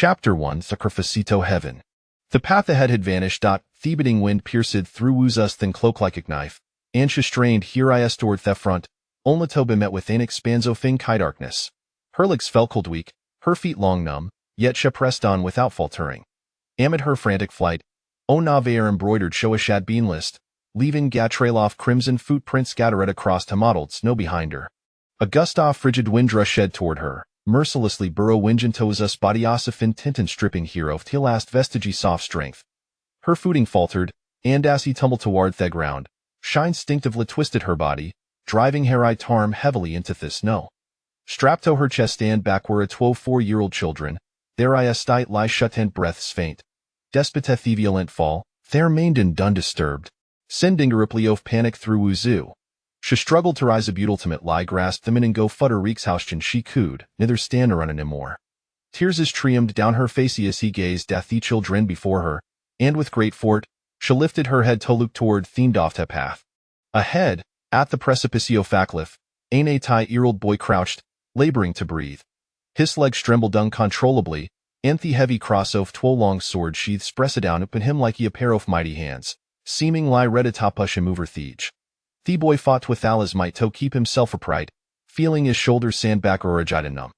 Chapter 1 Sacrificito Heaven. The path ahead had vanished. Thiebating wind pierced through Wuza's thin cloak like a knife, and she strained here toward the front, only to be met with an expanso fin kai darkness. Her legs felt cold weak, her feet long numb, yet she pressed on without faltering. Amid her frantic flight, Navair embroidered Shoashad bean list, leaving trail off crimson footprints scattered across the mottled snow behind her. A gust of frigid wind rushed toward her, mercilessly burrow Wingentosa's body osifin tintin stripping hero till last vestige soft strength. Her footing faltered, and as he tumbled toward the ground, she instinctively twisted her body, driving Harai Tarm heavily into the snow. Strapped to her chest and back were a 12-4-year-old children, their eyes tight lie shut and breaths faint. Despite the violent fall, their mainden undisturbed, sending a ripple of panic through Wuzu. She struggled to rise, but ultimate lie grasped them in and go futter reeks hauschen she could, neither stand or run anymore. Tears streamed down her face as he gazed at the children before her, and with great fort, she lifted her head to look toward themed off the path. Ahead, at the precipicio facliff, an 8-year-old boy crouched, laboring to breathe. His legs trembled uncontrollably, and the heavy cross of 12 long sword sheaths pressed down upon him like a pair of mighty hands, seeming lie ready to push him over thiege. The boy fought with all his might to keep himself upright, feeling his shoulders sand back or numb.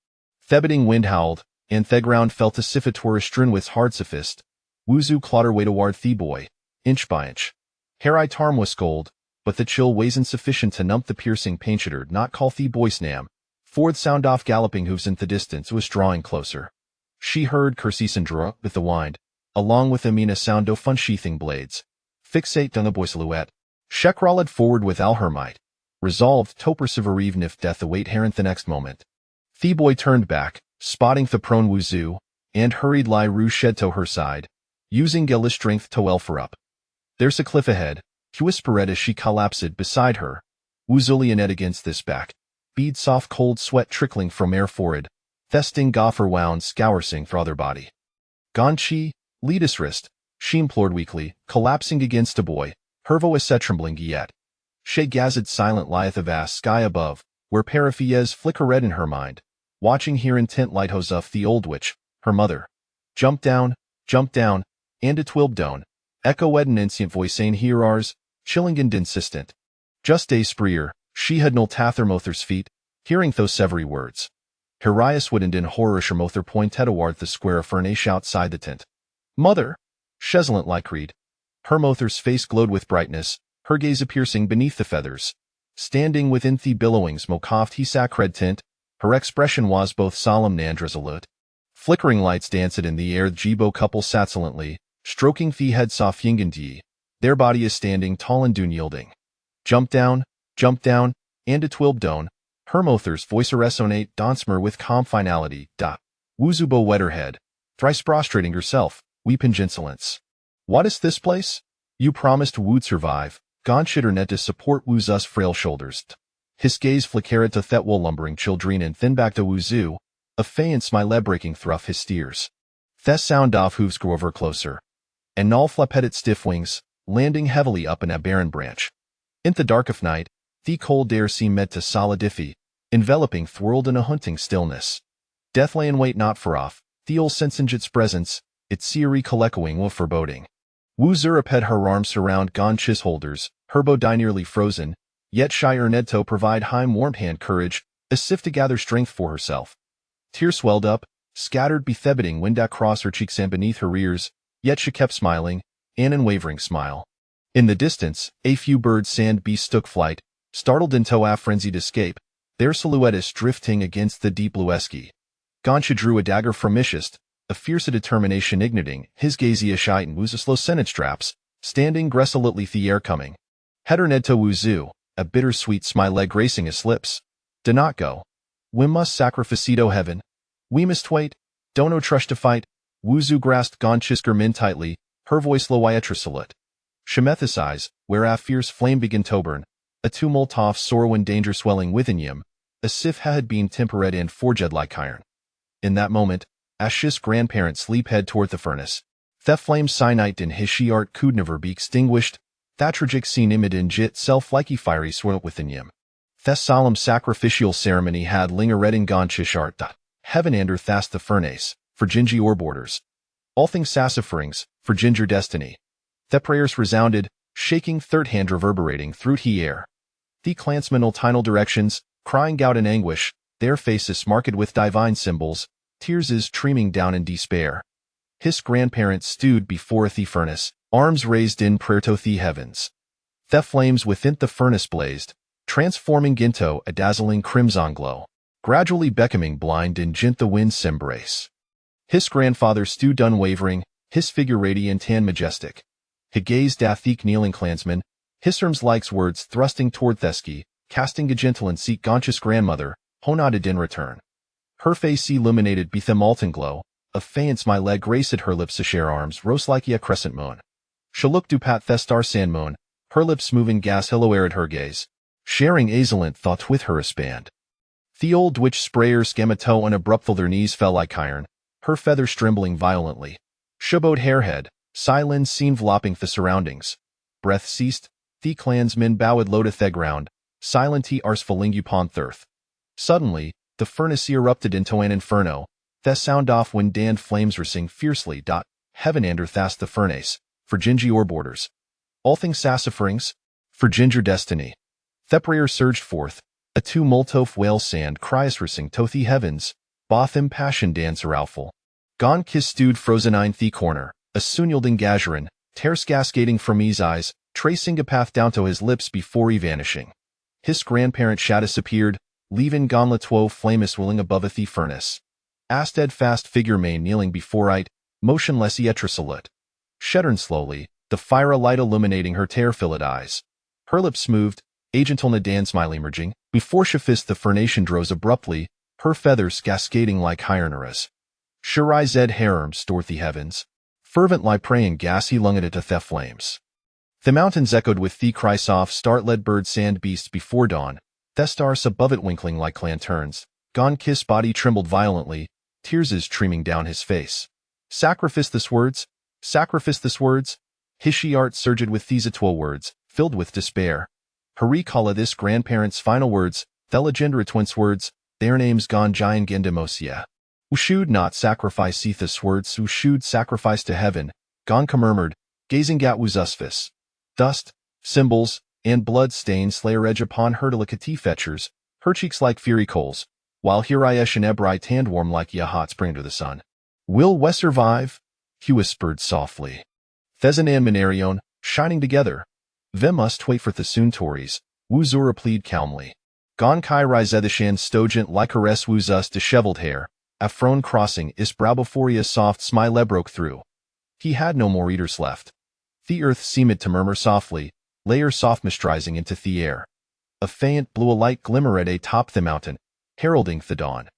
Thiebating wind howled, and the ground felt as if it were strewn with hard fist. Wuzu clawed her way toward the boy, inch by inch. Harai Tarm was scold, but the chill was insufficient to numb the piercing pain. She dared not call the boy Snam, for the sound of galloping hooves in the distance was drawing closer. She heard Kersisandra with the wind, along with the mina sound of unsheathing blades. Fixate on the boy's silhouette. She crawled forward with all her might, resolved to persevere even if death await her in the next moment. The boy turned back, spotting the prone Wuzu, and hurried Lai Ru shed to her side, using Gela's strength to help her up. There's a cliff ahead, he whispered as she collapsed beside her. Wuzulianet against this back, bead soft cold sweat trickling from her forehead, thesting gopher wound scoursing for other body. Gonchi, lead us wrist, she implored weakly, collapsing against a boy. Her voice trembling yet. She gazed silent lieth the vast sky above, where Periphies flicker red in her mind, watching here intent lighthouse of the old witch, her mother. Jump down, and it will down. Echo an instant voice saying here ours, chilling and insistent. Just a spreer, she had no tathermother's feet, hearing those severy words. Hirias wouldn't in horror shermother pointed toward the square furnace outside the tent. Mother! Cheslent like reed. Her mother's face glowed with brightness, her gaze piercing beneath the feathers. Standing within the billowing smoke of the sacred tent, her expression was both solemn and resolute. Flickering lights danced in the air. The Jibo couple sat silently, stroking the heads off Yingandi, their body is standing tall and unyielding. Jump down, and it will down. Her mother's voice resonate donsmer with calm finality. Wuzubo wet her head, thrice prostrating herself, weeping insolence. What is this place? You promised would survive. Gonchitternet to support Wuzu's frail shoulders. His gaze flickered to Thetwell lumbering children and thin back to Wuzu, a faint smile breaking through his steers. The sound of hooves grew over closer, and all flapped stiff wings, landing heavily up in a barren branch. In the dark of night, the cold air seemed to solidify, enveloping thwirled in a hunting stillness. Death lay in wait not for off, the old sensing its presence, its seery echoing with foreboding. Wuzurap had her arms around Gonchi's holders, her body nearly frozen, yet Shire Nedto provide Heim warm hand courage, as if to gather strength for herself. Tears swelled up, scattered bethebbeting wind across her cheeks and beneath her ears, yet she kept smiling, an unwavering smile. In the distance, a few birds sand beasts took flight, startled into a frenzied escape, their silhouettes drifting against the deep blue sky. Gonchi drew a dagger from Ishist, a fierce determination igniting his gazy shiten Wuzu slow sentence straps, standing resolutely the air coming. Header Nedto Wuzu, a bittersweet smile gracing his lips. Do not go. We must sacrificito heaven. We must wait. Don't no trust to fight. Wuzu grasped Gonchi's germin tightly, her voice low iatresolute. Shemeth's eyes, where a fierce flame began to burn, a tumult of sorrow and danger swelling within him, as if had been tempered and forged like iron. In that moment, Ash's grandparents sleep head toward the furnace. The flame cyanite in his art could never be extinguished. That tragic scene imid in jit self like a fiery swirl within him. The solemn sacrificial ceremony had lingered in Gonchi's art. Heaven and earth asked the furnace, for Gingy or borders. All things sassafrings, for ginger destiny. The prayers resounded, shaking third hand reverberating through the air. The clansmen ultinal directions, crying out in anguish, their faces marked with divine symbols, tears is streaming down in despair. His grandparents stewed before the furnace, arms raised in prayer to the heavens. The flames within the furnace blazed, transforming into a dazzling crimson glow, gradually becoming blind in the wind's embrace. His grandfather stood unwavering, his figure radiant and majestic. He gazed at the kneeling clansmen, his arms like swords thrusting toward Thesky, casting a gentle and seek conscious grandmother, who nodded in return. Her face illuminated beneath a molten glow, a faint smile graced her lips, a share arms rose like a crescent moon. She looked up at the star sand moon, her lips moving gas hello at her gaze, sharing excellent thought with her expand. The old witch sprayers scamato and abruptly their knees fell like iron, her feathers trembling violently. She bowed her head, silence seemed enveloping the surroundings. Breath ceased, the clansmen bowed low to the ground, silent ars falling upon earth. Suddenly, the furnace erupted into an inferno, the sound off when damned flames racing fiercely. Heaven and earth asked the furnace, for Gingy or borders. All things sassafrings, for ginger destiny. The prayer surged forth, a tumult of whale sand cries racing to the heavens, both impassioned and sorrowful. Gon kiss stewed frozen in the corner, a soon yielding gazarin, tears cascading from his eyes, tracing a path down to his lips before he vanishing. His grandparent shadows appeared, leaving Gon Latuo flamus willing above a the furnace. A steadfast figure main kneeling before it, motionless yet resolute. Shuddering slowly, the fire light illuminating her tear-filled eyes. Her lips moved, agental Nadan smile emerging, before she fist the furnation rose abruptly, her feathers cascading like hierneras. Shirai zed harem stored the heavens. Fervent lie praying gas he lunged it to the flames. The mountains echoed with the cry soft start-led bird sand beasts before dawn, the stars above it winkling like lanterns. Gon Kiss body trembled violently, tears is streaming down his face. Sacrifice this words, sacrifice this words. His art surged with these atwo words, filled with despair. Her recall of this grandparent's final words, the legendary twins words, their names Gon Giant Gendemosia. Who should not sacrifice this words, who should sacrifice to heaven, Gonka murmured, gazing at Wuzusfis. Dust, symbols, and blood-stained slayer edge upon her delicate fetchers, her cheeks like fiery coals, while Hiriesh and Ebrai tanned warm like a hot spring under the sun. Will we survive? He whispered softly. Thezan and Minarion, shining together. Ve must wait for the soon Tories, Wuzura plead calmly. Gon Kai Rizedishan stogent like Hares Wuzus disheveled hair, Afron crossing is Brabophoria soft smile broke through. He had no more eaters left. The earth seemed to murmur softly, layer soft mistrizing into the air. A faint blue light glimmer at atop the mountain, heralding the dawn.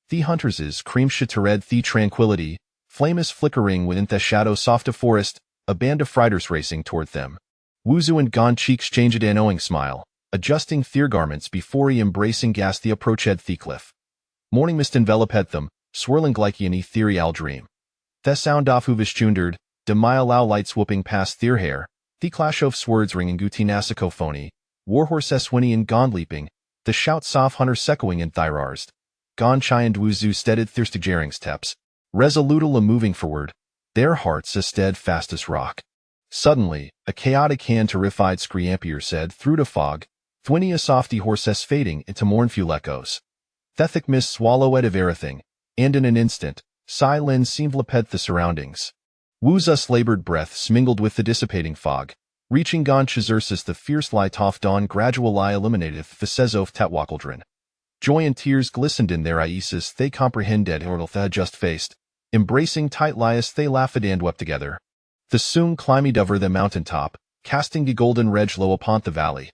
The hunters' cream shittered the tranquility, flames flickering within the shadow soft of forest, a band of fighters racing toward them. Wuzu and Gon cheeks changed an knowing smile, adjusting their garments before he embracing gas the approached the cliff. Morning mist enveloped them, swirling like an ethereal dream. The sound of hoovish chundered, de mile lights whooping past their hair, the clash of swords ringing gutinasico phony, warhorse whinny and Gon leaping, the shout soft hunter secoing in thyrarst. Gon Chai and Wuzu steaded thirsty jarring steps, resolutely moving forward, their hearts as steadfast as rock. Suddenly, a chaotic hand terrified screampier said through the fog, thwinny a softy horses fading into mournful echoes. Thethic mist swallow of everything, and in an instant, silence seemed leped the surroundings. Wuzus labored breaths mingled with the dissipating fog, reaching Gon Chazursis the fierce light off dawn gradual lie illuminateth the Sezov Tetwakeldrin. Joy and tears glistened in their eyes they comprehended or the just faced, embracing tight lias they laughed and wept together. The soon climbed over the mountain top, casting the golden reg low upon the valley.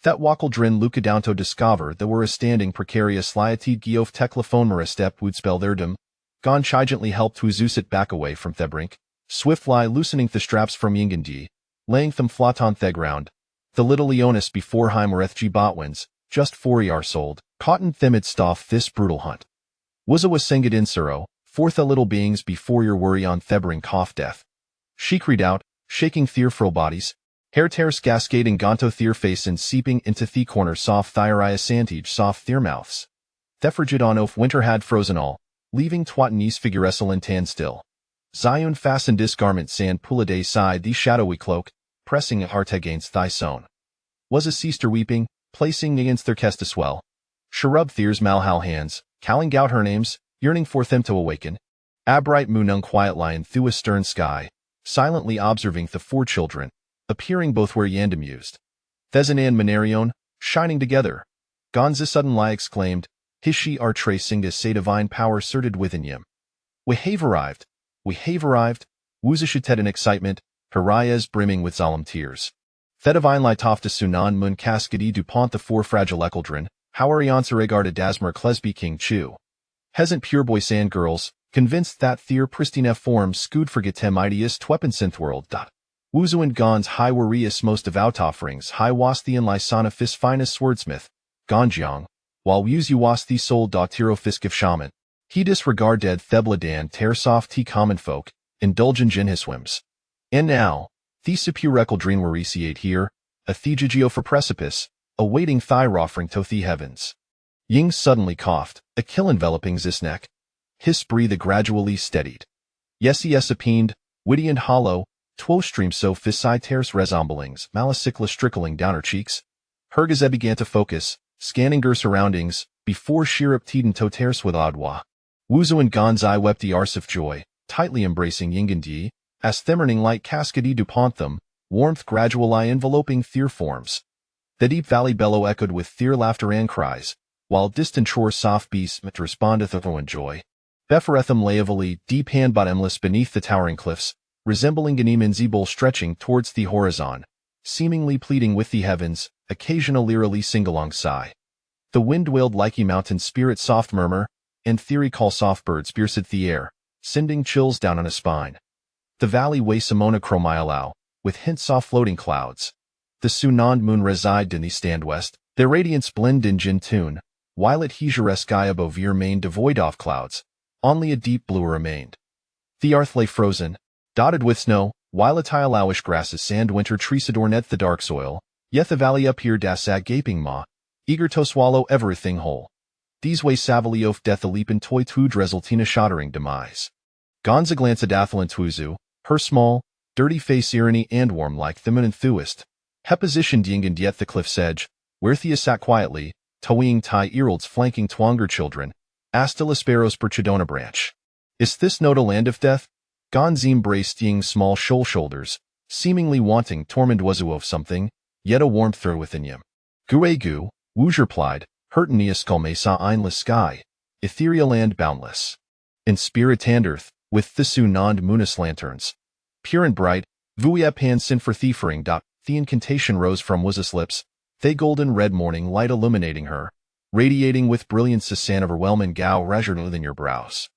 Tetwakeldrin Lucadanto discover that were a standing precarious liatid Giof Teklaphonmera step would spell their dom. Gon Chai gently helped Wuzusit back away from Thebrink, swiftly loosening the straps from Yingandi, laying them flat on the ground. The little Leonis before Heimereth G. Botwins, just 4 years old, caught in themidst off this brutal hunt. Wuza was singed in sorrow, forth the little beings before your worry on Thebrink cough death. She cried out, shaking their frail bodies, hair tears cascading gonto their face and seeping into the corner soft thyrria santige soft their mouths. The frigid on of winter had frozen all, leaving Twatanis figuresel tan still. Zion fastened this garment sand pulade side the shadowy cloak, pressing a heart against thy sown. Was a sister weeping, placing against their chest to swell. Sharub Thier's malhal hands, calling out her names, yearning for them to awaken. A bright moon unquiet lying through a stern sky, silently observing the four children, appearing both where Yandam used. Thesan and Manarion, shining together. Gonza suddenly exclaimed, Hishi are tracing as say divine power certed within yim. We have arrived. We have arrived. Wuzashitet in excitement, Harayas brimming with solemn tears. Thedivine Litofta Sunan Mun Cascadi Dupont the four fragile Ekeldrin, Howariansa regarded Dasmer Klesby King Chu. Hesant pure boy sand girls, convinced that their pristine form scood forget temidius twepen synthworld. Wuzu and Gon's high warius most devout offerings high wastian lysana fis finest swordsmith, Gonjiang, while Wuzu wasti soul dautiro fiskif shaman. He disregarded Thebladan Tersoft T common folk, indulgent in his whims. And now, the Sepurekeldrin warisiate here, a thegigio for precipice, awaiting thigh offering to the heavens. Ying suddenly coughed, a kill enveloping his neck. His breathe gradually steadied. Yes appeaned, witty and hollow, two stream so fisci tears resemblings, malicicla trickling down her cheeks. Hergaze began to focus, scanning her surroundings, before Shirip Tiden to tears with Adwa. Wuzu and Gonzai wept the arse of joy, tightly embracing Yingandi, as thimmerning light cascade dupont them, warmth gradually enveloping their forms. The deep valley bellow echoed with their laughter and cries, while distant shore soft beasts respondeth of and joy. Beferethum laevally deep hand bottomless beneath the towering cliffs, resembling Ganem and Zebul stretching towards the horizon, seemingly pleading with the heavens, occasional eerily sing-along sigh. The wind wailed like a mountain spirit soft murmur, and theory call soft birds pierced the air, sending chills down on a spine. The valley way Simona chromialau, with hints soft floating clouds. The Sunand moon reside in the stand west, their radiance blend in gin tune, while at Hejure sky above your main devoid of clouds, only a deep blue remained. The earth lay frozen, dotted with snow, while a tileowish grasses sand winter trees adorned the dark soil, yet the valley up here dasag gaping maw, eager to swallow everything whole. These way savily of death a leap in toy tu dreseltina shottering demise. Gonza glanced at Athel and Twizu, her small, dirty face irony and warm like feminine enthuist. He positioned Yingand yet the cliff's edge, where Thea sat quietly, towing Tai Earolds flanking Twanger children, Astilla sparrows per Chidona branch. Is this not a land of death? Gonzim braced Ying's small shoal shoulders, seemingly wanting torment wazu of something, yet a warmth through within him. Guegu, Wuj replied, Hurtenius kalmesa einless sky, ethereal land boundless. In spirit and earth, with the Sunand Munis lanterns. Pure and bright, Vuya pan sin for thiefering. The incantation rose from Wuz's lips, they golden red morning light illuminating her, radiating with brilliance Sasan overwhelming gao rajured within your brows.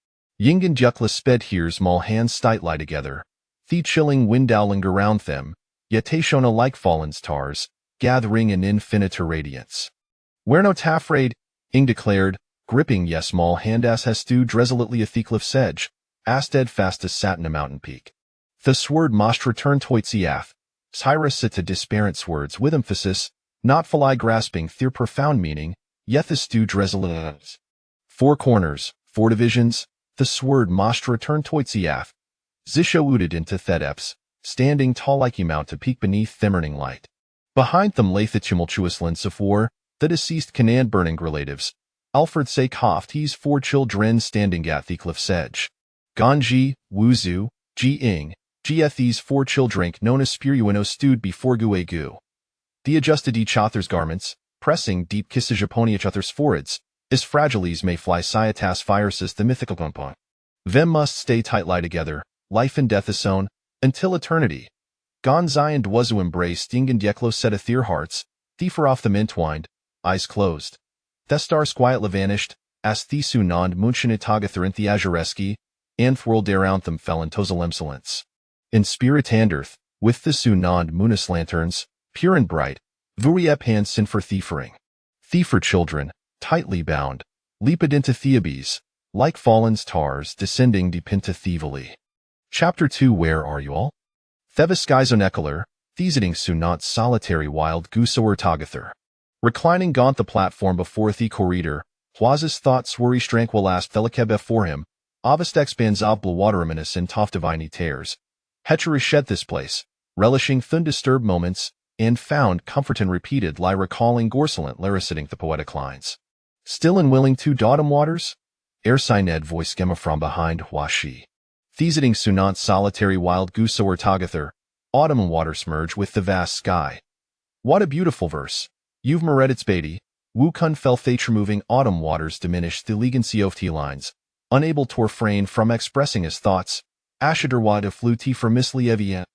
Yingan Jukla sped here small hands tightly together, the chilling wind owling around them, yet Tashona like fallen stars, gathering an infinite radiance. Where no taffraid, Ing declared, gripping yes small hand as hestu dreselately a the cliff's edge, asted fastest sat in a mountain peak. The sword most returned toitziath, Cyrus sit to disparate words with emphasis, not fully grasping their profound meaning, yet the stew dreselat. Four corners, four divisions, the sword most returned toitziath. Zisho ooted into Thedeps, standing tall like a mount to peak beneath thimmerning light. Behind them lay the tumultuous links of war, the deceased Canaan burning relatives. Alfred say coughed he's four children standing at the cliff's edge. Ganji, Wuzu, Ji Ing, these four children known as Spiruino stood before Guegu. The adjusted each other's garments, pressing deep kisses upon each other's foreheads, as fragiles may fly Cyatas viruses the mythical compound. Them must stay tightly together, life and death is own, until eternity. Gonzai and Dwazu embraced Ing and Yeklo set of their hearts, thiefer off them entwined, eyes closed. The stars quietly vanished, as the Sunand Munchinitagather in the Azureski, and whirled around them fell in Tozalemsolence. In spirit and earth, with the Sunand Munis lanterns, pure and bright, Vuriep hands sin for thiefering. Thiefer children, tightly bound, leaped into Theabes, like fallen stars descending deep into Thievelie. Chapter 2 Where are you all? Theviskizonekeler, Thesiting Sunat solitary wild goose or Tagather. Reclining gaunt the platform before the corridor, Huaz's thoughts worry tranquil ast velikebe for him, avestex banzav blawateraminus in toftivini tears. Heterished this place, relishing thun disturbed moments, and found comfort in repeated lie recalling gorsulent lariciting the poetic lines. Still and willing to daughtum waters? Ersined voice gemma from behind Huashi. Thesiting sunant solitary wild goose or tagather, autumn water smurge with the vast sky. What a beautiful verse. You've meredits baity, Wu Kun fell fate removing autumn waters diminished the legancy of T lines, unable to refrain from expressing his thoughts, Ashaderwad of fluti for Miss Lievia.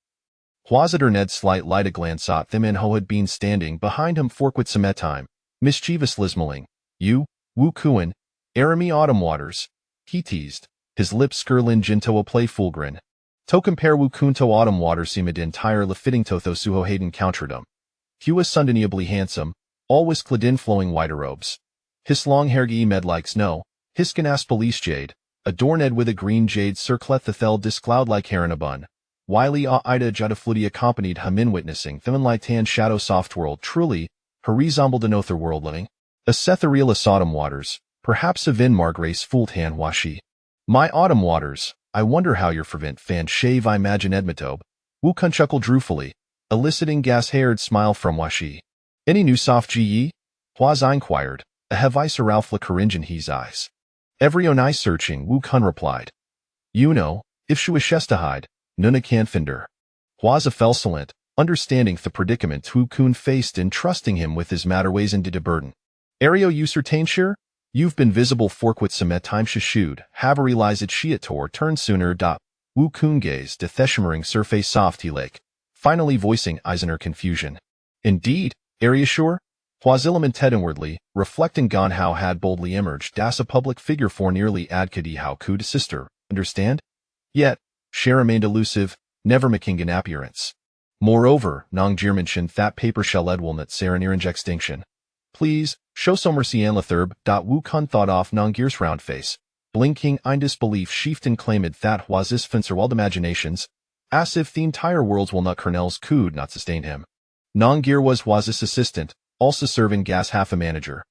Huazader Ned slight light a glance at them and ho had been standing behind him forkwit semetime, mischievous lismaling, you, Wu Kuan, Arami autumn waters, he teased, his lips skirlin jinto a playful grin. To compare Wu Kun to autumn waters seemed entire lefitting totho suho hayden countered him. He was undeniably handsome, always clad in flowing white robes. His long hair med like snow, hiskin police jade, adorned with a green jade circlet the thel discloud like hair in a bun. Wily ida judafluti accompanied him in witnessing thin light tan shadow soft world truly, horizontal denother worldling. A Setharielus autumn waters, perhaps a Vin Margrace fooled han washi. My autumn waters, I wonder how your fervent fan shave I imagine Edmatobe. Wu Kun chuckled ruefully, eliciting gas-haired smile from Washi. Any new soft ge? Huaz inquired, a hevice Ralph la Coringian he's eyes. Every onai searching, Wu Kun replied. You know, if she wishes to hide, nuna can finder. Huaz a felsolent, understanding the predicament Wu Kun faced and trusting him with his matterways and did a burden. Ario you certain you've been visible forkwit semet time shashud, have realized it shiator turn sooner da. Wu Kun gazed de theshimering surface soft he lake, finally voicing Eisener confusion. Indeed, Area sure? Huazilamanted inwardly, reflecting Gon how had boldly emerged das a public figure for nearly adkadi how could sister, understand? Yet, she remained elusive, never making an appearance. Moreover, Nong Jirmanshin that paper shell edwilnut serenirenge extinction. Please, show some mercy and Latherb. Wu Kun thought off Nong Gear's round face, blinking in disbelief sheafed and claimed that Huaz's fincerweld imaginations, as if the entire world's walnut kernels could not sustain him. Nong Gear was Huaz's assistant, also serving gas half a manager.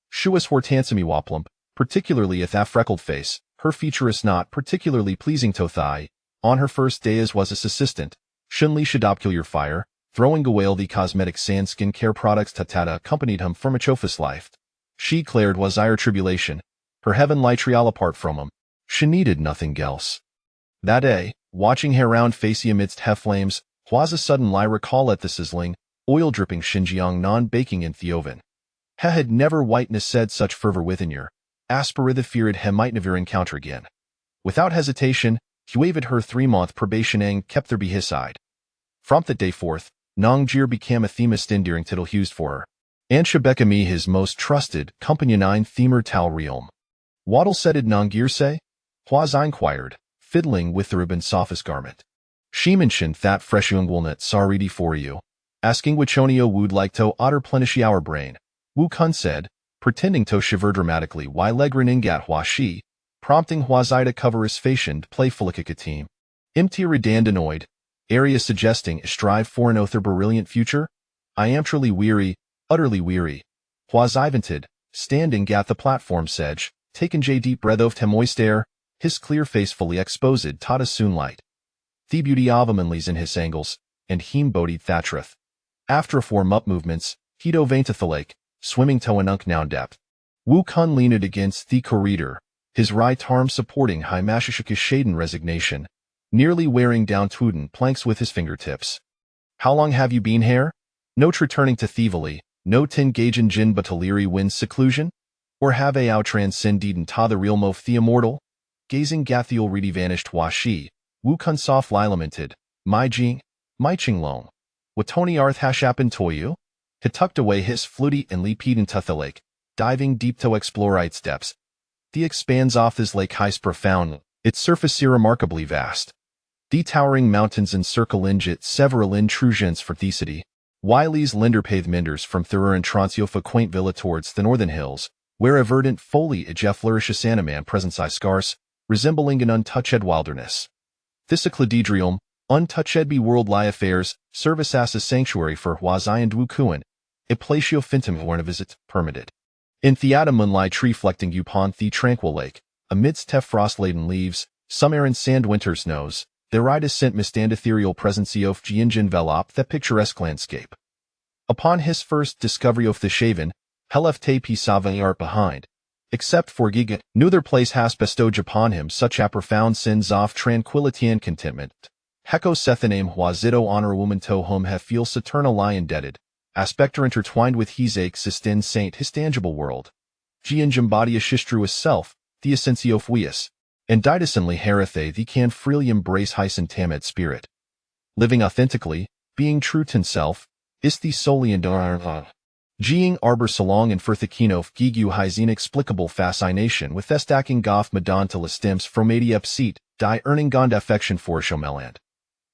She was hortansimi waplump, particularly at that freckled face, her features not particularly pleasing to thigh. On her first day as Huaz's assistant, Shunli Shadopkulier fire, throwing away the cosmetic sand skin care products Tatata accompanied him for Machofus life. She declared was ire tribulation, her heaven light trial apart from him. She needed nothing else. That day, watching her round facey amidst flames, Huaz a sudden lie recall at the sizzling, oil-dripping Xinjiang non-baking in the oven. He had never whiteness said such fervor within her, aspirith feared he might never encounter again. Without hesitation, he waved her 3-month probation and kept there by his side. From that day forth, Nong Jir became a themist endearing tittle used for her. And Shebeka me his most trusted, companion themer tal realm. Waddle saided Nong Jir say? Huaz inquired, fiddling with the ribbon sophist garment. Sheemanshin that fresh walnut saridi for you. Asking which onio would like to otter plenish our brain. Wu Kun said, pretending to shiver dramatically why legrin ingat Huashi, prompting Huazai to cover his fashioned playfulicika team. Imti redandanoid, area suggesting a strive for an other brilliant future? I am truly weary, utterly weary. Huazai vented, standing at the platform sedge, taken deep breath of moist air, his clear face fully exposed taught us soon light. The beauty of him in his angles, and him boded thatchereth. After a form-up movements, he dove into the lake, swimming to an noun depth. Wu Kun leaned against the corridor, his right arm supporting high mashishika's shaden resignation, nearly wearing down Tuden planks with his fingertips. How long have you been here? Note returning to Thievelly, no tin gaugin jin but Illyri wins seclusion? Or have a out transcended ta the realm of the immortal? Gazing gathiel reedy vanished Huashi, Wu Kun soft lamented, my jing, my ching long. Watoni arth hashappen toyu? He tucked away his fluty and leaped into the lake, diving deep to explore its depths. The expands off this lake highs profound, its surface remarkably vast. The towering mountains encircle it several intrusions for the city. Wiley's linderpathe minders from Thurur and Transiofa quaint villa towards the northern hills, where a verdant foliage flourishes animan presence I scarce, resembling an untouched wilderness. This eclididrium, untouched be world lie affairs, service as a sanctuary for Huazai and Wu Kuan, a platio fintum horn a visit, permitted. In Theata moonlight tree flecting upon the tranquil lake, amidst te frost-laden leaves, some errant sand winter snows, there ride a scent mistand ethereal presence of Jianjin envelop that picturesque landscape. Upon his first discovery of the shaven, Helef te sava art behind, except for Giga, neither place has bestowed upon him such a profound sense of tranquility and contentment. Heko sethaname huazito honor woman to whom have feel saturna lie indebted, aspector intertwined with his existin saint his tangible world. Jianjin body ashistru self, the essentio fuius, and didacenly herethe the can freely embrace hyson tamet spirit. Living authentically, being true to himself, is the solely and Jiang arbor salong and furthikinof gigu his inexplicable fascination with estacking goth madanta listims fromadi epseat, die earning gond affection for shomeland.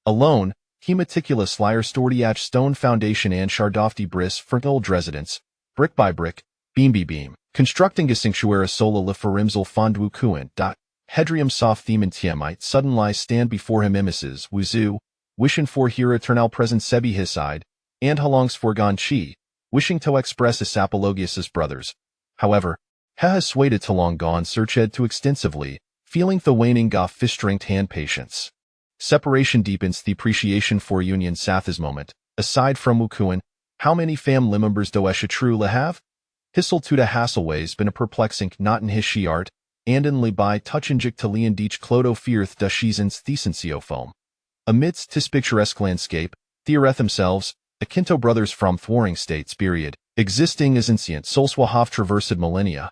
Alone, he meticulous liar stordiach stone foundation and shardofty bris for old residence, brick by brick, beam by beam, constructing a sanctuary sola liferimsel fondu kuent. Hedrium soft theme and tiamite sudden lies stand before him emisses, wuzu, wishing for here eternal present sebi his side, and halongs for gon chi, wishing to express his apologius brothers. However, ha has swayed to long gone searched too extensively, feeling the waning goth fish-strength hand patience. Separation deepens the appreciation for union sath his moment. Aside from Wukuan, how many family members do Esha true have? Hissel to the Hasselways been a perplexing not in his she art, and in Libai touchinjik to Leon Deech Clodo fearth da Shizens thesencio foam. Amidst his picturesque landscape, Theoreth themselves, Akinto brothers from thwarring states period, existing as inscient solswahaf traversed millennia.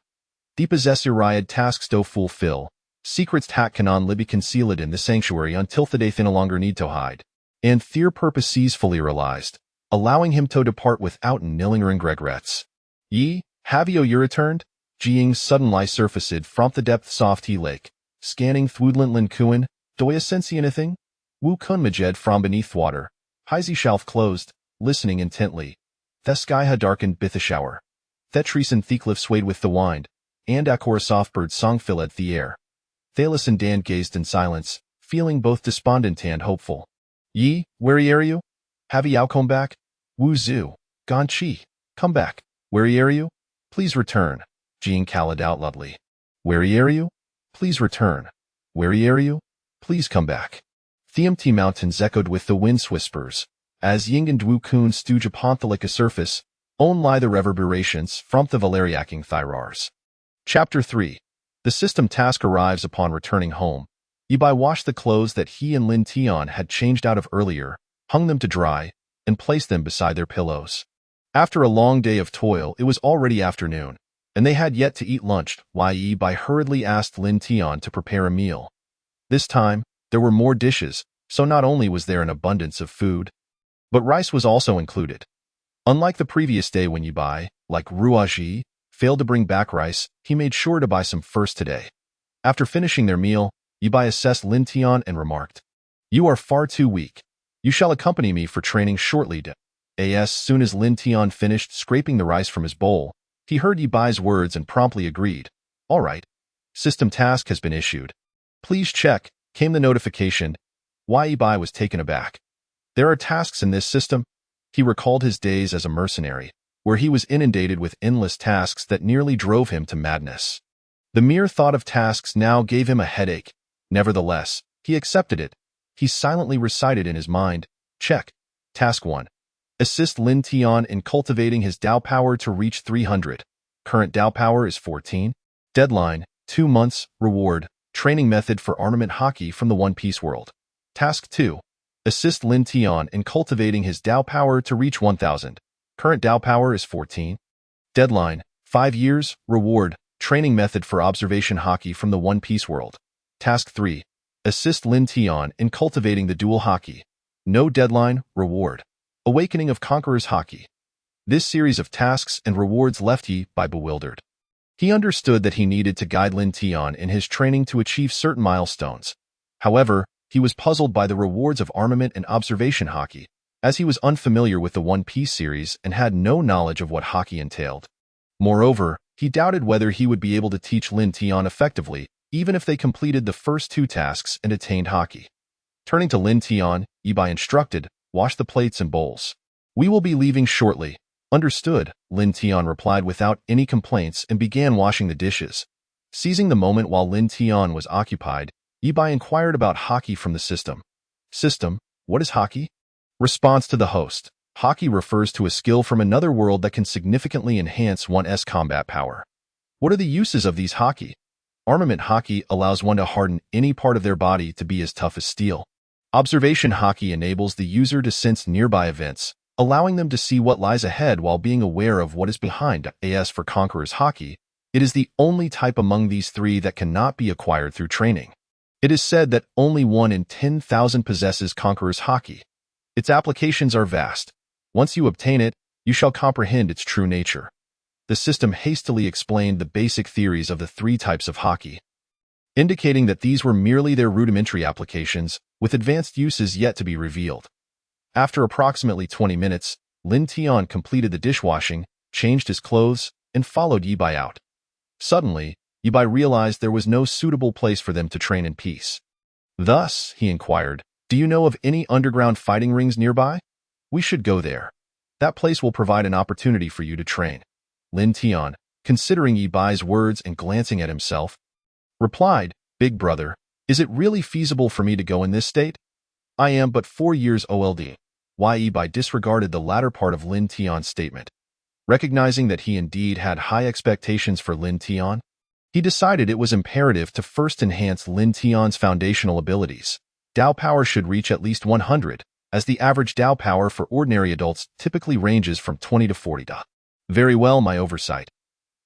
The possessoriad tasks do fulfill, secrets hat canon libby concealed in the sanctuary until the day no longer need to hide, and their purposes fully realized, allowing him to depart without nillingering regrets. Ye, have you returned? Jiang sudden lie surfaced from the depths of T lake, scanning thwoodland lin kuan, do I sense anything? Wu kun majed from beneath water, Heisy shelf closed, listening intently. The sky had darkened bith a shower. Thetris and Thecliff swayed with the wind, and Akor soft bird song filled the air. Thalis and Dan gazed in silence, feeling both despondent and hopeful. Ye, where are you? Have ye come back? Wu Zu, Gon Chi, come back. Where are you? Please return. Jiang called out loudly. Where are you? Please return. Where are you? Please come back. The mountains echoed with the wind's whispers, as Ying and Wu Kun stooge upon the lake surface, own lie the reverberations from the valeriaking thyrars. Chapter 3. The system task arrives upon returning home. Yibai washed the clothes that he and Lin Tian had changed out of earlier, hung them to dry, and placed them beside their pillows. After a long day of toil, it was already afternoon, and they had yet to eat lunch, while Yibai hurriedly asked Lin Tian to prepare a meal. This time, there were more dishes, so not only was there an abundance of food, but rice was also included. Unlike the previous day when Yibai, like Ruaji, failed to bring back rice, he made sure to buy some first today. After finishing their meal, Yibai assessed Lin Tian and remarked, "You are far too weak. You shall accompany me for training shortly." As soon as Lin Tian finished scraping the rice from his bowl, he heard Yibai's words and promptly agreed. All right. System task has been issued. Please check, came the notification. Why Yibai was taken aback. There are tasks in this system? He recalled his days as a mercenary, where he was inundated with endless tasks that nearly drove him to madness. The mere thought of tasks now gave him a headache. Nevertheless, he accepted it. He silently recited in his mind, check. Task 1. Assist Lin Tian in cultivating his Dao power to reach 300. Current Dao power is 14. Deadline, 2 months. Reward, training method for armament hockey from the One Piece world. Task 2. Assist Lin Tian in cultivating his Dao power to reach 1000. Current Dao power is 14. Deadline, 5 years. Reward, training method for observation hockey from the One Piece world. Task 3. Assist Lin Tian in cultivating the dual hockey. No deadline. Reward, awakening of Conqueror's hockey. This series of tasks and rewards left Yibai bewildered. He understood that he needed to guide Lin Tian in his training to achieve certain milestones. However, he was puzzled by the rewards of armament and observation hockey, as he was unfamiliar with the One Piece series and had no knowledge of what hockey entailed. Moreover, he doubted whether he would be able to teach Lin Tian effectively, even if they completed the first 2 tasks and attained hockey. Turning to Lin Tian, Yibai instructed, wash the plates and bowls. We will be leaving shortly. Understood, Lin Tian replied without any complaints and began washing the dishes. Seizing the moment while Lin Tian was occupied, Yi Bai inquired about hockey from the system. System, what is hockey? Response to the host. Hockey refers to a skill from another world that can significantly enhance one's combat power. What are the uses of these hockey? Armament hockey allows one to harden any part of their body to be as tough as steel. Observation hockey enables the user to sense nearby events, allowing them to see what lies ahead while being aware of what is behind. As for Conqueror's hockey, it is the only type among these three that cannot be acquired through training. It is said that only 1 in 10,000 possesses Conqueror's hockey. Its applications are vast. Once you obtain it, you shall comprehend its true nature. The system hastily explained the basic theories of the 3 types of hockey, indicating that these were merely their rudimentary applications, with advanced uses yet to be revealed. After approximately 20 minutes, Lin Tian completed the dishwashing, changed his clothes, and followed Yi Bai out. Suddenly, Yi Bai realized there was no suitable place for them to train in peace. Thus, he inquired, "Do you know of any underground fighting rings nearby? We should go there. That place will provide an opportunity for you to train." Lin Tian, considering Yi Bai's words and glancing at himself, replied, "Big brother, is it really feasible for me to go in this state? I am but 4 years old." Yi Bai disregarded the latter part of Lin Tian's statement. Recognizing that he indeed had high expectations for Lin Tian, he decided it was imperative to first enhance Lin Tian's foundational abilities. Dao power should reach at least 100, as the average Dao power for ordinary adults typically ranges from 20 to 40. Very well, my oversight.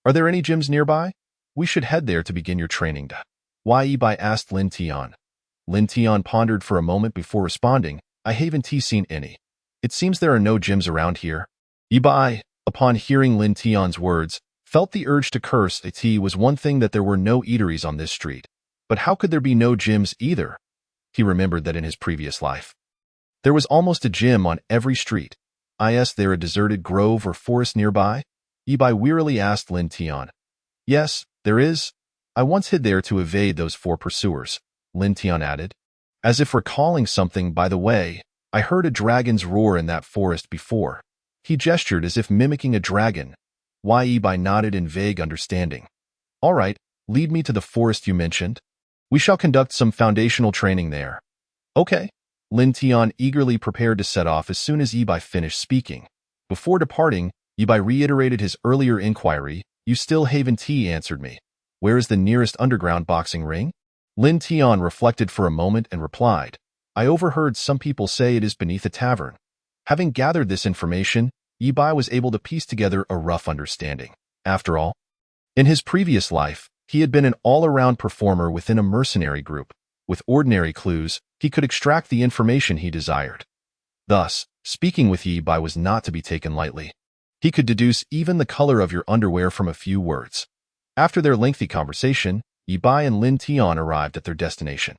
Are there any gyms nearby? We should head there to begin your training. Yi Bai asked Lin Tian. Lin Tian pondered for a moment before responding, "I haven't seen any. It seems there are no gyms around here." Yi Bai, upon hearing Lin Tian's words, felt the urge to curse. It was one thing that there were no eateries on this street, but how could there be no gyms either? He remembered that in his previous life, there was almost a gym on every street. Is there a deserted grove or forest nearby? Yi Bai wearily asked Lin Tian. Yes, there is. I once hid there to evade those 4 pursuers, Lin Tian added. As if recalling something, by the way, I heard a dragon's roar in that forest before. He gestured as if mimicking a dragon. Yi Bai nodded in vague understanding. All right, lead me to the forest you mentioned. We shall conduct some foundational training there. Okay. Lin Tian eagerly prepared to set off as soon as Yi Bai finished speaking. Before departing, Yi Bai reiterated his earlier inquiry. You still haven't answered me. Where is the nearest underground boxing ring? Lin Tian reflected for a moment and replied, I overheard some people say it is beneath a tavern. Having gathered this information, Yi Bai was able to piece together a rough understanding. After all, in his previous life, he had been an all-around performer within a mercenary group. With ordinary clues, he could extract the information he desired. Thus, speaking with Yi Bai was not to be taken lightly. He could deduce even the color of your underwear from a few words. After their lengthy conversation, Yi Bai and Lin Tian arrived at their destination.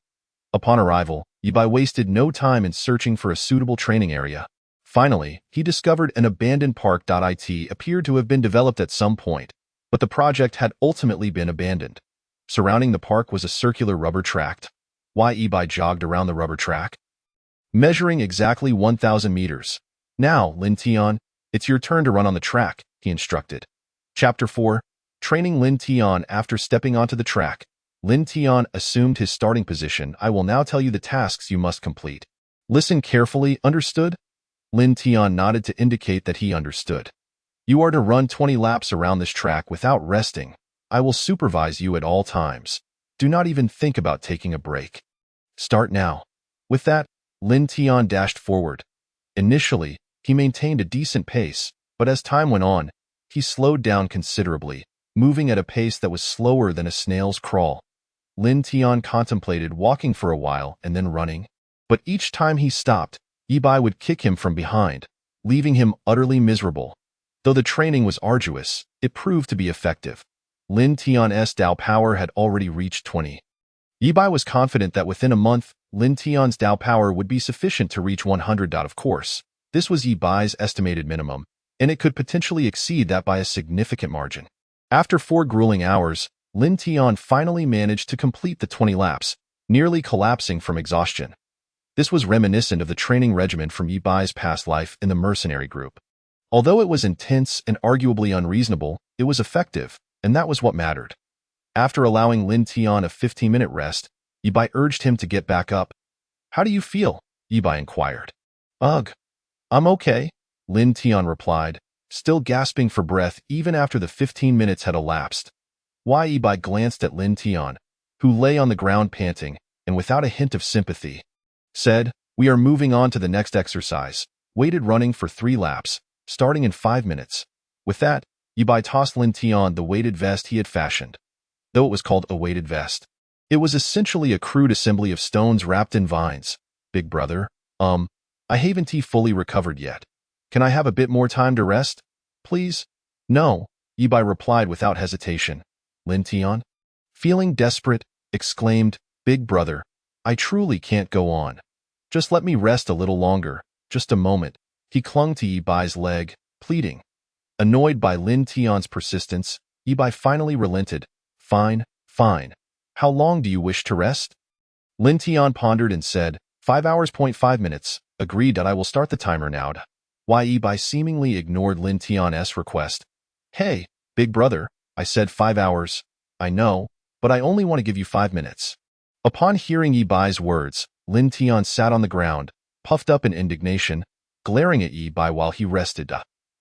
Upon arrival, Yi Bai wasted no time in searching for a suitable training area. Finally, he discovered an abandoned park. It appeared to have been developed at some point, but the project had ultimately been abandoned. Surrounding the park was a circular rubber track. Yi Bai jogged around the rubber track, measuring exactly 1,000 meters. Now, Lin Tian, it's your turn to run on the track, he instructed. Chapter 4. Training Lin Tian. After stepping onto the track, Lin Tian assumed his starting position. I will now tell you the tasks you must complete. Listen carefully, understood? Lin Tian nodded to indicate that he understood. You are to run 20 laps around this track without resting. I will supervise you at all times. Do not even think about taking a break. Start now. With that, Lin Tian dashed forward. Initially, he maintained a decent pace, but as time went on, he slowed down considerably, moving at a pace that was slower than a snail's crawl. Lin Tian contemplated walking for a while and then running, but each time he stopped, Yi Bai would kick him from behind, leaving him utterly miserable. Though the training was arduous, it proved to be effective. Lin Tian's Dao power had already reached 20. Yi Bai was confident that within a month, Lin Tian's Dao power would be sufficient to reach 100. Of course, this was Yi Bai's estimated minimum, and it could potentially exceed that by a significant margin. After 4 grueling hours, Lin Tian finally managed to complete the 20 laps, nearly collapsing from exhaustion. This was reminiscent of the training regimen from Yi Bai's past life in the mercenary group. Although it was intense and arguably unreasonable, it was effective, and that was what mattered. After allowing Lin Tian a 15-minute rest, Yibai urged him to get back up. "How do you feel?" Yibai inquired. "Ugh, I'm okay," Lin Tian replied, still gasping for breath even after the 15 minutes had elapsed. Yibai glanced at Lin Tian, who lay on the ground panting, and without a hint of sympathy, said, "We are moving on to the next exercise. Weighted running for 3 laps, starting in 5 minutes. With that, Yibai tossed Lin Tian the weighted vest he had fashioned. Though it was called a weighted vest, it was essentially a crude assembly of stones wrapped in vines. "Big brother, I haven't fully recovered yet. Can I have a bit more time to rest? Please?" "No," Yibai replied without hesitation. Lin Tian, feeling desperate, exclaimed, "Big brother, I truly can't go on. Just let me rest a little longer, just a moment." He clung to Yibai's leg, pleading. Annoyed by Lin Tian's persistence, Yibai finally relented. Fine. How long do you wish to rest?" Lin Tian pondered and said, 5 hours, 5 minutes. Agreed that I will start the timer now. Yibai seemingly ignored Lin Tian's request. "Hey, big brother, I said 5 hours. I know, but I only want to give you 5 minutes. Upon hearing Yibai's words, Lin Tian sat on the ground, puffed up in indignation, glaring at Yibai while he rested.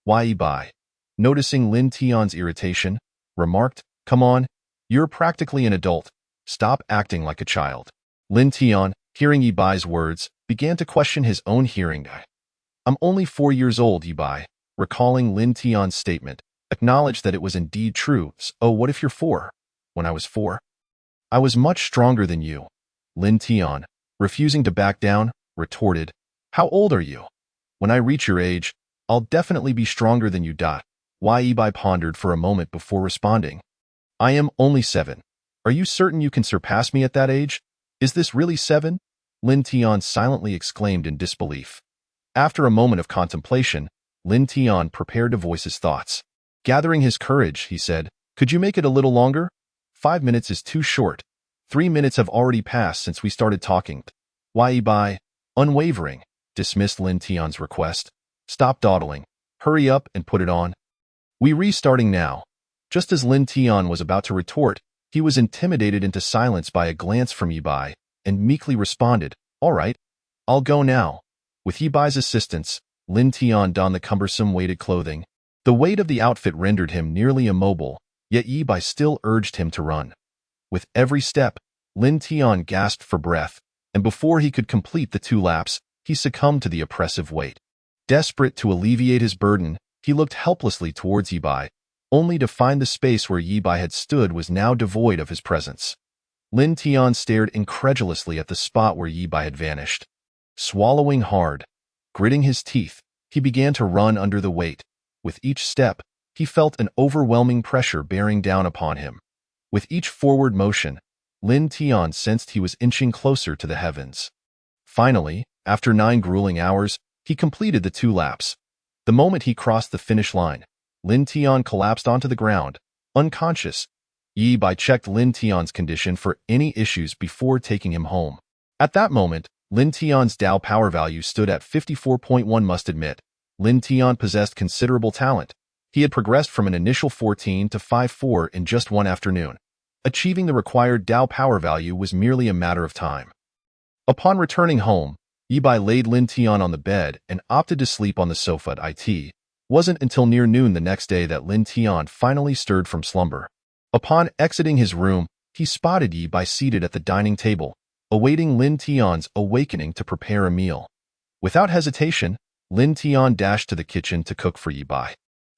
Yibai, noticing Lin Tian's irritation, remarked, "Come on, you're practically an adult. Stop acting like a child." Lin Tian, hearing Yibai's words, began to question his own hearing. "I'm only 4 years old," Yibai, recalling Lin Tian's statement, acknowledged that it was indeed true. "Oh, what if you're 4? When I was 4, I was much stronger than you." Lin Tian, refusing to back down, retorted, "How old are you? When I reach your age, I'll definitely be stronger than you." Yibai pondered for a moment before responding. "I am only 7. Are you certain you can surpass me at that age? Is this really 7? Lin Tian silently exclaimed in disbelief. After a moment of contemplation, Lin Tian prepared to voice his thoughts. Gathering his courage, he said, "Could you make it a little longer? 5 minutes is too short. 3 minutes have already passed since we started talking." Yibai, unwavering, dismissed Lin Tian's request. "Stop dawdling. Hurry up and put it on. We restarting now." Just as Lin Tian was about to retort, he was intimidated into silence by a glance from Yibai, and meekly responded, "All right, I'll go now." With Yibai's assistance, Lin Tian donned the cumbersome weighted clothing. The weight of the outfit rendered him nearly immobile, yet Yibai still urged him to run. With every step, Lin Tian gasped for breath, and before he could complete the 2 laps, he succumbed to the oppressive weight. Desperate to alleviate his burden, he looked helplessly towards Yibai, only to find the space where Yibai had stood was now devoid of his presence. Lin Tian stared incredulously at the spot where Yibai had vanished. Swallowing hard, gritting his teeth, he began to run under the weight. With each step, he felt an overwhelming pressure bearing down upon him. With each forward motion, Lin Tian sensed he was inching closer to the heavens. Finally, after 9 grueling hours, he completed the 2 laps. The moment he crossed the finish line, Lin Tian collapsed onto the ground, unconscious. Yibai checked Lin Tian's condition for any issues before taking him home. At that moment, Lin Tian's Dao power value stood at 54.1. Must admit, Lin Tian possessed considerable talent. He had progressed from an initial 14 to 5.4 in just one afternoon. Achieving the required Dao power value was merely a matter of time. Upon returning home, Yibai laid Lin Tian on the bed and opted to sleep on the sofa. It wasn't until near noon the next day that Lin Tian finally stirred from slumber. Upon exiting his room, he spotted Yibai seated at the dining table, awaiting Lin Tian's awakening to prepare a meal. Without hesitation, Lin Tian dashed to the kitchen to cook for Yibai.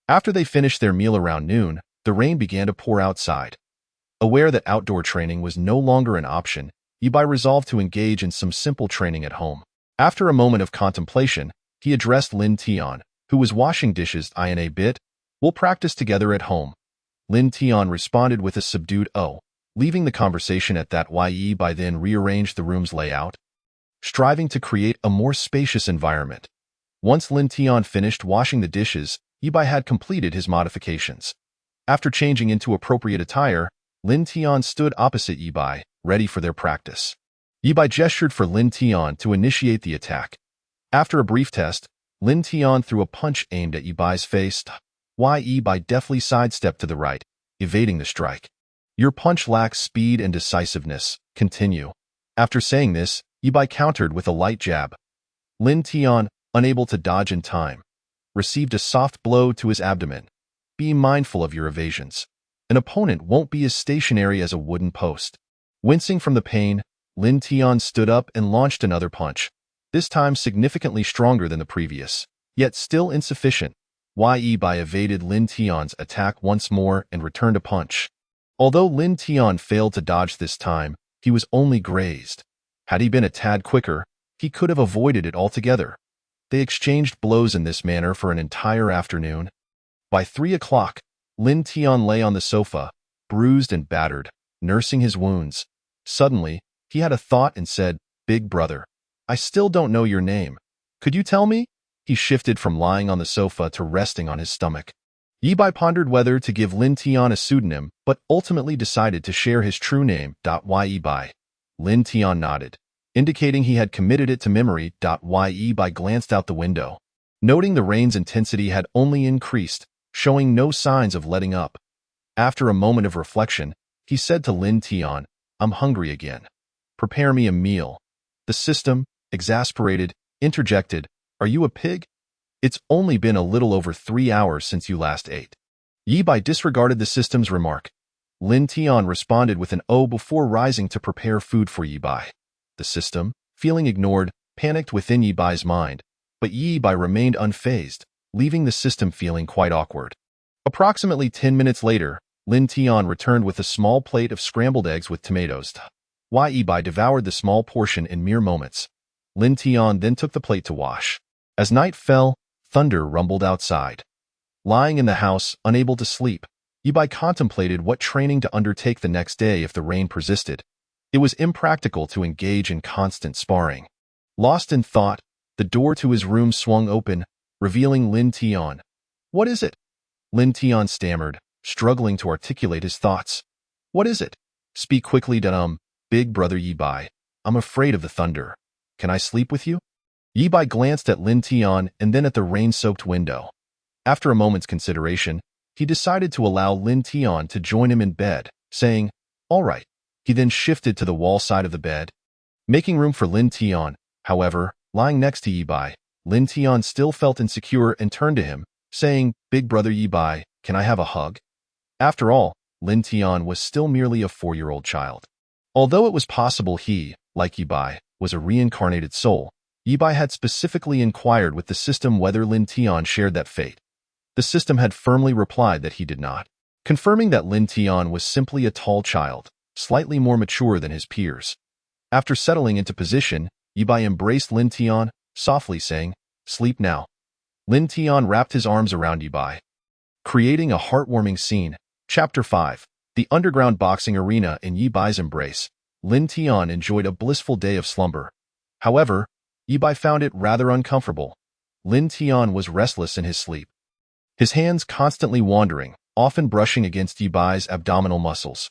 After they finished their meal around noon, the rain began to pour outside. Aware that outdoor training was no longer an option, Yibai resolved to engage in some simple training at home. After a moment of contemplation, he addressed Lin Tian, who was washing dishes. "In a bit, we'll practice together at home." Lin Tian responded with a subdued "oh," leaving the conversation at that. Yibai then rearranged the room's layout, striving to create a more spacious environment. Once Lin Tian finished washing the dishes, Yibai had completed his modifications. After changing into appropriate attire, Lin Tian stood opposite Yibai, ready for their practice. Yibai gestured for Lin Tian to initiate the attack. After a brief test, Lin Tian threw a punch aimed at Yi Bai's face. Yi Bai deftly sidestepped to the right, evading the strike. Your punch lacks speed and decisiveness. Continue. After saying this, Yi Bai countered with a light jab. Lin Tian, unable to dodge in time, received a soft blow to his abdomen. Be mindful of your evasions. An opponent won't be as stationary as a wooden post. Wincing from the pain, Lin Tian stood up and launched another punch, this time significantly stronger than the previous, yet still insufficient. Yi Bai evaded Lin Tian's attack once more and returned a punch. Although Lin Tian failed to dodge this time, he was only grazed. Had he been a tad quicker, he could have avoided it altogether. They exchanged blows in this manner for an entire afternoon. By 3 o'clock, Lin Tian lay on the sofa, bruised and battered, nursing his wounds. Suddenly, he had a thought and said, "Big brother, I still don't know your name. Could you tell me?" He shifted from lying on the sofa to resting on his stomach. Yi Bai pondered whether to give Lin Tian a pseudonym, but ultimately decided to share his true name. Yi Bai. Lin Tian nodded, indicating he had committed it to memory. Yi Bai glanced out the window, noting the rain's intensity had only increased, showing no signs of letting up. After a moment of reflection, he said to Lin Tian, "I'm hungry again. Prepare me a meal." The system, exasperated, interjected, "Are you a pig? It's only been a little over 3 hours since you last ate." Yi Bai disregarded the system's remark. Lin Tian responded with an "oh" before rising to prepare food for Yi Bai. The system, feeling ignored, panicked within Yi Bai's mind, but Yi Bai remained unfazed, leaving the system feeling quite awkward. Approximately 10 minutes later, Lin Tian returned with a small plate of scrambled eggs with tomatoes. Yi Bai devoured the small portion in mere moments. Lin Tian then took the plate to wash. As night fell, thunder rumbled outside. Lying in the house, unable to sleep, Yi Bai contemplated what training to undertake the next day if the rain persisted. It was impractical to engage in constant sparring. Lost in thought, the door to his room swung open, revealing Lin Tian. "What is it?" Lin Tian stammered, struggling to articulate his thoughts. "What is it? Speak quickly, big brother Yi Bai. I'm afraid of the thunder. Can I sleep with you?" Yi Bai glanced at Lin Tian and then at the rain-soaked window. After a moment's consideration, he decided to allow Lin Tian to join him in bed, saying, "All right." He then shifted to the wall side of the bed, making room for Lin Tian. However, lying next to Yi Bai, Lin Tian still felt insecure and turned to him, saying, "Big brother Yi Bai, can I have a hug?" After all, Lin Tian was still merely a 4-year-old child. Although it was possible he, like Yi Bai, was a reincarnated soul, Yi Bai had specifically inquired with the system whether Lin Tian shared that fate. The system had firmly replied that he did not, confirming that Lin Tian was simply a tall child, slightly more mature than his peers. After settling into position, Yi Bai embraced Lin Tian, softly saying, "Sleep now." Lin Tian wrapped his arms around Yi Bai, creating a heartwarming scene. Chapter 5. The underground boxing arena. In Yi Bai's embrace, Lin Tian enjoyed a blissful day of slumber. However, Yi Bai found it rather uncomfortable. Lin Tian was restless in his sleep, his hands constantly wandering, often brushing against Yi Bai's abdominal muscles.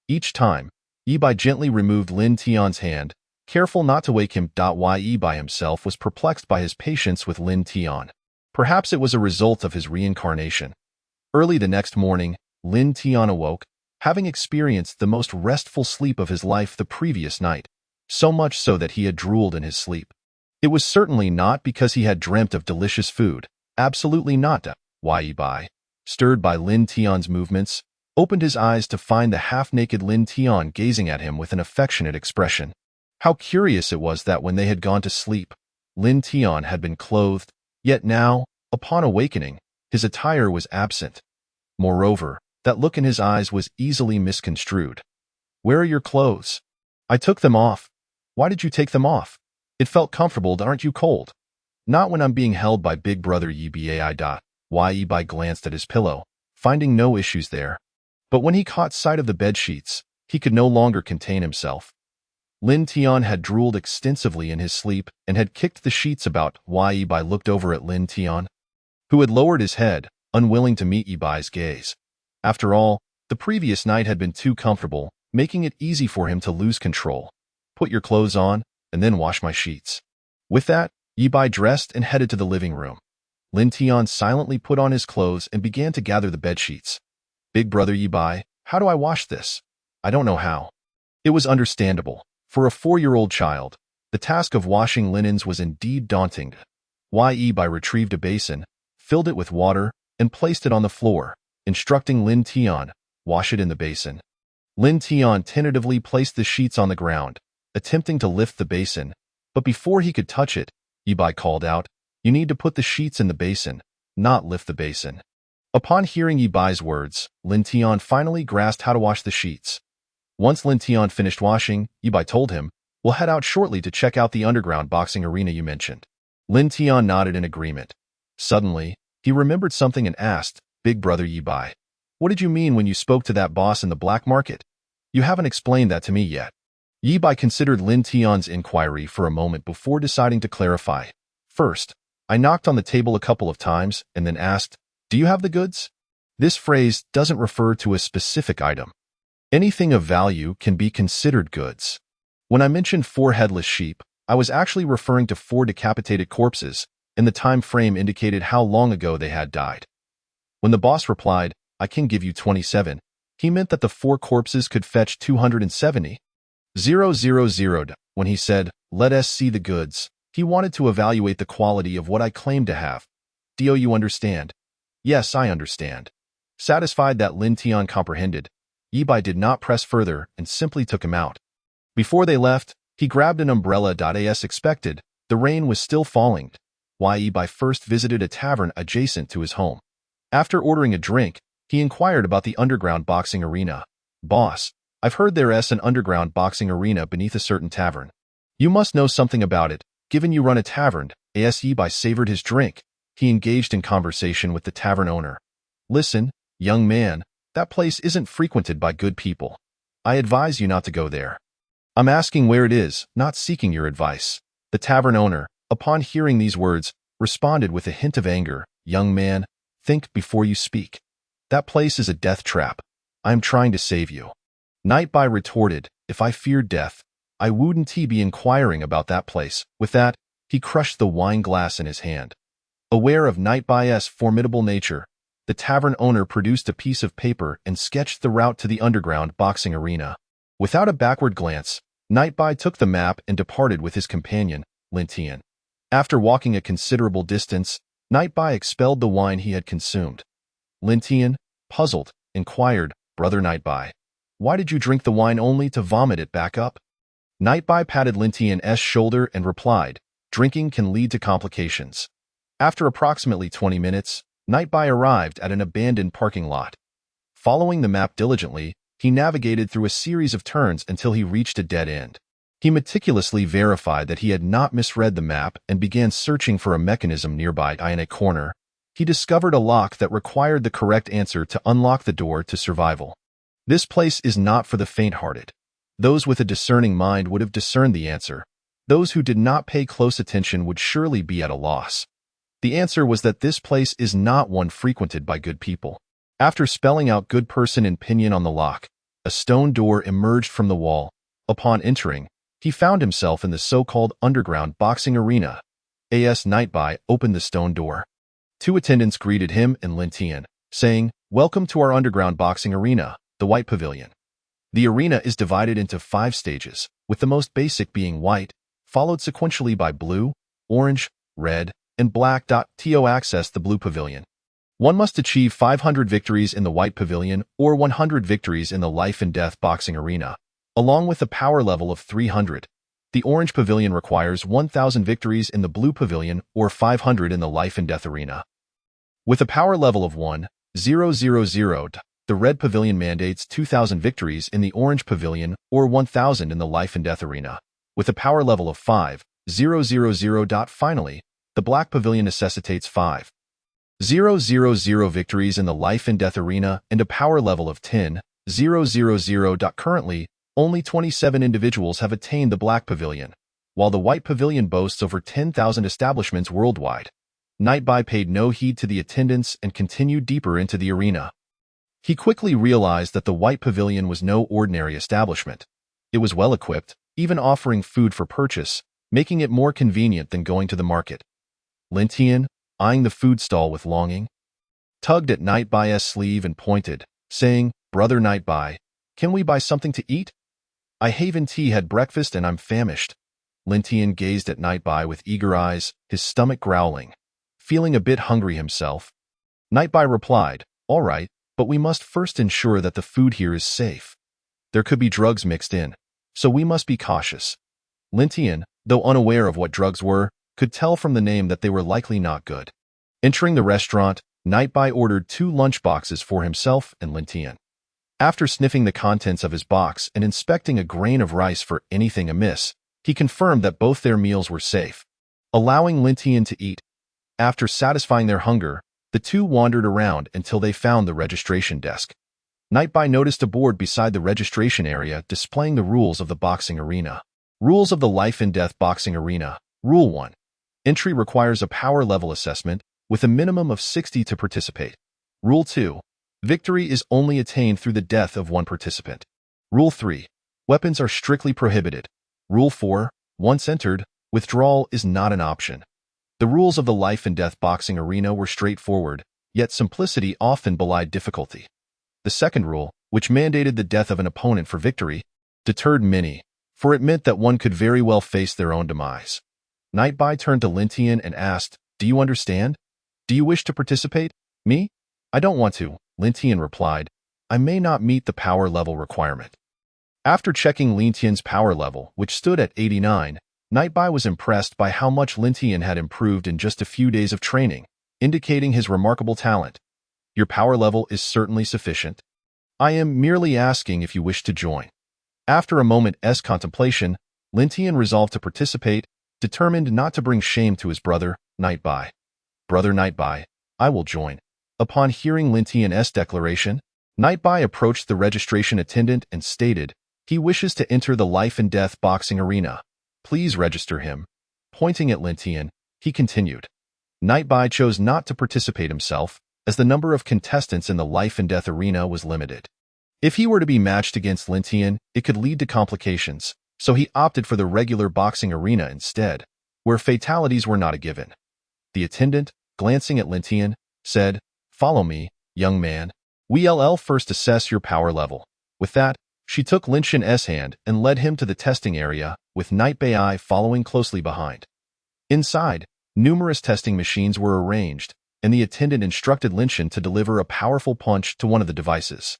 Each time, Yi Bai gently removed Lin Tian's hand, careful not to wake him. Yi Bai himself was perplexed by his patience with Lin Tian. Perhaps it was a result of his reincarnation. Early the next morning, Lin Tian awoke, having experienced the most restful sleep of his life the previous night, so much so that he had drooled in his sleep. It was certainly not because he had dreamt of delicious food. Absolutely not. Yi Bai, stirred by Lin Tian's movements, opened his eyes to find the half-naked Lin Tian gazing at him with an affectionate expression. How curious it was that when they had gone to sleep, Lin Tian had been clothed, yet now, upon awakening, his attire was absent. Moreover, that look in his eyes was easily misconstrued. "Where are your clothes?" "I took them off." "Why did you take them off? It felt comfortable, aren't you cold?" "Not when I'm being held by big brother Yi Bai. Yi Bai glanced at his pillow, finding no issues there. But when he caught sight of the bedsheets, he could no longer contain himself. Lin Tian had drooled extensively in his sleep and had kicked the sheets about. Yi Bai looked over at Lin Tian, who had lowered his head, unwilling to meet Yi Bai's gaze. After all, the previous night had been too comfortable, making it easy for him to lose control. "Put your clothes on, and then wash my sheets." With that, Yi-Bai dressed and headed to the living room. Lin Tian silently put on his clothes and began to gather the bedsheets. Big brother Yi-Bai, how do I wash this? I don't know how. It was understandable. For a 4-year-old child, the task of washing linens was indeed daunting. Yi-Bai retrieved a basin, filled it with water, and placed it on the floor, instructing Lin Tian, wash it in the basin. Lin Tian tentatively placed the sheets on the ground, attempting to lift the basin, but before he could touch it, Yi-Bai called out, "You need to put the sheets in the basin, not lift the basin." Upon hearing Yi-Bai's words, Lin Tian finally grasped how to wash the sheets. Once Lin Tian finished washing, Yi-Bai told him, "We'll head out shortly to check out the underground boxing arena you mentioned." Lin Tian nodded in agreement. Suddenly, he remembered something and asked, "Big brother Yi-Bai, what did you mean when you spoke to that boss in the black market? You haven't explained that to me yet." Yi-Bai considered Lin Tian's inquiry for a moment before deciding to clarify. "First, I knocked on the table a couple of times and then asked, 'Do you have the goods?' This phrase doesn't refer to a specific item. Anything of value can be considered goods. When I mentioned 4 headless sheep, I was actually referring to 4 decapitated corpses, and the time frame indicated how long ago they had died." When the boss replied, "I can give you 27, he meant that the 4 corpses could fetch 270,000. When he said, "Let us see the goods," he wanted to evaluate the quality of what I claimed to have. "Do you understand?" "Yes, I understand." Satisfied that Lin Tian comprehended, Yi-Bai did not press further and simply took him out. Before they left, he grabbed an umbrella. As expected, the rain was still falling. Yi-Bai first visited a tavern adjacent to his home. After ordering a drink, he inquired about the underground boxing arena. "Boss, I've heard there's an underground boxing arena beneath a certain tavern. You must know something about it, given you run a tavern." As Yi-Bai savored his drink, he engaged in conversation with the tavern owner. "Listen, young man, that place isn't frequented by good people. I advise you not to go there." "I'm asking where it is, not seeking your advice." The tavern owner, upon hearing these words, responded with a hint of anger. "Young man, think before you speak. That place is a death trap. I am trying to save you." Yi-Bai retorted, "If I feared death, I wouldn't be inquiring about that place." With that, he crushed the wine glass in his hand. Aware of Yi-Bai's formidable nature, the tavern owner produced a piece of paper and sketched the route to the underground boxing arena. Without a backward glance, Yi-Bai took the map and departed with his companion, Lin Tian. After walking a considerable distance, Yi-Bai expelled the wine he had consumed. Lin Tian, puzzled, inquired, "Brother Yi-Bai, why did you drink the wine only to vomit it back up?" Yi-Bai patted Lin Tian's shoulder and replied, "Drinking can lead to complications." After approximately 20 minutes, Yi-Bai arrived at an abandoned parking lot. Following the map diligently, he navigated through a series of turns until he reached a dead end. He meticulously verified that he had not misread the map and began searching for a mechanism nearby. In a corner, he discovered a lock that required the correct answer to unlock the door to survival. This place is not for the faint-hearted. Those with a discerning mind would have discerned the answer. Those who did not pay close attention would surely be at a loss. The answer was that this place is not one frequented by good people. After spelling out "good person" in pinyin on the lock, a stone door emerged from the wall. Upon entering, he found himself in the so-called underground boxing arena. Yi-Bai opened the stone door. 2 attendants greeted him and Lin Tian, saying, "Welcome to our underground boxing arena, the White Pavilion." The arena is divided into 5 stages, with the most basic being white, followed sequentially by blue, orange, red, and black. To access the Blue Pavilion, one must achieve 500 victories in the White Pavilion or 100 victories in the Life and Death boxing arena, along with a power level of 300. The Orange Pavilion requires 1,000 victories in the Blue Pavilion or 500 in the Life and Death arena. With a power level of 1,000, the Red Pavilion mandates 2,000 victories in the Orange Pavilion or 1,000 in the Life and Death arena. With a power level of 5,000. Finally, the Black Pavilion necessitates 5,000 victories in the Life and Death arena and a power level of 10,000. Currently, only 27 individuals have attained the Black Pavilion, while the White Pavilion boasts over 10,000 establishments worldwide. Yi-Bai paid no heed to the attendants and continued deeper into the arena. He quickly realized that the White Pavilion was no ordinary establishment. It was well equipped, even offering food for purchase, making it more convenient than going to the market. Lin Tian, eyeing the food stall with longing, tugged at Nightbai's sleeve and pointed, saying, "Brother Nightbai, can we buy something to eat? I haven't had breakfast and I'm famished." Lin Tian gazed at Nightbai with eager eyes, his stomach growling. Feeling a bit hungry himself, Nightbai replied, "All right, but we must first ensure that the food here is safe. There could be drugs mixed in, so we must be cautious." Lin Tian, though unaware of what drugs were, could tell from the name that they were likely not good. Entering the restaurant, Nightbai ordered 2 lunch boxes for himself and Lin Tian. After sniffing the contents of his box and inspecting a grain of rice for anything amiss, he confirmed that both their meals were safe, allowing Lin Tian to eat. After satisfying their hunger, the two wandered around until they found the registration desk. Nightbai noticed a board beside the registration area displaying the rules of the boxing arena. Rules of the Life and Death Boxing Arena. Rule 1. Entry requires a power level assessment with a minimum of 60 to participate. Rule 2. Victory is only attained through the death of one participant. Rule 3. Weapons are strictly prohibited. Rule 4. Once entered, withdrawal is not an option. The rules of the Life and Death Boxing Arena were straightforward, yet simplicity often belied difficulty. The second rule, which mandated the death of an opponent for victory, deterred many, for it meant that one could very well face their own demise. Nightbai turned to Lin Tian and asked, "Do you understand? Do you wish to participate?" "Me? I don't want to," Lin Tian replied. "I may not meet the power level requirement." After checking Lin Tian's power level, which stood at 89, Nightbai was impressed by how much Lin Tian had improved in just a few days of training, indicating his remarkable talent. "Your power level is certainly sufficient. I am merely asking if you wish to join." After a moment's contemplation, Lin Tian resolved to participate, determined not to bring shame to his brother, Nightbai. "Brother Nightbai, I will join." Upon hearing Lin Tian's declaration, Nightbai approached the registration attendant and stated, "He wishes to enter the Life and Death Boxing Arena. Please register him." Pointing at Lin Tian, he continued. Nightbai chose not to participate himself, as the number of contestants in the Life and Death Arena was limited. If he were to be matched against Lin Tian, it could lead to complications, so he opted for the regular boxing arena instead, where fatalities were not a given. The attendant, glancing at Lin Tian, said, "Follow me, young man. We'll first assess your power level." With that, she took Lin Tian's hand and led him to the testing area, with Nightbai following closely behind. Inside, numerous testing machines were arranged, and the attendant instructed Lin Tian to deliver a powerful punch to one of the devices.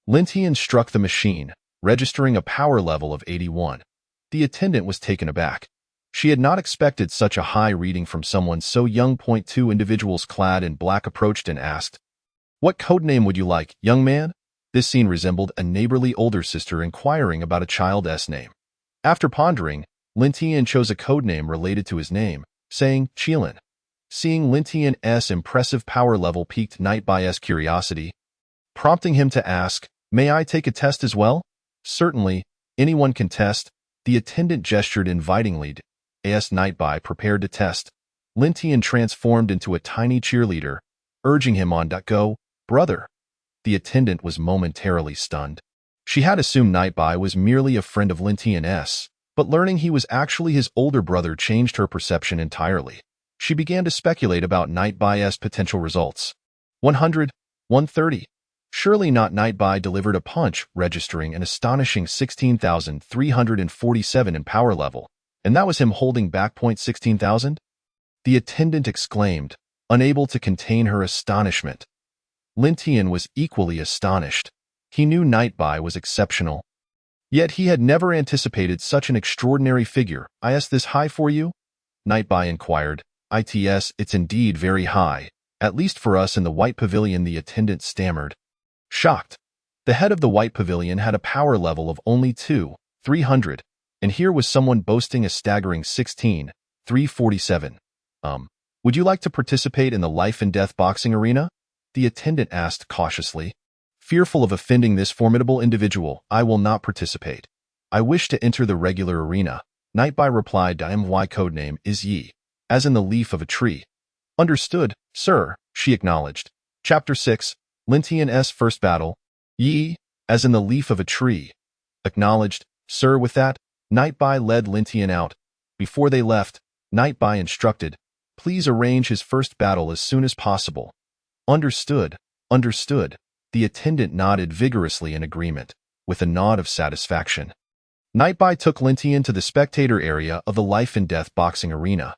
Lin Tian struck the machine, registering a power level of 81. The attendant was taken aback. She had not expected such a high reading from someone so young. 2 individuals clad in black approached and asked, "What codename would you like, young man?" This scene resembled a neighborly older sister inquiring about a child's name. After pondering, Lin Tian chose a codename related to his name, saying, "Qilin." Seeing Lin Tian's impressive power level piqued Nightbai's curiosity, prompting him to ask, "May I take a test as well?" "Certainly, anyone can test." The attendant gestured invitingly as Nightbai prepared to test. Lin Tian transformed into a tiny cheerleader, urging him on. "Go, brother." The attendant was momentarily stunned. She had assumed Nightbai was merely a friend of Lin Tian's, but learning he was actually his older brother changed her perception entirely. She began to speculate about Nightbai's potential results. 100, 130. Surely not. Nightbai delivered a punch, registering an astonishing 16,347 in power level, and that was him holding back 16,000? The attendant exclaimed, unable to contain her astonishment. Lin Tian was equally astonished. He knew Nightbai was exceptional, yet he had never anticipated such an extraordinary figure. "Is this high for you?" Nightbai inquired. "It's indeed very high, at least for us in the White Pavilion," the attendant stammered. Shocked, the head of the White Pavilion had a power level of only 300, and here was someone boasting a staggering 16,347. Would you like to participate in the Life and Death Boxing Arena?" the attendant asked cautiously. Fearful of offending this formidable individual, "I will not participate. I wish to enter the regular arena." Nightbai replied. "My codename is Yi, as in the leaf of a tree." "Understood, sir," she acknowledged. Chapter 6, Lin Tian's First Battle. "Yi, as in the leaf of a tree." "Acknowledged, sir." With that, Nightbai led Lin Tian out, Before they left, Night Bai instructed, "Please arrange his first battle as soon as possible." "Understood, understood." The attendant nodded vigorously in agreement, with a nod of satisfaction. Night Bai took Lin Tian to the spectator area of the life and death boxing arena.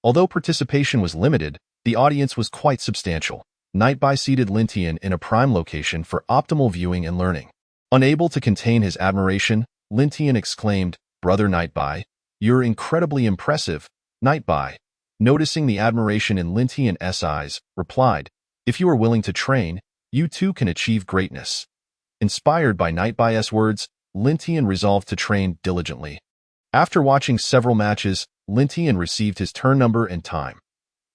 Although participation was limited, the audience was quite substantial. Night Bai seated Lin Tian in a prime location for optimal viewing and learning. Unable to contain his admiration, Lin Tian exclaimed, "Brother Night Bai, you're incredibly impressive." Night Bai, noticing the admiration in Lin Tian's eyes, replied, "If you are willing to train, you too can achieve greatness." Inspired by Night Bai's words, Lin Tian resolved to train diligently. After watching several matches, Lin Tian received his turn number and time.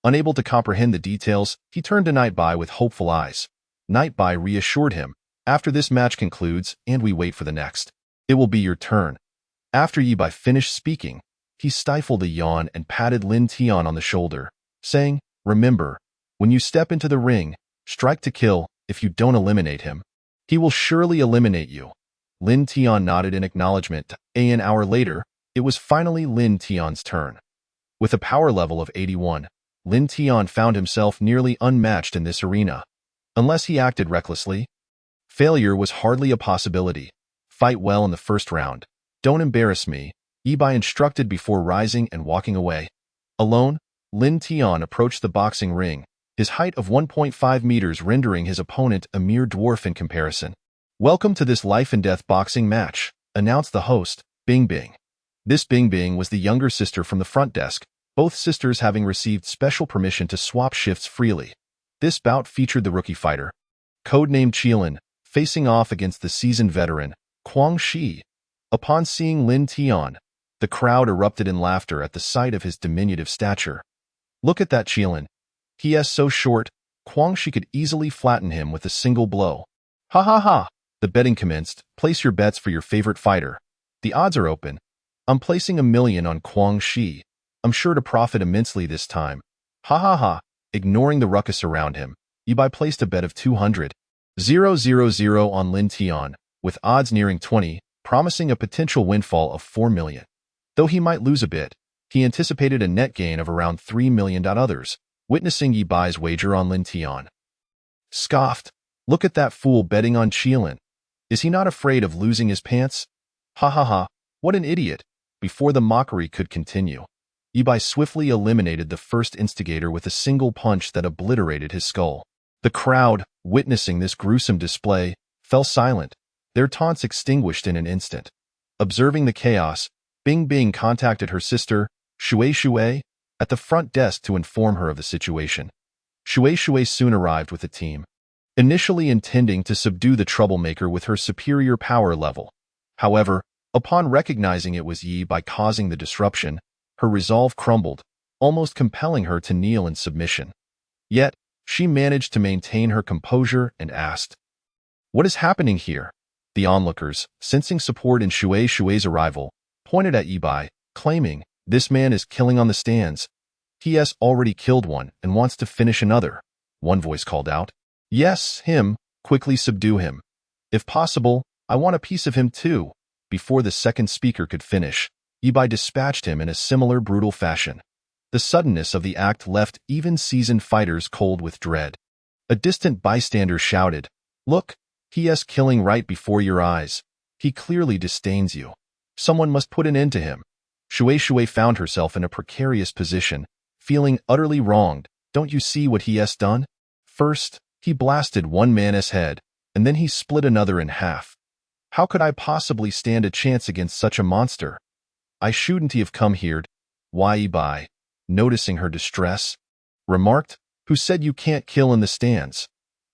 Unable to comprehend the details, he turned to Night Bai with hopeful eyes. Night Bai reassured him, "After this match concludes and we wait for the next, it will be your turn." After Yi Bai finished speaking, he stifled a yawn and patted Lin Tian on the shoulder, saying, "Remember, when you step into the ring, strike to kill. If you don't eliminate him, he will surely eliminate you." Lin Tian nodded in acknowledgement. An hour later, it was finally Lin Tian's turn. With a power level of 81, Lin Tian found himself nearly unmatched in this arena. Unless he acted recklessly, failure was hardly a possibility. "Fight well in the first round. Don't embarrass me," Yi Bai instructed before rising and walking away. Alone, Lin Tian approached the boxing ring, his height of 1.5 meters rendering his opponent a mere dwarf in comparison. "Welcome to this life and death boxing match," announced the host, Bing Bing. This Bing Bing was the younger sister from the front desk, both sisters having received special permission to swap shifts freely. This bout featured the rookie fighter, codenamed Qilin, facing off against the seasoned veteran, Quang Shi. Upon seeing Lin Tian, the crowd erupted in laughter at the sight of his diminutive stature. "Look at that Qilin. He is so short, Quang Shi could easily flatten him with a single blow." "Ha ha ha!" The betting commenced. "Place your bets for your favorite fighter. The odds are open. I'm placing $1 million on Quang Shi. I'm sure to profit immensely this time." "Ha ha ha!" Ignoring the ruckus around him, Yi Bai placed a bet of 200,000 on Lin Tian, with odds nearing 20, promising a potential windfall of 4 million. Though he might lose a bit, he anticipated a net gain of around 3 million. Others, witnessing Yi Bai's wager on Lin Tian, scoffed, "Look at that fool betting on Qilin. Is he not afraid of losing his pants? Ha ha ha, what an idiot." Before the mockery could continue, Yi Bai swiftly eliminated the first instigator with a single punch that obliterated his skull. The crowd, witnessing this gruesome display, fell silent, their taunts extinguished in an instant. Observing the chaos, Bing Bing contacted her sister, Shui, at the front desk to inform her of the situation. Shui soon arrived with the team, initially intending to subdue the troublemaker with her superior power level. However, upon recognizing it was Yi Bai causing the disruption, her resolve crumbled, almost compelling her to kneel in submission. Yet, she managed to maintain her composure and asked, "What is happening here?" The onlookers, sensing support in Shui's arrival, pointed at Yi Bai, claiming, "This man is killing on the stands. He has already killed one and wants to finish another." One voice called out, "Yes, him. Quickly subdue him. If possible, I want a piece of him too." Before the second speaker could finish, Yi Bai dispatched him in a similar brutal fashion. The suddenness of the act left even seasoned fighters cold with dread. A distant bystander shouted, "Look, he is killing right before your eyes. He clearly disdains you. Someone must put an end to him." Shui found herself in a precarious position, feeling utterly wronged. "Don't you see what he has done? First, he blasted one man's head, and then he split another in half. How could I possibly stand a chance against such a monster? I shouldn't have come here." Yi Bai, noticing her distress, remarked, "Who said you can't kill in the stands?"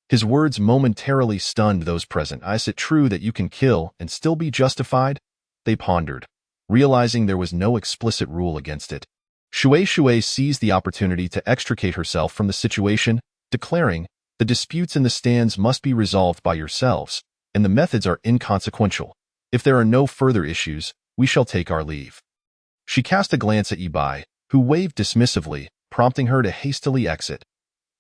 His words momentarily stunned those present. "Is it true that you can kill and still be justified?" They pondered, realizing there was no explicit rule against it. Shui seized the opportunity to extricate herself from the situation, declaring, "The disputes in the stands must be resolved by yourselves, and the methods are inconsequential. If there are no further issues, we shall take our leave." She cast a glance at Yi Bai, who waved dismissively, prompting her to hastily exit.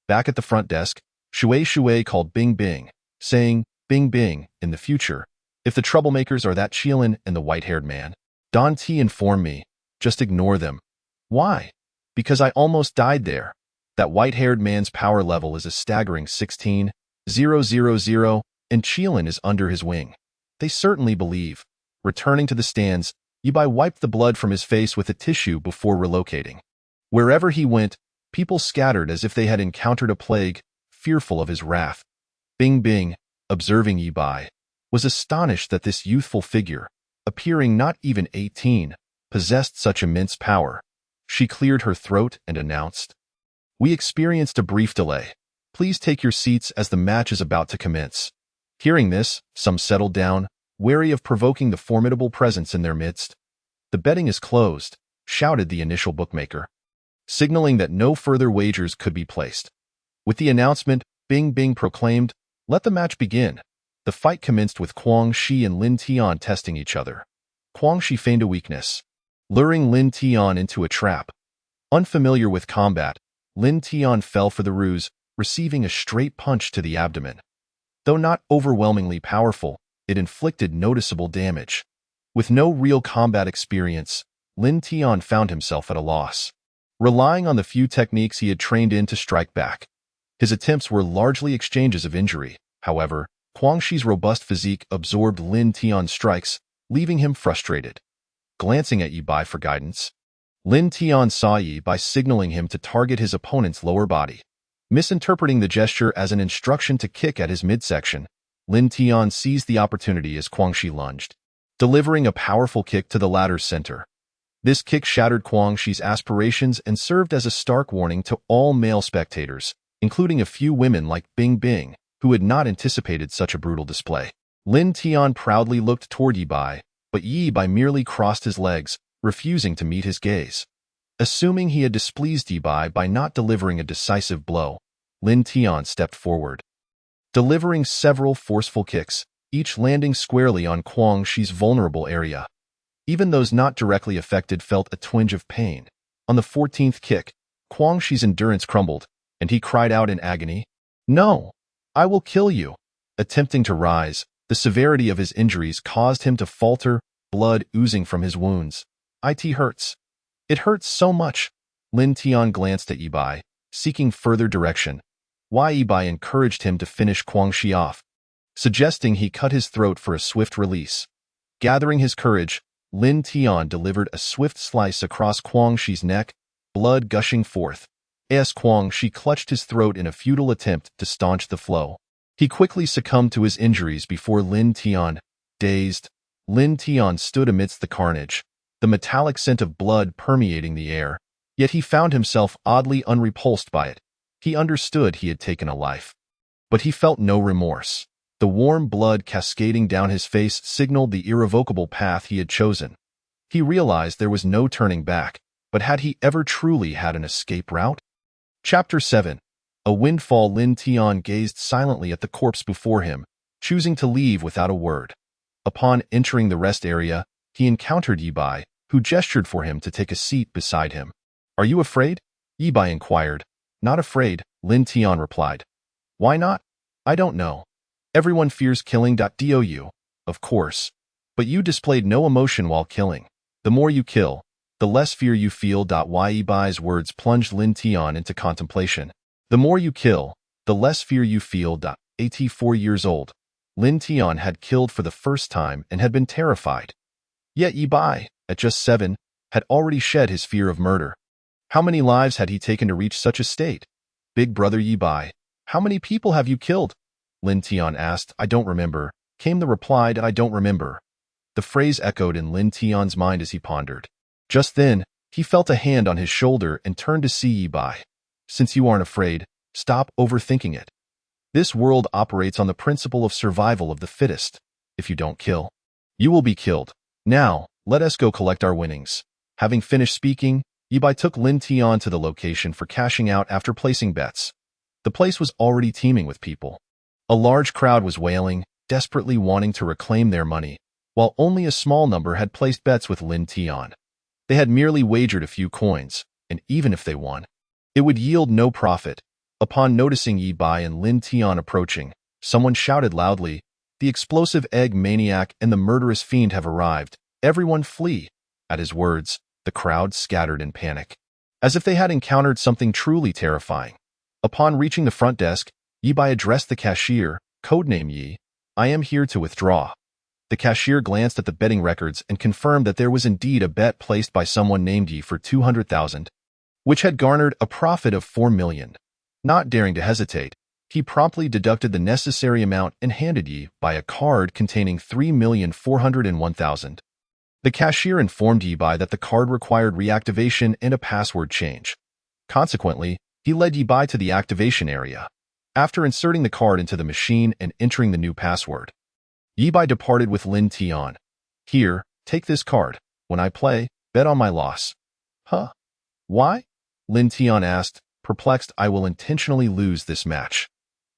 Back at the front desk, Shui called Bing Bing, saying, "Bing Bing, in the future, if the troublemakers are that Qilin and the white-haired man, Don T inform me." Just ignore them. Why? Because I almost died there. That white-haired man's power level is a staggering 16,000, and Cheelin is under his wing. They certainly believe. Returning to the stands, Yibai wiped the blood from his face with a tissue before relocating. Wherever he went, people scattered as if they had encountered a plague, fearful of his wrath. Bing Bing, observing Yibai, was astonished that this youthful figure, appearing not even 18, possessed such immense power. She cleared her throat and announced, "We experienced a brief delay. Please take your seats as the match is about to commence." Hearing this, some settled down, wary of provoking the formidable presence in their midst. "The betting is closed," shouted the initial bookmaker, signaling that no further wagers could be placed. With the announcement, Bing Bing proclaimed, "Let the match begin." The fight commenced with Kwang Shi and Lin Tian testing each other. Kwang Shi feigned a weakness, luring Lin Tian into a trap. Unfamiliar with combat, Lin Tian fell for the ruse, receiving a straight punch to the abdomen. Though not overwhelmingly powerful, it inflicted noticeable damage. With no real combat experience, Lin Tian found himself at a loss, relying on the few techniques he had trained in to strike back. His attempts were largely exchanges of injury. However, Kwang Shi's robust physique absorbed Lin Tian's strikes, leaving him frustrated. Glancing at Yibai for guidance, Lin Tian saw Yibai signaling him to target his opponent's lower body. Misinterpreting the gesture as an instruction to kick at his midsection, Lin Tian seized the opportunity as Kwang Shi lunged, delivering a powerful kick to the latter's center. This kick shattered Kwang Shi's aspirations and served as a stark warning to all male spectators, including a few women like Bing Bing, who had not anticipated such a brutal display. Lin Tian proudly looked toward Yibai, but Yibai merely crossed his legs, refusing to meet his gaze. Assuming he had displeased Yibai by not delivering a decisive blow, Lin Tian stepped forward, delivering several forceful kicks, each landing squarely on Kwang Shi's vulnerable area. Even those not directly affected felt a twinge of pain. On the 14th kick, Kwang Shi's endurance crumbled, and he cried out in agony, "No! I will kill you!" Attempting to rise, the severity of his injuries caused him to falter, blood oozing from his wounds. "It hurts. It hurts so much." Lin Tian glanced at Yibai, seeking further direction. Yibai encouraged him to finish Kwang Shi off, suggesting he cut his throat for a swift release. Gathering his courage, Lin Tian delivered a swift slice across Kwang Shi's neck, blood gushing forth. As Kwang Shi clutched his throat in a futile attempt to staunch the flow, he quickly succumbed to his injuries before Lin Tian. Dazed, Lin Tian stood amidst the carnage, the metallic scent of blood permeating the air, yet he found himself oddly unrepulsed by it. He understood he had taken a life, but he felt no remorse. The warm blood cascading down his face signaled the irrevocable path he had chosen. He realized there was no turning back, but had he ever truly had an escape route? Chapter 7. A windfall. Lin Tian gazed silently at the corpse before him, choosing to leave without a word. Upon entering the rest area, he encountered Yibai, who gestured for him to take a seat beside him. "Are you afraid?" Yibai inquired. "Not afraid," Lin Tian replied. "Why not?" "I don't know. Everyone fears killing. Dou, of course. But you displayed no emotion while killing. The more you kill, the less fear you feel. Yibai's words plunged Lin Tian into contemplation. The more you kill, the less fear you feel. 84 years old, Lin Tian had killed for the first time and had been terrified. Yet Yibai, at just 7, had already shed his fear of murder. How many lives had he taken to reach such a state? "Big brother Yibai, how many people have you killed?" Lin Tian asked. "I don't remember," came the reply. "I don't remember." The phrase echoed in Lin Tian's mind as he pondered. Just then, he felt a hand on his shoulder and turned to see Yibai. "Since you aren't afraid, stop overthinking it. This world operates on the principle of survival of the fittest. If you don't kill, you will be killed. Now, let us go collect our winnings." Having finished speaking, Yibai took Lin Tian to the location for cashing out after placing bets. The place was already teeming with people. A large crowd was wailing, desperately wanting to reclaim their money, while only a small number had placed bets with Lin Tian. They had merely wagered a few coins, and even if they won, it would yield no profit. Upon noticing Yibai and Lin Tian approaching, someone shouted loudly, "The explosive egg maniac and the murderous fiend have arrived. Everyone flee." At his words, the crowd scattered in panic, as if they had encountered something truly terrifying. Upon reaching the front desk, Yi-Bai addressed the cashier, codename Yi. "I am here to withdraw." The cashier glanced at the betting records and confirmed that there was indeed a bet placed by someone named Yi for 200,000, which had garnered a profit of 4 million. Not daring to hesitate, he promptly deducted the necessary amount and handed Yi-Bai a card containing 3,401,000. The cashier informed Yi-Bai that the card required reactivation and a password change. Consequently, he led Yi-Bai to the activation area. After inserting the card into the machine and entering the new password, Yi-Bai departed with Lin Tian. "Here, take this card. When I play, bet on my loss." "Huh? Why?" Lin Tian asked, perplexed. "I will intentionally lose this match.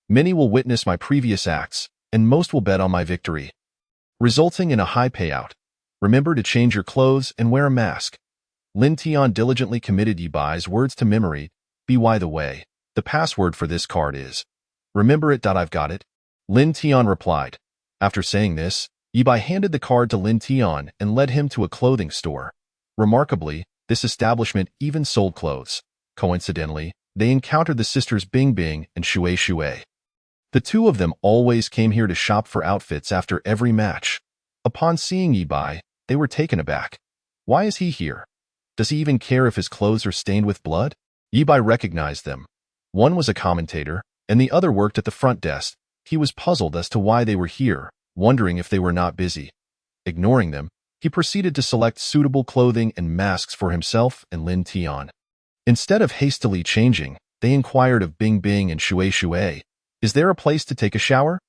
Many will witness my previous acts, and most will bet on my victory, resulting in a high payout. Remember to change your clothes and wear a mask." Lin Tian diligently committed Yi-Bai's words to memory. "By the way, the password for this card is..." "Remember it. I've got it," Lin Tian replied. After saying this, Yi-Bai handed the card to Lin Tian and led him to a clothing store. Remarkably, this establishment even sold clothes. Coincidentally, they encountered the sisters Bing Bing and Shui Shui. The two of them always came here to shop for outfits after every match. Upon seeing Yi-Bai, they were taken aback. Why is he here? Does he even care if his clothes are stained with blood? Yi-Bai recognized them. One was a commentator, and the other worked at the front desk. He was puzzled as to why they were here, wondering if they were not busy. Ignoring them, he proceeded to select suitable clothing and masks for himself and Lin Tian. Instead of hastily changing, they inquired of Bing Bing and Shui Shui, "Is there a place to take a shower?"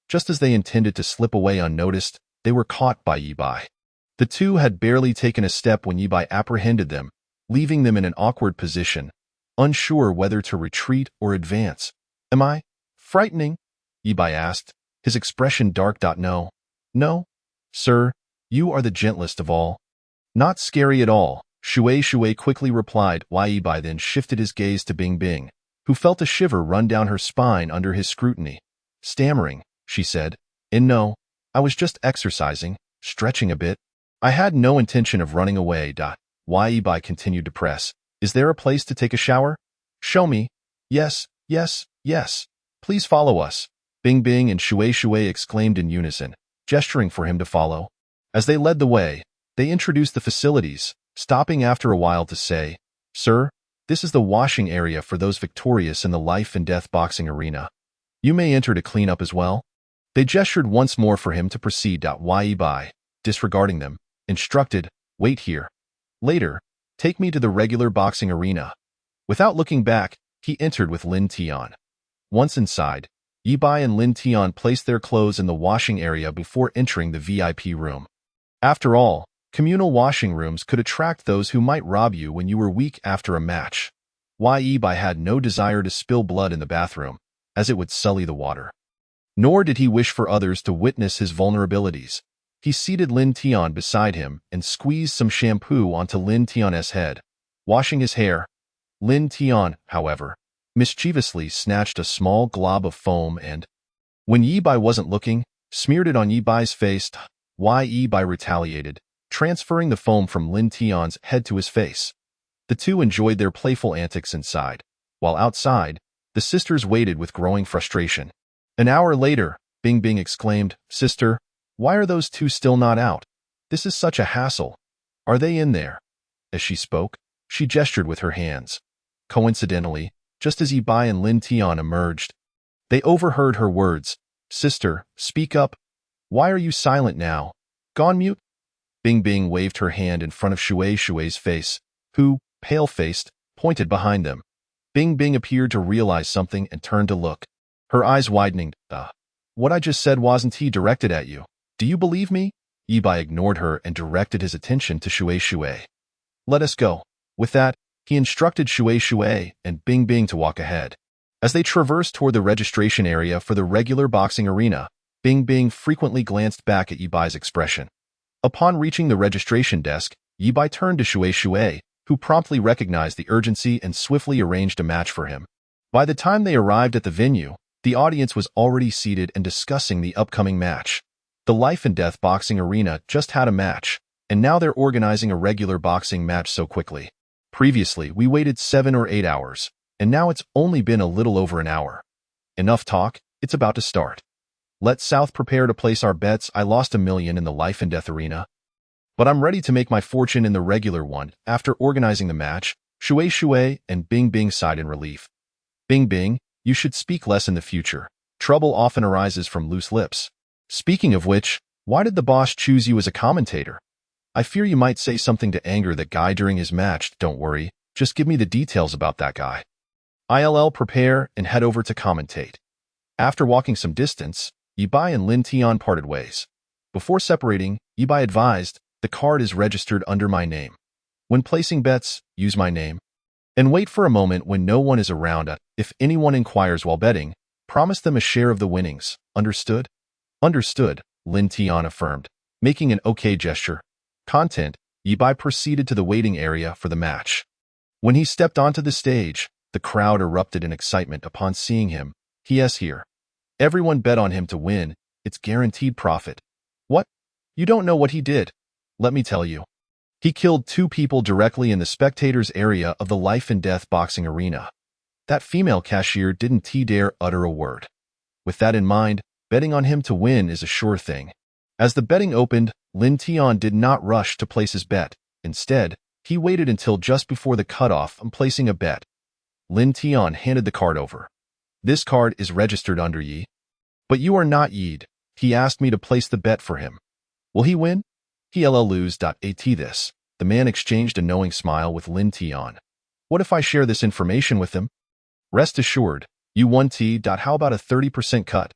Just as they intended to slip away unnoticed, they were caught by Yi-Bai. The two had barely taken a step when Yi-Bai apprehended them, leaving them in an awkward position, unsure whether to retreat or advance. "Am I frightening?" Yi-Bai asked, his expression dark. "No. No, sir, you are the gentlest of all." "Not scary at all," Shui Shui quickly replied. Yi-Bai then shifted his gaze to Bing Bing, who felt a shiver run down her spine under his scrutiny. Stammering, she said, "No, I was just exercising, stretching a bit. I had no intention of running away." Yi-Bai continued to press. "Is there a place to take a shower? Show me." "Yes, yes, yes. Please follow us," Bing Bing and Shui Shui exclaimed in unison, gesturing for him to follow. As they led the way, they introduced the facilities, stopping after a while to say, "Sir, this is the washing area for those victorious in the life and death boxing arena. You may enter to clean up as well." They gestured once more for him to proceed. Yi-Bai, disregarding them, instructed, "Wait here. Later, take me to the regular boxing arena." Without looking back, he entered with Lin Tian. Once inside, Yi-Bai and Lin Tian placed their clothes in the washing area before entering the VIP room. After all, communal washing rooms could attract those who might rob you when you were weak after a match. Yi-Bai had no desire to spill blood in the bathroom, as it would sully the water. Nor did he wish for others to witness his vulnerabilities. He seated Lin Tian beside him and squeezed some shampoo onto Lin Tian's head, washing his hair. Lin Tian, however, mischievously snatched a small glob of foam and, when Yi-Bai wasn't looking, smeared it on Yi-Bai's face. Yi-Bai retaliated, transferring the foam from Lin Tian's head to his face. The two enjoyed their playful antics inside, while outside, the sisters waited with growing frustration. An hour later, Bing Bing exclaimed, "Sister, why are those two still not out? This is such a hassle. Are they in there?" As she spoke, she gestured with her hands. Coincidentally, just as Yi-Bai and Lin Tian emerged, they overheard her words. "Sister, speak up. Why are you silent now? Gone mute?" Bing Bing waved her hand in front of Shui Shui's face, who, pale-faced, pointed behind them. Bing Bing appeared to realize something and turned to look. Her eyes widening. What I just said wasn't directed at you. Do you believe me?" Yi-Bai ignored her and directed his attention to Shui Shui. "Let us go." With that, he instructed Shui Shui and Bing Bing to walk ahead. As they traversed toward the registration area for the regular boxing arena, Bing Bing frequently glanced back at Yi-Bai's expression. Upon reaching the registration desk, Yi-Bai turned to Shui Shui, who promptly recognized the urgency and swiftly arranged a match for him. By the time they arrived at the venue, the audience was already seated and discussing the upcoming match. The Life and Death boxing arena just had a match. and now they're organizing a regular boxing match so quickly. Previously, we waited 7 or 8 hours, and now it's only been a little over an hour. Enough talk, it's about to start. Let South prepare to place our bets. I lost $1 million in the life and death arena, but I'm ready to make my fortune in the regular one. After organizing the match, Shui and Bing Bing sighed in relief. Bing Bing, you should speak less in the future. Trouble often arises from loose lips. Speaking of which, why did the boss choose you as a commentator? I fear you might say something to anger that guy during his match. Don't worry, just give me the details about that guy. ILL prepare and head over to commentate. After walking some distance, Yibai and Lin Tian parted ways. Before separating, Yibai advised, the card is registered under my name. When placing bets, use my name. And wait for a moment when no one is around. If anyone inquires while betting, promise them a share of the winnings. Understood? Understood, Lin Tian affirmed, making an okay gesture. Content, Yibai proceeded to the waiting area for the match. When he stepped onto the stage, the crowd erupted in excitement upon seeing him. He's here. Everyone bet on him to win. It's guaranteed profit. What? You don't know what he did? Let me tell you. He killed 2 people directly in the spectators' area of the life and death boxing arena. That female cashier didn't dare utter a word. With that in mind, betting on him to win is a sure thing. As the betting opened, Lin Tian did not rush to place his bet. Instead, he waited until just before the cutoff and placing a bet. Lin Tian handed the card over. This card is registered under Yi. But you are not Yi. He asked me to place the bet for him. Will he win? He'll lose. At this, the man exchanged a knowing smile with Lin Tian. What if I share this information with him? Rest assured, you won. How about a 30% cut?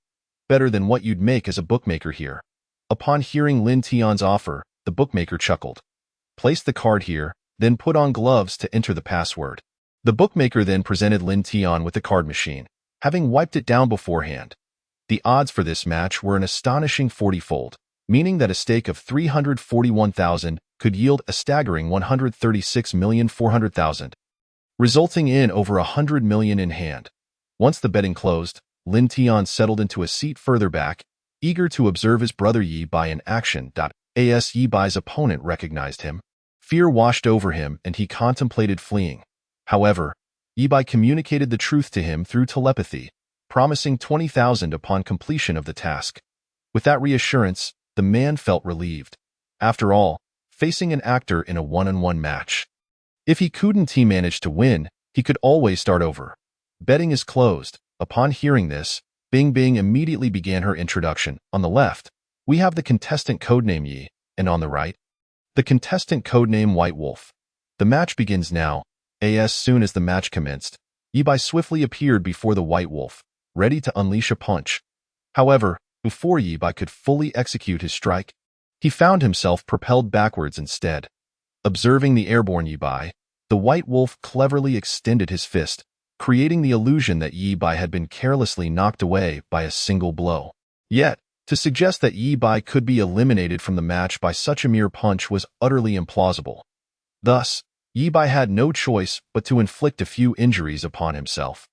Better than what you'd make as a bookmaker here. Upon hearing Lin Tian's offer, the bookmaker chuckled. Place the card here, then put on gloves to enter the password. The bookmaker then presented Lin Tian with the card machine, having wiped it down beforehand. The odds for this match were an astonishing 40-fold, meaning that a stake of 341,000 could yield a staggering 136,400,000, resulting in over 100 million in hand. Once the betting closed, Lin Tian settled into a seat further back, eager to observe his brother Yibai in action. As Yibai's opponent recognized him, fear washed over him and he contemplated fleeing. However, Yibai communicated the truth to him through telepathy, promising 20,000 upon completion of the task. With that reassurance, the man felt relieved. After all, facing an actor in a one-on-one match. If he couldn't manage to win, he could always start over. Betting is closed. Upon hearing this, Bing Bing immediately began her introduction. On the left, we have the contestant codename Yi, and on the right, the contestant codename White Wolf. The match begins now. As soon as the match commenced, Yibai swiftly appeared before the White Wolf, ready to unleash a punch. However, before Yibai could fully execute his strike, he found himself propelled backwards instead. Observing the airborne Yibai, the White Wolf cleverly extended his fist, creating the illusion that Yibai had been carelessly knocked away by a single blow. Yet, to suggest that Yibai could be eliminated from the match by such a mere punch was utterly implausible. Thus, Yibai had no choice but to inflict a few injuries upon himself.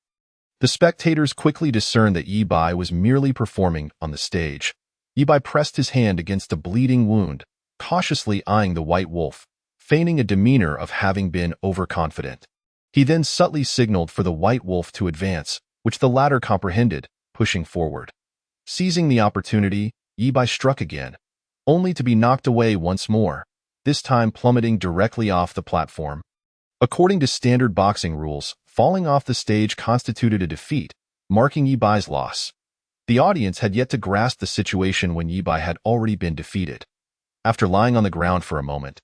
The spectators quickly discerned that Yibai was merely performing on the stage. Yibai pressed his hand against a bleeding wound, cautiously eyeing the White Wolf, feigning a demeanor of having been overconfident. He then subtly signaled for the White Wolf to advance, which the latter comprehended, pushing forward. Seizing the opportunity, Yibai struck again, only to be knocked away once more, this time plummeting directly off the platform. According to standard boxing rules, falling off the stage constituted a defeat, marking Yibai's loss. The audience had yet to grasp the situation when Yibai had already been defeated. After lying on the ground for a moment,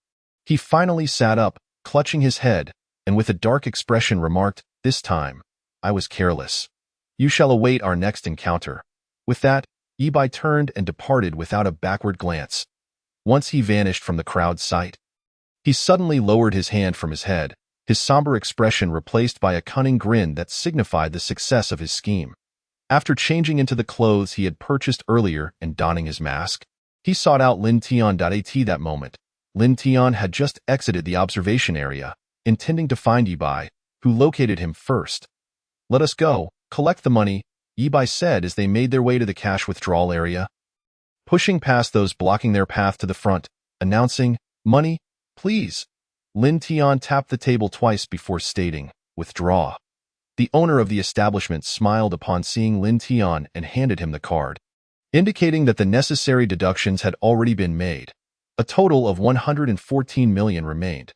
he finally sat up, clutching his head, and with a dark expression remarked, "This time, I was careless. You shall await our next encounter." With that, Yibai turned and departed without a backward glance. Once he vanished from the crowd's sight, he suddenly lowered his hand from his head, his somber expression replaced by a cunning grin that signified the success of his scheme. After changing into the clothes he had purchased earlier and donning his mask, he sought out Lin Tian. At that moment, Lin Tian had just exited the observation area, intending to find Yibai, who located him first. "Let us go, collect the money," Yibai said as they made their way to the cash withdrawal area. Pushing past those blocking their path to the front, announcing, Money, please. Lin Tian tapped the table twice before stating, withdraw. The owner of the establishment smiled upon seeing Lin Tian and handed him the card, indicating that the necessary deductions had already been made. A total of 114 million remained.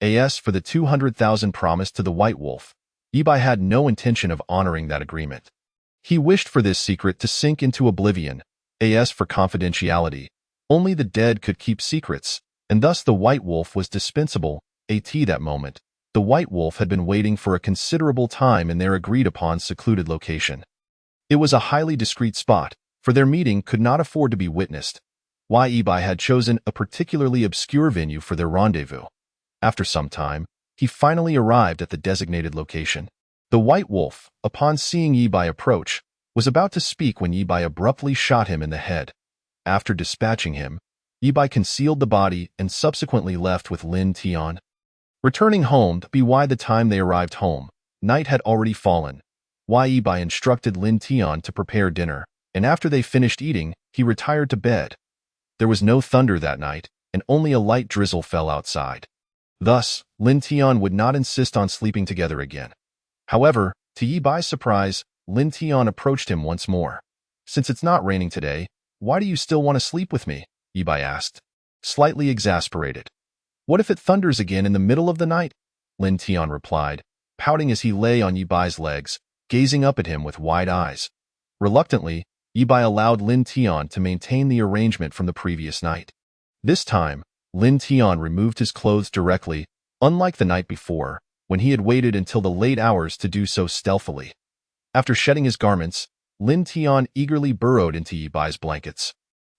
As for the 200,000 promised to the White Wolf, Yi Bai had no intention of honoring that agreement. He wished for this secret to sink into oblivion. As for confidentiality, only the dead could keep secrets, and thus the White Wolf was dispensable. That moment, the White Wolf had been waiting for a considerable time in their agreed-upon secluded location. It was a highly discreet spot, for their meeting could not afford to be witnessed. Yi Bai had chosen a particularly obscure venue for their rendezvous. After some time, he finally arrived at the designated location. The White Wolf, upon seeing Yi Bai approach, was about to speak when Yi Bai abruptly shot him in the head. After dispatching him, Yi Bai concealed the body and subsequently left with Lin Tian. Returning home, by the time they arrived home, night had already fallen. Yi Bai instructed Lin Tian to prepare dinner, and after they finished eating, he retired to bed. There was no thunder that night, and only a light drizzle fell outside. Thus, Lin Tian would not insist on sleeping together again. However, to Yi Bai's surprise, Lin Tian approached him once more. Since it's not raining today, why do you still want to sleep with me? Yi Bai asked, slightly exasperated. What if it thunders again in the middle of the night? Lin Tian replied, pouting as he lay on Yi Bai's legs, gazing up at him with wide eyes. Reluctantly, Yi Bai allowed Lin Tian to maintain the arrangement from the previous night. This time, Lin Tian removed his clothes directly, unlike the night before, when he had waited until the late hours to do so stealthily. After shedding his garments, Lin Tian eagerly burrowed into Yi Bai's blankets.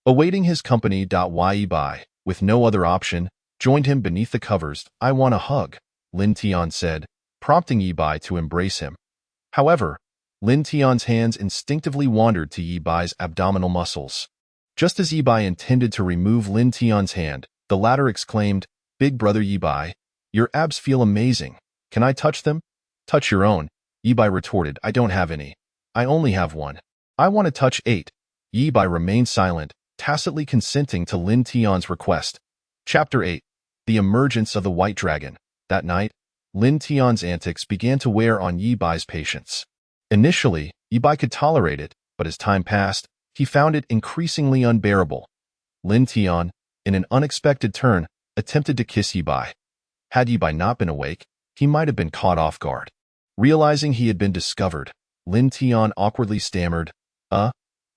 Awaiting his company, Yi Bai, with no other option, joined him beneath the covers. I want a hug, Lin Tian said, prompting Yi Bai to embrace him. However, Lin Tian's hands instinctively wandered to Yi Bai's abdominal muscles. Just as Yi Bai intended to remove Lin Tian's hand, the latter exclaimed, Big brother Yi Bai, your abs feel amazing. Can I touch them? Touch your own, Yi Bai retorted. I don't have any. I only have one. I want to touch 8. Yi Bai remained silent, tacitly consenting to Lin Tian's request. Chapter 8. The Emergence of the White Dragon. That night, Lin Tian's antics began to wear on Yi Bai's patience. Initially, Yi Bai could tolerate it, but as time passed, he found it increasingly unbearable. Lin Tian, in an unexpected turn, attempted to kiss Yi Bai. Had Yi Bai not been awake, he might have been caught off guard. Realizing he had been discovered, Lin Tian awkwardly stammered,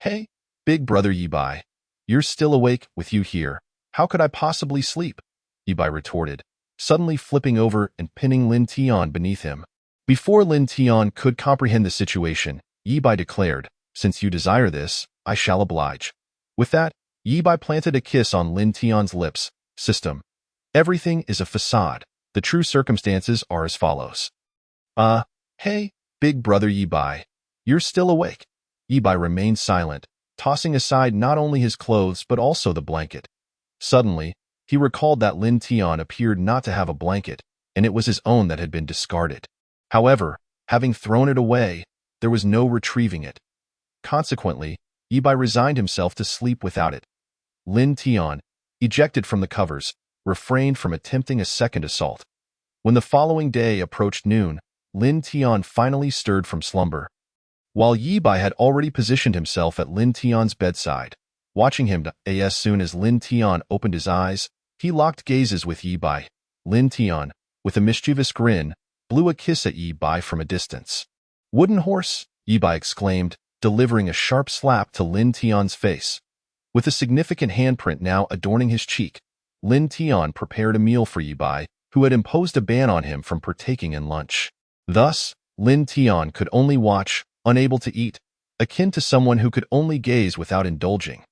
Hey, big brother Yi Bai, you're still awake with you here. How could I possibly sleep? Yi Bai retorted, suddenly flipping over and pinning Lin Tian beneath him. Before Lin Tian could comprehend the situation, Yi Bai declared, Since you desire this, I shall oblige. With that, Yi Bai planted a kiss on Lin Tian's lips. System. Everything is a facade. The true circumstances are as follows. Hey, big brother Yi Bai, you're still awake. Yi Bai remained silent, tossing aside not only his clothes but also the blanket. Suddenly, he recalled that Lin Tian appeared not to have a blanket, and it was his own that had been discarded. However, having thrown it away, there was no retrieving it. Consequently, Yi Bai resigned himself to sleep without it. Lin Tian, ejected from the covers, refrained from attempting a second assault. When the following day approached noon, Lin Tian finally stirred from slumber. While Yi Bai had already positioned himself at Lin Tian's bedside, watching him as soon as Lin Tian opened his eyes, he locked gazes with Yi Bai. Lin Tian, with a mischievous grin, blew a kiss at Yi Bai from a distance. Wooden horse, Yi Bai exclaimed, delivering a sharp slap to Lin Tian's face. With a significant handprint now adorning his cheek, Lin Tian prepared a meal for Yi Bai, who had imposed a ban on him from partaking in lunch. Thus, Lin Tian could only watch, unable to eat, akin to someone who could only gaze without indulging.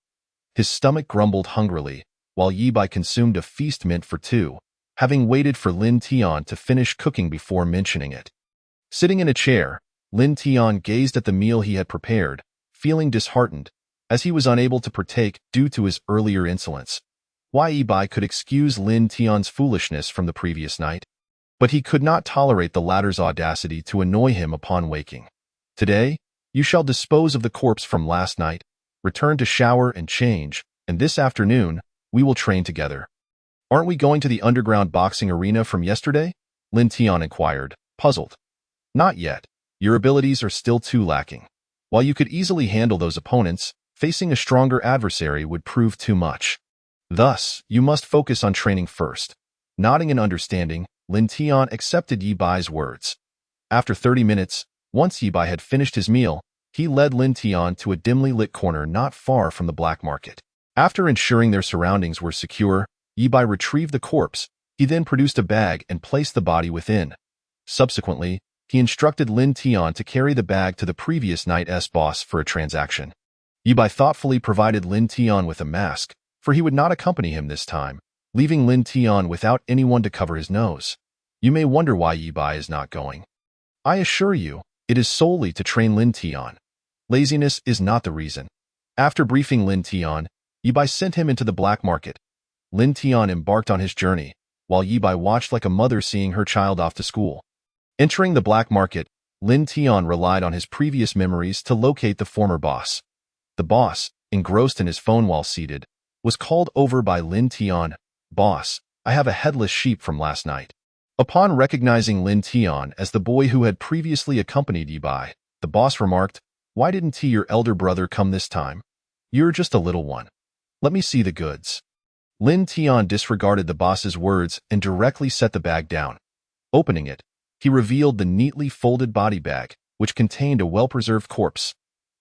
His stomach grumbled hungrily, while Yi Bai consumed a feast meant for two, having waited for Lin Tian to finish cooking before mentioning it. Sitting in a chair, Lin Tian gazed at the meal he had prepared, feeling disheartened, as he was unable to partake due to his earlier insolence. Yi Bai could excuse Lin Tian's foolishness from the previous night, but he could not tolerate the latter's audacity to annoy him upon waking. Today, you shall dispose of the corpse from last night, return to shower and change, and this afternoon, we will train together. Aren't we going to the underground boxing arena from yesterday? Lin Tian inquired, puzzled. Not yet. Your abilities are still too lacking. While you could easily handle those opponents, facing a stronger adversary would prove too much. Thus, you must focus on training first. Nodding in understanding, Lin Tian accepted Yi Bai's words. After 30 minutes, once Yi Bai had finished his meal, he led Lin Tian to a dimly lit corner not far from the black market. After ensuring their surroundings were secure, Yi Bai retrieved the corpse. He then produced a bag and placed the body within. Subsequently, he instructed Lin Tian to carry the bag to the previous night's boss for a transaction. Yi Bai thoughtfully provided Lin Tian with a mask, for he would not accompany him this time, leaving Lin Tian without anyone to cover his nose. You may wonder why Yi Bai is not going. I assure you, it is solely to train Lin Tian. Laziness is not the reason. After briefing Lin Tian, Yi Bai sent him into the black market. Lin Tian embarked on his journey, while Yi Bai watched like a mother seeing her child off to school. Entering the black market, Lin Tian relied on his previous memories to locate the former boss. The boss, engrossed in his phone while seated, was called over by Lin Tian. Boss, I have a headless sheep from last night. Upon recognizing Lin Tian as the boy who had previously accompanied Yi Bai, the boss remarked, Why didn't your elder brother come this time? You're just a little one. Let me see the goods. Lin Tian disregarded the boss's words and directly set the bag down. Opening it, he revealed the neatly folded body bag, which contained a well-preserved corpse.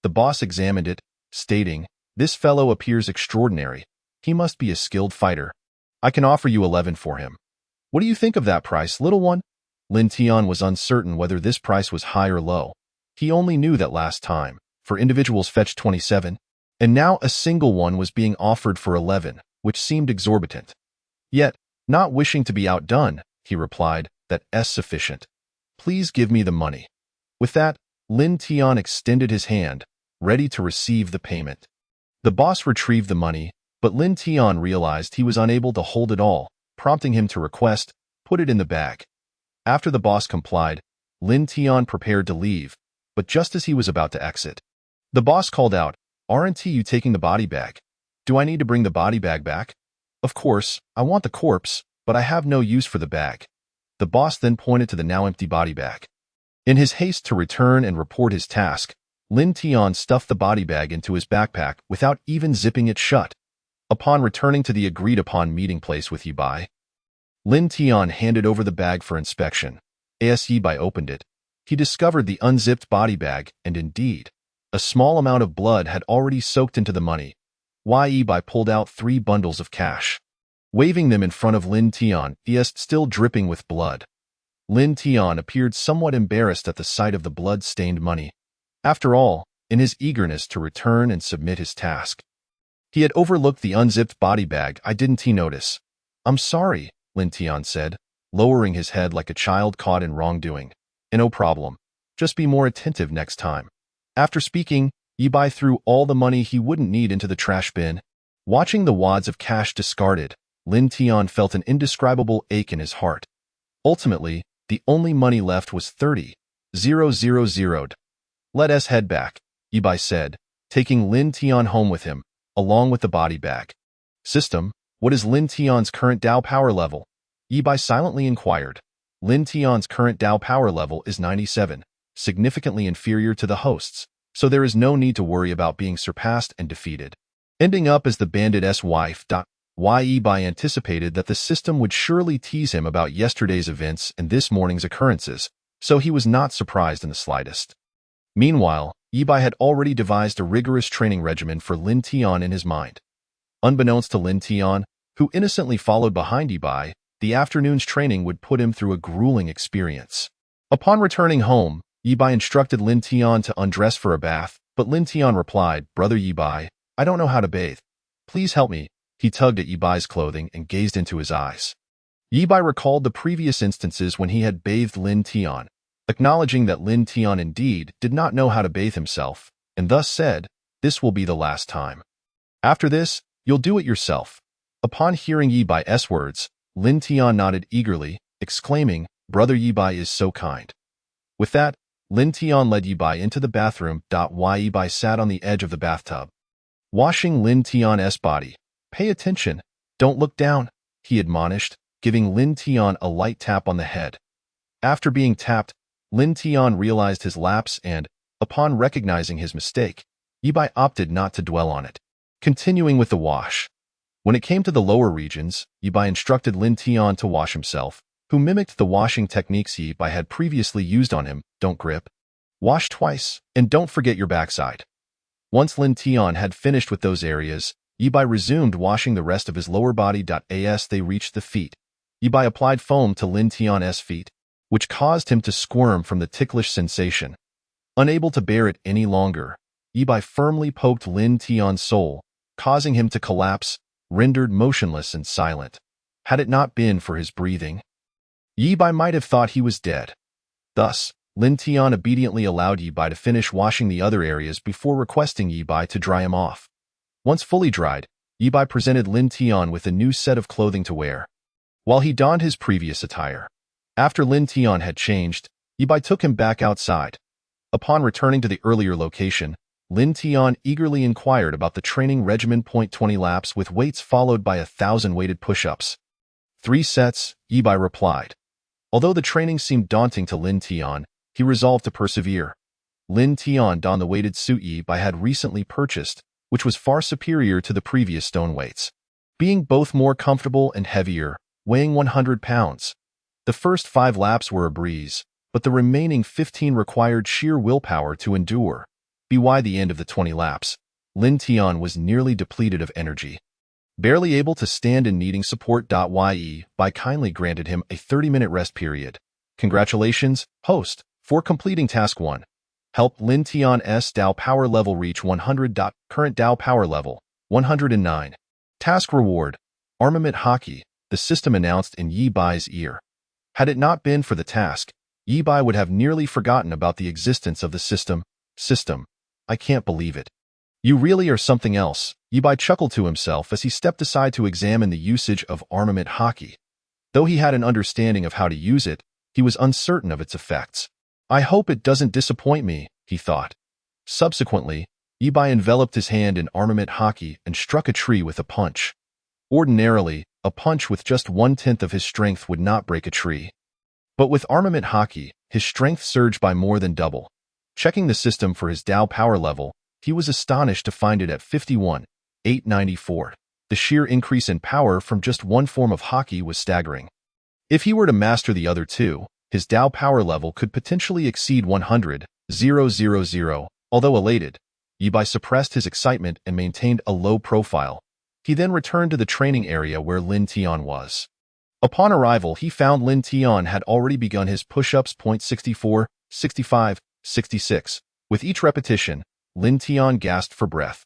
The boss examined it, stating, This fellow appears extraordinary. He must be a skilled fighter. I can offer you 11 for him. What do you think of that price, little one? Lin Tian was uncertain whether this price was high or low. He only knew that last time, for individuals fetched 27, and now a single one was being offered for 11, which seemed exorbitant. Yet, not wishing to be outdone, he replied, That's sufficient. Please give me the money. With that, Lin Tian extended his hand, ready to receive the payment. The boss retrieved the money, but Lin Tian realized he was unable to hold it all, prompting him to request, Put it in the bag. After the boss complied, Lin Tian prepared to leave, but just as he was about to exit, the boss called out, Aren't you taking the body bag? Do I need to bring the body bag back? Of course, I want the corpse, but I have no use for the bag. The boss then pointed to the now empty body bag. In his haste to return and report his task, Lin Tian stuffed the body bag into his backpack without even zipping it shut. Upon returning to the agreed-upon meeting place with Yi Bai, Lin Tian handed over the bag for inspection. As Yi Bai opened it, he discovered the unzipped body bag, and indeed, a small amount of blood had already soaked into the money. Yi Bai pulled out 3 bundles of cash. Waving them in front of Lin Tian, still dripping with blood. Lin Tian appeared somewhat embarrassed at the sight of the blood-stained money. After all, in his eagerness to return and submit his task, he had overlooked the unzipped body bag. Didn't notice? I'm sorry, Lin Tian said, lowering his head like a child caught in wrongdoing. No problem. Just be more attentive next time. After speaking, Yi Bai threw all the money he wouldn't need into the trash bin. Watching the wads of cash discarded, Lin Tian felt an indescribable ache in his heart. Ultimately, the only money left was 30,000. Let us head back, Yi Bai said, taking Lin Tian home with him, along with the body bag. System, what is Lin Tian's current Dao power level? Yi Bai silently inquired. Lin Tian's current Dao power level is 97, significantly inferior to the host's, so there is no need to worry about being surpassed and defeated. Ending up as the bandit's wife. Yi Bai anticipated that the system would surely tease him about yesterday's events and this morning's occurrences, so he was not surprised in the slightest. Meanwhile, Yi Bai had already devised a rigorous training regimen for Lin Tian in his mind. Unbeknownst to Lin Tian, who innocently followed behind Yi Bai, the afternoon's training would put him through a grueling experience. Upon returning home, Yi Bai instructed Lin Tian to undress for a bath, but Lin Tian replied, Brother Yi Bai, I don't know how to bathe. Please help me. He tugged at Yi Bai's clothing and gazed into his eyes. Yi Bai recalled the previous instances when he had bathed Lin Tian, acknowledging that Lin Tian indeed did not know how to bathe himself, and thus said, This will be the last time. After this, you'll do it yourself. Upon hearing Yi Bai's words, Lin Tian nodded eagerly, exclaiming, Brother Yi Bai is so kind. With that, Lin Tian led Yi Bai into the bathroom. Yi Bai sat on the edge of the bathtub, washing Lin Tian's body. Pay attention, don't look down. he admonished, giving Lin Tian a light tap on the head. After being tapped, Lin Tian realized his lapse and, upon recognizing his mistake, Yi Bai opted not to dwell on it. Continuing with the wash. When it came to the lower regions, Yi Bai instructed Lin Tian to wash himself, who mimicked the washing techniques Yi Bai had previously used on him. Don't grip. Wash twice, and don't forget your backside. Once Lin Tian had finished with those areas, Yi Bai resumed washing the rest of his lower body. As they reached the feet, Yi Bai applied foam to Lin Tian's feet, which caused him to squirm from the ticklish sensation. Unable to bear it any longer, Yi Bai firmly poked Lin Tian's soul, causing him to collapse, rendered motionless and silent. Had it not been for his breathing, Yi Bai might have thought he was dead. Thus, Lin Tian obediently allowed Yi Bai to finish washing the other areas before requesting Yi Bai to dry him off. Once fully dried, Yi Bai presented Lin Tian with a new set of clothing to wear, while he donned his previous attire. After Lin Tian had changed, Yi Bai took him back outside. Upon returning to the earlier location, Lin Tian eagerly inquired about the training regimen. 20 laps with weights followed by 1,000 weighted push-ups. 3 sets, Yi Bai replied. Although the training seemed daunting to Lin Tian, he resolved to persevere. Lin Tian donned the weighted suit Yi Bai had recently purchased, which was far superior to the previous stone weights, being both more comfortable and heavier, weighing 100 pounds. The first 5 laps were a breeze, but the remaining 15 required sheer willpower to endure. By the end of the 20 laps, Lin Tian was nearly depleted of energy, barely able to stand and needing support. Yi Bai kindly granted him a 30-minute rest period. Congratulations, host, for completing task 1. Help Lin Tian's Dao power level reach 100. Current Dao power level, 109. Task reward, armament hockey, the system announced in Yi Bai's ear. Had it not been for the task, Yi Bai would have nearly forgotten about the existence of the system. I can't believe it. You really are something else, Yi Bai chuckled to himself as he stepped aside to examine the usage of armament hockey. Though he had an understanding of how to use it, he was uncertain of its effects. I hope it doesn't disappoint me, he thought. Subsequently, Yi Bai enveloped his hand in armament hockey and struck a tree with a punch. Ordinarily, a punch with just 1/10 of his strength would not break a tree. But with armament hockey, his strength surged by more than double. Checking the system for his Dao power level, he was astonished to find it at 51,894. The sheer increase in power from just one form of hockey was staggering. If he were to master the other two, his Dao power level could potentially exceed 100,000. Although elated, Yi Bai suppressed his excitement and maintained a low profile. He then returned to the training area where Lin Tian was. Upon arrival, he found Lin Tian had already begun his push-ups. 64, 65, 66. With each repetition, Lin Tian gasped for breath.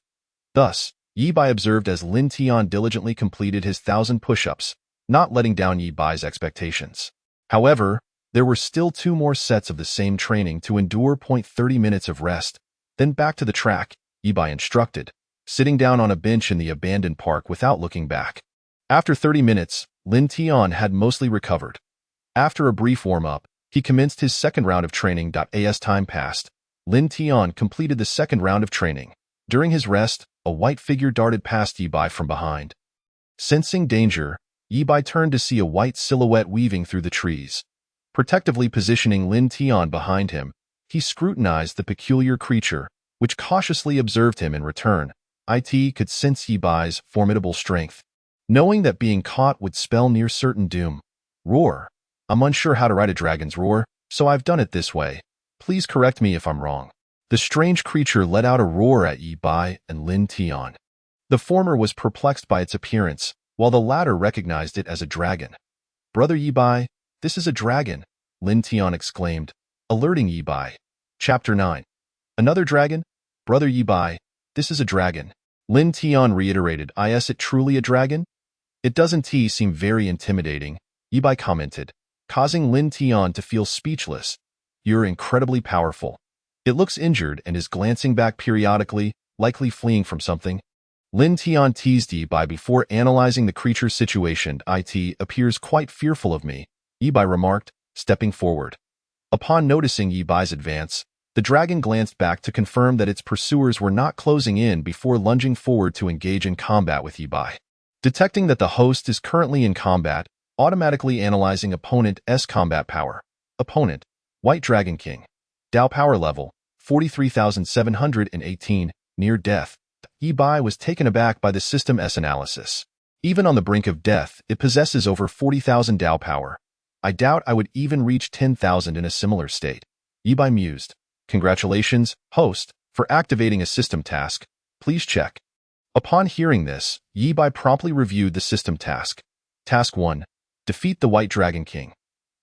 Thus, Yi Bai observed as Lin Tian diligently completed his 1,000 push-ups, not letting down Yi Bai's expectations. However, there were still 2 more sets of the same training to endure. 30 minutes of rest, then back to the track, Yi Bai instructed, sitting down on a bench in the abandoned park without looking back. After 30 minutes, Lin Tian had mostly recovered. After a brief warm-up, he commenced his second round of training. As time passed, Lin Tian completed the second round of training. During his rest, a white figure darted past Yi Bai from behind. Sensing danger, Yi Bai turned to see a white silhouette weaving through the trees. Protectively positioning Lin Tian behind him, he scrutinized the peculiar creature, which cautiously observed him in return. It could sense Yi Bai's formidable strength, knowing that being caught would spell near certain doom. Roar. I'm unsure how to write a dragon's roar, so I've done it this way. Please correct me if I'm wrong. The strange creature let out a roar at Yi Bai and Lin Tian. The former was perplexed by its appearance, while the latter recognized it as a dragon. Brother Yi Bai, this is a dragon, Lin Tian exclaimed, alerting Yi Bai. Chapter 9. Another dragon? Brother Yi Bai, this is a dragon. Lin Tian reiterated, Is it truly a dragon? It doesn't seem very intimidating, Yi Bai commented, causing Lin Tian to feel speechless. You're incredibly powerful. It looks injured and is glancing back periodically, likely fleeing from something. Lin Tian teased Yi Bai before analyzing the creature's situation. It appears quite fearful of me, Yi Bai remarked, stepping forward. Upon noticing Yi Bai's advance, the dragon glanced back to confirm that its pursuers were not closing in before lunging forward to engage in combat with Yi Bai. Detecting that the host is currently in combat, automatically analyzing opponent's combat power. Opponent, White Dragon King. Dao power level, 43,718, near death. Yi Bai was taken aback by the system's analysis. Even on the brink of death, it possesses over 40,000 Dao power. I doubt I would even reach 10,000 in a similar state. Yi Bai mused. Congratulations, host, for activating a system task. Please check. Upon hearing this, Yi Bai promptly reviewed the system task. Task 1. Defeat the White Dragon King.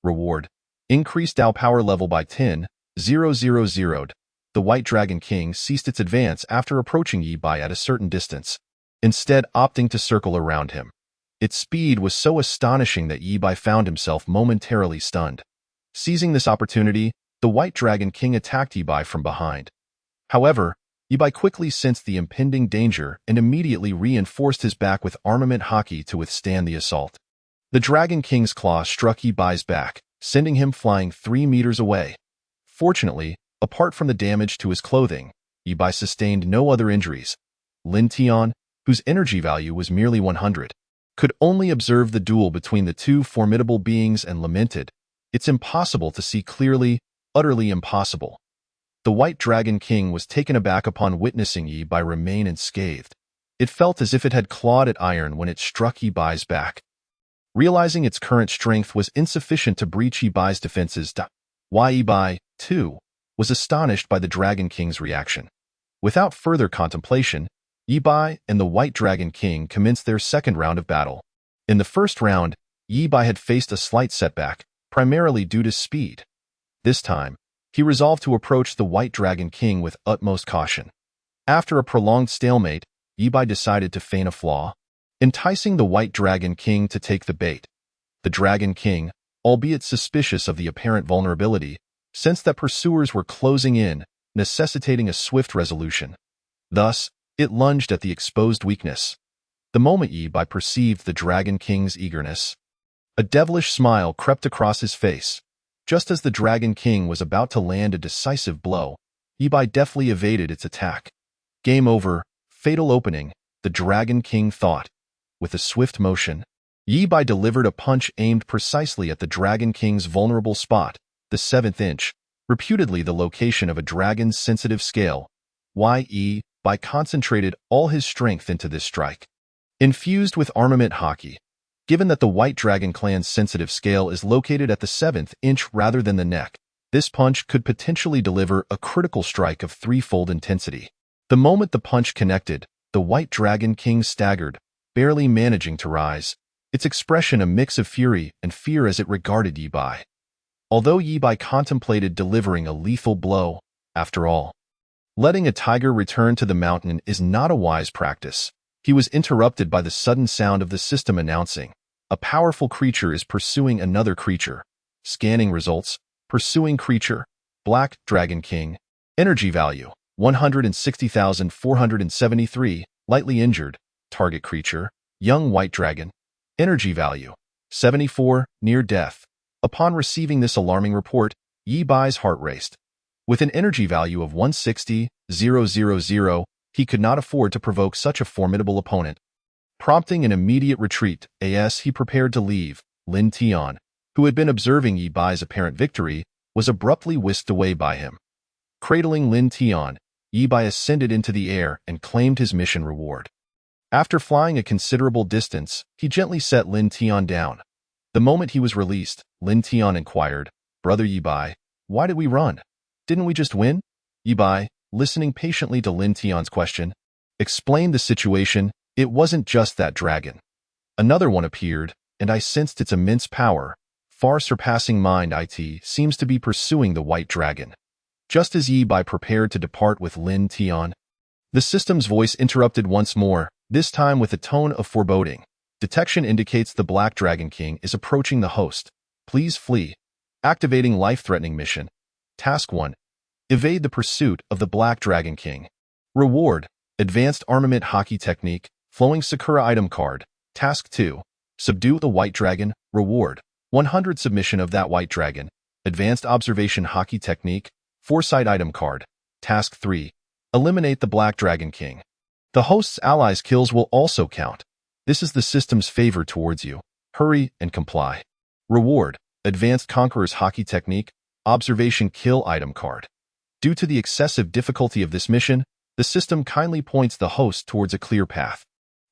Reward. Increase Dao power level by 10,000. The White Dragon King ceased its advance after approaching Yi Bai at a certain distance, instead opting to circle around him. Its speed was so astonishing that Yi Bai found himself momentarily stunned. Seizing this opportunity, the White Dragon King attacked Yi Bai from behind. However, Yi Bai quickly sensed the impending danger and immediately reinforced his back with armament haki to withstand the assault. The Dragon King's claw struck Yi Bai's back, sending him flying 3 meters away. Fortunately, apart from the damage to his clothing, Yi Bai sustained no other injuries. Lin Tian, whose energy value was merely 100, could only observe the duel between the two formidable beings and lamented, "It's impossible to see clearly, utterly impossible." The White Dragon King was taken aback upon witnessing Yi Bai remain unscathed. It felt as if it had clawed at iron when it struck Yi Bai's back. Realizing its current strength was insufficient to breach Yi Bai's defenses, Yi Bai, too, was astonished by the Dragon King's reaction. Without further contemplation, Yi Bai and the White Dragon King commenced their second round of battle. In the first round, Yi Bai had faced a slight setback, primarily due to speed. This time, he resolved to approach the White Dragon King with utmost caution. After a prolonged stalemate, Yi Bai decided to feign a flaw, enticing the White Dragon King to take the bait. The Dragon King, albeit suspicious of the apparent vulnerability, sensed that pursuers were closing in, necessitating a swift resolution. Thus, it lunged at the exposed weakness. The moment Yi Bai perceived the Dragon King's eagerness, a devilish smile crept across his face. Just as the Dragon King was about to land a decisive blow, Yi Bai deftly evaded its attack. Game over, fatal opening, the Dragon King thought. With a swift motion, Yi Bai delivered a punch aimed precisely at the Dragon King's vulnerable spot, the 7th inch, reputedly the location of a dragon's sensitive scale. Yi Bai concentrated all his strength into this strike. Infused with armament haki, given that the White Dragon Clan's sensitive scale is located at the 7th inch rather than the neck, this punch could potentially deliver a critical strike of 3-fold intensity. The moment the punch connected, the White Dragon King staggered, barely managing to rise, its expression a mix of fury and fear as it regarded Yi Bai. Although Yi Bai contemplated delivering a lethal blow, after all, letting a tiger return to the mountain is not a wise practice. He was interrupted by the sudden sound of the system announcing, "A powerful creature is pursuing another creature." Scanning results, pursuing creature, Black Dragon King. Energy value, 160,473, lightly injured. Target creature, Young White Dragon. Energy value, 74, near death. Upon receiving this alarming report, Yi Bai's heart raced. With an energy value of 160,000, he could not afford to provoke such a formidable opponent. Prompting an immediate retreat, as he prepared to leave, Lin Tian, who had been observing Yi Bai's apparent victory, was abruptly whisked away by him. Cradling Lin Tian, Yi Bai ascended into the air and claimed his mission reward. After flying a considerable distance, he gently set Lin Tian down. The moment he was released, Lin Tian inquired, "Brother Yi Bai, why did we run? Didn't we just win?" Yi Bai, listening patiently to Lin Tian's question, explained the situation. "It wasn't just that dragon. Another one appeared, and I sensed its immense power, far surpassing mine. It seems to be pursuing the White Dragon." Just as Yi Bai prepared to depart with Lin Tian, the system's voice interrupted once more, this time with a tone of foreboding. "Detection indicates the Black Dragon King is approaching the host. Please flee." Activating life-threatening mission. Task 1. Evade the pursuit of the Black Dragon King. Reward, Advanced Armament Haki Technique, Flowing Sakura Item Card. Task 2. Subdue the White Dragon. Reward, 100 submission of that White Dragon. Advanced Observation Haki Technique, Foresight Item Card. Task 3. Eliminate the Black Dragon King. The host's allies' kills will also count. This is the system's favor towards you. Hurry and comply. Reward: Advanced Conqueror's Hockey Technique, Observation Kill Item Card. Due to the excessive difficulty of this mission, the system kindly points the host towards a clear path.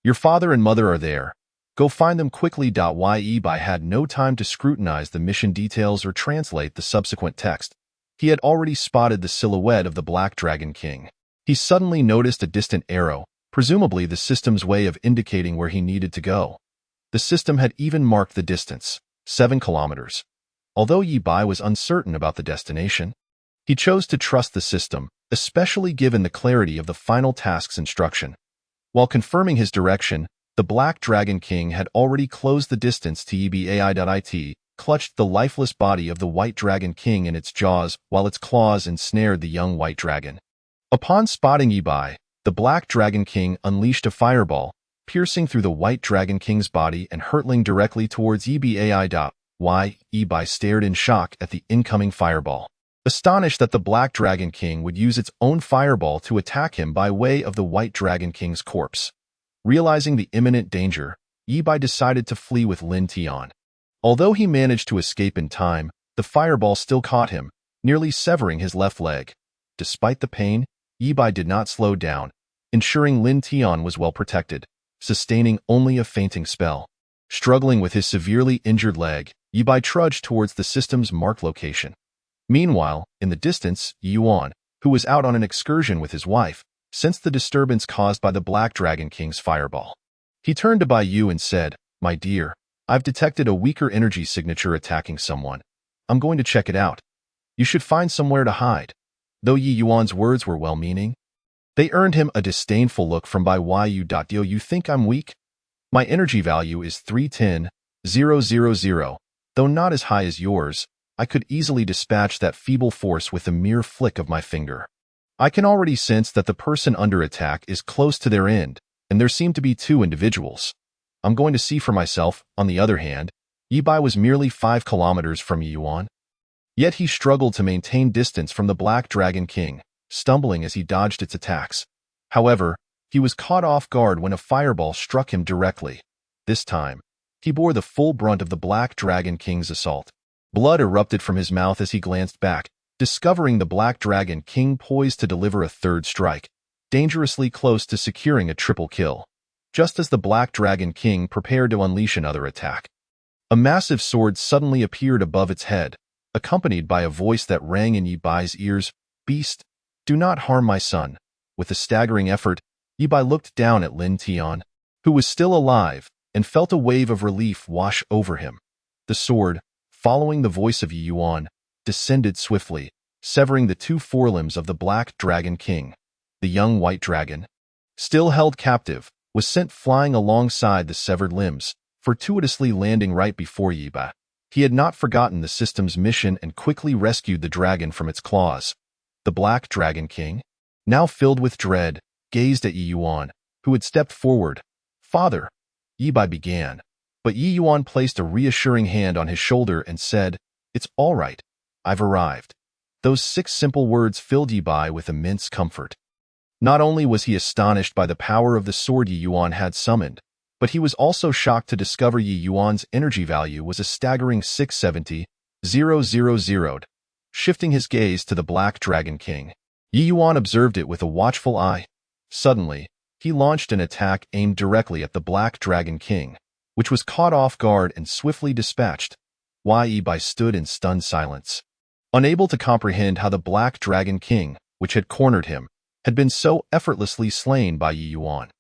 Your father and mother are there. Go find them quickly. Yibai had no time to scrutinize the mission details or translate the subsequent text. He had already spotted the silhouette of the Black Dragon King. He suddenly noticed a distant arrow, presumably the system's way of indicating where he needed to go. The system had even marked the distance, 7 kilometers. Although Yibai was uncertain about the destination, he chose to trust the system, especially given the clarity of the final task's instruction. While confirming his direction, the Black Dragon King had already closed the distance to Yibai.it, clutched the lifeless body of the White Dragon King in its jaws while its claws ensnared the young White Dragon. Upon spotting Yibai, the Black Dragon King unleashed a fireball, piercing through the White Dragon King's body and hurtling directly towards Yibai. Yibai stared in shock at the incoming fireball. Astonished that the Black Dragon King would use its own fireball to attack him by way of the White Dragon King's corpse. Realizing the imminent danger, Yibai decided to flee with Lin Tian. Although he managed to escape in time, the fireball still caught him, nearly severing his left leg. Despite the pain, Yibai did not slow down, ensuring Lin Tian was well protected, sustaining only a fainting spell. Struggling with his severely injured leg, Yibai trudged towards the system's marked location. Meanwhile, in the distance, Yuan, who was out on an excursion with his wife, sensed the disturbance caused by the Black Dragon King's fireball. He turned to Bai Yu and said, "My dear, I've detected a weaker energy signature attacking someone. I'm going to check it out. You should find somewhere to hide." Though Yi Yuan's words were well-meaning, they earned him a disdainful look from Bai Yu. "Do you think I'm weak? My energy value is 310,000, though not as high as yours. I could easily dispatch that feeble force with a mere flick of my finger. I can already sense that the person under attack is close to their end, and there seem to be 2 individuals. I'm going to see for myself." On the other hand, Yibai was merely 5 kilometers from Yuan. Yet he struggled to maintain distance from the Black Dragon King, stumbling as he dodged its attacks. However, he was caught off guard when a fireball struck him directly. This time, he bore the full brunt of the Black Dragon King's assault. Blood erupted from his mouth as he glanced back, discovering the Black Dragon King poised to deliver a third strike, dangerously close to securing a triple kill. Just as the Black Dragon King prepared to unleash another attack, a massive sword suddenly appeared above its head, accompanied by a voice that rang in Yibai's ears, "Beast, do not harm my son." With a staggering effort, Yibai looked down at Lin Tian, who was still alive, and felt a wave of relief wash over him. The sword, following the voice of Yi Yuan, descended swiftly, severing the 2 forelimbs of the Black Dragon King. The young White Dragon, still held captive, was sent flying alongside the severed limbs, fortuitously landing right before Yibai. He had not forgotten the system's mission and quickly rescued the dragon from its claws. The Black Dragon King, now filled with dread, gazed at Yi Yuan, who had stepped forward. "Father," Yibai began, but Yi Yuan placed a reassuring hand on his shoulder and said, "It's all right. I've arrived." Those 6 simple words filled Yibai with immense comfort. Not only was he astonished by the power of the sword Yi Yuan had summoned, but he was also shocked to discover Yi Yuan's energy value was a staggering 670,000. Shifting his gaze to the Black Dragon King, Yi Yuan observed it with a watchful eye. Suddenly, he launched an attack aimed directly at the Black Dragon King, which was caught off guard and swiftly dispatched. Yibai stood in stunned silence, unable to comprehend how the Black Dragon King, which had cornered him, had been so effortlessly slain by Yi Yuan.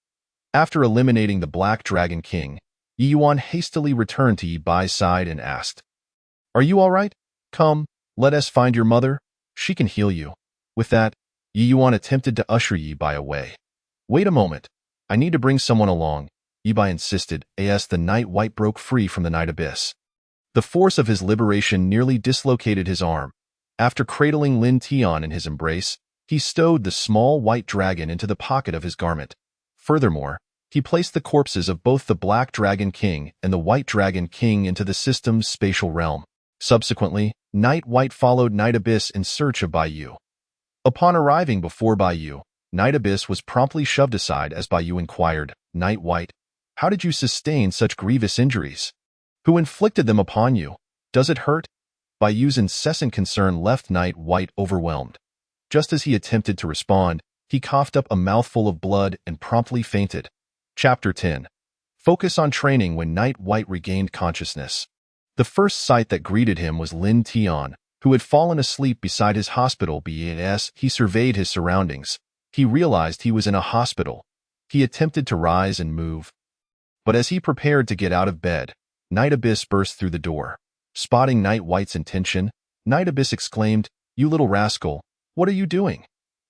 After eliminating the Black Dragon King, Yi Yuan hastily returned to Yibai's side and asked, "Are you all right? Come, let us find your mother. She can heal you." With that, Yi Yuan attempted to usher Yibai away. "Wait a moment. I need to bring someone along," Yibai insisted, as the Night White broke free from the Night Abyss. The force of his liberation nearly dislocated his arm. After cradling Lin Tian in his embrace, he stowed the small white dragon into the pocket of his garment. Furthermore, he placed the corpses of both the Black Dragon King and the White Dragon King into the system's spatial realm. Subsequently, Night White followed Night Abyss in search of Bai Yu. Upon arriving before Bai Yu, Night Abyss was promptly shoved aside as Bai Yu inquired, "Night White, How did you sustain such grievous injuries? Who inflicted them upon you? Does it hurt? Bayou's incessant concern left Knight White overwhelmed. Just as he attempted to respond, he coughed up a mouthful of blood and promptly fainted. Chapter 10. Focus on training when Knight White regained consciousness. The first sight that greeted him was Lin Tian, who had fallen asleep beside his hospital bed. As he surveyed his surroundings, he realized he was in a hospital. He attempted to rise and move. But as he prepared to get out of bed, Night Abyss burst through the door. Spotting Knight White's intention, Night Abyss exclaimed, "You little rascal, what are you doing?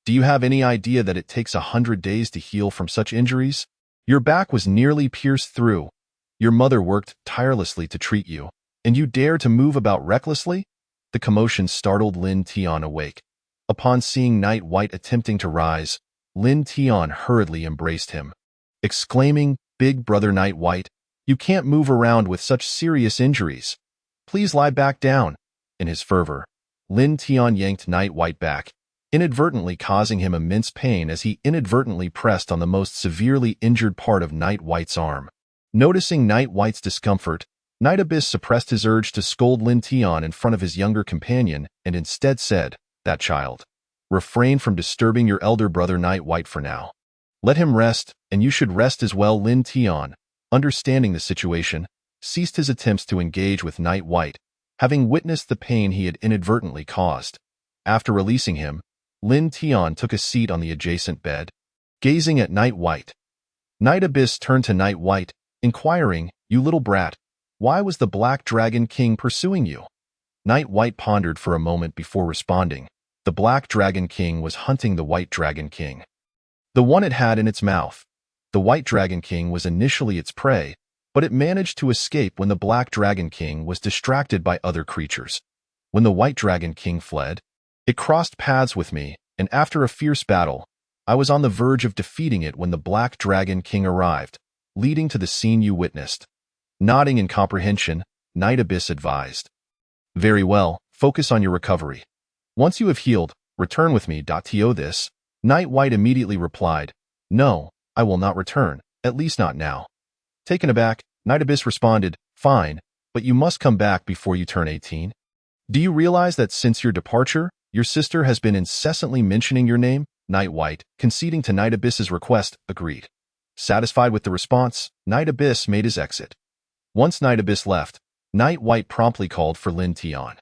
Do you have any idea that it takes 100 days to heal from such injuries? Your back was nearly pierced through. Your mother worked tirelessly to treat you, and you dare to move about recklessly?" The commotion startled Lin Tian awake. Upon seeing Knight White attempting to rise, Lin Tian hurriedly embraced him, exclaiming, "Big brother Knight White, you can't move around with such serious injuries. Please lie back down." In his fervor, Lin Tian yanked Knight White back, inadvertently causing him immense pain as he inadvertently pressed on the most severely injured part of Knight White's arm. Noticing Knight White's discomfort, Night Abyss suppressed his urge to scold Lin Tian in front of his younger companion and instead said, "That child. Refrain from disturbing your elder brother Knight White for now. Let him rest, and you should rest as well." Lin Tian, understanding the situation, ceased his attempts to engage with Knight White, having witnessed the pain he had inadvertently caused. After releasing him, Lin Tian took a seat on the adjacent bed, gazing at Knight White. Night Abyss turned to Knight White, inquiring, "You little brat, why was the Black Dragon King pursuing you?" Knight White pondered for a moment before responding. The Black Dragon King was hunting the White Dragon King, the one it had in its mouth. The White Dragon King was initially its prey, but it managed to escape when the Black Dragon King was distracted by other creatures. When the White Dragon King fled, it crossed paths with me, and after a fierce battle, I was on the verge of defeating it when the Black Dragon King arrived, leading to the scene you witnessed. Nodding in comprehension, Night Abyss advised, "Very well, focus on your recovery. Once you have healed, return with me." To this, Night White immediately replied, "No, I will not return, at least not now." Taken aback, Night Abyss responded, "Fine, but you must come back before you turn 18. Do you realize that since your departure, your sister has been incessantly mentioning your name?" Night White, conceding to Night Abyss's request, agreed. Satisfied with the response, Night Abyss made his exit. Once Night Abyss left, Night White promptly called for Lin Tian.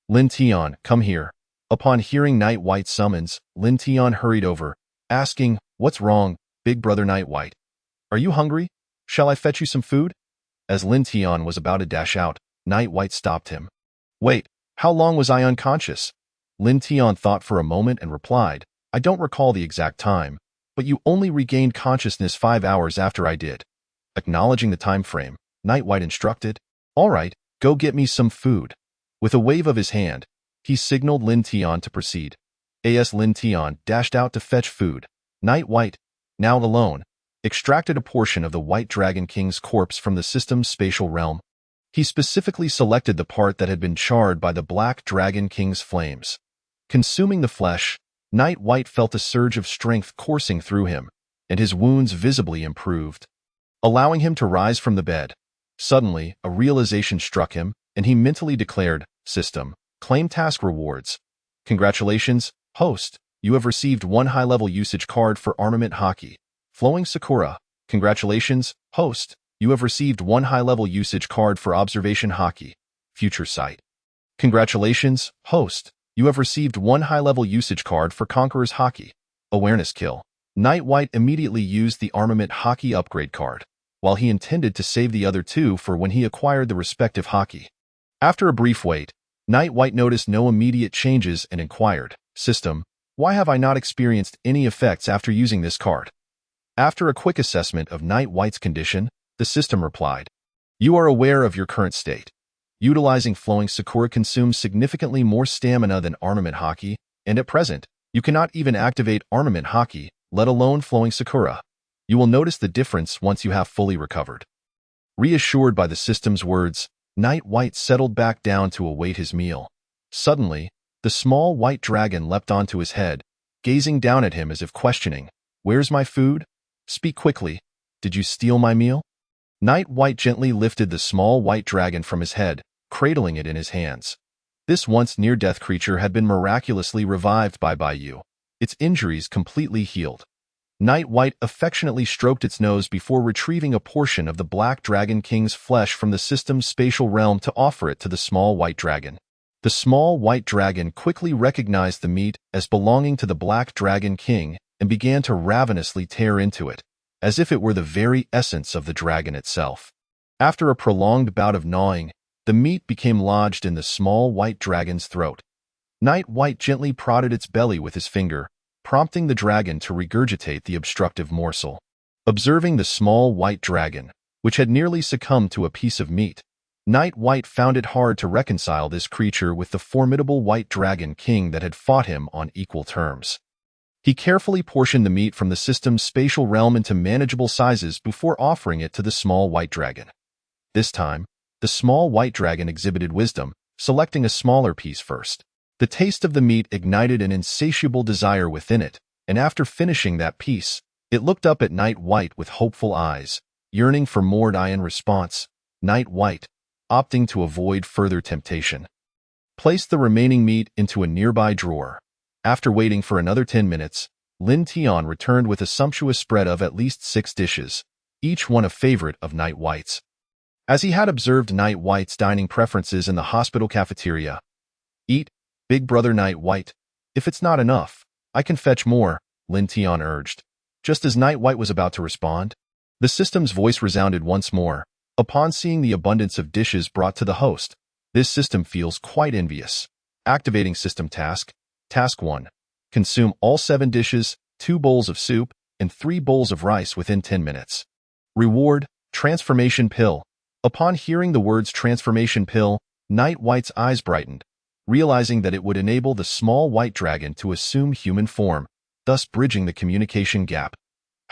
"Lin Tian, come here." Upon hearing Night White's summons, Lin Tian hurried over, asking, "What's wrong, big brother Night White? Are you hungry? Shall I fetch you some food?" As Lin Tian was about to dash out, Night White stopped him. "Wait, how long was I unconscious?" Lin Tian thought for a moment and replied, "I don't recall the exact time, but you only regained consciousness 5 hours after I did." Acknowledging the time frame, Night White instructed, "All right, go get me some food." With a wave of his hand, he signaled Lin Tian to proceed. As Lin Tian dashed out to fetch food, Night White, now alone, extracted a portion of the White Dragon King's corpse from the system's spatial realm. He specifically selected the part that had been charred by the Black Dragon King's flames. Consuming the flesh, Night White felt a surge of strength coursing through him, and his wounds visibly improved, allowing him to rise from the bed. Suddenly, a realization struck him, and he mentally declared, "System, claim task rewards. Congratulations, host. You have received 1 high-level usage card for Armament Hockey. Flowing Sakura. Congratulations, host. You have received 1 high-level usage card for Observation Hockey. Future Sight. Congratulations, host. You have received 1 high-level usage card for Conqueror's Hockey. Awareness Kill." Night White immediately used the Armament Hockey upgrade card, while he intended to save the other 2 for when he acquired the respective hockey. After a brief wait, Night White noticed no immediate changes and inquired, "System, why have I not experienced any effects after using this card?" After a quick assessment of Night White's condition, the system replied, "You are aware of your current state. Utilizing Flowing Sakura consumes significantly more stamina than Armament Hockey, and at present, you cannot even activate Armament Hockey, let alone Flowing Sakura. You will notice the difference once you have fully recovered." Reassured by the system's words, Night White settled back down to await his meal. Suddenly, the small white dragon leapt onto his head, gazing down at him as if questioning, "Where's my food? Speak quickly. Did you steal my meal?" Night White gently lifted the small white dragon from his head, cradling it in his hands. This once near-death creature had been miraculously revived by you, its injuries completely healed. Night White affectionately stroked its nose before retrieving a portion of the Black Dragon King's flesh from the system's spatial realm to offer it to the small white dragon. The small white dragon quickly recognized the meat as belonging to the Black Dragon King and began to ravenously tear into it, as if it were the very essence of the dragon itself. After a prolonged bout of gnawing, the meat became lodged in the small white dragon's throat. Night White gently prodded its belly with his finger, prompting the dragon to regurgitate the obstructive morsel. Observing the small white dragon, which had nearly succumbed to a piece of meat, Night White found it hard to reconcile this creature with the formidable White Dragon King that had fought him on equal terms. He carefully portioned the meat from the system's spatial realm into manageable sizes before offering it to the small white dragon. This time, the small white dragon exhibited wisdom, selecting a smaller piece first. The taste of the meat ignited an insatiable desire within it, and after finishing that piece, it looked up at Night White with hopeful eyes, yearning for more. In response, Night White, opting to avoid further temptation, placed the remaining meat into a nearby drawer. After waiting for another 10 minutes, Lin Tian returned with a sumptuous spread of at least 6 dishes, each one a favorite of Night White's. As he had observed Night White's dining preferences in the hospital cafeteria, "Eat, big brother Night White. If it's not enough, I can fetch more," Lin Tian urged. Just as Night White was about to respond, the system's voice resounded once more. Upon seeing the abundance of dishes brought to the host, this system feels quite envious. Activating system task. Task 1. Consume all 7 dishes, 2 bowls of soup, and 3 bowls of rice within 10 minutes. Reward, Transformation Pill. Upon hearing the words Transformation Pill, Night White's eyes brightened, realizing that it would enable the small white dragon to assume human form, thus bridging the communication gap.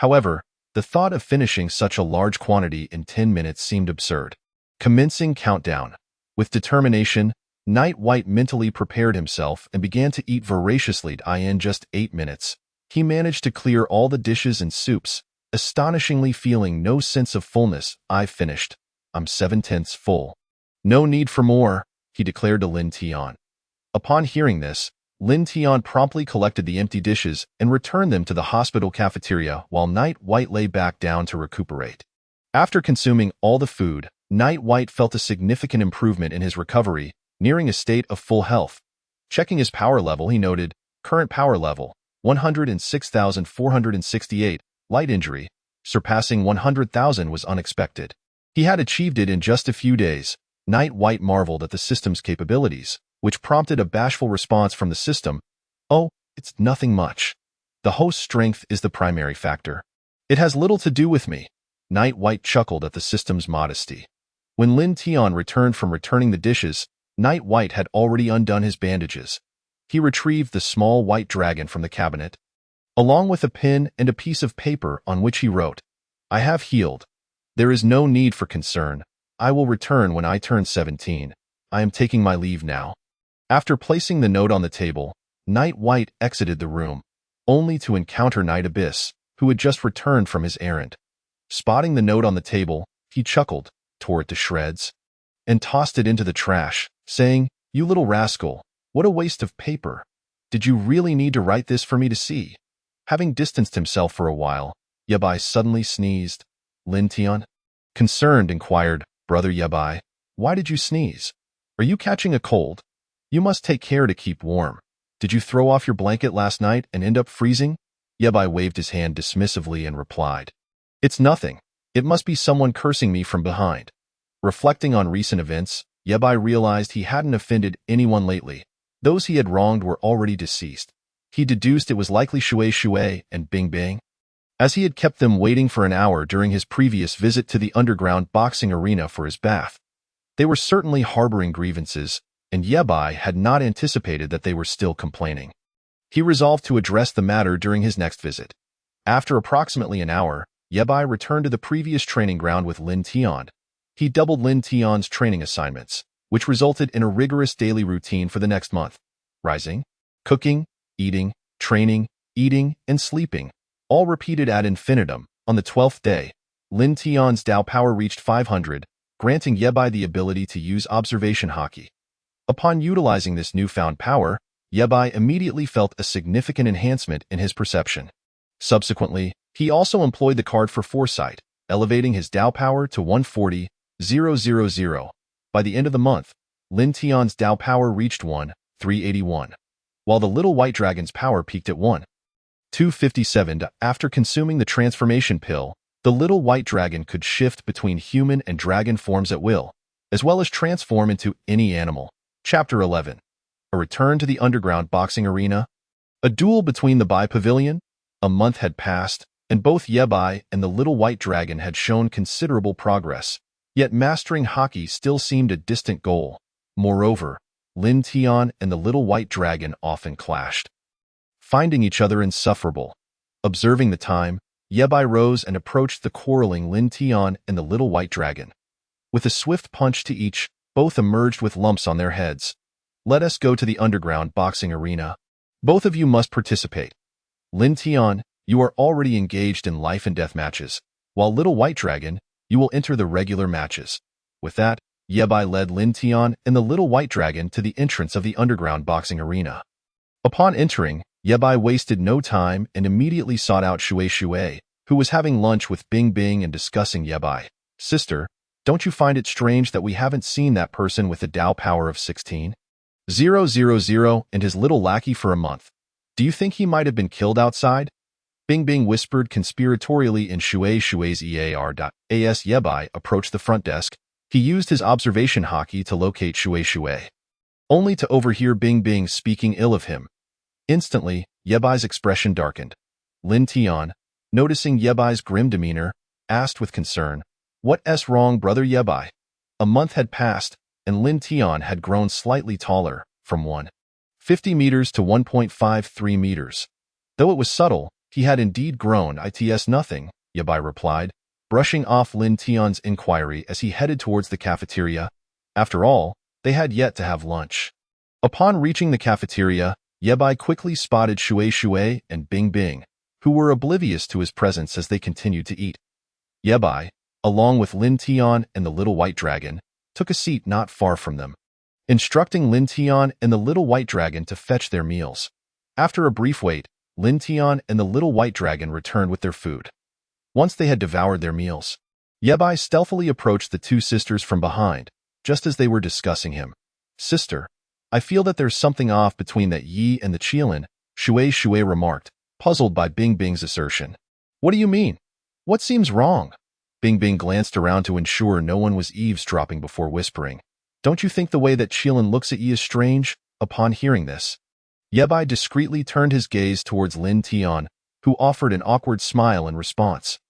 However, the thought of finishing such a large quantity in 10 minutes seemed absurd. Commencing countdown. With determination, Night White mentally prepared himself and began to eat voraciously. In just 8 minutes, he managed to clear all the dishes and soups, astonishingly feeling no sense of fullness. "I've finished. I'm 7/10 full. No need for more," he declared to Lin Tian. Upon hearing this, Lin Tian promptly collected the empty dishes and returned them to the hospital cafeteria while Night White lay back down to recuperate. After consuming all the food, Night White felt a significant improvement in his recovery, nearing a state of full health. Checking his power level, he noted, current power level, 106,468, light injury, surpassing 100,000 was unexpected. He had achieved it in just a few days. Night White marveled at the system's capabilities, which prompted a bashful response from the system. "Oh, it's nothing much. The host's strength is the primary factor. It has little to do with me." Night White chuckled at the system's modesty. When Lin Tian returned from returning the dishes, Night White had already undone his bandages. He retrieved the small white dragon from the cabinet, along with a pen and a piece of paper on which he wrote, "I have healed. There is no need for concern. I will return when I turn 17. I am taking my leave now." After placing the note on the table, Night White exited the room, only to encounter Night Abyss, who had just returned from his errand. Spotting the note on the table, he chuckled, tore it to shreds, and tossed it into the trash, saying, "You little rascal, what a waste of paper. Did you really need to write this for me to see?" Having distanced himself for a while, Yabai suddenly sneezed. Lin Tian, concerned, inquired, "Brother Yabai, why did you sneeze? Are you catching a cold? You must take care to keep warm. Did you throw off your blanket last night and end up freezing?" Yabai waved his hand dismissively and replied, "It's nothing. It must be someone cursing me from behind." Reflecting on recent events, Yabai realized he hadn't offended anyone lately. Those he had wronged were already deceased. He deduced it was likely Shui and Bing Bing, as he had kept them waiting for an hour during his previous visit to the underground boxing arena for his bath. They were certainly harboring grievances, and Yabai had not anticipated that they were still complaining. He resolved to address the matter during his next visit. After approximately an hour, Yabai returned to the previous training ground with Lin Tian. He doubled Lin Tian's training assignments, which resulted in a rigorous daily routine for the next month. Rising, cooking, eating, training, eating, and sleeping, all repeated ad infinitum. On the 12th day, Lin Tian's Dao power reached 500, granting Yebai the ability to use observation haki. Upon utilizing this newfound power, Yebai immediately felt a significant enhancement in his perception. Subsequently, he also employed the card for foresight, elevating his Dao power to 140,000. By the end of the month, Lin Tian's Dao power reached 1,381, while the little white dragon's power peaked at 1,257. After consuming the transformation pill, the little white dragon could shift between human and dragon forms at will, as well as transform into any animal. Chapter 11. A return to the underground boxing arena. A duel between the Bai Pavilion. A month had passed, and both Yebai and the little white dragon had shown considerable progress, yet mastering haki still seemed a distant goal. Moreover, Lin Tian and the little white dragon often clashed, finding each other insufferable. Observing the time, Yebai rose and approached the quarreling Lin Tian and the little white dragon. With a swift punch to each, both emerged with lumps on their heads. Let us go to the underground boxing arena. Both of you must participate. Lin Tian, you are already engaged in life and death matches, while little white dragon, you will enter the regular matches. With that, Yebai led Lin Tian and the little white dragon to the entrance of the underground boxing arena. Upon entering, Yebai wasted no time and immediately sought out Shui, who was having lunch with Bing Bing and discussing Yebai. Sister, don't you find it strange that we haven't seen that person with a Dao power of 16,000 and his little lackey for a month? Do you think he might have been killed outside? Bing Bing whispered conspiratorially in Shui's ear. As Yebai approached the front desk, he used his observation haki to locate Shui, only to overhear Bing Bing speaking ill of him. Instantly, Yebai's expression darkened. Lin Tian, noticing Yebai's grim demeanor, asked with concern, "What's wrong, brother Yebai?" A month had passed, and Lin Tian had grown slightly taller, from 150 meters to 1.53 meters. Though it was subtle, he had indeed grown. It's nothing, Yebai replied, brushing off Lin Tian's inquiry as he headed towards the cafeteria. After all, they had yet to have lunch. Upon reaching the cafeteria, Yebai quickly spotted Shui and Bing Bing, who were oblivious to his presence as they continued to eat. Yebai, along with Lin Tian and the little white dragon, took a seat not far from them, instructing Lin Tian and the little white dragon to fetch their meals. After a brief wait, Lin Tian and the little white dragon returned with their food. Once they had devoured their meals, Yebai stealthily approached the two sisters from behind, just as they were discussing him. "Sister, I feel that there's something off between that Yi and the Qilin," Shui remarked, puzzled by Bing Bing's assertion. "What do you mean? What seems wrong?" Bing Bing glanced around to ensure no one was eavesdropping before whispering, "Don't you think the way that Qilin looks at Yi is strange?" Upon hearing this, Yebai discreetly turned his gaze towards Lin Tian, who offered an awkward smile in response.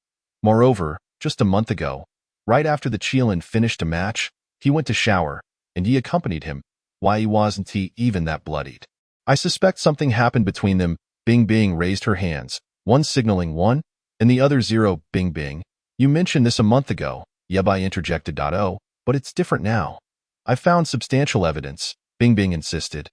Moreover, just a month ago, right after the Qilin finished a match, he went to shower, and Yi accompanied him. Why he wasn't even that bloodied? I suspect something happened between them. Bing Bing raised her hands, one signaling 1, and the other 0. Bing Bing, you mentioned this a month ago, Yebai interjected. "Oh, but it's different now. I found substantial evidence," Bing Bing insisted.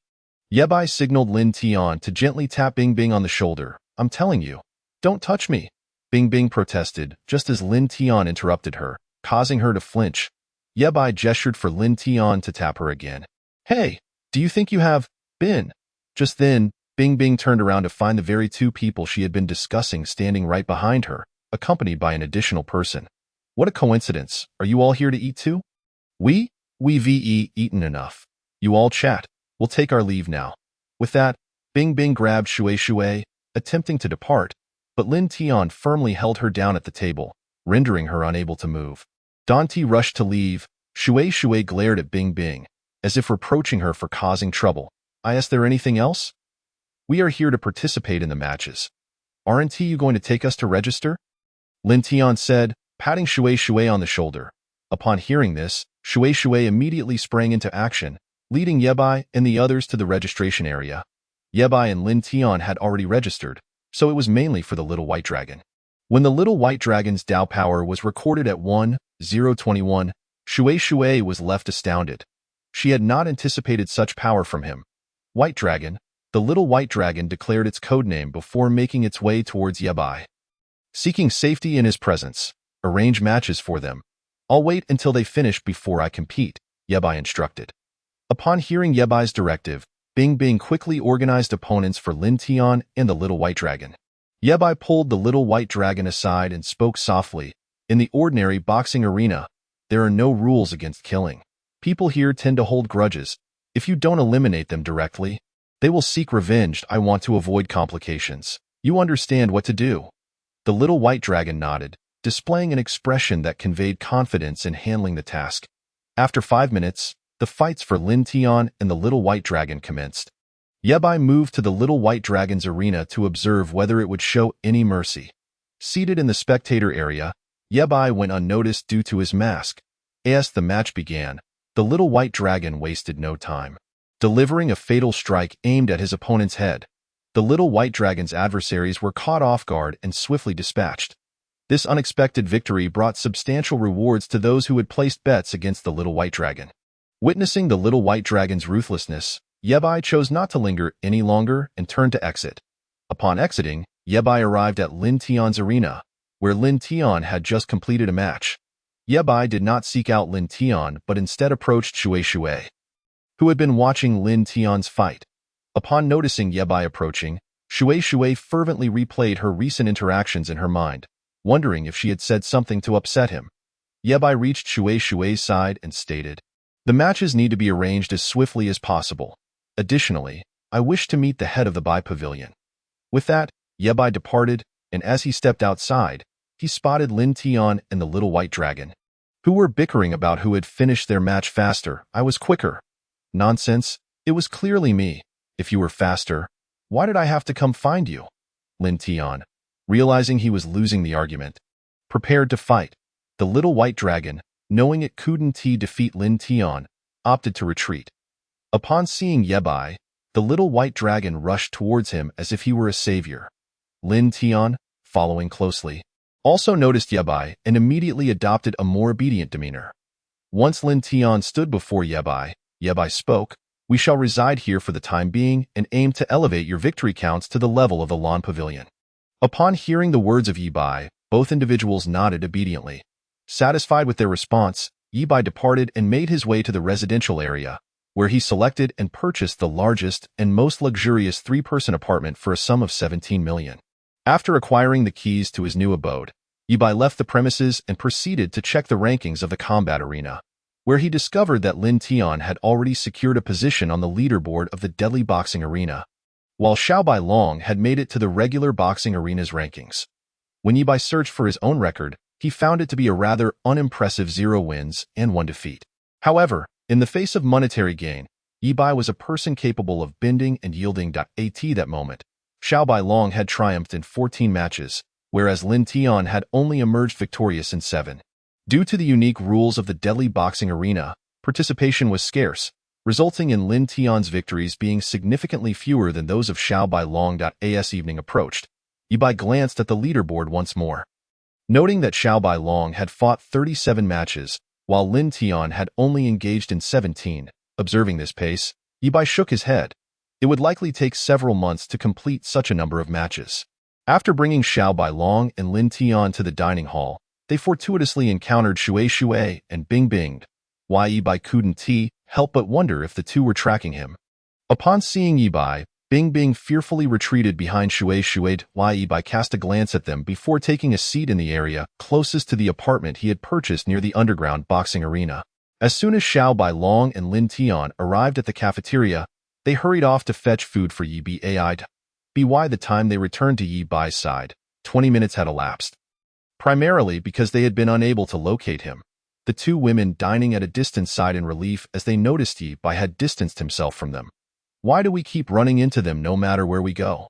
Yebai signaled Lin Tian to gently tap Bing Bing on the shoulder. "I'm telling you, don't touch me," Bing Bing protested, just as Lin Tian interrupted her, causing her to flinch. Yebai gestured for Lin Tian to tap her again. "Hey, do you think you have been?" Just then, Bing Bing turned around to find the very two people she had been discussing standing right behind her, accompanied by an additional person. "What a coincidence. Are you all here to eat too?" We've eaten enough. You all chat. We'll take our leave now." With that, Bing Bing grabbed Shui, attempting to depart, but Lin Tian firmly held her down at the table, rendering her unable to move. Dante rushed to leave. Shui glared at Bing Bing, as if reproaching her for causing trouble. "Is there anything else? We are here to participate in the matches. Aren't you going to take us to register?" Lin Tian said, patting Shui on the shoulder. Upon hearing this, Shui immediately sprang into action, leading Yebai and the others to the registration area. Yebai and Lin Tian had already registered, so it was mainly for the little white dragon. When the little white dragon's Dao power was recorded at 1,021, Shui was left astounded. She had not anticipated such power from him. "White Dragon," the little white dragon declared its codename before making its way towards Yebai, seeking safety in his presence. Arrange matches for them. I'll wait until they finish before I compete, Yebai instructed. Upon hearing Yebai's directive, Bing Bing quickly organized opponents for Lin Tian and the Little White Dragon. Yebai pulled the Little White Dragon aside and spoke softly. In the ordinary boxing arena, there are no rules against killing. People here tend to hold grudges. If you don't eliminate them directly, they will seek revenge. I want to avoid complications. You understand what to do. The Little White Dragon nodded, displaying an expression that conveyed confidence in handling the task. After 5 minutes, the fights for Lin Tian and the Little White Dragon commenced. Yebai moved to the Little White Dragon's arena to observe whether it would show any mercy. Seated in the spectator area, Yebai went unnoticed due to his mask. As the match began, the Little White Dragon wasted no time. Delivering a fatal strike aimed at his opponent's head, the Little White Dragon's adversaries were caught off guard and swiftly dispatched. This unexpected victory brought substantial rewards to those who had placed bets against the Little White Dragon. Witnessing the Little White Dragon's ruthlessness, Yebai chose not to linger any longer and turned to exit. Upon exiting, Yebai arrived at Lin Tian's arena, where Lin Tian had just completed a match. Yebai did not seek out Lin Tian but instead approached Shui, who had been watching Lin Tian's fight. Upon noticing Yebai approaching, Shui fervently replayed her recent interactions in her mind, wondering if she had said something to upset him. Yebai reached Shui's side and stated, "The matches need to be arranged as swiftly as possible. Additionally, I wish to meet the head of the Bai Pavilion." With that, Yebai departed, and as he stepped outside, he spotted Lin Tian and the Little White Dragon, who were bickering about who had finished their match faster. "I was quicker." "Nonsense, it was clearly me. If you were faster, why did I have to come find you?" Lin Tian, realizing he was losing the argument, prepared to fight. The Little White Dragon, knowing it couldn't defeat Lin Tian, opted to retreat. Upon seeing Yebai, the Little White Dragon rushed towards him as if he were a savior. Lin Tian, following closely, also noticed Yebai and immediately adopted a more obedient demeanor. Once Lin Tian stood before Yebai, Yebai spoke, "We shall reside here for the time being and aim to elevate your victory counts to the level of the Lawn Pavilion." Upon hearing the words of Yebai, both individuals nodded obediently. Satisfied with their response, Yebai departed and made his way to the residential area, where he selected and purchased the largest and most luxurious 3-person apartment for a sum of 17 million. After acquiring the keys to his new abode, Yebai left the premises and proceeded to check the rankings of the combat arena, where he discovered that Lin Tian had already secured a position on the leaderboard of the deadly boxing arena, while Xiaobai Long had made it to the regular boxing arena's rankings. When Yebai searched for his own record, he found it to be a rather unimpressive 0 wins and 1 defeat. However, in the face of monetary gain, Yebai was a person capable of bending and yielding. At that moment, Xiaobai Long had triumphed in 14 matches, whereas Lin Tian had only emerged victorious in 7. Due to the unique rules of the deadly boxing arena, participation was scarce, resulting in Lin Tian's victories being significantly fewer than those of Xiaobai Long. As evening approached, Yebai glanced at the leaderboard once more. Noting that Xiaobai Long had fought 37 matches, while Lin Tian had only engaged in 17, observing this pace, Yebai shook his head. It would likely take several months to complete such a number of matches. After bringing Xiaobai Long and Lin Tian to the dining hall, they fortuitously encountered Shui and Bing Bing. Yebai couldn't help but wonder if the two were tracking him. Upon seeing Yebai, Bing Bing fearfully retreated behind Shui. Yebai cast a glance at them before taking a seat in the area closest to the apartment he had purchased near the underground boxing arena. As soon as Xiaobai Long and Lin Tian arrived at the cafeteria, they hurried off to fetch food for Yebai. By the time they returned to Yebai's side, 20 minutes had elapsed. Primarily because they had been unable to locate him, the two women dining at a distance sighed in relief as they noticed Yebai had distanced himself from them. "Why do we keep running into them no matter where we go?"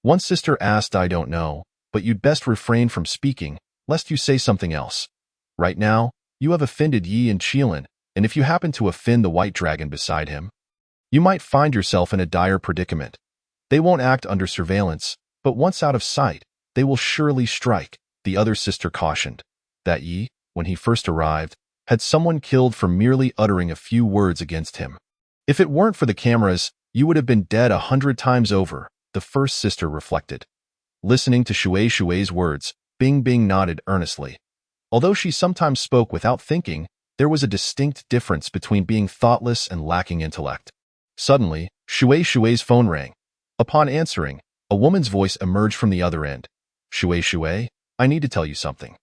one sister asked. "I don't know, but you'd best refrain from speaking, lest you say something else. Right now, you have offended Yi and Qilin, and if you happen to offend the White Dragon beside him, you might find yourself in a dire predicament. They won't act under surveillance, but once out of sight, they will surely strike," the other sister cautioned. That Yi, when he first arrived, had someone killed for merely uttering a few words against him. "If it weren't for the cameras, you would have been dead 100 times over," the first sister reflected. Listening to Shui's words, Bing Bing nodded earnestly. Although she sometimes spoke without thinking, there was a distinct difference between being thoughtless and lacking intellect. Suddenly, Shuei's phone rang. Upon answering, a woman's voice emerged from the other end. Shui, I need to tell you something.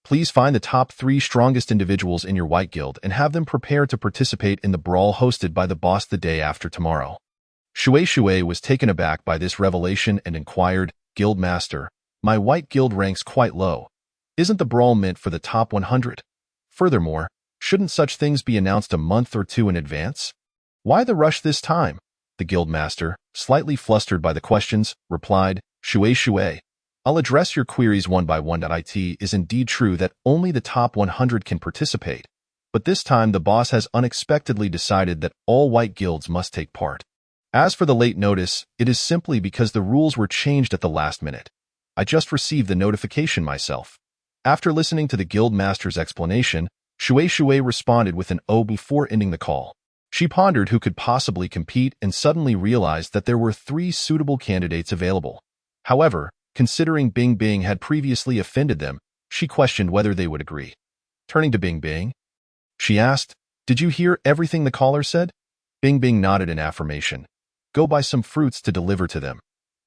Please find the top 3 strongest individuals in your White Guild and have them prepared to participate in the brawl hosted by the boss the day after tomorrow. Shui was taken aback by this revelation and inquired, Guild Master, my White Guild ranks quite low. Isn't the brawl meant for the top 100? Furthermore, shouldn't such things be announced a month or 2 in advance? Why the rush this time? The Guild Master, slightly flustered by the questions, replied, Shui, I'll address your queries one by one. It is indeed true that only the top 100 can participate, but this time the boss has unexpectedly decided that all White Guilds must take part. As for the late notice, it is simply because the rules were changed at the last minute. I just received the notification myself. After listening to the Guild Master's explanation, Shui responded with an "oh" before ending the call. She pondered who could possibly compete and suddenly realized that there were 3 suitable candidates available. However, considering Bing Bing had previously offended them, she questioned whether they would agree. Turning to Bing Bing, she asked, Did you hear everything the caller said? Bing Bing nodded in affirmation. Go buy some fruits to deliver to them.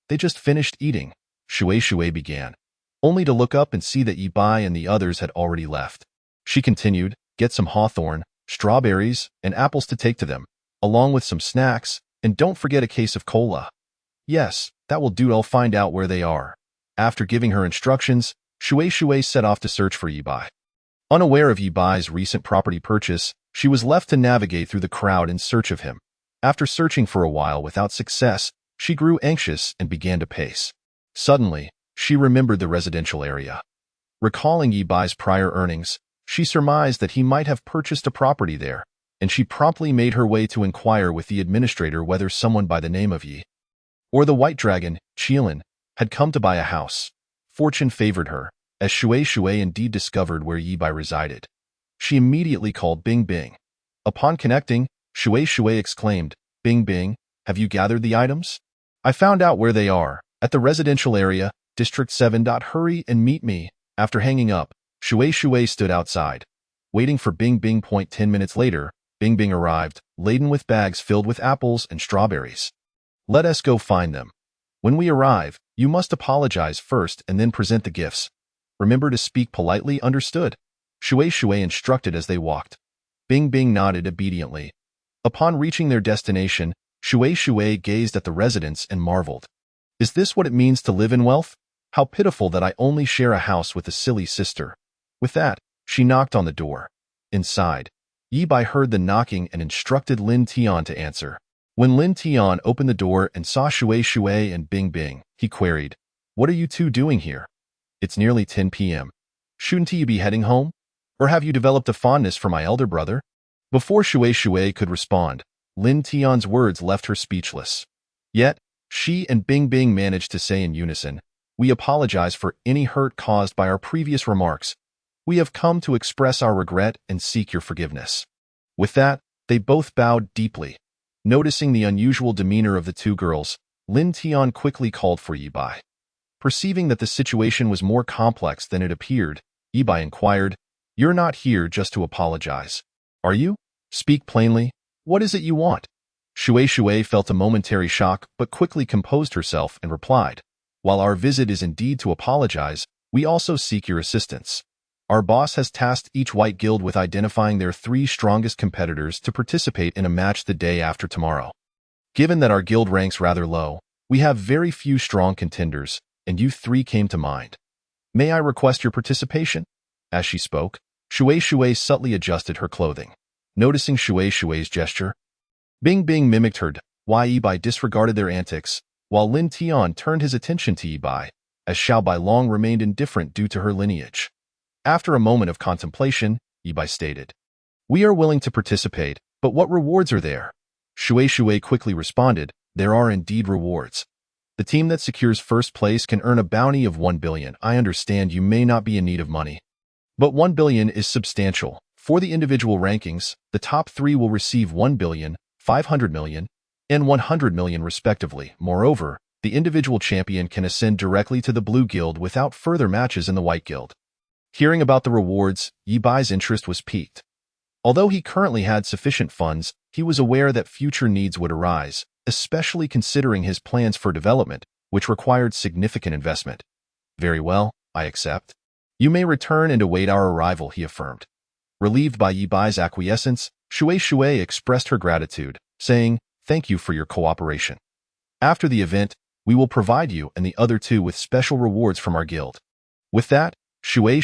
They just finished eating, Shui began, only to look up and see that Yi Bai and the others had already left. She continued, Get some hawthorn, strawberries, and apples to take to them, along with some snacks, and don't forget a case of cola. Yes, that will do. I'll find out where they are. After giving her instructions, Shui set off to search for Yi Bai. Unaware of Yi Bai's recent property purchase, she was left to navigate through the crowd in search of him. After searching for a while without success, she grew anxious and began to pace. Suddenly, she remembered the residential area. Recalling Yi Bai's prior earnings, she surmised that he might have purchased a property there, and she promptly made her way to inquire with the administrator whether someone by the name of Yi or the White Dragon, Qilin, had come to buy a house. Fortune favored her, as Shui indeed discovered where Yi Bai resided. She immediately called Bing Bing. Upon connecting, Shui exclaimed, Bing Bing, have you gathered the items? I found out where they are, at the residential area, District 7. Hurry and meet me. After hanging up, Shui stood outside, waiting for Bing Bing. 10 minutes later, Bing Bing arrived, laden with bags filled with apples and strawberries. Let us go find them. When we arrive, you must apologize first and then present the gifts. Remember to speak politely, understood? Shui instructed as they walked. Bing Bing nodded obediently. Upon reaching their destination, Shui gazed at the residence and marveled. Is this what it means to live in wealth? How pitiful that I only share a house with a silly sister. With that, she knocked on the door. Inside, Yi Bai heard the knocking and instructed Lin Tian to answer. When Lin Tian opened the door and saw Shui and Bing Bing, he queried, What are you two doing here? It's nearly 10 p.m. Shouldn't you be heading home? Or have you developed a fondness for my elder brother? Before Shui could respond, Lin Tian's words left her speechless. Yet, she and Bing Bing managed to say in unison, We apologize for any hurt caused by our previous remarks. We have come to express our regret and seek your forgiveness. With that, they both bowed deeply. Noticing the unusual demeanor of the 2 girls, Lin Tian quickly called for Yi Bai. Perceiving that the situation was more complex than it appeared, Yi Bai inquired, You're not here just to apologize, are you? Speak plainly. What is it you want? Shui felt a momentary shock but quickly composed herself and replied, While our visit is indeed to apologize, we also seek your assistance. Our boss has tasked each White Guild with identifying their 3 strongest competitors to participate in a match the day after tomorrow. Given that our guild ranks rather low, we have very few strong contenders, and you 3 came to mind. May I request your participation? As she spoke, Shui subtly adjusted her clothing. Noticing Shui's gesture, Bing Bing mimicked her, while Yi Bai disregarded their antics, while Lin Tian turned his attention to Yi Bai, as Xiao Bai Long remained indifferent due to her lineage. After a moment of contemplation, Yi Bai stated, We are willing to participate, but what rewards are there? Shui quickly responded, There are indeed rewards. The team that secures first place can earn a bounty of 1 billion. I understand you may not be in need of money, but 1 billion is substantial. For the individual rankings, the top 3 will receive 1 billion, 500 million, and 100 million respectively. Moreover, the individual champion can ascend directly to the Blue Guild without further matches in the White Guild. Hearing about the rewards, Yi Bai's interest was piqued. Although he currently had sufficient funds, he was aware that future needs would arise, especially considering his plans for development, which required significant investment. Very well, I accept. You may return and await our arrival, he affirmed. Relieved by Yi Bai's acquiescence, Shui expressed her gratitude, saying, "Thank you for your cooperation. After the event, we will provide you and the other two with special rewards from our guild." With that, Shui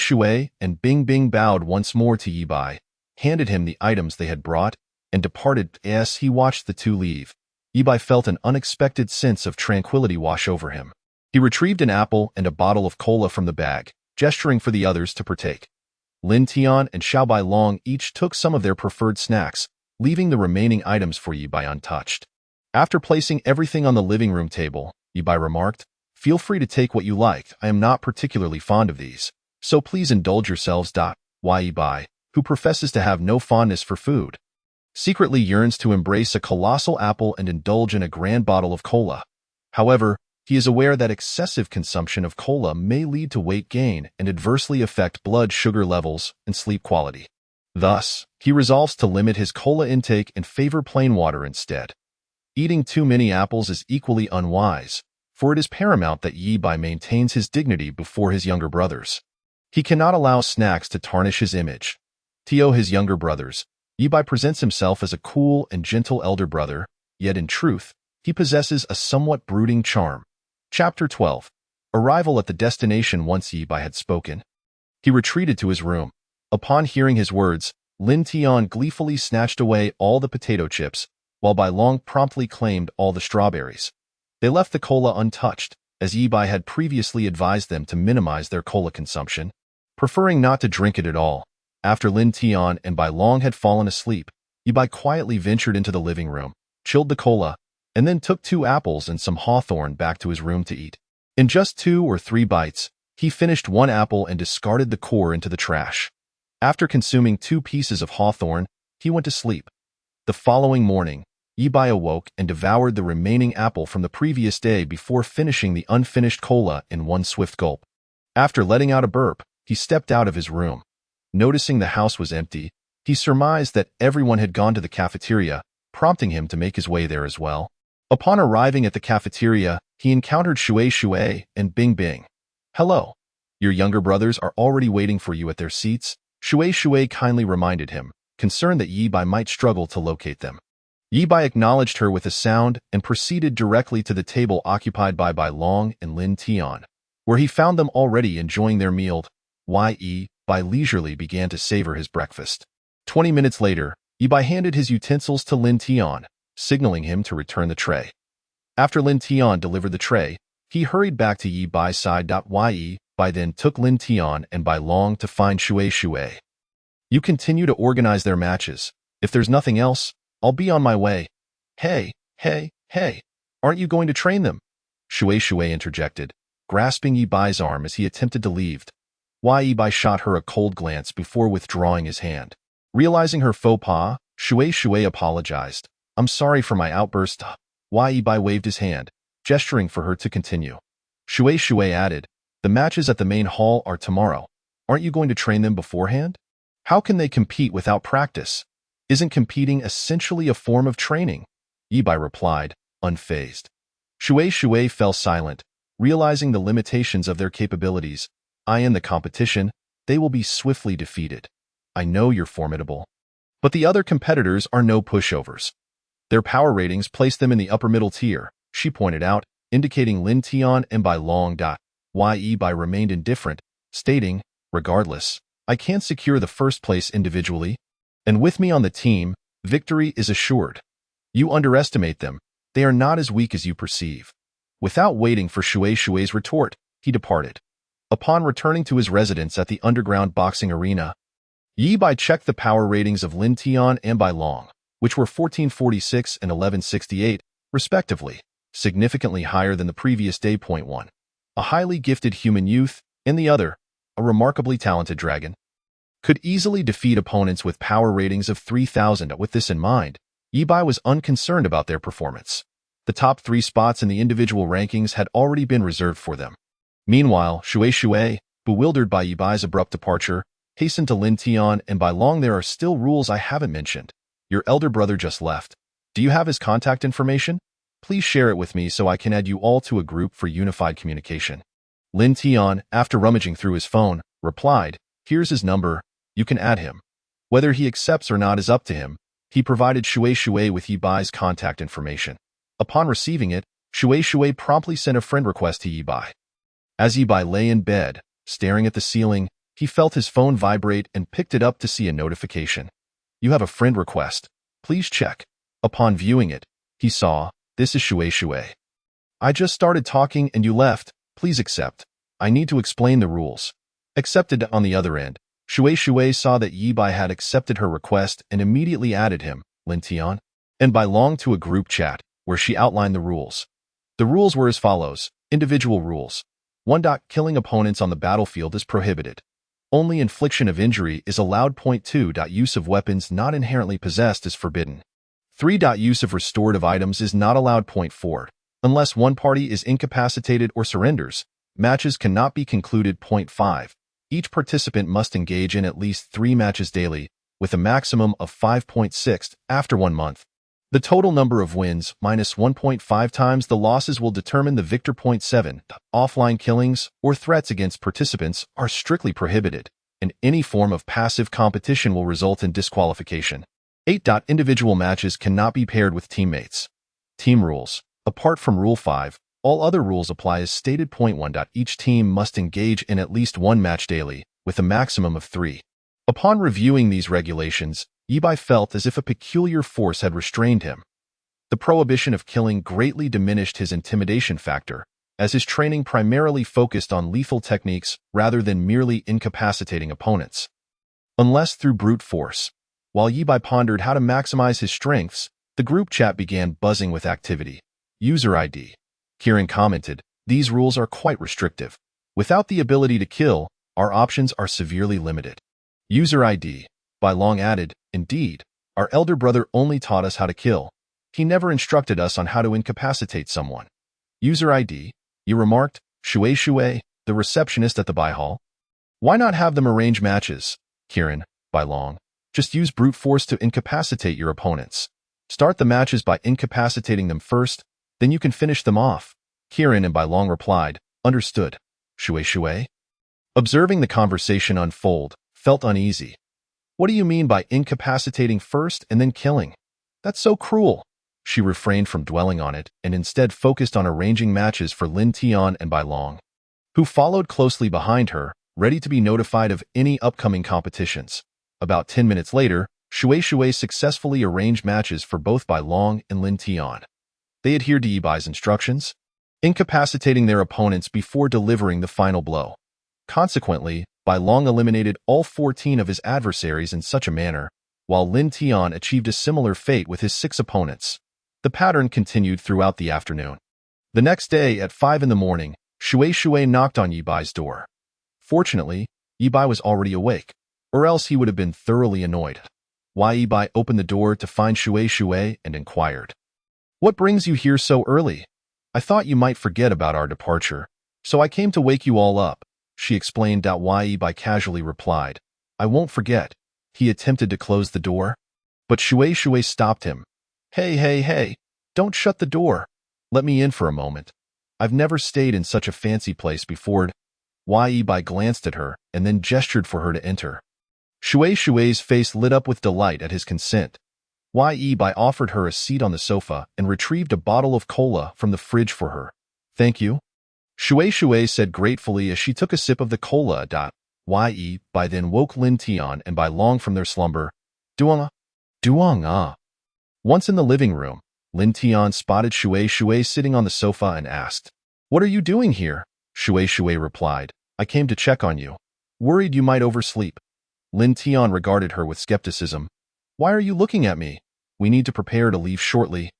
and Bing bowed once more to Yi Bai, handed him the items they had brought, and departed. As he watched the two leave, Yi Bai felt an unexpected sense of tranquility wash over him. He retrieved an apple and a bottle of cola from the bag, gesturing for the others to partake. Lin Tian and Xiao Bai Long each took some of their preferred snacks, leaving the remaining items for Yi Bai untouched. After placing everything on the living room table, Yi Bai remarked, "Feel free to take what you like. I am not particularly fond of these, so please indulge yourselves." Yi Bai, who professes to have no fondness for food, secretly yearns to embrace a colossal apple and indulge in a grand bottle of cola. However, he is aware that excessive consumption of cola may lead to weight gain and adversely affect blood sugar levels and sleep quality. Thus, he resolves to limit his cola intake and favor plain water instead. Eating too many apples is equally unwise, for it is paramount that Yi Bai maintains his dignity before his younger brothers. He cannot allow snacks to tarnish his image. To his younger brothers, Yi Bai presents himself as a cool and gentle elder brother, yet in truth, he possesses a somewhat brooding charm. Chapter 12. Arrival at the destination. Once Yi Bai had spoken, he retreated to his room. Upon hearing his words, Lin Tian gleefully snatched away all the potato chips, while Bai Long promptly claimed all the strawberries. They left the cola untouched, as Yi Bai had previously advised them to minimize their cola consumption, preferring not to drink it at all. After Lin Tian and Bai Long had fallen asleep, Yi Bai quietly ventured into the living room, chilled the cola, and then took 2 apples and some hawthorn back to his room to eat. In just 2 or 3 bites, he finished 1 apple and discarded the core into the trash. After consuming 2 pieces of hawthorn, he went to sleep. The following morning, Yi Bai awoke and devoured the remaining apple from the previous day before finishing the unfinished cola in 1 swift gulp. After letting out a burp, he stepped out of his room. Noticing the house was empty, he surmised that everyone had gone to the cafeteria, prompting him to make his way there as well. Upon arriving at the cafeteria, he encountered Shui and Bing. "Hello. Your younger brothers are already waiting for you at their seats," Shui kindly reminded him, concerned that Yi Bai might struggle to locate them. Yi Bai acknowledged her with a sound and proceeded directly to the table occupied by Bai Long and Lin Tian, where he found them already enjoying their meal. Yi Bai leisurely began to savor his breakfast. 20 minutes later, Yi Bai handed his utensils to Lin Tian, signaling him to return the tray. After Lin Tian delivered the tray, he hurried back to Yi Bai's side. Yi Bai then took Lin Tian and Bai Long to find Shui. "You continue to organize their matches. If there's nothing else, I'll be on my way." Hey, aren't you going to train them?" Shui interjected, grasping Yi Bai's arm as he attempted to leave. Yi Bai shot her a cold glance before withdrawing his hand. Realizing her faux pas, Shui apologized. "I'm sorry for my outburst." Yi Bai waved his hand, gesturing for her to continue. Shui added, "The matches at the main hall are tomorrow. Aren't you going to train them beforehand? How can they compete without practice? Isn't competing essentially a form of training?" Yi Bai replied, unfazed. Shui fell silent, realizing the limitations of their capabilities. In the competition, they will be swiftly defeated. I know you're formidable. But the other competitors are no pushovers. Their power ratings place them in the upper middle tier, she pointed out, indicating Lin Tian and Bai Long. Yi Bai remained indifferent, stating, "Regardless, I can secure the first place individually, and with me on the team, victory is assured. You underestimate them. They are not as weak as you perceive." Without waiting for Shui's retort, he departed. Upon returning to his residence at the underground boxing arena, Yi Bai checked the power ratings of Lin Tian and Bai Long, which were 1446 and 1168, respectively, significantly higher than the previous day. One, a highly gifted human youth, and the other, a remarkably talented dragon, could easily defeat opponents with power ratings of 3000. With this in mind, Yi Bai was unconcerned about their performance. The top 3 spots in the individual rankings had already been reserved for them. Meanwhile, Shui, bewildered by Yi Bai's abrupt departure, hastened to Lin Tian, and by long there are still rules I haven't mentioned. Your elder brother just left. Do you have his contact information? Please share it with me so I can add you all to a group for unified communication. Lin Tian, after rummaging through his phone, replied, here's his number, you can add him. Whether he accepts or not is up to him. He provided Shui with Yi Bai's contact information. Upon receiving it, Shui promptly sent a friend request to Yi Bai. As Yi Bai lay in bed, staring at the ceiling, he felt his phone vibrate and picked it up to see a notification. You have a friend request. Please check. Upon viewing it, he saw, this is Shui. I just started talking and you left. Please accept. I need to explain the rules. Accepted. On the other end, Shui saw that Yi Bai had accepted her request and immediately added him, Lin Tian, and Bai Long to a group chat, where she outlined the rules. The rules were as follows. Individual rules. 1. Killing opponents on the battlefield is prohibited. Only infliction of injury is allowed. 2. Use of weapons not inherently possessed is forbidden. 3. Use of restorative items is not allowed. 4. Unless one party is incapacitated or surrenders, matches cannot be concluded. 5. Each participant must engage in at least 3 matches daily, with a maximum of 5.6 after 1 month. The total number of wins minus 1.5 times the losses will determine the victor. 7. Offline killings or threats against participants are strictly prohibited, and any form of passive competition will result in disqualification. 8. Individual matches cannot be paired with teammates. Team rules. Apart from Rule 5, all other rules apply as stated. 1. Each team must engage in at least 1 match daily, with a maximum of 3. Upon reviewing these regulations, Yi Bai felt as if a peculiar force had restrained him. The prohibition of killing greatly diminished his intimidation factor, as his training primarily focused on lethal techniques rather than merely incapacitating opponents. Unless through brute force. While Yi Bai pondered how to maximize his strengths, the group chat began buzzing with activity. User ID. Kieran commented, these rules are quite restrictive. Without the ability to kill, our options are severely limited. User ID. Bai Long added, indeed, our elder brother only taught us how to kill. He never instructed us on how to incapacitate someone. User ID. You remarked, Shui, the receptionist at the Bai Hall. Why not have them arrange matches? Kieran, Bai Long. Just use brute force to incapacitate your opponents. Start the matches by incapacitating them first, then you can finish them off. Kieran and Bai Long replied, understood. Shui. Observing the conversation unfold, felt uneasy. What do you mean by incapacitating first and then killing? That's so cruel. She refrained from dwelling on it and instead focused on arranging matches for Lin Tian and Bai Long, who followed closely behind her, ready to be notified of any upcoming competitions. About 10 minutes later, Shui successfully arranged matches for both Bai Long and Lin Tian. They adhered to Yi Bai's instructions, incapacitating their opponents before delivering the final blow. Consequently, Bai Long eliminated all 14 of his adversaries in such a manner, while Lin Tian achieved a similar fate with his 6 opponents. The pattern continued throughout the afternoon. The next day, at 5 in the morning, Shui knocked on Yi Bai's door. Fortunately, Yi Bai was already awake, or else he would have been thoroughly annoyed. Yi Bai opened the door to find Shui and inquired, what brings you here so early? I thought you might forget about our departure, so I came to wake you all up. She explained. Yi Bai casually replied, I won't forget. He attempted to close the door, but Shui stopped him. Hey, don't shut the door. Let me in for a moment. I've never stayed in such a fancy place before. Yi Bai glanced at her and then gestured for her to enter. Shui's face lit up with delight at his consent. Yi Bai offered her a seat on the sofa and retrieved a bottle of cola from the fridge for her. Thank you. Shui said gratefully as she took a sip of the cola. Yi Bai then woke Lin Tian and Bai Long from their slumber. Duang ah. Once in the living room, Lin Tian spotted Shui sitting on the sofa and asked, what are you doing here? Shui replied, I came to check on you. Worried you might oversleep. Lin Tian regarded her with skepticism. Why are you looking at me? We need to prepare to leave shortly.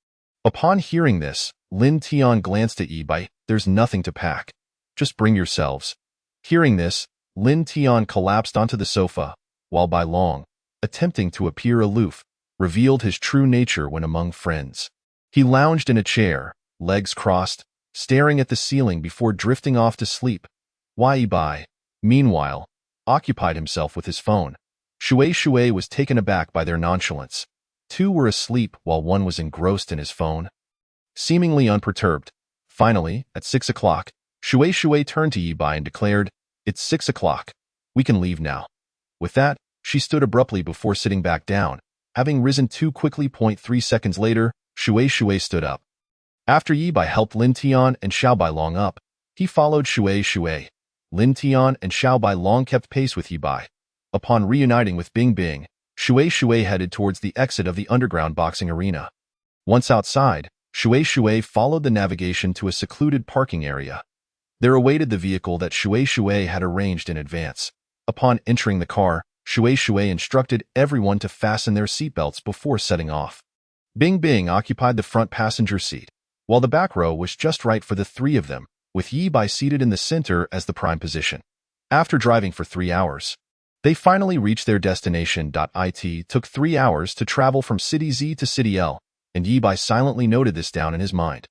Upon hearing this, Lin Tian glanced at Yi Bai. There's nothing to pack. Just bring yourselves. Hearing this, Lin Tian collapsed onto the sofa, while Bai Long, attempting to appear aloof, revealed his true nature when among friends. He lounged in a chair, legs crossed, staring at the ceiling before drifting off to sleep. Yi Bai, meanwhile, occupied himself with his phone. Shui was taken aback by their nonchalance. Two were asleep while one was engrossed in his phone. Seemingly unperturbed. Finally, at 6 o'clock, Shui turned to Yi Bai and declared, "It's 6 o'clock. We can leave now." With that, she stood abruptly before sitting back down. Having risen too quickly. 3 seconds later, Shui stood up. After Yi Bai helped Lin Tian and Xiao Bai Long up, he followed Shui. Lin Tian and Xiao Bai Long kept pace with Yi Bai. Upon reuniting with Bing, Shui headed towards the exit of the underground boxing arena. Once outside, Shui followed the navigation to a secluded parking area. There awaited the vehicle that Shui had arranged in advance. Upon entering the car, Shui instructed everyone to fasten their seatbelts before setting off. Bing occupied the front passenger seat, while the back row was just right for the three of them, with Yi Bai seated in the center as the prime position. After driving for 3 hours, they finally reached their destination. It took 3 hours to travel from City Z to City L, and Yi Bai silently noted this down in his mind.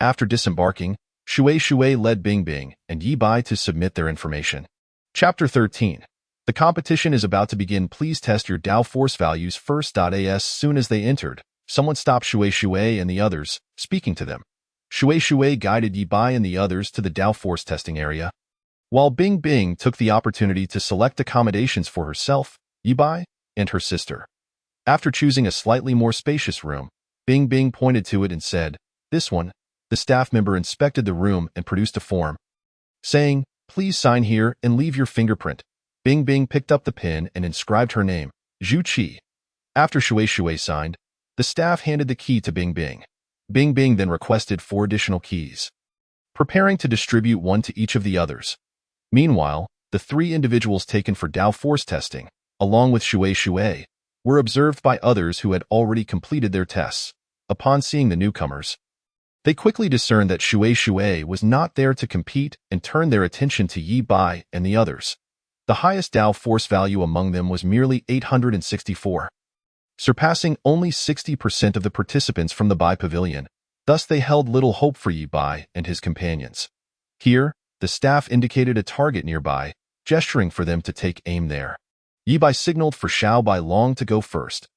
After disembarking, Shui led Bing and Yi Bai to submit their information. Chapter 13. The competition is about to begin. Please test your Dao force values first. As soon as they entered, someone stopped Shui and the others, speaking to them. Shui guided Yi Bai and the others to the Dao force testing area, while Bing took the opportunity to select accommodations for herself, Yi Bai, and her sister. After choosing a slightly more spacious room, Bing pointed to it and said, "This one." The staff member inspected the room and produced a form, saying, "Please sign here and leave your fingerprint." Bing picked up the pen and inscribed her name, Zhu Qi. After Shui signed, the staff handed the key to Bing. Bing then requested 4 additional keys, preparing to distribute one to each of the others. Meanwhile, the 3 individuals taken for Dao force testing, along with Shui, were observed by others who had already completed their tests. Upon seeing the newcomers, they quickly discerned that Shui was not there to compete and turned their attention to Yi Bai and the others. The highest Dao force value among them was merely 864, surpassing only 60% of the participants from the Bai Pavilion. Thus they held little hope for Yi Bai and his companions. Here, the staff indicated a target nearby, gesturing for them to take aim there. Yi Bai signaled for Xiao Bai Long to go first.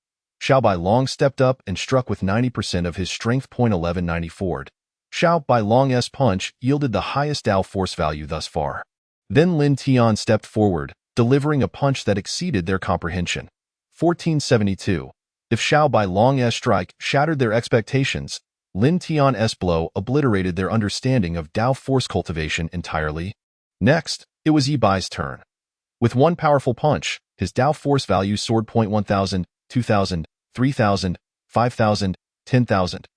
Xiao Bai Long stepped up and struck with 90% of his strength. 1194. Xiao Bai Long's punch yielded the highest Dao force value thus far. Then Lin Tian stepped forward, delivering a punch that exceeded their comprehension. 1472. If Xiao Bai Long's strike shattered their expectations, Lin Tian's blow obliterated their understanding of Dao force cultivation entirely. Next, it was Yi Bai's turn. With one powerful punch, his Dao force value soared. 1000, 2000, 3000, 5000, 10,000.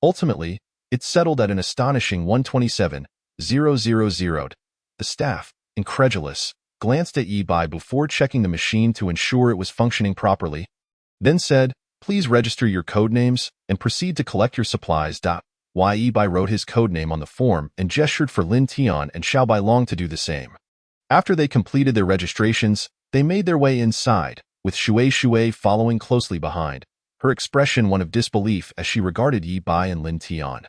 Ultimately, it settled at an astonishing 127,000. The staff, incredulous, glanced at Yi Bai before checking the machine to ensure it was functioning properly, then said, "Please register your code names and proceed to collect your supplies." Yi Bai wrote his code name on the form and gestured for Lin Tian and Xiao Bai Long to do the same. After they completed their registrations, they made their way inside, with Shui following closely behind, her expression one of disbelief as she regarded Yi Bai and Lin Tian.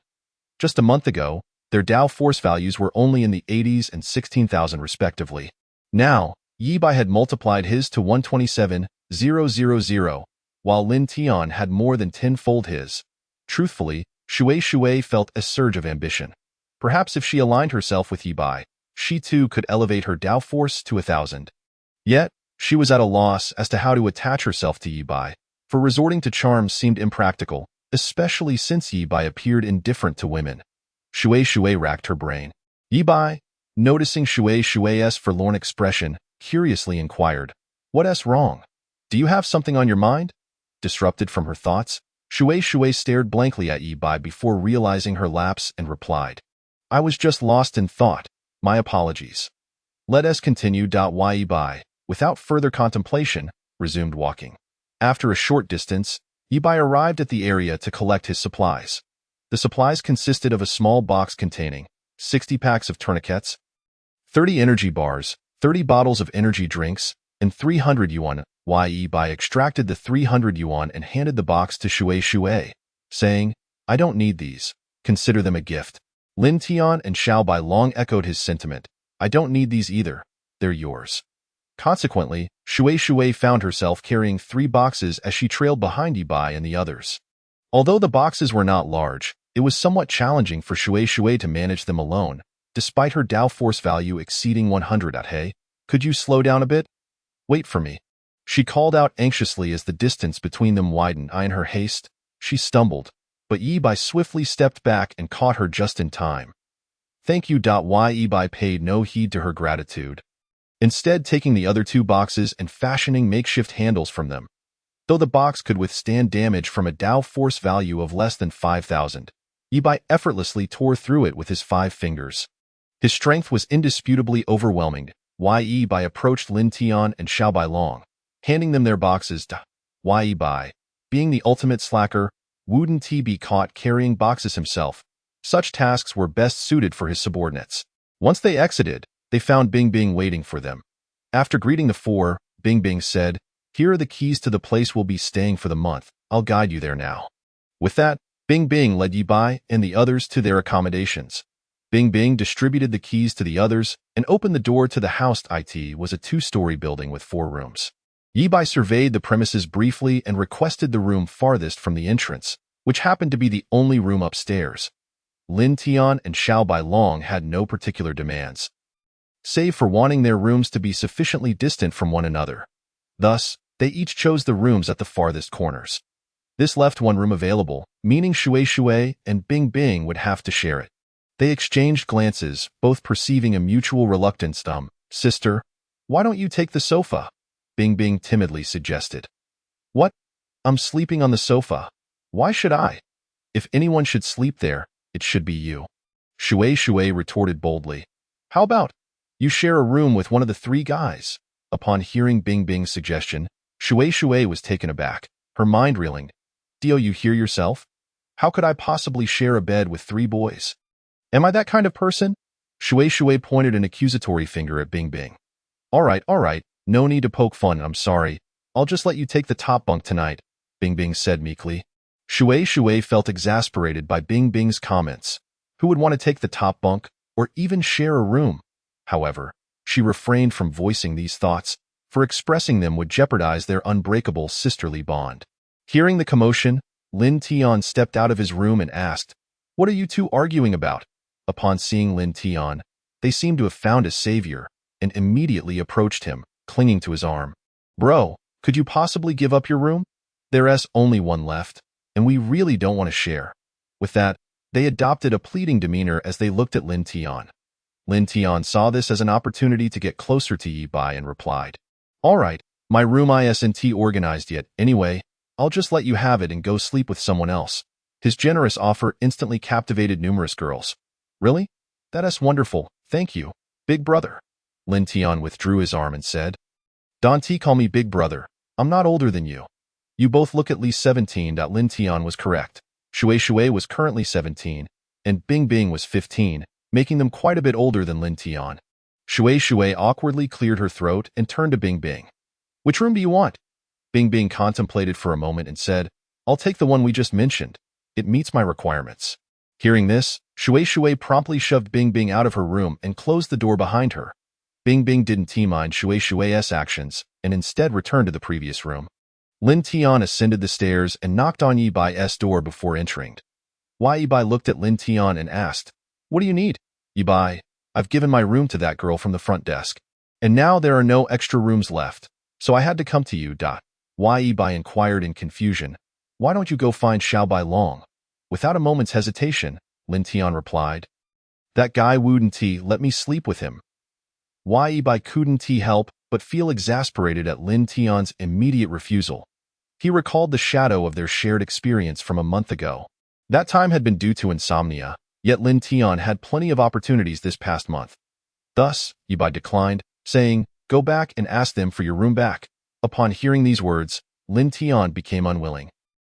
Just a month ago, their Dao force values were only in the 80s and 16,000 respectively. Now, Yi Bai had multiplied his to 127,000, while Lin Tian had more than 10-fold his. Truthfully, Shui felt a surge of ambition. Perhaps if she aligned herself with Yi Bai, she too could elevate her Dao force to 1,000. Yet, she was at a loss as to how to attach herself to Yi Bai, for resorting to charms seemed impractical, especially since Yi Bai appeared indifferent to women. Shui racked her brain. Yi Bai, noticing Shui's forlorn expression, curiously inquired, "What's wrong? Do you have something on your mind?" Disrupted from her thoughts, Shui stared blankly at Yi Bai before realizing her lapse and replied, "I was just lost in thought. My apologies." "Let us continue." Yi Bai, without further contemplation, resumed walking. After a short distance, Yi Bai arrived at the area to collect his supplies. The supplies consisted of a small box containing 60 packs of tourniquets, 30 energy bars, 30 bottles of energy drinks, and 300 yuan. Yi Bai extracted the 300 yuan and handed the box to Shui, saying, "I don't need these. Consider them a gift." Lin Tian and Xiao Bai Long echoed his sentiment. "I don't need these either." they're yours. Consequently, Shui found herself carrying 3 boxes as she trailed behind Yibai and the others. Although the boxes were not large, it was somewhat challenging for Shui to manage them alone, despite her Dao force value exceeding 100 at Hey. Could you slow down a bit? Wait for me. She called out anxiously as the distance between them widened. In her haste, she stumbled, but Yibai swiftly stepped back and caught her just in time. Thank you. Yibai paid no heed to her gratitude, instead taking the other 2 boxes and fashioning makeshift handles from them. Though the box could withstand damage from a Dao force value of less than 5,000, Yibai effortlessly tore through it with his 5 fingers. His strength was indisputably overwhelming. Yibai approached Lin Tian and Xiaobai Long, handing them their boxes. Yibai, being the ultimate slacker, wouldn't he be caught carrying boxes himself? Such tasks were best suited for his subordinates. Once they exited, they found Bingbing waiting for them. After greeting the 4, Bingbing said, "Here are the keys to the place we'll be staying for the month. I'll guide you there now." With that, Bingbing led Yibai and the others to their accommodations. Bingbing distributed the keys to the others and opened the door to the house. It was a 2-story building with 4 rooms. Yibai surveyed the premises briefly and requested the room farthest from the entrance, which happened to be the only room upstairs. Lin Tian and Xiaobai Long had no particular demands, save for wanting their rooms to be sufficiently distant from one another. Thus, they each chose the rooms at the farthest corners. This left one room available, meaning Shui and Bingbing would have to share it. They exchanged glances, both perceiving a mutual reluctance. Sister, why don't you take the sofa? Bingbing timidly suggested. What? I'm sleeping on the sofa. Why should I? If anyone should sleep there, it should be you. Shui retorted boldly. How about you share a room with one of the 3 guys? Upon hearing Bingbing's suggestion, Shui was taken aback, her mind reeling. Do you hear yourself? How could I possibly share a bed with 3 boys? Am I that kind of person? Shui pointed an accusatory finger at Bingbing. All right, no need to poke fun. I'm sorry. I'll just let you take the top bunk tonight, Bingbing said meekly. Shui felt exasperated by Bingbing's comments. Who would want to take the top bunk, or even share a room? However, she refrained from voicing these thoughts, for expressing them would jeopardize their unbreakable sisterly bond. Hearing the commotion, Lin Tian stepped out of his room and asked, "What are you 2 arguing about?" Upon seeing Lin Tian, they seemed to have found a savior, and immediately approached him, clinging to his arm. "Bro, could you possibly give up your room? There's only one left, and we really don't want to share." With that, they adopted a pleading demeanor as they looked at Lin Tian. Lin Tian saw this as an opportunity to get closer to Yibai and replied, "All right, my room isn't organized yet. Anyway, I'll just let you have it and go sleep with someone else." His generous offer instantly captivated numerous girls. "Really? That's wonderful, thank you, big brother." Lin Tian withdrew his arm and said, "Don't call me big brother. I'm not older than you. You both look at least 17." Lin Tian was correct. Shui was currently 17, and Bingbing was 15, making them quite a bit older than Lin Tian. Shui awkwardly cleared her throat and turned to Bingbing. "Which room do you want?" Bingbing contemplated for a moment and said, "I'll take the one we just mentioned. It meets my requirements." Hearing this, Shui promptly shoved Bingbing out of her room and closed the door behind her. Bingbing didn't mind Shui's actions and instead returned to the previous room. Lin Tian ascended the stairs and knocked on Yibai's door before entering. Yibai looked at Lin Tian and asked, "What do you need?" "Yibai, I've given my room to that girl from the front desk, and now there are no extra rooms left, so I had to come to you." Yibai inquired in confusion, "Why don't you go find Xiaobai Long?" Without a moment's hesitation, Lin Tian replied, "That guy wouldn't let me sleep with him." Yibai couldn't help but feel exasperated at Lin Tian's immediate refusal. He recalled the shadow of their shared experience from a month ago. That time had been due to insomnia, yet Lin Tian had plenty of opportunities this past month. Thus, Yibai declined, saying, "Go back and ask them for your room back." Upon hearing these words, Lin Tian became unwilling.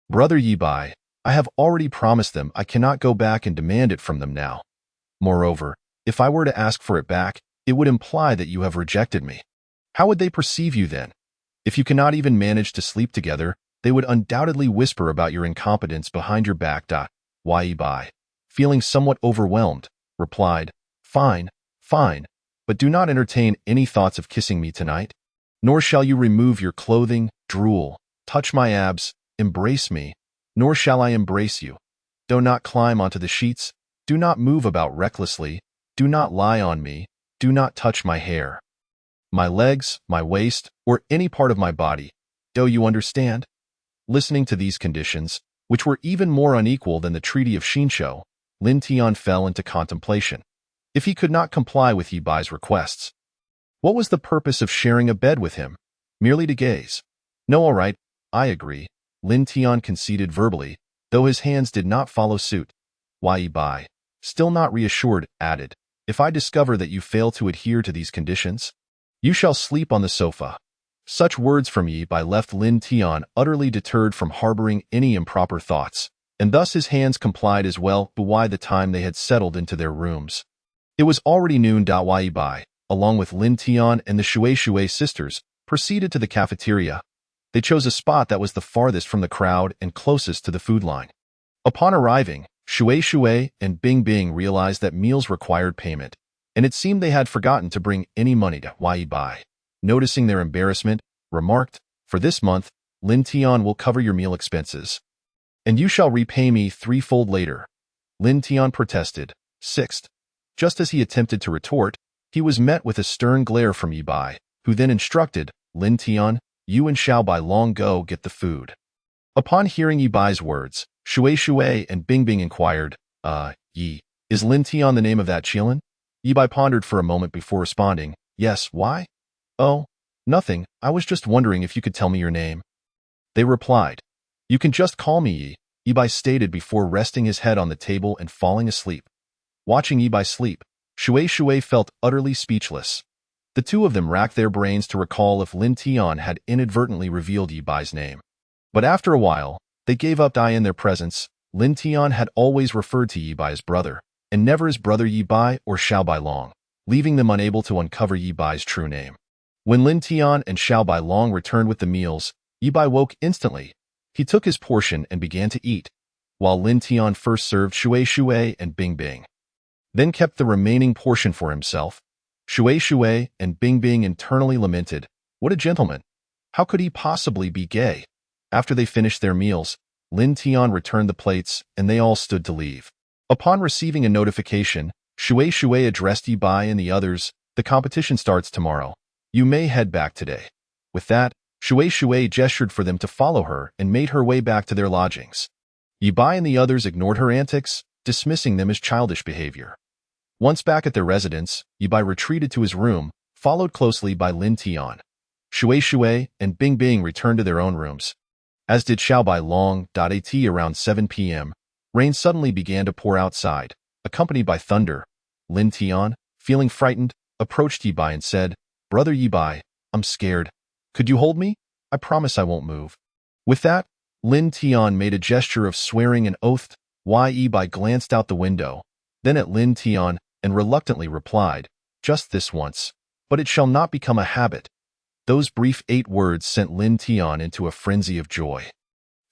"Brother Yibai, I have already promised them I cannot go back and demand it from them now. Moreover, if I were to ask for it back, it would imply that you have rejected me. How would they perceive you then? If you cannot even manage to sleep together, they would undoubtedly whisper about your incompetence behind your back." Yibai, feeling somewhat overwhelmed, replied, Fine, but do not entertain any thoughts of kissing me tonight. Nor shall you remove your clothing, drool, touch my abs, embrace me, nor shall I embrace you. Do not climb onto the sheets, do not move about recklessly, do not lie on me, do not touch my hair, my legs, my waist, or any part of my body. Do you understand? Listening to these conditions, which were even more unequal than the Treaty of Shinsho, Lin Tian fell into contemplation. If he could not comply with Yi Bai's requests, what was the purpose of sharing a bed with him? Merely to gaze? No, all right, I agree, Lin Tian conceded verbally, though his hands did not follow suit. Yi Bai, still not reassured, added, if I discover that you fail to adhere to these conditions, you shall sleep on the sofa. Such words from Yi Bai left Lin Tian utterly deterred from harboring any improper thoughts, and thus his hands complied as well by the time they had settled into their rooms. It was already noon. Yi Bai, along with Lin Tian and the Shui sisters, proceeded to the cafeteria. They chose a spot that was the farthest from the crowd and closest to the food line. Upon arriving, Shui and Bing realized that meals required payment, and it seemed they had forgotten to bring any money to Yi Bai. Noticing their embarrassment, remarked, for this month, Lin Tian will cover your meal expenses, and you shall repay me threefold later. Lin Tian protested. Sixth, just as he attempted to retort, he was met with a stern glare from Yi Bai, who then instructed, Lin Tian, you and Xiao Bai Long go get the food. Upon hearing Yi Bai's words, Shui and Bing inquired, Yi, is Lin Tian the name of that Qilin? Yi Bai pondered for a moment before responding, yes, why? Oh, nothing, I was just wondering if you could tell me your name. They replied, you can just call me Yi, Yi Bai stated before resting his head on the table and falling asleep. Watching Yi Bai sleep, Shui felt utterly speechless. The two of them racked their brains to recall if Lin Tian had inadvertently revealed Yi Bai's name. But after a while, they gave up. In their presence, Lin Tian had always referred to Yi Bai as brother, and never as brother Yi Bai or Xiao Bai Long, leaving them unable to uncover Yi Bai's true name. When Lin Tian and Xiao Bai Long returned with the meals, Yi Bai woke instantly. He took his portion and began to eat, while Lin Tian first served Shui and Bing, then kept the remaining portion for himself. Shui and Bing internally lamented, what a gentleman! How could he possibly be gay? After they finished their meals, Lin Tian returned the plates, and they all stood to leave. Upon receiving a notification, Shui addressed Yi Bai and the others, the competition starts tomorrow. You may head back today. With that, Shui gestured for them to follow her and made her way back to their lodgings. Yi Bai and the others ignored her antics, dismissing them as childish behavior. Once back at their residence, Yi Bai retreated to his room, followed closely by Lin Tian. Shui and Bing returned to their own rooms, as did Xiao Bai Long. At around 7 p.m., rain suddenly began to pour outside, accompanied by thunder. Lin Tian, feeling frightened, approached Yi Bai and said, Brother Yi Bai, I'm scared. Could you hold me? I promise I won't move. With that, Lin Tian made a gesture of swearing and oathed. Yi Bai glanced out the window, then at Lin Tian, and reluctantly replied, just this once, but it shall not become a habit. Those brief 8 words sent Lin Tian into a frenzy of joy.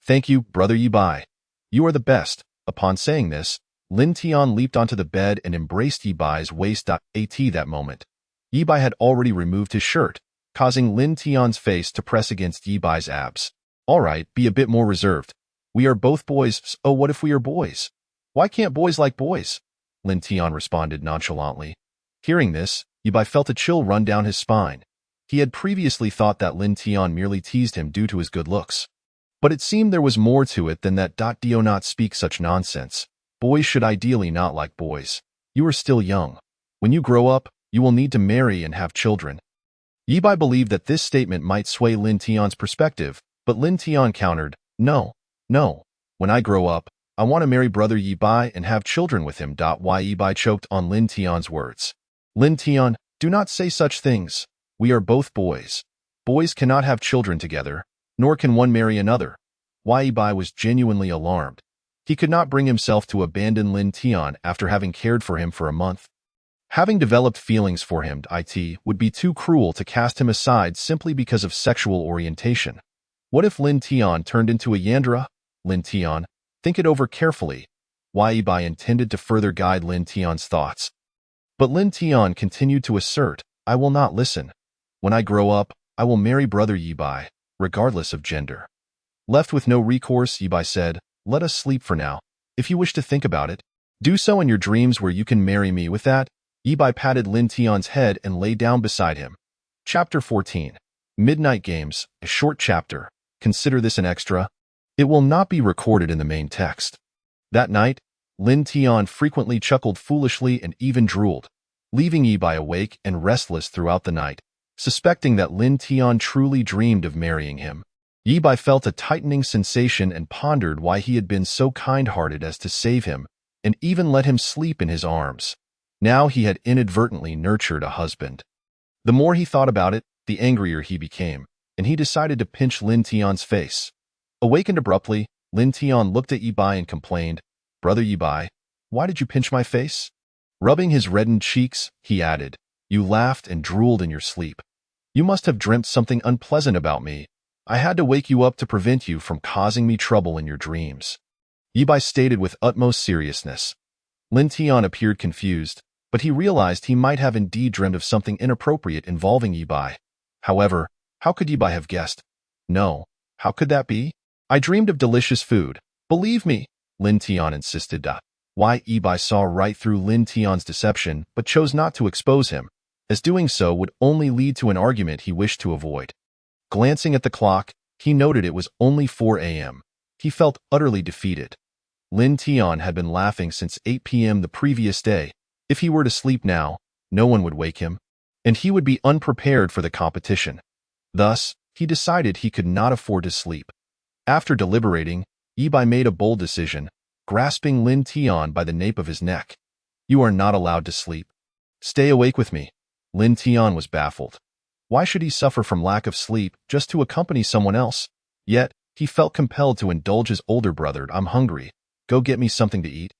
Thank you, Brother Yi Bai. You are the best. Upon saying this, Lin Tian leaped onto the bed and embraced Yi Bai's waist. At that moment, Yi Bai had already removed his shirt, causing Lin Tian's face to press against Yi Bai's abs. All right, be a bit more reserved. We are both boys, so what if we are boys? Why can't boys like boys? Lin Tian responded nonchalantly. Hearing this, Yi Bai felt a chill run down his spine. He had previously thought that Lin Tian merely teased him due to his good looks. But it seemed there was more to it than that. Do not speak such nonsense. Boys should ideally not like boys. You are still young. When you grow up, you will need to marry and have children. Yi Bai believed that this statement might sway Lin Tian's perspective, but Lin Tian countered, No. When I grow up, I want to marry Brother Yi Bai and have children with him. Yi Bai choked on Lin Tian's words. Lin Tian, do not say such things. We are both boys. Boys cannot have children together, nor can one marry another. Yi Bai was genuinely alarmed. He could not bring himself to abandon Lin Tian after having cared for him for a month. Having developed feelings for him, it would be too cruel to cast him aside simply because of sexual orientation. What if Lin Tian turned into a Yandra? Lin Tian, think it over carefully. Yi Bai intended to further guide Lin Tian's thoughts. But Lin Tian continued to assert, I will not listen. When I grow up, I will marry brother Yi Bai, regardless of gender. Left with no recourse, Yi Bai said, let us sleep for now. If you wish to think about it, do so in your dreams where you can marry me. With that, Yi Bai patted Lin Tian's head and lay down beside him. Chapter 14. Midnight Games, a short chapter. Consider this an extra. It will not be recorded in the main text. That night, Lin Tian frequently chuckled foolishly and even drooled, leaving Yi Bai awake and restless throughout the night, suspecting that Lin Tian truly dreamed of marrying him. Yi Bai felt a tightening sensation and pondered why he had been so kind-hearted as to save him and even let him sleep in his arms. Now he had inadvertently nurtured a husband. The more he thought about it, the angrier he became, and he decided to pinch Lin Tian's face. Awakened abruptly, Lin Tian looked at Yi Bai and complained, Brother Yi Bai, why did you pinch my face? Rubbing his reddened cheeks, he added, you laughed and drooled in your sleep. You must have dreamt something unpleasant about me. I had to wake you up to prevent you from causing me trouble in your dreams. Yi Bai stated with utmost seriousness. Lin Tian appeared confused, but he realized he might have indeed dreamed of something inappropriate involving Yi Bai. However, how could Yi Bai have guessed? No, how could that be? I dreamed of delicious food. Believe me, Lin Tian insisted. Why Yi Bai saw right through Lin Tian's deception but chose not to expose him, as doing so would only lead to an argument he wished to avoid. Glancing at the clock, he noted it was only 4 a.m. He felt utterly defeated. Lin Tian had been laughing since 8 p.m. the previous day. If he were to sleep now, no one would wake him, and he would be unprepared for the competition. Thus, he decided he could not afford to sleep. After deliberating, Yi Bai made a bold decision, grasping Lin Tian by the nape of his neck. You are not allowed to sleep. Stay awake with me. Lin Tian was baffled. Why should he suffer from lack of sleep just to accompany someone else? Yet, he felt compelled to indulge his older brother. I'm hungry. Go get me something to eat.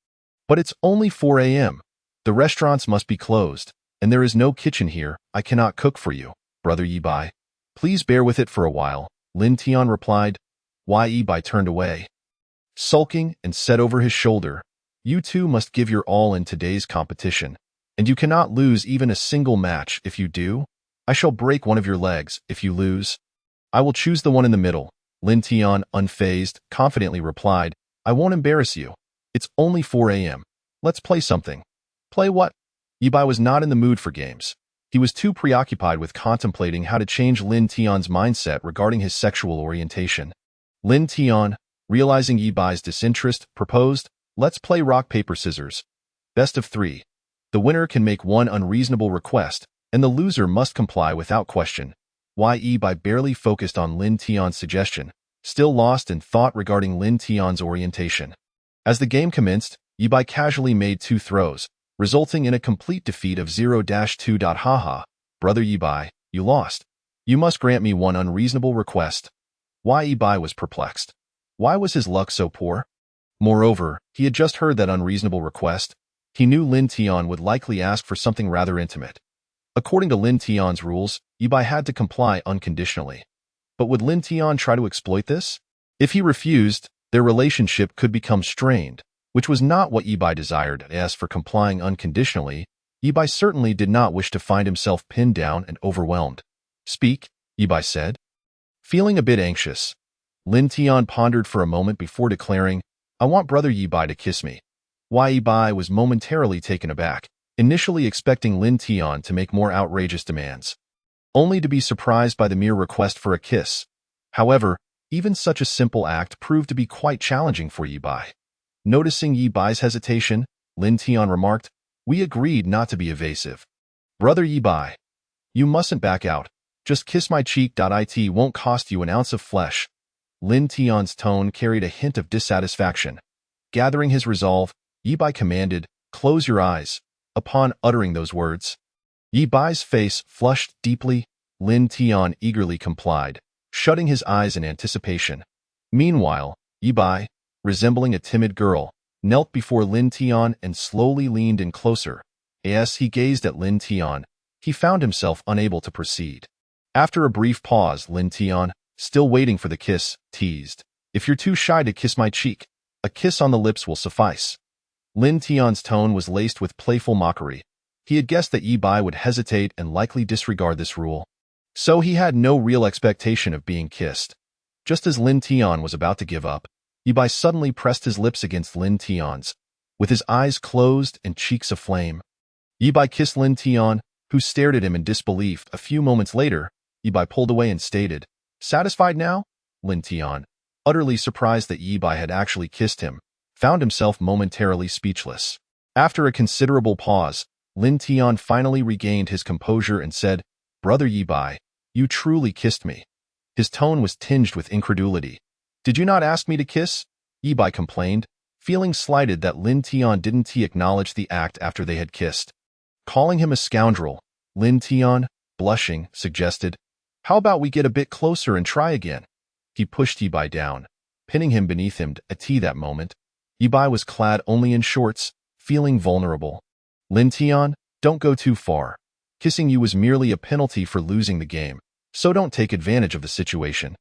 But it's only 4 a.m. The restaurants must be closed, and there is no kitchen here. I cannot cook for you, brother Yi Bai. Please bear with it for a while, Lin Tian replied. Why Yi Bai turned away, sulking, and said over his shoulder, you two must give your all in today's competition, and you cannot lose even a single match. If you do, I shall break one of your legs. If you lose, I will choose the one in the middle. Lin Tian, unfazed, confidently replied, I won't embarrass you. It's only 4 a.m. Let's play something. Play what? Yi Bai was not in the mood for games. He was too preoccupied with contemplating how to change Lin Tian's mindset regarding his sexual orientation. Lin Tian, realizing Yi Bai's disinterest, proposed, let's play rock, paper, scissors. Best of 3. The winner can make one unreasonable request, and the loser must comply without question. Yi Bai barely focused on Lin Tian's suggestion, still lost in thought regarding Lin Tian's orientation. As the game commenced, Yi Bai casually made 2 throws, resulting in a complete defeat of 0-2. Haha, brother Yi Bai, you lost. You must grant me one unreasonable request. Yi Bai was perplexed. Why was his luck so poor? Moreover, he had just heard that unreasonable request. He knew Lin Tian would likely ask for something rather intimate. According to Lin Tian's rules, Yi Bai had to comply unconditionally. But would Lin Tian try to exploit this? If he refused, their relationship could become strained, which was not what Yi Bai desired. As for complying unconditionally, Yi Bai certainly did not wish to find himself pinned down and overwhelmed. Speak, Yi Bai said. Feeling a bit anxious, Lin Tian pondered for a moment before declaring, I want brother Yi Bai to kiss me. Yi Bai was momentarily taken aback, initially expecting Lin Tian to make more outrageous demands, only to be surprised by the mere request for a kiss. However, even such a simple act proved to be quite challenging for Yi Bai. Noticing Yi Bai's hesitation, Lin Tian remarked, we agreed not to be evasive. Brother Yi Bai, you mustn't back out. Just kiss my cheek. It won't cost you an ounce of flesh. Lin Tian's tone carried a hint of dissatisfaction. Gathering his resolve, Yi Bai commanded, close your eyes. Upon uttering those words, Yi Bai's face flushed deeply. Lin Tian eagerly complied, shutting his eyes in anticipation. Meanwhile, Yi Bai, resembling a timid girl, knelt before Lin Tian and slowly leaned in closer. As he gazed at Lin Tian, he found himself unable to proceed. After a brief pause, Lin Tian, still waiting for the kiss, teased, if you're too shy to kiss my cheek, a kiss on the lips will suffice. Lin Tian's tone was laced with playful mockery. He had guessed that Yi Bai would hesitate and likely disregard this rule. So he had no real expectation of being kissed. Just as Lin Tian was about to give up, Yi Bai suddenly pressed his lips against Lin Tian's, with his eyes closed and cheeks aflame. Yi Bai kissed Lin Tian, who stared at him in disbelief. A few moments later, Yi Bai pulled away and stated, "Satisfied now?" Lin Tian, utterly surprised that Yi Bai had actually kissed him, found himself momentarily speechless. After a considerable pause, Lin Tian finally regained his composure and said, "Brother Yi Bai, you truly kissed me." His tone was tinged with incredulity. "Did you not ask me to kiss?" Yi Bai complained, feeling slighted that Lin Tian didn't acknowledge the act after they had kissed. Calling him a scoundrel, Lin Tian, blushing, suggested, "How about we get a bit closer and try again?" He pushed Yi Bai down, pinning him beneath him. At that moment, Yi Bai was clad only in shorts, feeling vulnerable. "Lin Tian, don't go too far. Kissing you was merely a penalty for losing the game, so don't take advantage of the situation."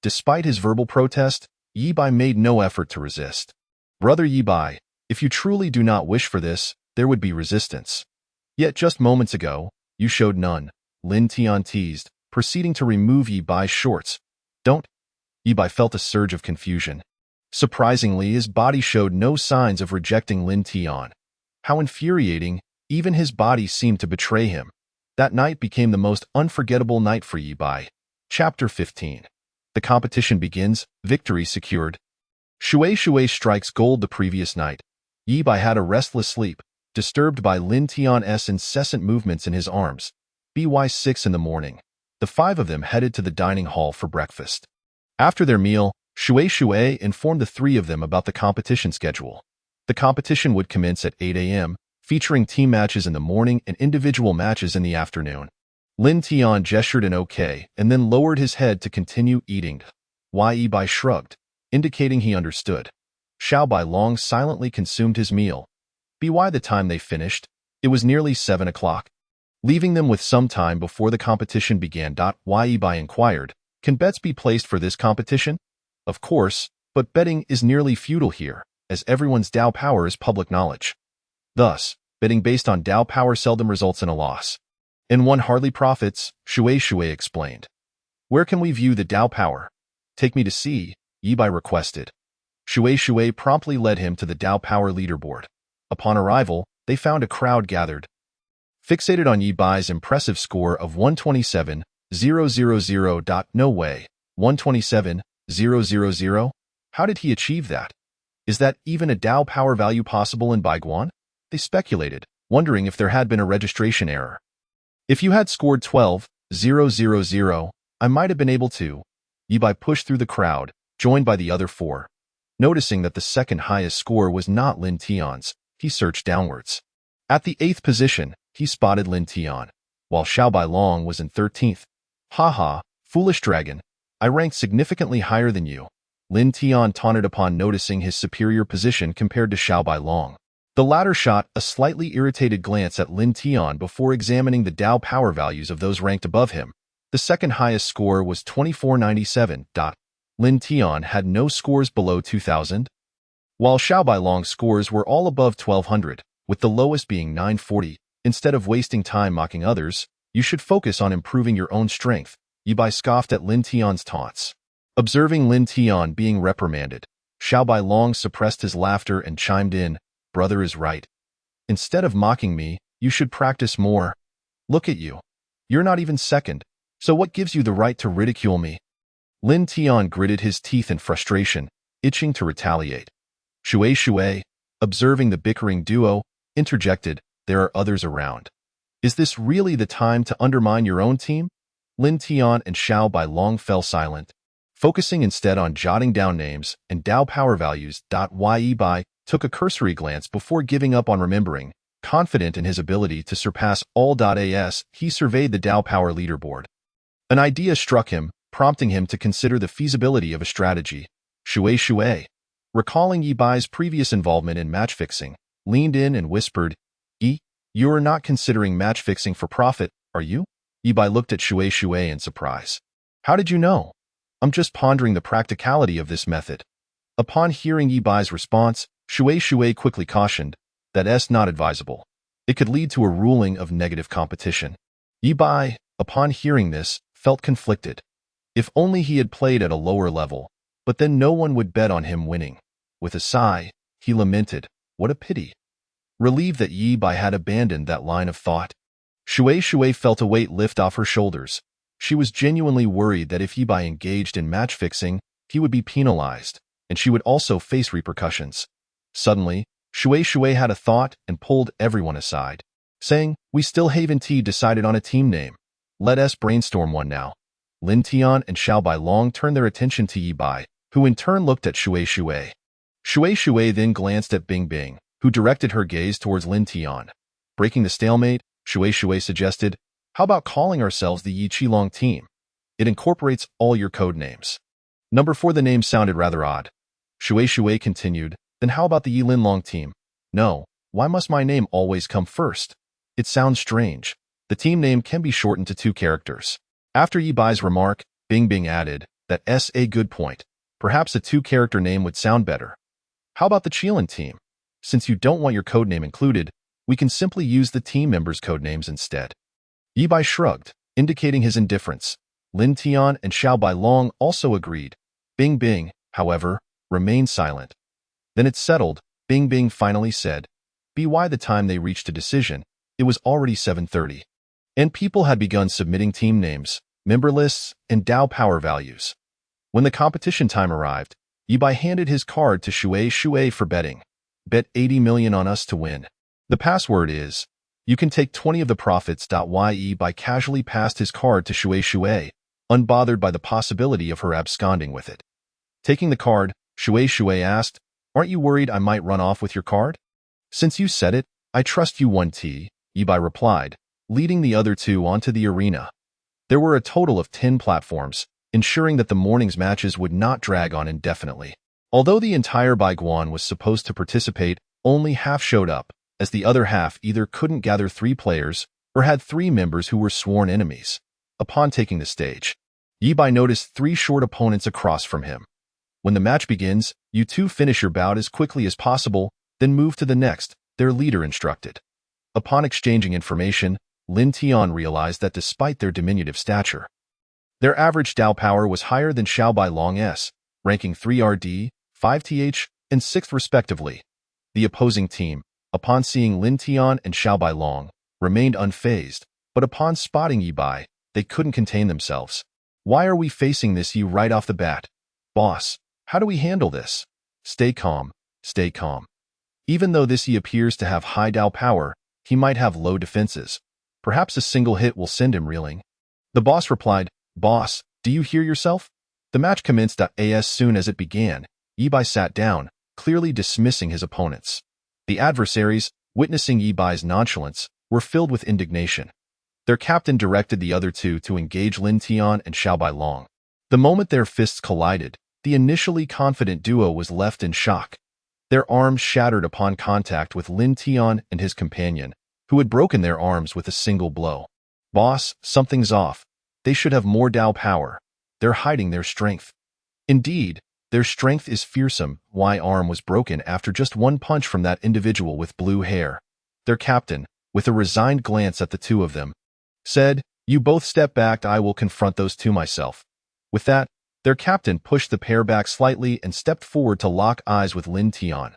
Despite his verbal protest, Yi Bai made no effort to resist. "Brother Yi Bai, if you truly do not wish for this, there would be resistance. Yet just moments ago, you showed none," Lin Tian teased, proceeding to remove Yi Bai's shorts. "Don't?" Yi Bai felt a surge of confusion. Surprisingly, his body showed no signs of rejecting Lin Tian. How infuriating, even his body seemed to betray him. That night became the most unforgettable night for Yi Bai. Chapter 15. The competition begins, victory secured. Shui strikes gold the previous night. Yi Bai had a restless sleep, disturbed by Lin Tian's incessant movements in his arms. By 6 in the morning, the five of them headed to the dining hall for breakfast. After their meal, Shui informed the three of them about the competition schedule. The competition would commence at 8 a.m., featuring team matches in the morning and individual matches in the afternoon. Lin Tian gestured an okay and then lowered his head to continue eating. Yi Bai shrugged, indicating he understood. Xiao Bai Long silently consumed his meal. By the time they finished, it was nearly 7 o'clock. Leaving them with some time before the competition began. Yi Bai inquired, "Can bets be placed for this competition?" "Of course, but betting is nearly futile here, as everyone's Dao power is public knowledge. Thus, betting based on Dao power seldom results in a loss. And one hardly profits," Shui explained. "Where can we view the Dao power?" "Take me to see," Yi Bai requested. Shui promptly led him to the Dao power leaderboard. Upon arrival, they found a crowd gathered. Fixated on Yi Bai's impressive score of 127,000. "No way, 127,000? How did he achieve that? Is that even a Dao power value possible in Baiguan?" They speculated, wondering if there had been a registration error. "If you had scored 12,000, I might have been able to." Yi Bai pushed through the crowd, joined by the other four. Noticing that the second highest score was not Lin Tian's, he searched downwards. At the 8th position, he spotted Lin Tian, while Xiao Bai Long was in 13th. "Ha, foolish dragon, I ranked significantly higher than you," Lin Tian taunted upon noticing his superior position compared to Xiao Bai Long. The latter shot a slightly irritated glance at Lin Tian before examining the Dao power values of those ranked above him. The second highest score was 2497. Lin Tian had no scores below 2000, while Xiao Bai Long's scores were all above 1200, with the lowest being 940. "Instead of wasting time mocking others, you should focus on improving your own strength," Yi Bai scoffed at Lin Tian's taunts. Observing Lin Tian being reprimanded, Xiao Bai Long suppressed his laughter and chimed in, "Brother is right. Instead of mocking me, you should practice more. Look at you. You're not even second, so what gives you the right to ridicule me?" Lin Tian gritted his teeth in frustration, itching to retaliate. Shui, observing the bickering duo, interjected, "There are others around. Is this really the time to undermine your own team?" Lin Tian and Xiao Bai Long fell silent, focusing instead on jotting down names and Dao power values. Yi Bai took a cursory glance before giving up on remembering. Confident in his ability to surpass all.as, he surveyed the Dao power leaderboard. An idea struck him, prompting him to consider the feasibility of a strategy. Shui, recalling Yi Bai's previous involvement in match fixing, leaned in and whispered, "Yi, you are not considering match fixing for profit, are you?" Yi Bai looked at Shui in surprise. "How did you know?" "I'm just pondering the practicality of this method." Upon hearing Yi Bai's response, Shui quickly cautioned, "That's not advisable. It could lead to a ruling of negative competition. Yi Bai, upon hearing this, felt conflicted. If only he had played at a lower level, but then no one would bet on him winning. With a sigh, he lamented, "What a pity." Relieved that Yi Bai had abandoned that line of thought. Shui felt a weight lift off her shoulders. She was genuinely worried that if Yi Bai engaged in match fixing, he would be penalized, and she would also face repercussions. Suddenly, Shui had a thought and pulled everyone aside, saying, "We still haven't decided on a team name. Let us brainstorm one now." Lin Tian and Xiao Bai Long turned their attention to Yi Bai, who in turn looked at Shui. Shui then glanced at Bing Bing, who directed her gaze towards Lin Tian. Breaking the stalemate, Shui suggested, "How about calling ourselves the Yi Qilong team? It incorporates all your code names." Number 4. The name sounded rather odd. Shui continued, "Then how about the Yi Linlong team? No, why must my name always come first? It sounds strange. The team name can be shortened to 2 characters. After Yi Bai's remark, Bing Bing added, "That's a good point. Perhaps a 2-character name would sound better. How about the Qilin team? Since you don't want your codename included, we can simply use the team members' codenames instead." Yi Bai shrugged, indicating his indifference. Lin Tian and Xiao Bai Long also agreed. Bing Bing, however, remained silent. Then it settled. Bing Bing finally said, By the time they reached a decision, it was already 7:30. And people had begun submitting team names, member lists, and Dao power values. When the competition time arrived, Yi Bai handed his card to Shui for betting. "Bet 80 million on us to win. The password is..." "You can take 20 of the profits." Yi Bai casually passed his card to Shui, unbothered by the possibility of her absconding with it. Taking the card, Shui asked, "Aren't you worried I might run off with your card?" "Since you said it, I trust you 1T, Yi Bai replied, leading the other 2 onto the arena. There were a total of 10 platforms, ensuring that the morning's matches would not drag on indefinitely. Although the entire Baiguan was supposed to participate, only half showed up, as the other half either couldn't gather 3 players or had 3 members who were sworn enemies. Upon taking the stage, Yi Bai noticed 3 short opponents across from him. "When the match begins, you 2 finish your bout as quickly as possible, then move to the next," their leader instructed. Upon exchanging information, Lin Tian realized that despite their diminutive stature, their average Dao power was higher than Xiao Bai Long's, ranking 3 RD, 5 TH, and 6th respectively. The opposing team, upon seeing Lin Tian and Xiao Bai Long, remained unfazed, but upon spotting Yi Bai, they couldn't contain themselves. "Why are we facing this Yi right off the bat? Boss, how do we handle this?" Stay calm. Even though this Yi appears to have high Dao power, he might have low defenses. Perhaps a single hit will send him reeling." The boss replied, "Boss, do you hear yourself?" The match commenced. As soon as it began, Yi Bai sat down, clearly dismissing his opponents. The adversaries, witnessing Yi Bai's nonchalance, were filled with indignation. Their captain directed the other 2 to engage Lin Tian and Xiao Bai Long. The moment their fists collided, the initially confident duo was left in shock. Their arms shattered upon contact with Lin Tian and his companion, who had broken their arms with a single blow. "Boss, something's off. They should have more Dao power. They're hiding their strength." Indeed, their strength is fearsome. Y arm was broken after just 1 punch from that individual with blue hair. Their captain, with a resigned glance at the 2 of them, said, "You both step back. I will confront those 2 myself." With that, their captain pushed the pair back slightly and stepped forward to lock eyes with Lin Tian.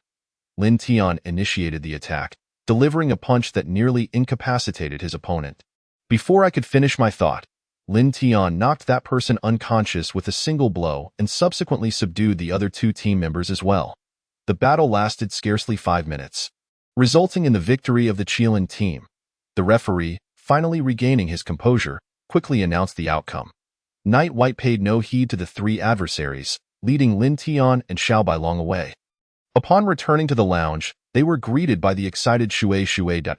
Lin Tian initiated the attack, delivering a punch that nearly incapacitated his opponent. Before I could finish my thought, Lin Tian knocked that person unconscious with a single blow and subsequently subdued the other 2 team members as well. The battle lasted scarcely 5 minutes, resulting in the victory of the Qilin team. The referee, finally regaining his composure, quickly announced the outcome. Night White paid no heed to the 3 adversaries, leading Lin Tian and Xiao Bai Long away. Upon returning to the lounge, they were greeted by the excited Shui.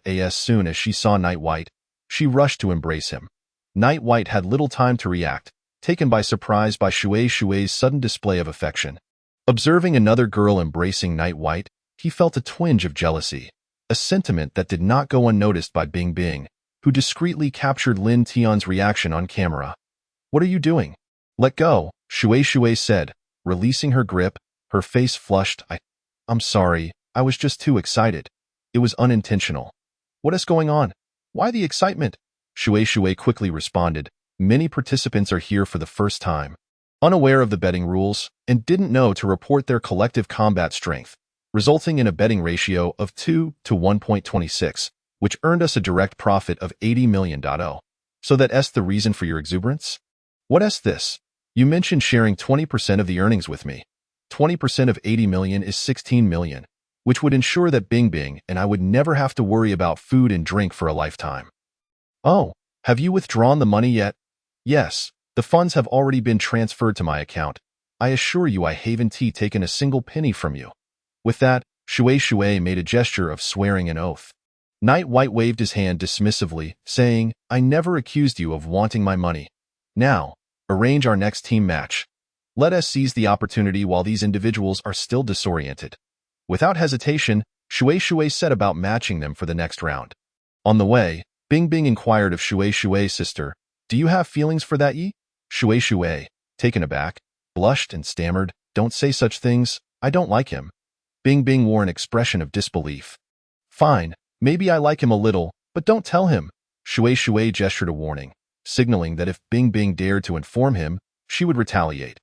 As soon as she saw Night White, she rushed to embrace him. Night White had little time to react, taken by surprise by Shui's sudden display of affection. Observing another girl embracing Night White, he felt a twinge of jealousy, a sentiment that did not go unnoticed by Bing Bing, who discreetly captured Lin Tian's reaction on camera. "What are you doing?" "Let go," Shui said, releasing her grip, her face flushed. I'm sorry, I was just too excited. It was unintentional." What is going on? Why the excitement? Shui quickly responded. Many participants are here for the first time, unaware of the betting rules, and didn't know to report their collective combat strength, resulting in a betting ratio of 2 to 1.26, which earned us a direct profit of 80 million. So that's the reason for your exuberance? What's this? You mentioned sharing 20% of the earnings with me. 20% of 80 million is 16 million, which would ensure that Bing Bing and I would never have to worry about food and drink for a lifetime. Oh, have you withdrawn the money yet? Yes, the funds have already been transferred to my account. I assure you I haven't taken a single penny from you. With that, Shui made a gesture of swearing an oath. Night White waved his hand dismissively, saying, I never accused you of wanting my money. Now, arrange our next team match. Let us seize the opportunity while these individuals are still disoriented. Without hesitation, Shui set about matching them for the next round. On the way, Bing Bing inquired of Shui's sister, Do you have feelings for that Yi? Shui, taken aback, blushed and stammered, Don't say such things, I don't like him. Bing Bing wore an expression of disbelief. Fine, maybe I like him a little, but don't tell him. Shui gestured a warning, signaling that if Bing Bing dared to inform him, she would retaliate.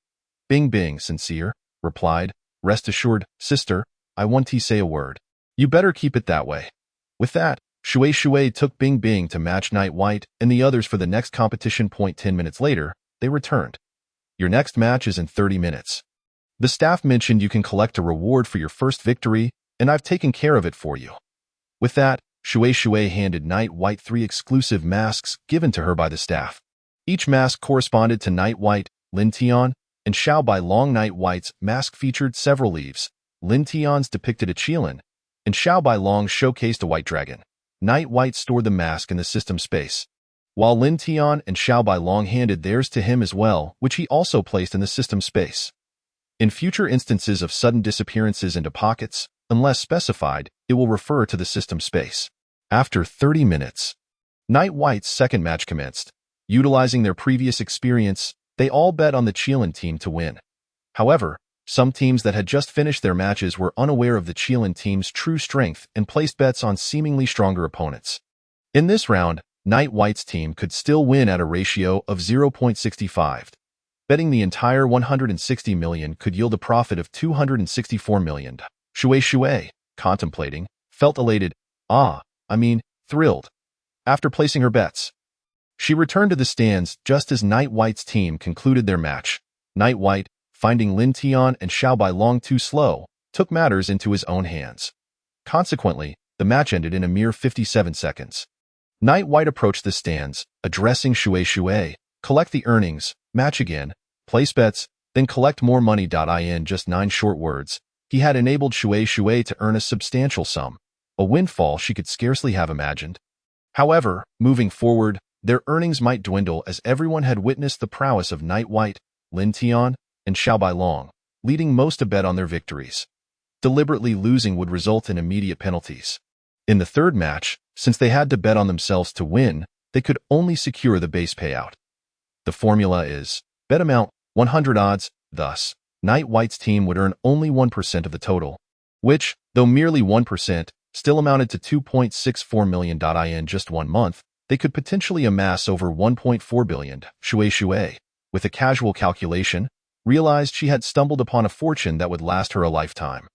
Bing Bing, sincere, replied, Rest assured, sister, I want to say a word. You better keep it that way. With that, Shui took Bing Bing to match Night White and the others for the next competition. 10 minutes later, they returned. Your next match is in 30 minutes. The staff mentioned you can collect a reward for your first victory, and I've taken care of it for you. With that, Shui handed Night White 3 exclusive masks given to her by the staff. Each mask corresponded to Night White, Lin Tian, and Xiao Bai Long. Night White's mask featured several leaves. Lin Tian's depicted a qilin, and Xiao Bai Long showcased a white dragon. Night White stored the mask in the system space, while Lin Tian and Xiao Bai Long handed theirs to him as well, which he also placed in the system space. In future instances of sudden disappearances into pockets, unless specified, it will refer to the system space. After 30 minutes, Night White's second match commenced. Utilizing their previous experience, they all bet on the qilin team to win. However, some teams that had just finished their matches were unaware of the qilin team's true strength and placed bets on seemingly stronger opponents. In this round, Night White's team could still win at a ratio of 0.65. Betting the entire 160 million could yield a profit of 264 million. Shui, contemplating, felt elated, thrilled. After placing her bets, she returned to the stands just as Night White's team concluded their match. Night White, finding Lin Tian and Xiao Bai Long too slow, took matters into his own hands. Consequently, the match ended in a mere 57 seconds. Night White approached the stands, addressing Shui, collect the earnings, match again, place bets, then collect more money. In just 9 short words, he had enabled Shui to earn a substantial sum, a windfall she could scarcely have imagined. However, moving forward, their earnings might dwindle as everyone had witnessed the prowess of Night White, Lin Tian, and Xiao Bai Long, leading most to bet on their victories. Deliberately losing would result in immediate penalties. In the third match, since they had to bet on themselves to win, they could only secure the base payout. The formula is, bet amount, 100 odds, thus, Night White's team would earn only 1% of the total, which, though merely 1%, still amounted to 2.64 million. In just 1 month, they could potentially amass over 1.4 billion. Shui, with a casual calculation, realized she had stumbled upon a fortune that would last her a lifetime.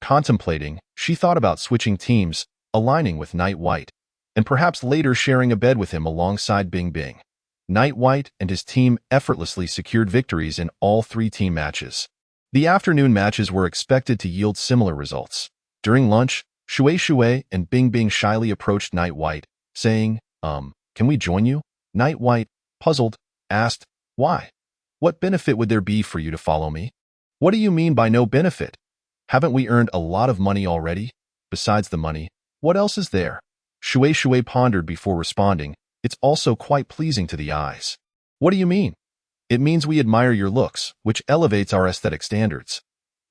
Contemplating, she thought about switching teams, aligning with Night White, and perhaps later sharing a bed with him alongside Bing Bing. Night White and his team effortlessly secured victories in all 3 team matches. The afternoon matches were expected to yield similar results. During lunch, Shui and Bing Bing shyly approached Night White, saying, can we join you? Night White, puzzled, asked, Why? What benefit would there be for you to follow me? What do you mean by no benefit? Haven't we earned a lot of money already? Besides the money, what else is there? Shui pondered before responding, It's also quite pleasing to the eyes. What do you mean? It means we admire your looks, which elevates our aesthetic standards.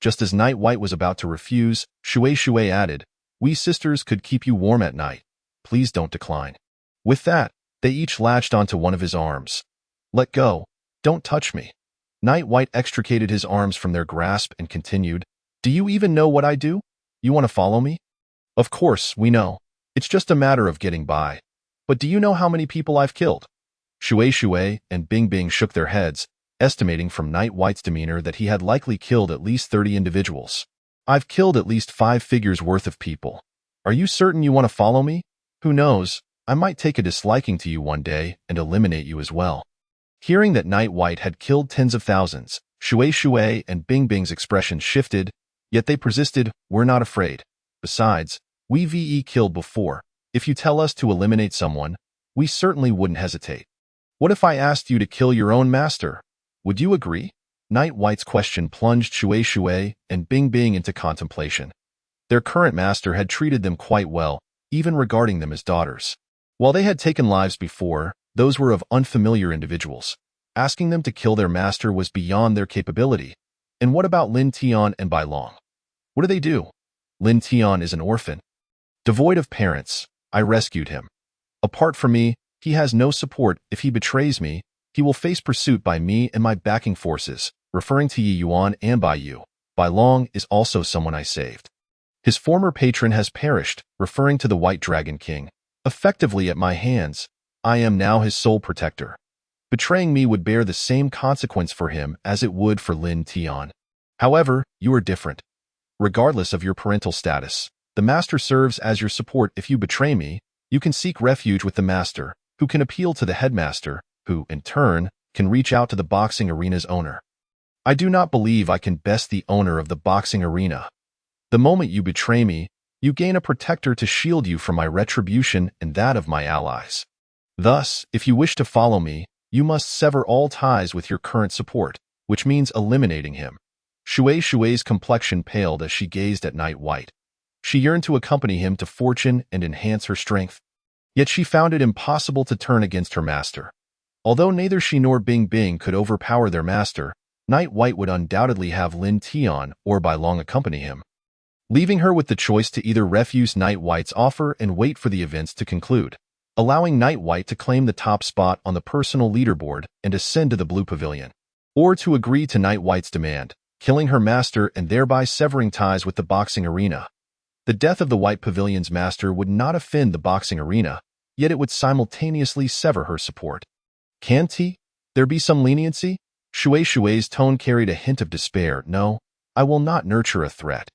Just as Night White was about to refuse, Shui added, We sisters could keep you warm at night. Please don't decline. With that, they each latched onto one of his arms. Let go. Don't touch me. Night White extricated his arms from their grasp and continued, Do you even know what I do? You want to follow me? Of course, we know. It's just a matter of getting by. But do you know how many people I've killed? Shui and Bing Bing shook their heads, estimating from Night White's demeanor that he had likely killed at least 30 individuals. I've killed at least 5 figures worth of people. Are you certain you want to follow me? Who knows, I might take a disliking to you one day and eliminate you as well. Hearing that Night White had killed tens of thousands, Shui and Bing Bing's expressions shifted, yet they persisted, "We're not afraid. Besides, we've killed before. If you tell us to eliminate someone, we certainly wouldn't hesitate. What if I asked you to kill your own master? Would you agree?" Night White's question plunged Shui and Bing Bing into contemplation. Their current master had treated them quite well, even regarding them as daughters. While they had taken lives before, those were of unfamiliar individuals. Asking them to kill their master was beyond their capability. And what about Lin Tian and Bai Long? What do they do? Lin Tian is an orphan. Devoid of parents, I rescued him. Apart from me, he has no support. If he betrays me, he will face pursuit by me and my backing forces, referring to Yi Yuan and Bai Yu. Bai Long is also someone I saved. His former patron has perished, referring to the White Dragon King. Effectively at my hands, I am now his sole protector. Betraying me would bear the same consequence for him as it would for Lin Tian. However, you are different. Regardless of your parental status, the master serves as your support. If you betray me, you can seek refuge with the master, who can appeal to the headmaster, who, in turn, can reach out to the boxing arena's owner. I do not believe I can best the owner of the boxing arena. The moment you betray me, you gain a protector to shield you from my retribution and that of my allies. Thus, if you wish to follow me, you must sever all ties with your current support, which means eliminating him. Shui's complexion paled as she gazed at Night White. She yearned to accompany him to fortune and enhance her strength. Yet she found it impossible to turn against her master. Although neither she nor Bing Bing could overpower their master, Night White would undoubtedly have Lin Tian or Bai Long accompany him, leaving her with the choice to either refuse Night White's offer and wait for the events to conclude, allowing Night White to claim the top spot on the personal leaderboard and ascend to the Blue Pavilion, or to agree to Night White's demand, killing her master and thereby severing ties with the boxing arena. The death of the White Pavilion's master would not offend the boxing arena, yet it would simultaneously sever her support. Can't there be some leniency? Shui's tone carried a hint of despair. No, I will not nurture a threat.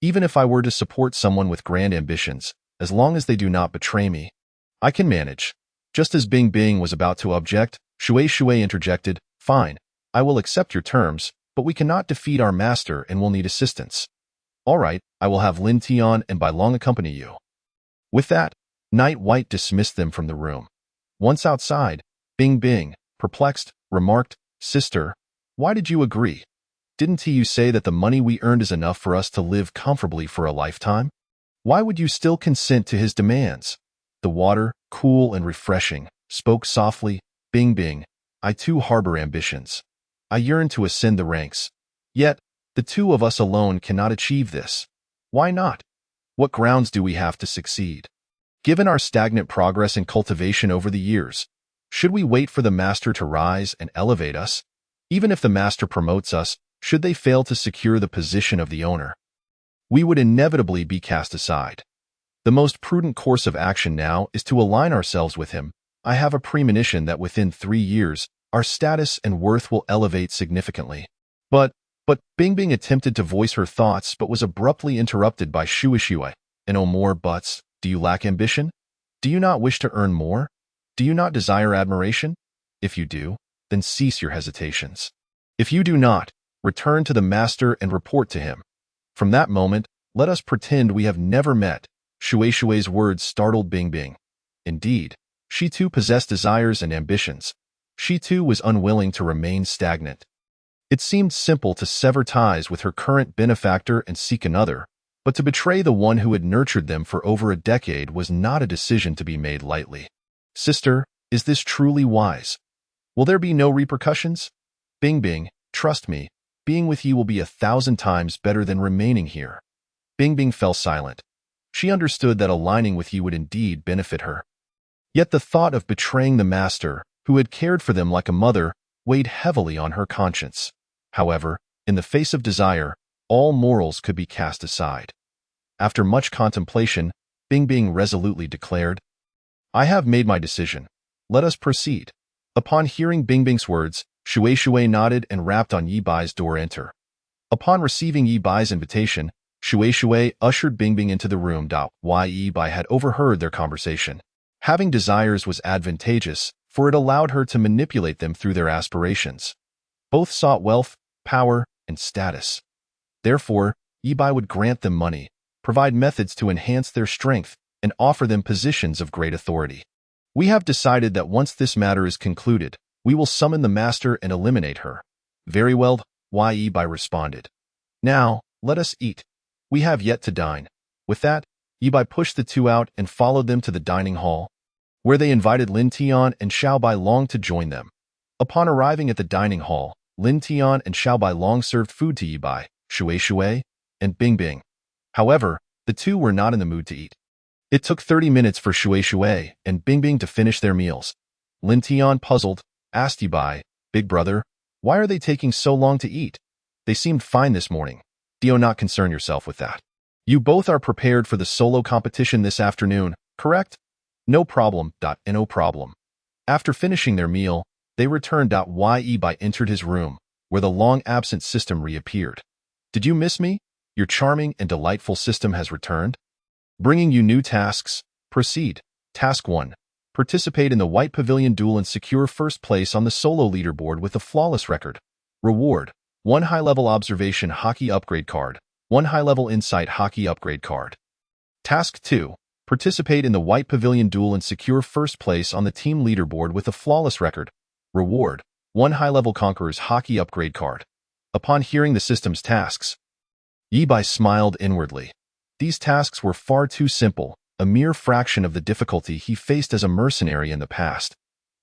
Even if I were to support someone with grand ambitions, as long as they do not betray me, I can manage. Just as Bing Bing was about to object, Shui interjected, "Fine, I will accept your terms, but we cannot defeat our master and will need assistance. All right, I will have Lin Tian and Bai Long accompany you." With that, Night White dismissed them from the room. Once outside, Bing Bing, perplexed, remarked, "Sister, why did you agree? Didn't you say that the money we earned is enough for us to live comfortably for a lifetime? Why would you still consent to his demands?" The water, cool and refreshing, spoke softly, "Bing Bing, I too harbor ambitions. I yearn to ascend the ranks. Yet, the two of us alone cannot achieve this. Why not? What grounds do we have to succeed? Given our stagnant progress in cultivation over the years, should we wait for the master to rise and elevate us? Even if the master promotes us, should they fail to secure the position of the owner, we would inevitably be cast aside. The most prudent course of action now is to align ourselves with him. I have a premonition that within 3 years, our status and worth will elevate significantly." But Bing Bing attempted to voice her thoughts but was abruptly interrupted by Shui. "And no more buts. Do you lack ambition? Do you not wish to earn more? Do you not desire admiration? If you do, then cease your hesitations. If you do not, return to the master and report to him. From that moment, let us pretend we have never met." Shui's words startled Bing Bing. Indeed, she too possessed desires and ambitions. She too was unwilling to remain stagnant. It seemed simple to sever ties with her current benefactor and seek another, but to betray the one who had nurtured them for over a decade was not a decision to be made lightly. "Sister, is this truly wise? Will there be no repercussions? Bing Bing, trust me, being with you will be 1,000 times better than remaining here." Bing Bing fell silent. She understood that aligning with you would indeed benefit her. Yet the thought of betraying the master, who had cared for them like a mother, weighed heavily on her conscience. However, in the face of desire, all morals could be cast aside. After much contemplation, Bingbing resolutely declared. I have made my decision. Let us proceed. Upon hearing Bingbing's words, Shui nodded and rapped on Yi Bai's door. Enter. Upon receiving Yi Bai's invitation, Shui ushered Bingbing into the room. Yi Bai had overheard their conversation. Having desires was advantageous, for it allowed her to manipulate them through their aspirations. Both sought wealth, power, and status. Therefore, Yi Bai would grant them money, provide methods to enhance their strength, and offer them positions of great authority. We have decided that once this matter is concluded, we will summon the master and eliminate her. Very well, Yi Bai responded. Now, let us eat. We have yet to dine. With that, Yi Bai pushed the two out and followed them to the dining hall, where they invited Lin Tian and Xiao Bai Long to join them. Upon arriving at the dining hall, Lin Tian and Xiao Bai Long served food to Yi Bai, Shui, and Bingbing. However, the two were not in the mood to eat. It took 30 minutes for Shui and Bingbing to finish their meals. Lin Tian, puzzled, asked Yi Bai, Big brother, why are they taking so long to eat? They seemed fine this morning. Do not concern yourself with that. You both are prepared for the solo competition this afternoon, correct? No problem. No problem. After finishing their meal, they returned. Yi Bai entered his room, where the long-absent system reappeared. Did you miss me? Your charming and delightful system has returned. Bringing you new tasks. Proceed. Task 1. Participate in the White Pavilion duel and secure first place on the solo leaderboard with a flawless record. Reward: 1 high-level observation hockey upgrade card, 1 high-level insight hockey upgrade card. Task 2. Participate in the White Pavilion duel and secure first place on the team leaderboard with a flawless record. Reward: 1 high-level conqueror's hockey upgrade card. Upon hearing the system's tasks, Yi Bai smiled inwardly. These tasks were far too simple, a mere fraction of the difficulty he faced as a mercenary in the past.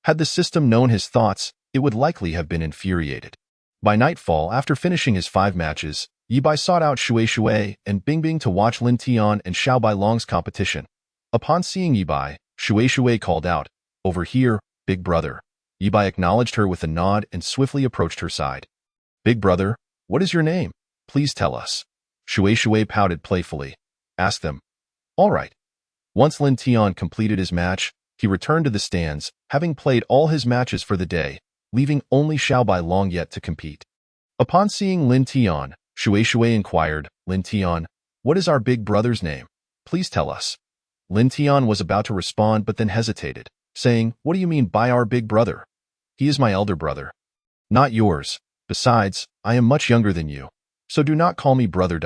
Had the system known his thoughts, it would likely have been infuriated. By nightfall, after finishing his 5 matches, Yi Bai sought out Shui and Bingbing to watch Lin Tian and Xiao Bai Long's competition. Upon seeing Yi Bai, Shui called out, Over here, big brother. Yi Bai acknowledged her with a nod and swiftly approached her side. Big brother, what is your name? Please tell us. Shui pouted playfully. Ask them. All right. Once Lin Tian completed his match, he returned to the stands, having played all his matches for the day, leaving only Xiao Bai Long yet to compete. Upon seeing Lin Tian, Shui inquired, Lin Tian, what is our big brother's name? Please tell us. Lin Tian was about to respond but then hesitated, saying, What do you mean by our big brother? He is my elder brother. Not yours. Besides, I am much younger than you, so do not call me brother.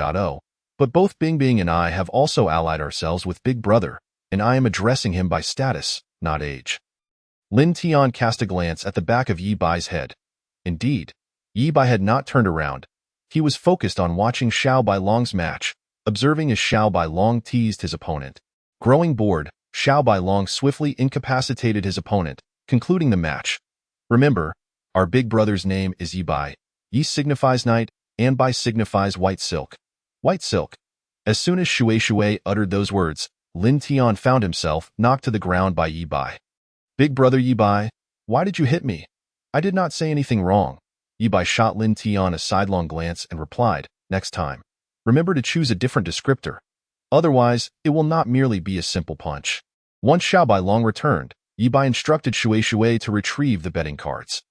But both Bingbing and I have also allied ourselves with Big Brother, and I am addressing him by status, not age. Lin Tian cast a glance at the back of Yi Bai's head. Indeed, Yi Bai had not turned around. He was focused on watching Xiao Bai Long's match, observing as Xiao Bai Long teased his opponent. Growing bored, Xiao Bai Long swiftly incapacitated his opponent, concluding the match. Remember, our big brother's name is Yi Bai. Yi signifies night, and Bai signifies white silk. White silk. As soon as Shui uttered those words, Lin Tian found himself knocked to the ground by Yi Bai. Big brother Yi Bai, why did you hit me? I did not say anything wrong. Yi Bai shot Lin Tian a sidelong glance and replied, Next time, remember to choose a different descriptor. Otherwise, it will not merely be a simple punch. Once Xiao Bai Long returned, Yi Bai instructed Shui to retrieve the betting cards.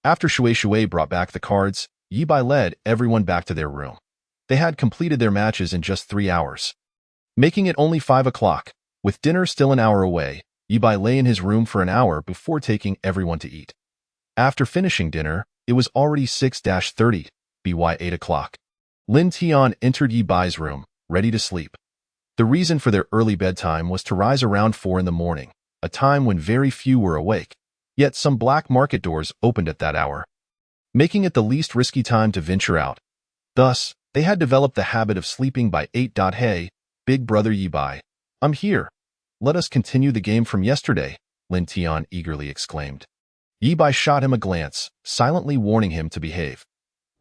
After Shui brought back the cards, Yi Bai led everyone back to their room. They had completed their matches in just 3 hours. Making it only 5 o'clock, with dinner still an hour away, Yi Bai lay in his room for an hour before taking everyone to eat. After finishing dinner, it was already 6:30, by 8 o'clock. Lin Tian entered Yi Bai's room, ready to sleep. The reason for their early bedtime was to rise around 4 in the morning, a time when very few were awake. Yet some black market doors opened at that hour, making it the least risky time to venture out. Thus, they had developed the habit of sleeping by 8. Hey, big brother Yi Bai, I'm here. Let us continue the game from yesterday, Lin Tian eagerly exclaimed. Yi Bai shot him a glance, silently warning him to behave.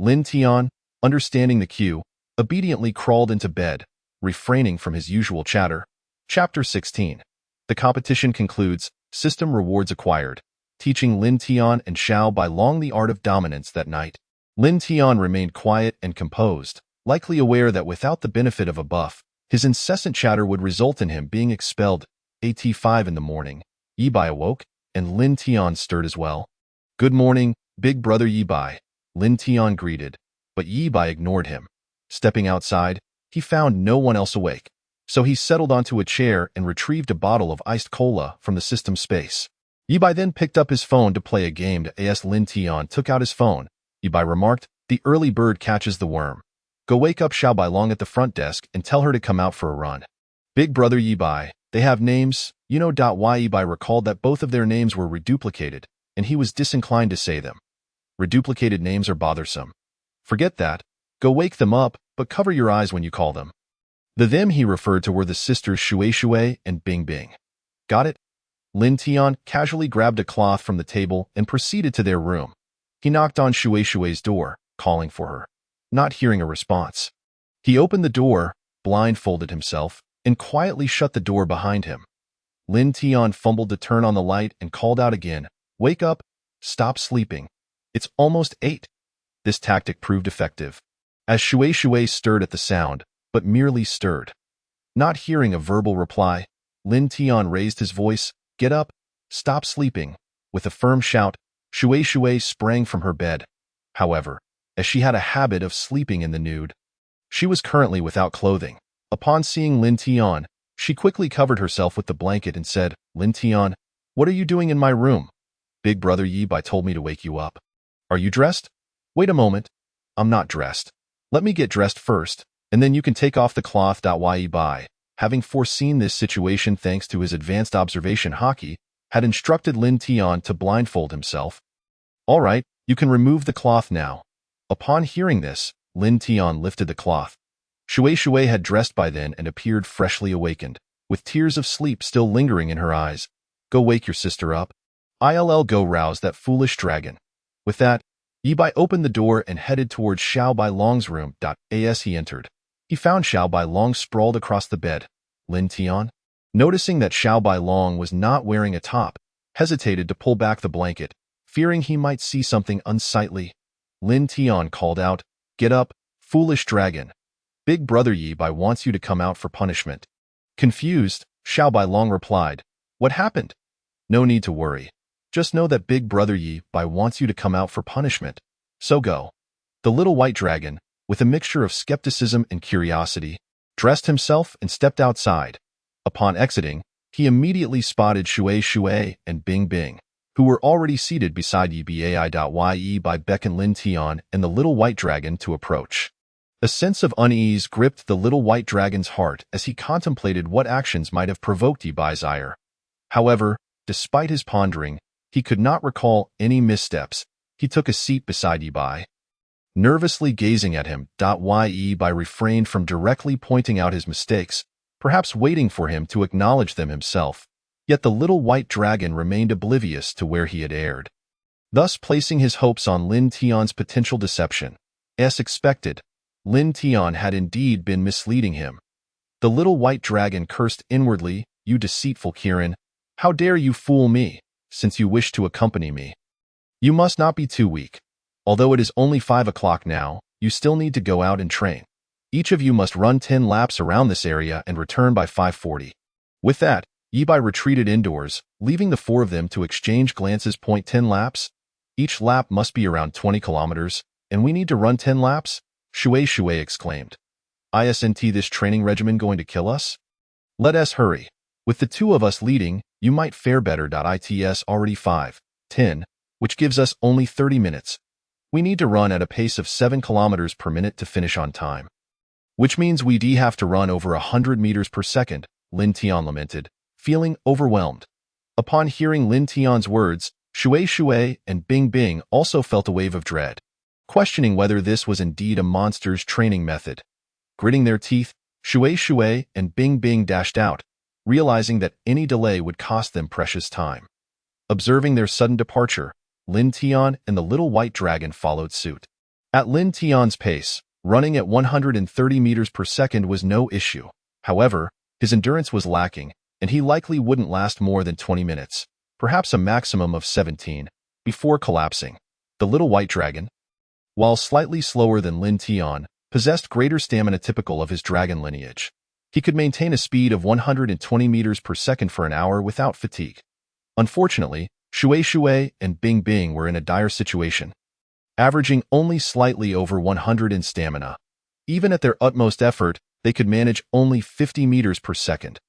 Lin Tian, understanding the cue, obediently crawled into bed, refraining from his usual chatter. Chapter 16. The competition concludes, system rewards acquired, teaching Lin Tian and Xiao Bai Long the art of dominance that night. Lin Tian remained quiet and composed, likely aware that without the benefit of a buff, His incessant chatter would result in him being expelled. At 5 in the morning, Yibai awoke, and Lin Tian stirred as well. "Good morning, big brother Yibai," Lin Tian greeted, but Yibai ignored him. Stepping outside, he found no one else awake, so he settled onto a chair and retrieved a bottle of iced cola from the system space. Yibai then picked up his phone to play a game. As Lin Tian took out his phone, Yibai remarked, "The early bird catches the worm. Go wake up Xiao Bailong at the front desk and tell her to come out for a run." "Big brother Yibai, they have names, you know." Yibai recalled that both of their names were reduplicated, and he was disinclined to say them. Reduplicated names are bothersome. "Forget that. Go wake them up, but cover your eyes when you call them." The them he referred to were the sisters Shui Shui and Bing Bing. "Got it?" Lin Tian casually grabbed a cloth from the table and proceeded to their room. He knocked on Shui Shui's door, calling for her. Not hearing a response, he opened the door, blindfolded himself, and quietly shut the door behind him. Lin Tian fumbled to turn on the light and called out again, "Wake up! Stop sleeping. It's almost 8. This tactic proved effective, as Shui Shui stirred at the sound, but merely stirred. Not hearing a verbal reply, Lin Tian raised his voice, "Get up! Stop sleeping!" With a firm shout, Shui Shui sprang from her bed. However, as she had a habit of sleeping in the nude, she was currently without clothing. Upon seeing Lin Tian, she quickly covered herself with the blanket and said, "Lin Tian, what are you doing in my room?" "Big brother Yibai told me to wake you up." "Are you dressed?" "Wait a moment. I'm not dressed. Let me get dressed first, and then you can take off the cloth." Yibai, having foreseen this situation thanks to his advanced observation haki, had instructed Lin Tian to blindfold himself. "All right, you can remove the cloth now." Upon hearing this, Lin Tian lifted the cloth. Shui Shui had dressed by then and appeared freshly awakened, with tears of sleep still lingering in her eyes. "Go wake your sister up. I'll go rouse that foolish dragon." With that, Yibai opened the door and headed towards Xiao Bailong's room. As he entered, he found Xiao Bailong sprawled across the bed. Lin Tian, noticing that Xiao Bailong was not wearing a top, hesitated to pull back the blanket, fearing he might see something unsightly. Lin Tian called out, "Get up, foolish dragon. Big brother Yibai wants you to come out for punishment." Confused, Xiao Bailong replied, "What happened?" "No need to worry. Just know that big brother Yibai wants you to come out for punishment. So go." The little white dragon, with a mixture of skepticism and curiosity, dressed himself and stepped outside. Upon exiting, he immediately spotted Shui Shui and Bing Bing, who were already seated beside Yibai beckoned Lin Tian and the little white dragon to approach. A sense of unease gripped the little white dragon's heart as he contemplated what actions might have provoked Yibai's ire. However, despite his pondering, he could not recall any missteps. He took a seat beside Yibai. Nervously gazing at him, Yibai refrained from directly pointing out his mistakes, perhaps waiting for him to acknowledge them himself. Yet the little white dragon remained oblivious to where he had erred, thus placing his hopes on Lin Tian's potential deception. As expected, Lin Tian had indeed been misleading him. The little white dragon cursed inwardly, "You deceitful Kirin, how dare you fool me, since you wish to accompany me? You must not be too weak. Although it is only 5 o'clock now, you still need to go out and train. Each of you must run 10 laps around this area and return by 5:40. With that, Yibai retreated indoors, leaving the 4 of them to exchange glances. 10 laps? Each lap must be around 20 kilometers, and we need to run 10 laps? Shui Shui exclaimed. "Isn't this training regimen going to kill us? Let us hurry. With the 2 of us leading, you might fare better. It's already 5:10, which gives us only 30 minutes. We need to run at a pace of 7 kilometers per minute to finish on time. Which means we'd have to run over 100 meters per second, Lin Tian lamented, feeling overwhelmed. Upon hearing Lin Tian's words, Shui Shui and Bing Bing also felt a wave of dread, questioning whether this was indeed a monster's training method. Gritting their teeth, Shui Shui and Bing Bing dashed out, realizing that any delay would cost them precious time. Observing their sudden departure, Lin Tian and the little white dragon followed suit. At Lin Tian's pace, running at 130 meters per second was no issue. However, his endurance was lacking, and he likely wouldn't last more than 20 minutes, perhaps a maximum of 17, before collapsing. The little white dragon, while slightly slower than Lin Tian, possessed greater stamina typical of his dragon lineage. He could maintain a speed of 120 meters per second for an hour without fatigue. Unfortunately, Shui and Bing Bing were in a dire situation, averaging only slightly over 100 in stamina. Even at their utmost effort, they could manage only 50 meters per second.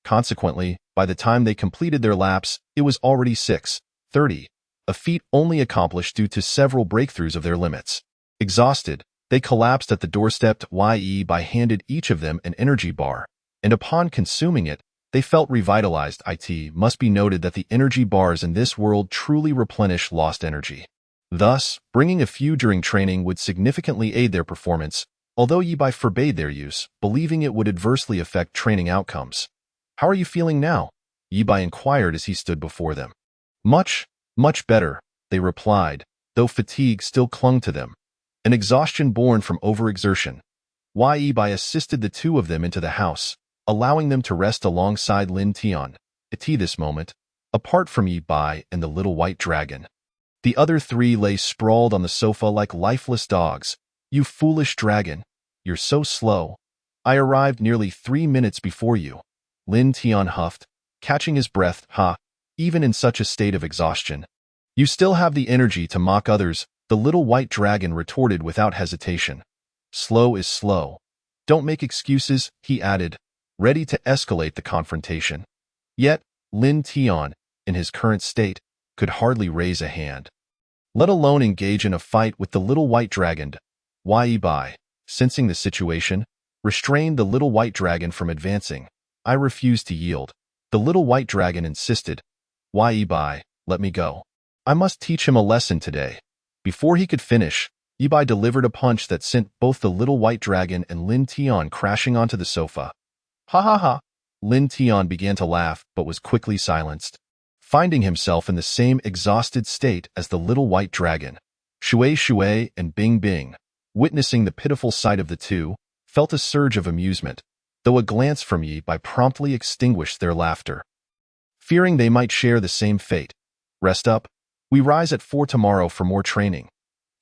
Consequently, by the time they completed their laps, it was already 6:30, a feat only accomplished due to several breakthroughs of their limits. Exhausted, they collapsed at the doorstep. Yi handed each of them an energy bar, and upon consuming it, they felt revitalized. It must be noted that the energy bars in this world truly replenish lost energy. Thus, bringing a few during training would significantly aid their performance, although Yi forbade their use, believing it would adversely affect training outcomes. "How are you feeling now?" Yi inquired as he stood before them. Much better," they replied, though fatigue still clung to them, an exhaustion born from overexertion. Yi assisted the two of them into the house, allowing them to rest alongside Lin Tian. At this moment, apart from Yi and the little white dragon, the other three lay sprawled on the sofa like lifeless dogs. "You foolish dragon, you're so slow. I arrived nearly 3 minutes before you," Lin Tian huffed, catching his breath. Even in such a state of exhaustion, you still have the energy to mock others," the little white dragon retorted without hesitation. "Slow is slow. Don't make excuses," he added, ready to escalate the confrontation. Yet, Lin Tian, in his current state, could hardly raise a hand, let alone engage in a fight with the little white dragon. Yi, sensing the situation, restrained the little white dragon from advancing. "I refuse to yield," the little white dragon insisted. "Yi, let me go. I must teach him a lesson today." Before he could finish, Yi delivered a punch that sent both the little white dragon and Lin Tian crashing onto the sofa. "Ha ha ha!" Lin Tian began to laugh, but was quickly silenced, finding himself in the same exhausted state as the little white dragon. Shui and Bing Bing, witnessing the pitiful sight of the two, felt a surge of amusement, though a glance from Yi promptly extinguished their laughter. Fearing they might share the same fate, "Rest up. We rise at 4 tomorrow for more training."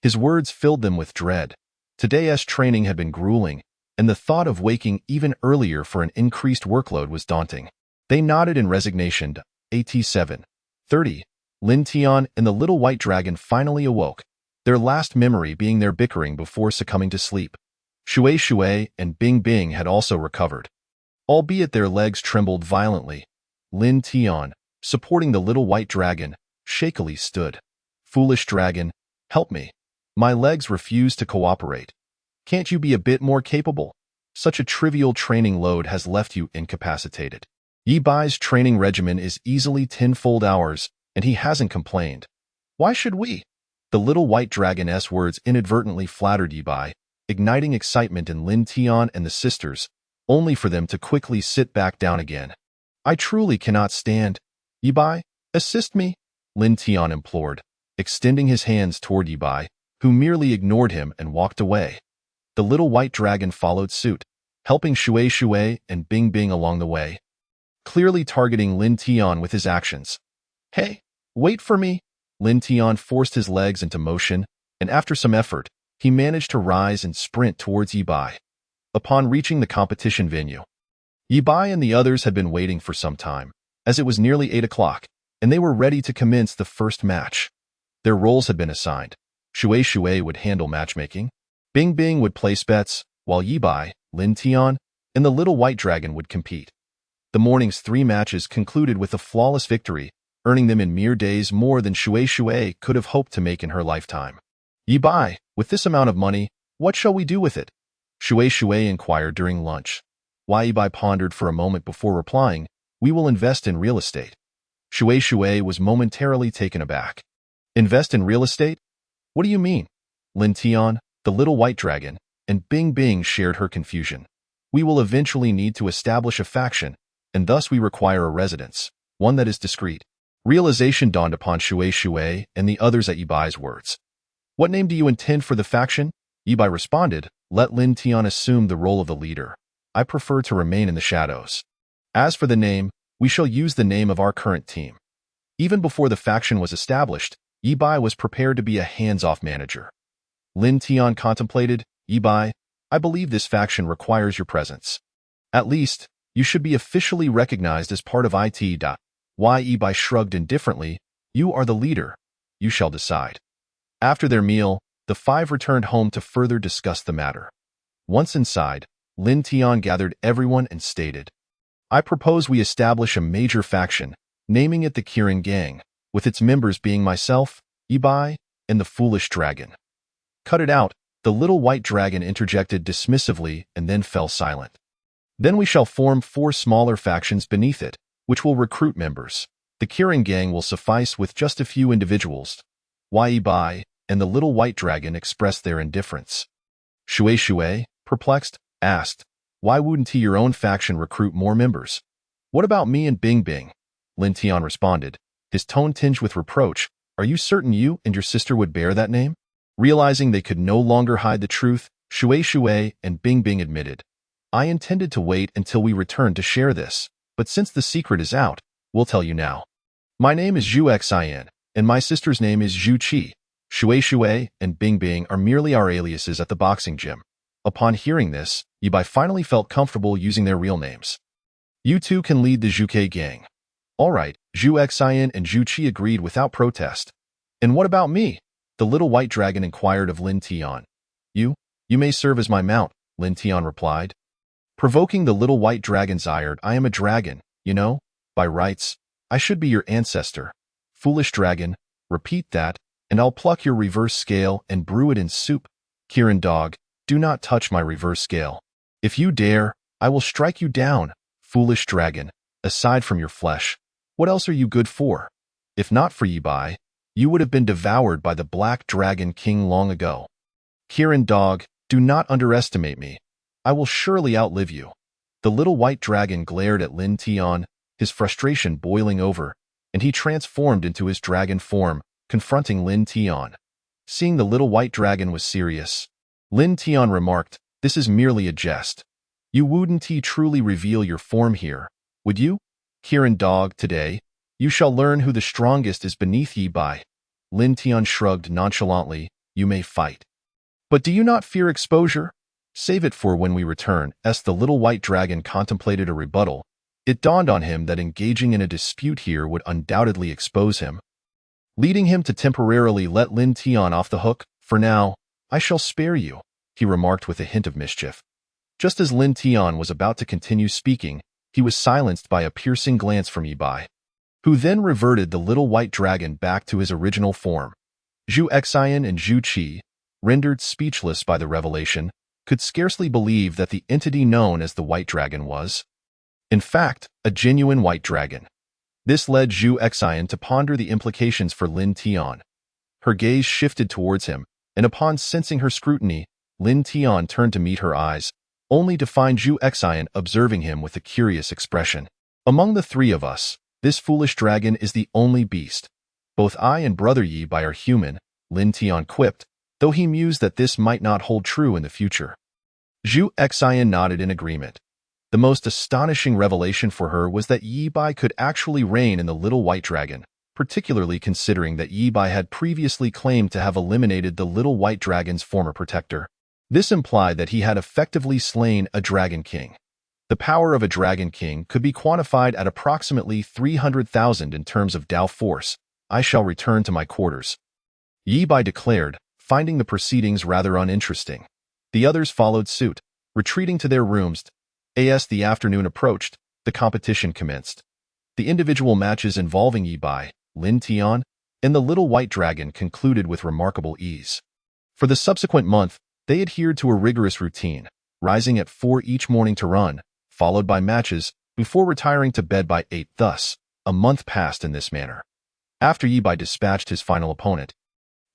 His words filled them with dread. Today's training had been grueling, and the thought of waking even earlier for an increased workload was daunting. They nodded in resignation. At 7:30, Lin Tian and the little white dragon finally awoke, their last memory being their bickering before succumbing to sleep. Shui and Bing Bing had also recovered, albeit their legs trembled violently. Lin Tian, supporting the little white dragon, shakily stood. "Foolish dragon, help me. My legs refuse to cooperate. Can't you be a bit more capable? Such a trivial training load has left you incapacitated." Yi training regimen is easily 10-fold hours, and he hasn't complained. "Why should we?" The little white dragon's words inadvertently flattered Yi, igniting excitement in Lin Tian and the sisters, only for them to quickly sit back down again. "I truly cannot stand. Yi, assist me," Lin Tian implored, extending his hands toward Yi, who merely ignored him and walked away. The little white dragon followed suit, helping Shui and Bing Bing along the way, clearly targeting Lin Tian with his actions. "Hey, wait for me!" Lin Tian forced his legs into motion, and after some effort, he managed to rise and sprint towards Yi. Upon reaching the competition venue, Yi and the others had been waiting for some time, as it was nearly 8 o'clock, and they were ready to commence the first match. Their roles had been assigned. Shui would handle matchmaking, Bing Bing would place bets, while Yi, Lin Tian, and the little white dragon would compete. The morning's 3 matches concluded with a flawless victory, earning them in mere days more than Shui could have hoped to make in her lifetime. "Yi, with this amount of money, what shall we do with it?" Shui inquired during lunch. Yi pondered for a moment before replying, "We will invest in real estate." Shui was momentarily taken aback. "Invest in real estate? What do you mean?" Lin Tian, the little white dragon, and Bing Bing shared her confusion. "We will eventually need to establish a faction, and thus we require a residence, one that is discreet." Realization dawned upon Shui and the others at Yi's words. "What name do you intend for the faction?" Yi responded, "Let Lin Tian assume the role of the leader. I prefer to remain in the shadows. As for the name, we shall use the name of our current team." Even before the faction was established, Yi was prepared to be a hands-off manager. Lin Tian contemplated. "Yi, I believe this faction requires your presence." At least, you should be officially recognized as part of it. Yi shrugged indifferently. You are the leader. You shall decide. After their meal, the five returned home to further discuss the matter. Once inside, Lin Tian gathered everyone and stated, I propose we establish a major faction, naming it the Kirin Gang, with its members being myself, Yi, and the Foolish Dragon. Cut it out, the little white dragon interjected dismissively and then fell silent. Then we shall form 4 smaller factions beneath it, which will recruit members. The Kirin Gang will suffice with just a few individuals. Yi and the little white dragon expressed their indifference. Shui, perplexed, asked, Why wouldn't your own faction recruit more members? What about me and Bing? Lin Tian responded, his tone tinged with reproach. Are you certain you and your sister would bear that name? Realizing they could no longer hide the truth, Shui and Bing admitted, I intended to wait until we returned to share this, but since the secret is out, we'll tell you now. My name is Zhu Xian, and my sister's name is Zhu Qi. Shui and Bing are merely our aliases at the boxing gym. Upon hearing this, Yi finally felt comfortable using their real names. You two can lead the Zhuke gang. All right, Zhu Xian and Zhu Qi agreed without protest. And what about me? The little white dragon inquired of Lin Tian. You may serve as my mount, Lin Tian replied. Provoking the little white dragon's ire, I am a dragon, you know? By rights, I should be your ancestor. Foolish dragon, repeat that, and I'll pluck your reverse scale and brew it in soup. Kirin dog, do not touch my reverse scale. If you dare, I will strike you down. Foolish dragon, aside from your flesh, what else are you good for? If not for Yi, you would have been devoured by the Black Dragon King long ago. Kirin dog, do not underestimate me. I will surely outlive you. The little white dragon glared at Lin Tian, his frustration boiling over, and he transformed into his dragon form, confronting Lin Tian. Seeing the little white dragon was serious, Lin Tian remarked, This is merely a jest. You wouldn't truly reveal your form here, would you? Kirin dog, today, you shall learn who the strongest is beneath Yi. Lin Tian shrugged nonchalantly, You may fight. But do you not fear exposure? Save it for when we return. As the little white dragon contemplated a rebuttal, it dawned on him that engaging in a dispute here would undoubtedly expose him, leading him to temporarily let Lin Tian off the hook. For now, I shall spare you, he remarked with a hint of mischief. Just as Lin Tian was about to continue speaking, he was silenced by a piercing glance from Yi, who then reverted the little white dragon back to his original form. Zhu Xian and Zhu Qi, rendered speechless by the revelation, could scarcely believe that the entity known as the white dragon was, in fact, a genuine white dragon. This led Zhu Xian to ponder the implications for Lin Tian. Her gaze shifted towards him, and upon sensing her scrutiny, Lin Tian turned to meet her eyes, only to find Zhu Xian observing him with a curious expression. Among the 3 of us, this foolish dragon is the only beast. Both I and Brother Yi are human, Lin Tian quipped, though he mused that this might not hold true in the future. Zhu Xian nodded in agreement. The most astonishing revelation for her was that Yi could actually reign in the little white dragon, particularly considering that Yi had previously claimed to have eliminated the little white dragon's former protector. This implied that he had effectively slain a dragon king. The power of a dragon king could be quantified at approximately 300,000 in terms of Dao force. I shall return to my quarters, Yi declared, finding the proceedings rather uninteresting. The others followed suit, retreating to their rooms. As the afternoon approached, the competition commenced. The individual matches involving Yi, Lin Tian, and the little white dragon concluded with remarkable ease. For the subsequent month, they adhered to a rigorous routine, rising at 4 each morning to run, followed by matches, before retiring to bed by 8. Thus, a month passed in this manner. After Yi dispatched his final opponent,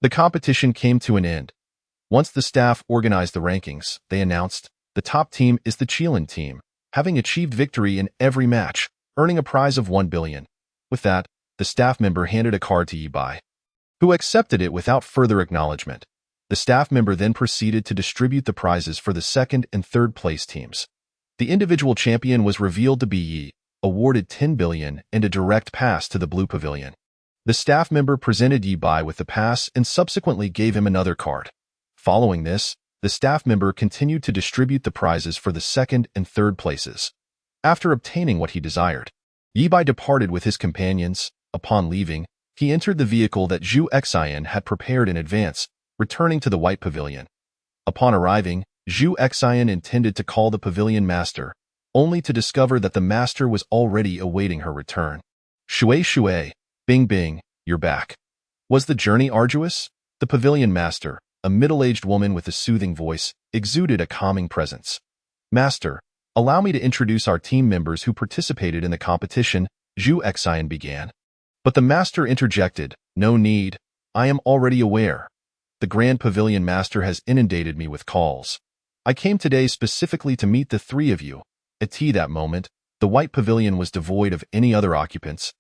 the competition came to an end. Once the staff organized the rankings, they announced, the top team is the Qilin team, having achieved victory in every match, earning a prize of 1 billion. With that, the staff member handed a card to Yi, who accepted it without further acknowledgement. The staff member then proceeded to distribute the prizes for the 2nd and 3rd place teams. The individual champion was revealed to be Yi, awarded 10 billion and a direct pass to the Blue Pavilion. The staff member presented Yi with the pass and subsequently gave him another card. Following this, the staff member continued to distribute the prizes for the second and third places. After obtaining what he desired, Yi Bai departed with his companions. Upon leaving, he entered the vehicle that Zhu Xian had prepared in advance, returning to the White Pavilion. Upon arriving, Zhu Xian intended to call the pavilion master, only to discover that the master was already awaiting her return. Shui, Bing Bing, you're back. Was the journey arduous? The pavilion master, a middle-aged woman with a soothing voice, exuded a calming presence. Master, allow me to introduce our team members who participated in the competition, Zhu Xian began. But the master interjected, no need, I am already aware. The Grand Pavilion Master has inundated me with calls. I came today specifically to meet the three of you. At that moment, the White Pavilion was devoid of any other occupants.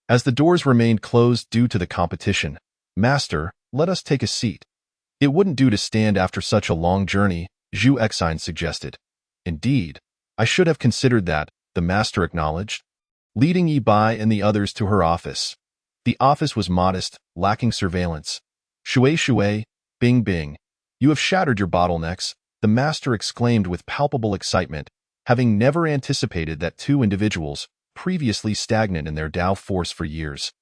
As the doors remained closed due to the competition, Master, let us take a seat. It wouldn't do to stand after such a long journey, Zhu Xian suggested. Indeed, I should have considered that, the master acknowledged, leading Yi Bai and the others to her office. The office was modest, lacking surveillance. Shui, Bing Bing, you have shattered your bottlenecks, the master exclaimed with palpable excitement, having never anticipated that two individuals, previously stagnant in their Dao force for years,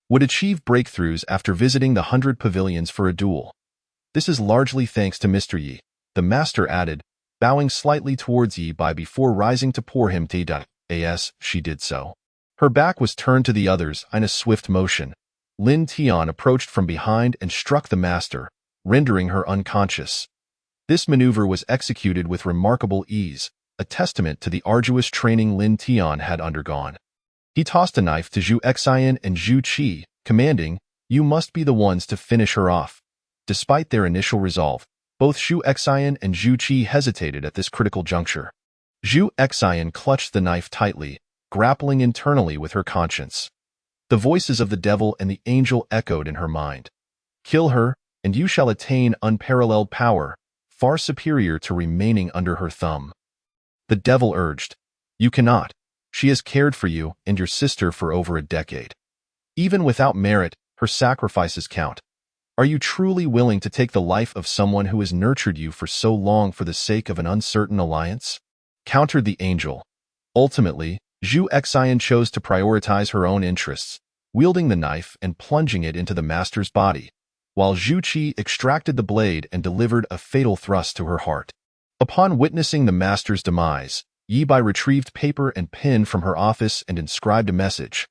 would achieve breakthroughs after visiting the 100 pavilions for a duel. This is largely thanks to Mr. Yi, the master added, bowing slightly towards Yi Bai before rising to pour him tea. As she did so, her back was turned to the others in a swift motion. Lin Tian approached from behind and struck the master, rendering her unconscious. This maneuver was executed with remarkable ease, a testament to the arduous training Lin Tian had undergone. He tossed a knife to Zhu Xian and Zhu Qi, commanding, you must be the ones to finish her off. Despite their initial resolve, both Zhu Xian and Zhu Qi hesitated at this critical juncture. Zhu Xian clutched the knife tightly, grappling internally with her conscience. The voices of the devil and the angel echoed in her mind. Kill her, and you shall attain unparalleled power, far superior to remaining under her thumb. The devil urged, you cannot. She has cared for you and your sister for over a decade. Even without merit, her sacrifices count. Are you truly willing to take the life of someone who has nurtured you for so long for the sake of an uncertain alliance? Countered the angel. Ultimately, Zhu Xian chose to prioritize her own interests, wielding the knife and plunging it into the master's body, while Zhu Qi extracted the blade and delivered a fatal thrust to her heart. Upon witnessing the master's demise, Yi Bai retrieved paper and pen from her office and inscribed a message.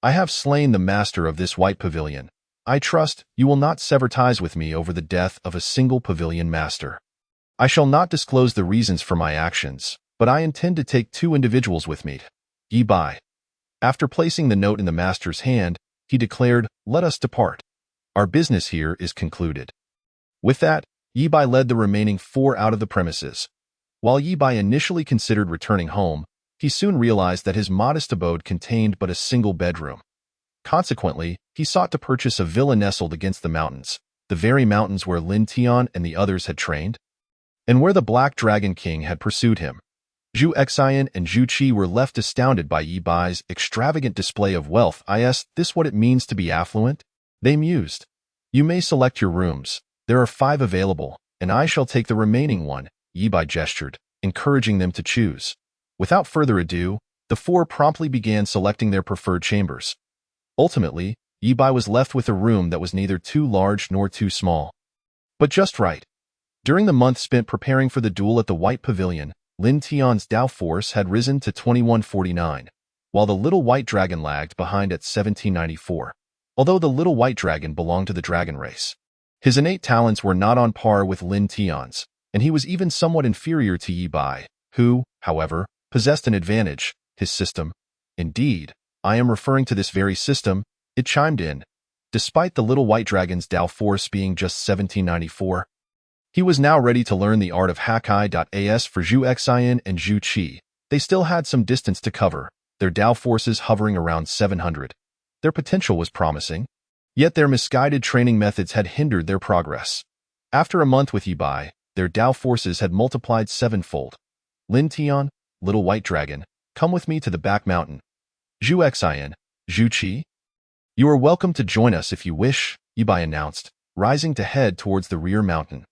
I have slain the master of this White Pavilion. I trust you will not sever ties with me over the death of a single pavilion master. I shall not disclose the reasons for my actions, but I intend to take two individuals with me. Yi Bai. After placing the note in the master's hand, he declared, let us depart. Our business here is concluded. With that, Yi Bai led the remaining four out of the premises. While Yi Bai initially considered returning home, he soon realized that his modest abode contained but a single bedroom. Consequently, he sought to purchase a villa nestled against the mountains, the very mountains where Lin Tian and the others had trained, and where the Black Dragon King had pursued him. Zhu Xian and Zhu Qi were left astounded by Yi Bai's extravagant display of wealth. Is this what it means to be affluent? They mused. You may select your rooms. There are 5 available, and I shall take the remaining one, Yi Bai gestured, encouraging them to choose. Without further ado, the 4 promptly began selecting their preferred chambers. Ultimately, Yi Bai was left with a room that was neither too large nor too small, but just right. During the month spent preparing for the duel at the White Pavilion, Lin Tian's Dao force had risen to 2149, while the Little White Dragon lagged behind at 1794. Although the Little White Dragon belonged to the dragon race, his innate talents were not on par with Lin Tian's, and he was even somewhat inferior to Yi Bai, who, however, possessed an advantage, his system. Indeed, I am referring to this very system, it chimed in. Despite the Little White Dragon's Dao force being just 1794, he was now ready to learn the art of Hakai.as for Zhu Xian and Zhu Qi. They still had some distance to cover, their Dao forces hovering around 700. Their potential was promising, yet their misguided training methods had hindered their progress. After a month with Yi Bai, their Dao forces had multiplied 7-fold. Lin Tian, Little White Dragon, come with me to the back mountain. Zhu Xian, Zhu Qi? You are welcome to join us if you wish, Yi Bai announced, rising to head towards the rear mountain.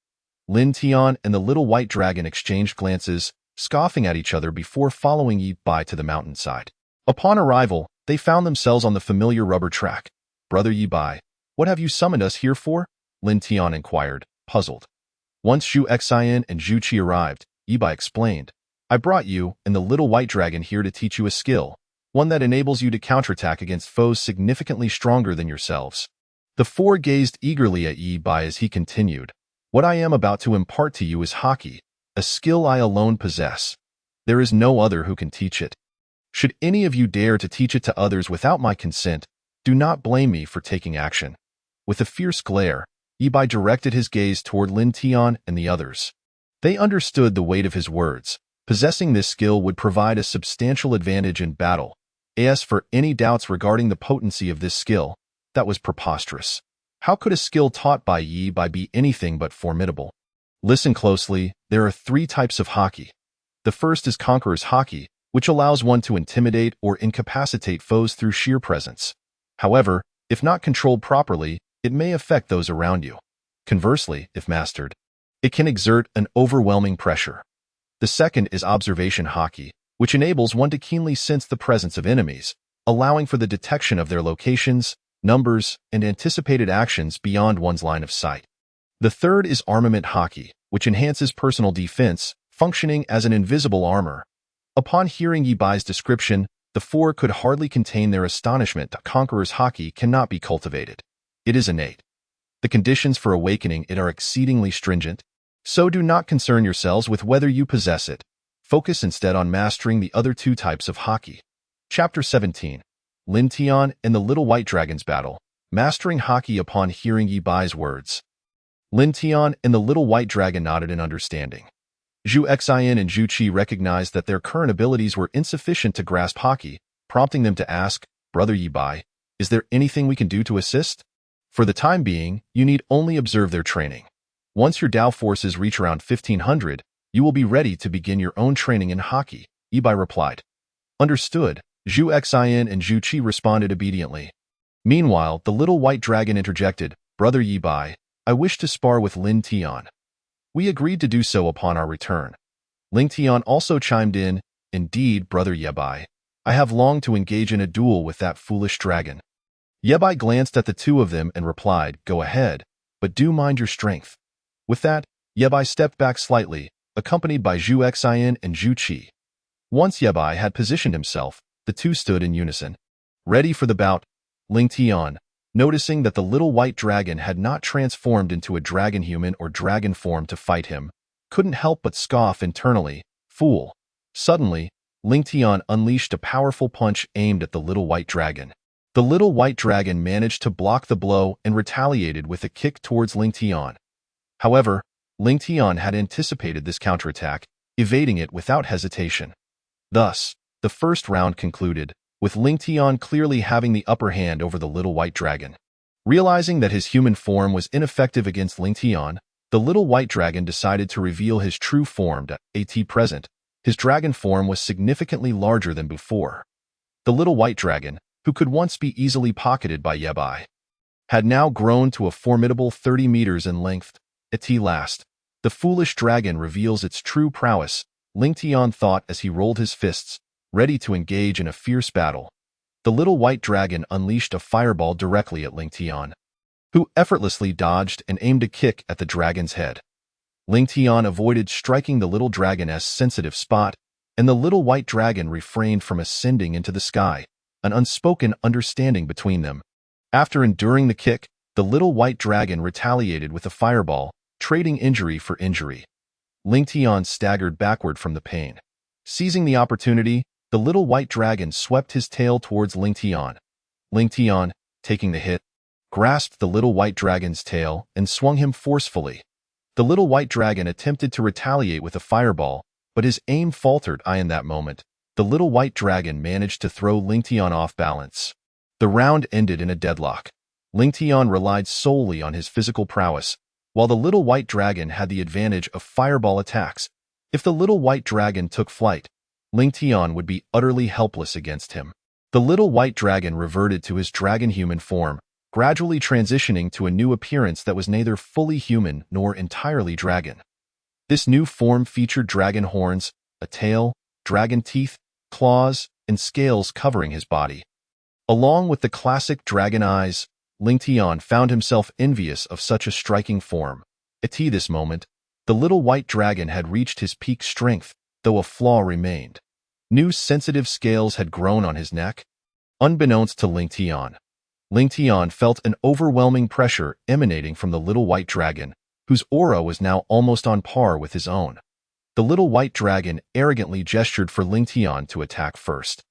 Lin Tian and the little white dragon exchanged glances, scoffing at each other before following Yi Bai to the mountainside. Upon arrival, they found themselves on the familiar rubber track. "Brother Yi Bai, what have you summoned us here for?" Lin Tian inquired, puzzled. Once Zhu Xian and Zhu Qi arrived, Yi Bai explained, "I brought you and the little white dragon here to teach you a skill, one that enables you to counterattack against foes significantly stronger than yourselves." The four gazed eagerly at Yi Bai as he continued, "What I am about to impart to you is Haki, a skill I alone possess. There is no other who can teach it. Should any of you dare to teach it to others without my consent, do not blame me for taking action." With a fierce glare, Yi Bai directed his gaze toward Lin Tian and the others. They understood the weight of his words. Possessing this skill would provide a substantial advantage in battle. As for any doubts regarding the potency of this skill, that was preposterous. How could a skill taught by Yi Bai be anything but formidable? Listen closely, there are 3 types of Haki. The first is Conqueror's Haki, which allows one to intimidate or incapacitate foes through sheer presence. However, if not controlled properly, it may affect those around you. Conversely, if mastered, it can exert an overwhelming pressure. The second is Observation Haki, which enables one to keenly sense the presence of enemies, allowing for the detection of their locations, numbers, and anticipated actions beyond one's line of sight. The third is Armament Haki, which enhances personal defense, functioning as an invisible armor. Upon hearing Yi Bai's description, the four could hardly contain their astonishment that Conqueror's Haki cannot be cultivated. It is innate. The conditions for awakening it are exceedingly stringent, so do not concern yourselves with whether you possess it. Focus instead on mastering the other 2 types of Haki. Chapter 17. Lin Tian and the Little White Dragon's Battle. Mastering Haki upon hearing Yi Bai's words. Lin Tian and the Little White Dragon nodded in understanding. Zhu Xian and Zhu Qi recognized that their current abilities were insufficient to grasp Haki, prompting them to ask, "Brother Yi Bai, is there anything we can do to assist?" For the time being, you need only observe their training. Once your Dao forces reach around 1500, you will be ready to begin your own training in Haki, Yi Bai replied. Understood, Zhu Xian and Zhu Qi responded obediently. Meanwhile, the Little White Dragon interjected, "Brother Yi Bai, I wish to spar with Lin Tian." We agreed to do so upon our return. Lin Tian also chimed in, "Indeed, Brother Yi Bai, I have longed to engage in a duel with that foolish dragon." Yi Bai glanced at the 2 of them and replied, "Go ahead, but do mind your strength." With that, Yi Bai stepped back slightly, accompanied by Zhu Xian and Zhu Qi. Once Yi Bai had positioned himself, the 2 stood in unison. Ready for the bout, Lin Tian, noticing that the Little White Dragon had not transformed into a dragon human or dragon form to fight him, couldn't help but scoff internally, "Fool." Suddenly, Lin Tian unleashed a powerful punch aimed at the Little White Dragon. The Little White Dragon managed to block the blow and retaliated with a kick towards Lin Tian. However, Lin Tian had anticipated this counterattack, evading it without hesitation. Thus, the first round concluded, with Lin Tian clearly having the upper hand over the Little White Dragon. Realizing that his human form was ineffective against Lin Tian, the Little White Dragon decided to reveal his true form. At present, his dragon form was significantly larger than before. The Little White Dragon, who could once be easily pocketed by Yi Bai, had now grown to a formidable 30 meters in length. At last, the foolish dragon reveals its true prowess, Lin Tian thought as he rolled his fists, ready to engage in a fierce battle. The Little White Dragon unleashed a fireball directly at Lin Tian, who effortlessly dodged and aimed a kick at the dragon's head. Lin Tian avoided striking the little dragon's sensitive spot, and the Little White Dragon refrained from ascending into the sky, an unspoken understanding between them. After enduring the kick, the Little White Dragon retaliated with a fireball, trading injury for injury. Lin Tian staggered backward from the pain. Seizing the opportunity, the Little White Dragon swept his tail towards Lin Tian. Lin Tian, taking the hit, grasped the Little White Dragon's tail and swung him forcefully. The Little White Dragon attempted to retaliate with a fireball, but his aim faltered. In that moment, the Little White Dragon managed to throw Lin Tian off balance. The round ended in a deadlock. Lin Tian relied solely on his physical prowess, while the Little White Dragon had the advantage of fireball attacks. If the Little White Dragon took flight, Lin Tian would be utterly helpless against him. The Little White Dragon reverted to his dragon human form, gradually transitioning to a new appearance that was neither fully human nor entirely dragon. This new form featured dragon horns, a tail, dragon teeth, claws, and scales covering his body. Along with the classic dragon eyes, Ling Tian found himself envious of such a striking form. At this moment, the little white dragon had reached his peak strength, though a flaw remained. New sensitive scales had grown on his neck. Unbeknownst to Ling Tian felt an overwhelming pressure emanating from the little white dragon, whose aura was now almost on par with his own. The little white dragon arrogantly gestured for Ling Tian to attack first.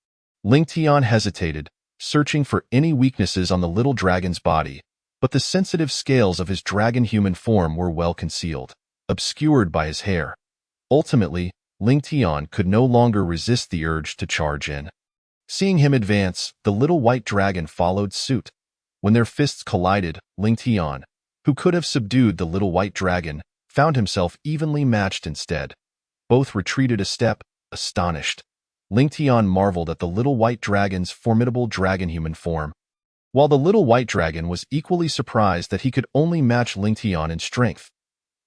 Ling Tian hesitated, searching for any weaknesses on the little dragon's body, but the sensitive scales of his dragon-human form were well concealed, obscured by his hair. Ultimately, Ling Tian could no longer resist the urge to charge in. Seeing him advance, the little white dragon followed suit. When their fists collided, Ling Tian, who could have subdued the little white dragon, found himself evenly matched instead. Both retreated a step, astonished. Ling Tian marveled at the little white dragon's formidable dragon-human form, while the little white dragon was equally surprised that he could only match Ling Tian in strength.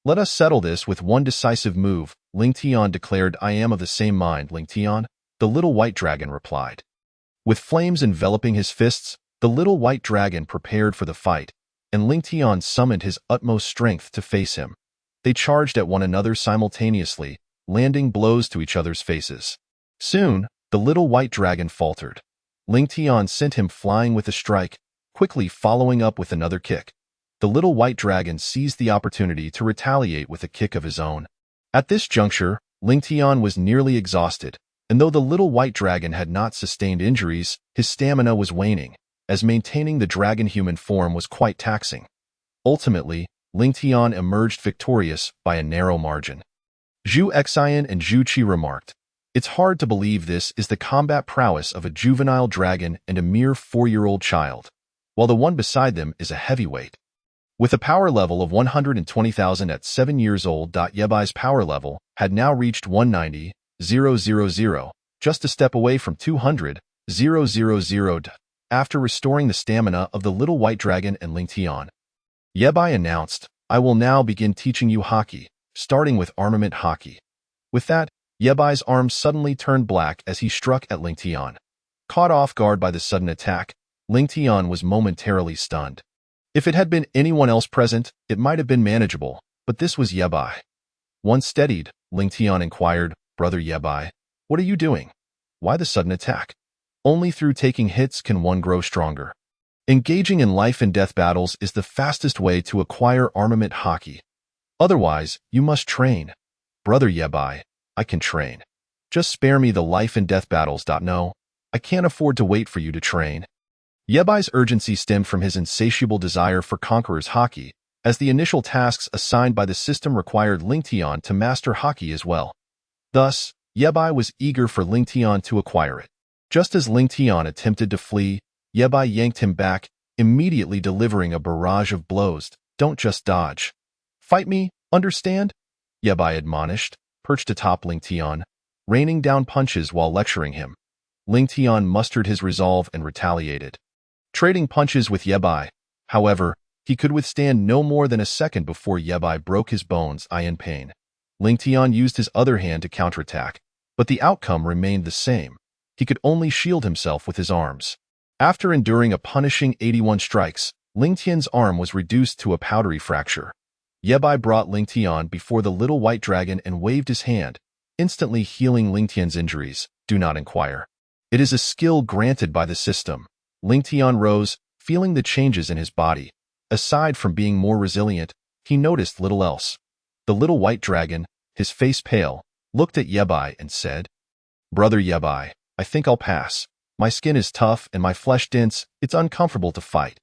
"Let us settle this with one decisive move," Ling Tian declared. "I am of the same mind, Ling Tian," the little white dragon replied. With flames enveloping his fists, the little white dragon prepared for the fight, and Ling Tian summoned his utmost strength to face him. They charged at one another simultaneously, landing blows to each other's faces. Soon, the little white dragon faltered. Ling Tian sent him flying with a strike, quickly following up with another kick. The little white dragon seized the opportunity to retaliate with a kick of his own. At this juncture, Ling Tian was nearly exhausted, and though the little white dragon had not sustained injuries, his stamina was waning, as maintaining the dragon-human form was quite taxing. Ultimately, Ling Tian emerged victorious by a narrow margin. Zhu Xian and Zhu Qi remarked, "It's hard to believe this is the combat prowess of a juvenile dragon and a mere 4-year-old child, while the one beside them is a heavyweight." With a power level of 120,000 at 7 years old, Yebai's power level had now reached 190,000, just a step away from 200,000. After restoring the stamina of the little white dragon and Ling Tian, Yebai announced, "I will now begin teaching you Haki, starting with armament Haki." With that, Yebai's arms suddenly turned black as he struck at Ling Tian. Caught off guard by the sudden attack, Ling Tian was momentarily stunned. If it had been anyone else present, it might have been manageable, but this was Yebai. Once steadied, Ling Tian inquired, "Brother Yebai, what are you doing? Why the sudden attack? Only through taking hits can one grow stronger. Engaging in life-and-death battles is the fastest way to acquire armament Haki. Otherwise, you must train." "Brother Yebai, I can train. Just spare me the life-and-death battles. No, I can't afford to wait for you to train." Yebai's urgency stemmed from his insatiable desire for Conqueror's Haki, as the initial tasks assigned by the system required Ling Tian to master Haki as well. Thus, Yebai was eager for Ling Tian to acquire it. Just as Ling Tian attempted to flee, Yebai yanked him back, immediately delivering a barrage of blows. "Don't just dodge. Fight me, understand?" Yebai admonished, perched atop Ling Tian, raining down punches while lecturing him. Ling Tian mustered his resolve and retaliated. Trading punches with Yebai, however, he could withstand no more than a second before Yebai broke his bones in pain. Ling Tian used his other hand to counterattack, but the outcome remained the same. He could only shield himself with his arms. After enduring a punishing 81 strikes, Ling Tian's arm was reduced to a powdery fracture. Yebai brought Ling Tian before the little white dragon and waved his hand, instantly healing Ling Tian's injuries. "Do not inquire. It is a skill granted by the system." Ling Tian rose, feeling the changes in his body. Aside from being more resilient, he noticed little else. The little white dragon, his face pale, looked at Yebai and said, "Brother Yebai, I think I'll pass. My skin is tough and my flesh dense. It's uncomfortable to fight.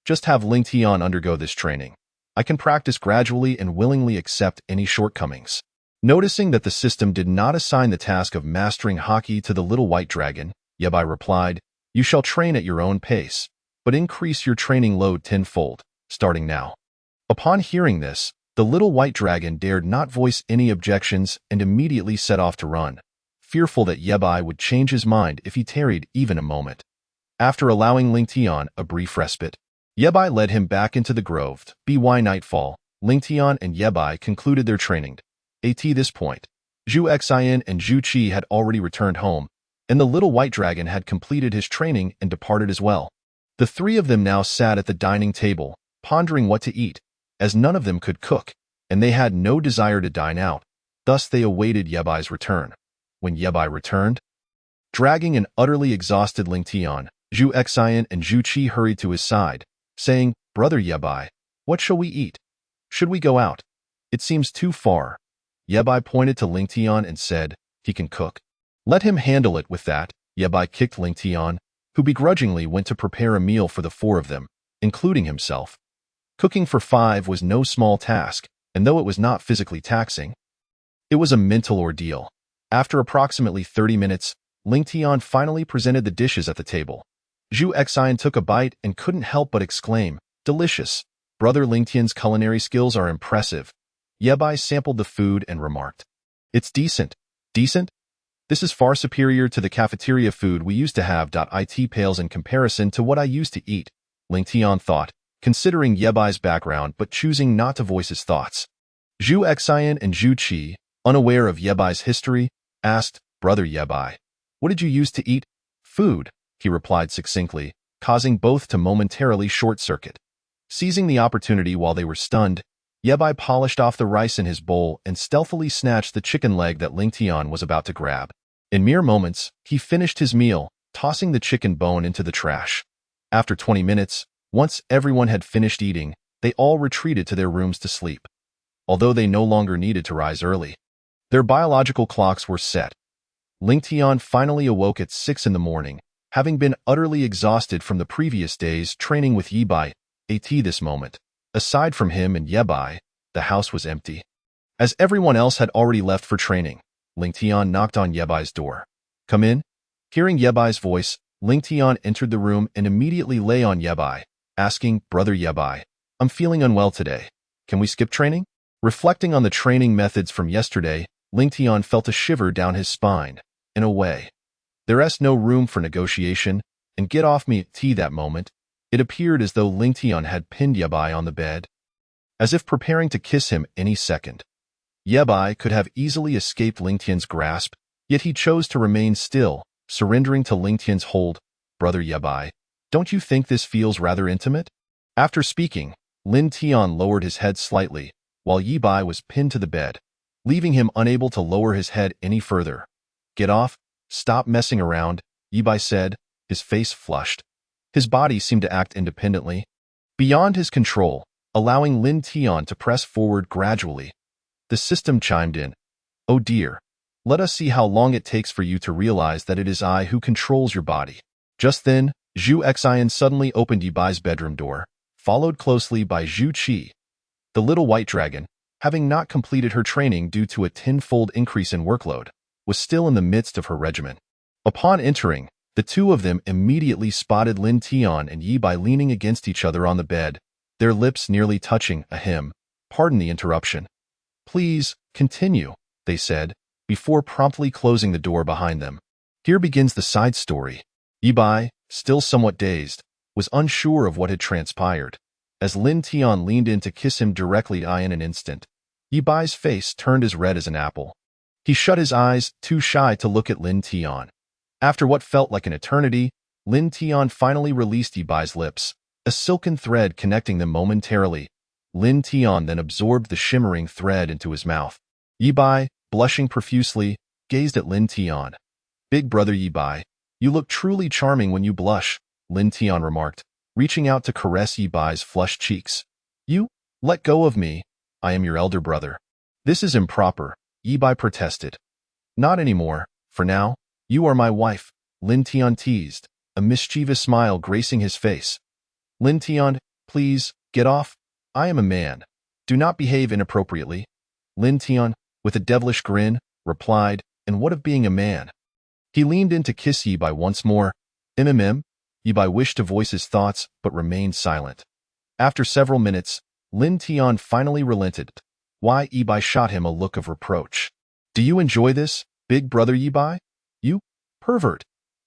Just have Ling Tian undergo this training. I can practice gradually and willingly accept any shortcomings." Noticing that the system did not assign the task of mastering Haki to the little white dragon, Yebai replied, "You shall train at your own pace, but increase your training load tenfold, starting now." Upon hearing this, the little white dragon dared not voice any objections and immediately set off to run, fearful that Yebai would change his mind if he tarried even a moment. After allowing Ling Tian a brief respite, Yebai led him back into the grove. By nightfall, Lingtian and Yebai concluded their training. At this point, Zhu Xian and Zhu Qi had already returned home, and the little white dragon had completed his training and departed as well. The three of them now sat at the dining table, pondering what to eat, as none of them could cook, and they had no desire to dine out. Thus they awaited Yebai's return. When Yebai returned, dragging an utterly exhausted Lingtian, Zhu Xian and Zhu Qi hurried to his side, saying, "Brother Yebai, what shall we eat? Should we go out? It seems too far." Yebai pointed to Lingtian and said, "He can cook. Let him handle it." With that, Yebai kicked Lingtian, who begrudgingly went to prepare a meal for the four of them, including himself. Cooking for five was no small task, and though it was not physically taxing, it was a mental ordeal. After approximately 30 minutes, Lingtian finally presented the dishes at the table. Zhu Xian took a bite and couldn't help but exclaim, "Delicious. Brother Lingtian's culinary skills are impressive." Yebai sampled the food and remarked, "It's decent." "Decent? This is far superior to the cafeteria food we used to have. It pales in comparison to what I used to eat," Lingtian thought, considering Yebai's background but choosing not to voice his thoughts. Zhu Xian and Zhu Qi, unaware of Yebai's history, asked, "Brother Yebai, what did you used to eat?" "Food," he replied succinctly, causing both to momentarily short-circuit. Seizing the opportunity while they were stunned, Yebai polished off the rice in his bowl and stealthily snatched the chicken leg that Lingtian was about to grab. In mere moments, he finished his meal, tossing the chicken bone into the trash. After 20 minutes, once everyone had finished eating, they all retreated to their rooms to sleep. Although they no longer needed to rise early, their biological clocks were set. Lingtian finally awoke at 6 in the morning, having been utterly exhausted from the previous day's training with Yebai. At this moment, aside from him and Yebai, the house was empty. As everyone else had already left for training, Lingtian knocked on Yebai's door. "Come in." Hearing Yebai's voice, Lingtian entered the room and immediately lay on Yebai, asking, "Brother Yebai, I'm feeling unwell today. Can we skip training?" Reflecting on the training methods from yesterday, Lingtian felt a shiver down his spine. In a way, there's no room for negotiation, and get off me at that moment. It appeared as though Lingtian had pinned Yebai on the bed, as if preparing to kiss him any second. Yebai could have easily escaped Lingtian's grasp, yet he chose to remain still, surrendering to Lingtian's hold. "Brother Yebai, don't you think this feels rather intimate?" After speaking, Lingtian lowered his head slightly, while Yebai was pinned to the bed, leaving him unable to lower his head any further. "Get off, stop messing around," Yebai said, his face flushed. His body seemed to act independently, beyond his control, allowing Lingtian to press forward gradually. The system chimed in. "Oh dear. Let us see how long it takes for you to realize that it is I who controls your body." Just then, Zhu Xian suddenly opened Yebai's bedroom door, followed closely by Zhu Qi. The little white dragon, having not completed her training due to a tenfold increase in workload, was still in the midst of her regimen. Upon entering, the two of them immediately spotted Lingtian and Yebai leaning against each other on the bed, their lips nearly touching. "Ahem, pardon the interruption. Please, continue," they said, before promptly closing the door behind them. Here begins the side story. Yebai, still somewhat dazed, was unsure of what had transpired. As Lingtian leaned in to kiss him directly in an instant, Yebai's face turned as red as an apple. He shut his eyes, too shy to look at Lingtian. After what felt like an eternity, Lingtian finally released Yebai's lips, a silken thread connecting them momentarily. Lingtian then absorbed the shimmering thread into his mouth. Yebai, blushing profusely, gazed at Lingtian. "Big brother Yebai, you look truly charming when you blush," Lingtian remarked, reaching out to caress Yebai's flushed cheeks. "You, let go of me. I am your elder brother." "This is improper," Yebai protested. "Not anymore. For now, you are my wife," Lingtian teased, a mischievous smile gracing his face. "Lingtian, please, get off. I am a man. Do not behave inappropriately." Lingtian, with a devilish grin, replied, "And what of being a man?" He leaned in to kiss Yebai once more. Yebai wished to voice his thoughts, but remained silent. After several minutes, Lingtian finally relented. Why? Yebai shot him a look of reproach. "Do you enjoy this, big brother Yebai? You pervert,"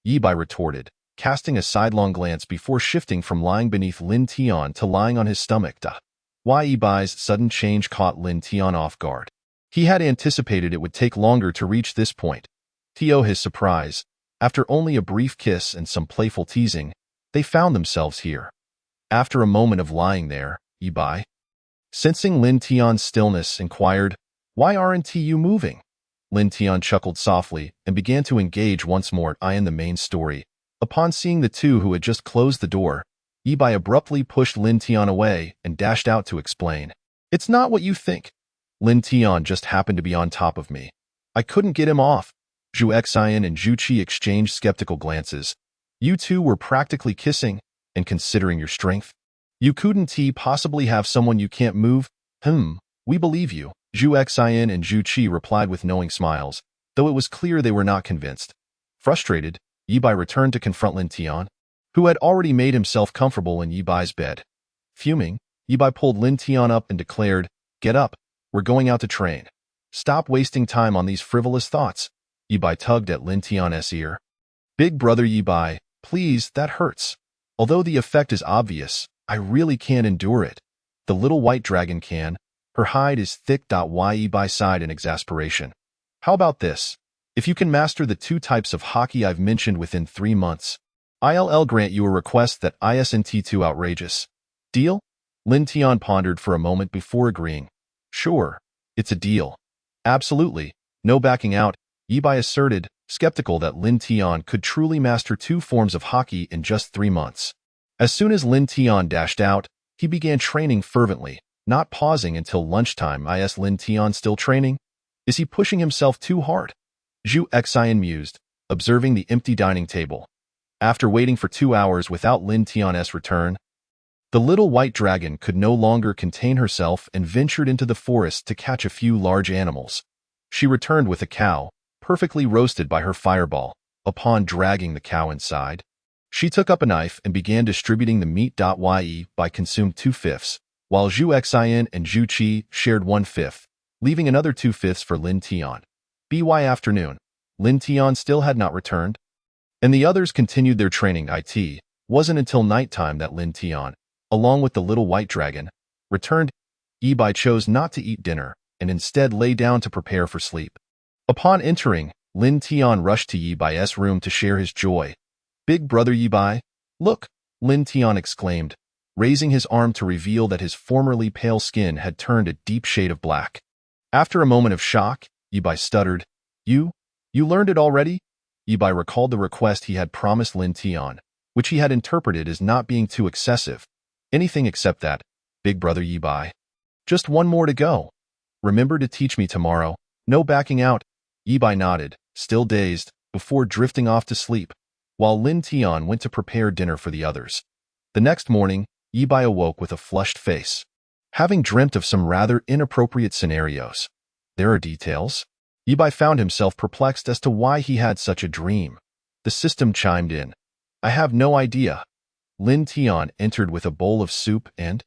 Yebai retorted, casting a sidelong glance before shifting from lying beneath Lin Tian to lying on his stomach. Yi Bai's sudden change caught Lin Tian off guard. He had anticipated it would take longer to reach this point. To his surprise, after only a brief kiss and some playful teasing, they found themselves here. After a moment of lying there, Yi Bai, sensing Lin Tian's stillness, inquired, "Why aren't you moving?" Lin Tian chuckled softly and began to engage once more in the main story. Upon seeing the two who had just closed the door, Yi Bai abruptly pushed Lin Tian away and dashed out to explain. "It's not what you think. Lin Tian just happened to be on top of me. I couldn't get him off." Zhu Xian and Zhu Qi exchanged skeptical glances. "You two were practically kissing, and considering your strength, you couldn't possibly have someone you can't move?" We believe you," Zhu Xian and Zhu Qi replied with knowing smiles, though it was clear they were not convinced. Frustrated, Yi Bai returned to confront Lin Tian, who had already made himself comfortable in Yi Bai's bed. Fuming, Yi Bai pulled Lin Tian up and declared, "Get up, we're going out to train. Stop wasting time on these frivolous thoughts." Yi Bai tugged at Lin Tian's ear. "Big brother Yi Bai, please, that hurts. Although the effect is obvious, I really can't endure it." The little white dragon can. Her hide is thick. Yi Bai sighed in exasperation. "How about this? If you can master the 2 types of hockey I've mentioned within 3 months, I'll grant you a request that isn't too outrageous. Deal?" Lin Tian pondered for a moment before agreeing. "Sure, it's a deal." "Absolutely, no backing out," Yi Bai asserted, skeptical that Lin Tian could truly master 2 forms of hockey in just 3 months. As soon as Lin Tian dashed out, he began training fervently, not pausing until lunchtime. "Is Lin Tian still training? Is he pushing himself too hard?" Zhu Xian mused, observing the empty dining table. After waiting for 2 hours without Lin Tian's return, the little white dragon could no longer contain herself and ventured into the forest to catch a few large animals. She returned with a cow, perfectly roasted by her fireball. Upon dragging the cow inside, she took up a knife and began distributing the meat. Yi Bai consumed 2/5, while Zhu Xian and Zhu Qi shared 1/5, leaving another 2/5 for Lin Tian. By afternoon, Lin Tian still had not returned, and the others continued their training. It wasn't until nighttime that Lin Tian, along with the little white dragon, returned. Yi Bai chose not to eat dinner and instead lay down to prepare for sleep. Upon entering, Lin Tian rushed to Yi Bai's room to share his joy. "Big brother Yi Bai, look!" Lin Tian exclaimed, raising his arm to reveal that his formerly pale skin had turned a deep shade of black. After a moment of shock, Yi Bai stuttered, You learned it already?" Yi Bai recalled the request he had promised Lin Tian, which he had interpreted as not being too excessive. "Anything except that, big brother Yi Bai. Just 1 more to go. Remember to teach me tomorrow. No backing out." Yi Bai nodded, still dazed, before drifting off to sleep, while Lin Tian went to prepare dinner for the others. The next morning, Yi Bai awoke with a flushed face, having dreamt of some rather inappropriate scenarios. There are details. Yi Bai found himself perplexed as to why he had such a dream. The system chimed in. "I have no idea." Lin Tian entered with a bowl of soup and,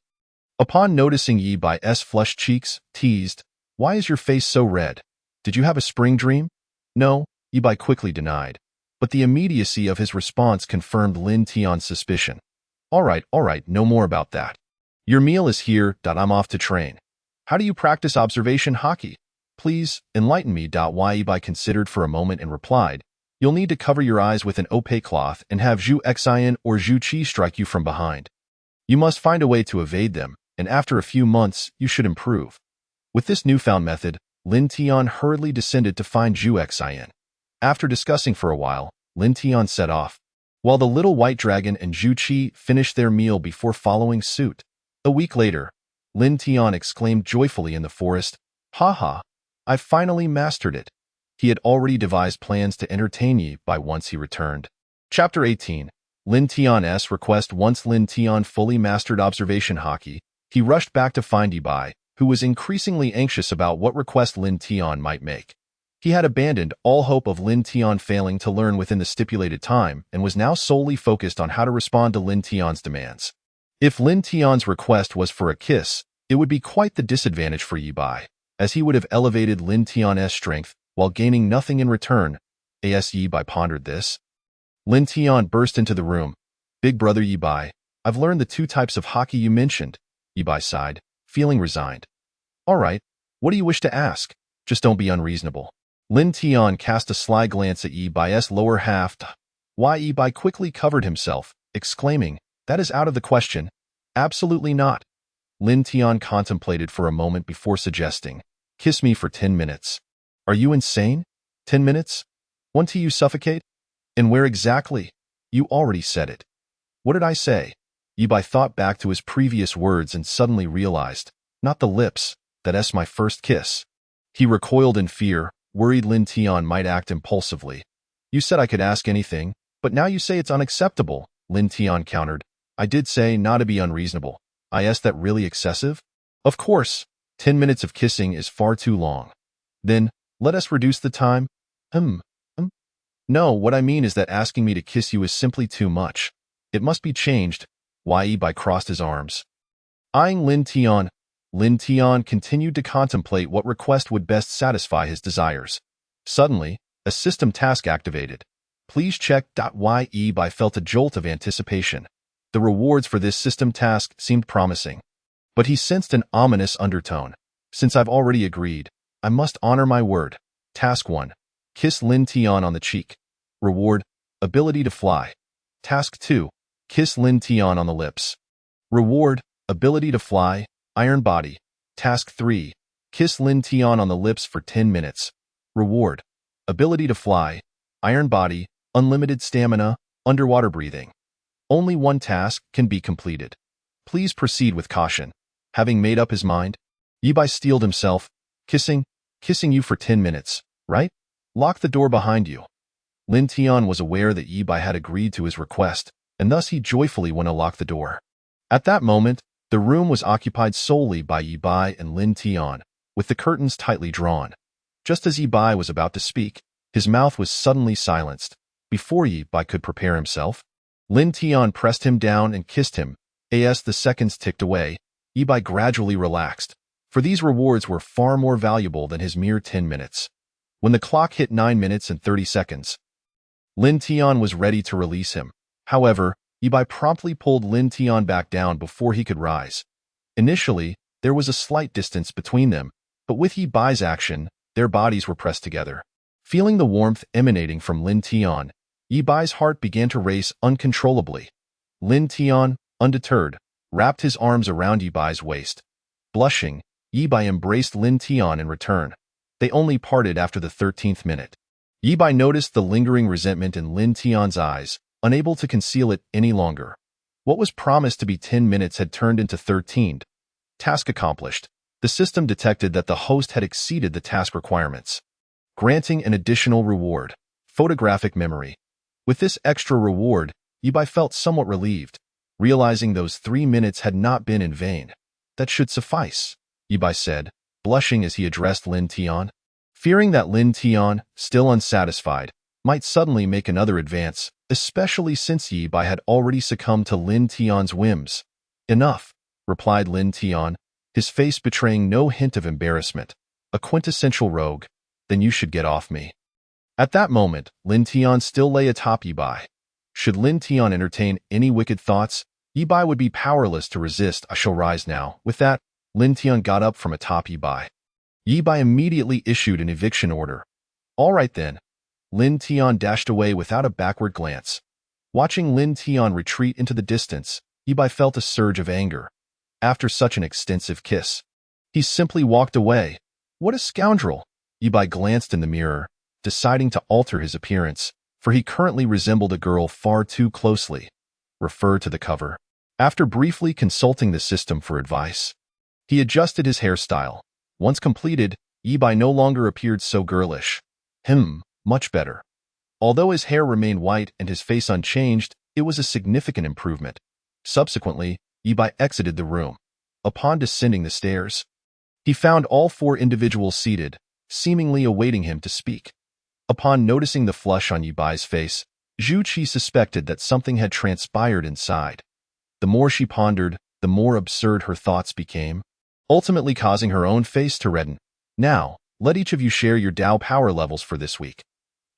upon noticing Yi Bai's flushed cheeks, teased, "Why is your face so red? Did you have a spring dream?" "No," Yi Bai quickly denied, but the immediacy of his response confirmed Lin Tian's suspicion. All right, no more about that. Your meal is here. I'm off to train. How do you practice observation hockey? Please, enlighten me. Yi Bai considered for a moment and replied, "You'll need to cover your eyes with an opaque cloth and have Zhu Xian or Zhu Qi strike you from behind. You must find a way to evade them, and after a few months, you should improve." With this newfound method, Lin Tian hurriedly descended to find Zhu Xian. After discussing for a while, Lin Tian set off, while the little white dragon and Zhu Qi finished their meal before following suit. A week later, Lin Tian exclaimed joyfully in the forest, "Ha! I've finally mastered it." He had already devised plans to entertain Yi Bai once he returned. Chapter 18. Lin Tian's request. Once Lin Tian fully mastered observation hockey, he rushed back to find Yi Bai, who was increasingly anxious about what request Lin Tian might make. He had abandoned all hope of Lin Tian failing to learn within the stipulated time and was now solely focused on how to respond to Lin Tian's demands. If Lin Tian's request was for a kiss, it would be quite the disadvantage for Yi Bai, as he would have elevated Lin Tian's strength while gaining nothing in return. Yi Bai pondered this. Lin Tian burst into the room. Big brother Yibai, I've learned the 2 types of hockey you mentioned, Yibai sighed, feeling resigned. All right, what do you wish to ask? Just don't be unreasonable. Lin Tian cast a sly glance at Yibai's lower half. Yibai quickly covered himself, exclaiming, that is out of the question. Absolutely not. Lin Tian contemplated for a moment before suggesting, kiss me for 10 minutes. Are you insane? 10 minutes? One till you suffocate? And where exactly? You already said it. What did I say? Yibai thought back to his previous words and suddenly realized, not the lips, that's my first kiss. He recoiled in fear, worried Lin Tian might act impulsively. You said I could ask anything, but now you say it's unacceptable, Lin Tian countered. I did say not to be unreasonable. Is that really excessive? Of course, 10 minutes of kissing is far too long. Then, let us reduce the time. No, what I mean is that asking me to kiss you is simply too much. It must be changed. Yibai crossed his arms. Eyeing Lin Tian continued to contemplate what request would best satisfy his desires. Suddenly, a system task activated. Please check. Yibai felt a jolt of anticipation. The rewards for this system task seemed promising. But he sensed an ominous undertone. Since I've already agreed, I must honor my word. Task 1. Kiss Lin Tian on the cheek. Reward, ability to fly. Task 2. Kiss Lin Tian on the lips. Reward, ability to fly, iron body. Task 3. Kiss Lin Tian on the lips for 10 minutes. Reward, ability to fly, iron body, unlimited stamina, underwater breathing. Only one task can be completed. Please proceed with caution. Having made up his mind, Yibai steeled himself. Kissing you for 10 minutes, right? Lock the door behind you. Lin Tian was aware that Yibai had agreed to his request, and thus he joyfully went to lock the door. At that moment, the room was occupied solely by Yibai and Lin Tian, with the curtains tightly drawn. Just as Yibai was about to speak, his mouth was suddenly silenced. Before Yibai could prepare himself, Lin Tian pressed him down and kissed him. As the seconds ticked away, Yibai gradually relaxed, for these rewards were far more valuable than his mere 10 minutes. When the clock hit 9 minutes and 30 seconds, Lin Tian was ready to release him. However, Yibai promptly pulled Lin Tian back down before he could rise. Initially, there was a slight distance between them, but with Yibai's action, their bodies were pressed together. Feeling the warmth emanating from Lin Tian, Yibai's heart began to race uncontrollably. Lin Tian, undeterred, wrapped his arms around Yibai's waist. Blushing, Yibai embraced Lin Tian in return. They only parted after the 13th minute. Yibai noticed the lingering resentment in Lin Tian's eyes, unable to conceal it any longer. What was promised to be 10 minutes had turned into 13. Task accomplished. The system detected that the host had exceeded the task requirements, granting an additional reward, photographic memory. With this extra reward, Yibai felt somewhat relieved, realizing those 3 minutes had not been in vain. That should suffice, Yibai said, blushing as he addressed Lin Tian. Fearing that Lin Tian, still unsatisfied, might suddenly make another advance, especially since Yibai had already succumbed to Lin Tian's whims. Enough, replied Lin Tian, his face betraying no hint of embarrassment. A quintessential rogue. Then you should get off me. At that moment, Lin Tian still lay atop Yibai. Should Lin Tian entertain any wicked thoughts, Yibai would be powerless to resist. I shall rise now. With that, Lin Tian got up from atop Yibai. Yibai immediately issued an eviction order. All right then. Lin Tian dashed away without a backward glance. Watching Lin Tian retreat into the distance, Yibai felt a surge of anger. After such an extensive kiss, he simply walked away. What a scoundrel! Yibai glanced in the mirror, deciding to alter his appearance, for he currently resembled a girl far too closely. Refer to the cover. After briefly consulting the system for advice, he adjusted his hairstyle. Once completed, Yibai no longer appeared so girlish. Much better. Although his hair remained white and his face unchanged, it was a significant improvement. Subsequently, Yibai exited the room. Upon descending the stairs, he found all 4 individuals seated, seemingly awaiting him to speak. Upon noticing the flush on Yibai's face, Zhu Qi suspected that something had transpired inside. The more she pondered, the more absurd her thoughts became, ultimately causing her own face to redden. Now, let each of you share your Dao power levels for this week.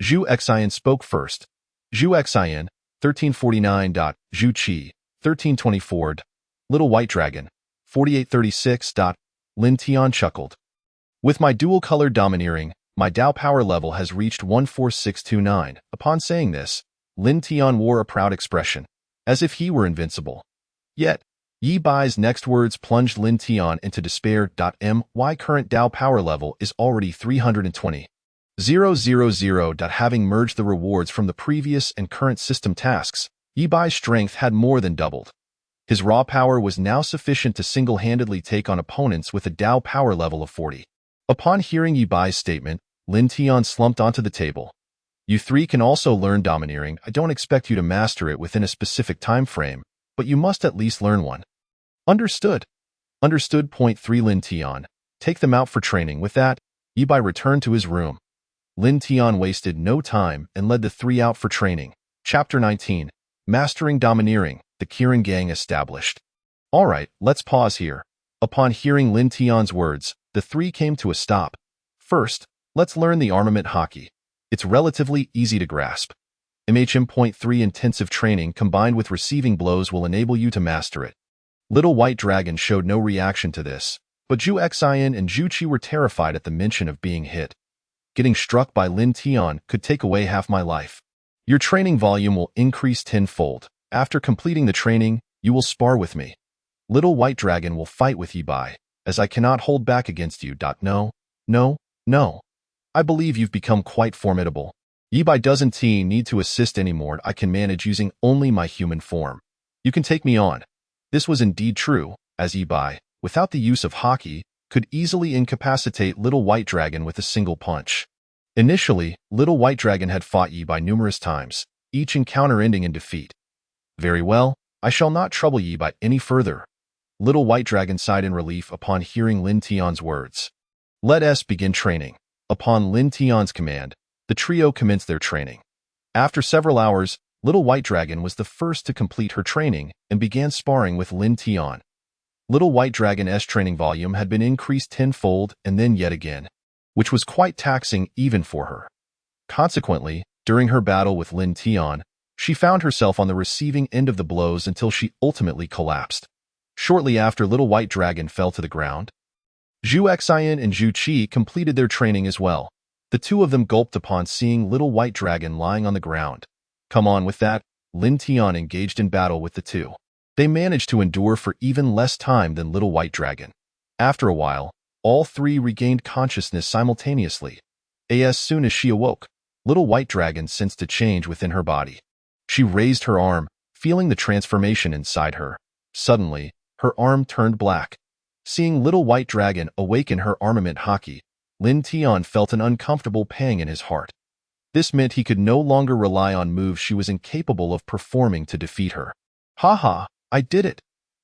Zhu Xian spoke first. Zhu Xin, 1349. Zhu Qi, 1324. Little White Dragon, 4836. Lin Tian chuckled. With my dual-colored domineering, my Dao power level has reached 14629. Upon saying this, Lin Tian wore a proud expression, as if he were invincible. Yet, Yi Bai's next words plunged Lin Tian into despair. My current Dao power level is already 320,000. Having merged the rewards from the previous and current system tasks, Yi Bai's strength had more than doubled. His raw power was now sufficient to single-handedly take on opponents with a Dao power level of 40. Upon hearing Yi Bai's statement, Lin Tian slumped onto the table. You three can also learn domineering. I don't expect you to master it within a specific time frame, but you must at least learn one. Understood. Understood. Point 3. Lin Tian, take them out for training. With that, Yi Bai returned to his room. Lin Tian wasted no time and led the three out for training. Chapter 19. Mastering Domineering, the Kirin Gang established. Alright, let's pause here. Upon hearing Lin Tian's words, the three came to a stop. First, let's learn the armament haki. It's relatively easy to grasp. Point 3. Intensive training combined with receiving blows will enable you to master it. Little White Dragon showed no reaction to this, but Zhu Xin and Zhu Qi were terrified at the mention of being hit. Getting struck by Lin Tian could take away half my life. Your training volume will increase tenfold. After completing the training, you will spar with me. Little White Dragon will fight with Yi Bai, as I cannot hold back against you. No. I believe you've become quite formidable. Yi Bai doesn't need to assist anymore. I can manage using only my human form. You can take me on. This was indeed true, as Yi Bai, without the use of haki, could easily incapacitate Little White Dragon with a single punch. Initially, Little White Dragon had fought Yi Bai numerous times, each encounter ending in defeat. Very well, I shall not trouble Yi Bai any further. Little White Dragon sighed in relief upon hearing Lin Tian's words. Let us begin training. Upon Lin Tian's command, the trio commenced their training. After several hours, Little White Dragon was the first to complete her training and began sparring with Lin Tian. Little White Dragon's training volume had been increased tenfold and then yet again, which was quite taxing even for her. Consequently, during her battle with Lin Tian, she found herself on the receiving end of the blows until she ultimately collapsed. Shortly after, Little White Dragon fell to the ground. Zhu Xin and Zhu Qi completed their training as well. The two of them gulped upon seeing Little White Dragon lying on the ground. Come on with that, Lin Tian engaged in battle with the two. They managed to endure for even less time than Little White Dragon. After a while, all three regained consciousness simultaneously. As soon as she awoke, Little White Dragon sensed a change within her body. She raised her arm, feeling the transformation inside her. Suddenly, her arm turned black. Seeing Little White Dragon awaken her armament haki, Lin Tian felt an uncomfortable pang in his heart. This meant he could no longer rely on moves she was incapable of performing to defeat her. Ha! I did it!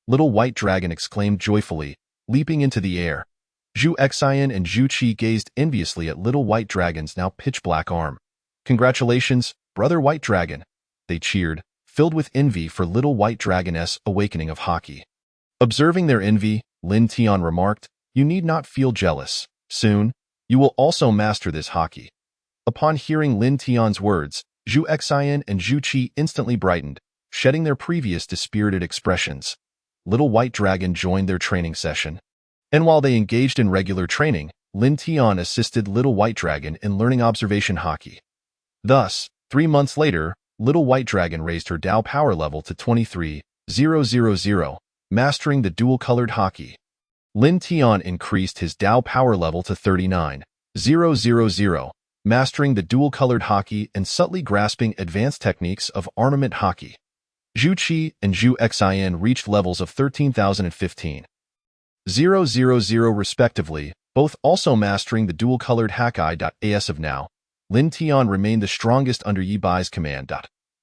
Little White Dragon exclaimed joyfully, leaping into the air. Zhu Xin and Zhu Qi gazed enviously at Little White Dragon's now pitch-black arm. Congratulations, Brother White Dragon! They cheered, filled with envy for Little White Dragon's awakening of haki. Observing their envy, Lin Tian remarked, You need not feel jealous. Soon, you will also master this haki. Upon hearing Lin Tian's words, Zhu Xin and Zhu Qi instantly brightened, shedding their previous dispirited expressions. Little White Dragon joined their training session. And while they engaged in regular training, Lin Tian assisted Little White Dragon in learning observation haki. Thus, 3 months later, Little White Dragon raised her Dao power level to 23,000, mastering the dual-colored haki. Lin Tian increased his Dao power level to 39,000, mastering the dual-colored haki and subtly grasping advanced techniques of armament haki. Zhu Qi and Zhu Xin reached levels of 13,000 and 15,000 respectively, both also mastering the dual-colored haki. As of now, Lin Tian remained the strongest under Yi Bai's command.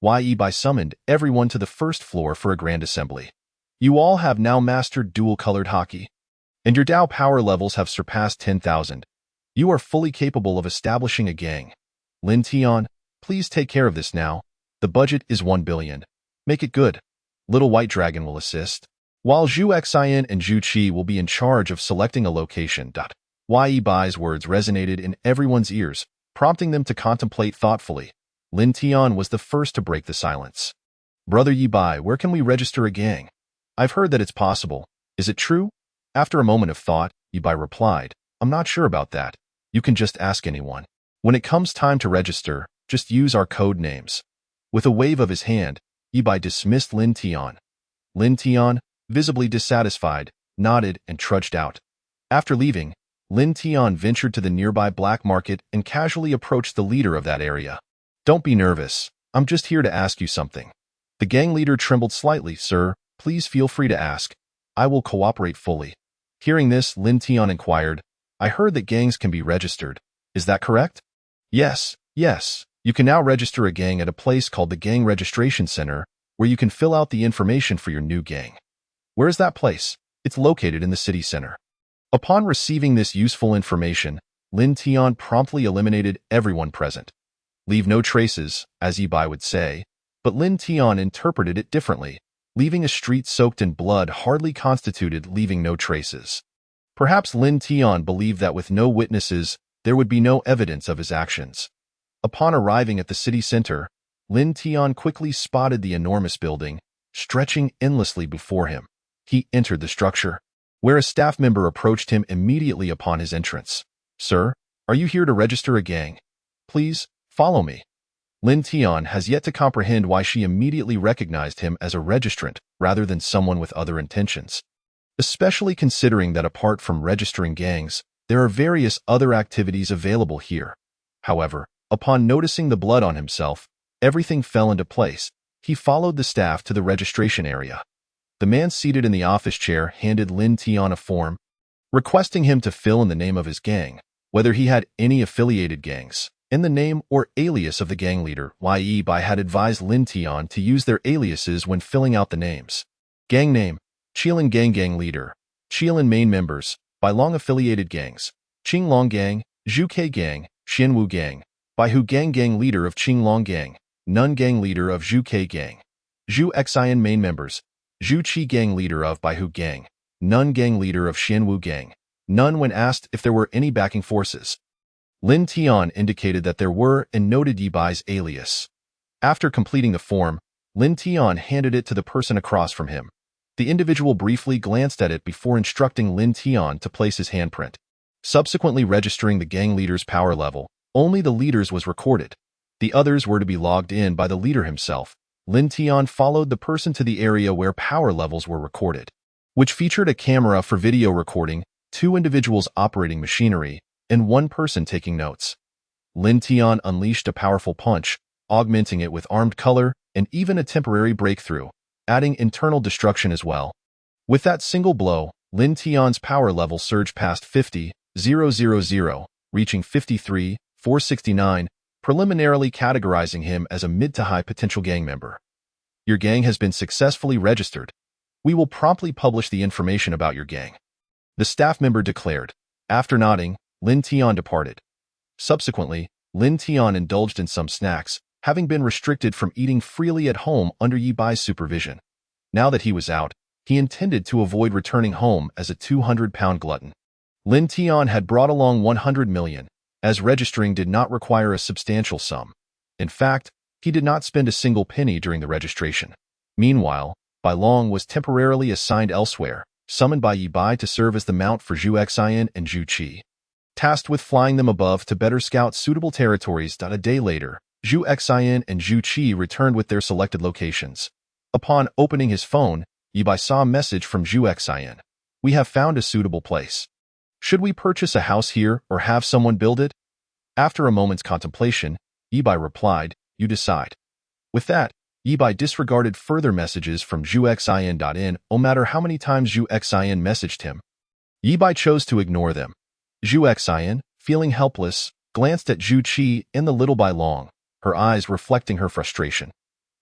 Yi Bai summoned everyone to the first floor for a grand assembly. You all have now mastered dual-colored haki, and your Dao power levels have surpassed 10,000. You are fully capable of establishing a gang. Lin Tian, please take care of this now. The budget is 1 billion. Make it good. Little White Dragon will assist, while Zhu Xin and Zhu Qi will be in charge of selecting a location. Yi Bai's words resonated in everyone's ears, prompting them to contemplate thoughtfully. Lin Tian was the first to break the silence. Brother Yi Bai, where can we register a gang? I've heard that it's possible. Is it true? After a moment of thought, Yi Bai replied, I'm not sure about that. You can just ask anyone. When it comes time to register, just use our code names. With a wave of his hand, Yi Bai dismissed Lin Tian. Lin Tian, visibly dissatisfied, nodded and trudged out. After leaving, Lin Tian ventured to the nearby black market and casually approached the leader of that area. Don't be nervous. I'm just here to ask you something. The gang leader trembled slightly. Sir, please feel free to ask. I will cooperate fully. Hearing this, Lin Tian inquired, I heard that gangs can be registered. Is that correct? Yes. You can now register a gang at a place called the Gang Registration Center, where you can fill out the information for your new gang. Where is that place? It's located in the city center. Upon receiving this useful information, Lin Tian promptly eliminated everyone present. Leave no traces, as Yi Bai would say, but Lin Tian interpreted it differently. Leaving a street soaked in blood hardly constituted leaving no traces. Perhaps Lin Tian believed that with no witnesses, there would be no evidence of his actions. Upon arriving at the city center, Lin Tian quickly spotted the enormous building, stretching endlessly before him. He entered the structure, where a staff member approached him immediately upon his entrance. Sir, are you here to register a gang? Please, follow me. Lin Tian has yet to comprehend why she immediately recognized him as a registrant rather than someone with other intentions. Especially considering that apart from registering gangs, there are various other activities available here. However, upon noticing the blood on himself, everything fell into place. He followed the staff to the registration area. The man seated in the office chair handed Lin Tian a form, requesting him to fill in the name of his gang, whether he had any affiliated gangs, and the name or alias of the gang leader. Yi Bai had advised Lin Tian to use their aliases when filling out the names. Gang name, Qilin Gang leader, Qilin main members, Bailong affiliated gangs, Qinglong Gang, Zhuke Gang, Xianwu Gang, Baihu Gang leader of Qinglong Gang, Nun Gang leader of Zhuke Gang, Zhu Xian main members, Zhu Qi Gang leader of Baihu Gang, Nun Gang leader of Xianwu Gang. None when asked if there were any backing forces. Lin Tian indicated that there were and noted Yi Bai's alias. After completing the form, Lin Tian handed it to the person across from him. The individual briefly glanced at it before instructing Lin Tian to place his handprint. Subsequently registering the gang leader's power level, only the leader's was recorded. The others were to be logged in by the leader himself. Lin Tian followed the person to the area where power levels were recorded, which featured a camera for video recording, 2 individuals operating machinery, and 1 person taking notes. Lin Tian unleashed a powerful punch, augmenting it with armed color and even a temporary breakthrough, adding internal destruction as well. With that single blow, Lin Tian's power level surged past 50,000, reaching 53,469, preliminarily categorizing him as a mid to high potential gang member. Your gang has been successfully registered. We will promptly publish the information about your gang, the staff member declared. After nodding, Lin Tian departed. Subsequently, Lin Tian indulged in some snacks, having been restricted from eating freely at home under Yi Bai's supervision. Now that he was out, he intended to avoid returning home as a 200-pound glutton. Lin Tian had brought along 100 million, as registering did not require a substantial sum. In fact, he did not spend a single penny during the registration. Meanwhile, Bailong was temporarily assigned elsewhere, summoned by Yi Bai to serve as the mount for Zhu Xian and Zhu Qi. Tasked with flying them above to better scout suitable territories. A day later, Zhu Xian and Zhu Qi returned with their selected locations. Upon opening his phone, Yi Bai saw a message from Zhu Xian. We have found a suitable place. Should we purchase a house here or have someone build it? After a moment's contemplation, Yi Bai replied, You decide. With that, Yi Bai disregarded further messages from Zhu Xian. No matter how many times Zhu Xian messaged him, Yi Bai chose to ignore them. Zhu Xian, feeling helpless, glanced at Zhu Qi and the little Bailong, her eyes reflecting her frustration.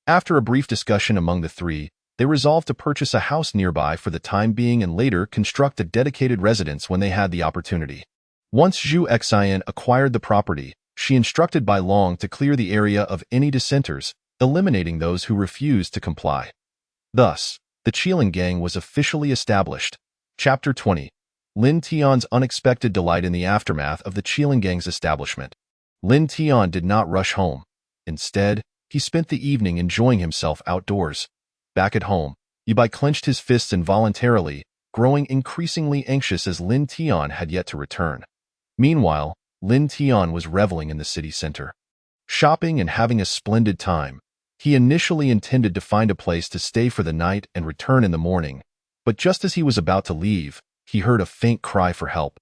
After a brief discussion among the three, they resolved to purchase a house nearby for the time being and later construct a dedicated residence when they had the opportunity. Once Zhu Xian acquired the property, she instructed Bailong to clear the area of any dissenters, eliminating those who refused to comply. Thus, the Qilin Gang was officially established. Chapter 20. Lin Tian's unexpected delight in the aftermath of the Qilin Gang's establishment. Lin Tian did not rush home. Instead, he spent the evening enjoying himself outdoors. Back at home, Yibai clenched his fists involuntarily, growing increasingly anxious as Lin Tian had yet to return. Meanwhile, Lin Tian was reveling in the city center, shopping and having a splendid time. He initially intended to find a place to stay for the night and return in the morning, but just as he was about to leave, he heard a faint cry for help.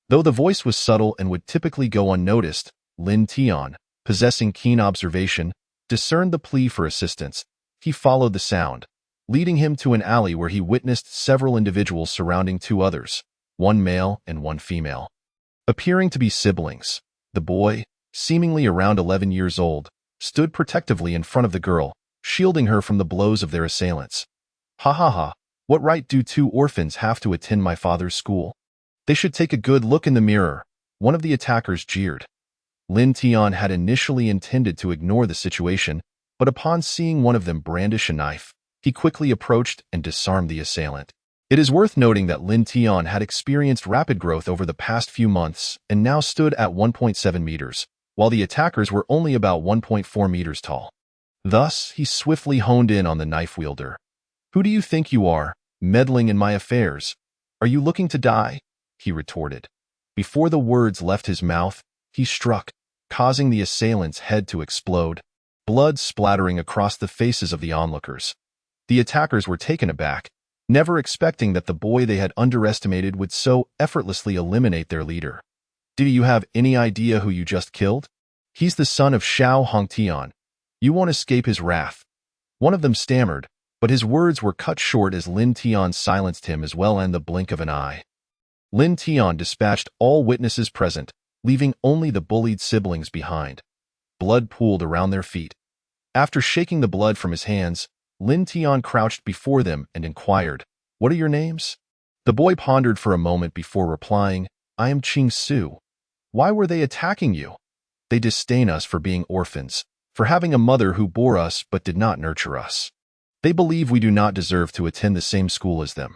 Though the voice was subtle and would typically go unnoticed, Lin Tian, possessing keen observation, discerned the plea for assistance. He followed the sound, leading him to an alley where he witnessed several individuals surrounding two others, one male and one female. Appearing to be siblings, the boy, seemingly around 11 years old, stood protectively in front of the girl, shielding her from the blows of their assailants. Ha ha ha, what right do two orphans have to attend my father's school? They should take a good look in the mirror, one of the attackers jeered. Lin Tian had initially intended to ignore the situation, but upon seeing one of them brandish a knife, he quickly approached and disarmed the assailant. It is worth noting that Lin Tian had experienced rapid growth over the past few months and now stood at 1.7 meters, while the attackers were only about 1.4 meters tall. Thus, he swiftly honed in on the knife wielder. "Who do you think you are, meddling in my affairs? Are you looking to die?" he retorted. Before the words left his mouth, he struck, causing the assailant's head to explode, blood splattering across the faces of the onlookers. The attackers were taken aback, never expecting that the boy they had underestimated would so effortlessly eliminate their leader. "Do you have any idea who you just killed? He's the son of Xiao Hongtian. You won't escape his wrath." One of them stammered, but his words were cut short as Lin Tian silenced him as well in the blink of an eye. Lin Tian dispatched all witnesses present, leaving only the bullied siblings behind. Blood pooled around their feet. After shaking the blood from his hands, Lin Tian crouched before them and inquired, "What are your names?" The boy pondered for a moment before replying, "I am Qing Su." "Why were they attacking you?" "They disdain us for being orphans, for having a mother who bore us but did not nurture us. They believe we do not deserve to attend the same school as them."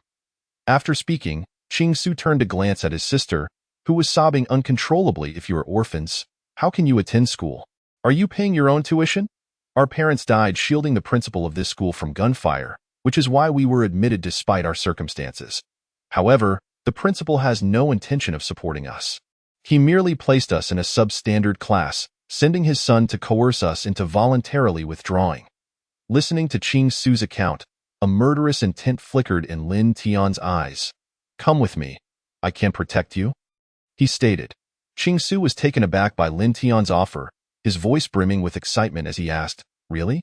After speaking, Qing Su turned to glance at his sister, who was sobbing uncontrollably. "If you are orphans, how can you attend school? Are you paying your own tuition? Our parents died shielding the principal of this school from gunfire, which is why we were admitted despite our circumstances. However, the principal has no intention of supporting us. He merely placed us in a substandard class, sending his son to coerce us into voluntarily withdrawing." Listening to Qing Su's account, a murderous intent flickered in Lin Tian's eyes. "Come with me. I can protect you," he stated. Qing Su was taken aback by Lin Tian's offer, his voice brimming with excitement as he asked, "Really?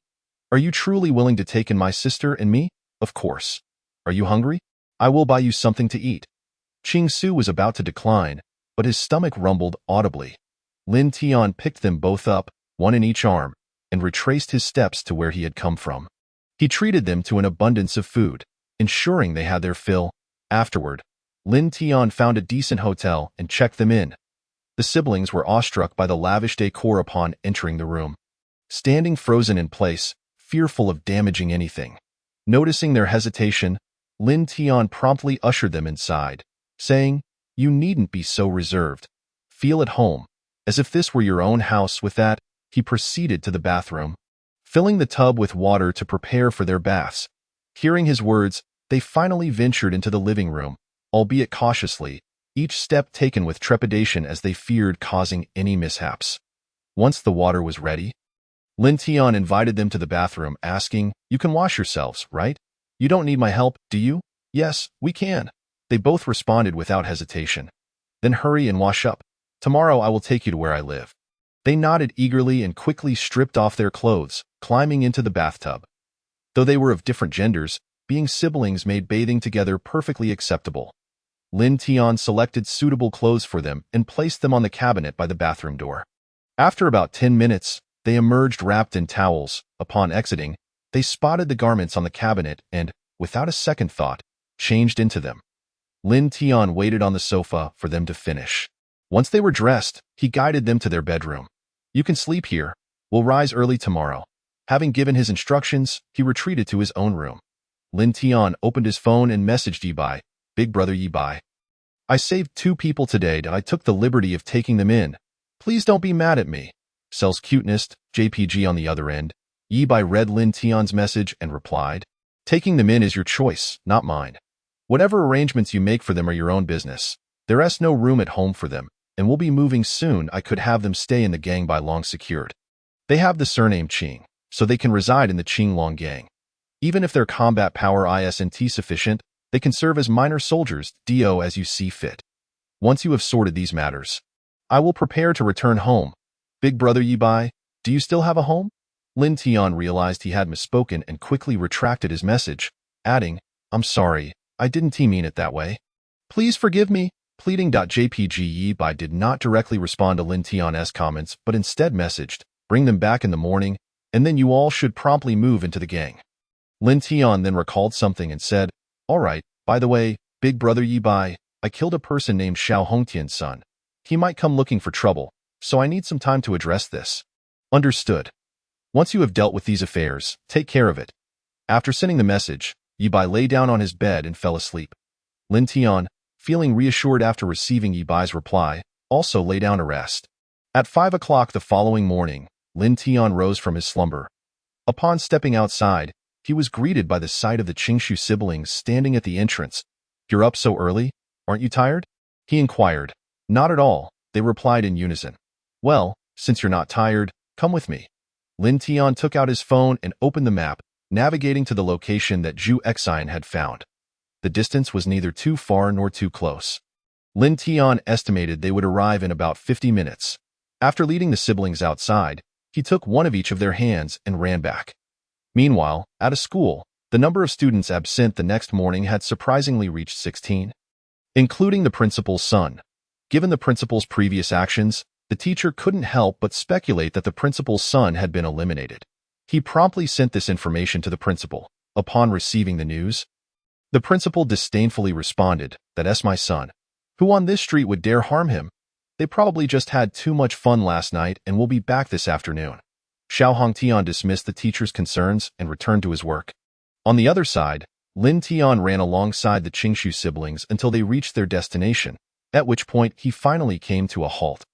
Are you truly willing to take in my sister and me?" "Of course. Are you hungry? I will buy you something to eat." Qing Su was about to decline, but his stomach rumbled audibly. Lin Tian picked them both up, one in each arm, and retraced his steps to where he had come from. He treated them to an abundance of food, ensuring they had their fill. Afterward, Lin Tian found a decent hotel and checked them in. The siblings were awestruck by the lavish decor upon entering the room. Standing frozen in place, fearful of damaging anything. Noticing their hesitation, Lin Tian promptly ushered them inside, saying, "You needn't be so reserved. Feel at home, as if this were your own house." With that, he proceeded to the bathroom, filling the tub with water to prepare for their baths. Hearing his words, they finally ventured into the living room, albeit cautiously, each step taken with trepidation as they feared causing any mishaps. Once the water was ready, Lin Tian invited them to the bathroom, asking, "You can wash yourselves, right? You don't need my help, do you?" "Yes, we can," they both responded without hesitation. "Then hurry and wash up. Tomorrow I will take you to where I live." They nodded eagerly and quickly stripped off their clothes, climbing into the bathtub. Though they were of different genders, being siblings made bathing together perfectly acceptable. Lin Tian selected suitable clothes for them and placed them on the cabinet by the bathroom door. After about 10 minutes, they emerged wrapped in towels. Upon exiting, they spotted the garments on the cabinet and, without a second thought, changed into them. Lin Tian waited on the sofa for them to finish. Once they were dressed, he guided them to their bedroom. "You can sleep here. We'll rise early tomorrow." Having given his instructions, he retreated to his own room. Lin Tian opened his phone and messaged Yibai, "Big brother Yibai, I saved 2 people today and I took the liberty of taking them in. Please don't be mad at me. Sells cuteness, JPG on the other end. Yi-Bai read Lin Tian's message and replied, taking them in is your choice, not mine. Whatever arrangements you make for them are your own business. There's no room at home for them, and we'll be moving soon. I could have them stay in the gang by Long secured. They have the surname Qing, so they can reside in the Qing Long gang. Even if their combat power isn't sufficient, they can serve as minor soldiers, do as you see fit. Once you have sorted these matters, I will prepare to return home. Big brother Yi-Bai, do you still have a home? Lin Tian realized he had misspoken and quickly retracted his message, adding, I'm sorry, I didn't mean it that way. Please forgive me, pleading. JPG Yi-Bai did not directly respond to Lin Tian's comments, but instead messaged, bring them back in the morning, and then you all should promptly move into the gang. Lin Tian then recalled something and said, all right, by the way, big brother Yi-Bai, I killed a person named Xiao Hongtian's son. He might come looking for trouble, so I need some time to address this. Understood. Once you have dealt with these affairs, take care of it. After sending the message, Yi-Bai lay down on his bed and fell asleep. Lin Tian, feeling reassured after receiving Yi-Bai's reply, also lay down to rest. At 5 o'clock the following morning, Lin Tian rose from his slumber. Upon stepping outside, he was greeted by the sight of the Qingshu siblings standing at the entrance. You're up so early? Aren't you tired? He inquired. Not at all, they replied in unison. Well, since you're not tired, come with me. Lin Tian took out his phone and opened the map, navigating to the location that Zhu Exine had found. The distance was neither too far nor too close. Lin Tian estimated they would arrive in about 50 minutes. After leading the siblings outside, he took one of each of their hands and ran back. Meanwhile, at a school, the number of students absent the next morning had surprisingly reached 16, including the principal's son. Given the principal's previous actions, the teacher couldn't help but speculate that the principal's son had been eliminated. He promptly sent this information to the principal. Upon receiving the news, the principal disdainfully responded, that's my son. Who on this street would dare harm him? They probably just had too much fun last night and will be back this afternoon. Xiao Hongtian dismissed the teacher's concerns and returned to his work. On the other side, Lin Tian ran alongside the Qingshu siblings until they reached their destination, at which point he finally came to a halt.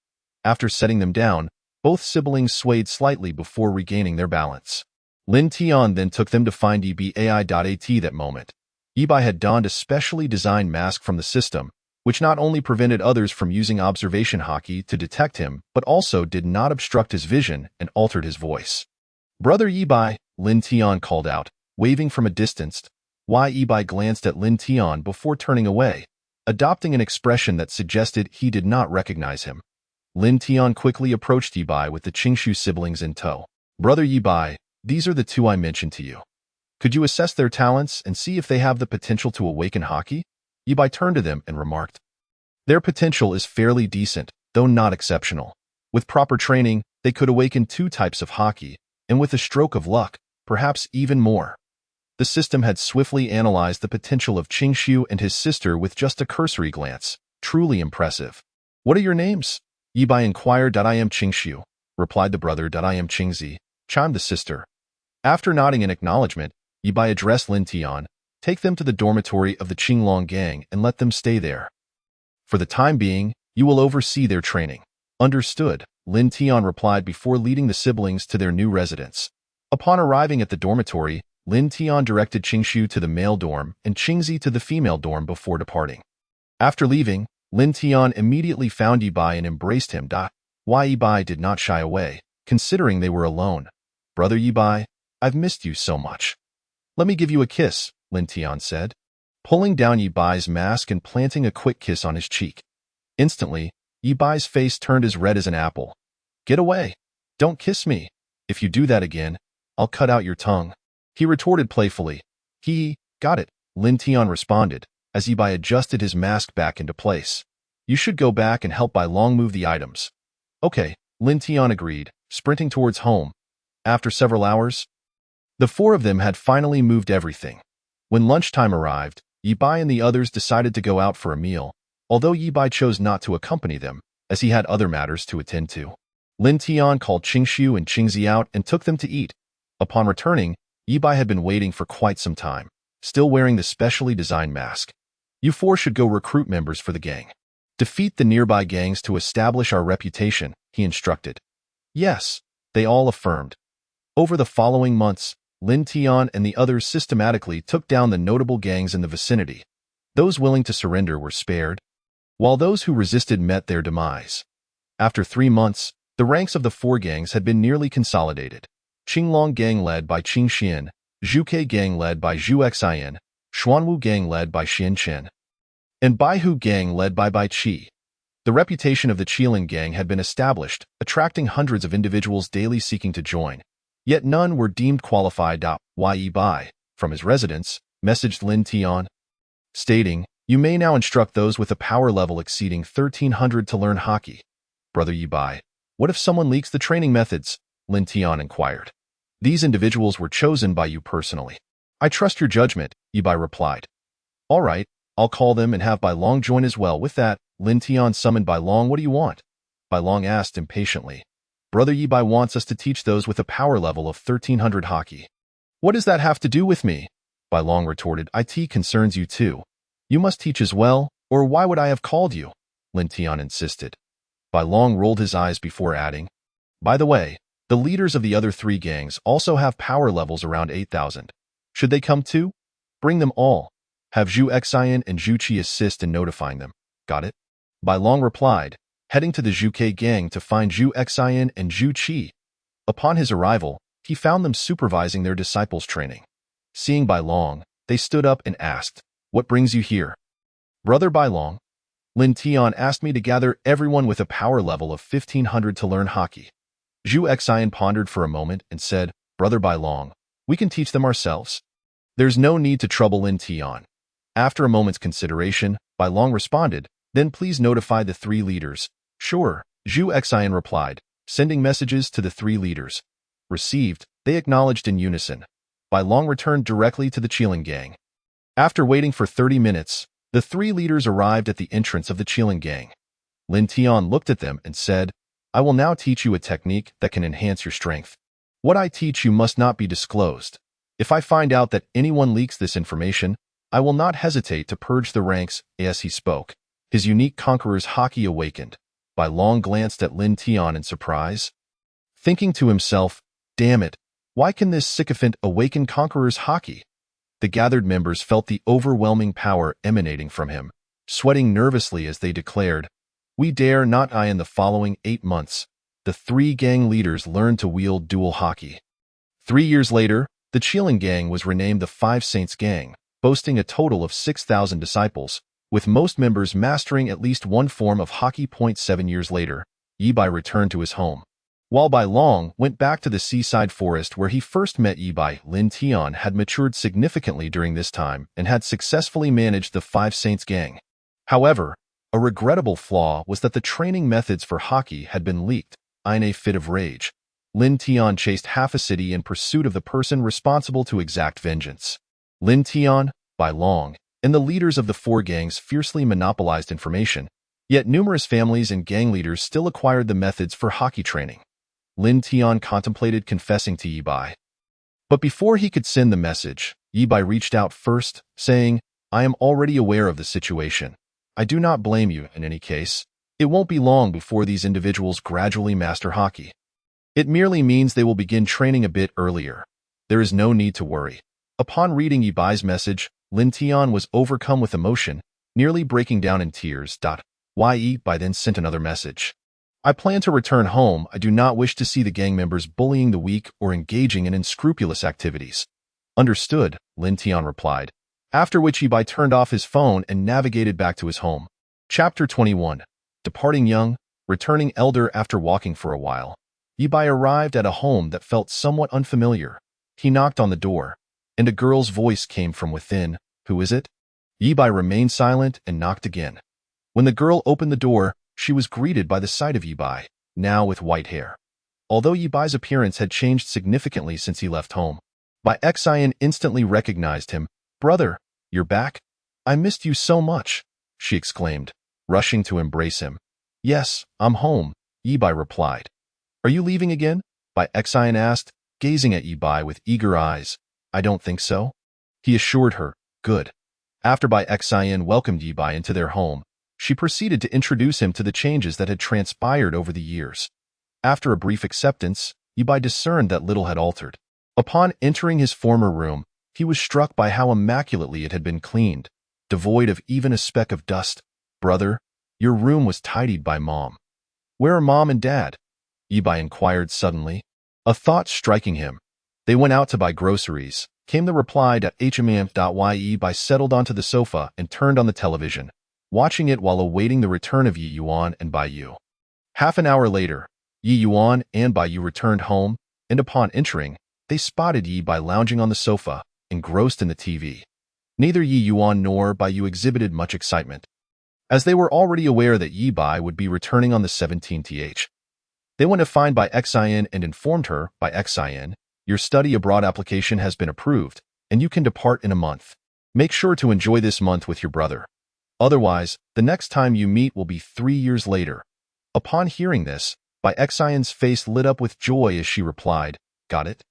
After setting them down, both siblings swayed slightly before regaining their balance. Lin Tian then took them to find eBai.at that moment. Yi-Bai had donned a specially designed mask from the system, which not only prevented others from using observation hockey to detect him, but also did not obstruct his vision and altered his voice. Brother Yi-Bai, Lin Tian called out, waving from a distance. Yi-Bai glanced at Lin Tian before turning away, adopting an expression that suggested he did not recognize him. Lin Tian quickly approached Yi-Bai with the Qingshu siblings in tow. Brother Yi-Bai, these are the two I mentioned to you. Could you assess their talents and see if they have the potential to awaken hockey? Yi-Bai turned to them and remarked. Their potential is fairly decent, though not exceptional. With proper training, they could awaken 2 types of hockey, and with a stroke of luck, perhaps even more. The system had swiftly analyzed the potential of Qingshu and his sister with just a cursory glance. Truly impressive. What are your names? Yi-Bai inquired. I am Qingshu, replied the brother. I am Qingzi, chimed the sister. After nodding in acknowledgement, Yi-Bai addressed Lin Tian. Take them to the dormitory of the Qinglong gang and let them stay there. For the time being, you will oversee their training. Understood, Lin Tian replied before leading the siblings to their new residence. Upon arriving at the dormitory, Lin Tian directed Qingshu to the male dorm and Qingzi to the female dorm before departing. After leaving, Lin Tian immediately found Yi-Bai and embraced him. Yi-Bai did not shy away, considering they were alone. Brother Yi-Bai, I've missed you so much. Let me give you a kiss, Lin Tian said, pulling down Yi-Bai's mask and planting a quick kiss on his cheek. Instantly, Yi-Bai's face turned as red as an apple. Get away. Don't kiss me. If you do that again, I'll cut out your tongue. He retorted playfully. Got it, Lin Tian responded, as Yi-Bai adjusted his mask back into place. You should go back and help Bai Long move the items. Okay, Lin Tian agreed, sprinting towards home. After several hours, the 4 of them had finally moved everything. When lunchtime arrived, Yi-Bai and the others decided to go out for a meal, although Yi-Bai chose not to accompany them, as he had other matters to attend to. Lin Tian called Qingshu and Qingzi out and took them to eat. Upon returning, Yi-Bai had been waiting for quite some time, still wearing the specially designed mask. You 4 should go recruit members for the gang. Defeat the nearby gangs to establish our reputation, he instructed. Yes, they all affirmed. Over the following months, Lin Tian and the others systematically took down the notable gangs in the vicinity. Those willing to surrender were spared, while those who resisted met their demise. After 3 months, the ranks of the 4 gangs had been nearly consolidated. Qinglong gang led by Qing Xian, Zhuke gang led by Zhu Xian, Xuanwu gang led by Xian Chen, and Baihu gang led by Bai Qi. The reputation of the Qilin gang had been established, attracting hundreds of individuals daily seeking to join. Yet none were deemed qualified. Yi Bai, from his residence, messaged Lin Tian, stating, "You may now instruct those with a power level exceeding 1300 to learn hockey." Brother Yi Bai, what if someone leaks the training methods? Lin Tian inquired. These individuals were chosen by you personally. I trust your judgment, Yi Bai replied. All right, I'll call them and have Bai Long join as well. With that, Lin Tian summoned Bai Long. What do you want? Bai Long asked impatiently. Brother Yi Bai wants us to teach those with a power level of 1300 hockey. What does that have to do with me? Bai Long retorted. It concerns you too. You must teach as well, or why would I have called you? Lin Tian insisted. Bai Long rolled his eyes before adding, by the way, the leaders of the other 3 gangs also have power levels around 8,000. Should they come too? Bring them all. Have Zhu Xian and Zhu Qi assist in notifying them. Got it? Bai Long replied, heading to the Zhuke gang to find Zhu Xian and Zhu Qi. Upon his arrival, he found them supervising their disciples' training. Seeing Bai Long, they stood up and asked, What brings you here? Brother Bai Long, Lin Tian asked me to gather everyone with a power level of 1500 to learn hockey. Zhu Xian pondered for a moment and said, Brother Bai Long, we can teach them ourselves. There's no need to trouble Lin Tian. After a moment's consideration, Bai Long responded, Then please notify the 3 leaders. Sure, Zhu Xian replied, sending messages to the 3 leaders. Received, they acknowledged in unison. Bai Long returned directly to the Qilin gang. After waiting for 30 minutes, the 3 leaders arrived at the entrance of the Qilin gang. Lin Tian looked at them and said, I will now teach you a technique that can enhance your strength. What I teach you must not be disclosed. If I find out that anyone leaks this information, I will not hesitate to purge the ranks. As he spoke, his unique conqueror's hockey awakened. Bai Long glanced at Lin Tian in surprise, thinking to himself, Damn it, why can this sycophant awaken conqueror's hockey? The gathered members felt the overwhelming power emanating from him, sweating nervously as they declared, We dare not. In the following 8 months, the 3 gang leaders learned to wield dual hockey. 3 years later, the Qilin gang was renamed the 5 Saints Gang, boasting a total of 6,000 disciples, with most members mastering at least one form of hockey. 7 years later, Yi Bai returned to his home. While Bai Long went back to the seaside forest where he first met Yi Bai, Lin Tian had matured significantly during this time and had successfully managed the 5 Saints Gang. However, a regrettable flaw was that the training methods for hockey had been leaked. In a fit of rage, Lin Tian chased half a city in pursuit of the person responsible to exact vengeance. Lin Tian, Bai Long, and the leaders of the 4 gangs fiercely monopolized information, yet numerous families and gang leaders still acquired the methods for hockey training. Lin Tian contemplated confessing to Yi Bai. But before he could send the message, Yi Bai reached out first, saying, I am already aware of the situation. I do not blame you in any case. It won't be long before these individuals gradually master hockey. It merely means they will begin training a bit earlier. There is no need to worry. Upon reading Yi Bai's message, Lin Tian was overcome with emotion, nearly breaking down in tears. Yi Bai then sent another message. I plan to return home. I do not wish to see the gang members bullying the weak or engaging in unscrupulous activities. Understood, Lin Tian replied, after which Yi Bai turned off his phone and navigated back to his home. Chapter 21. Departing young, returning elder. After walking for a while, Yi Bai arrived at a home that felt somewhat unfamiliar. He knocked on the door, and a girl's voice came from within. Who is it? Yi Bai remained silent and knocked again. When the girl opened the door, she was greeted by the sight of Yi Bai, now with white hair. Although Yi Bai's appearance had changed significantly since he left home, Bai Xian instantly recognized him. Brother, you're back? I missed you so much, she exclaimed, rushing to embrace him. Yes, I'm home, Yi Bai replied. Are you leaving again? Bai Xian asked, gazing at Yi Bai with eager eyes. I don't think so. He assured her, good. After Bai Xian welcomed Yi Bai into their home, she proceeded to introduce him to the changes that had transpired over the years. After a brief acceptance, Yibai discerned that little had altered. Upon entering his former room, he was struck by how immaculately it had been cleaned, devoid of even a speck of dust. "Brother, your room was tidied by Mom." "Where are Mom and Dad?" Yibai inquired suddenly, a thought striking him. "They went out to buy groceries," came the reply. Yibai settled onto the sofa and turned on the television, watching it while awaiting the return of Yi Yuan and Bai Yu. Half an hour later, Yi Yuan and Bai Yu returned home, and upon entering, they spotted Yi Bai lounging on the sofa, engrossed in the TV. Neither Yi Yuan nor Bai Yu exhibited much excitement, as they were already aware that Yi Bai would be returning on the 17th. They went to find Bai Xin and informed her, "Bai Xin, your study abroad application has been approved, and you can depart in a month. Make sure to enjoy this month with your brother. Otherwise, the next time you meet will be 3 years later." Upon hearing this, Bai Xion's face lit up with joy as she replied, "Got it?"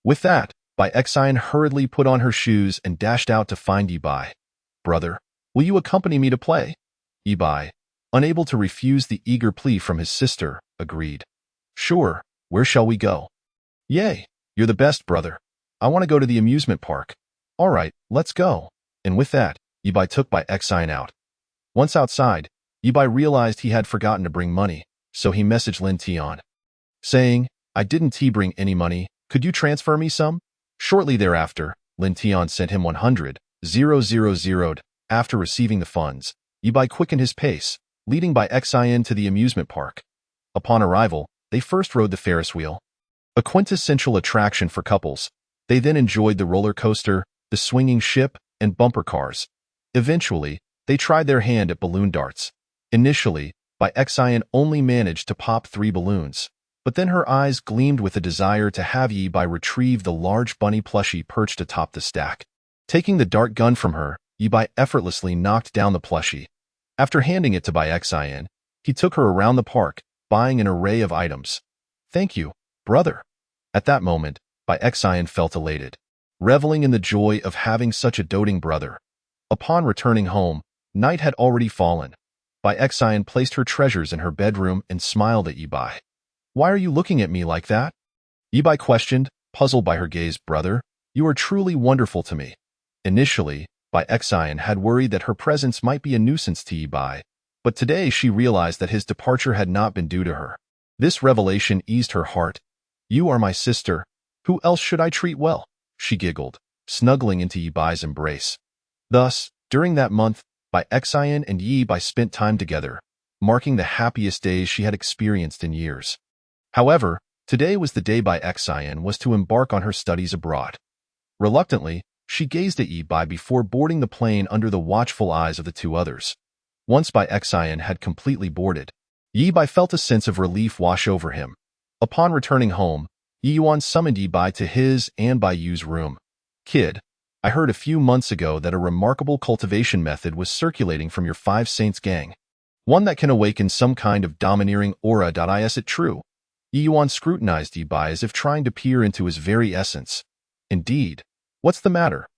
With that, Bai Xion hurriedly put on her shoes and dashed out to find Yi Bai. "Brother, will you accompany me to play?" Yi Bai, unable to refuse the eager plea from his sister, agreed. "Sure, where shall we go?" "Yay, you're the best, brother. I want to go to the amusement park." "All right, let's go." And with that, Yi Bai took Bai Xion out. Once outside, Yi Bai realized he had forgotten to bring money, so he messaged Lin Tian, saying, "I didn't bring any money. Could you transfer me some?" Shortly thereafter, Lin Tian sent him 100,000. After receiving the funds, Yi Bai quickened his pace, leading Bai Xion to the amusement park. Upon arrival, they first rode the Ferris wheel, a quintessential attraction for couples. They then enjoyed the roller coaster, the swinging ship, and bumper cars. Eventually, they tried their hand at balloon darts. Initially, Bai Xion only managed to pop 3 balloons, but then her eyes gleamed with a desire to have Yi Bai retrieve the large bunny plushie perched atop the stack. Taking the dart gun from her, Yi Bai effortlessly knocked down the plushie. After handing it to Bai Xion, he took her around the park, buying an array of items. "Thank you, brother." At that moment, Bai Xion felt elated, reveling in the joy of having such a doting brother. Upon returning home, night had already fallen. Bai Xion placed her treasures in her bedroom and smiled at Yi Bai. "Why are you looking at me like that?" Yi Bai questioned, puzzled by her gaze. "Brother, you are truly wonderful to me." Initially, Bai Xion had worried that her presence might be a nuisance to Yi Bai, but today she realized that his departure had not been due to her. This revelation eased her heart. "You are my sister. Who else should I treat well?" she giggled, snuggling into Yi Bai's embrace. Thus, during that month, Bai Xion and Yi Bai spent time together, marking the happiest days she had experienced in years. However, today was the day Bai Xion was to embark on her studies abroad. Reluctantly, she gazed at Yi Bai before boarding the plane under the watchful eyes of the 2 others. Once Bai Xion had completely boarded, Yi Bai felt a sense of relief wash over him. Upon returning home, Yi Yuan summoned Yi Bai to his and Bai Yu's room. "Kid, I heard a few months ago that a remarkable cultivation method was circulating from your 5 Saints gang. One that can awaken some kind of domineering aura. Is it true?" Yi Yuan scrutinized Yi Bai as if trying to peer into his very essence. "Indeed. What's the matter?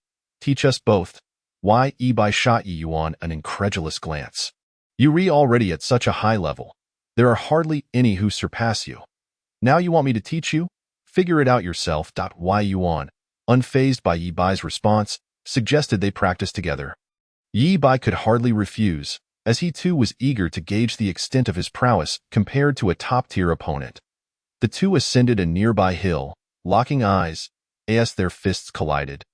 Teach us both." Why? Yi Bai shot Yi Yuan an incredulous glance. "You're already at such a high level. There are hardly any who surpass you. Now you want me to teach you? Figure it out yourself." Yi Yuan, unfazed by Yi Bai's response, suggested they practice together. Yi Bai could hardly refuse, as he too was eager to gauge the extent of his prowess compared to a top-tier opponent. The 2 ascended a nearby hill, locking eyes, as their fists collided.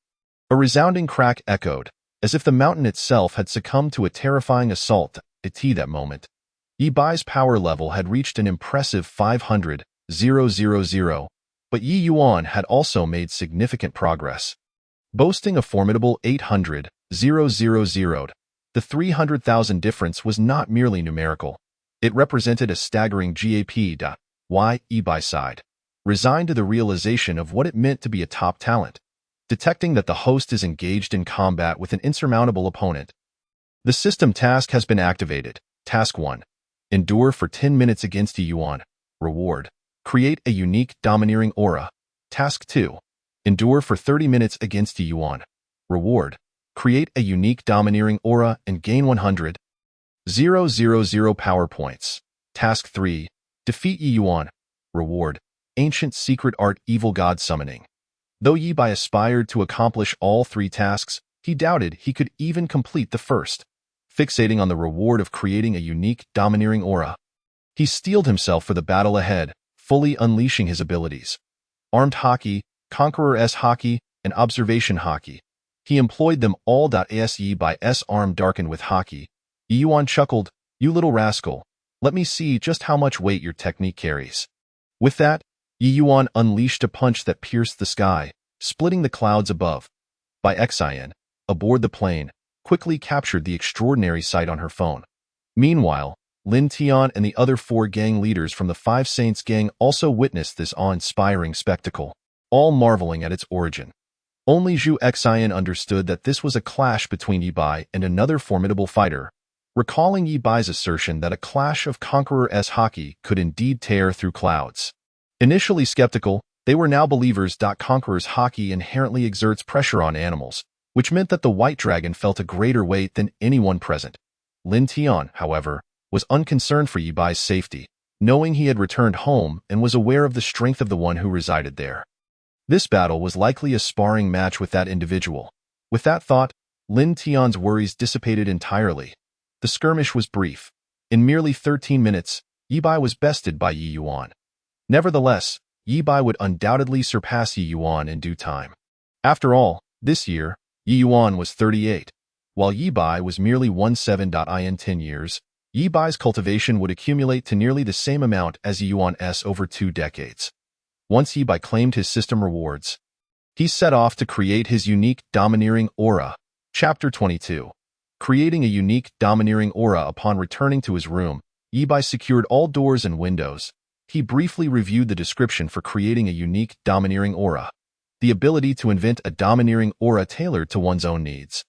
A resounding crack echoed, as if the mountain itself had succumbed to a terrifying assault. At that moment, Yi Bai's power level had reached an impressive 500,000, but Yi Yuan had also made significant progress. Boasting a formidable 800,000, the 300,000 difference was not merely numerical. It represented a staggering gap. Yi Bai sighed, resigned to the realization of what it meant to be a top talent. Detecting that the host is engaged in combat with an insurmountable opponent. The system task has been activated. Task 1. Endure for 10 minutes against Yi Yuan. Reward. Create a unique domineering aura. Task 2. Endure for 30 minutes against Yi Yuan. Reward. Create a unique domineering aura and gain 100,000 power points. Task 3. Defeat Yi Yuan. reward, ancient secret art evil god summoning. Though Yi Bai aspired to accomplish all three tasks, he doubted he could even complete the first, fixating on the reward of creating a unique, domineering aura. He steeled himself for the battle ahead, fully unleashing his abilities. Armed Haki, Conqueror-S Haki, and Observation Haki. He employed them all. As Yi Bai's arm darkened with Haki, Yi Yuan chuckled, "You little rascal, let me see just how much weight your technique carries." With that, Yi Yuan unleashed a punch that pierced the sky, splitting the clouds above. Bai Xian, aboard the plane, quickly captured the extraordinary sight on her phone. Meanwhile, Lin Tian and the other 4 gang leaders from the Five Saints gang also witnessed this awe-inspiring spectacle, all marveling at its origin. Only Zhu Xian understood that this was a clash between Yi Bai and another formidable fighter, recalling Yi Bai's assertion that a clash of Conqueror-S Haki could indeed tear through clouds. Initially skeptical, they were now believers. Conqueror's Haki inherently exerts pressure on animals, which meant that the white dragon felt a greater weight than anyone present. Lin Tian, however, was unconcerned for Yi Bai's safety, knowing he had returned home and was aware of the strength of the one who resided there. This battle was likely a sparring match with that individual. With that thought, Lin Tian's worries dissipated entirely. The skirmish was brief. In merely 13 minutes, Yi Bai was bested by Yi Yuan. Nevertheless, Yi Bai would undoubtedly surpass Yi Yuan in due time. After all, this year, Yi Yuan was 38. While Yi Bai was merely 17. In 10 years, Yi Bai's cultivation would accumulate to nearly the same amount as Yi Yuan's over 2 decades. Once Yi Bai claimed his system rewards, he set off to create his unique domineering aura. Chapter 22. Creating a unique domineering aura. Upon returning to his room, Yi Bai secured all doors and windows. He briefly reviewed the description for creating a unique domineering aura, the ability to invent a domineering aura tailored to one's own needs,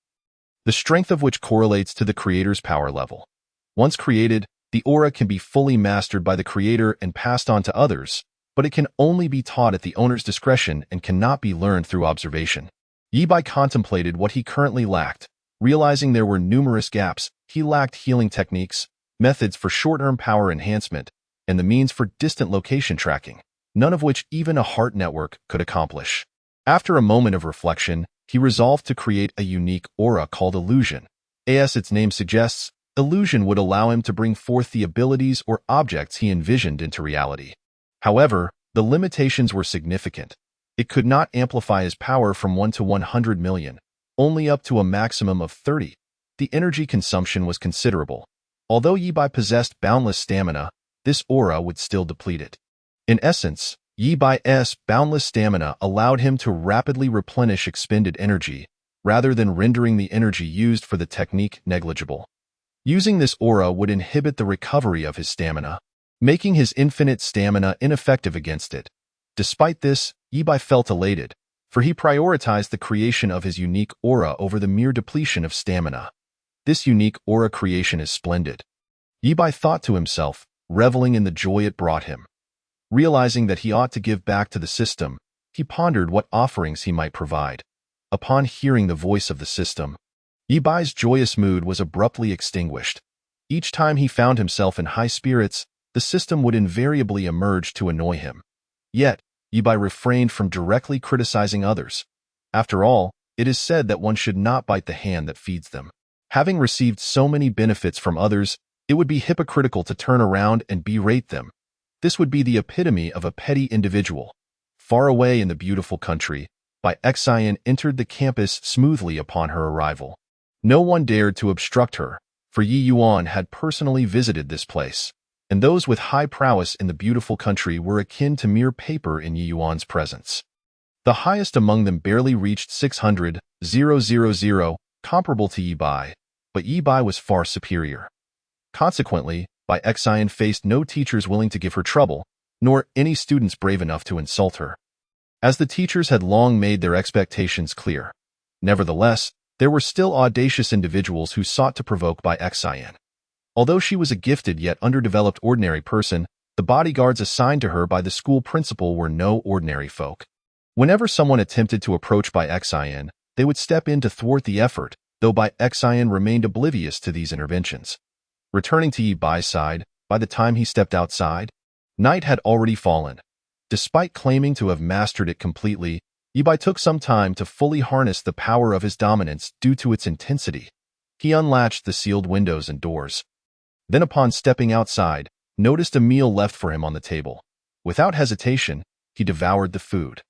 the strength of which correlates to the creator's power level. Once created, the aura can be fully mastered by the creator and passed on to others, but it can only be taught at the owner's discretion and cannot be learned through observation. Yi Bai contemplated what he currently lacked. Realizing there were numerous gaps, he lacked healing techniques, methods for short-term power enhancement, and the means for distant location tracking, none of which even a heart network could accomplish. After a moment of reflection, he resolved to create a unique aura called Illusion. As its name suggests, Illusion would allow him to bring forth the abilities or objects he envisioned into reality. However, the limitations were significant. It could not amplify his power from 1 to 100 million, only up to a maximum of 30. The energy consumption was considerable. Although Yi Bai possessed boundless stamina, this aura would still deplete it. In essence, Yi Bai's boundless stamina allowed him to rapidly replenish expended energy, rather than rendering the energy used for the technique negligible. Using this aura would inhibit the recovery of his stamina, making his infinite stamina ineffective against it. Despite this, Yi Bai felt elated, for he prioritized the creation of his unique aura over the mere depletion of stamina. This unique aura creation is splendid. Yi Bai thought to himself, reveling in the joy it brought him. Realizing that he ought to give back to the system, he pondered what offerings he might provide. Upon hearing the voice of the system, Yi Bai's joyous mood was abruptly extinguished. Each time he found himself in high spirits, the system would invariably emerge to annoy him. Yet, Yi Bai refrained from directly criticizing others. After all, it is said that one should not bite the hand that feeds them. Having received so many benefits from others, it would be hypocritical to turn around and berate them. This would be the epitome of a petty individual. Far away in the beautiful country, Bai Xian entered the campus smoothly upon her arrival. No one dared to obstruct her, for Yi Yuan had personally visited this place, and those with high prowess in the beautiful country were akin to mere paper in Yi Yuan's presence. The highest among them barely reached 600,000, comparable to Yi Bai, but Yi Bai was far superior. Consequently, Bai Xian faced no teachers willing to give her trouble, nor any students brave enough to insult her, as the teachers had long made their expectations clear. Nevertheless, there were still audacious individuals who sought to provoke Bai Xian. Although she was a gifted yet underdeveloped ordinary person, the bodyguards assigned to her by the school principal were no ordinary folk. Whenever someone attempted to approach Bai Xian, they would step in to thwart the effort, though Bai Xian remained oblivious to these interventions. Returning to Yi Bai's side, by the time he stepped outside, Night had already fallen. Despite claiming to have mastered it completely, Yi Bai took some time to fully harness the power of his dominance due to its intensity. He unlatched the sealed windows and doors. Then upon stepping outside, noticed a meal left for him on the table. Without hesitation, he devoured the food.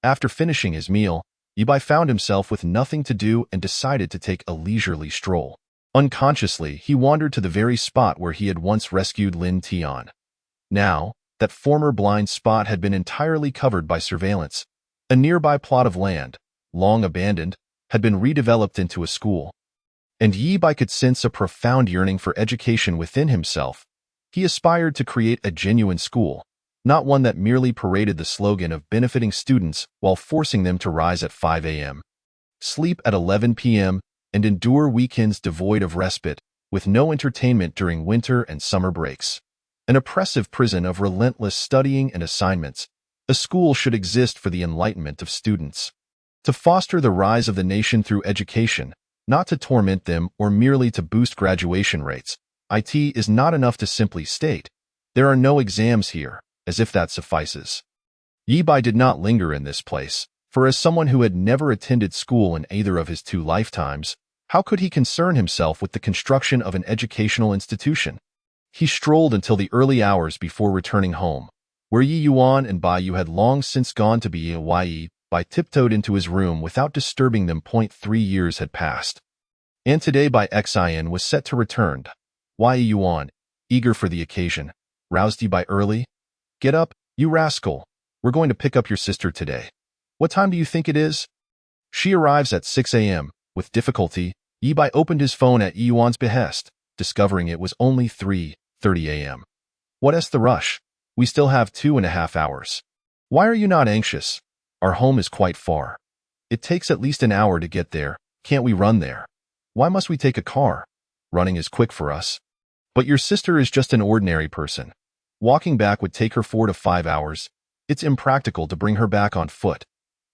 After finishing his meal, Yi Bai found himself with nothing to do and decided to take a leisurely stroll. Unconsciously, he wandered to the very spot where he had once rescued Lin Tian. Now, that former blind spot had been entirely covered by surveillance. A nearby plot of land, long abandoned, had been redeveloped into a school. And Yi Bai could sense a profound yearning for education within himself. He aspired to create a genuine school, not one that merely paraded the slogan of benefiting students while forcing them to rise at 5 a.m., sleep at 11 p.m., and endure weekends devoid of respite, with no entertainment during winter and summer breaks. An oppressive prison of relentless studying and assignments, a school should exist for the enlightenment of students. To foster the rise of the nation through education, not to torment them or merely to boost graduation rates. It is not enough to simply state, there are no exams here, as if that suffices. Yi Bai did not linger in this place, for as someone who had never attended school in either of his 2 lifetimes, how could he concern himself with the construction of an educational institution? He strolled until the early hours before returning home, where Yi Yuan and Bai Yu had long since gone to be. Yi Bai tiptoed into his room without disturbing them. 3 years had passed. And today Bai Xian was set to return. Yi Yuan, eager for the occasion, roused Yi Bai early. Get up, you rascal. We're going to pick up your sister today. What time do you think it is? She arrives at 6 a.m. With difficulty, Yi Bai opened his phone at Yi Yuan's behest, discovering it was only 3:30 a.m. What's the rush? We still have 2.5 hours. Why are you not anxious? Our home is quite far. It takes at least an hour to get there. Can't we run there? Why must we take a car? Running is quick for us. But your sister is just an ordinary person. Walking back would take her 4 to 5 hours. It's impractical to bring her back on foot.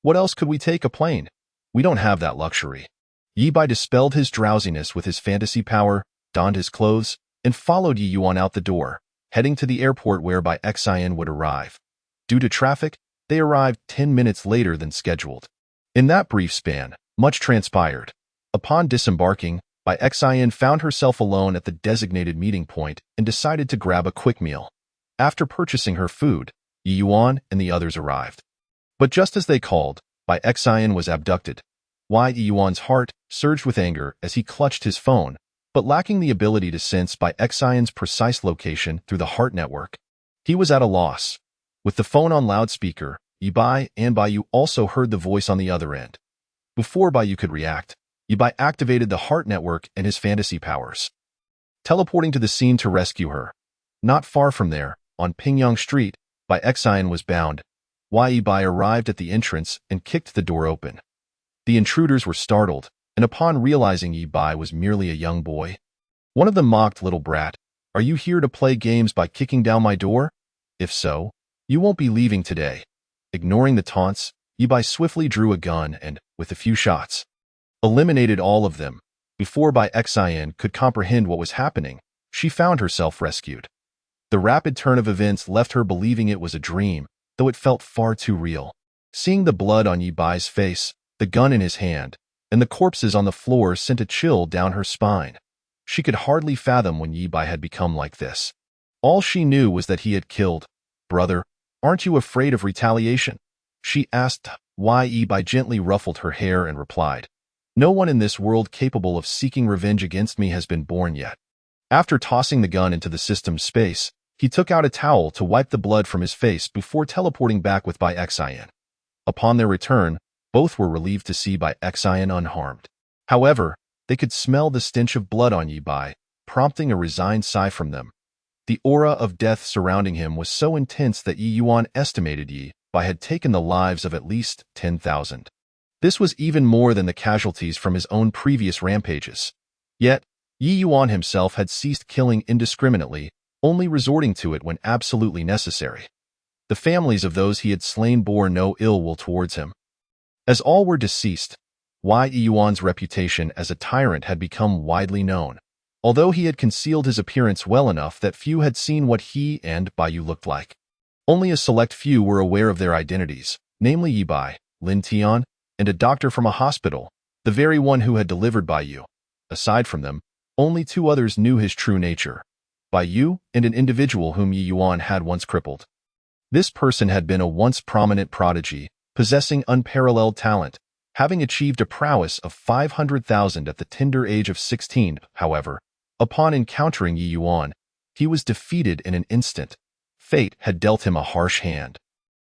What else could we take? A plane? We don't have that luxury. Yi Bai dispelled his drowsiness with his fantasy power, donned his clothes, and followed Yi Yuan out the door, heading to the airport where Bai Xian would arrive. Due to traffic, they arrived 10 minutes later than scheduled. In that brief span, much transpired. Upon disembarking, Bai Xian found herself alone at the designated meeting point and decided to grab a quick meal. After purchasing her food, Yi Yuan and the others arrived. But just as they called, Bai Xian was abducted. Yi Yuan's heart surged with anger as he clutched his phone, but lacking the ability to sense Bai Xian's precise location through the heart network, he was at a loss. With the phone on loudspeaker, Yi Bai and Bai Yu also heard the voice on the other end. Before Bai Yu could react, Yi Bai activated the heart network and his fantasy powers, teleporting to the scene to rescue her. Not far from there, on Pingyang Street, Bai Xian was bound. Yi Bai arrived at the entrance and kicked the door open. The intruders were startled, and upon realizing Yi Bai was merely a young boy, one of them mocked, "Little brat, are you here to play games by kicking down my door? If so, you won't be leaving today." Ignoring the taunts, Yi Bai swiftly drew a gun and, with a few shots, eliminated all of them. Before Bai Xian could comprehend what was happening, she found herself rescued. The rapid turn of events left her believing it was a dream, though it felt far too real. Seeing the blood on Yi Bai's face, the gun in his hand, and the corpses on the floor sent a chill down her spine. She could hardly fathom when Yi Bai had become like this. All she knew was that he had killed. "Brother, aren't you afraid of retaliation?" she asked. Yi Bai gently ruffled her hair and replied, "No one in this world capable of seeking revenge against me has been born yet." After tossing the gun into the system's space, he took out a towel to wipe the blood from his face before teleporting back with Bai Xian. Upon their return, both were relieved to see Bai Xian unharmed. However, they could smell the stench of blood on Yi Bai, prompting a resigned sigh from them. The aura of death surrounding him was so intense that Yi Yuan estimated Yi Bai had taken the lives of at least 10,000. This was even more than the casualties from his own previous rampages. Yet, Yi Yuan himself had ceased killing indiscriminately, only resorting to it when absolutely necessary. The families of those he had slain bore no ill will towards him. As all were deceased, Yi Yuan's reputation as a tyrant had become widely known. although he had concealed his appearance well enough that few had seen what he and Bai Yu looked like. Only a select few were aware of their identities, namely Yi Bai, Lin Tian, and a doctor from a hospital, the very one who had delivered Bai Yu. Aside from them, only two others knew his true nature, Bai Yu and an individual whom Yi Yuan had once crippled. This person had been a once prominent prodigy, possessing unparalleled talent, having achieved a prowess of 500,000 at the tender age of 16. However, upon encountering Yi Yuan, he was defeated in an instant. Fate had dealt him a harsh hand.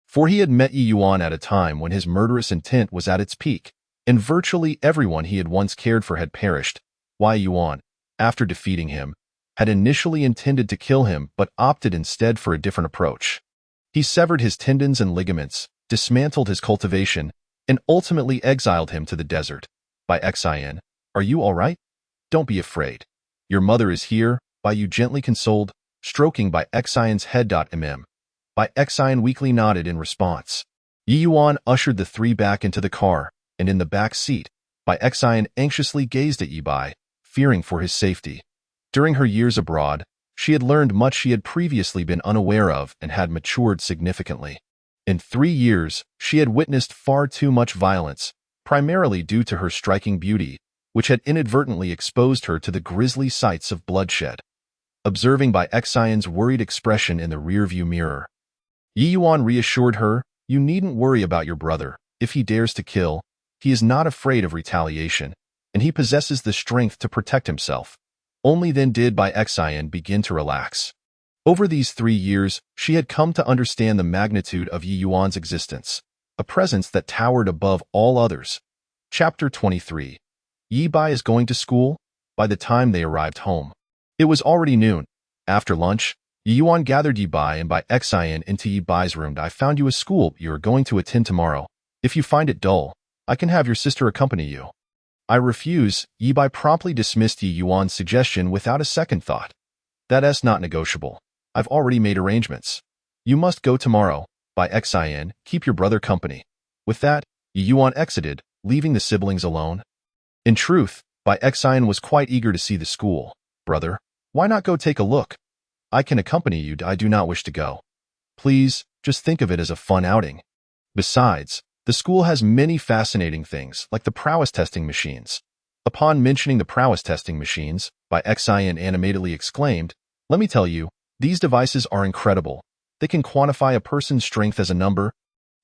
For he had met Yi Yuan at a time when his murderous intent was at its peak, and virtually everyone he had once cared for had perished. Yi Yuan, after defeating him, had initially intended to kill him but opted instead for a different approach. He severed his tendons and ligaments, dismantled his cultivation, and ultimately exiled him to the desert. By Xin, are you all right? Don't be afraid. Your mother is here, Bai Yu gently consoled, stroking Bai Xin's head. Bai Xin weakly nodded in response. Yi Yuan ushered the three back into the car, and in the back seat, Bai Xin anxiously gazed at Yi Bai, fearing for his safety. During her years abroad, she had learned much she had previously been unaware of and had matured significantly. In 3 years, she had witnessed far too much violence, primarily due to her striking beauty, which had inadvertently exposed her to the grisly sights of bloodshed. Observing Bai Xin's worried expression in the rearview mirror, Yi Yuan reassured her, "You needn't worry about your brother. If he dares to kill, he is not afraid of retaliation, and he possesses the strength to protect himself." Only then did Bai Xin begin to relax. Over these 3 years, she had come to understand the magnitude of Yi Yuan's existence, a presence that towered above all others. Chapter 23. Yi Bai is going to school? By the time they arrived home, it was already noon. After lunch, Yi Yuan gathered Yi Bai and Bai Xin into Yi Bai's room. "I found you a school you are going to attend tomorrow. If you find it dull, I can have your sister accompany you." "I refuse." Yi Bai promptly dismissed Yi Yuan's suggestion without a second thought. "That's not negotiable. I've already made arrangements. You must go tomorrow. Bai Xin, keep your brother company." With that, Yi Yuan exited, leaving the siblings alone. In truth, Bai Xin was quite eager to see the school. "Brother, why not go take a look? I can accompany you. I do not wish to go." "Please, just think of it as a fun outing. Besides, the school has many fascinating things, like the prowess testing machines." Upon mentioning the prowess testing machines, Bai Xin animatedly exclaimed, "Let me tell you, these devices are incredible. They can quantify a person's strength as a number.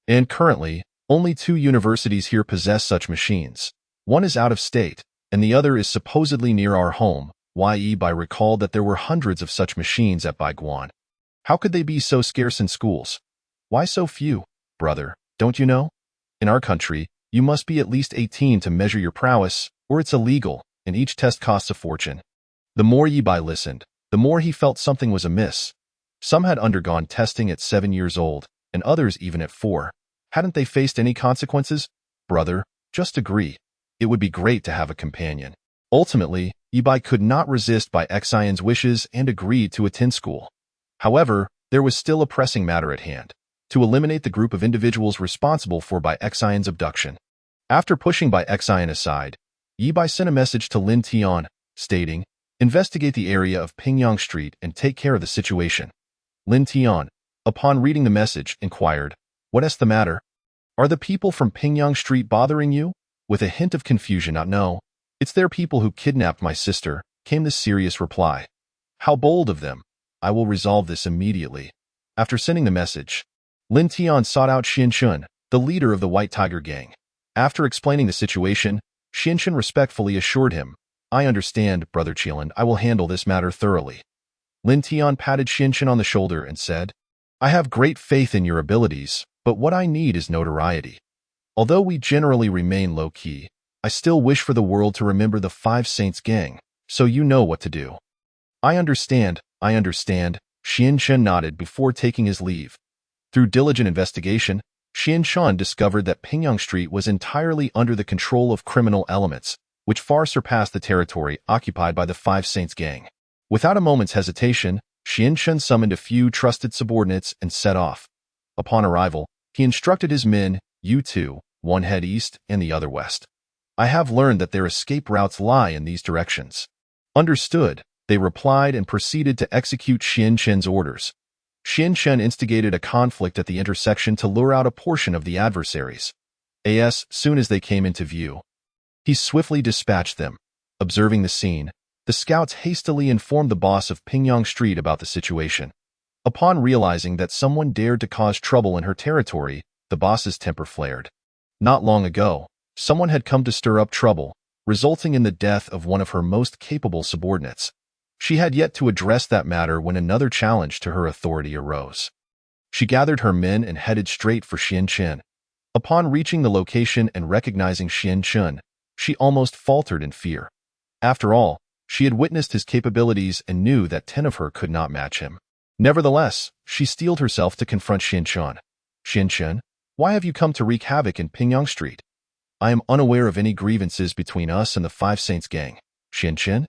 And currently, only 2 universities here possess such machines. One is out of state, and the other is supposedly near our home." Yi Bai recalled that there were hundreds of such machines at Baiguan. How could they be so scarce in schools? "Why so few? Brother, don't you know? In our country, you must be at least 18 to measure your prowess, or it's illegal, and each test costs a fortune." The more Yi Bai listened, the more he felt something was amiss. Some had undergone testing at 7 years old, and others even at 4. Hadn't they faced any consequences? "Brother, just agree. It would be great to have a companion." Ultimately, Yi Bai could not resist Bai Xin's wishes and agreed to attend school. However, there was still a pressing matter at hand: to eliminate the group of individuals responsible for Bai Xin's abduction. After pushing Bai Xin aside, Yi Bai sent a message to Lin Tian, stating, "Investigate the area of Pingyang Street and take care of the situation." Lin Tian, upon reading the message, inquired, "What's the matter? Are the people from Pingyang Street bothering you?" With a hint of confusion, "No, it's their people who kidnapped my sister," came the serious reply. "How bold of them. I will resolve this immediately." After sending the message, Lin Tian sought out Xianshun, the leader of the White Tiger Gang. After explaining the situation, Xianshun respectfully assured him, "I understand, Brother Qilin. I will handle this matter thoroughly." Lin Tian patted Xianshun on the shoulder and said, "I have great faith in your abilities, but what I need is notoriety. Although we generally remain low-key, I still wish for the world to remember the Five Saints Gang, so you know what to do." I understand, Xianshun nodded before taking his leave. Through diligent investigation, Xianshun discovered that Pingyang Street was entirely under the control of criminal elements, which far surpassed the territory occupied by the Five Saints Gang. Without a moment's hesitation, Xianshun summoned a few trusted subordinates and set off. Upon arrival, he instructed his men, "You two, one head east and the other west. I have learned that their escape routes lie in these directions. Understood, they replied and proceeded to execute Xian Chen's orders. Xian Chen instigated a conflict at the intersection to lure out a portion of the adversaries. As soon as they came into view, he swiftly dispatched them. Observing the scene, the scouts hastily informed the boss of Pingyang Street about the situation. Upon realizing that someone dared to cause trouble in her territory, the boss's temper flared. Not long ago, someone had come to stir up trouble, resulting in the death of one of her most capable subordinates. She had yet to address that matter when another challenge to her authority arose. She gathered her men and headed straight for Xian Chen. Upon reaching the location and recognizing Xian Chen, she almost faltered in fear. After all, she had witnessed his capabilities and knew that 10 of her could not match him. Nevertheless, she steeled herself to confront Xian Chen. Xian Chen, why have you come to wreak havoc in Pingyang Street? I am unaware of any grievances between us and the Five Saints gang. Xian Chen,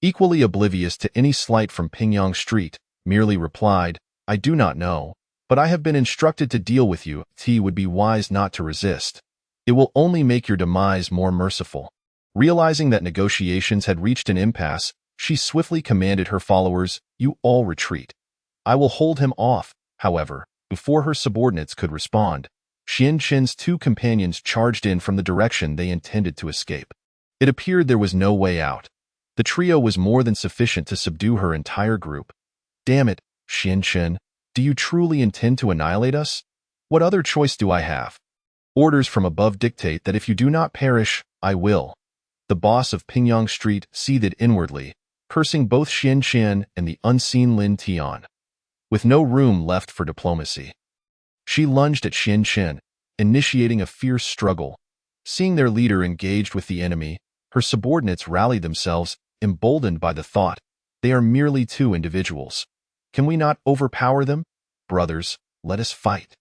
equally oblivious to any slight from Pingyang Street, merely replied, I do not know, but I have been instructed to deal with you. It would be wise not to resist. It will only make your demise more merciful. Realizing that negotiations had reached an impasse, she swiftly commanded her followers, you all retreat. I will hold him off. However, before her subordinates could respond, Xian Chen's 2 companions charged in from the direction they intended to escape. It appeared there was no way out. The trio was more than sufficient to subdue her entire group. Damn it, Xian Chen, do you truly intend to annihilate us? What other choice do I have? Orders from above dictate that if you do not perish, I will. The boss of Pingyang Street seethed inwardly, cursing both Xian Chen and the unseen Lin Tian. With no room left for diplomacy, she lunged at Xian Chen, initiating a fierce struggle. Seeing their leader engaged with the enemy, her subordinates rallied themselves, emboldened by the thought, they are merely 2 individuals. Can we not overpower them? Brothers, let us fight.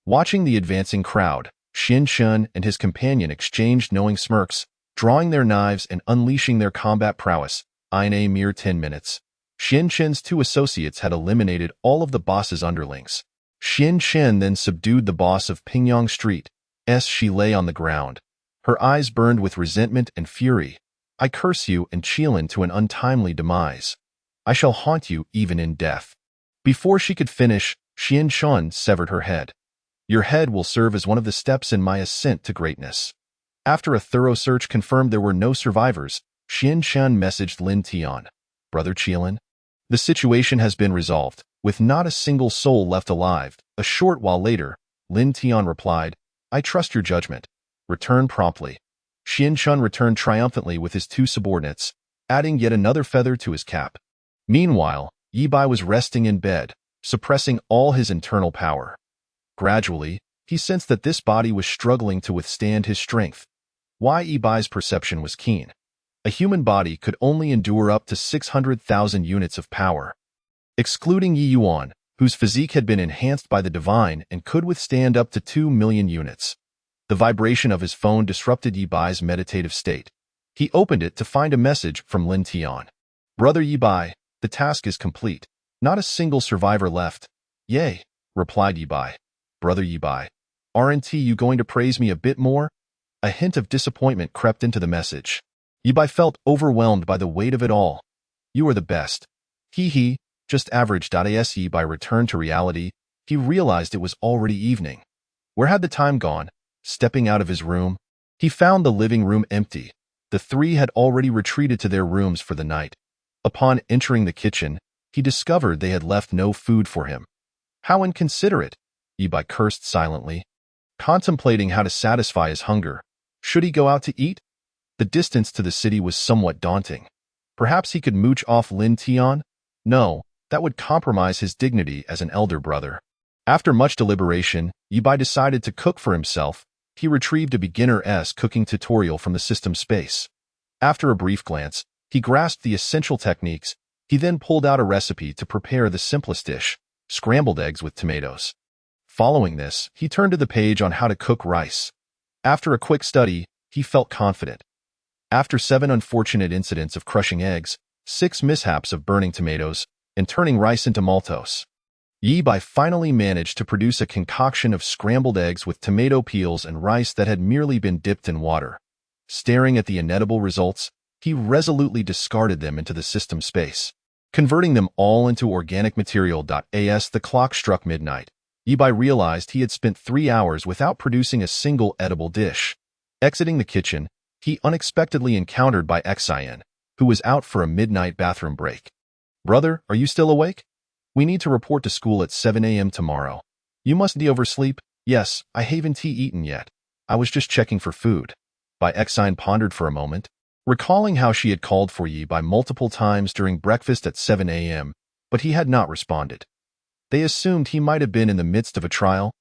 Watching the advancing crowd, Xian Chen and his companion exchanged knowing smirks, drawing their knives and unleashing their combat prowess. In a mere 10 minutes, Xian Chen's 2 associates had eliminated all of the boss's underlings. Xian Chen then subdued the boss of Pingyang Street. As she lay on the ground, her eyes burned with resentment and fury. I curse you and Qilin to an untimely demise. I shall haunt you even in death. Before she could finish, Xian Chen severed her head. Your head will serve as one of the steps in my ascent to greatness. After a thorough search confirmed there were no survivors, Xian Chen messaged Lin Tian. Brother Qilin, the situation has been resolved, with not a single soul left alive. A short while later, Lin Tian replied, I trust your judgment. Return promptly. Xian Chen returned triumphantly with his 2 subordinates, adding yet another feather to his cap. Meanwhile, Yi Bai was resting in bed, suppressing all his internal power. Gradually, he sensed that this body was struggling to withstand his strength. Yi Bai's perception was keen. A human body could only endure up to 600,000 units of power. Excluding Yi Yuan, whose physique had been enhanced by the divine and could withstand up to 2 million units. The vibration of his phone disrupted Yi Bai's meditative state. He opened it to find a message from Lin Tian. Brother Yi Bai, the task is complete. Not a single survivor left. Yay, replied Yi Bai. Brother Yi Bai, aren't you going to praise me a bit more? A hint of disappointment crept into the message. Yi Bai felt overwhelmed by the weight of it all. You are the best. He, just average. As Yi Bai returned to reality, he realized it was already evening. Where had the time gone? Stepping out of his room, he found the living room empty. The 3 had already retreated to their rooms for the night. Upon entering the kitchen, he discovered they had left no food for him. How inconsiderate! Yi Bai cursed silently, contemplating how to satisfy his hunger. Should he go out to eat? The distance to the city was somewhat daunting. Perhaps he could mooch off Lin Tian? No, that would compromise his dignity as an elder brother. After much deliberation, Yi Bai decided to cook for himself. He retrieved a beginner's cooking tutorial from the system space. After a brief glance, he grasped the essential techniques. He then pulled out a recipe to prepare the simplest dish, scrambled eggs with tomatoes. Following this, he turned to the page on how to cook rice. After a quick study, he felt confident. After 7 unfortunate incidents of crushing eggs, 6 mishaps of burning tomatoes, and turning rice into maltose, Yi Bai finally managed to produce a concoction of scrambled eggs with tomato peels and rice that had merely been dipped in water. Staring at the inedible results, he resolutely discarded them into the system space, converting them all into organic material. As the clock struck midnight, Ibai realized he had spent 3 hours without producing a single edible dish. Exiting the kitchen, he unexpectedly encountered Bai Xian, who was out for a midnight bathroom break. "Brother, are you still awake? We need to report to school at 7 a.m. tomorrow. You mustn't oversleep." "Yes, I haven't eaten yet. I was just checking for food." Bai Xian pondered for a moment, recalling how she had called for Ibai multiple times during breakfast at 7 a.m., but he had not responded. They assumed he might have been in the midst of a trial,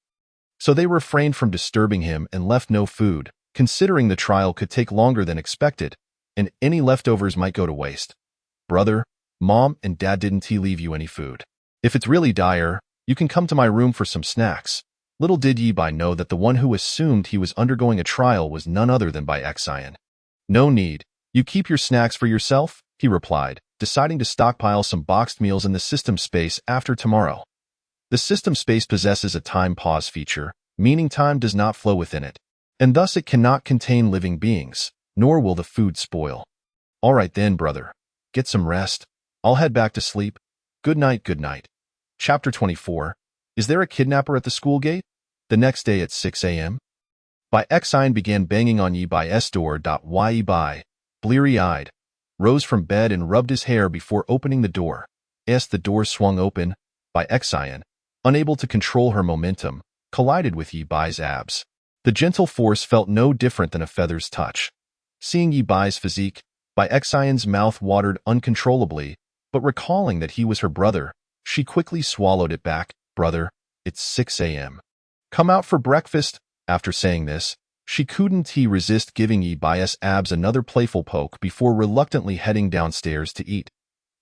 so they refrained from disturbing him and left no food, considering the trial could take longer than expected, and any leftovers might go to waste. "Brother, Mom and Dad didn't leave you any food. If it's really dire, you can come to my room for some snacks." Little did Ibai know that the one who assumed he was undergoing a trial was none other than Bai Xian. "No need. You keep your snacks for yourself," he replied, deciding to stockpile some boxed meals in the system space after tomorrow. The system space possesses a time pause feature, meaning time does not flow within it, and thus it cannot contain living beings, nor will the food spoil. "All right then, brother. Get some rest. I'll head back to sleep. Good night, good night." Chapter 24. Is there a kidnapper at the school gate? The next day at 6 a.m., Bai Xian began banging on Yibai's door. Yibai, bleary-eyed, rose from bed and rubbed his hair before opening the door. As the door swung open, Bai Xian, unable to control her momentum, collided with Yibai's abs. The gentle force felt no different than a feather's touch. Seeing Yibai's physique, Bai Xian's mouth watered uncontrollably, but recalling that he was her brother, she quickly swallowed it back. "Brother, it's 6 a.m. Come out for breakfast." After saying this, she couldn't resist giving Yibai's abs another playful poke before reluctantly heading downstairs to eat.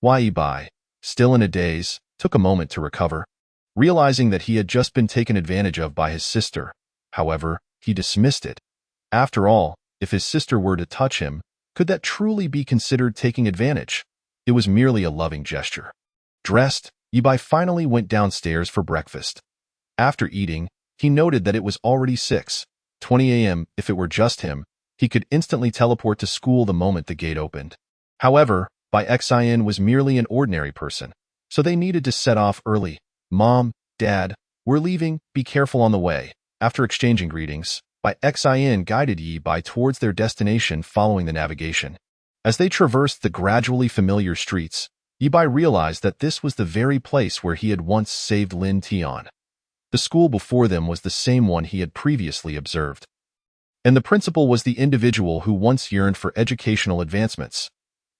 Yibai, still in a daze, took a moment to recover, realizing that he had just been taken advantage of by his sister. However, he dismissed it. After all, if his sister were to touch him, could that truly be considered taking advantage? It was merely a loving gesture. Dressed, Yibai finally went downstairs for breakfast. After eating, he noted that it was already 6:20 a.m. If it were just him, he could instantly teleport to school the moment the gate opened. However, Bai Xian was merely an ordinary person, so they needed to set off early. "Mom, Dad, we're leaving, be careful on the way." After exchanging greetings, Bai Xian guided Yibai towards their destination following the navigation. As they traversed the gradually familiar streets, Yibai realized that this was the very place where he had once saved Lin Tian. The school before them was the same one he had previously observed, and the principal was the individual who once yearned for educational advancements.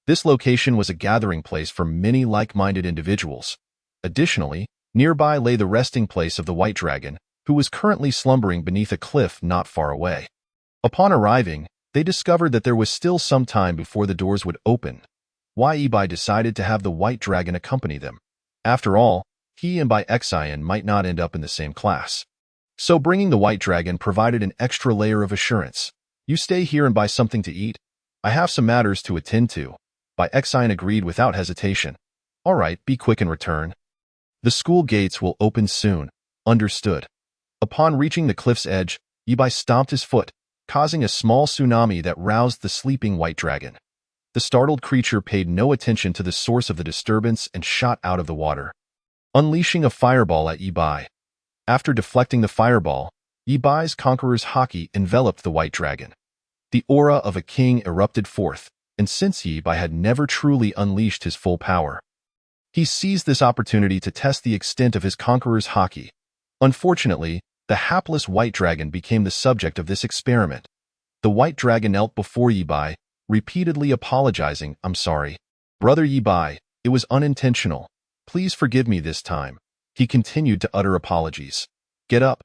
This location was a gathering place for many like-minded individuals. Additionally, nearby lay the resting place of the White Dragon, who was currently slumbering beneath a cliff not far away. Upon arriving, they discovered that there was still some time before the doors would open. Yibai decided to have the White Dragon accompany them. After all, he and Bai Xian might not end up in the same class. So bringing the White Dragon provided an extra layer of assurance. "You stay here and buy something to eat. I have some matters to attend to." Bai Xian agreed without hesitation. "All right, be quick and return. The school gates will open soon." Understood. Upon reaching the cliff's edge, Yibai stomped his foot, causing a small tsunami that roused the sleeping White Dragon. The startled creature paid no attention to the source of the disturbance and shot out of the water, unleashing a fireball at Yibai. After deflecting the fireball, Yibai's Conqueror's Haki enveloped the White Dragon. The aura of a king erupted forth, and since Yibai had never truly unleashed his full power, he seized this opportunity to test the extent of his Conqueror's Haki. Unfortunately, the hapless White Dragon became the subject of this experiment. The White Dragon knelt before Yibai, repeatedly apologizing. "I'm sorry. Brother Yibai, it was unintentional. Please forgive me this time." He continued to utter apologies. "Get up."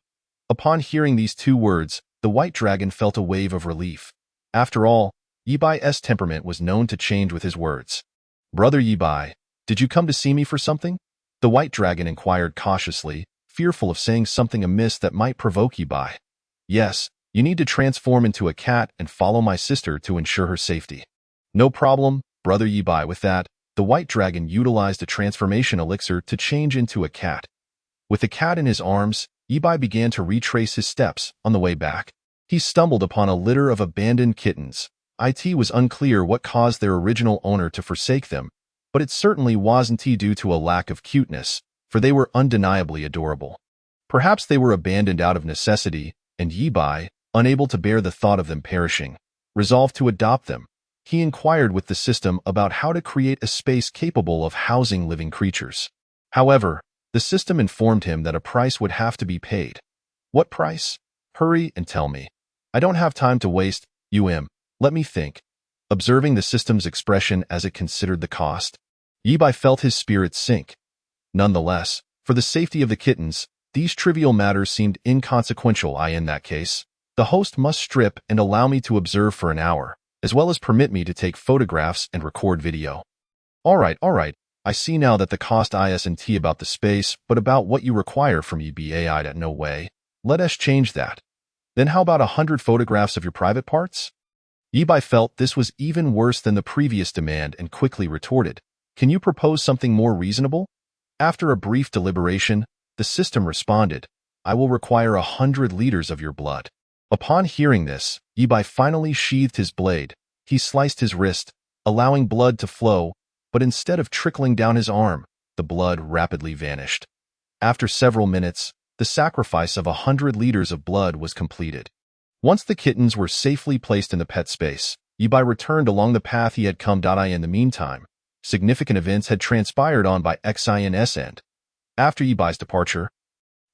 Upon hearing these two words, the White Dragon felt a wave of relief. After all, Yibai's temperament was known to change with his words. "Brother Yibai, did you come to see me for something?" The White Dragon inquired cautiously, fearful of saying something amiss that might provoke Yibai. "Yes, you need to transform into a cat and follow my sister to ensure her safety." "No problem, Brother Yibai." With that, the White Dragon utilized a transformation elixir to change into a cat. With the cat in his arms, Yibai began to retrace his steps. On the way back, he stumbled upon a litter of abandoned kittens. It was unclear what caused their original owner to forsake them, but it certainly wasn't due to a lack of cuteness, for they were undeniably adorable. Perhaps they were abandoned out of necessity, and Yibai, unable to bear the thought of them perishing, resolved to adopt them. He inquired with the system about how to create a space capable of housing living creatures. However, the system informed him that a price would have to be paid. What price? Hurry and tell me. I don't have time to waste, let me think. Observing the system's expression as it considered the cost, Yibai felt his spirits sink. Nonetheless, for the safety of the kittens, these trivial matters seemed inconsequential. In that case, the host must strip and allow me to observe for an hour, as well as permit me to take photographs and record video. All right. I see now that the cost isn't about the space, but about what you require from me. That no way. Let us change that. Then how about 100 photographs of your private parts? Yibai felt this was even worse than the previous demand and quickly retorted, can you propose something more reasonable? After a brief deliberation, the system responded, I will require 100 liters of your blood. Upon hearing this, Yibai finally sheathed his blade. He sliced his wrist, allowing blood to flow, but instead of trickling down his arm, the blood rapidly vanished. After several minutes, the sacrifice of 100 liters of blood was completed. Once the kittens were safely placed in the pet space, Yibai returned along the path he had come. In the meantime, significant events had transpired on Bai Xin's end. After Yibai's departure,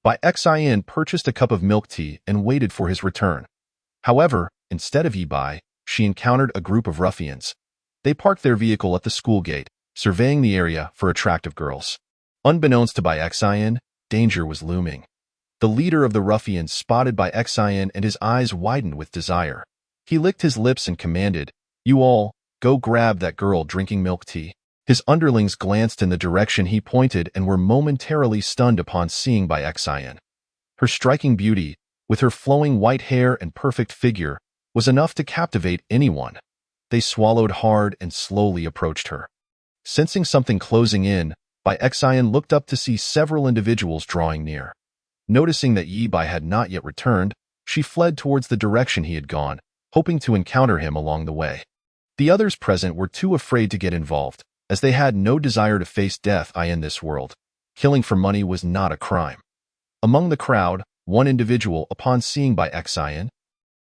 Bai Xin purchased a cup of milk tea and waited for his return. However, instead of Yibai, she encountered a group of ruffians. They parked their vehicle at the school gate, surveying the area for attractive girls. Unbeknownst to Bai Xin, danger was looming. The leader of the ruffians spotted Bai Xin and his eyes widened with desire. He licked his lips and commanded, you all, go grab that girl drinking milk tea. His underlings glanced in the direction he pointed and were momentarily stunned upon seeing Bai Xin. Her striking beauty, with her flowing white hair and perfect figure, was enough to captivate anyone. They swallowed hard and slowly approached her. Sensing something closing in, Bai Xin looked up to see several individuals drawing near. Noticing that Yibai had not yet returned, she fled towards the direction he had gone, hoping to encounter him along the way. The others present were too afraid to get involved, as they had no desire to face death in this world. Killing for money was not a crime. Among the crowd, one individual, upon seeing Bai Xin,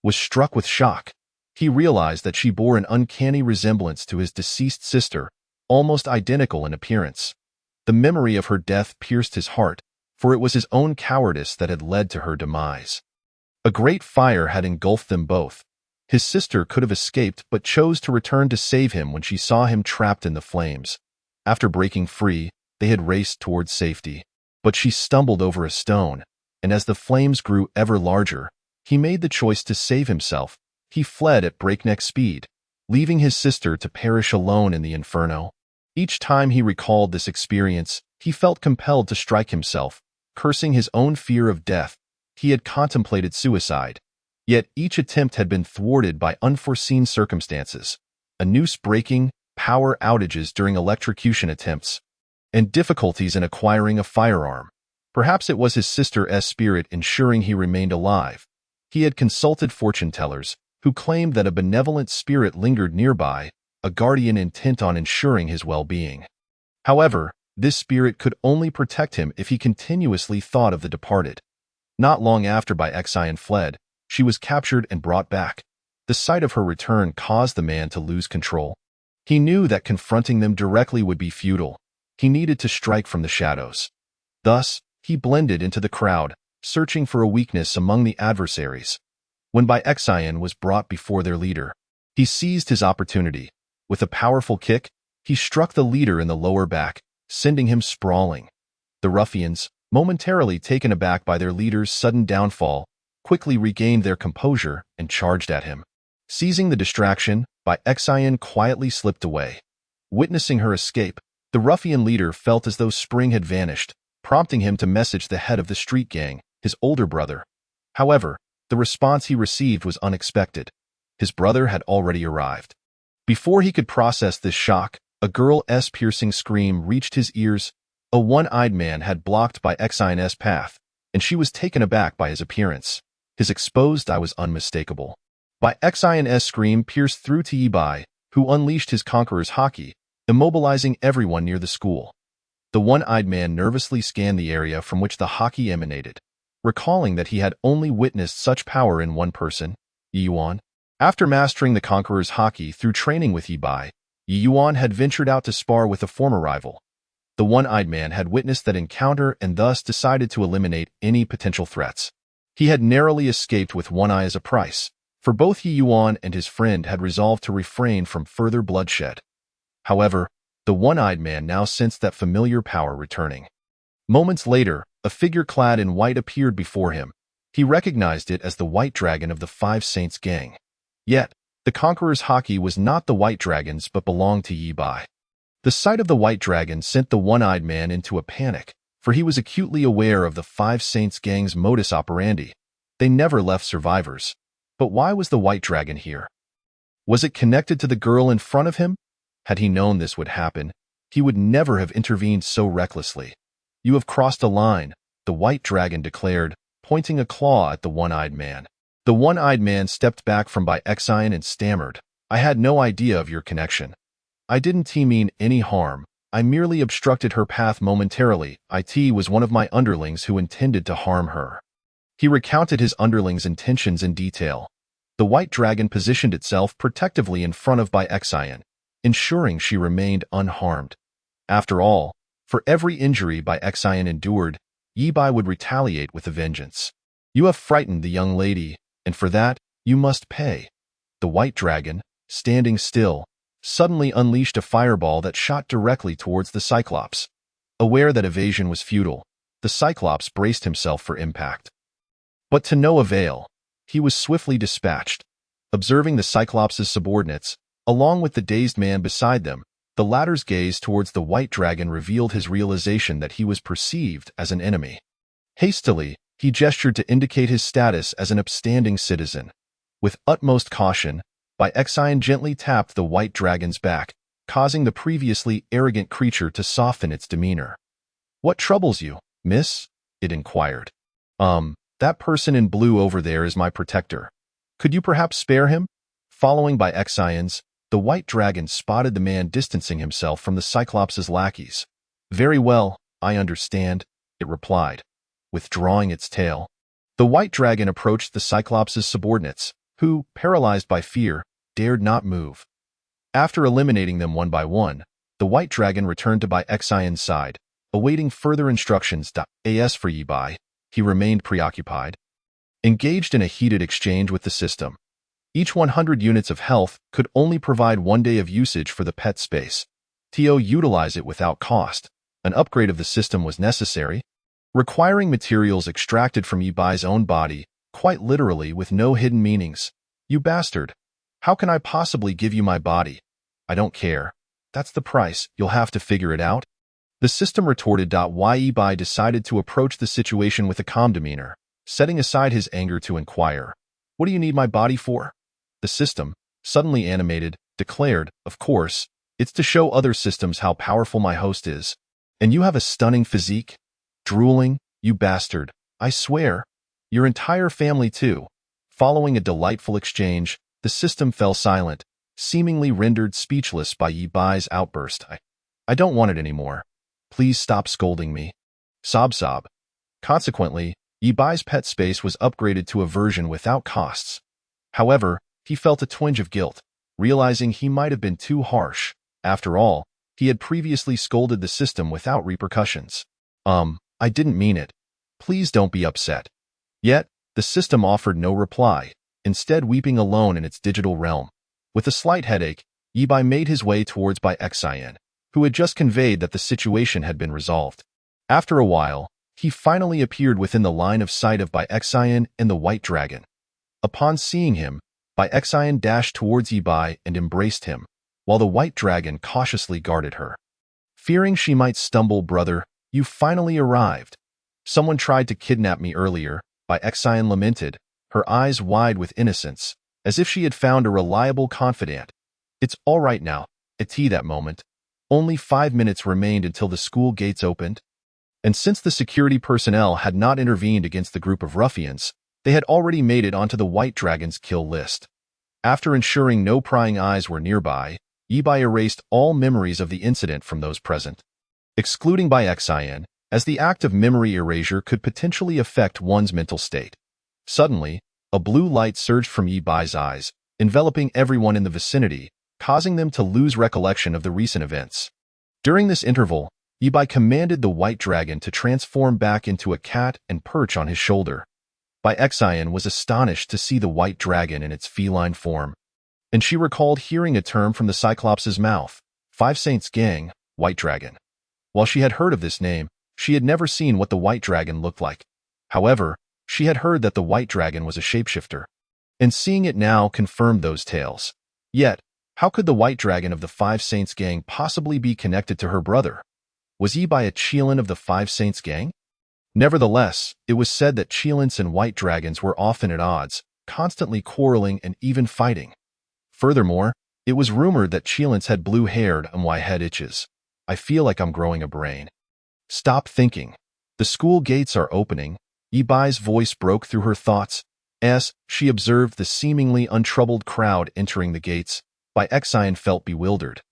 was struck with shock. He realized that she bore an uncanny resemblance to his deceased sister, almost identical in appearance. The memory of her death pierced his heart, for it was his own cowardice that had led to her demise. A great fire had engulfed them both. His sister could have escaped but chose to return to save him when she saw him trapped in the flames. After breaking free, they had raced towards safety. But she stumbled over a stone, and as the flames grew ever larger, he made the choice to save himself. He fled at breakneck speed, leaving his sister to perish alone in the inferno. Each time he recalled this experience, he felt compelled to strike himself. Cursing his own fear of death, he had contemplated suicide. Yet each attempt had been thwarted by unforeseen circumstances. A noose breaking, power outages during electrocution attempts, and difficulties in acquiring a firearm. Perhaps it was his sister's spirit ensuring he remained alive. He had consulted fortune tellers, who claimed that a benevolent spirit lingered nearby, a guardian intent on ensuring his well-being. However, this spirit could only protect him if he continuously thought of the departed. Not long after Bai Xin fled, she was captured and brought back. The sight of her return caused the man to lose control. He knew that confronting them directly would be futile. He needed to strike from the shadows. Thus, he blended into the crowd, searching for a weakness among the adversaries. When Bai Xin was brought before their leader, he seized his opportunity. With a powerful kick, he struck the leader in the lower back, sending him sprawling. The ruffians, momentarily taken aback by their leader's sudden downfall, quickly regained their composure and charged at him. Seizing the distraction, Bai Xin quietly slipped away. Witnessing her escape, the ruffian leader felt as though spring had vanished, prompting him to message the head of the street gang, his older brother. However, the response he received was unexpected. His brother had already arrived. Before he could process this shock, a girl's piercing scream reached his ears. A one-eyed man had blocked Bai Xin's path, and she was taken aback by his appearance. His exposed eye was unmistakable. By Xion's scream pierced through to Ibai, who unleashed his conqueror's haki, immobilizing everyone near the school. The one-eyed man nervously scanned the area from which the haki emanated, recalling that he had only witnessed such power in one person, Yi Yuan. After mastering the conqueror's haki through training with Ibai, Yi Yuan had ventured out to spar with a former rival. The one-eyed man had witnessed that encounter and thus decided to eliminate any potential threats. He had narrowly escaped with one eye as a price, for both Yi Yuan and his friend had resolved to refrain from further bloodshed. However, the one-eyed man now sensed that familiar power returning. Moments later, a figure clad in white appeared before him. He recognized it as the White Dragon of the Five Saints gang. Yet, the Conqueror's haki was not the White Dragon's but belonged to Yi Bai. The sight of the White Dragon sent the one-eyed man into a panic, for he was acutely aware of the Five Saints gang's modus operandi. They never left survivors. But why was the White Dragon here? Was it connected to the girl in front of him? Had he known this would happen, he would never have intervened so recklessly. "You have crossed a line," the White Dragon declared, pointing a claw at the one-eyed man. The one-eyed man stepped back from Bai Xian and stammered, "I had no idea of your connection. I didn't mean any harm. I merely obstructed her path momentarily. It was one of my underlings who intended to harm her." He recounted his underling's intentions in detail. The White Dragon positioned itself protectively in front of Bai Xian, ensuring she remained unharmed. After all, for every injury Bai Xian endured, Yi Bai would retaliate with a vengeance. "You have frightened the young lady, and for that, you must pay." The White Dragon, standing still, suddenly unleashed a fireball that shot directly towards the Cyclops. Aware that evasion was futile, the Cyclops braced himself for impact. But to no avail, he was swiftly dispatched. Observing the Cyclops' subordinates, along with the dazed man beside them, the latter's gaze towards the White Dragon revealed his realization that he was perceived as an enemy. Hastily, he gestured to indicate his status as an upstanding citizen. With utmost caution, Bai Xian gently tapped the White Dragon's back, causing the previously arrogant creature to soften its demeanor. "What troubles you, miss?" it inquired. That person in blue over there is my protector. Could you perhaps spare him?" Following Bai Xian's, the White Dragon spotted the man distancing himself from the Cyclops' lackeys. "Very well, I understand," it replied, withdrawing its tail. The White Dragon approached the Cyclops' subordinates, who, paralyzed by fear, dared not move. After eliminating them one by one, the White Dragon returned to Bai Xian's side, awaiting further instructions. As for Yi Bai, he remained preoccupied. Engaged in a heated exchange with the system. Each 100 units of health could only provide 1 day of usage for the pet space. To utilize it without cost, an upgrade of the system was necessary, requiring materials extracted from Yi Bai's own body, quite literally with no hidden meanings. "You bastard! How can I possibly give you my body?" "I don't care. That's the price. You'll have to figure it out." The system retorted. Yi Bai decided to approach the situation with a calm demeanor, setting aside his anger to inquire, "What do you need my body for?" The system, suddenly animated, declared, "Of course, it's to show other systems how powerful my host is. And you have a stunning physique? Drooling, you bastard. I swear. Your entire family too." Following a delightful exchange, the system fell silent, seemingly rendered speechless by Yi Bai's outburst. I don't want it anymore. Please stop scolding me." Sob sob. Consequently, Yi Bai's pet space was upgraded to a version without costs. However, he felt a twinge of guilt, realizing he might have been too harsh. After all, he had previously scolded the system without repercussions. I didn't mean it. Please don't be upset." Yet, the system offered no reply, instead weeping alone in its digital realm. With a slight headache, Yi Bai made his way towards Bai Xian, who had just conveyed that the situation had been resolved. After a while, he finally appeared within the line of sight of Bai Xian and the White Dragon. Upon seeing him, Bai Xian dashed towards Yi Bai and embraced him, while the White Dragon cautiously guarded her. "Fearing she might stumble, brother, you finally arrived. Someone tried to kidnap me earlier," Bai Xian lamented, her eyes wide with innocence, as if she had found a reliable confidant. "It's all right now." At that moment, only 5 minutes remained until the school gates opened. And since the security personnel had not intervened against the group of ruffians, they had already made it onto the White Dragon's kill list. After ensuring no prying eyes were nearby, Yibai erased all memories of the incident from those present, excluding by Xin, as the act of memory erasure could potentially affect one's mental state. Suddenly, a blue light surged from Yibai's eyes, enveloping everyone in the vicinity, causing them to lose recollection of the recent events. During this interval, Yibai commanded the white dragon to transform back into a cat and perch on his shoulder. Bai Xian was astonished to see the white dragon in its feline form, and she recalled hearing a term from the Cyclops' mouth, Five Saints Gang, White Dragon. While she had heard of this name, she had never seen what the white dragon looked like. However, she had heard that the white dragon was a shapeshifter, and seeing it now confirmed those tales. Yet, how could the white dragon of the Five Saints Gang possibly be connected to her brother? Was Yibai a Qilin of the Five Saints Gang? Nevertheless, it was said that Qilins and white dragons were often at odds, constantly quarreling and even fighting. Furthermore, it was rumored that Qilins had blue-haired and my head itches. I feel like I'm growing a brain. Stop thinking. The school gates are opening. Yibai's voice broke through her thoughts, as she observed the seemingly untroubled crowd entering the gates. Bai Xian felt bewildered.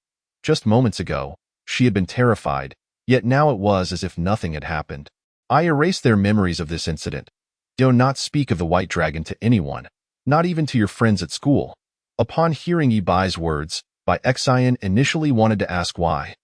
Just moments ago, she had been terrified, yet now it was as if nothing had happened. I erased their memories of this incident. Do not speak of the white dragon to anyone, not even to your friends at school. Upon hearing Yibai's words, Bai Xian initially wanted to ask why.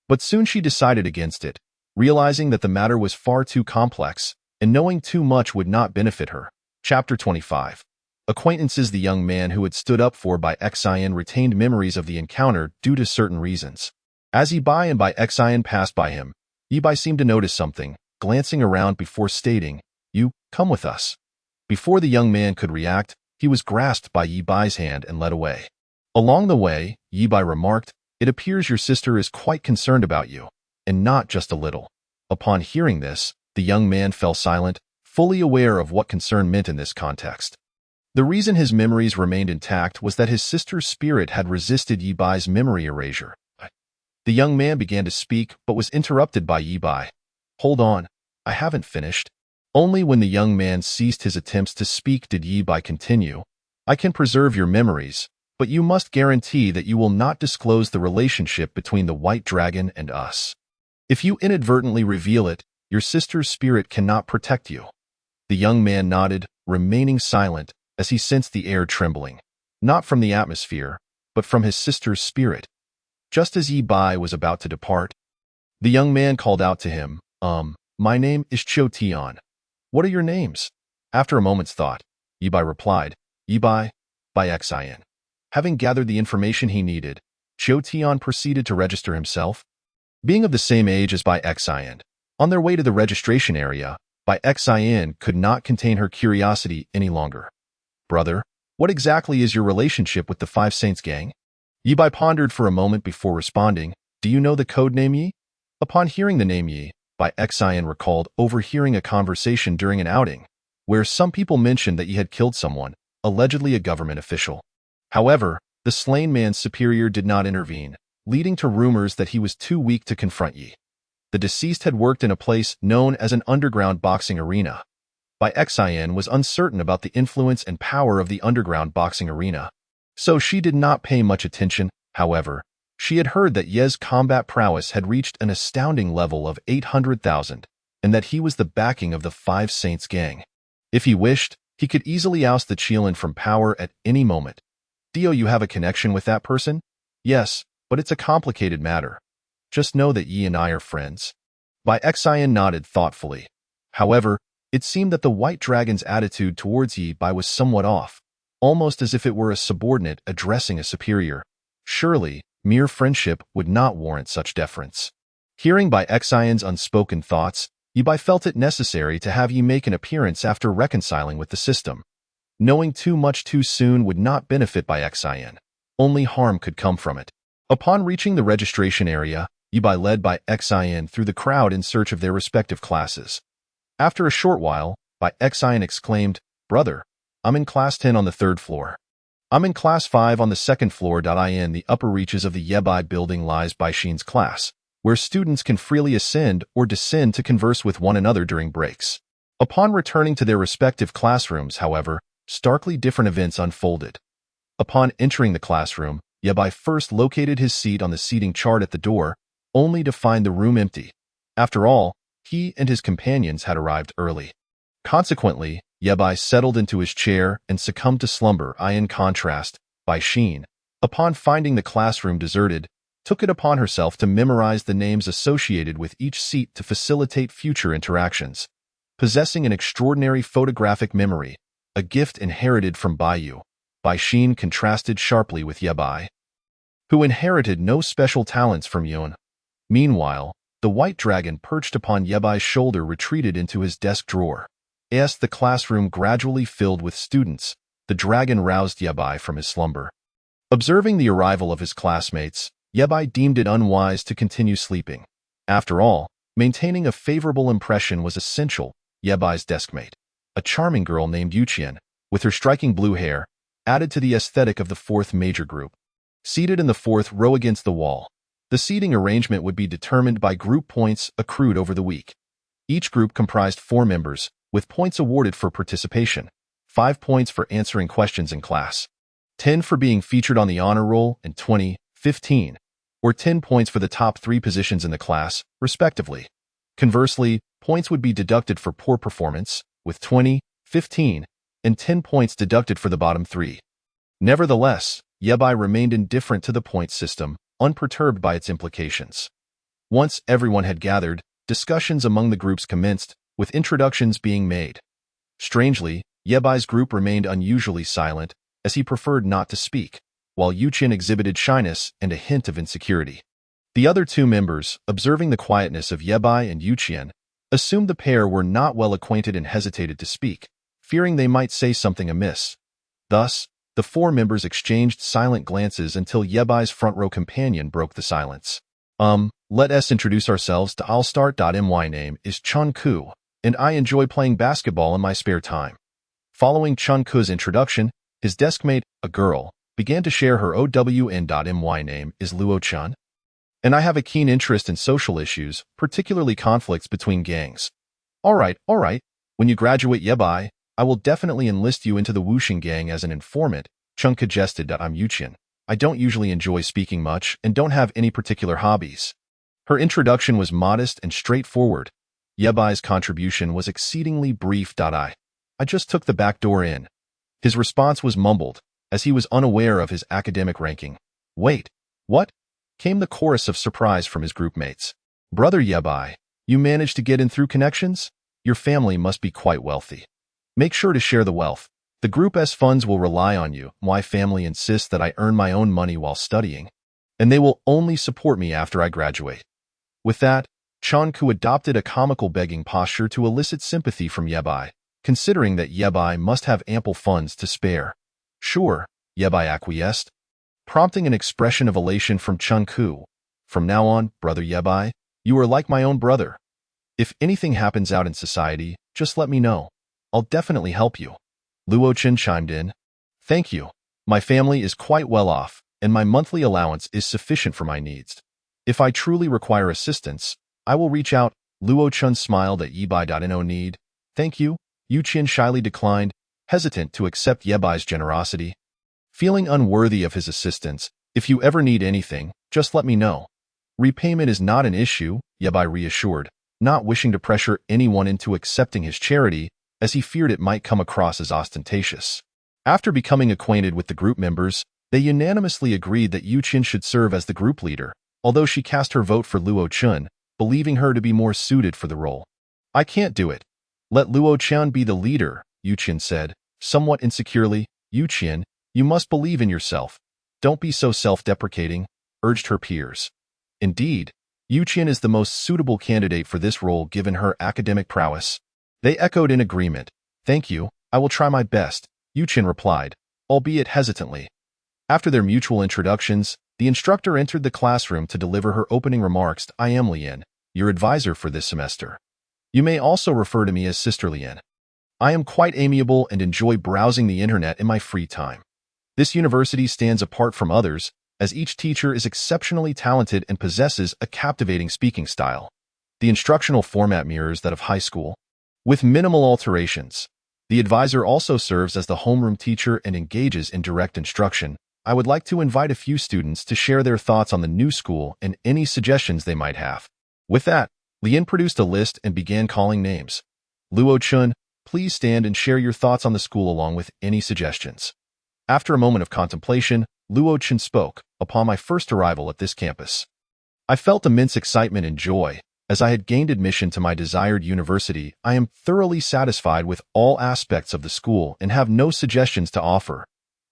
But soon she decided against it, realizing that the matter was far too complex, and knowing too much would not benefit her. Chapter 25. Acquaintances. The young man who had stood up for Bai Xian retained memories of the encounter due to certain reasons. As Yibai and Bai Xian passed by him, Yibai seemed to notice something, glancing around before stating, "You, come with us." Before the young man could react, he was grasped by Yibai's hand and led away. Along the way, Yibai remarked, "It appears your sister is quite concerned about you, and not just a little." Upon hearing this, the young man fell silent, fully aware of what concern meant in this context. The reason his memories remained intact was that his sister's spirit had resisted Yibai's memory erasure. The young man began to speak but was interrupted by Yibai. "Hold on, I haven't finished." Only when the young man ceased his attempts to speak did Yibai continue. "I can preserve your memories, but you must guarantee that you will not disclose the relationship between the white dragon and us. If you inadvertently reveal it, your sister's spirit cannot protect you." The young man nodded, remaining silent, as he sensed the air trembling, not from the atmosphere, but from his sister's spirit. Just as Yibai was about to depart, the young man called out to him, My name is Cho Tian. What are your names?" After a moment's thought, Yibai replied, "Yibai, Bai Xian." Having gathered the information he needed, Cho Tian proceeded to register himself. Being of the same age as Bai Xian, on their way to the registration area, Bai Xian could not contain her curiosity any longer. "Brother, what exactly is your relationship with the Five Saints Gang?" Yibai pondered for a moment before responding, "Do you know the code name Yi?" Upon hearing the name Yi, Bai Xian recalled overhearing a conversation during an outing, where some people mentioned that Yi had killed someone, allegedly a government official. However, the slain man's superior did not intervene, leading to rumors that he was too weak to confront Yi. The deceased had worked in a place known as an underground boxing arena. Bai Xian was uncertain about the influence and power of the underground boxing arena, so she did not pay much attention. However, she had heard that Ye's combat prowess had reached an astounding level of 800,000, and that he was the backing of the Five Saints Gang. If he wished, he could easily oust the Qilin from power at any moment. "Dio, you have a connection with that person?" "Yes, but it's a complicated matter. Just know that Yi and I are friends." Bai Xian nodded thoughtfully. However, it seemed that the white dragon's attitude towards Yi Bai was somewhat off, almost as if it were a subordinate addressing a superior. Surely, mere friendship would not warrant such deference. Hearing Bai Xian's unspoken thoughts, Yibai felt it necessary to have Yi make an appearance after reconciling with the system. Knowing too much too soon would not benefit Bai Xian. Only harm could come from it. Upon reaching the registration area, Yibai led Bai Xian through the crowd in search of their respective classes. After a short while, Bai Xian exclaimed, "Brother, I'm in class 10 on the 3rd floor. I'm in class 5 on the 2nd floor. In the upper reaches of the Yebai building lies Baixin's class, where students can freely ascend or descend to converse with one another during breaks." Upon returning to their respective classrooms, however, starkly different events unfolded. Upon entering the classroom, Yabai first located his seat on the seating chart at the door, only to find the room empty. After all, he and his companions had arrived early. Consequently, Yabai settled into his chair and succumbed to slumber. In contrast, Bai Xin, upon finding the classroom deserted, took it upon herself to memorize the names associated with each seat to facilitate future interactions. Possessing an extraordinary photographic memory, a gift inherited from Bai Xin contrasted sharply with Yabai, who inherited no special talents from Yun. Meanwhile, the white dragon perched upon Yabai's shoulder retreated into his desk drawer. As the classroom gradually filled with students, the dragon roused Yabai from his slumber. Observing the arrival of his classmates, Yabai deemed it unwise to continue sleeping. After all, maintaining a favorable impression was essential. Yabai's deskmate, a charming girl named Yuqian, with her striking blue hair, added to the aesthetic of the fourth major group. Seated in the fourth row against the wall, the seating arrangement would be determined by group points accrued over the week. Each group comprised 4 members, with points awarded for participation, 5 points for answering questions in class, 10 for being featured on the honor roll, and 15, or 10 points for the top 3 positions in the class, respectively. Conversely, points would be deducted for poor performance, with 15, and 10 points deducted for the bottom 3. Nevertheless, Yabai remained indifferent to the point system, unperturbed by its implications. Once everyone had gathered, discussions among the groups commenced, with introductions being made. Strangely, Yabai's group remained unusually silent, as he preferred not to speak, while Yuqian exhibited shyness and a hint of insecurity. The other 2 members, observing the quietness of Yabai and Yuqian, assumed the pair were not well acquainted and hesitated to speak, fearing they might say something amiss. Thus, the 4 members exchanged silent glances until Yabai's front-row companion broke the silence. Let us introduce ourselves. I'll start. My name is Chun Ku, and I enjoy playing basketball in my spare time. Following Chun Ku's introduction, his deskmate, a girl, began to share her OWN. My name is Luo Chun, and I have a keen interest in social issues, particularly conflicts between gangs. All right. When you graduate, Yabai, I will definitely enlist you into the Wuxing gang as an informant, Chun suggested. I'm Yuqian. I don't usually enjoy speaking much and don't have any particular hobbies. Her introduction was modest and straightforward. Yabai's contribution was exceedingly brief. I just took the back door in. His response was mumbled, as he was unaware of his academic ranking. Wait, what? Came the chorus of surprise from his groupmates. Brother Yabai, you managed to get in through connections? Your family must be quite wealthy. Make sure to share the wealth. The group's funds will rely on you. My family insists that I earn my own money while studying, and they will only support me after I graduate. With that, Chun Ku adopted a comical begging posture to elicit sympathy from Yabai, considering that Yabai must have ample funds to spare. Sure, Yabai acquiesced, prompting an expression of elation from Chun Ku. From now on, brother Yabai, you are like my own brother. If anything happens out in society, just let me know. I'll definitely help you. Luo Chen chimed in. Thank you. My family is quite well off, and my monthly allowance is sufficient for my needs. If I truly require assistance, I will reach out. Luo Chen smiled at Yabai. No need. Thank you. Yuqian shyly declined, hesitant to accept Yabai's generosity. Feeling unworthy of his assistance, if you ever need anything, just let me know. Repayment is not an issue, Yabai reassured, not wishing to pressure anyone into accepting his charity, as he feared it might come across as ostentatious. After becoming acquainted with the group members, they unanimously agreed that Yuqian should serve as the group leader, although she cast her vote for Luo Chen, believing her to be more suited for the role. I can't do it. Let Luo Chen be the leader, Yuqian said, somewhat insecurely. Yuqian, you must believe in yourself. Don't be so self-deprecating, urged her peers. Indeed, Yuqian is the most suitable candidate for this role given her academic prowess. They echoed in agreement. Thank you, I will try my best, Yuqian replied, albeit hesitantly. After their mutual introductions, the instructor entered the classroom to deliver her opening remarks. I am Lian, your advisor for this semester. You may also refer to me as Sister Lian. I am quite amiable and enjoy browsing the internet in my free time. This university stands apart from others, as each teacher is exceptionally talented and possesses a captivating speaking style. The instructional format mirrors that of high school, with minimal alterations. The advisor also serves as the homeroom teacher and engages in direct instruction. I would like to invite a few students to share their thoughts on the new school and any suggestions they might have. With that, Lien produced a list and began calling names. Luo Chun, please stand and share your thoughts on the school along with any suggestions. After a moment of contemplation, Luo Chun spoke. Upon my first arrival at this campus, I felt immense excitement and joy. As I had gained admission to my desired university, I am thoroughly satisfied with all aspects of the school and have no suggestions to offer.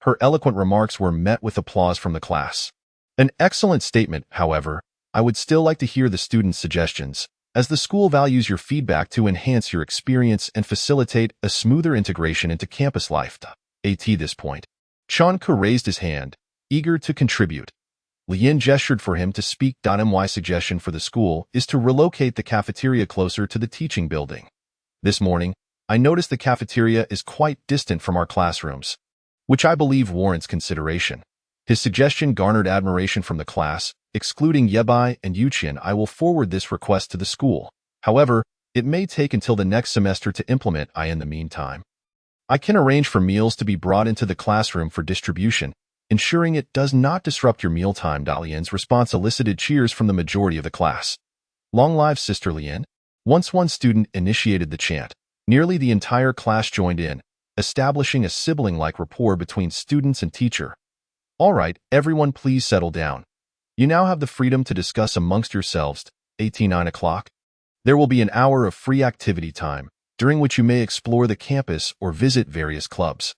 Her eloquent remarks were met with applause from the class. An excellent statement, however. I would still like to hear the students' suggestions, as the school values your feedback to enhance your experience and facilitate a smoother integration into campus life. At this point, Chanku raised his hand, eager to contribute. Lien gestured for him to speak. My suggestion for the school is to relocate the cafeteria closer to the teaching building. This morning, I noticed the cafeteria is quite distant from our classrooms, which I believe warrants consideration. His suggestion garnered admiration from the class. Excluding Yebai and Yuqian, I will forward this request to the school. However, it may take until the next semester to implement. In the meantime, I can arrange for meals to be brought into the classroom for distribution, ensuring it does not disrupt your mealtime. Lien's response elicited cheers from the majority of the class. Long live Sister Lien. Once one student initiated the chant, nearly the entire class joined in, establishing a sibling-like rapport between students and teacher. All right, everyone please settle down. You now have the freedom to discuss amongst yourselves. 9 o'clock. There will be an hour of free activity time, during which you may explore the campus or visit various clubs.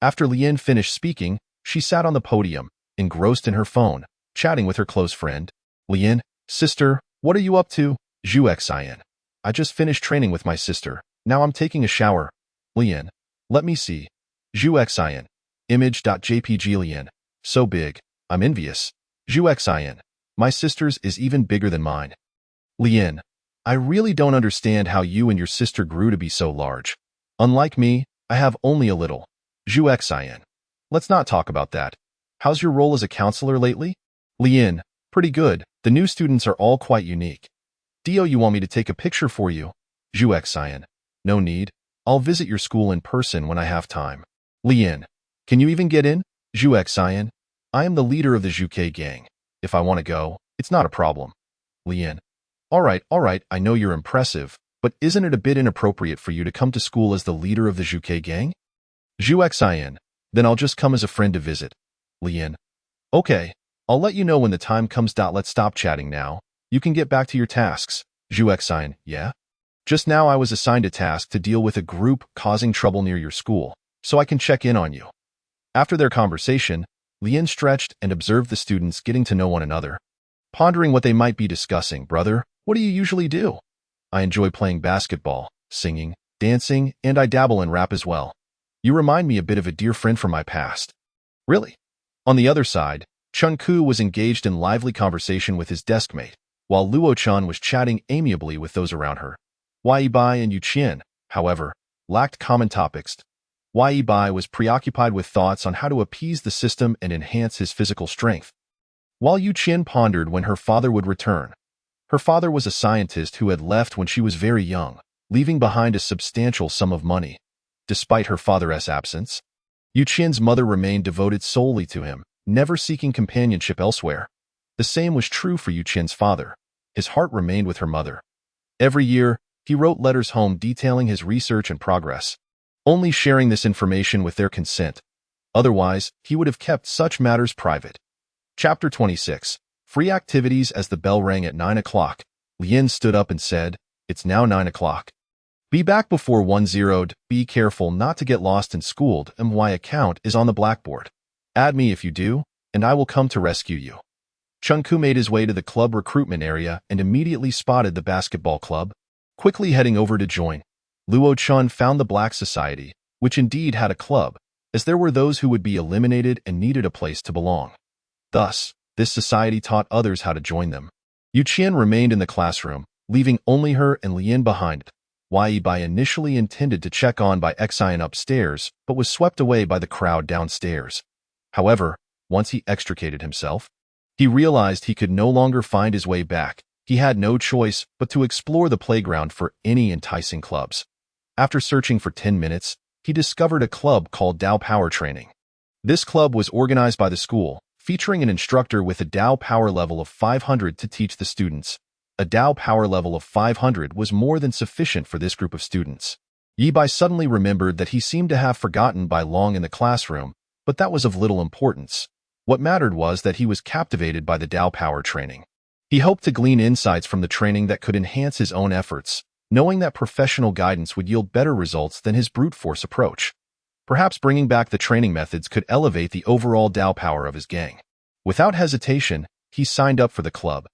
After Lien finished speaking, she sat on the podium, engrossed in her phone, chatting with her close friend. Lien, sister, what are you up to? Zhu Xian. I just finished training with my sister. Now I'm taking a shower. Lien. Let me see. Zhu Xian. Image.jpg Lien. So big. I'm envious. Zhu Xian. My sister's is even bigger than mine. Lien. I really don't understand how you and your sister grew to be so large. Unlike me, I have only a little. Zhu Xian. Let's not talk about that. How's your role as a counselor lately? Lien. Pretty good. The new students are all quite unique. Dio, you want me to take a picture for you? Zhu Xian. No need. I'll visit your school in person when I have time. Lien. Can you even get in? Zhu Xian. I am the leader of the Zhuke gang. If I want to go, it's not a problem. Lien. All right, I know you're impressive, but isn't it a bit inappropriate for you to come to school as the leader of the Zhuke gang? Zhu Xian. Then I'll just come as a friend to visit. Lien. Okay, I'll let you know when the time comes. Let's stop chatting now. You can get back to your tasks. Zhu Xian. Yeah? Just now I was assigned a task to deal with a group causing trouble near your school, so I can check in on you. After their conversation, Lien stretched and observed the students getting to know one another. Pondering what they might be discussing. Brother, what do you usually do? I enjoy playing basketball, singing, dancing, and I dabble in rap as well. You remind me a bit of a dear friend from my past. Really? On the other side, Chunku was engaged in lively conversation with his deskmate, while Luo-chan was chatting amiably with those around her. Weibai and Yuqian, however, lacked common topics. Weibai was preoccupied with thoughts on how to appease the system and enhance his physical strength, while Yuqian pondered when her father would return. Her father was a scientist who had left when she was very young, leaving behind a substantial sum of money. Despite her father's absence, Yuqian's mother remained devoted solely to him, never seeking companionship elsewhere. The same was true for Yuqian's father. His heart remained with her mother. Every year, he wrote letters home detailing his research and progress, only sharing this information with their consent. Otherwise, he would have kept such matters private. Chapter 26. Free activities. As the bell rang at 9 o'clock, Lien stood up and said, "It's now 9 o'clock. Be back before 10. Be careful not to get lost in school. My account is on the blackboard. Add me if you do, and I will come to rescue you." Chunku made his way to the club recruitment area and immediately spotted the basketball club. Quickly heading over to join, Luo-chan found the Black Society, which indeed had a club, as there were those who would be eliminated and needed a place to belong. Thus, this society taught others how to join them. Yuqian remained in the classroom, leaving only her and Lien behind. Weibai initially intended to check on by Xian upstairs, but was swept away by the crowd downstairs. However, once he extricated himself, he realized he could no longer find his way back. He had no choice but to explore the playground for any enticing clubs. After searching for 10 minutes, he discovered a club called Dao Power Training. This club was organized by the school, featuring an instructor with a Dao power level of 500 to teach the students. A Dao power level of 500 was more than sufficient for this group of students. Yi Bai suddenly remembered that he seemed to have forgotten Bai Long in the classroom, but that was of little importance. What mattered was that he was captivated by the Dao Power Training. He hoped to glean insights from the training that could enhance his own efforts, knowing that professional guidance would yield better results than his brute force approach. Perhaps bringing back the training methods could elevate the overall Dao power of his gang. Without hesitation, he signed up for the club.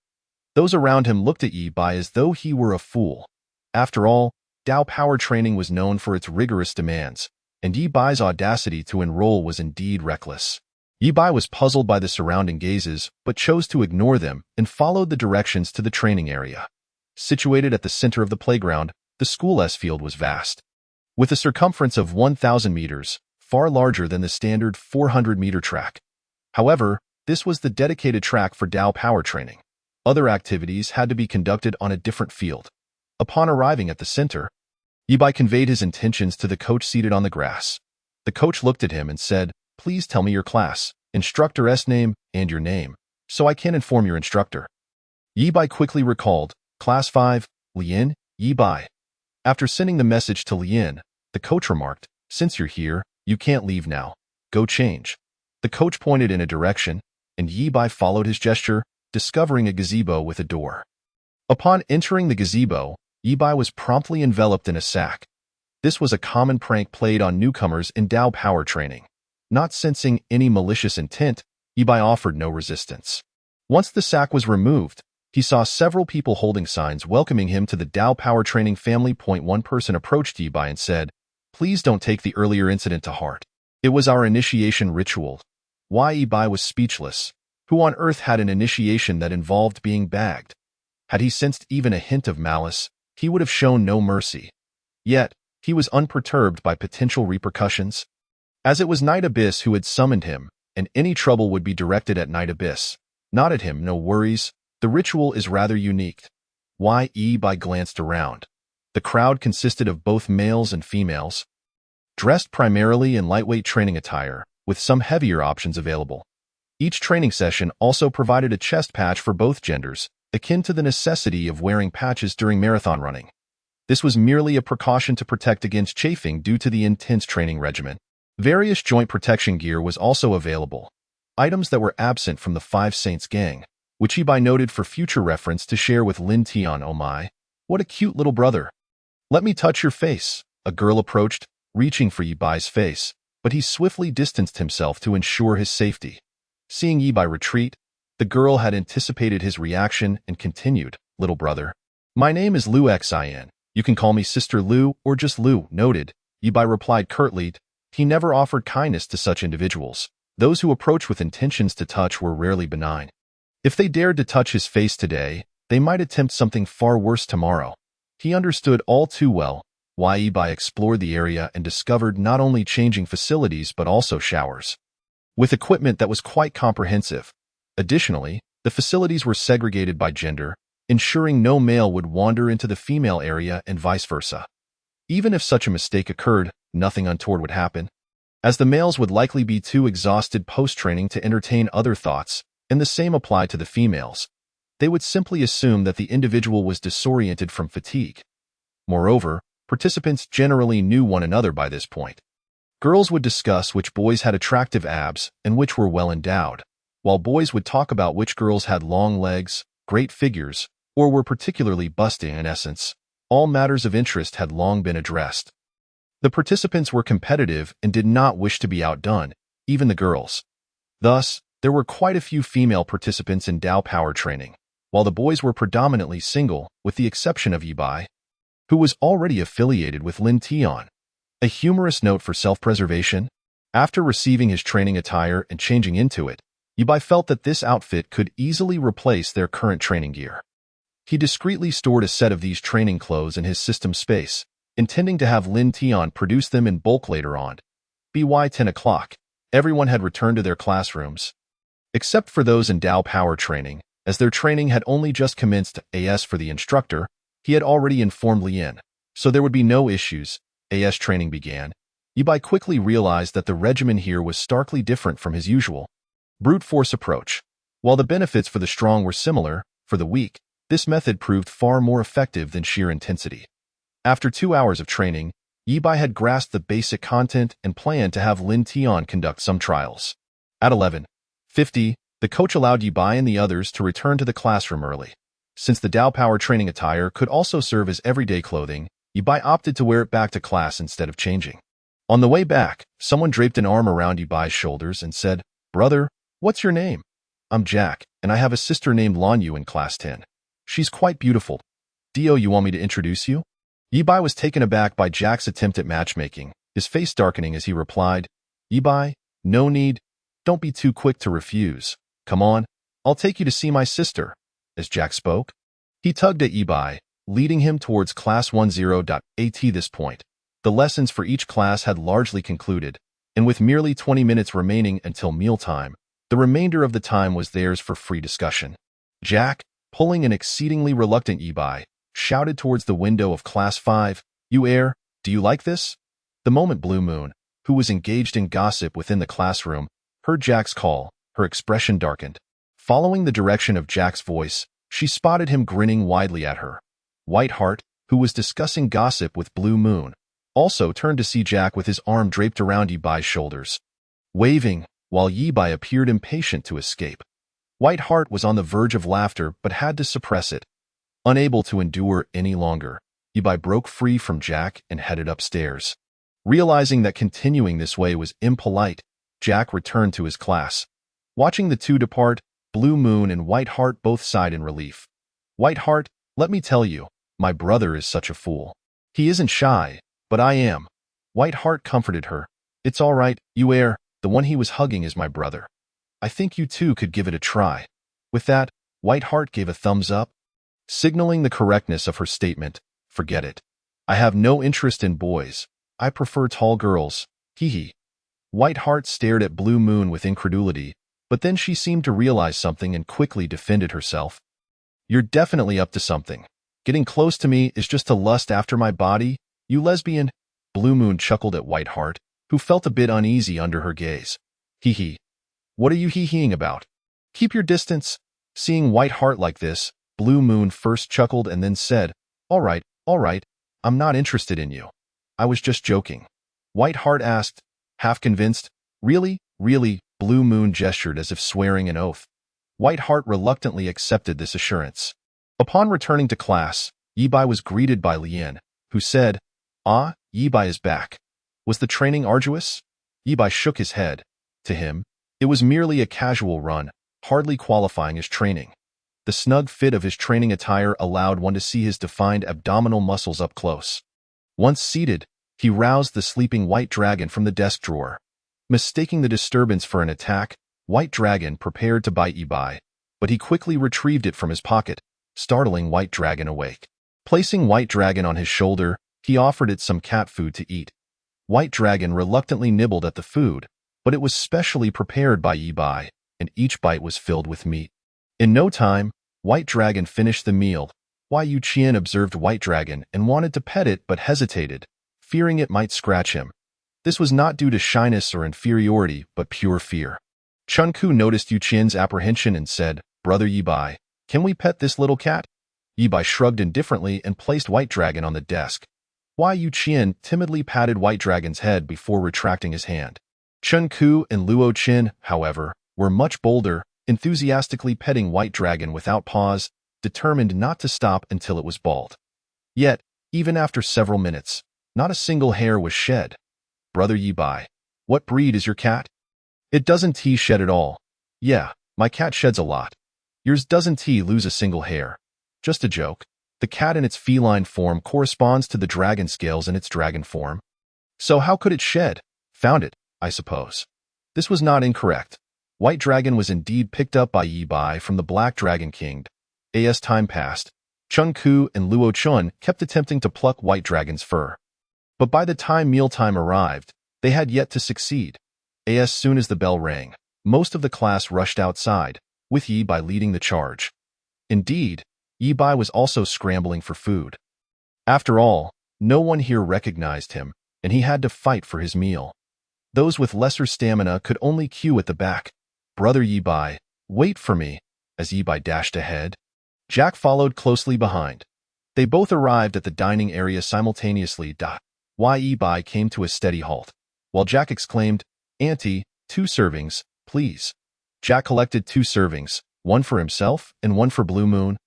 Those around him looked at Yi Bai as though he were a fool. After all, Dao Power Training was known for its rigorous demands, and Yi Bai's audacity to enroll was indeed reckless. Yi Bai was puzzled by the surrounding gazes, but chose to ignore them and followed the directions to the training area. Situated at the center of the playground, the school's field was vast. With a circumference of 1,000 meters, far larger than the standard 400-meter track. However, this was the dedicated track for Dao Power Training. Other activities had to be conducted on a different field. Upon arriving at the center, Yi Bai conveyed his intentions to the coach seated on the grass. The coach looked at him and said, "Please tell me your class, instructor's name, and your name, so I can inform your instructor." Yi Bai quickly recalled, "Class 5, Lian, Yi Bai." After sending the message to Lian, the coach remarked, "Since you're here, you can't leave now. Go change." The coach pointed in a direction, and Yi Bai followed his gesture, discovering a gazebo with a door. Upon entering the gazebo, Yi Bai was promptly enveloped in a sack. This was a common prank played on newcomers in Dao Power Training. Not sensing any malicious intent, Yi Bai offered no resistance. Once the sack was removed, he saw several people holding signs welcoming him to the Dao Power Training family. One person approached Yi Bai and said, "Please don't take the earlier incident to heart. It was our initiation ritual." Yi Bai was speechless. Who on earth had an initiation that involved being bagged? Had he sensed even a hint of malice, he would have shown no mercy. Yet, he was unperturbed by potential repercussions. As it was Night Abyss who had summoned him, and any trouble would be directed at Night Abyss. Not at him, no worries. The ritual is rather unique. Yi Bai glanced around. The crowd consisted of both males and females, dressed primarily in lightweight training attire, with some heavier options available. Each training session also provided a chest patch for both genders, akin to the necessity of wearing patches during marathon running. This was merely a precaution to protect against chafing due to the intense training regimen. Various joint protection gear was also available, items that were absent from the Five Saints gang, which Yi Bai noted for future reference to share with Lin Tian. "Oh my, what a cute little brother. Let me touch your face." A girl approached, reaching for Yi Bai's face, but he swiftly distanced himself to ensure his safety. Seeing Yi Bai retreat, the girl had anticipated his reaction and continued, "Little brother. My name is Lu Xin. You can call me Sister Lu or just Lu." Noted, Yi Bai replied curtly. He never offered kindness to such individuals. Those who approached with intentions to touch were rarely benign. If they dared to touch his face today, they might attempt something far worse tomorrow. He understood all too well why Yi Bai explored the area and discovered not only changing facilities but also showers, with equipment that was quite comprehensive. Additionally, the facilities were segregated by gender, ensuring no male would wander into the female area and vice versa. Even if such a mistake occurred, nothing untoward would happen, as the males would likely be too exhausted post-training to entertain other thoughts, and the same applied to the females. They would simply assume that the individual was disoriented from fatigue. Moreover, participants generally knew one another by this point. Girls would discuss which boys had attractive abs and which were well endowed, while boys would talk about which girls had long legs, great figures, or were particularly busty. In essence, all matters of interest had long been addressed. The participants were competitive and did not wish to be outdone, even the girls. Thus, there were quite a few female participants in Dao Power Training, while the boys were predominantly single, with the exception of Yi Bai, who was already affiliated with Lin Tian. A humorous note for self-preservation. After receiving his training attire and changing into it, Yi Bai felt that this outfit could easily replace their current training gear. He discreetly stored a set of these training clothes in his system space, intending to have Lin Tian produce them in bulk later on. By 10 o'clock, everyone had returned to their classrooms, except for those in Dao Power Training, as their training had only just commenced. As for the instructor, he had already informed Lian, so there would be no issues. As training began, Yibai quickly realized that the regimen here was starkly different from his usual brute force approach. While the benefits for the strong were similar, for the weak, this method proved far more effective than sheer intensity. After 2 hours of training, Yibai had grasped the basic content and planned to have Lin Tian conduct some trials. At 11:50, the coach allowed Yibai and the others to return to the classroom early. Since the Dao Power training attire could also serve as everyday clothing, Yibai opted to wear it back to class instead of changing. On the way back, someone draped an arm around Yibai's shoulders and said, "Brother, what's your name?" "I'm Jack, and I have a sister named Lanyu in class 10. She's quite beautiful. Dio, you want me to introduce you?" Yibai was taken aback by Jack's attempt at matchmaking, his face darkening as he replied, "Yibai, no need. Don't be too quick to refuse. Come on, I'll take you to see my sister." As Jack spoke, he tugged at Yibai, leading him towards class 10.at. This point, the lessons for each class had largely concluded, and with merely 20 minutes remaining until mealtime, the remainder of the time was theirs for free discussion. Jack, pulling an exceedingly reluctant Yibai, shouted towards the window of class 5, "You air, do you like this?" The moment Blue Moon, who was engaged in gossip within the classroom, heard Jack's call, her expression darkened. Following the direction of Jack's voice, she spotted him grinning widely at her. Whiteheart, who was discussing gossip with Blue Moon, also turned to see Jack with his arm draped around Yibai's shoulders, waving, while Yibai appeared impatient to escape. Whiteheart was on the verge of laughter but had to suppress it. Unable to endure any longer, Yibai broke free from Jack and headed upstairs. Realizing that continuing this way was impolite, Jack returned to his class. Watching the two depart, Blue Moon and Whiteheart both sighed in relief. "Whiteheart, let me tell you, my brother is such a fool. He isn't shy, but I am." Whiteheart comforted her. "It's all right, you air, the one he was hugging is my brother. I think you two could give it a try." With that, Whiteheart gave a thumbs up, signaling the correctness of her statement. "Forget it. I have no interest in boys. I prefer tall girls. Hee hee." Whiteheart stared at Blue Moon with incredulity, but then she seemed to realize something and quickly defended herself. "You're definitely up to something. Getting close to me is just to lust after my body, you lesbian." Blue Moon chuckled at Whiteheart, who felt a bit uneasy under her gaze. "Hee hee. What are you hee-heeing about? Keep your distance." Seeing Whiteheart like this, Blue Moon first chuckled and then said, all right, I'm not interested in you. I was just joking." Whiteheart asked, half convinced, "Really? Really?" Blue Moon gestured as if swearing an oath. Whiteheart reluctantly accepted this assurance. Upon returning to class, Yibai was greeted by Lien, who said, "Ah, Yibai is back. Was the training arduous?" Yibai shook his head. To him, it was merely a casual run, hardly qualifying as training. The snug fit of his training attire allowed one to see his defined abdominal muscles up close. Once seated, he roused the sleeping White Dragon from the desk drawer. Mistaking the disturbance for an attack, White Dragon prepared to bite Yibai, but he quickly retrieved it from his pocket, startling White Dragon awake. Placing White Dragon on his shoulder, he offered it some cat food to eat. White Dragon reluctantly nibbled at the food, but it was specially prepared by Yibai, and each bite was filled with meat. In no time, White Dragon finished the meal. Yu Qian observed White Dragon and wanted to pet it but hesitated, fearing it might scratch him. This was not due to shyness or inferiority, but pure fear. Chunku noticed Yu Qian's apprehension and said, "Brother Yibai, can we pet this little cat?" Yibai shrugged indifferently and placed White Dragon on the desk. Yu Qian timidly patted White Dragon's head before retracting his hand. Chunku and Luo Qin, however, were much bolder, enthusiastically petting White Dragon without pause, determined not to stop until it was bald. Yet, even after several minutes, not a single hair was shed. "Brother Yibai, what breed is your cat?" "It doesn't shed at all." "Yeah, my cat sheds a lot." "Yours doesn't lose a single hair." "Just a joke. The cat in its feline form corresponds to the dragon scales in its dragon form." "So how could it shed?" "Found it, I suppose." This was not incorrect. White Dragon was indeed picked up by Yibai from the Black Dragon King. As time passed, Chunku and Luo Chun kept attempting to pluck White Dragon's fur. But by the time mealtime arrived, they had yet to succeed. As soon as the bell rang, most of the class rushed outside, with Yibai leading the charge. Indeed, Yibai was also scrambling for food. After all, no one here recognized him, and he had to fight for his meal. Those with lesser stamina could only queue at the back. "Brother Yibai, wait for me," as Yibai dashed ahead. Jack followed closely behind. They both arrived at the dining area simultaneously. Yibai came to a steady halt, while Jack exclaimed, "Auntie, 2 servings, please." Jack collected 2 servings, one for himself and one for Blue Moon.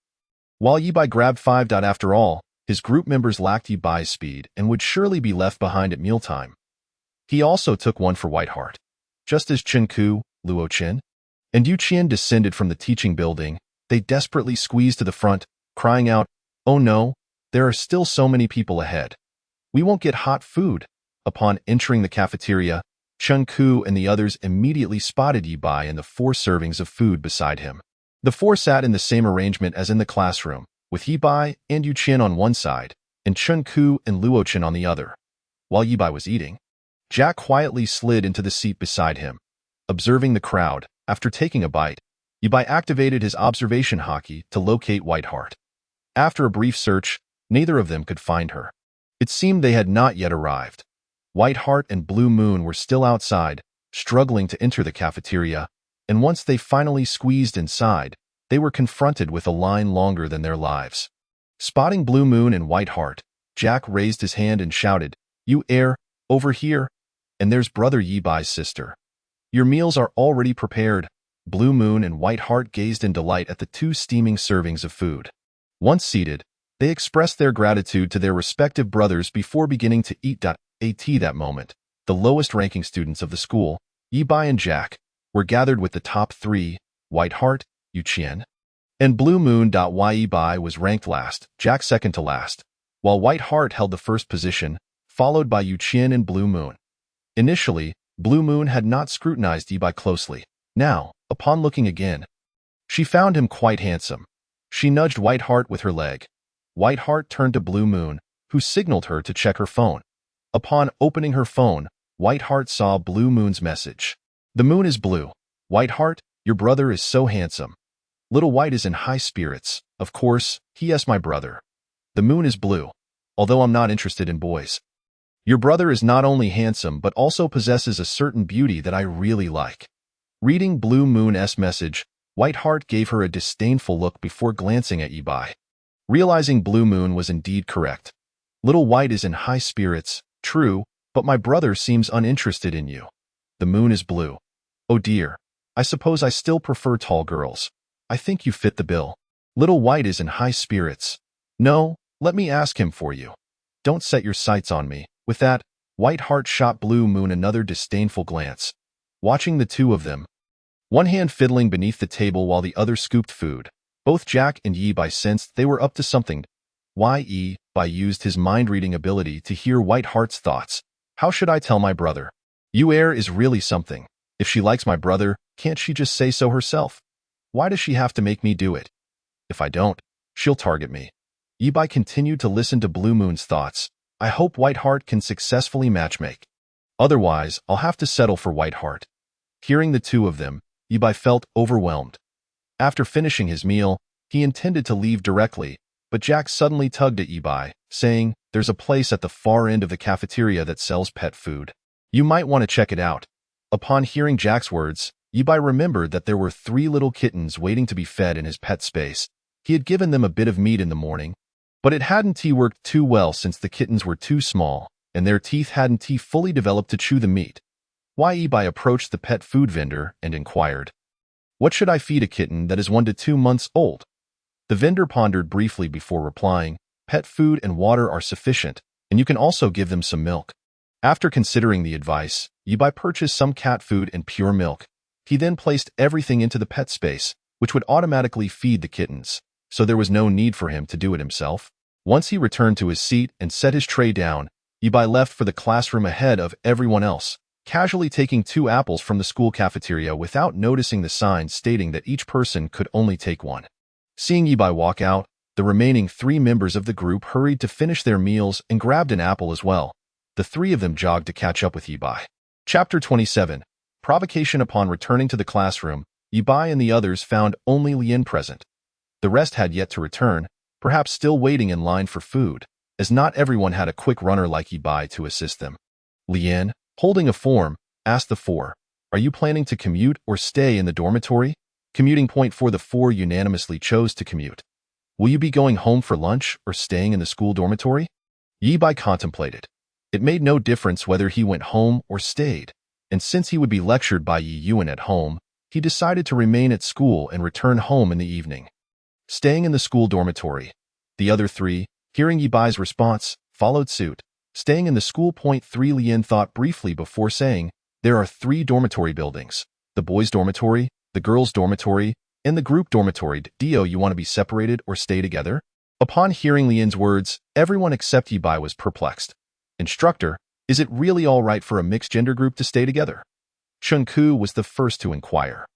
While Yibai grabbed 5. After all, his group members lacked Yibai's speed and would surely be left behind at mealtime. He also took one for Whiteheart. Just as Chenku, Luochen, and Yuqian descended from the teaching building, they desperately squeezed to the front, crying out, "Oh no, there are still so many people ahead. We won't get hot food." Upon entering the cafeteria, Chenku and the others immediately spotted Yibai and the 4 servings of food beside him. The 4 sat in the same arrangement as in the classroom, with Yibai and Yuqian on one side, and Chenku and Luochen on the other. While Yibai was eating, Jack quietly slid into the seat beside him. Observing the crowd, after taking a bite, Yibai activated his observation hockey to locate Whiteheart. After a brief search, neither of them could find her. It seemed they had not yet arrived. Whiteheart and Blue Moon were still outside, struggling to enter the cafeteria, and once they finally squeezed inside, they were confronted with a line longer than their lives. Spotting Blue Moon and Whiteheart, Jack raised his hand and shouted, "You over here, and there's Brother Yibai's sister. Your meals are already prepared." Blue Moon and Whiteheart gazed in delight at the 2 steaming servings of food. Once seated, they expressed their gratitude to their respective brothers before beginning to eat. At that moment, the lowest-ranking students of the school, Yibai and Jack, were gathered with the top 3, Whiteheart, Yuqian, and Blue Moon. Yibai was ranked last, Jack second to last, while Whiteheart held the first position, followed by Yuqian and Blue Moon. Initially, Blue Moon had not scrutinized Yibai closely. Now, upon looking again, she found him quite handsome. She nudged Whiteheart with her leg. Whiteheart turned to Blue Moon, who signaled her to check her phone. Upon opening her phone, Whiteheart saw Blue Moon's message. "The moon is blue. Whiteheart, your brother is so handsome. Little White is in high spirits. Of course, he is my brother. The moon is blue, although I'm not interested in boys. Your brother is not only handsome but also possesses a certain beauty that I really like." Reading Blue Moon's message, Whiteheart gave her a disdainful look before glancing at Yibai. Realizing Blue Moon was indeed correct. "Little White is in high spirits, true, but my brother seems uninterested in you. The moon is blue. Oh dear, I suppose I still prefer tall girls. I think you fit the bill. Little White is in high spirits. No, let me ask him for you. Don't set your sights on me." With that, Whiteheart shot Blue Moon another disdainful glance. Watching the 2 of them, one hand fiddling beneath the table while the other scooped food, both Jack and Yibai sensed they were up to something. Yibai used his mind-reading ability to hear Whiteheart's thoughts. "How should I tell my brother? Is really something. If she likes my brother, can't she just say so herself? Why does she have to make me do it? If I don't, she'll target me." Yibai continued to listen to Blue Moon's thoughts. "I hope Whiteheart can successfully matchmake. Otherwise, I'll have to settle for Whiteheart." Hearing the 2 of them, Yibai felt overwhelmed. After finishing his meal, he intended to leave directly, but Jack suddenly tugged at Yibai, saying, "There's a place at the far end of the cafeteria that sells pet food. You might want to check it out." Upon hearing Jack's words, Yibai remembered that there were 3 little kittens waiting to be fed in his pet space. He had given them a bit of meat in the morning, but it hadn't worked too well since the kittens were too small, and their teeth hadn't fully developed to chew the meat. Yibai approached the pet food vendor and inquired, "What should I feed a kitten that is 1 to 2 months old?" The vendor pondered briefly before replying, "Pet food and water are sufficient, and you can also give them some milk." After considering the advice, Yibai purchased some cat food and pure milk. He then placed everything into the pet space, which would automatically feed the kittens, so there was no need for him to do it himself. Once he returned to his seat and set his tray down, Yibai left for the classroom ahead of everyone else, casually taking 2 apples from the school cafeteria without noticing the sign stating that each person could only take 1. Seeing Yibai walk out, the remaining 3 members of the group hurried to finish their meals and grabbed an apple as well. The 3 of them jogged to catch up with Yibai. Chapter 27. Provocation. Upon returning to the classroom, Yibai and the others found only Lien present. The rest had yet to return, perhaps still waiting in line for food, as not everyone had a quick runner like Yibai to assist them. Lian, holding a form, asked the four, "Are you planning to commute or stay in the dormitory?" Commuting point for the four unanimously chose to commute. "Will you be going home for lunch or staying in the school dormitory?" Yi Bai contemplated. It made no difference whether he went home or stayed, and since he would be lectured by Yi Yuan at home, he decided to remain at school and return home in the evening. Staying in the school dormitory. The other three, hearing Yi Bai's response, followed suit. Staying in the school. Point 3 Lian thought briefly before saying, "There are 3 dormitory buildings. The boys' dormitory, the girls' dormitory, and the group dormitory. Do you want to be separated or stay together?" Upon hearing Lian's words, everyone except Yi Bai was perplexed. "Instructor, is it really all right for a mixed-gender group to stay together?" Chun Ku was the first to inquire.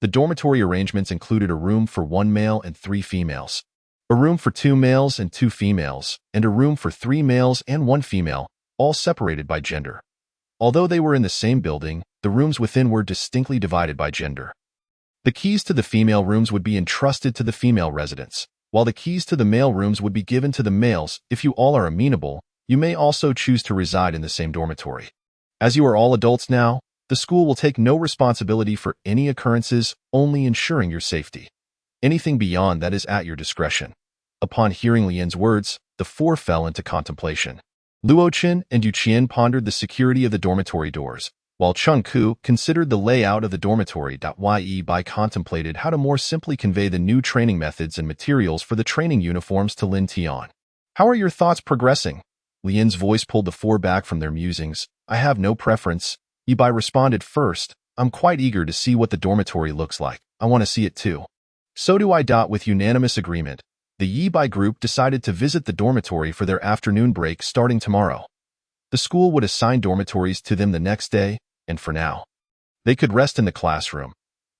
The dormitory arrangements included a room for 1 male and 3 females, a room for 2 males and 2 females, and a room for 3 males and 1 female, all separated by gender. Although they were in the same building, the rooms within were distinctly divided by gender. The keys to the female rooms would be entrusted to the female residents, while the keys to the male rooms would be given to the males. If you all are amenable, you may also choose to reside in the same dormitory. As you are all adults now, the school will take no responsibility for any occurrences, only ensuring your safety. Anything beyond that is at your discretion. Upon hearing Lian's words, the four fell into contemplation. Luo Chen and Yu Qian pondered the security of the dormitory doors, while Chun Ku considered the layout of the dormitory. Yi Bai contemplated how to more simply convey the new training methods and materials for the training uniforms to Lin Tian. "How are your thoughts progressing?" Lian's voice pulled the four back from their musings. "I have no preference." Yi Bai responded first. "I'm quite eager to see what the dormitory looks like. I want to see it too." "So do I." With unanimous agreement, the Yi Bai group decided to visit the dormitory for their afternoon break starting tomorrow. The school would assign dormitories to them the next day, and for now, they could rest in the classroom.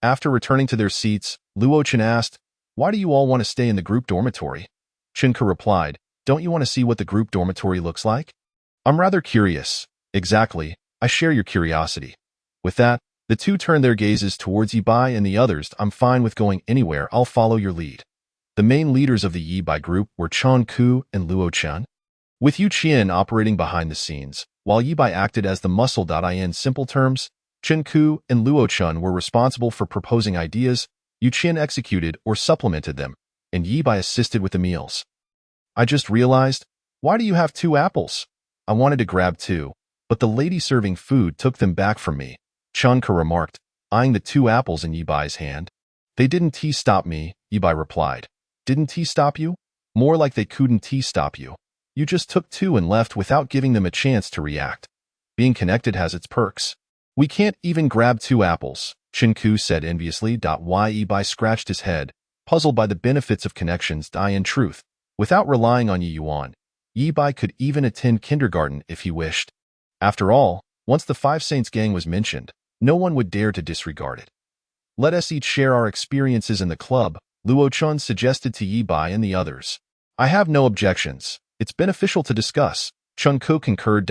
After returning to their seats, Luo Chen asked, "Why do you all want to stay in the group dormitory?" Chen Ke replied, "Don't you want to see what the group dormitory looks like?" "I'm rather curious." "Exactly. I share your curiosity." With that, the two turned their gazes towards Yi Bai and the others. "I'm fine with going anywhere. I'll follow your lead." The main leaders of the Yi Bai group were Chun Ku and Luo Chen, with Yu Qian operating behind the scenes, while Yi Bai acted as the muscle. In simple terms, Chun Ku and Luo Chen were responsible for proposing ideas, Yu Qian executed or supplemented them, and Yi Bai assisted with the meals. "I just realized, why do you have 2 apples? I wanted to grab 2, but the lady serving food took them back from me," Chun Ke remarked, eyeing the 2 apples in Yi Bai's hand. "They didn't stop me," Yi Bai replied. "Didn't stop you? More like they couldn't stop you. You just took 2 and left without giving them a chance to react. Being connected has its perks." "We can't even grab 2 apples," Chun Ku said enviously. Yi Bai scratched his head, puzzled by the benefits of connections. In truth, without relying on Yi Yuan, Yi Bai could even attend kindergarten if he wished. After all, once the Five Saints gang was mentioned, no one would dare to disregard it. "Let us each share our experiences in the club," Luo Chen suggested to Yi Bai and the others. "I have no objections. It's beneficial to discuss," Chun Ku concurred.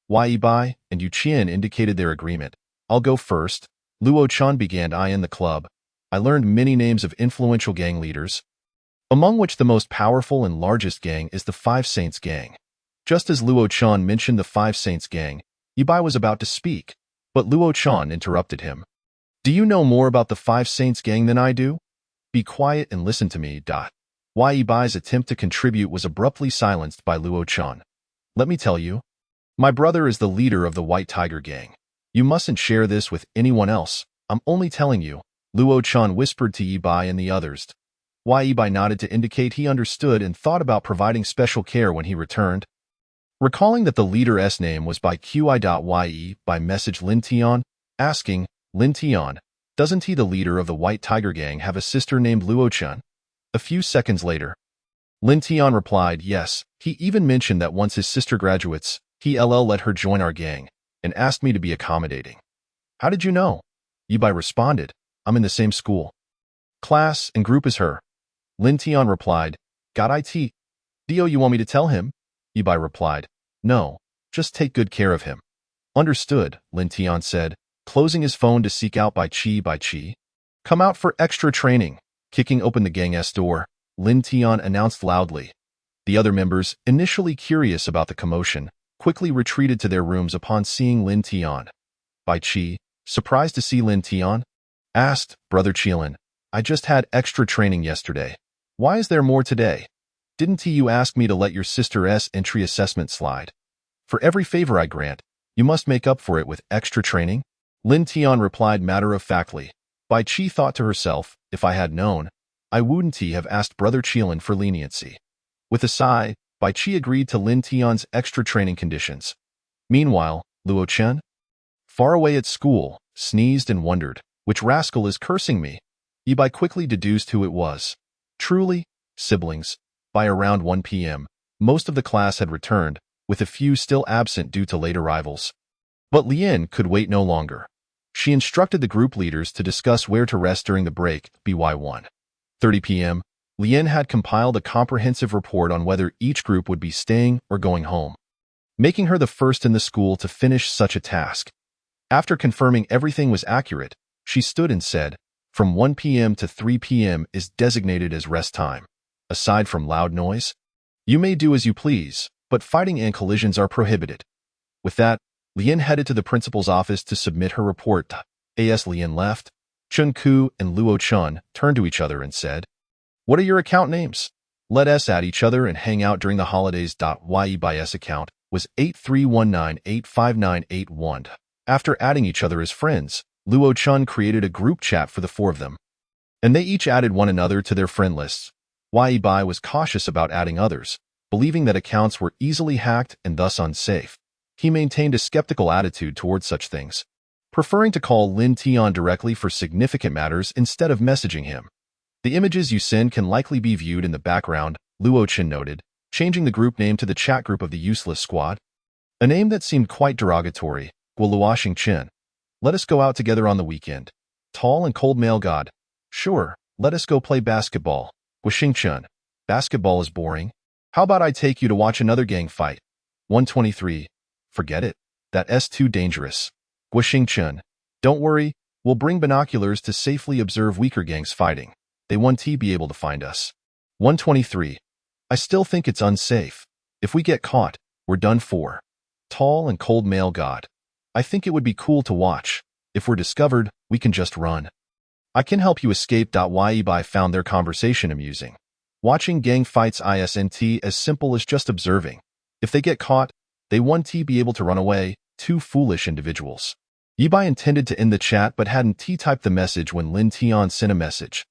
Yi Bai and Yu Qian indicated their agreement. "I'll go first." Luo Chen began. In the club, I learned many names of influential gang leaders, among which the most powerful and largest gang is the Five Saints gang. Just as Luo Chen mentioned the Five Saints gang, Yi Bai was about to speak, but Luo Chen interrupted him. "Do you know more about the Five Saints gang than I do? Be quiet and listen to me." Yi Bai's attempt to contribute was abruptly silenced by Luo Chen. "Let me tell you. My brother is the leader of the White Tiger gang. You mustn't share this with anyone else. I'm only telling you," Luo Chen whispered to Yi Bai and the others. Yi Bai nodded to indicate he understood and thought about providing special care when he returned. Recalling that the leader's name was by Yi Bai messaged Lin Tian, asking, "Lin Tian, doesn't the leader of the White Tiger gang have a sister named Luo Chen?" A few seconds later, Lin Tian replied, "Yes, he even mentioned that once his sister graduates, he'll let her join our gang, and asked me to be accommodating." "How did you know?" Yi Bai responded, "I'm in the same school, class, and group as her." Lin Tian replied, "Got it? Do you want me to tell him?" Yi Bai replied, "No, just take good care of him." "Understood," Lin Tian said, closing his phone to seek out Bai Qi. "Come out for extra training." Kicking open the gang's door, Lin Tian announced loudly. The other members, initially curious about the commotion, quickly retreated to their rooms upon seeing Lin Tian. Bai Qi, surprised to see Lin Tian, asked, "Brother Qilin, I just had extra training yesterday. Why is there more today? Didn't you ask me to let your sister's entry assessment slide? For every favor I grant, you must make up for it with extra training?" Lin Tian replied matter-of-factly. Bai Qi thought to herself, if I had known, I wouldn't have asked Brother Qilin for leniency. With a sigh, Bai Qi agreed to Lin Tian's extra training conditions. Meanwhile, Luo Chen, far away at school, sneezed and wondered, which rascal is cursing me? Bai quickly deduced who it was. Truly, siblings. By around 1 p.m., most of the class had returned, with a few still absent due to late arrivals. But Lien could wait no longer. She instructed the group leaders to discuss where to rest during the break. By 1:30 p.m., Lien had compiled a comprehensive report on whether each group would be staying or going home, making her the first in the school to finish such a task. After confirming everything was accurate, she stood and said, "From 1 p.m. to 3 p.m. is designated as rest time. Aside from loud noise, you may do as you please, but fighting and collisions are prohibited." With that, Lien headed to the principal's office to submit her report. As Lien left, Chun Ku and Luo Chun turned to each other and said, "What are your account names? Let us add each other and hang out during the holidays." Ye's account was 8319859881. After adding each other as friends, Luo Chun created a group chat for the four of them, and they each added one another to their friend lists. Bai was cautious about adding others, believing that accounts were easily hacked and thus unsafe. He maintained a skeptical attitude towards such things, preferring to call Lin Tian directly for significant matters instead of messaging him. "The images you send can likely be viewed in the background," Luo Chen noted, changing the group name to the chat group of the Useless Squad, a name that seemed quite derogatory. Guoluoxing Chen. "Let us go out together on the weekend. Tall and cold male god. Sure, let us go play basketball." Guixing Chen. "Basketball is boring. How about I take you to watch another gang fight?" 123. "Forget it. That's too dangerous." Guixing Chen. "Don't worry, we'll bring binoculars to safely observe weaker gangs fighting. They won't be able to find us." 123. "I still think it's unsafe. If we get caught, we're done for." Tall and cold male god. "I think it would be cool to watch. If we're discovered, we can just run. I can help you escape." Bai found their conversation amusing. Watching gang fights isn't as simple as just observing. If they get caught, they won't be able to run away. Two foolish individuals. Bai intended to end the chat but hadn't typed the message when Lin Tian sent a message.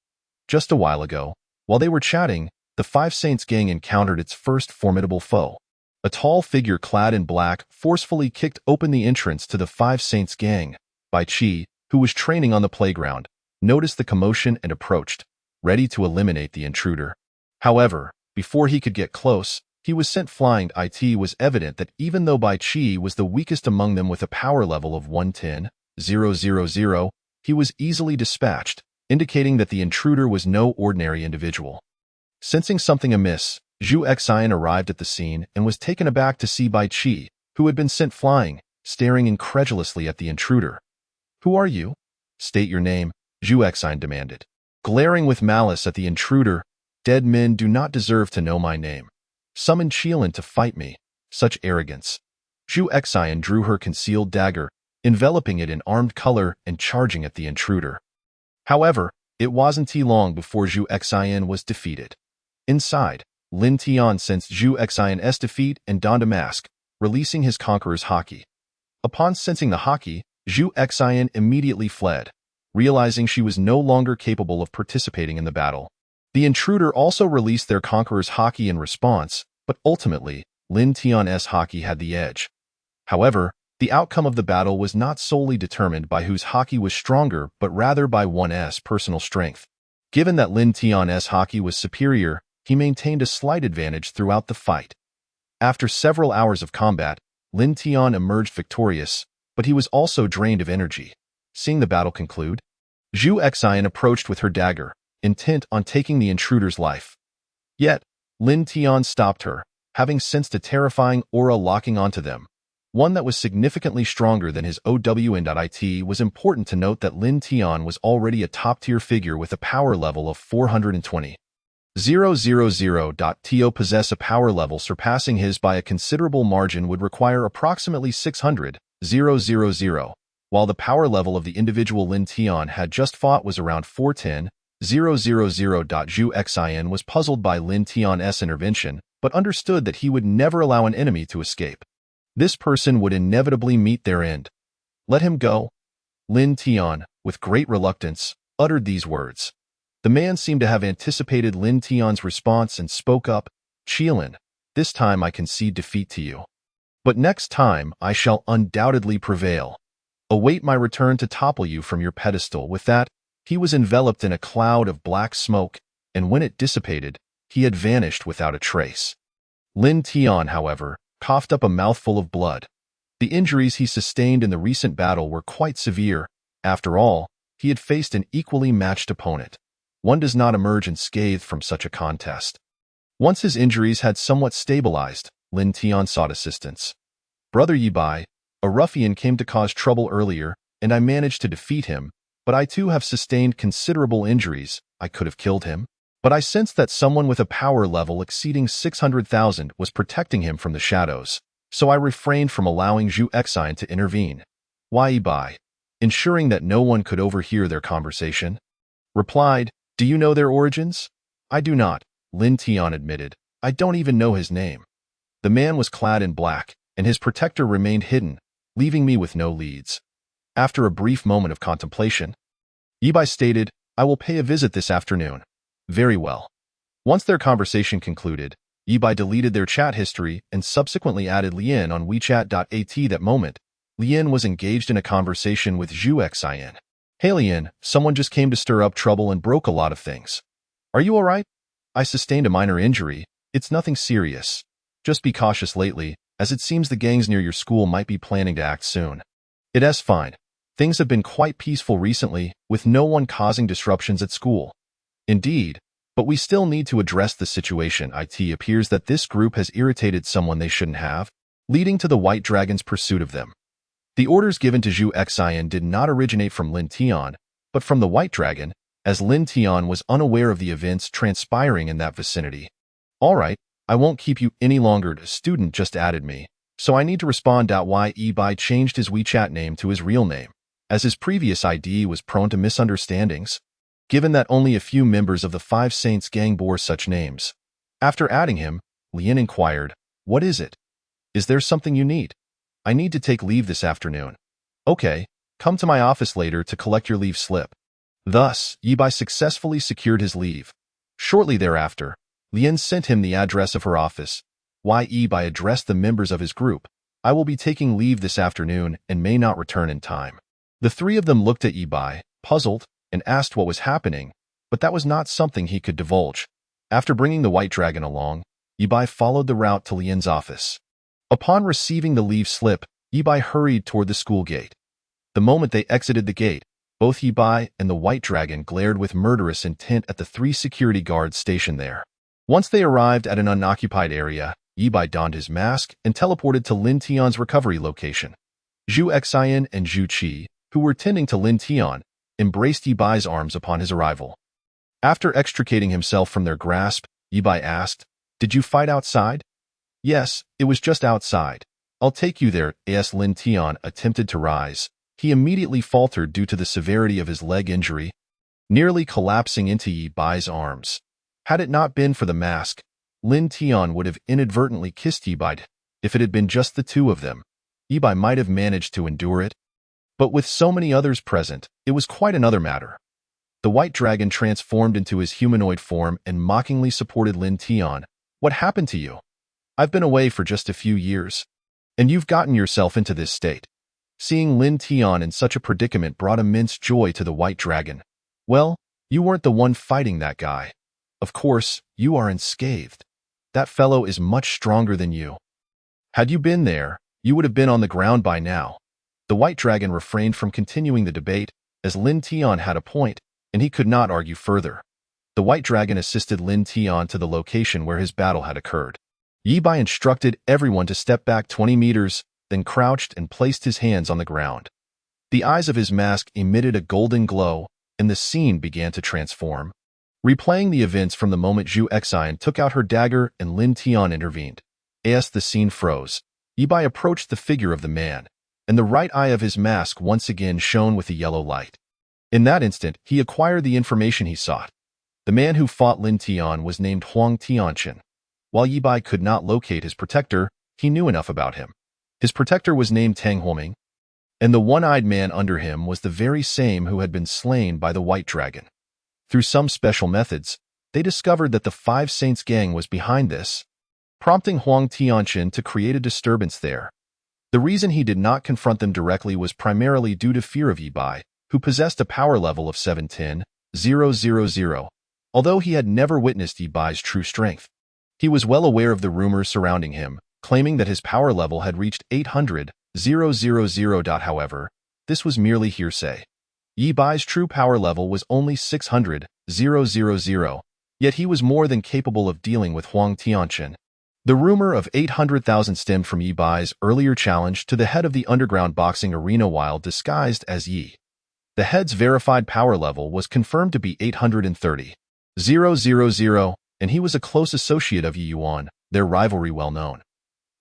Just a while ago, while they were chatting, the Five Saints gang encountered its first formidable foe. A tall figure clad in black forcefully kicked open the entrance to the Five Saints gang. Bai Qi, who was training on the playground, noticed the commotion and approached, ready to eliminate the intruder. However, before he could get close, he was sent flying. It was evident that even though Bai Qi was the weakest among them with a power level of 110,000, he was easily dispatched, indicating that the intruder was no ordinary individual. Sensing something amiss, Zhu Xian arrived at the scene and was taken aback to see Bai Qi, who had been sent flying, staring incredulously at the intruder. "Who are you? State your name," Zhu Xian demanded. Glaring with malice at the intruder, "Dead men do not deserve to know my name. Summon Qilin to fight me. Such arrogance." Zhu Xian drew her concealed dagger, enveloping it in armed color and charging at the intruder. However, it wasn't long before Zhu Xian was defeated. Inside, Lin Tian sensed Zhu Xian's defeat and donned a mask, releasing his conqueror's haki. Upon sensing the haki, Zhu Xian immediately fled, realizing she was no longer capable of participating in the battle. The intruder also released their conqueror's haki in response, but ultimately, Lin Tian's haki had the edge. However, the outcome of the battle was not solely determined by whose haki was stronger but rather by one's personal strength. Given that Lin Tian's haki was superior, he maintained a slight advantage throughout the fight. After several hours of combat, Lin Tian emerged victorious, but he was also drained of energy. Seeing the battle conclude, Zhu Xian approached with her dagger, intent on taking the intruder's life. Yet, Lin Tian stopped her, having sensed a terrifying aura locking onto them, one that was significantly stronger than his OWN.It was important to note that Lin Tian was already a top-tier figure with a power level of 420. 000.to possess a power level surpassing his by a considerable margin would require approximately 600,000, while the power level of the individual Lin Tian had just fought was around 410,000. Zhu Xin was puzzled by Lin Tian's intervention, but understood that he would never allow an enemy to escape. This person would inevitably meet their end. Let him go. Lin Tian, with great reluctance, uttered these words. The man seemed to have anticipated Lin Tian's response and spoke up, "Qilin, this time I concede defeat to you. But next time I shall undoubtedly prevail. Await my return to topple you from your pedestal." With that, he was enveloped in a cloud of black smoke, and when it dissipated, he had vanished without a trace. Lin Tian, however, coughed up a mouthful of blood. The injuries he sustained in the recent battle were quite severe. After all, he had faced an equally matched opponent. One does not emerge unscathed from such a contest. Once his injuries had somewhat stabilized, Lin Tian sought assistance. "Brother Yi Bai, a ruffian came to cause trouble earlier, and I managed to defeat him, but I too have sustained considerable injuries. I could have killed him, but I sensed that someone with a power level exceeding 600,000 was protecting him from the shadows, so I refrained from allowing Zhu Xin to intervene." Yi Bai, ensuring that no one could overhear their conversation, replied, "Do you know their origins?" "I do not," Lin Tian admitted. "I don't even know his name." The man was clad in black, and his protector remained hidden, leaving me with no leads. After a brief moment of contemplation, Yi Bai stated, "I will pay a visit this afternoon." "Very well." Once their conversation concluded, Yi Bai deleted their chat history and subsequently added Lian on WeChat.at. That moment, Lian was engaged in a conversation with Zhu Xin. "Hey Lian, someone just came to stir up trouble and broke a lot of things. Are you alright?" "I sustained a minor injury. It's nothing serious. Just be cautious lately, as it seems the gangs near your school might be planning to act soon." "It's fine. Things have been quite peaceful recently, with no one causing disruptions at school." "Indeed, but we still need to address the situation. It appears that this group has irritated someone they shouldn't have, leading to the White Dragon's pursuit of them." The orders given to Zhu Xin did not originate from Lin Tian, but from the White Dragon, as Lin Tian was unaware of the events transpiring in that vicinity. "All right, I won't keep you any longer. A student just added me, so I need to respond. Yi Bai changed his WeChat name to his real name, as his previous ID was prone to misunderstandings, given that only a few members of the Five Saints gang bore such names. After adding him, Lian inquired, "What is it? Is there something you need?" "I need to take leave this afternoon." "Okay, come to my office later to collect your leave slip." Thus, Yi Bai successfully secured his leave. Shortly thereafter, Lian sent him the address of her office. Yi Bai addressed the members of his group, "I will be taking leave this afternoon and may not return in time." The three of them looked at Yi Bai, puzzled, and asked what was happening, but that was not something he could divulge. After bringing the White Dragon along, Yi Bai followed the route to Lian's office. Upon receiving the leave slip, Yi Bai hurried toward the school gate. The moment they exited the gate, both Yi Bai and the White Dragon glared with murderous intent at the three security guards stationed there. Once they arrived at an unoccupied area, Yi Bai donned his mask and teleported to Lin Tian's recovery location. Zhu Xin and Zhu Qi, who were tending to Lin Tian, embraced Yi Bai's arms upon his arrival. After extricating himself from their grasp, Yi Bai asked, "Did you fight outside?" "Yes, it was just outside. I'll take you there." As Lin Tian attempted to rise, he immediately faltered due to the severity of his leg injury, nearly collapsing into Yi Bai's arms. Had it not been for the mask, Lin Tian would have inadvertently kissed Yi Bai. If it had been just the two of them, Yi Bai might have managed to endure it. But with so many others present, it was quite another matter. The White Dragon transformed into his humanoid form and mockingly supported Lin Tian. "What happened to you? I've been away for just a few years, and you've gotten yourself into this state." Seeing Lin Tian in such a predicament brought immense joy to the White Dragon. "Well, you weren't the one fighting that guy. Of course, you are unscathed. That fellow is much stronger than you. Had you been there, you would have been on the ground by now." The White Dragon refrained from continuing the debate, as Lin Tian had a point, and he could not argue further. The White Dragon assisted Lin Tian to the location where his battle had occurred. Yi Bai instructed everyone to step back 20 meters, then crouched and placed his hands on the ground. The eyes of his mask emitted a golden glow, and the scene began to transform. Replaying the events from the moment Zhu Xian took out her dagger and Lin Tian intervened. As the scene froze, Yi Bai approached the figure of the man, and the right eye of his mask once again shone with a yellow light. In that instant, he acquired the information he sought. The man who fought Lin Tian was named Huang Tianqin. While Yi Bai could not locate his protector, he knew enough about him. His protector was named Tang Huoming, and the one-eyed man under him was the very same who had been slain by the White Dragon. Through some special methods, they discovered that the Five Saints gang was behind this, prompting Huang Tianqin to create a disturbance there. The reason he did not confront them directly was primarily due to fear of Yi Bai, who possessed a power level of 710,000, although he had never witnessed Yi Bai's true strength. He was well aware of the rumors surrounding him, claiming that his power level had reached 800,000. However, this was merely hearsay. Yi Bai's true power level was only 600,000, yet he was more than capable of dealing with Huang Tianqin. The rumor of 800,000 stemmed from Yi Bai's earlier challenge to the head of the underground boxing arena while disguised as Yi. The head's verified power level was confirmed to be 830,000, and he was a close associate of Yi Yuan, their rivalry well known.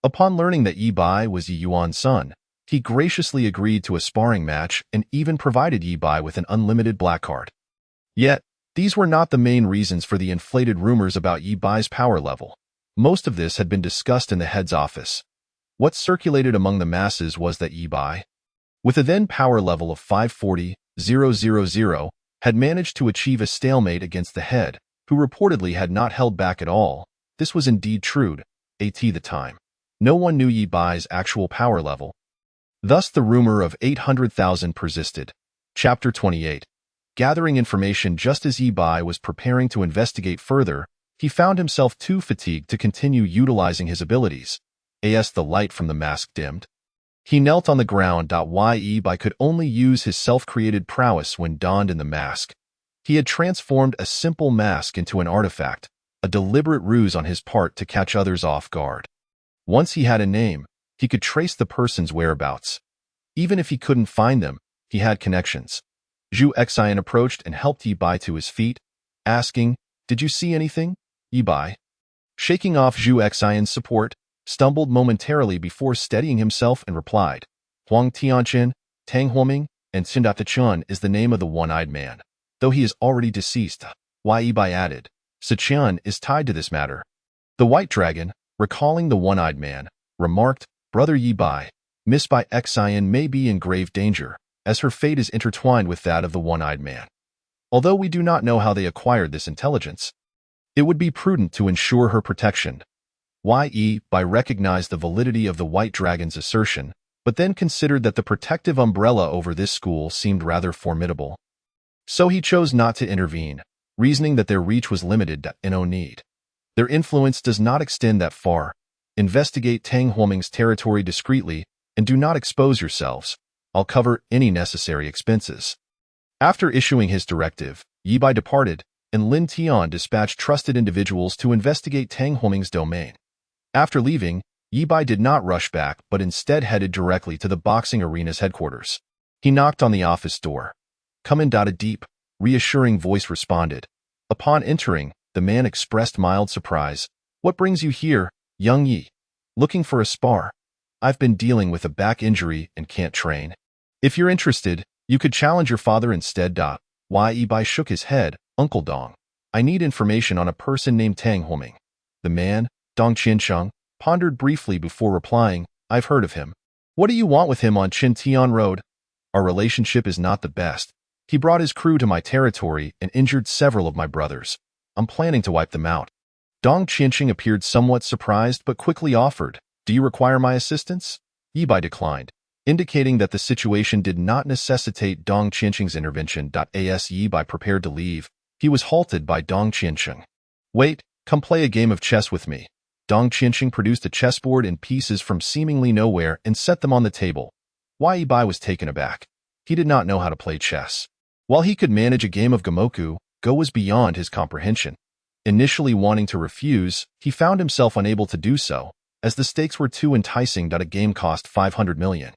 Upon learning that Yi Bai was Yi Yuan's son, he graciously agreed to a sparring match and even provided Yi Bai with an unlimited black card. Yet, these were not the main reasons for the inflated rumors about Yi Bai's power level. Most of this had been discussed in the head's office. What circulated among the masses was that Yi Bai, with a then power level of 540,000, had managed to achieve a stalemate against the head, who reportedly had not held back at all. This was indeed true at the time. No one knew Yi Bai's actual power level. Thus the rumor of 800,000 persisted. Chapter 28. Gathering information just as Yi Bai was preparing to investigate further, he found himself too fatigued to continue utilizing his abilities. As the light from the mask dimmed, he knelt on the ground. Yi Bai could only use his self-created prowess when donned in the mask. He had transformed a simple mask into an artifact, a deliberate ruse on his part to catch others off guard. Once he had a name, he could trace the person's whereabouts. Even if he couldn't find them, he had connections. Zhu Xian approached and helped Yi Bai to his feet, asking, "Did you see anything?" Yi Bai, shaking off Zhu Xian's support, stumbled momentarily before steadying himself and replied, "Huang Tianqin, Tang Huoming, and Xinda Chun is the name of the one-eyed man. Though he is already deceased," Yi Bai added, "Sichuan is tied to this matter." The White Dragon, recalling the one-eyed man, remarked, "Brother Yi Bai, Miss Bai Xian may be in grave danger, as her fate is intertwined with that of the one-eyed man. Although we do not know how they acquired this intelligence, it would be prudent to ensure her protection." Yi Bai recognized the validity of the White Dragon's assertion, but then considered that the protective umbrella over this school seemed rather formidable. So he chose not to intervene, reasoning that their reach was limited and no need. Their influence does not extend that far. Investigate Tang Huoming's territory discreetly and do not expose yourselves. I'll cover any necessary expenses. After issuing his directive, Yi Bai departed, and Lin Tian dispatched trusted individuals to investigate Tang Huoming's domain. After leaving, Yi Bai did not rush back but instead headed directly to the boxing arena's headquarters. He knocked on the office door. "Come in." A deep, reassuring voice responded. Upon entering, the man expressed mild surprise. "What brings you here, young Yi? Looking for a spar? I've been dealing with a back injury and can't train. If you're interested, you could challenge your father instead." Yi Bai shook his head. "Uncle Dong, I need information on a person named Tang Huoming." The man, Dong Qiansheng, pondered briefly before replying, "I've heard of him. What do you want with him on Qintian Road?" "Our relationship is not the best. He brought his crew to my territory and injured several of my brothers. I'm planning to wipe them out." Dong Qiansheng appeared somewhat surprised but quickly offered, "Do you require my assistance?" Yi Bai declined, indicating that the situation did not necessitate Dong Qiansheng's intervention. As Yi Bai prepared to leave, he was halted by Dong Qiansheng. "Wait, come play a game of chess with me." Dong Qiansheng produced a chessboard in pieces from seemingly nowhere and set them on the table. Yi Bai was taken aback. He did not know how to play chess. While he could manage a game of Gamoku, Go was beyond his comprehension. Initially wanting to refuse, he found himself unable to do so, as the stakes were too enticing. A game cost 500 million.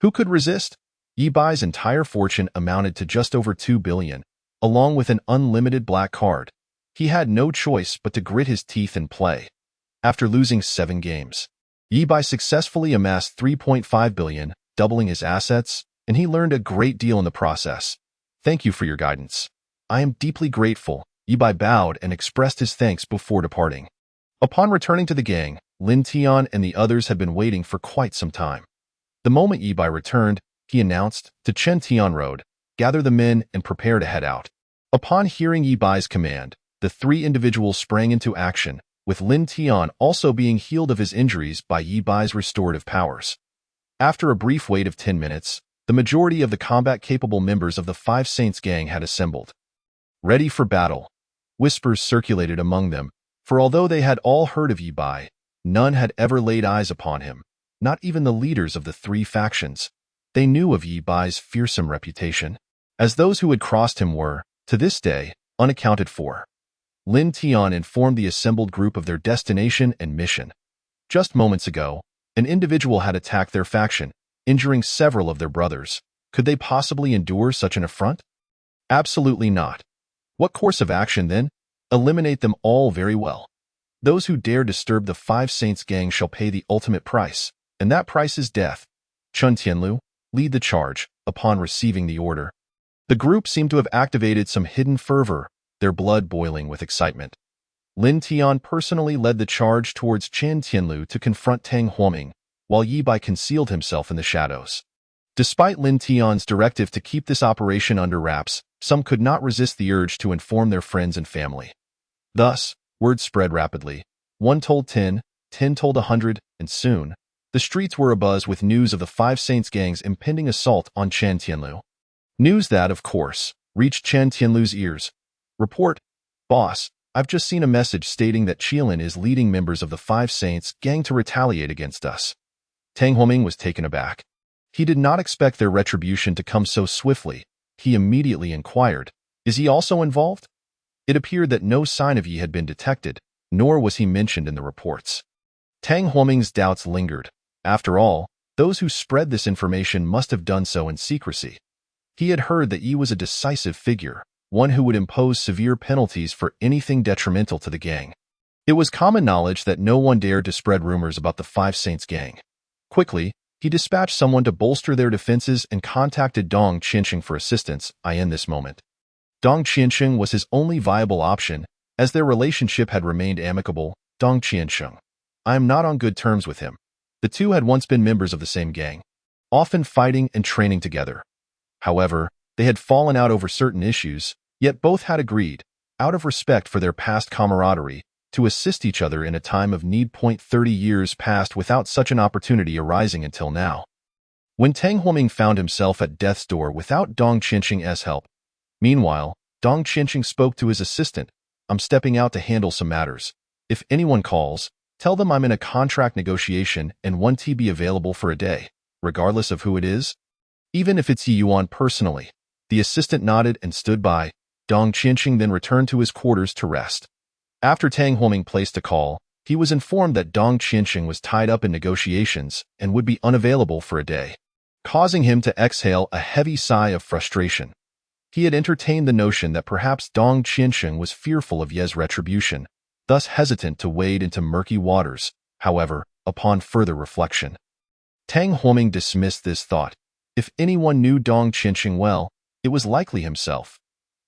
Who could resist? Yi Bai's entire fortune amounted to just over 2 billion, along with an unlimited black card. He had no choice but to grit his teeth and play. After losing 7 games, Yi Bai successfully amassed 3.5 billion, doubling his assets, and he learned a great deal in the process. Thank you for your guidance. I am deeply grateful. Yi Bai bowed and expressed his thanks before departing. Upon returning to the gang, Lin Tian and the others had been waiting for quite some time. The moment Yi Bai returned, he announced, to Chen Tian Road, gather the men and prepare to head out. Upon hearing Yi Bai's command, the 3 individuals sprang into action, with Lin Tian also being healed of his injuries by Yi Bai's restorative powers. After a brief wait of 10 minutes, the majority of the combat-capable members of the Five Saints gang had assembled. Ready for battle. Whispers circulated among them, for although they had all heard of Yi Bai, none had ever laid eyes upon him, not even the leaders of the 3 factions. They knew of Yi Bai's fearsome reputation, as those who had crossed him were, to this day, unaccounted for. Lin Tian informed the assembled group of their destination and mission. Just moments ago, an individual had attacked their faction, injuring several of their brothers. Could they possibly endure such an affront? Absolutely not. What course of action, then? Eliminate them all very well. Those who dare disturb the Five Saints gang shall pay the ultimate price, and that price is death. Chun Tianlu, lead the charge. Upon receiving the order, the group seemed to have activated some hidden fervor, their blood boiling with excitement. Lin Tian personally led the charge towards Chen Tianlu to confront Tang Huoming, while Yi Bai concealed himself in the shadows. Despite Lin Tian's directive to keep this operation under wraps, some could not resist the urge to inform their friends and family. Thus, word spread rapidly. 1 told 10, 10 told 100, and soon, the streets were abuzz with news of the Five Saints gang's impending assault on Chen Tianlu. News that, of course, reached Chen Tianlu's ears. Report, boss, I've just seen a message stating that Qilin is leading members of the Five Saints gang to retaliate against us. Tang Huoming was taken aback. He did not expect their retribution to come so swiftly. He immediately inquired, is he also involved? It appeared that no sign of Yi had been detected, nor was he mentioned in the reports. Tang Huoming's doubts lingered. After all, those who spread this information must have done so in secrecy. He had heard that Yi was a decisive figure, one who would impose severe penalties for anything detrimental to the gang. It was common knowledge that no one dared to spread rumors about the Five Saints gang. Quickly, he dispatched someone to bolster their defenses and contacted Dong Qiansheng for assistance. In this moment, Dong Qiansheng was his only viable option, as their relationship had remained amicable. Dong Qiansheng. I am not on good terms with him. The two had once been members of the same gang, often fighting and training together. However, they had fallen out over certain issues, yet both had agreed, out of respect for their past camaraderie, to assist each other in a time of need. 30 years passed without such an opportunity arising until now. When Tang Huoming found himself at death's door without Dong Qiansheng's help. Meanwhile, Dong Qiansheng spoke to his assistant, I'm stepping out to handle some matters. If anyone calls, tell them I'm in a contract negotiation and won't be available for a day, regardless of who it is. Even if it's Yi Yuan personally. The assistant nodded and stood by. Dong Qiansheng then returned to his quarters to rest. After Tang Huoming placed a call, he was informed that Dong Qiansheng was tied up in negotiations and would be unavailable for a day, causing him to exhale a heavy sigh of frustration. He had entertained the notion that perhaps Dong Qiansheng was fearful of Ye's retribution, thus hesitant to wade into murky waters. However, upon further reflection, Tang Huoming dismissed this thought. If anyone knew Dong Qiansheng well, it was likely himself.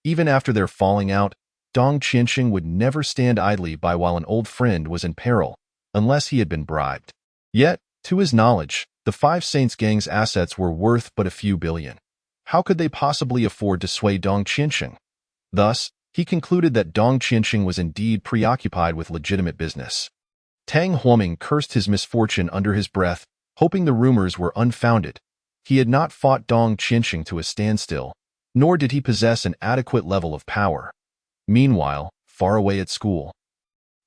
Even after their falling out, Dong Qiansheng would never stand idly by while an old friend was in peril, unless he had been bribed. Yet, to his knowledge, the Five Saints gang's assets were worth but a few billion. How could they possibly afford to sway Dong Qiansheng? Thus, he concluded that Dong Qiansheng was indeed preoccupied with legitimate business. Tang Huoming cursed his misfortune under his breath, hoping the rumors were unfounded. He had not fought Dong Qiansheng to a standstill, nor did he possess an adequate level of power. Meanwhile, far away at school,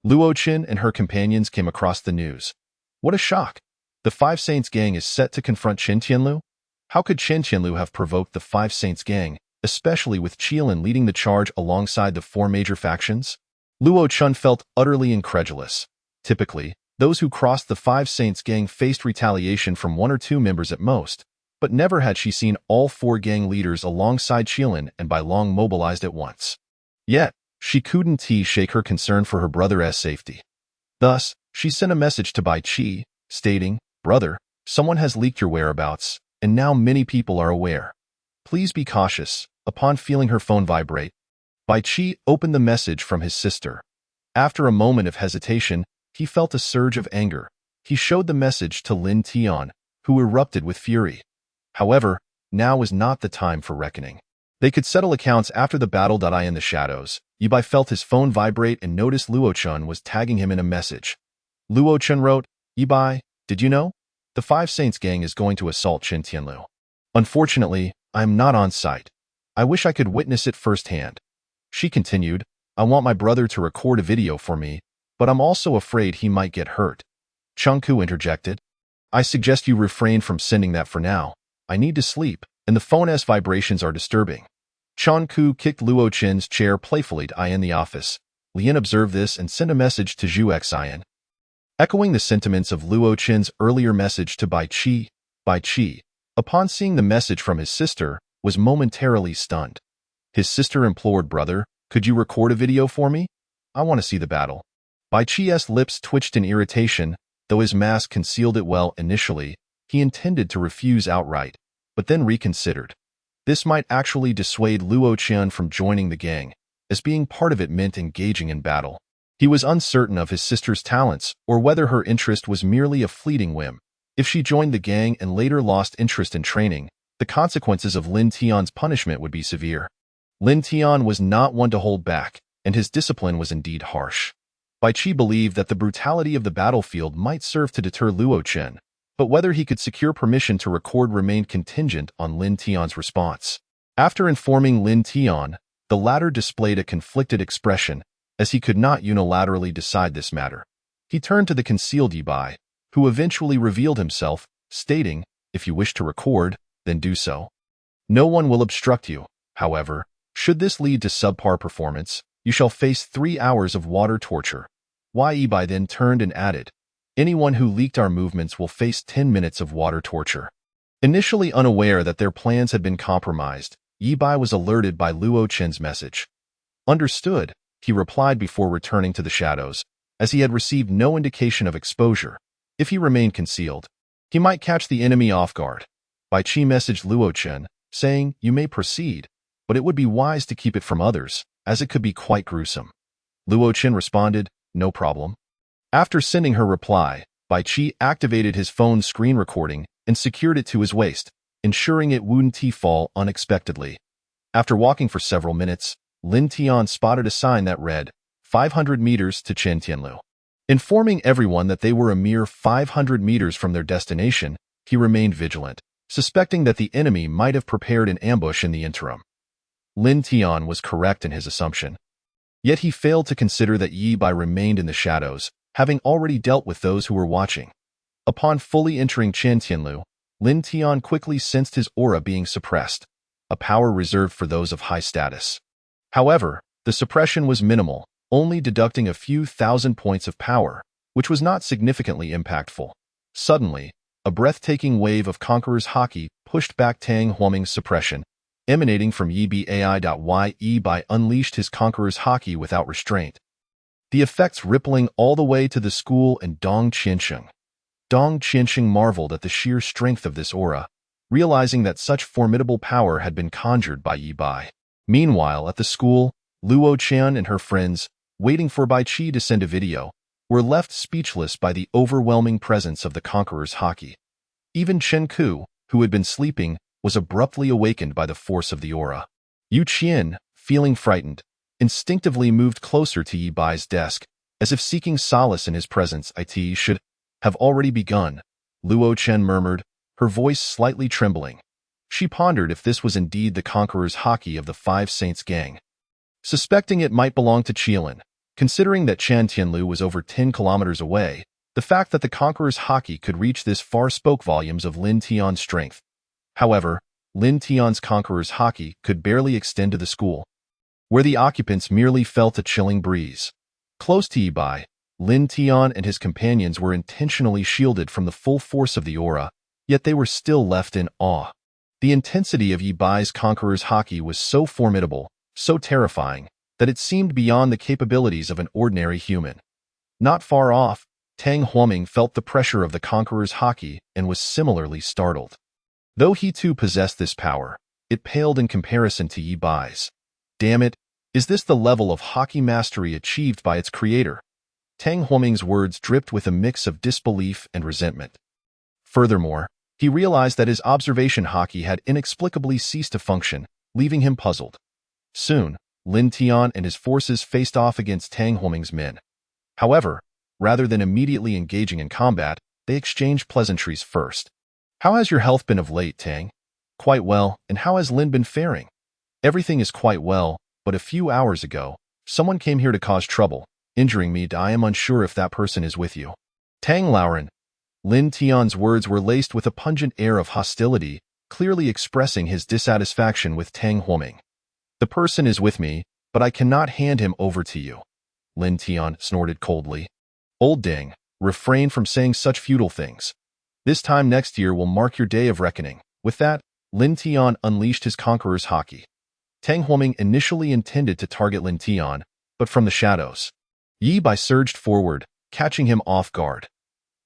Luo Qin and her companions came across the news. What a shock! The Five Saints gang is set to confront Chen Tianlu? How could Chen Tianlu have provoked the Five Saints gang, especially with Qilin leading the charge alongside the 4 major factions? Luo Chun felt utterly incredulous. Typically, those who crossed the Five Saints gang faced retaliation from 1 or 2 members at most, but never had she seen all 4 gang leaders alongside Qilin and by long mobilized at once. Yet, She couldn't shake her concern for her brother's safety. Thus, she sent a message to Bai Qi, stating, "Brother, someone has leaked your whereabouts, and now many people are aware. Please be cautious." Upon feeling her phone vibrate, Bai Qi opened the message from his sister. After a moment of hesitation, he felt a surge of anger. He showed the message to Lin Tian, who erupted with fury. However, now was not the time for reckoning. They could settle accounts after the battle. In the shadows, Yibai felt his phone vibrate and noticed Luochun was tagging him in a message. Luochun wrote, "Yibai, did you know? The Five Saints gang is going to assault Qin Tianlu. Unfortunately, I am not on site. I wish I could witness it firsthand." She continued, "I want my brother to record a video for me, but I'm also afraid he might get hurt." Chengku interjected, "I suggest you refrain from sending that for now. I need to sleep, and the phone's vibrations are disturbing." Chengku kicked Luochun's chair playfully in the office. Lian observed this and sent a message to Zhu Xian. Echoing the sentiments of Luochun's earlier message to Bai Qi, upon seeing the message from his sister, was momentarily stunned. His sister implored, "Brother, could you record a video for me? I want to see the battle." Bai Qi's lips twitched in irritation. Though his mask concealed it well initially, he intended to refuse outright, but then reconsidered. This might actually dissuade Luochun from joining the gang, as being part of it meant engaging in battle. He was uncertain of his sister's talents or whether her interest was merely a fleeting whim. If she joined the gang and later lost interest in training, the consequences of Lin Tian's punishment would be severe. Lin Tian was not one to hold back, and his discipline was indeed harsh. Bai Qi believed that the brutality of the battlefield might serve to deter Luochun, but whether he could secure permission to record remained contingent on Lin Tian's response. After informing Lin Tian, the latter displayed a conflicted expression, as he could not unilaterally decide this matter. He turned to the concealed Yibai, who eventually revealed himself, stating, "If you wish to record, then do so. No one will obstruct you. However, should this lead to subpar performance, you shall face 3 hours of water torture." Yibai then turned and added, "Anyone who leaked our movements will face 10 minutes of water torture." Initially unaware that their plans had been compromised, Yibai was alerted by Luochun's message. "Understood," he replied before returning to the shadows, as he had received no indication of exposure. If he remained concealed, he might catch the enemy off guard. Bai Qi messaged Luochun, saying, "You may proceed, but it would be wise to keep it from others, as it could be quite gruesome." Luochun responded, "No problem." After sending her reply, Bai Qi activated his phone's screen recording and secured it to his waist, ensuring it wouldn't fall unexpectedly. After walking for several minutes, Lin Tian spotted a sign that read, 500 meters to Qin Tianlu. Informing everyone that they were a mere 500 meters from their destination, he remained vigilant, suspecting that the enemy might have prepared an ambush in the interim. Lin Tian was correct in his assumption. Yet he failed to consider that Yibai remained in the shadows, having already dealt with those who were watching. Upon fully entering Qin Tianlu, Lin Tian quickly sensed his aura being suppressed, a power reserved for those of high status. However, the suppression was minimal, only deducting a few thousand points of power, which was not significantly impactful. Suddenly, a breathtaking wave of Conqueror's Haki pushed back Tang Huoming's suppression, emanating from Yibai unleashed his Conqueror's Haki without restraint, the effects rippling all the way to the school and Dong Qiansheng. Dong Qiansheng marveled at the sheer strength of this aura, realizing that such formidable power had been conjured by Yibai. Meanwhile, at the school, Luochun and her friends, waiting for Bai Qi to send a video, were left speechless by the overwhelming presence of the Conqueror's Haki. Even Chengku, who had been sleeping, was abruptly awakened by the force of the aura. Yu Qian, feeling frightened, instinctively moved closer to Yibai's desk, as if seeking solace in his presence. "It should have already begun," Luochun murmured, her voice slightly trembling. She pondered if this was indeed the Conqueror's Haki of the Five Saints gang. Suspecting it might belong to Qilin, considering that Qin Tianlu was over 10 kilometers away, the fact that the Conqueror's Haki could reach this far spoke volumes of Lin Tian's strength. However, Lin Tian's Conqueror's Haki could barely extend to the school, where the occupants merely felt a chilling breeze. Close to Yibai, Lin Tian and his companions were intentionally shielded from the full force of the aura, yet they were still left in awe. The intensity of Yibai's Conqueror's Haki was so formidable, so terrifying, that it seemed beyond the capabilities of an ordinary human. Not far off, Tang Huoming felt the pressure of the conqueror's haki and was similarly startled. Though he too possessed this power, it paled in comparison to Yi Bai's. Damn it, is this the level of haki mastery achieved by its creator? Tang Huoming's words dripped with a mix of disbelief and resentment. Furthermore, he realized that his observation haki had inexplicably ceased to function, leaving him puzzled. Soon, Lin Tian and his forces faced off against Tang Huoming's men. However, rather than immediately engaging in combat, they exchanged pleasantries first. "How has your health been of late, Tang?" "Quite well, and how has Lin been faring?" "Everything is quite well, but a few hours ago, someone came here to cause trouble, injuring me. I am unsure if that person is with you." "Tang Lauren." Lin Tian's words were laced with a pungent air of hostility, clearly expressing his dissatisfaction with Tang Huoming. "The person is with me, but I cannot hand him over to you," Lin Tian snorted coldly. "Old Deng, refrain from saying such futile things. This time next year will mark your day of reckoning." With that, Lin Tian unleashed his conqueror's haki. Tang Huoming initially intended to target Lin Tian, but from the shadows, Yi Bai surged forward, catching him off guard.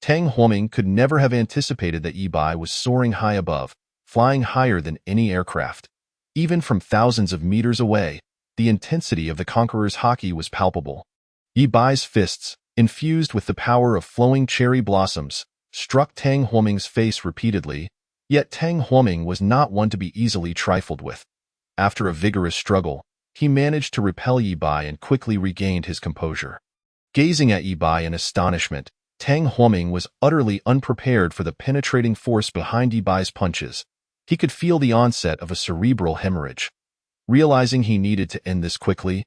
Tang Huoming could never have anticipated that Yi Bai was soaring high above, flying higher than any aircraft. Even from thousands of meters away, the intensity of the conqueror's haki was palpable. Yi Bai's fists, infused with the power of flowing cherry blossoms, struck Tang Huoming's face repeatedly, yet Tang Huoming was not one to be easily trifled with. After a vigorous struggle, he managed to repel Yi Bai and quickly regained his composure. Gazing at Yi Bai in astonishment, Tang Huoming was utterly unprepared for the penetrating force behind Yi Bai's punches. He could feel the onset of a cerebral hemorrhage. Realizing he needed to end this quickly,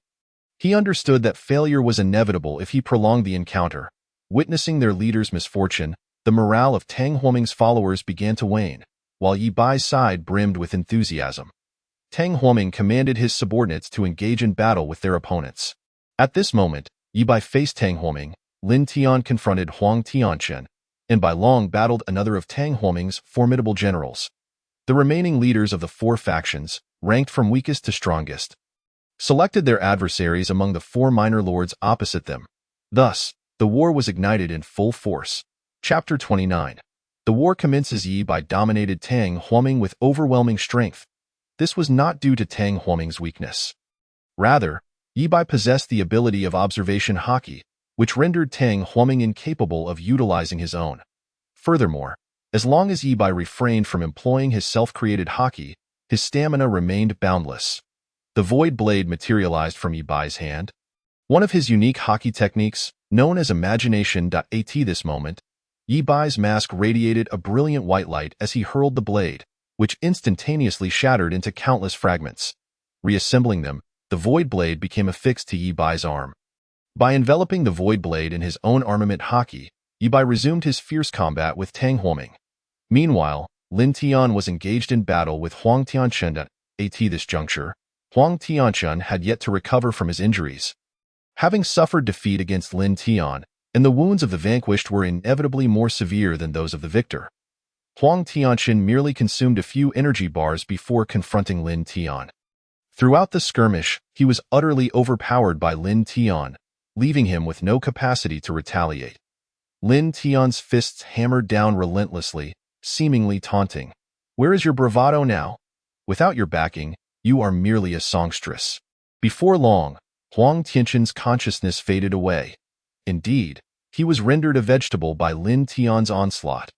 he understood that failure was inevitable if he prolonged the encounter. Witnessing their leader's misfortune, the morale of Tang Huoming's followers began to wane, while Yi Bai's side brimmed with enthusiasm. Tang Huoming commanded his subordinates to engage in battle with their opponents. At this moment, Yi Bai faced Tang Huoming, Lin Tian confronted Huang Tianchen, and Bai Long battled another of Tang Huoming's formidable generals. The remaining leaders of the four factions, ranked from weakest to strongest, selected their adversaries among the four minor lords opposite them. Thus, the war was ignited in full force. Chapter 29. The war commences. Yi Bai dominated Tang Huoming with overwhelming strength. This was not due to Tang Huoming's weakness. Rather, Yi Bai possessed the ability of observation haki, which rendered Tang Huoming incapable of utilizing his own. Furthermore, as long as Yi Bai refrained from employing his self-created haki, his stamina remained boundless. The void blade materialized from Yi Bai's hand. One of his unique haki techniques, known as imagination.at. This moment, Yi Bai's mask radiated a brilliant white light as he hurled the blade, which instantaneously shattered into countless fragments. Reassembling them, the void blade became affixed to Yi Bai's arm. By enveloping the void blade in his own armament haki, Yi Bai resumed his fierce combat with Tang Huoming. Meanwhile, Lin Tian was engaged in battle with Huang Tianchen. At this juncture, Huang Tianchen had yet to recover from his injuries. Having suffered defeat against Lin Tian, and the wounds of the vanquished were inevitably more severe than those of the victor, Huang Tianchen merely consumed a few energy bars before confronting Lin Tian. Throughout the skirmish, he was utterly overpowered by Lin Tian, leaving him with no capacity to retaliate. Lin Tian's fists hammered down relentlessly, seemingly taunting. "Where is your bravado now? Without your backing, you are merely a songstress." Before long, Huang Tianchen's consciousness faded away. Indeed, he was rendered a vegetable by Lin Tian's onslaught.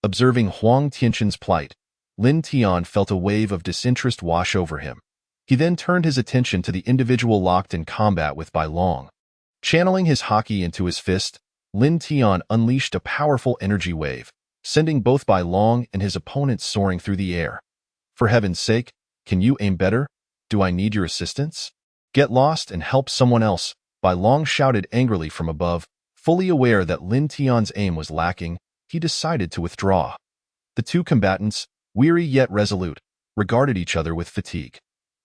Observing Huang Tianchen's plight, Lin Tian felt a wave of disinterest wash over him. He then turned his attention to the individual locked in combat with Bai Long. Channeling his haki into his fist, Lin Tian unleashed a powerful energy wave, sending both Bai Long and his opponent soaring through the air. "For heaven's sake, can you aim better? Do I need your assistance? Get lost and help someone else," Bai Long shouted angrily from above. Fully aware that Lin Tian's aim was lacking, he decided to withdraw. The two combatants, weary yet resolute, regarded each other with fatigue.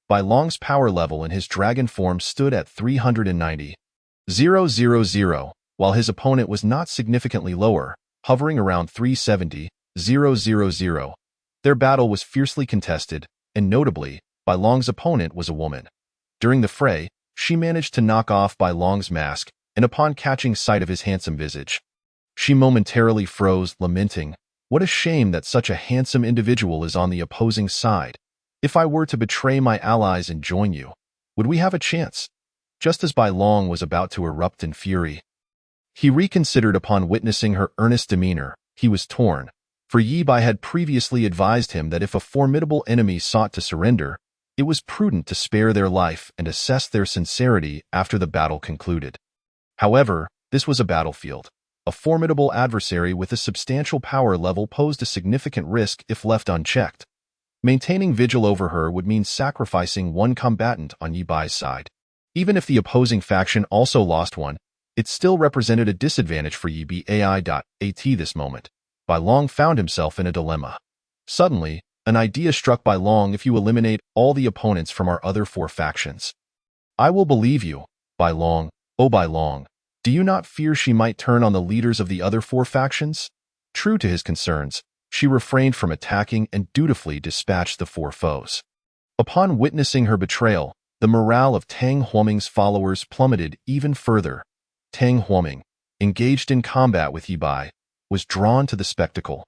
Bai Long's power level in his dragon form stood at 390,000, while his opponent was not significantly lower, hovering around 370,000. Their battle was fiercely contested, and notably, Bai Long's opponent was a woman. During the fray, she managed to knock off Bai Long's mask, and upon catching sight of his handsome visage, she momentarily froze, lamenting, "What a shame that such a handsome individual is on the opposing side. If I were to betray my allies and join you, would we have a chance?" Just as Bai Long was about to erupt in fury, he reconsidered upon witnessing her earnest demeanor. He was torn, for Yi Bai had previously advised him that if a formidable enemy sought to surrender, it was prudent to spare their life and assess their sincerity after the battle concluded. However, this was a battlefield. A formidable adversary with a substantial power level posed a significant risk if left unchecked. Maintaining vigil over her would mean sacrificing one combatant on Yi Bai's side. Even if the opposing faction also lost one, it still represented a disadvantage for Yi Bai. This moment, Bai Long found himself in a dilemma. Suddenly, an idea struck Bai Long: if you eliminate all the opponents from our other 4 factions, I will believe you, Bai Long. Oh Bai Long, do you not fear she might turn on the leaders of the other 4 factions? True to his concerns, she refrained from attacking and dutifully dispatched the 4 foes. Upon witnessing her betrayal, the morale of Tang Huoming's followers plummeted even further. Tang Huoming, engaged in combat with Yi Bai, was drawn to the spectacle.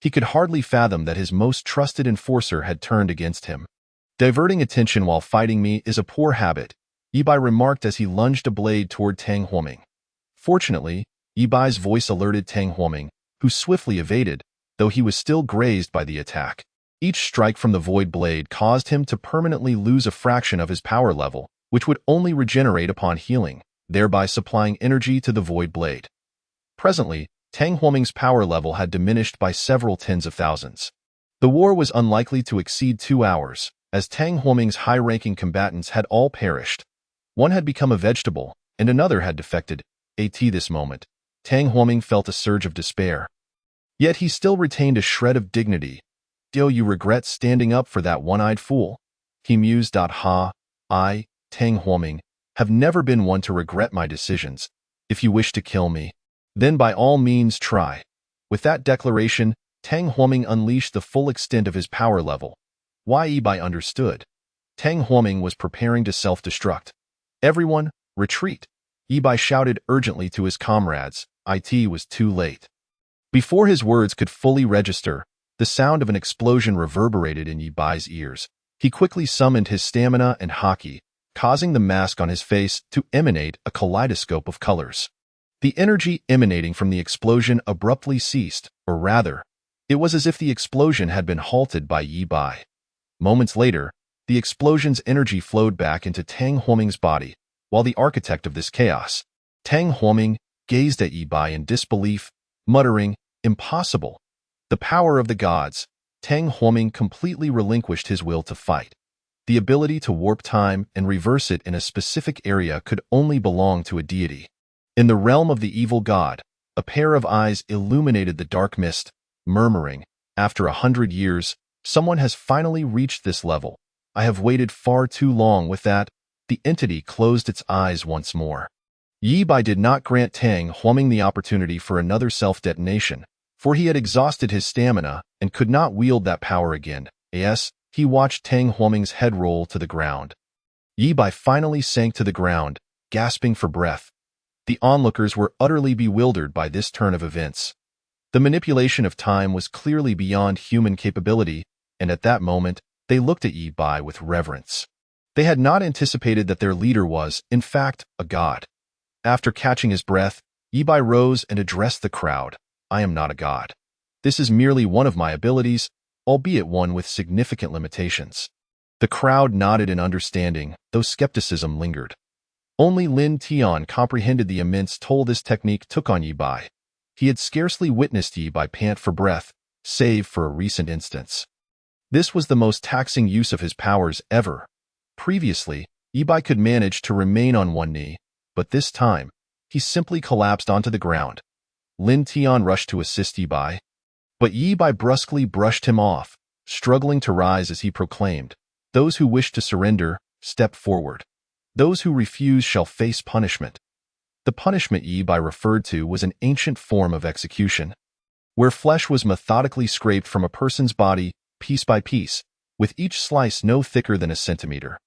He could hardly fathom that his most trusted enforcer had turned against him. "Diverting attention while fighting me is a poor habit," Yi Bai remarked as he lunged a blade toward Tang Huoming. Fortunately, Yi Bai's voice alerted Tang Huoming, who swiftly evaded, though he was still grazed by the attack. Each strike from the void blade caused him to permanently lose a fraction of his power level, which would only regenerate upon healing, thereby supplying energy to the void blade. Presently, Tang Huoming's power level had diminished by several tens of thousands. The war was unlikely to exceed 2 hours, as Tang Huoming's high-ranking combatants had all perished. One had become a vegetable, and another had defected. This moment, Tang Huoming felt a surge of despair. Yet he still retained a shred of dignity. "Do you regret standing up for that one-eyed fool?" he mused. I, Tang Huoming, have never been one to regret my decisions. If you wish to kill me, then by all means try. With that declaration, Tang Huoming unleashed the full extent of his power level. Yi Bai understood. Tang Huoming was preparing to self-destruct. "Everyone, retreat!" Yi Bai shouted urgently to his comrades. It was too late. Before his words could fully register, the sound of an explosion reverberated in Yi Bai's ears. He quickly summoned his stamina and haki, causing the mask on his face to emanate a kaleidoscope of colors. The energy emanating from the explosion abruptly ceased, or rather, it was as if the explosion had been halted by Yi Bai. Moments later, the explosion's energy flowed back into Tang Huoming's body, while the architect of this chaos, Tang Huoming, gazed at Yi Bai in disbelief, muttering, "Impossible." The power of the gods, Tang Huoming completely relinquished his will to fight. The ability to warp time and reverse it in a specific area could only belong to a deity. In the realm of the evil god, a pair of eyes illuminated the dark mist, murmuring, "After 100 years, someone has finally reached this level. I have waited far too long." With that, the entity closed its eyes once more. Yi Bai did not grant Tang Huoming the opportunity for another self-detonation, for he had exhausted his stamina and could not wield that power again. He watched Tang Huoming's head roll to the ground. Yi Bai finally sank to the ground, gasping for breath. The onlookers were utterly bewildered by this turn of events. The manipulation of time was clearly beyond human capability, and at that moment, they looked at Yi Bai with reverence. They had not anticipated that their leader was, in fact, a god. After catching his breath, Yi Bai rose and addressed the crowd. "I am not a god. This is merely one of my abilities, albeit one with significant limitations." The crowd nodded in understanding, though skepticism lingered. Only Lin Tian comprehended the immense toll this technique took on Yi Bai. He had scarcely witnessed Yi Bai pant for breath, save for a recent instance. This was the most taxing use of his powers ever. Previously, Yi Bai could manage to remain on one knee, but this time, he simply collapsed onto the ground. Lin Tian rushed to assist Yi Bai, but Yi Bai brusquely brushed him off, struggling to rise as he proclaimed, "Those who wish to surrender, step forward. Those who refuse shall face punishment." The punishment Yi Bai referred to was an ancient form of execution, where flesh was methodically scraped from a person's body, piece by piece, with each slice no thicker than a centimeter.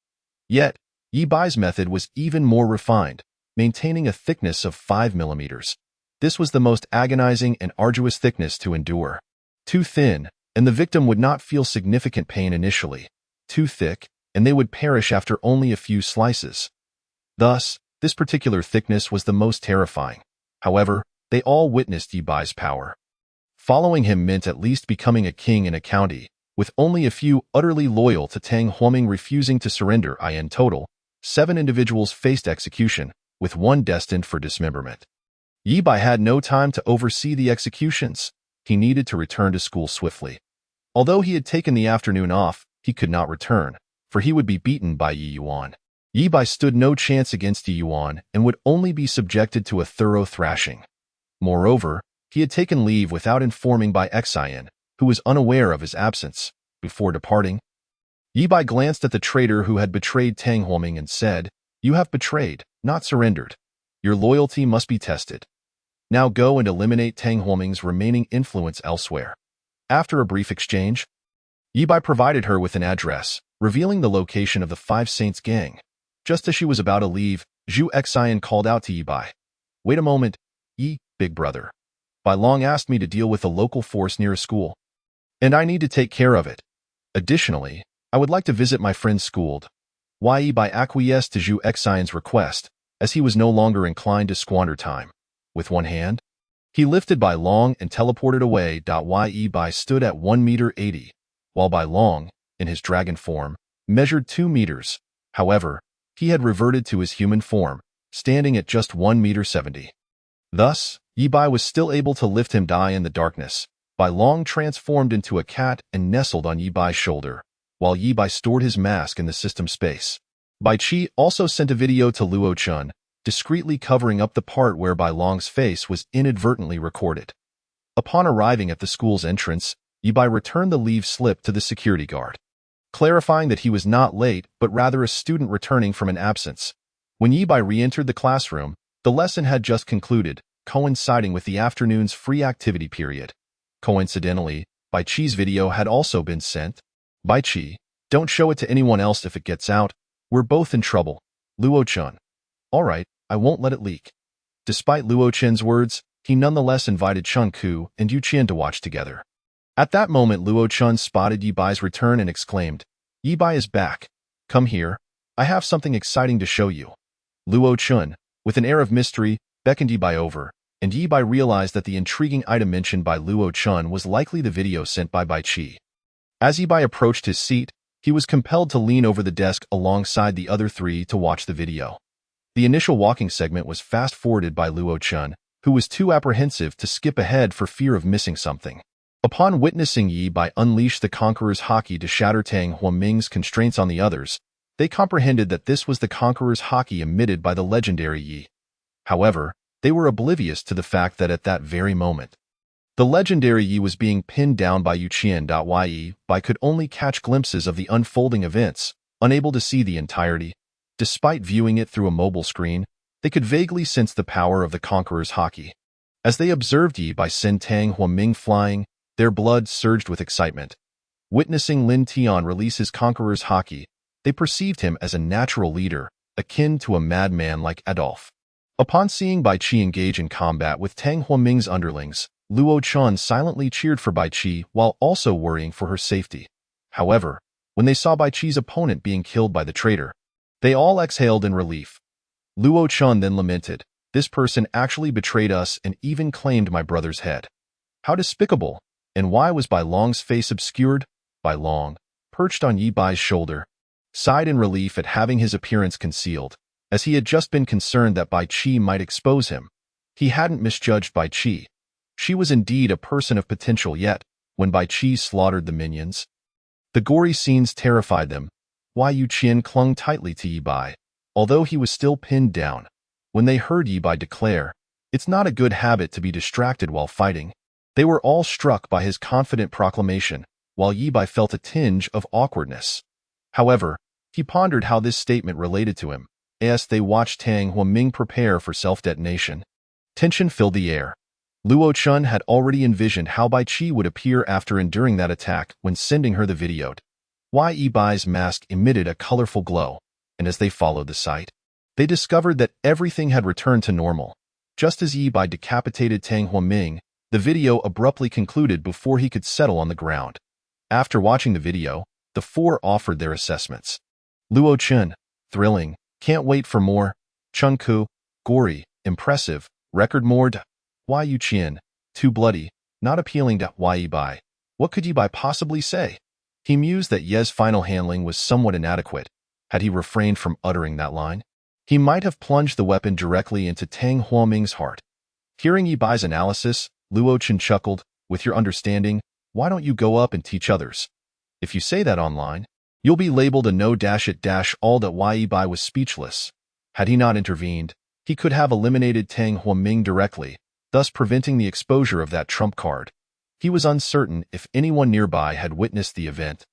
Yet, Yi Bai's method was even more refined, maintaining a thickness of 5 millimeters. This was the most agonizing and arduous thickness to endure. Too thin, and the victim would not feel significant pain initially. Too thick, and they would perish after only a few slices. Thus, this particular thickness was the most terrifying. However, they all witnessed Yi Bai's power. Following him meant at least becoming a king in a county, with only a few utterly loyal to Tang Huoming refusing to surrender. In total, 7 individuals faced execution, with 1 destined for dismemberment. Yi Bai had no time to oversee the executions. He needed to return to school swiftly. Although he had taken the afternoon off, he could not return, for he would be beaten by Yi Yuan. Yi Bai stood no chance against Yi Yuan and would only be subjected to a thorough thrashing. Moreover, he had taken leave without informing Bai Xian, who was unaware of his absence. Before departing, Yi Bai glanced at the traitor who had betrayed Tang Huoming and said, "You have betrayed, not surrendered. Your loyalty must be tested. Now go and eliminate Tang Huoming's remaining influence elsewhere." After a brief exchange, Yi Bai provided her with an address, revealing the location of the Five Saints gang. Just as she was about to leave, Zhu Xian called out to Yi Bai. "Wait a moment, Yi, big brother. Bai Long asked me to deal with a local force near a school, and I need to take care of it. Additionally, I would like to visit my friend's school." Yi Bai acquiesced to Zhu Xian's request, as he was no longer inclined to squander time. With one hand, he lifted Bai Long and teleported away. Yi Bai stood at 1 meter 80, while Bai Long, in his dragon form, measured 2 meters. However, he had reverted to his human form, standing at just 1 meter 70. Thus, Yi Bai was still able to lift him in the darkness. Bai Long transformed into a cat and nestled on Yi Bai's shoulder, while Yi Bai stored his mask in the system space. Bai Qi also sent a video to Luo Chun, discreetly covering up the part where Bai Long's face was inadvertently recorded. Upon arriving at the school's entrance, Yi Bai returned the leave slip to the security guard, clarifying that he was not late but rather a student returning from an absence. When Yi Bai re-entered the classroom, the lesson had just concluded, coinciding with the afternoon's free activity period. Coincidentally, Bai Qi's video had also been sent. "Bai Qi, don't show it to anyone else if it gets out. We're both in trouble." Luo Chun. "All right, I won't let it leak." Despite Luo Chen's words, he nonetheless invited Chun Ku and Yu Qian to watch together. At that moment, Luo Chun spotted Yi Bai's return and exclaimed, "Yi Bai is back. Come here. I have something exciting to show you." Luo Chun, with an air of mystery, beckoned Yi Bai over, and Yi Bai realized that the intriguing item mentioned by Luo Chun was likely the video sent by Bai Qi. As Yi Bai approached his seat, he was compelled to lean over the desk alongside the other 3 to watch the video. The initial walking segment was fast-forwarded by Luo Chun, who was too apprehensive to skip ahead for fear of missing something. Upon witnessing Yi Bai unleash the Conqueror's Haki to shatter Tang Huoming's constraints on the others, they comprehended that this was the Conqueror's Haki emitted by the legendary Yi. However, they were oblivious to the fact that at that very moment, the legendary Yi was being pinned down by Yu Qian. Yi Bai could only catch glimpses of the unfolding events, unable to see the entirety. Despite viewing it through a mobile screen, they could vaguely sense the power of the Conqueror's Haki. As they observed Yi Bai send Tang Huoming flying, their blood surged with excitement. Witnessing Lin Tian release his Conqueror's Haki, they perceived him as a natural leader, akin to a madman like Adolf. Upon seeing Bai Qi engage in combat with Tang Huoming's underlings, Luo Chun silently cheered for Bai Qi while also worrying for her safety. However, when they saw Bai Qi's opponent being killed by the traitor, they all exhaled in relief. Luo Chun then lamented, "This person actually betrayed us and even claimed my brother's head. How despicable! And why was Bai Long's face obscured?" Bai Long, perched on Yi Bai's shoulder, sighed in relief at having his appearance concealed, as he had just been concerned that Bai Qi might expose him. He hadn't misjudged Bai Qi. She was indeed a person of potential, yet, when Bai Qi slaughtered the minions, the gory scenes terrified them. Yu Qian clung tightly to Yi Bai, although he was still pinned down. When they heard Yi Bai declare, "It's not a good habit to be distracted while fighting," they were all struck by his confident proclamation, while Yi Bai felt a tinge of awkwardness. However, he pondered how this statement related to him, as they watched Tang Huoming prepare for self-detonation. Tension filled the air. Luo Chun had already envisioned how Bai Qi would appear after enduring that attack when sending her the video. Yi Bai's mask emitted a colorful glow, and as they followed the site, they discovered that everything had returned to normal. Just as Yi Bai decapitated Tang Huaming, the video abruptly concluded before he could settle on the ground. After watching the video, the four offered their assessments. Luo Chen, thrilling, can't wait for more. Chun Ku, gory, impressive, record more. Wai Yu Qian, too bloody, not appealing. Wai Yi Bai, what could Yi Bai possibly say? He mused that Ye's final handling was somewhat inadequate. Had he refrained from uttering that line, he might have plunged the weapon directly into Tang Huaming's heart. Hearing Yi Bai's analysis, Luo Chen chuckled, with your understanding, why don't you go up and teach others? If you say that online, you'll be labeled a no-it-all. That Wai Yi Bai was speechless. Had he not intervened, he could have eliminated Tang Huaming directly, thus preventing the exposure of that trump card. He was uncertain if anyone nearby had witnessed the event,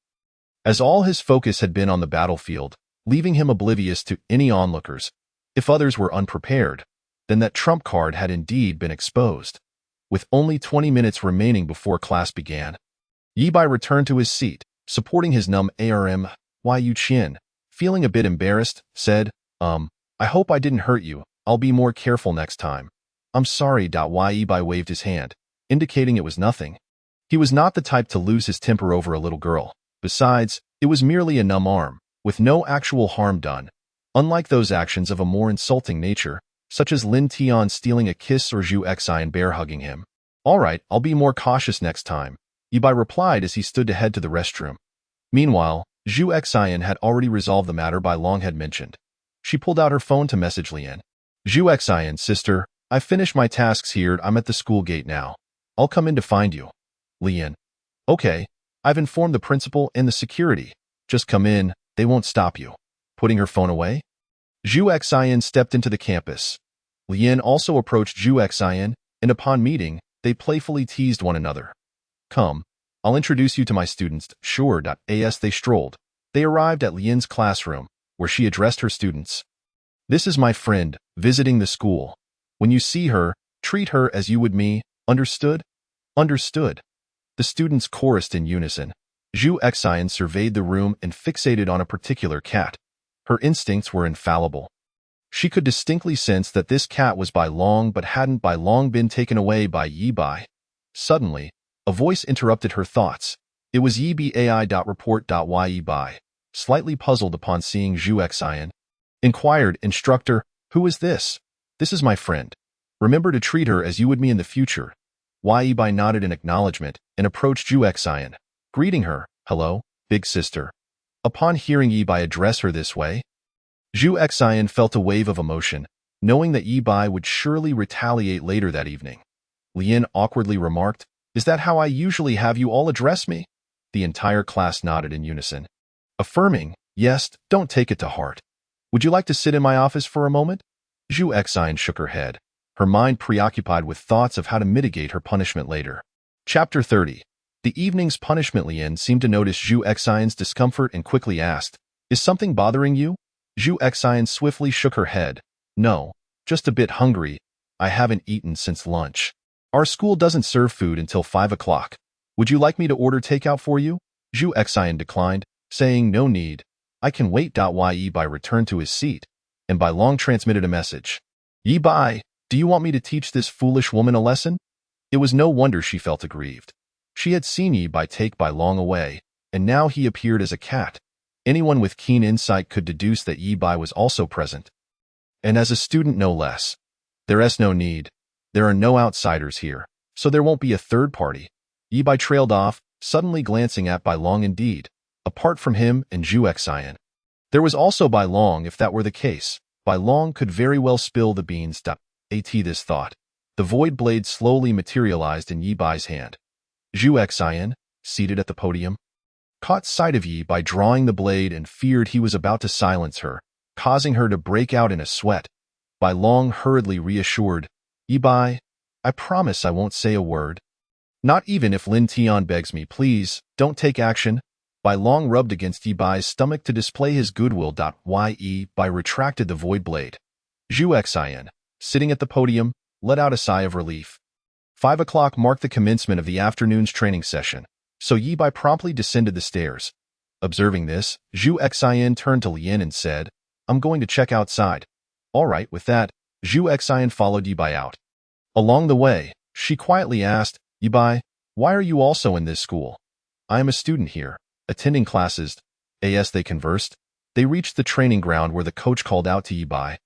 as all his focus had been on the battlefield, leaving him oblivious to any onlookers. If others were unprepared, then that trump card had indeed been exposed. With only 20 minutes remaining before class began, Yi Bai returned to his seat, supporting his numb arm. Wai Yu Qian, feeling a bit embarrassed, said, I hope I didn't hurt you. I'll be more careful next time. I'm sorry. Wai Yi Bai waved his hand, indicating it was nothing. He was not the type to lose his temper over a little girl. Besides, it was merely a numb arm, with no actual harm done. Unlike those actions of a more insulting nature, such as Lin Tian stealing a kiss or Zhu Xian bear hugging him. All right, I'll be more cautious next time, Yi Bai replied as he stood to head to the restroom. Meanwhile, Zhu Xian had already resolved the matter Bai Long had mentioned. She pulled out her phone to message Lian. Zhu Xian, sister, I've finished my tasks here. I'm at the school gate now. I'll come in to find you. Lian. Okay, I've informed the principal and the security. Just come in, they won't stop you. Putting her phone away, Zhu Xian stepped into the campus. Lian also approached Zhu Xian, and upon meeting, they playfully teased one another. Come, I'll introduce you to my students. Sure. As they strolled, they arrived at Lian's classroom, where she addressed her students. This is my friend, visiting the school. When you see her, treat her as you would me, understood? Understood. The students chorused in unison. Zhu Xian surveyed the room and fixated on a particular cat. Her instincts were infallible. She could distinctly sense that this cat was Bai Long but hadn't Bai Long been taken away by Yi Bai. Suddenly, a voice interrupted her thoughts. It was Yi Bai. Report. Wai Yi Bai, slightly puzzled upon seeing Zhu Xian, inquired, Instructor, who is this? This is my friend. Remember to treat her as you would me in the future. Wai Yi Bai nodded in acknowledgement and approached Zhu Xian, greeting her, hello, big sister. Upon hearing Yi Bai address her this way, Zhu Xian felt a wave of emotion, knowing that Yi Bai would surely retaliate later that evening. Lian awkwardly remarked, is that how I usually have you all address me? The entire class nodded in unison, affirming, yes, don't take it to heart. Would you like to sit in my office for a moment? Zhu Xian shook her head, her mind preoccupied with thoughts of how to mitigate her punishment later. Chapter 30. The evening's punishment. Lian seemed to notice Zhu Xian's discomfort and quickly asked, is something bothering you? Zhu Xian swiftly shook her head. No, just a bit hungry. I haven't eaten since lunch. Our school doesn't serve food until 5 o'clock. Would you like me to order takeout for you? Zhu Xian declined, saying no need. I can wait. Wai Yi Bai returned to his seat, and Bai Long transmitted a message. Yi Bai, do you want me to teach this foolish woman a lesson? It was no wonder she felt aggrieved. She had seen Yi Bai take Bai Long away, and now he appeared as a cat. Anyone with keen insight could deduce that Yi Bai was also present. And as a student no less. There's no need. There are no outsiders here, so there won't be a third party. Yi Bai trailed off, suddenly glancing at Bai Long. Indeed, apart from him and Zhu Xian, there was also Bai Long. If that were the case, Bai Long could very well spill the beans. At this thought, the void blade slowly materialized in Yi Bai's hand. Zhu Xian, seated at the podium, caught sight of Yi Bai drawing the blade and feared he was about to silence her, causing her to break out in a sweat. Bai Long hurriedly reassured, Yi Bai, I promise I won't say a word. Not even if Lin Tian begs me. Please, don't take action. Bai Long rubbed against Yi Bai's stomach to display his goodwill. Yi Bai retracted the void blade. Zhu Xian, sitting at the podium, let out a sigh of relief. 5 o'clock marked the commencement of the afternoon's training session, so Yi Bai promptly descended the stairs. Observing this, Zhu Xian turned to Lian and said, I'm going to check outside. All right, with that, Zhu Xian followed Yibai out. Along the way, she quietly asked, Yibai, why are you also in this school? I am a student here, attending classes. As they conversed, they reached the training ground where the coach called out to Yibai.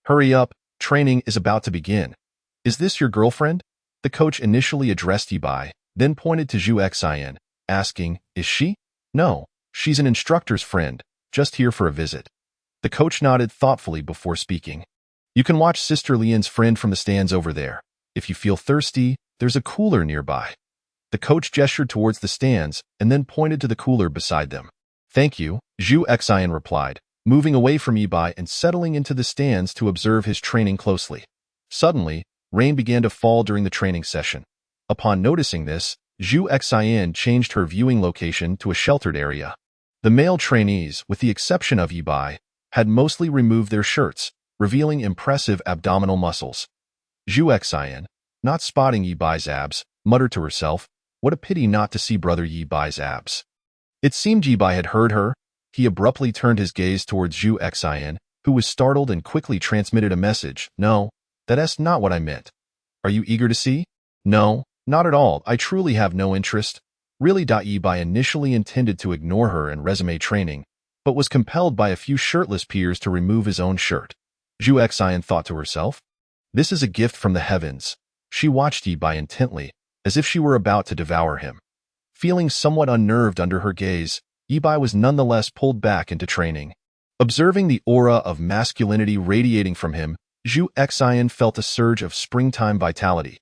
Hurry up, training is about to begin. Is this your girlfriend? The coach initially addressed Yibai, then pointed to Zhu Xian, asking, Is she? No, she's an instructor's friend, just here for a visit. The coach nodded thoughtfully before speaking. You can watch Sister Lian's friend from the stands over there. If you feel thirsty, there's a cooler nearby. The coach gestured towards the stands and then pointed to the cooler beside them. Thank you, Zhu Xian replied, moving away from Yibai and settling into the stands to observe his training closely. Suddenly, rain began to fall during the training session. Upon noticing this, Zhu Xian changed her viewing location to a sheltered area. The male trainees, with the exception of Yibai, had mostly removed their shirts, revealing impressive abdominal muscles. Zhu Xian, not spotting Yibai's abs, muttered to herself, what a pity not to see brother Yibai's abs. It seemed Yibai had heard her. He abruptly turned his gaze towards Zhu Xian, who was startled and quickly transmitted a message. No, that's not what I meant. Are you eager to see? No, not at all. I truly have no interest. Really. Yibai initially intended to ignore her and resume training, but was compelled by a few shirtless peers to remove his own shirt. Zhu Xian thought to herself. This is a gift from the heavens. She watched Yibai intently, as if she were about to devour him. Feeling somewhat unnerved under her gaze, Yibai was nonetheless pulled back into training. Observing the aura of masculinity radiating from him, Zhu Xian felt a surge of springtime vitality.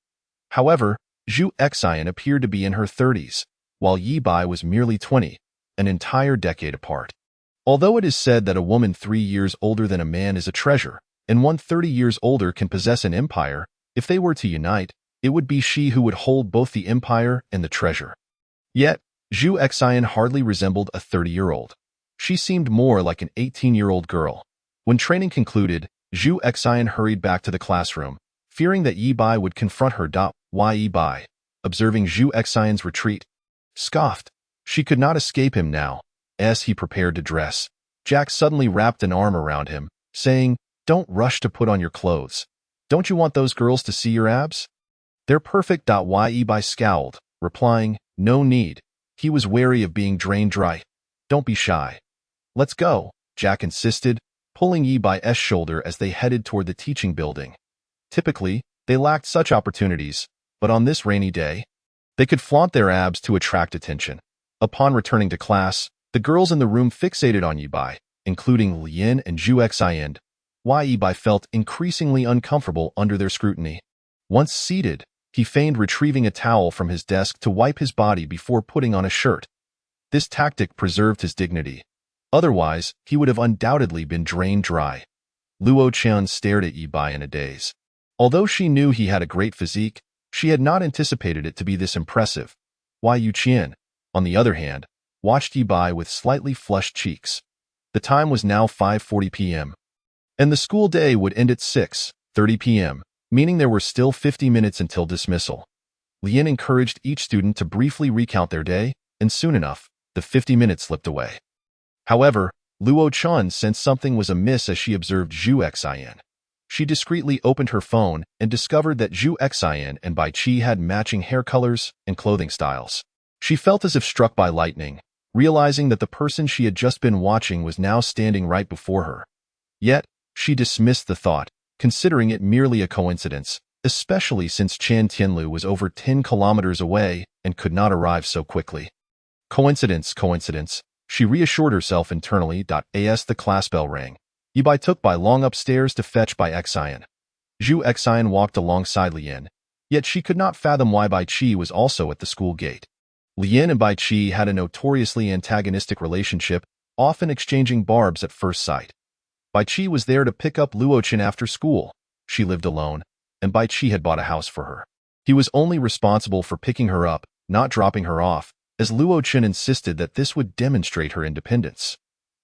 However, Zhu Xian appeared to be in her 30s, while Yibai was merely 20, an entire decade apart. Although it is said that a woman 3 years older than a man is a treasure, and one 30 years older can possess an empire, if they were to unite, it would be she who would hold both the empire and the treasure. Yet, Zhu Xian hardly resembled a 30-year-old. She seemed more like an 18-year-old girl. When training concluded, Zhu Xian hurried back to the classroom, fearing that Yibai would confront her. Why Yibai, observing Zhu Xian's retreat, scoffed. She could not escape him now. As he prepared to dress, Jack suddenly wrapped an arm around him, saying, Don't rush to put on your clothes. Don't you want those girls to see your abs? They're perfect. Yibai scowled, replying, No need. He was wary of being drained dry. Don't be shy. Let's go, Jack insisted, pulling Yibai's shoulder as they headed toward the teaching building. Typically, they lacked such opportunities, but on this rainy day, they could flaunt their abs to attract attention. Upon returning to class, the girls in the room fixated on Yibai, including Lian and Zhu Xian. Yibai felt increasingly uncomfortable under their scrutiny. Once seated, he feigned retrieving a towel from his desk to wipe his body before putting on a shirt. This tactic preserved his dignity. Otherwise, he would have undoubtedly been drained dry. Luo Qian stared at Yibai in a daze. Although she knew he had a great physique, she had not anticipated it to be this impressive. Yu Qian, on the other hand, watched Yibai with slightly flushed cheeks. The time was now 5:40 p.m. and the school day would end at 6:30 p.m., meaning there were still 50 minutes until dismissal. Lian encouraged each student to briefly recount their day, and soon enough, the 50 minutes slipped away. However, Luo Qian sensed something was amiss as she observed Zhu Xian. She discreetly opened her phone and discovered that Zhu Xian and Bai Qi had matching hair colors and clothing styles. She felt as if struck by lightning, realizing that the person she had just been watching was now standing right before her. Yet, she dismissed the thought, considering it merely a coincidence, especially since Chan Tianlu was over 10 kilometers away and could not arrive so quickly. Coincidence, she reassured herself internally. As the class bell rang, Yibai took Bai Long upstairs to fetch Bai Xian. Zhu Xian walked alongside Lian, yet she could not fathom why Bai Qi was also at the school gate. Lian and Bai Qi had a notoriously antagonistic relationship, often exchanging barbs at first sight. Bai Qi was there to pick up Luo Qian after school. She lived alone, and Bai Qi had bought a house for her. He was only responsible for picking her up, not dropping her off, as Luo Qian insisted that this would demonstrate her independence.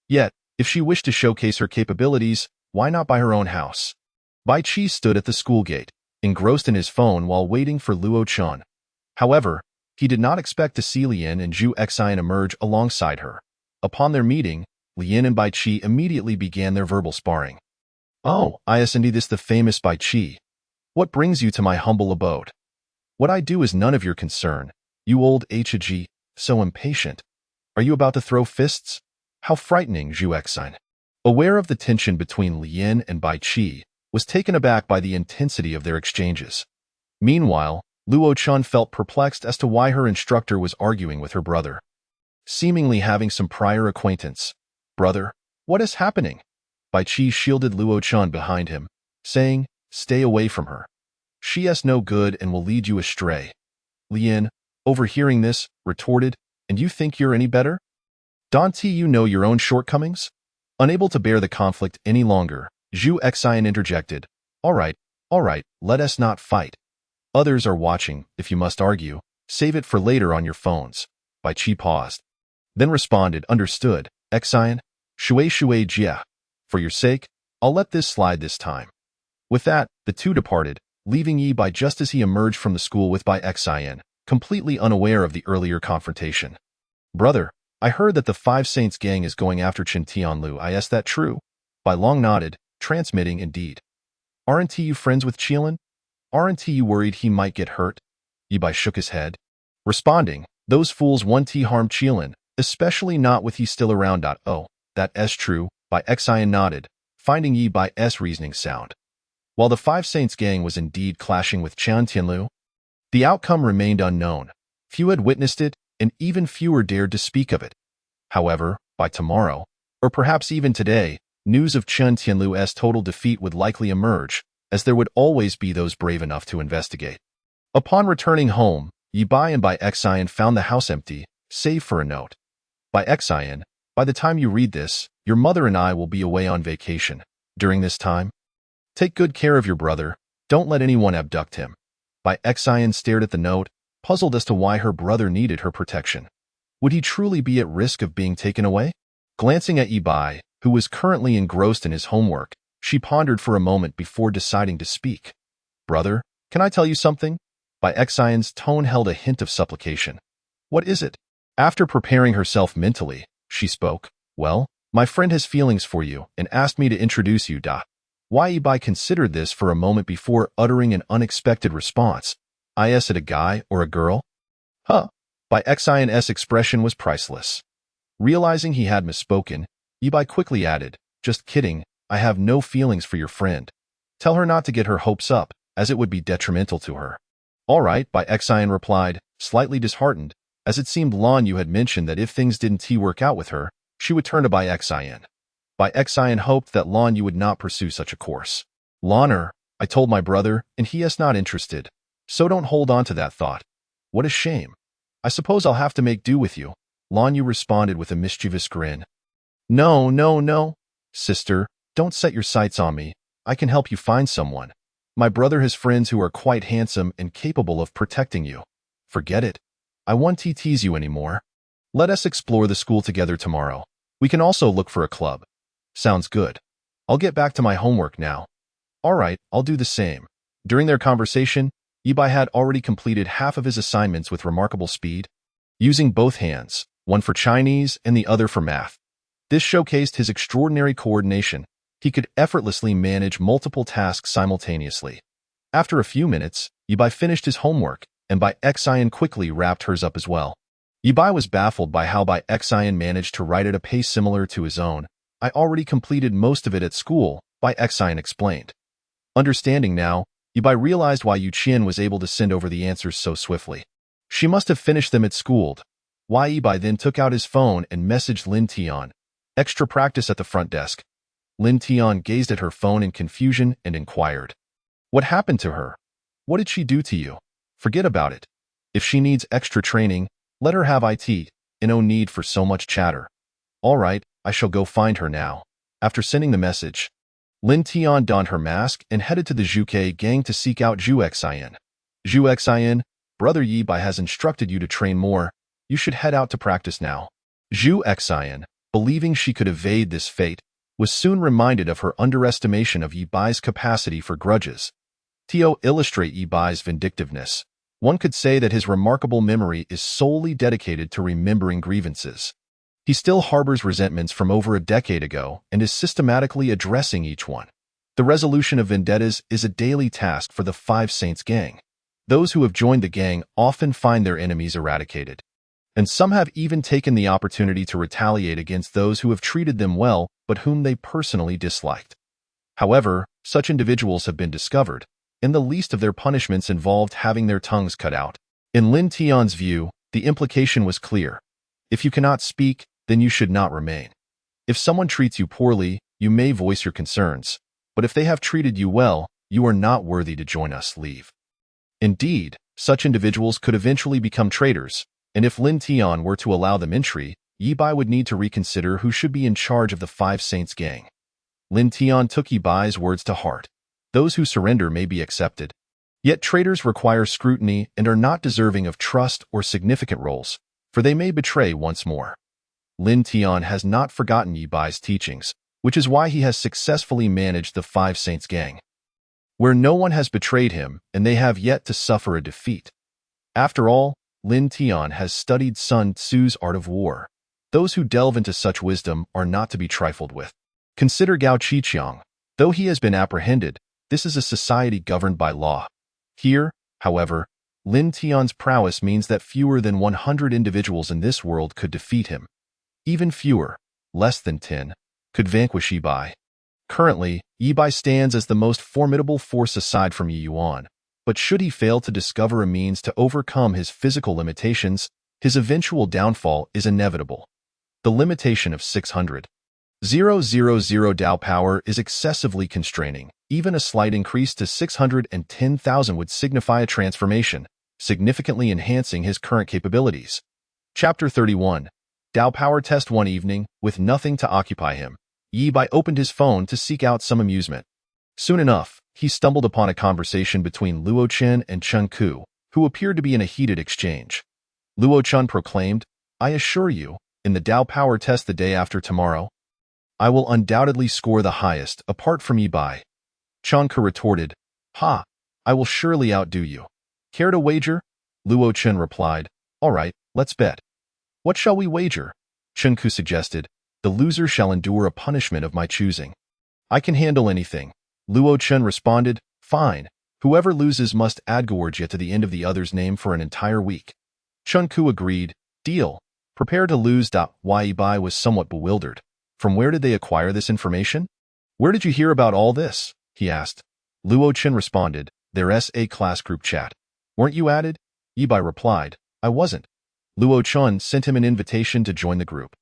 Yet, if she wished to showcase her capabilities, why not buy her own house? Bai Qi stood at the school gate, engrossed in his phone while waiting for Luo Qian. However, he did not expect to see Lian and Zhu Xian emerge alongside her. Upon their meeting, Lian and Bai Qi immediately began their verbal sparring. "Oh, isn't this the famous Bai Qi? What brings you to my humble abode? What I do is none of your concern. You old Hg, so impatient. Are you about to throw fists? How frightening, Zhu Exine." Aware of the tension between Lian and Bai Qi, was taken aback by the intensity of their exchanges. Meanwhile, Luo Chun felt perplexed as to why her instructor was arguing with her brother. Seemingly having some prior acquaintance. "Brother, what is happening?" Bai Qi shielded Luo Chun behind him, saying, "Stay away from her. She is no good and will lead you astray." Lian, overhearing this, retorted, "And you think you're any better? Don't you know your own shortcomings?" Unable to bear the conflict any longer, Zhu Exine interjected, all right, let us not fight. Others are watching. If you must argue, save it for later on your phones." Bai Qi paused, then responded, "Understood, Exine. Shui jia. For your sake, I'll let this slide this time." With that, the two departed, leaving Yi Bai just as he emerged from the school with Bai Xin, completely unaware of the earlier confrontation. "Brother, I heard that the Five Saints gang is going after Chen Tianlu. Is that true?" Bai Long nodded, transmitting, "Indeed." "Aren't you friends with Qilin? Aren't you worried he might get hurt?" Yi Bai shook his head, responding, "Those fools won't harm Qilin, especially not with he still around. Oh, that's true." Bai Xin nodded, finding Yi Bai's reasoning sound. While the Five Saints gang was indeed clashing with Chen Tianlu, the outcome remained unknown. Few had witnessed it, and even fewer dared to speak of it. However, by tomorrow, or perhaps even today, news of Chen Tianlu's total defeat would likely emerge, as there would always be those brave enough to investigate. Upon returning home, Yi Bai and Bai Xin found the house empty, save for a note. "Bai Xin, by the time you read this, your mother and I will be away on vacation. During this time, take good care of your brother. Don't let anyone abduct him." Bai Xin stared at the note, puzzled as to why her brother needed her protection. Would he truly be at risk of being taken away? Glancing at Yi Bai, who was currently engrossed in his homework, she pondered for a moment before deciding to speak. "Brother, can I tell you something?" Bai Xin's tone held a hint of supplication. "What is it?" After preparing herself mentally, she spoke. "Well, my friend has feelings for you and asked me to introduce you. Why Yi Bai considered this for a moment before uttering an unexpected response. "Is it a guy or a girl?" "Huh." Bai Xin's expression was priceless. Realizing he had misspoken, Yi Bai quickly added, "Just kidding, I have no feelings for your friend. Tell her not to get her hopes up, as it would be detrimental to her." "All right," Bai Xin replied, slightly disheartened, as it seemed Lan Yu had mentioned that if things didn't work out with her, she would turn to Bai Xin. Bai Xin hoped that Lan Yu would not pursue such a course. "Lan'er, I told my brother, and he is not interested. So don't hold on to that thought. What a shame. I suppose I'll have to make do with you." Lan Yu responded with a mischievous grin. No, sister, don't set your sights on me. I can help you find someone. My brother has friends who are quite handsome and capable of protecting you. Forget it. I won't tease you anymore. Let us explore the school together tomorrow. We can also look for a club." "Sounds good. I'll get back to my homework now." "All right, I'll do the same." During their conversation, Yi Bai had already completed half of his assignments with remarkable speed, using both hands, one for Chinese and the other for math. This showcased his extraordinary coordination. He could effortlessly manage multiple tasks simultaneously. After a few minutes, Yi Bai finished his homework, and Bai Xin quickly wrapped hers up as well. Yi Bai was baffled by how Bai Xin managed to write at a pace similar to his own. "I already completed most of it at school," Bai Xin explained. Understanding now, Yi Bai realized why Yu Qian was able to send over the answers so swiftly. She must have finished them at school. Yi Bai then took out his phone and messaged Lin Tian. "Extra practice at the front desk." Lin Tian gazed at her phone in confusion and inquired, "What happened to her? What did she do to you?" "Forget about it. If she needs extra training, let her have it. No need for so much chatter." "All right, I shall go find her now." After sending the message, Lin Tian donned her mask and headed to the Zhuke gang to seek out Zhu Exine. "Zhu Exine, Brother Yi Bai has instructed you to train more. You should head out to practice now." Zhu Exine, believing she could evade this fate, was soon reminded of her underestimation of Yi Bai's capacity for grudges. To illustrate Yi Bai's vindictiveness, one could say that his remarkable memory is solely dedicated to remembering grievances. He still harbors resentments from over a decade ago and is systematically addressing each one. The resolution of vendettas is a daily task for the Five Saints gang. Those who have joined the gang often find their enemies eradicated, and some have even taken the opportunity to retaliate against those who have treated them well but whom they personally disliked. However, such individuals have been discovered, and the least of their punishments involved having their tongues cut out. In Lin Tian's view, the implication was clear. If you cannot speak, then you should not remain. If someone treats you poorly, you may voice your concerns, but if they have treated you well, you are not worthy to join us. Leave. Indeed, such individuals could eventually become traitors, and if Lin Tian were to allow them entry, Yi Bai would need to reconsider who should be in charge of the Five Saints gang. Lin Tian took Yi Bai's words to heart. Those who surrender may be accepted. Yet traitors require scrutiny and are not deserving of trust or significant roles, for they may betray once more. Lin Tian has not forgotten Yi Bai's teachings, which is why he has successfully managed the Five Saints gang, where no one has betrayed him and they have yet to suffer a defeat. After all, Lin Tian has studied Sun Tzu's art of war. Those who delve into such wisdom are not to be trifled with. Consider Gao Qiqiang. Though he has been apprehended, this is a society governed by law. Here, however, Lin Tian's prowess means that fewer than 100 individuals in this world could defeat him. Even fewer, less than 10, could vanquish Yi Bai. Currently, Yi Bai stands as the most formidable force aside from Yi Yuan, but should he fail to discover a means to overcome his physical limitations, his eventual downfall is inevitable. The limitation of 600,000 Dao power is excessively constraining. Even a slight increase to 610,000 would signify a transformation, significantly enhancing his current capabilities. Chapter 31. Dao Power Test. One evening, with nothing to occupy him, Yi Bai opened his phone to seek out some amusement. Soon enough, he stumbled upon a conversation between Luo Chen and Chen Ku, who appeared to be in a heated exchange. Luo Chen proclaimed, "I assure you, in the Dao Power Test the day after tomorrow, I will undoubtedly score the highest, apart from Yi Bai." Chen Ku retorted, "Ha! I will surely outdo you. Care to wager?" Luo Chen replied, "All right, let's bet." "What shall we wager?" Chen Ku suggested. "The loser shall endure a punishment of my choosing." "I can handle anything," Luo Chen responded. "Fine. Whoever loses must add Gorgia to the end of the other's name for an entire week." Chen Ku agreed. "Deal. Prepare to lose." Yi Bai was somewhat bewildered. From where did they acquire this information? "Where did you hear about all this?" he asked. Luo Chen responded, "Their SA class group chat." "Weren't you added?" Yi Bai replied, "I wasn't." Luo Chen sent him an invitation to join the group.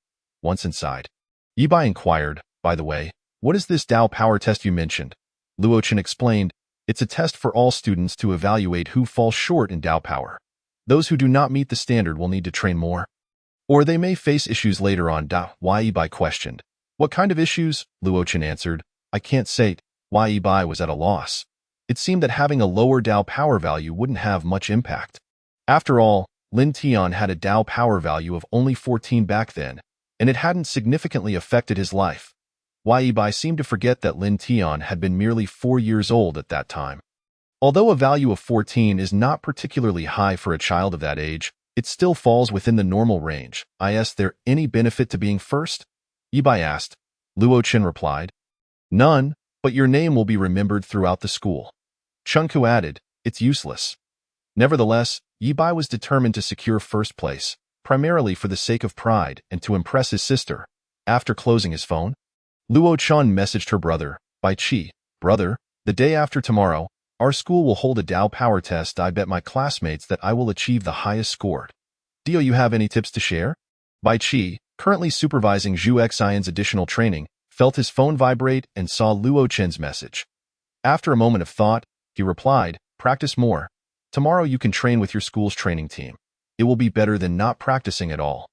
Once inside, Yi Bai inquired, "By the way, what is this Dao Power Test you mentioned?" Luo Chen explained, "It's a test for all students to evaluate who falls short in Dao Power. Those who do not meet the standard will need to train more, or they may face issues later on." Yi Bai questioned, "What kind of issues?" Luo Chen answered, "I can't say." Yi Bai was at a loss. It seemed that having a lower Dao power value wouldn't have much impact. After all, Lin Tian had a Dao power value of only 14 back then, and it hadn't significantly affected his life. Yi Bai seemed to forget that Lin Tian had been merely 4 years old at that time. Although a value of 14 is not particularly high for a child of that age, it still falls within the normal range. Is there any benefit to being first?" Yi Bai asked. Luo Chen replied, "None, but your name will be remembered throughout the school." Chen Ku added, "It's useless." Nevertheless, Yi Bai was determined to secure first place, primarily for the sake of pride and to impress his sister. After closing his phone, Luo Chen messaged her brother, "Bai Qi, brother, the day after tomorrow, our school will hold a Dao Power Test. I bet my classmates that I will achieve the highest score. Do you have any tips to share?" Bai Qi, currently supervising Zhu Xian's additional training, felt his phone vibrate and saw Luo Chen's message. After a moment of thought, he replied, "Practice more. Tomorrow you can train with your school's training team. It will be better than not practicing at all."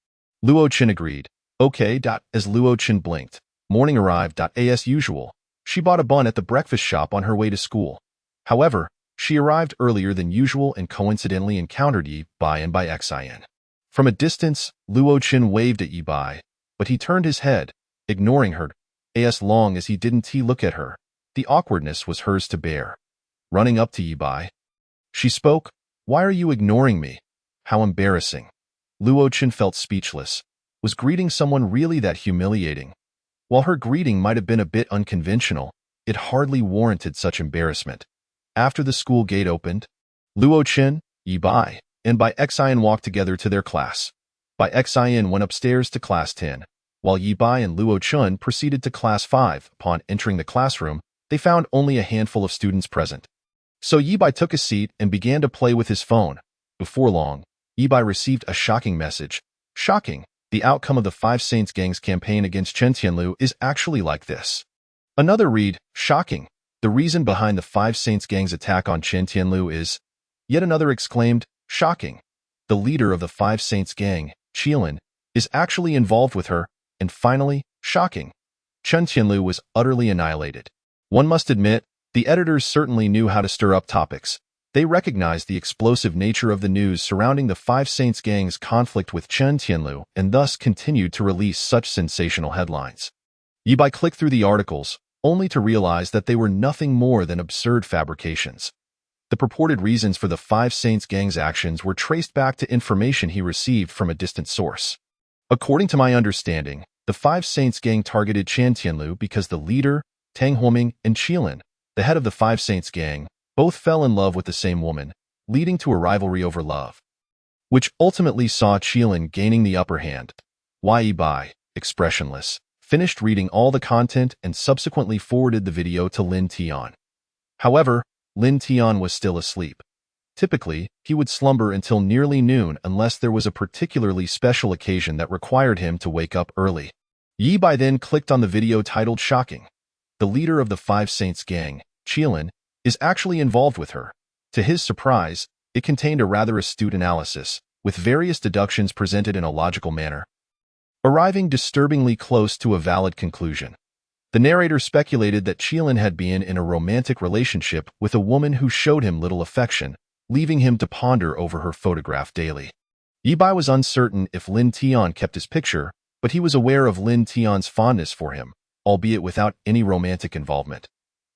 Luo Chen agreed. "Okay." As Luo Chen blinked, morning arrived. As usual, she bought a bun at the breakfast shop on her way to school. However, she arrived earlier than usual and coincidentally encountered Yi Bai and Bai Xian. From a distance, Luo Chen waved at Yi Bai, but he turned his head, ignoring her. As long as he didn't look at her, the awkwardness was hers to bear. Running up to Yi Bai, she spoke, "Why are you ignoring me? How embarrassing." Luo Chen felt speechless. Was greeting someone really that humiliating? While her greeting might have been a bit unconventional, it hardly warranted such embarrassment. After the school gate opened, Luo Chen, Yi Bai, and Bai Xian walked together to their class. Bai Xian went upstairs to class 10, while Yi Bai and Luo Chen proceeded to class 5. Upon entering the classroom, they found only a handful of students present. So Yi Bai took a seat and began to play with his phone. Before long, Yi Bai received a shocking message. Shocking! The outcome of the Five Saints Gang's campaign against Chen Tianlu is actually like this. Another read, shocking. The reason behind the Five Saints Gang's attack on Chen Tianlu is... Yet another exclaimed, shocking. The leader of the Five Saints Gang, Qilin, is actually involved with her. And finally, shocking. Chen Tianlu was utterly annihilated. One must admit, the editors certainly knew how to stir up topics. They recognized the explosive nature of the news surrounding the Five Saints Gang's conflict with Chen Tianlu and thus continued to release such sensational headlines. Yi Bai clicked through the articles, only to realize that they were nothing more than absurd fabrications. The purported reasons for the Five Saints Gang's actions were traced back to information he received from a distant source. According to my understanding, the Five Saints Gang targeted Chen Tianlu because the leader, Tang Huoming, and Qilin, the head of the Five Saints Gang, both fell in love with the same woman, leading to a rivalry over love, which ultimately saw Qilin gaining the upper hand. Yi Bai, expressionless, finished reading all the content and subsequently forwarded the video to Lin Tian. However, Lin Tian was still asleep. Typically, he would slumber until nearly noon unless there was a particularly special occasion that required him to wake up early. Yi Bai then clicked on the video titled Shocking. The leader of the Five Saints Gang, Qilin, is actually involved with her. To his surprise, it contained a rather astute analysis, with various deductions presented in a logical manner, arriving disturbingly close to a valid conclusion. The narrator speculated that Qilin had been in a romantic relationship with a woman who showed him little affection, leaving him to ponder over her photograph daily. Yi Bai was uncertain if Lin Tian kept his picture, but he was aware of Lin Tian's fondness for him, albeit without any romantic involvement.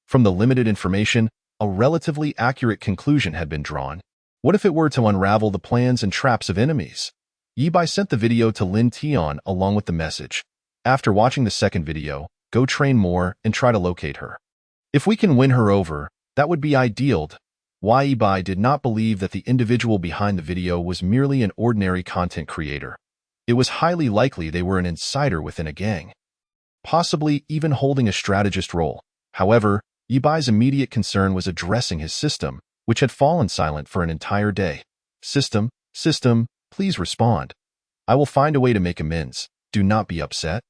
From the limited information, a relatively accurate conclusion had been drawn. What if it were to unravel the plans and traps of enemies? Yi Bai sent the video to Lin Tian along with the message. After watching the second video, go train more and try to locate her. If we can win her over, that would be ideal. Yi Bai did not believe that the individual behind the video was merely an ordinary content creator. It was highly likely they were an insider within a gang, possibly even holding a strategist role. However, Yi Bai's immediate concern was addressing his system, which had fallen silent for an entire day. System, please respond. I will find a way to make amends. Do not be upset.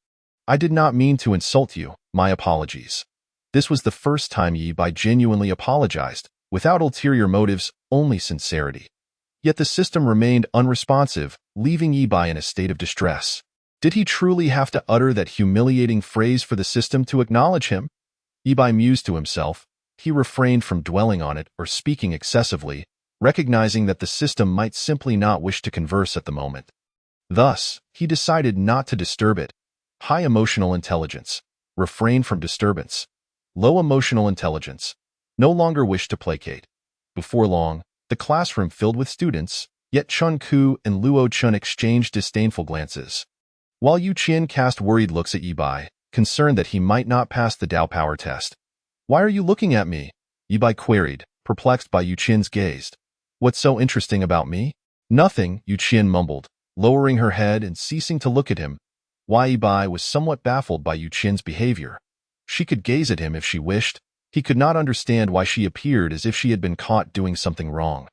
I did not mean to insult you. My apologies. This was the first time Yi Bai genuinely apologized, without ulterior motives, only sincerity. Yet the system remained unresponsive, leaving Yi Bai in a state of distress. Did he truly have to utter that humiliating phrase for the system to acknowledge him? Yi Bai mused to himself. He refrained from dwelling on it or speaking excessively, recognizing that the system might simply not wish to converse at the moment. Thus, he decided not to disturb it. High emotional intelligence. Refrain from disturbance. Low emotional intelligence. No longer wish to placate. Before long, the classroom filled with students, yet Chun Ku and Luo Chun exchanged disdainful glances. While Yu Qian cast worried looks at Yi Bai, concerned that he might not pass the Dao power test. Why are you looking at me? Yi Bai queried, perplexed by Yu Qian's gaze. What's so interesting about me? Nothing, Yu Qian mumbled, lowering her head and ceasing to look at him. Yi Bai was somewhat baffled by Yu Qian's behavior. She could gaze at him if she wished. He could not understand why she appeared as if she had been caught doing something wrong.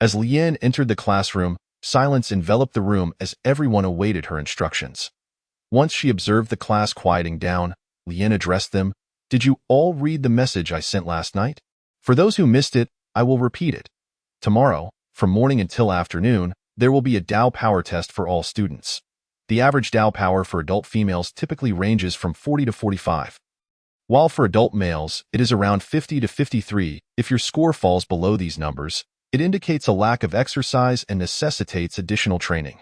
As Lian entered the classroom, silence enveloped the room as everyone awaited her instructions. Once she observed the class quieting down, Lian addressed them. Did you all read the message I sent last night? For those who missed it, I will repeat it. Tomorrow, from morning until afternoon, there will be a Dao power test for all students. The average Dao power for adult females typically ranges from 40 to 45. While for adult males, it is around 50 to 53. If your score falls below these numbers, it indicates a lack of exercise and necessitates additional training.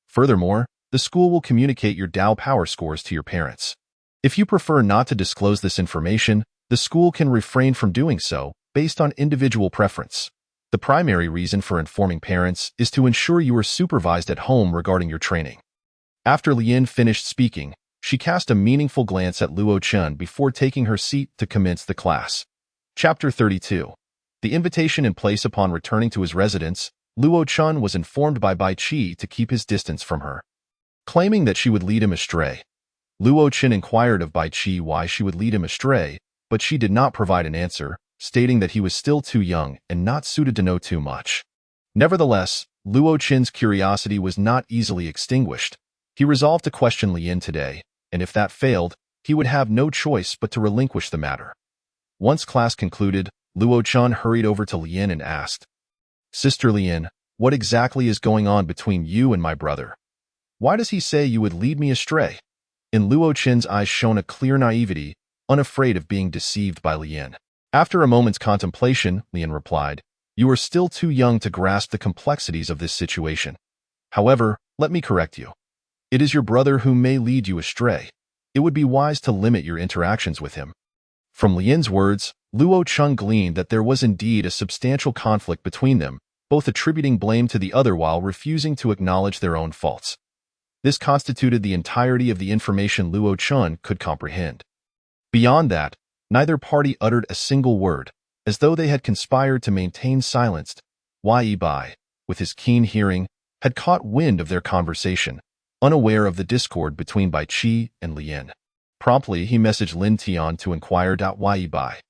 Furthermore, the school will communicate your Dao power scores to your parents. If you prefer not to disclose this information, the school can refrain from doing so, based on individual preference. The primary reason for informing parents is to ensure you are supervised at home regarding your training. After Lien finished speaking, she cast a meaningful glance at Luo Chun before taking her seat to commence the class. Chapter 32. The invitation in place upon returning to his residence, Luo Chun was informed by Bai Qi to keep his distance from her, claiming that she would lead him astray. Luo Chun inquired of Bai Qi why she would lead him astray, but she did not provide an answer, stating that he was still too young and not suited to know too much. Nevertheless, Luo Chun's curiosity was not easily extinguished. He resolved to question Lien today, and if that failed, he would have no choice but to relinquish the matter. Once class concluded, Luo Chun hurried over to Lien and asked, "Sister Lien, what exactly is going on between you and my brother? Why does he say you would lead me astray?" In Luo Chun's eyes shone a clear naivety, unafraid of being deceived by Lien. After a moment's contemplation, Lien replied, "You are still too young to grasp the complexities of this situation. However, let me correct you. It is your brother who may lead you astray. It would be wise to limit your interactions with him." From Lien's words, Luo Chun gleaned that there was indeed a substantial conflict between them, both attributing blame to the other while refusing to acknowledge their own faults. This constituted the entirety of the information Luo Chun could comprehend. Beyond that, neither party uttered a single word, as though they had conspired to maintain silence. Yi Bai, with his keen hearing, had caught wind of their conversation, unaware of the discord between Bai Qi and Lien. Promptly, he messaged Lin Tian to inquire. Yi Bai,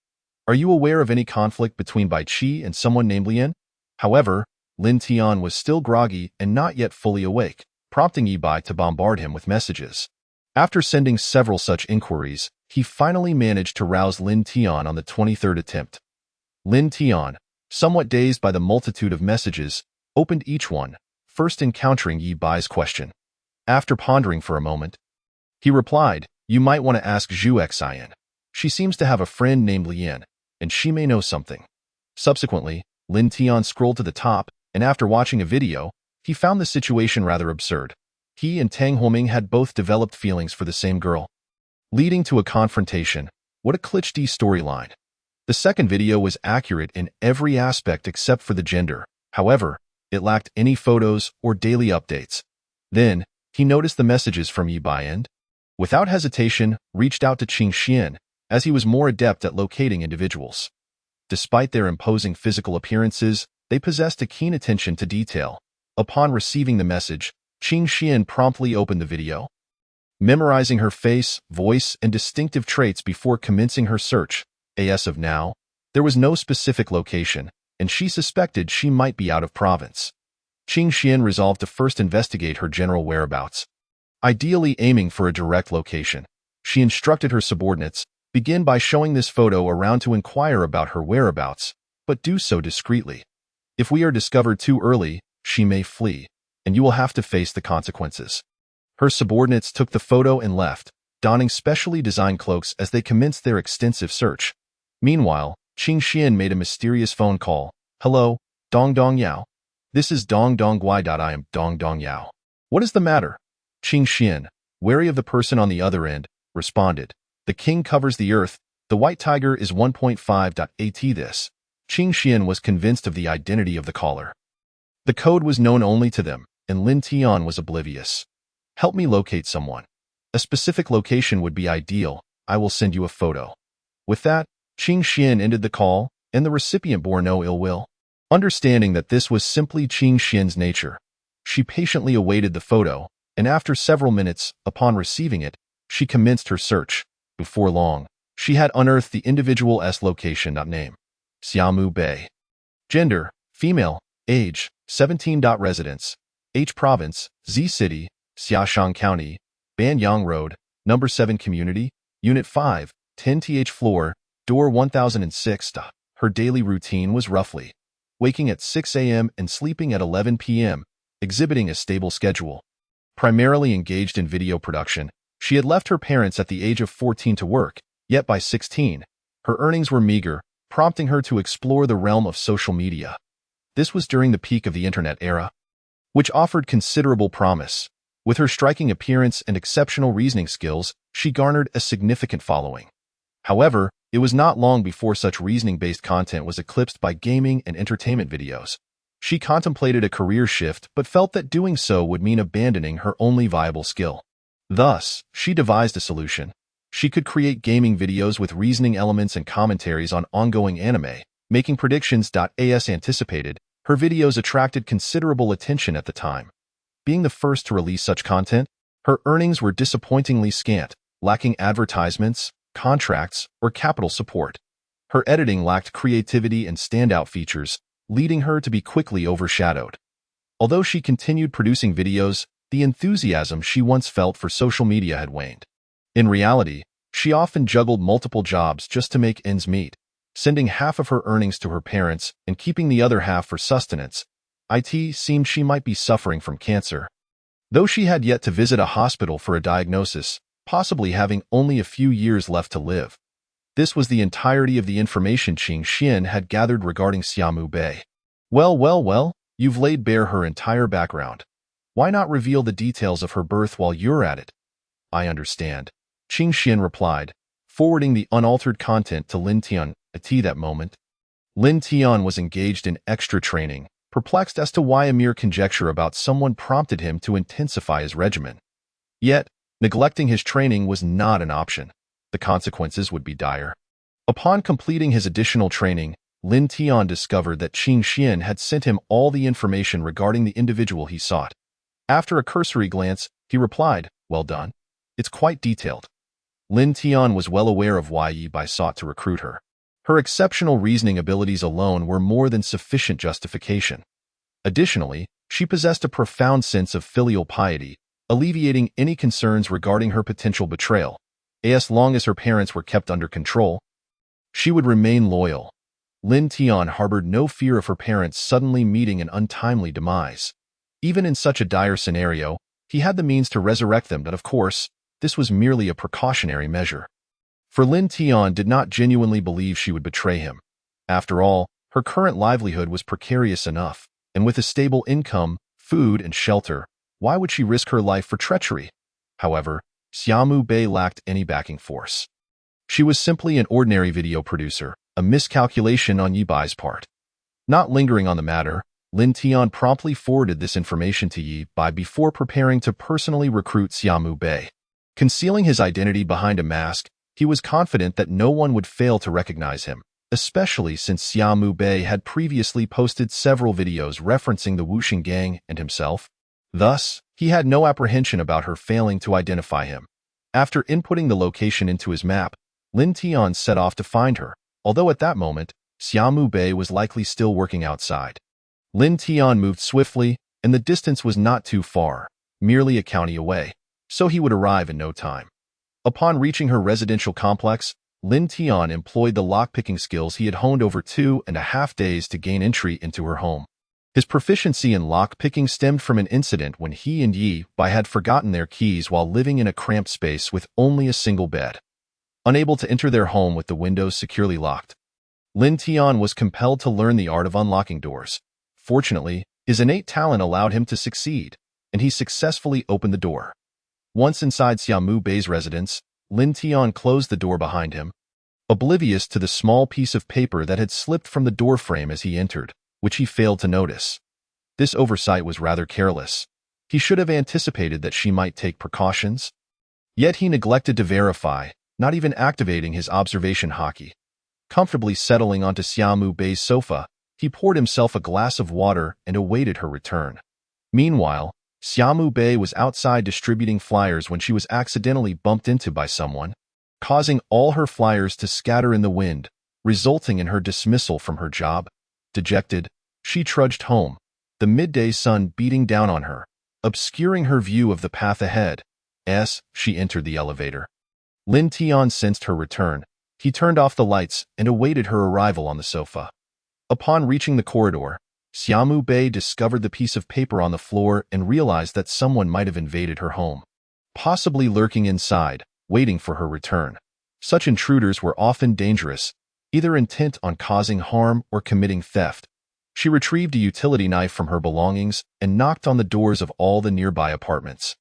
"Are you aware of any conflict between Bai Qi and someone named Lien?" However, Lin Tian was still groggy and not yet fully awake, prompting Yi Bai to bombard him with messages. After sending several such inquiries, he finally managed to rouse Lin Tian on the 23rd attempt. Lin Tian, somewhat dazed by the multitude of messages, opened each one, first encountering Yi Bai's question. After pondering for a moment, he replied, "You might want to ask Zhu Xian. She seems to have a friend named Lien, and she may know something." Subsequently, Lin Tian scrolled to the top, and after watching a video, he found the situation rather absurd. He and Tang Homing had both developed feelings for the same girl, leading to a confrontation. What a cliché storyline. The second video was accurate in every aspect except for the gender. However, it lacked any photos or daily updates. Then, he noticed the messages from Yi Bai and, without hesitation, reached out to Qing Xian, as he was more adept at locating individuals. Despite their imposing physical appearances, they possessed a keen attention to detail. Upon receiving the message, Qing Xian promptly opened the video, memorizing her face, voice, and distinctive traits before commencing her search. As of now, there was no specific location, and she suspected she might be out of province. Qing Xian resolved to first investigate her general whereabouts. Ideally aiming for a direct location, she instructed her subordinates, "Begin by showing this photo around to inquire about her whereabouts, but do so discreetly. If we are discovered too early, she may flee, and you will have to face the consequences." Her subordinates took the photo and left, donning specially designed cloaks as they commenced their extensive search. Meanwhile, Qing Xian made a mysterious phone call. "Hello, Dong Dong Yao. This is Dong Dong Guai. I am Dong Dong Yao. What is the matter?" Qing Xian, wary of the person on the other end, responded, "The king covers the earth. The white tiger is 1.5.at this." Qing Xian was convinced of the identity of the caller. The code was known only to them, and Lin Tian was oblivious. "Help me locate someone. A specific location would be ideal. I will send you a photo." With that, Qing Xian ended the call, and the recipient bore no ill will. Understanding that this was simply Qing Xian's nature, she patiently awaited the photo, and after several minutes, upon receiving it, she commenced her search. Before long, she had unearthed the individual's location. Name: Xiamu Bei. Gender: female. Age: 17. Residence: H Province, Z City, Xiaoshan County, Banyang Road, Number 7 Community, Unit 5, 10th floor, Door 1006. Her daily routine was roughly waking at 6 a.m. and sleeping at 11 p.m., exhibiting a stable schedule. Primarily engaged in video production, she had left her parents at the age of 14 to work, yet by 16, her earnings were meager, prompting her to explore the realm of social media. This was during the peak of the internet era, which offered considerable promise. With her striking appearance and exceptional reasoning skills, she garnered a significant following. However, it was not long before such reasoning-based content was eclipsed by gaming and entertainment videos. She contemplated a career shift but felt that doing so would mean abandoning her only viable skill. Thus, she devised a solution. She could create gaming videos with reasoning elements and commentaries on ongoing anime, making predictions. As anticipated, her videos attracted considerable attention at the time. Being the first to release such content, her earnings were disappointingly scant, lacking advertisements, contracts, or capital support. Her editing lacked creativity and standout features, leading her to be quickly overshadowed. Although she continued producing videos, the enthusiasm she once felt for social media had waned. In reality, she often juggled multiple jobs just to make ends meet, sending half of her earnings to her parents and keeping the other half for sustenance. It seemed she might be suffering from cancer. Though she had yet to visit a hospital for a diagnosis, possibly having only a few years left to live. This was the entirety of the information Qing Xian had gathered regarding Xiaomu Bei. Well, you've laid bare her entire background. Why not reveal the details of her birth while you're at it? I understand, Qing Xian replied, forwarding the unaltered content to Lin Tian. At that moment, Lin Tian was engaged in extra training, perplexed as to why a mere conjecture about someone prompted him to intensify his regimen. Yet, neglecting his training was not an option. The consequences would be dire. Upon completing his additional training, Lin Tian discovered that Qing Xian had sent him all the information regarding the individual he sought. After a cursory glance, he replied, "Well done. It's quite detailed." Lin Tian was well aware of why Yi Bai sought to recruit her. Her exceptional reasoning abilities alone were more than sufficient justification. Additionally, she possessed a profound sense of filial piety, alleviating any concerns regarding her potential betrayal. As long as her parents were kept under control, she would remain loyal. Lin Tian harbored no fear of her parents suddenly meeting an untimely demise. Even in such a dire scenario, he had the means to resurrect them, but of course, this was merely a precautionary measure. For Lin Tian did not genuinely believe she would betray him. After all, her current livelihood was precarious enough, and with a stable income, food, and shelter, why would she risk her life for treachery? However, Xiaomu Bei lacked any backing force. She was simply an ordinary video producer, a miscalculation on Yi Bai's part. Not lingering on the matter, Lin Tian promptly forwarded this information to Yi Bai before preparing to personally recruit Xiaomu Bei. Concealing his identity behind a mask, he was confident that no one would fail to recognize him, especially since Xiaomu Bei had previously posted several videos referencing the Wuxing gang and himself. Thus, he had no apprehension about her failing to identify him. After inputting the location into his map, Lin Tian set off to find her, although at that moment, Xiaomu Bei was likely still working outside. Lin Tian moved swiftly, and the distance was not too far, merely a county away, so he would arrive in no time. Upon reaching her residential complex, Lin Tian employed the lockpicking skills he had honed over 2.5 days to gain entry into her home. His proficiency in lockpicking stemmed from an incident when he and Yi Bai had forgotten their keys while living in a cramped space with only a single bed. Unable to enter their home with the windows securely locked, Lin Tian was compelled to learn the art of unlocking doors. Fortunately, his innate talent allowed him to succeed, and he successfully opened the door. Once inside Xiaomu Bei's residence, Lin Tian closed the door behind him, oblivious to the small piece of paper that had slipped from the doorframe as he entered, which he failed to notice. This oversight was rather careless. He should have anticipated that she might take precautions. Yet he neglected to verify, not even activating his observation hockey. Comfortably settling onto Xiaomu Bei's sofa, he poured himself a glass of water and awaited her return. Meanwhile, Xiaomu Bei was outside distributing flyers when she was accidentally bumped into by someone, causing all her flyers to scatter in the wind, resulting in her dismissal from her job. Dejected, she trudged home, the midday sun beating down on her, obscuring her view of the path ahead. As she entered the elevator, Lin Tian sensed her return. He turned off the lights and awaited her arrival on the sofa. Upon reaching the corridor, Xiaomu Bei discovered the piece of paper on the floor and realized that someone might have invaded her home, possibly lurking inside, waiting for her return. Such intruders were often dangerous, either intent on causing harm or committing theft. She retrieved a utility knife from her belongings and knocked on the doors of all the nearby apartments.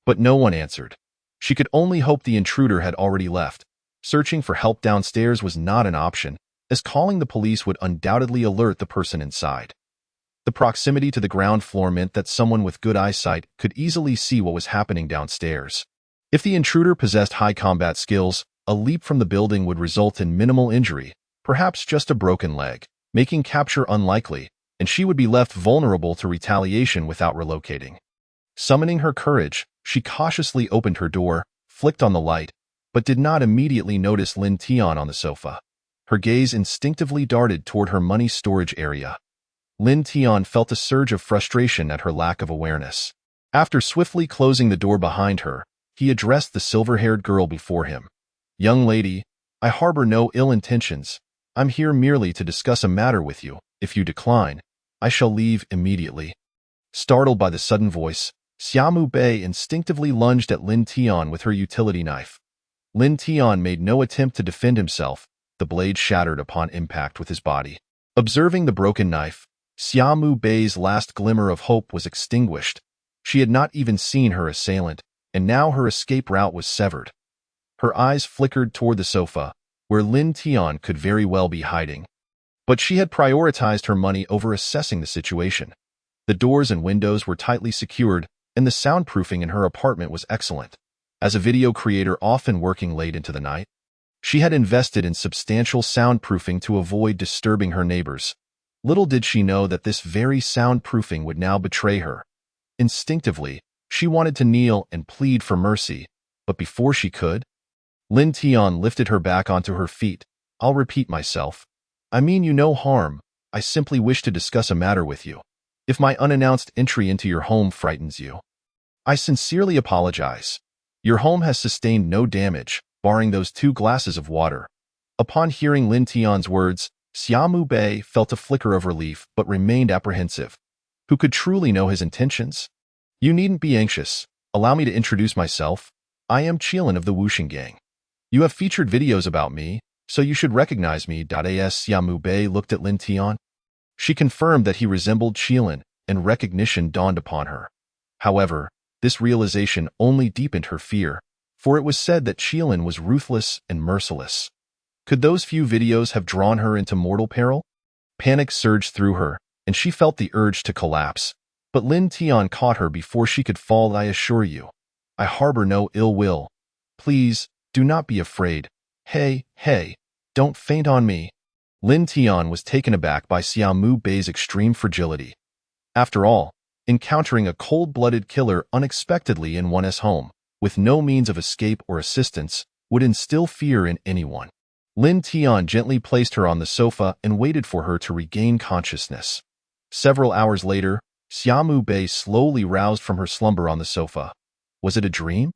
But no one answered. She could only hope the intruder had already left. Searching for help downstairs was not an option, as calling the police would undoubtedly alert the person inside. The proximity to the ground floor meant that someone with good eyesight could easily see what was happening downstairs. If the intruder possessed high combat skills, a leap from the building would result in minimal injury, perhaps just a broken leg, making capture unlikely, and she would be left vulnerable to retaliation without relocating. Summoning her courage, she cautiously opened her door, flicked on the light, but did not immediately notice Lin Tian on the sofa. Her gaze instinctively darted toward her money storage area. Lin Tian felt a surge of frustration at her lack of awareness. After swiftly closing the door behind her, he addressed the silver-haired girl before him. "Young lady, I harbor no ill intentions. I'm here merely to discuss a matter with you. If you decline, I shall leave immediately." Startled by the sudden voice, Xiaomu Bei instinctively lunged at Lin Tian with her utility knife. Lin Tian made no attempt to defend himself. The blade shattered upon impact with his body. Observing the broken knife, Xiaomu Bei's last glimmer of hope was extinguished. She had not even seen her assailant, and now her escape route was severed. Her eyes flickered toward the sofa, where Lin Tian could very well be hiding. But she had prioritized her money over assessing the situation. The doors and windows were tightly secured, and the soundproofing in her apartment was excellent. As a video creator often working late into the night, she had invested in substantial soundproofing to avoid disturbing her neighbors. Little did she know that this very soundproofing would now betray her. Instinctively, she wanted to kneel and plead for mercy, but before she could, Lin Tian lifted her back onto her feet. "I'll repeat myself. I mean you no harm. I simply wish to discuss a matter with you. If my unannounced entry into your home frightens you, I sincerely apologize. Your home has sustained no damage, barring those 2 glasses of water." Upon hearing Lin Tian's words, Xiaomu Bei felt a flicker of relief but remained apprehensive. Who could truly know his intentions? "You needn't be anxious. Allow me to introduce myself. I am Qilin of the Wuxing Gang. You have featured videos about me, so you should recognize me." As Xiaomu Bei looked at Lin Tian, she confirmed that he resembled Qilin, and recognition dawned upon her. However, this realization only deepened her fear, for it was said that Qilin was ruthless and merciless. Could those few videos have drawn her into mortal peril? Panic surged through her, and she felt the urge to collapse. But Lin Tian caught her before she could fall. "I assure you, I harbor no ill will. Please, do not be afraid. Hey, don't faint on me." Lin Tian was taken aback by Xiaomu Bei's extreme fragility. After all, encountering a cold-blooded killer unexpectedly in one's home, with no means of escape or assistance, would instill fear in anyone. Lin Tian gently placed her on the sofa and waited for her to regain consciousness. Several hours later, Xiaomu Bei slowly roused from her slumber on the sofa. Was it a dream?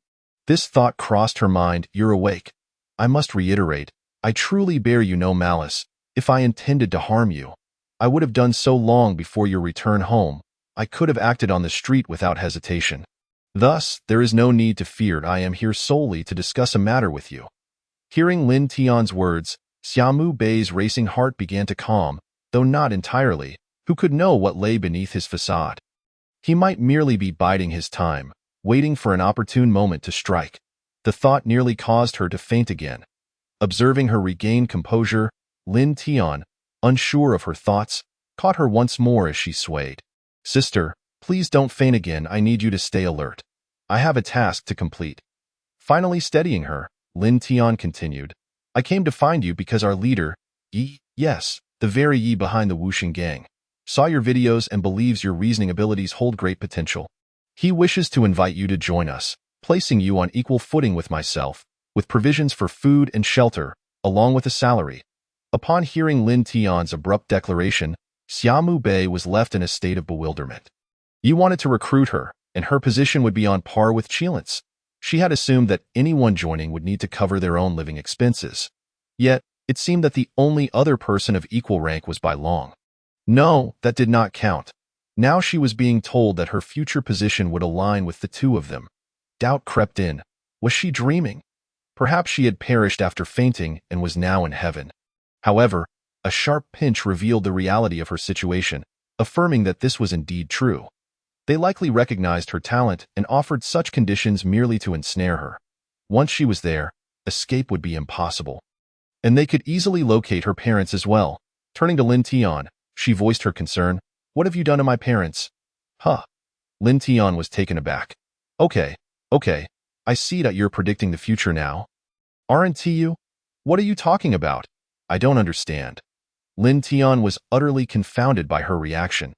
This thought crossed her mind. "You're awake. I must reiterate, I truly bear you no malice. If I intended to harm you, I would have done so long before your return home. I could have acted on the street without hesitation. Thus, there is no need to fear. I am here solely to discuss a matter with you." Hearing Lin Tian's words, Xiaomu Bei's racing heart began to calm, though not entirely. Who could know what lay beneath his facade? He might merely be biding his time, waiting for an opportune moment to strike. The thought nearly caused her to faint again. Observing her regain composure, Lin Tian, unsure of her thoughts, caught her once more as she swayed. "Sister, please don't faint again. I need you to stay alert. I have a task to complete." Finally steadying her, Lin Tian continued, "I came to find you because our leader, Yi, yes, the very Yi behind the Wuxing Gang, saw your videos and believes your reasoning abilities hold great potential. He wishes to invite you to join us, placing you on equal footing with myself, with provisions for food and shelter, along with a salary." Upon hearing Lin Tian's abrupt declaration, Xiaomu Bei was left in a state of bewilderment. Yi wanted to recruit her, and her position would be on par with Qilin's. She had assumed that anyone joining would need to cover their own living expenses. Yet, it seemed that the only other person of equal rank was Bai Long. No, that did not count. Now she was being told that her future position would align with the two of them. Doubt crept in. Was she dreaming? Perhaps she had perished after fainting and was now in heaven. However, a sharp pinch revealed the reality of her situation, affirming that this was indeed true. They likely recognized her talent and offered such conditions merely to ensnare her. Once she was there, escape would be impossible. And they could easily locate her parents as well. Turning to Lin Tian, she voiced her concern. What have you done to my parents? Huh. Lin Tian was taken aback. Okay, I see that you're predicting the future now. Aren't you? What are you talking about? I don't understand. Lin Tian was utterly confounded by her reaction.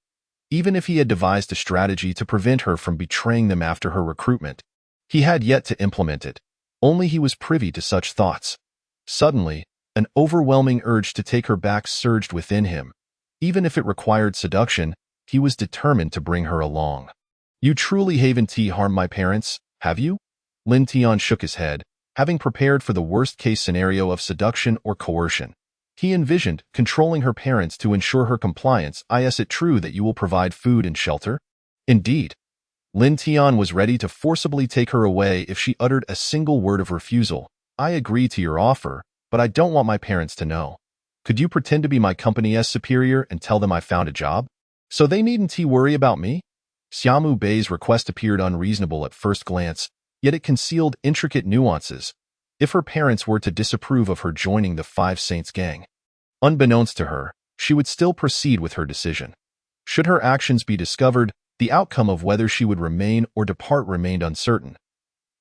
Even if he had devised a strategy to prevent her from betraying them after her recruitment, he had yet to implement it. Only he was privy to such thoughts. Suddenly, an overwhelming urge to take her back surged within him. Even if it required seduction, he was determined to bring her along. You truly haven't harmed my parents, have you? Lin Tian shook his head, having prepared for the worst-case scenario of seduction or coercion. He envisioned controlling her parents to ensure her compliance. Is it true that you will provide food and shelter? Indeed. Lin Tian was ready to forcibly take her away if she uttered a single word of refusal. I agree to your offer, but I don't want my parents to know. Could you pretend to be my company's superior and tell them I found a job? So they needn't worry about me? Xiaomu Bei's request appeared unreasonable at first glance, yet it concealed intricate nuances. If her parents were to disapprove of her joining the Five Saints gang, unbeknownst to her, she would still proceed with her decision. Should her actions be discovered, the outcome of whether she would remain or depart remained uncertain.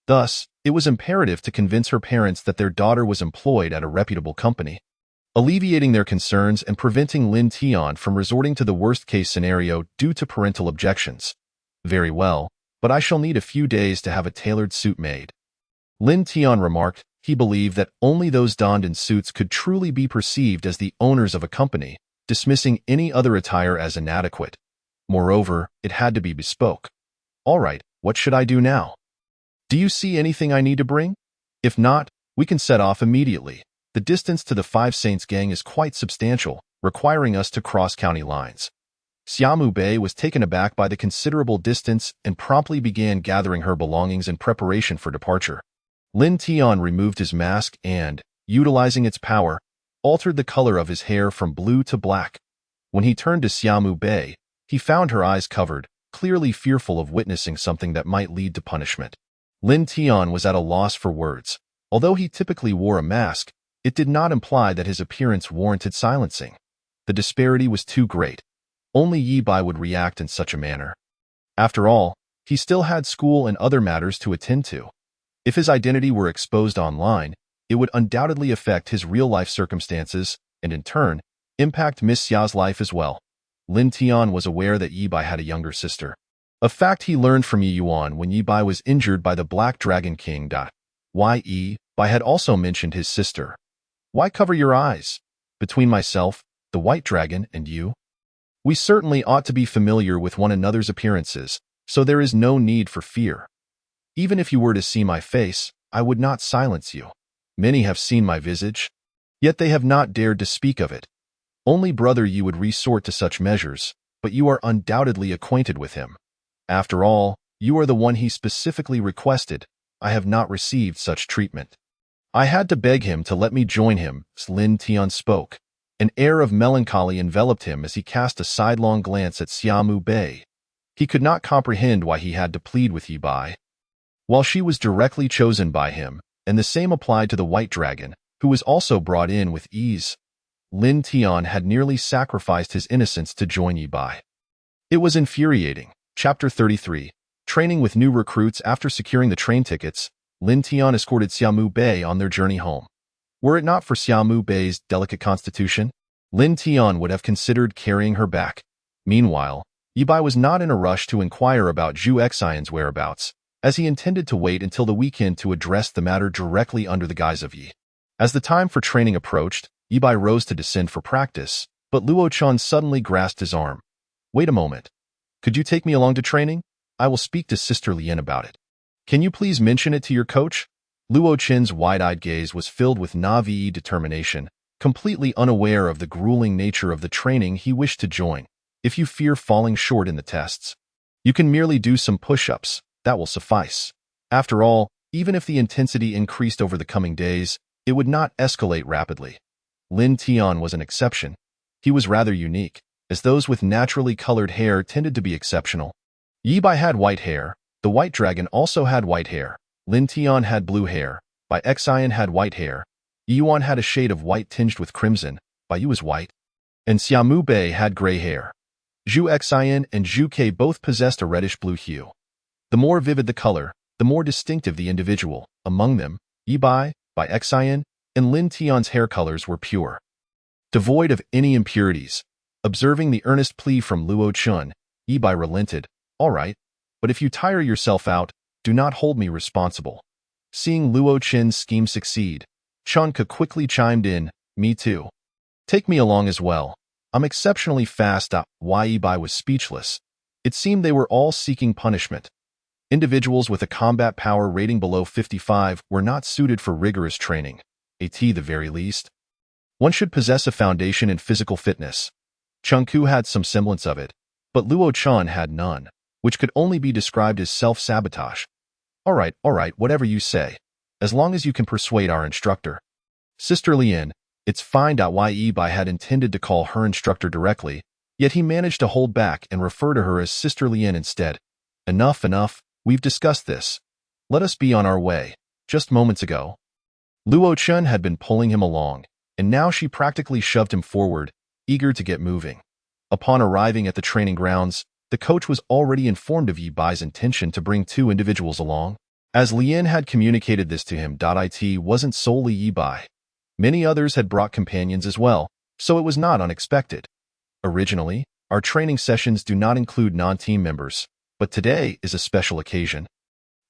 Thus, it was imperative to convince her parents that their daughter was employed at a reputable company. Alleviating their concerns and preventing Lin Tian from resorting to the worst-case scenario due to parental objections. Very well, but I shall need a few days to have a tailored suit made. Lin Tian remarked he believed that only those donned in suits could truly be perceived as the owners of a company, dismissing any other attire as inadequate. Moreover, it had to be bespoke. All right, what should I do now? Do you see anything I need to bring? If not, we can set off immediately. The distance to the Five Saints gang is quite substantial, requiring us to cross county lines. Xiaomu Bei was taken aback by the considerable distance and promptly began gathering her belongings in preparation for departure. Lin Tian removed his mask and, utilizing its power, altered the color of his hair from blue to black. When he turned to Xiaomu Bei, he found her eyes covered, clearly fearful of witnessing something that might lead to punishment. Lin Tian was at a loss for words. Although he typically wore a mask, it did not imply that his appearance warranted silencing. The disparity was too great. Only Yi Bai would react in such a manner. After all, he still had school and other matters to attend to. If his identity were exposed online, it would undoubtedly affect his real-life circumstances and, in turn, impact Miss Xia's life as well. Lin Tian was aware that Yi Bai had a younger sister. A fact he learned from Yi Yuan when Yi Bai was injured by the Black Dragon King. Yi Bai had also mentioned his sister. Why cover your eyes? Between myself, the White Dragon, and you? We certainly ought to be familiar with one another's appearances, so there is no need for fear. Even if you were to see my face, I would not silence you. Many have seen my visage, yet they have not dared to speak of it. Only brother you would resort to such measures, but you are undoubtedly acquainted with him. After all, you are the one he specifically requested. I have not received such treatment. I had to beg him to let me join him. Lin Tian spoke. An air of melancholy enveloped him as he cast a sidelong glance at Xiaomu Bei. He could not comprehend why he had to plead with Yi Bai. While she was directly chosen by him, and the same applied to the White Dragon, who was also brought in with ease, Lin Tian had nearly sacrificed his innocence to join Yi Bai. It was infuriating. Chapter 33. Training with new recruits. After securing the train tickets, Lin Tian escorted Xiaomu Bei on their journey home. Were it not for Xiaomu Bei's delicate constitution, Lin Tian would have considered carrying her back. Meanwhile, Yi Bai was not in a rush to inquire about Zhu Xian's whereabouts, as he intended to wait until the weekend to address the matter directly under the guise of Yi. As the time for training approached, Yi Bai rose to descend for practice, but Luo Chen suddenly grasped his arm. Wait a moment. Could you take me along to training? I will speak to Sister Lien about it. Can you please mention it to your coach? Luo Chen's wide-eyed gaze was filled with Navi determination, completely unaware of the grueling nature of the training he wished to join. If you fear falling short in the tests, you can merely do some push-ups. That will suffice. After all, even if the intensity increased over the coming days, it would not escalate rapidly. Lin Tian was an exception. He was rather unique, as those with naturally colored hair tended to be exceptional. Yi Bai had white hair. The White Dragon also had white hair. Lin Tian had blue hair. Bai Xian had white hair. Yi Yuan had a shade of white tinged with crimson. Bai Yu was white. And Xiaomu Bei had gray hair. Zhu Xian and Zhu Ke both possessed a reddish-blue hue. The more vivid the color, the more distinctive the individual. Among them, Yi Bai, by Xian, and Lin Tian's hair colors were pure, devoid of any impurities. Observing the earnest plea from Luo Chun, Yi Bai relented. All right, but if you tire yourself out, do not hold me responsible. Seeing Luo Chen's scheme succeed, Chun Ke quickly chimed in, me too. Take me along as well. I'm exceptionally fast. Yi Bai was speechless. It seemed they were all seeking punishment. Individuals with a combat power rating below 55 were not suited for rigorous training, at the very least. One should possess a foundation in physical fitness. Chun Ke had some semblance of it, but Luo Chun had none, which could only be described as self-sabotage. All right, whatever you say, as long as you can persuade our instructor. Sister Lien, it's fine. Yi Bai had intended to call her instructor directly, yet he managed to hold back and refer to her as Sister Lien instead. Enough, we've discussed this. Let us be on our way. Just moments ago, Luo Chun had been pulling him along, and now she practically shoved him forward, eager to get moving. Upon arriving at the training grounds, the coach was already informed of Yi Bai's intention to bring two individuals along. As Lien had communicated this to him, it wasn't solely Yi Bai. Many others had brought companions as well, so it was not unexpected. Originally, our training sessions do not include non-team members, but today is a special occasion.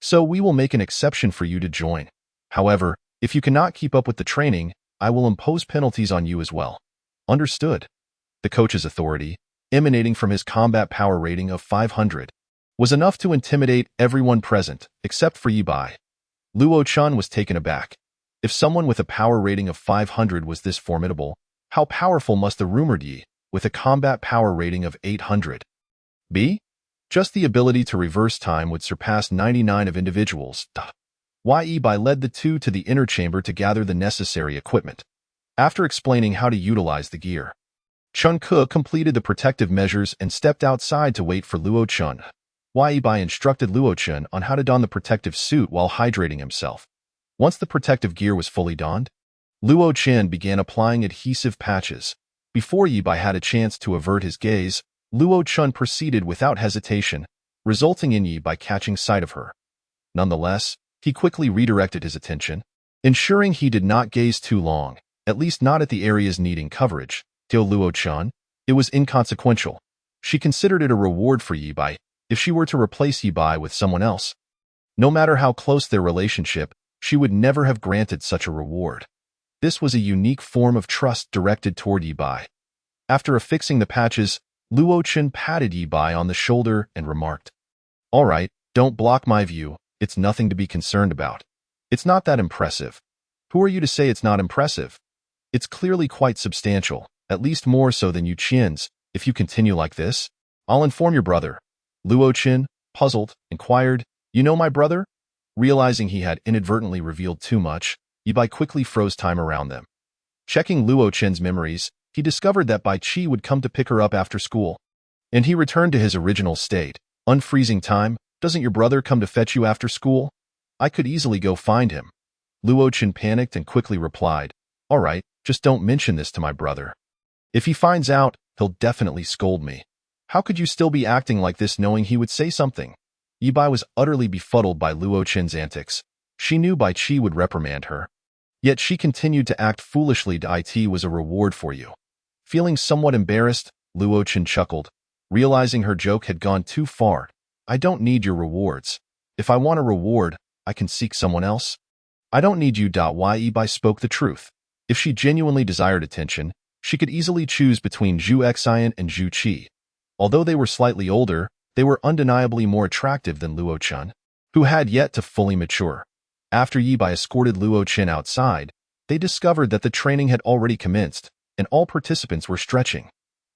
So we will make an exception for you to join. However, if you cannot keep up with the training, I will impose penalties on you as well. Understood. The coach's authority, emanating from his combat power rating of 500, was enough to intimidate everyone present, except for Yi Bai. Luo Chun was taken aback. If someone with a power rating of 500 was this formidable, how powerful must the rumored Yi, with a combat power rating of 800, be? Just the ability to reverse time would surpass 99 of individuals. Yi Bai led the two to the inner chamber to gather the necessary equipment. After explaining how to utilize the gear, Chun Ke completed the protective measures and stepped outside to wait for Luo Chun. Yi Bai instructed Luo Chun on how to don the protective suit while hydrating himself. Once the protective gear was fully donned, Luo Chun began applying adhesive patches. Before Yi Bai had a chance to avert his gaze, Luo Chun proceeded without hesitation, resulting in Yi Bai catching sight of her. Nonetheless, he quickly redirected his attention, ensuring he did not gaze too long, at least not at the areas needing coverage. To Luo Chun, it was inconsequential. She considered it a reward for Yi Bai if she were to replace Yi Bai with someone else. No matter how close their relationship, she would never have granted such a reward. This was a unique form of trust directed toward Yi Bai. After affixing the patches, Luo Chun patted Yi Bai on the shoulder and remarked, "All right, don't block my view. It's nothing to be concerned about. It's not that impressive. Who are you to say it's not impressive? It's clearly quite substantial, at least more so than Yu Qian's. If you continue like this, I'll inform your brother." Luo Chun, puzzled, inquired, "You know my brother?" Realizing he had inadvertently revealed too much, Yi Bai quickly froze time around them. Checking Luo Chun's memories, he discovered that Bai Qi would come to pick her up after school, and he returned to his original state. Unfreezing time, "Doesn't your brother come to fetch you after school? I could easily go find him." Luo Chun panicked and quickly replied, "All right, just don't mention this to my brother. If he finds out, he'll definitely scold me. How could you still be acting like this knowing he would say something?" Yi Bai was utterly befuddled by Luo Chun's antics. She knew Bai Qi would reprimand her. Yet she continued to act foolishly. "It was a reward for you." Feeling somewhat embarrassed, Luo Chun chuckled, realizing her joke had gone too far. "I don't need your rewards. If I want a reward, I can seek someone else. I don't need you." Yi Bai spoke the truth. If she genuinely desired attention, she could easily choose between Zhu Xian and Zhu Qi. Although they were slightly older, they were undeniably more attractive than Luo Chun, who had yet to fully mature. After Yi Bai escorted Luo Chun outside, they discovered that the training had already commenced, and all participants were stretching.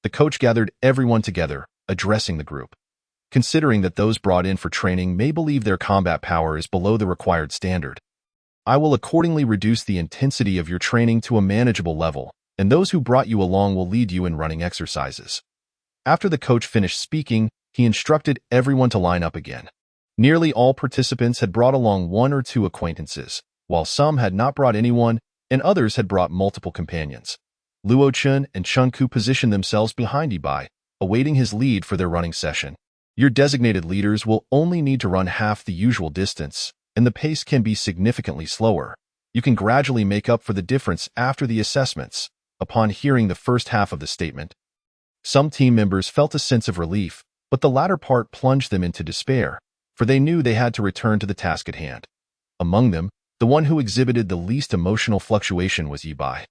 The coach gathered everyone together, addressing the group. Considering that those brought in for training may believe their combat power is below the required standard, I will accordingly reduce the intensity of your training to a manageable level, and those who brought you along will lead you in running exercises. After the coach finished speaking, he instructed everyone to line up again. Nearly all participants had brought along one or two acquaintances, while some had not brought anyone, and others had brought multiple companions. Luo Chun and Chun Ke positioned themselves behind Yi Bai, awaiting his lead for their running session. Your designated leaders will only need to run half the usual distance, and the pace can be significantly slower. You can gradually make up for the difference after the assessments. Upon hearing the first half of the statement, some team members felt a sense of relief, but the latter part plunged them into despair, for they knew they had to return to the task at hand. Among them, the one who exhibited the least emotional fluctuation was Yibai.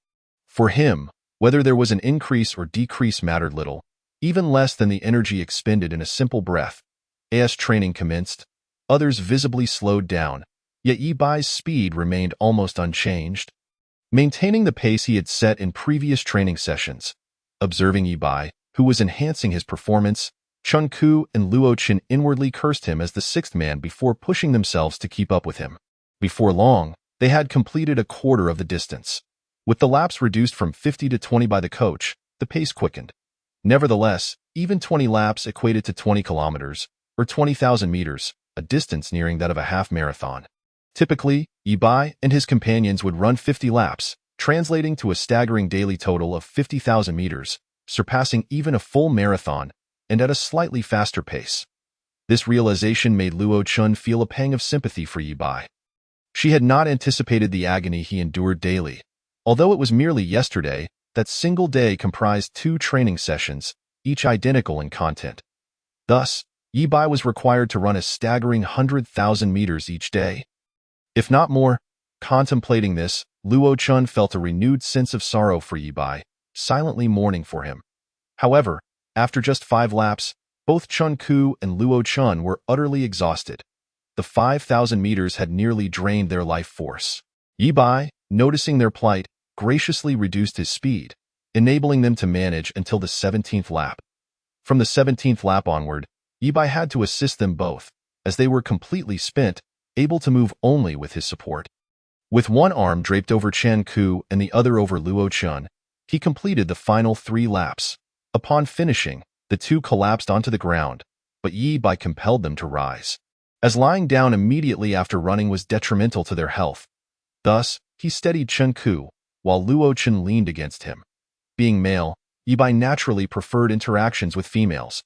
For him, whether there was an increase or decrease mattered little, even less than the energy expended in a simple breath. As training commenced, others visibly slowed down, yet Yibai's speed remained almost unchanged, maintaining the pace he had set in previous training sessions. Observing Yibai, who was enhancing his performance, Chun-Ku and Luo Chen inwardly cursed him as the sixth man before pushing themselves to keep up with him. Before long, they had completed a quarter of the distance. With the laps reduced from 50 to 20 by the coach, the pace quickened. Nevertheless, even 20 laps equated to 20 kilometers, or 20,000 meters, a distance nearing that of a half marathon. Typically, Yibai and his companions would run 50 laps, translating to a staggering daily total of 50,000 meters, surpassing even a full marathon, and at a slightly faster pace. This realization made Luo Chun feel a pang of sympathy for Yibai. She had not anticipated the agony he endured daily. Although it was merely yesterday, that single day comprised 2 training sessions, each identical in content. Thus, Yibai was required to run a staggering 100,000 meters each day. If not more, contemplating this, Luo Chun felt a renewed sense of sorrow for Yibai, silently mourning for him. However, after just 5 laps, both Chun-Ku and Luo Chun were utterly exhausted. The 5,000 meters had nearly drained their life force. Yibai, noticing their plight, graciously reduced his speed, enabling them to manage until the 17th lap. From the 17th lap onward, Yibai had to assist them both, as they were completely spent, able to move only with his support. With one arm draped over Chun-Ku and the other over Luo Chun, he completed the final 3 laps. Upon finishing, the two collapsed onto the ground, but Yibai compelled them to rise, as lying down immediately after running was detrimental to their health. Thus, he steadied Chun-Ku, while Luo Chun leaned against him. Being male, Yibai naturally preferred interactions with females.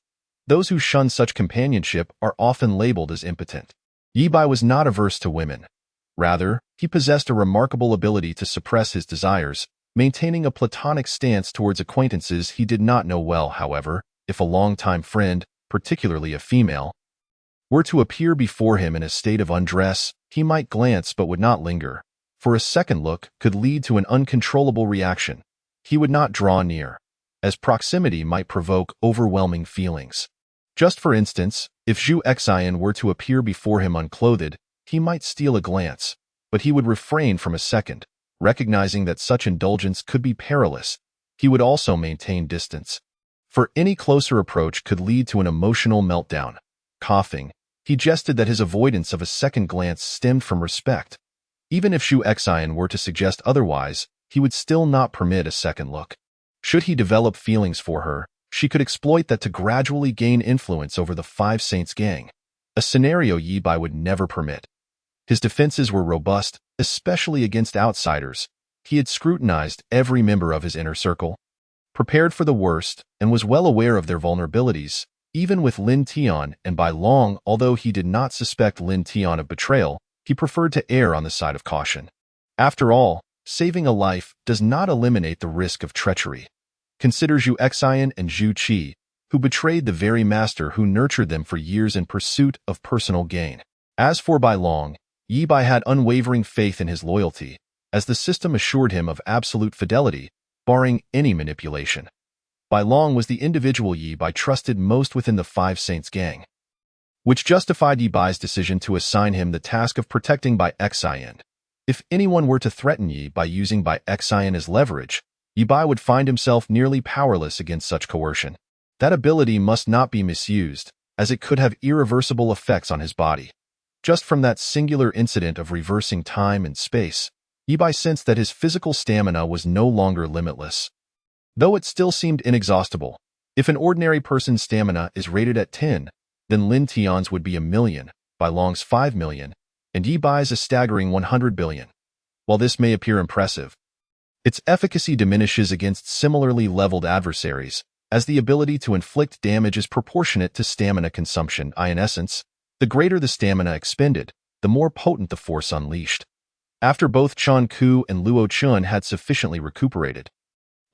Those who shun such companionship are often labeled as impotent. Yibai was not averse to women. Rather, he possessed a remarkable ability to suppress his desires, maintaining a platonic stance towards acquaintances he did not know well. However, if a longtime friend, particularly a female, were to appear before him in a state of undress, he might glance but would not linger, for a second look could lead to an uncontrollable reaction. He would not draw near, as proximity might provoke overwhelming feelings. Just for instance, if Zhu Xian were to appear before him unclothed, he might steal a glance, but he would refrain from a second, recognizing that such indulgence could be perilous. He would also maintain distance, for any closer approach could lead to an emotional meltdown. Coughing, he jested that his avoidance of a second glance stemmed from respect. Even if Zhu Xian were to suggest otherwise, he would still not permit a second look. Should he develop feelings for her, she could exploit that to gradually gain influence over the Five Saints gang, a scenario Yibai would never permit. His defenses were robust, especially against outsiders. He had scrutinized every member of his inner circle, prepared for the worst, and was well aware of their vulnerabilities, even with Lin Tian, and by long, although he did not suspect Lin Tian of betrayal, he preferred to err on the side of caution. After all, saving a life does not eliminate the risk of treachery. Consider Zhu Xian and Zhu Qi, who betrayed the very master who nurtured them for years in pursuit of personal gain. As for Bai Long, Yibai had unwavering faith in his loyalty, as the system assured him of absolute fidelity, barring any manipulation. Bai Long was the individual Yibai trusted most within the Five Saints gang, which justified Yibai's decision to assign him the task of protecting Bai Xian. If anyone were to threaten Yibai using Bai Xian as leverage, Yibai would find himself nearly powerless against such coercion. That ability must not be misused, as it could have irreversible effects on his body. Just from that singular incident of reversing time and space, Yibai sensed that his physical stamina was no longer limitless. Though it still seemed inexhaustible, if an ordinary person's stamina is rated at 10, then Lin Tian's would be 1 million, Bai Long's 5 million, and Yibai's a staggering 100 billion. While this may appear impressive, its efficacy diminishes against similarly leveled adversaries, as the ability to inflict damage is proportionate to stamina consumption. In essence, the greater the stamina expended, the more potent the force unleashed. After both Chen Ku and Luo Chun had sufficiently recuperated,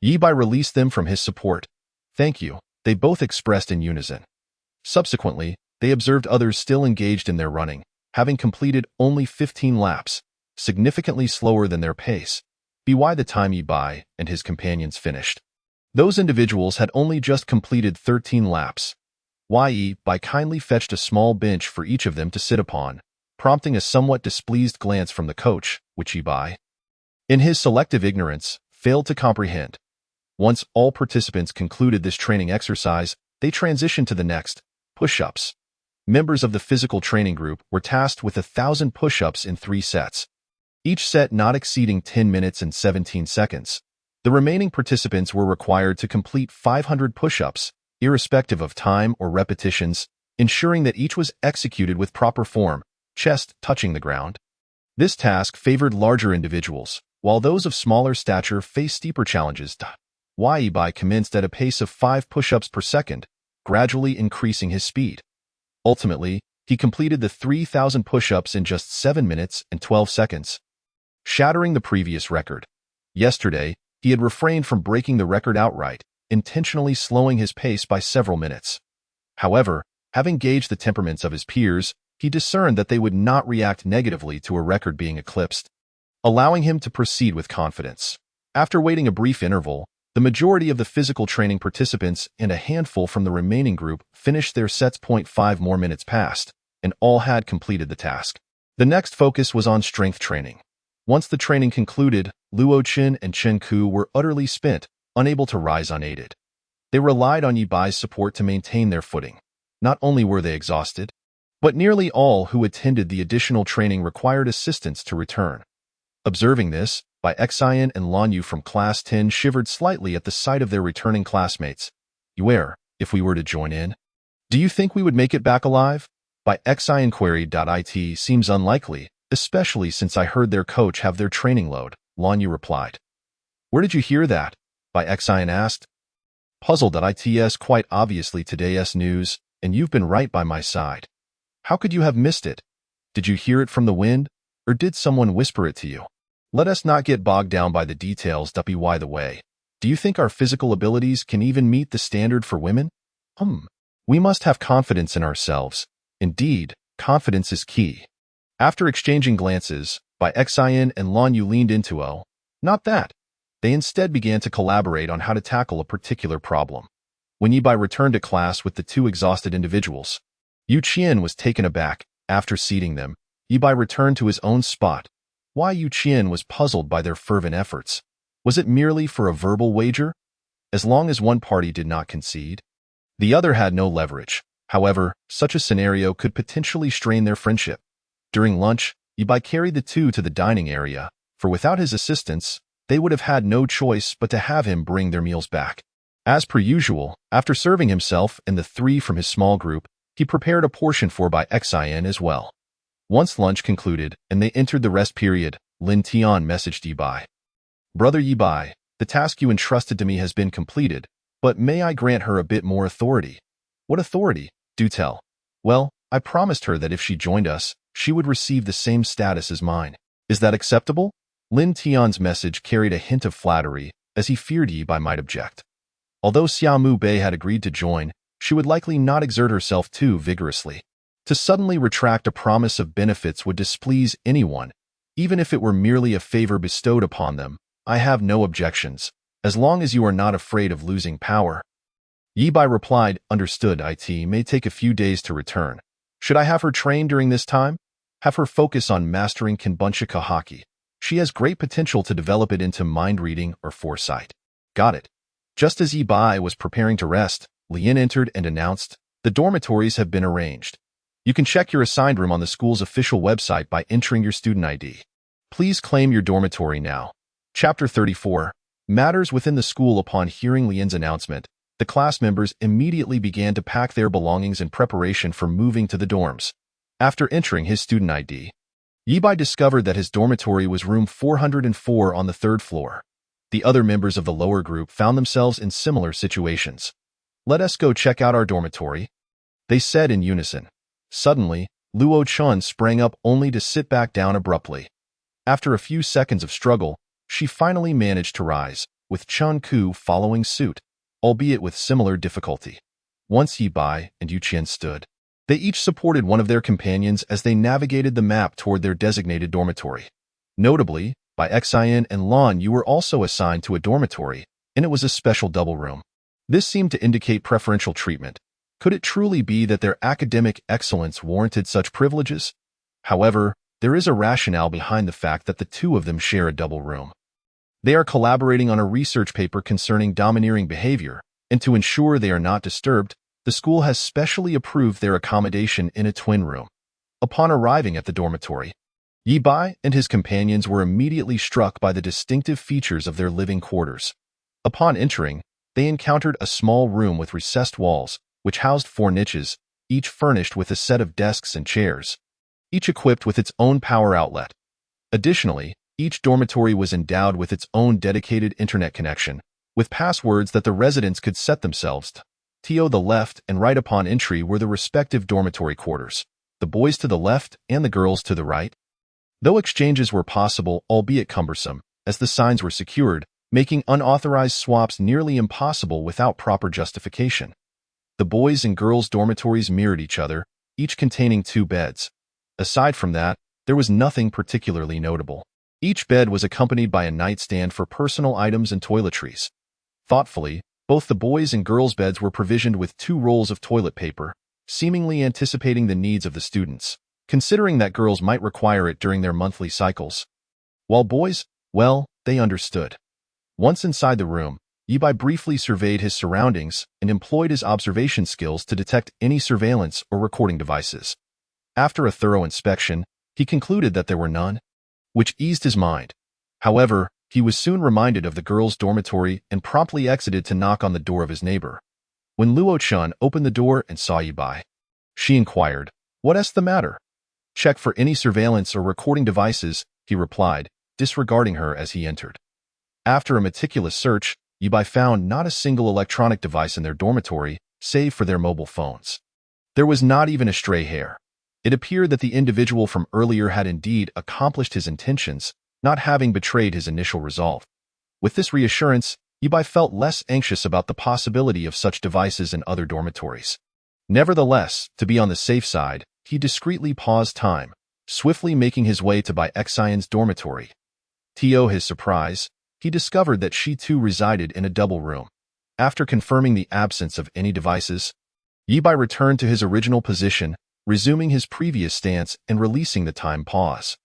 Yi Bai released them from his support. "Thank you," they both expressed in unison. Subsequently, they observed others still engaged in their running, having completed only 15 laps, significantly slower than their pace, by the time Yi Bai and his companions finished. Those individuals had only just completed 13 laps. Yi Bai kindly fetched a small bench for each of them to sit upon, prompting a somewhat displeased glance from the coach, which Yi Bai, in his selective ignorance, failed to comprehend. Once all participants concluded this training exercise, they transitioned to the next, push-ups. Members of the physical training group were tasked with 1,000 push-ups in 3 sets, each set not exceeding 10 minutes and 17 seconds. The remaining participants were required to complete 500 push-ups, irrespective of time or repetitions, ensuring that each was executed with proper form, chest touching the ground. This task favored larger individuals, while those of smaller stature faced steeper challenges. Yi Bai commenced at a pace of 5 push-ups per second, gradually increasing his speed. Ultimately, he completed the 3,000 push-ups in just 7 minutes and 12 seconds, shattering the previous record. Yesterday, he had refrained from breaking the record outright, intentionally slowing his pace by several minutes. However, having gauged the temperaments of his peers, he discerned that they would not react negatively to a record being eclipsed, allowing him to proceed with confidence. After waiting a brief interval, the majority of the physical training participants and a handful from the remaining group finished their sets. 5 more minutes passed, and all had completed the task. The next focus was on strength training. Once the training concluded, Luo Qin and Chen Ku were utterly spent, unable to rise unaided. They relied on Yi Bai's support to maintain their footing. Not only were they exhausted, but nearly all who attended the additional training required assistance to return. Observing this, Bai Xian and Lan Yu from Class 10 shivered slightly at the sight of their returning classmates. If we were to join in, do you think we would make it back alive? Bai Xian queried. It seems unlikely, especially since I heard their coach have their training load, Lan Yu replied. Where did you hear that? Bai Xian asked. Puzzled. It's quite obviously today's news, and you've been right by my side. How could you have missed it? Did you hear it from the wind, or did someone whisper it to you? Let us not get bogged down by the details. By the way, do you think our physical abilities can even meet the standard for women? We must have confidence in ourselves. Indeed, confidence is key. After exchanging glances, Bai Xian and Lan Yu leaned into not that. They instead began to collaborate on how to tackle a particular problem. When Yi Bai returned to class with the 2 exhausted individuals, Yu Qian was taken aback. After seating them, Yi Bai returned to his own spot. Yu Qian was puzzled by their fervent efforts. Was it merely for a verbal wager? As long as one party did not concede, the other had no leverage. However, such a scenario could potentially strain their friendship. During lunch, Yi Bai carried the 2 to the dining area, for without his assistance, they would have had no choice but to have him bring their meals back. As per usual, after serving himself and the 3 from his small group, he prepared a portion for Bai Xian as well. Once lunch concluded and they entered the rest period, Lin Tian messaged Yi Bai. Brother Yi Bai, the task you entrusted to me has been completed, but may I grant her a bit more authority? What authority? Do tell. Well, I promised her that if she joined us, she would receive the same status as mine. Is that acceptable? Lin Tian's message carried a hint of flattery, as he feared Yi Bai might object. Although Xiaomu Bei had agreed to join, she would likely not exert herself too vigorously. To suddenly retract a promise of benefits would displease anyone, even if it were merely a favor bestowed upon them. I have no objections, as long as you are not afraid of losing power. Yi Bai replied, understood. It may take a few days to return. Should I have her train during this time? Have her focus on mastering Kenbunsha Kahaki. She has great potential to develop it into mind reading or foresight. Got it. Just as Yi Bai was preparing to rest, Lien entered and announced, the dormitories have been arranged. You can check your assigned room on the school's official website by entering your student ID. Please claim your dormitory now. Chapter 34. Matters within the school. Upon hearing Lien's announcement, the class members immediately began to pack their belongings in preparation for moving to the dorms. After entering his student ID, Yi Bai discovered that his dormitory was room 404 on the 3rd floor. The other members of the lower group found themselves in similar situations. Let us go check out our dormitory, they said in unison. Suddenly, Luo Chun sprang up only to sit back down abruptly. After a few seconds of struggle, she finally managed to rise, with Chun Ku following suit, albeit with similar difficulty. Once Yi Bai and Yu Qian stood, they each supported one of their companions as they navigated the map toward their designated dormitory. Notably, by Xian and Lan Yu were also assigned to a dormitory, and it was a special double room. This seemed to indicate preferential treatment. Could it truly be that their academic excellence warranted such privileges? However, there is a rationale behind the fact that the two of them share a double room. They are collaborating on a research paper concerning domineering behavior, and to ensure they are not disturbed, the school has specially approved their accommodation in a twin room. Upon arriving at the dormitory, Yi Bai and his companions were immediately struck by the distinctive features of their living quarters. Upon entering, they encountered a small room with recessed walls, which housed 4 niches, each furnished with a set of desks and chairs, each equipped with its own power outlet. Additionally, each dormitory was endowed with its own dedicated internet connection, with passwords that the residents could set themselves to. To the left and right upon entry were the respective dormitory quarters, the boys to the left and the girls to the right. Though exchanges were possible, albeit cumbersome, as the signs were secured, making unauthorized swaps nearly impossible without proper justification. The boys' and girls' dormitories mirrored each other, each containing 2 beds. Aside from that, there was nothing particularly notable. Each bed was accompanied by a nightstand for personal items and toiletries. Thoughtfully, both the boys' and girls' beds were provisioned with 2 rolls of toilet paper, seemingly anticipating the needs of the students, considering that girls might require it during their monthly cycles. While boys, well, they understood. Once inside the room, Yi Bai briefly surveyed his surroundings and employed his observation skills to detect any surveillance or recording devices. After a thorough inspection, he concluded that there were none, which eased his mind. However, he was soon reminded of the girls' dormitory and promptly exited to knock on the door of his neighbor. When Luo Chun opened the door and saw Yi Bai, she inquired, "What's the matter?" "Check for any surveillance or recording devices," he replied, disregarding her as he entered. After a meticulous search, Yi Bai found not a single electronic device in their dormitory, save for their mobile phones. There was not even a stray hair. It appeared that the individual from earlier had indeed accomplished his intentions, not having betrayed his initial resolve. With this reassurance, Yi Bai felt less anxious about the possibility of such devices in other dormitories. Nevertheless, to be on the safe side, he discreetly paused time, swiftly making his way to Bai Xian's dormitory. To his surprise, he discovered that she too resided in a double room. After confirming the absence of any devices, Yi Bai returned to his original position, resuming his previous stance and releasing the time pause.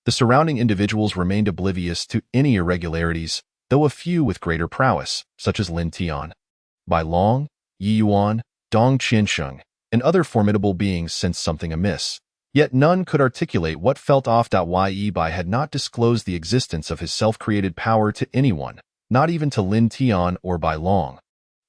The surrounding individuals remained oblivious to any irregularities, though a few with greater prowess, such as Lin Tian, Bai Long, Yi Yuan, Dong Qiansheng, and other formidable beings sensed something amiss. Yet none could articulate what felt off. Why Yi Bai had not disclosed the existence of his self-created power to anyone, not even to Lin Tian or Bai Long.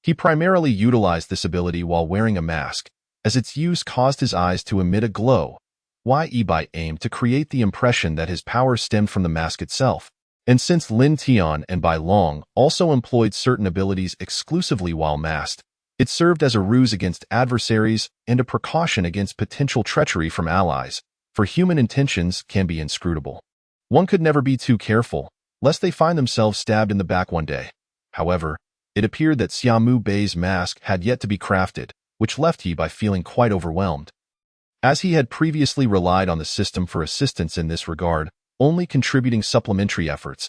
He primarily utilized this ability while wearing a mask, as its use caused his eyes to emit a glow. Why Yi Bai aimed to create the impression that his power stemmed from the mask itself. And since Lin Tian and Bai Long also employed certain abilities exclusively while masked, it served as a ruse against adversaries and a precaution against potential treachery from allies, for human intentions can be inscrutable. One could never be too careful, lest they find themselves stabbed in the back one day. However, it appeared that Xiaomu Bei's mask had yet to be crafted, which left Yi Bai feeling quite overwhelmed. As he had previously relied on the system for assistance in this regard, only contributing supplementary efforts,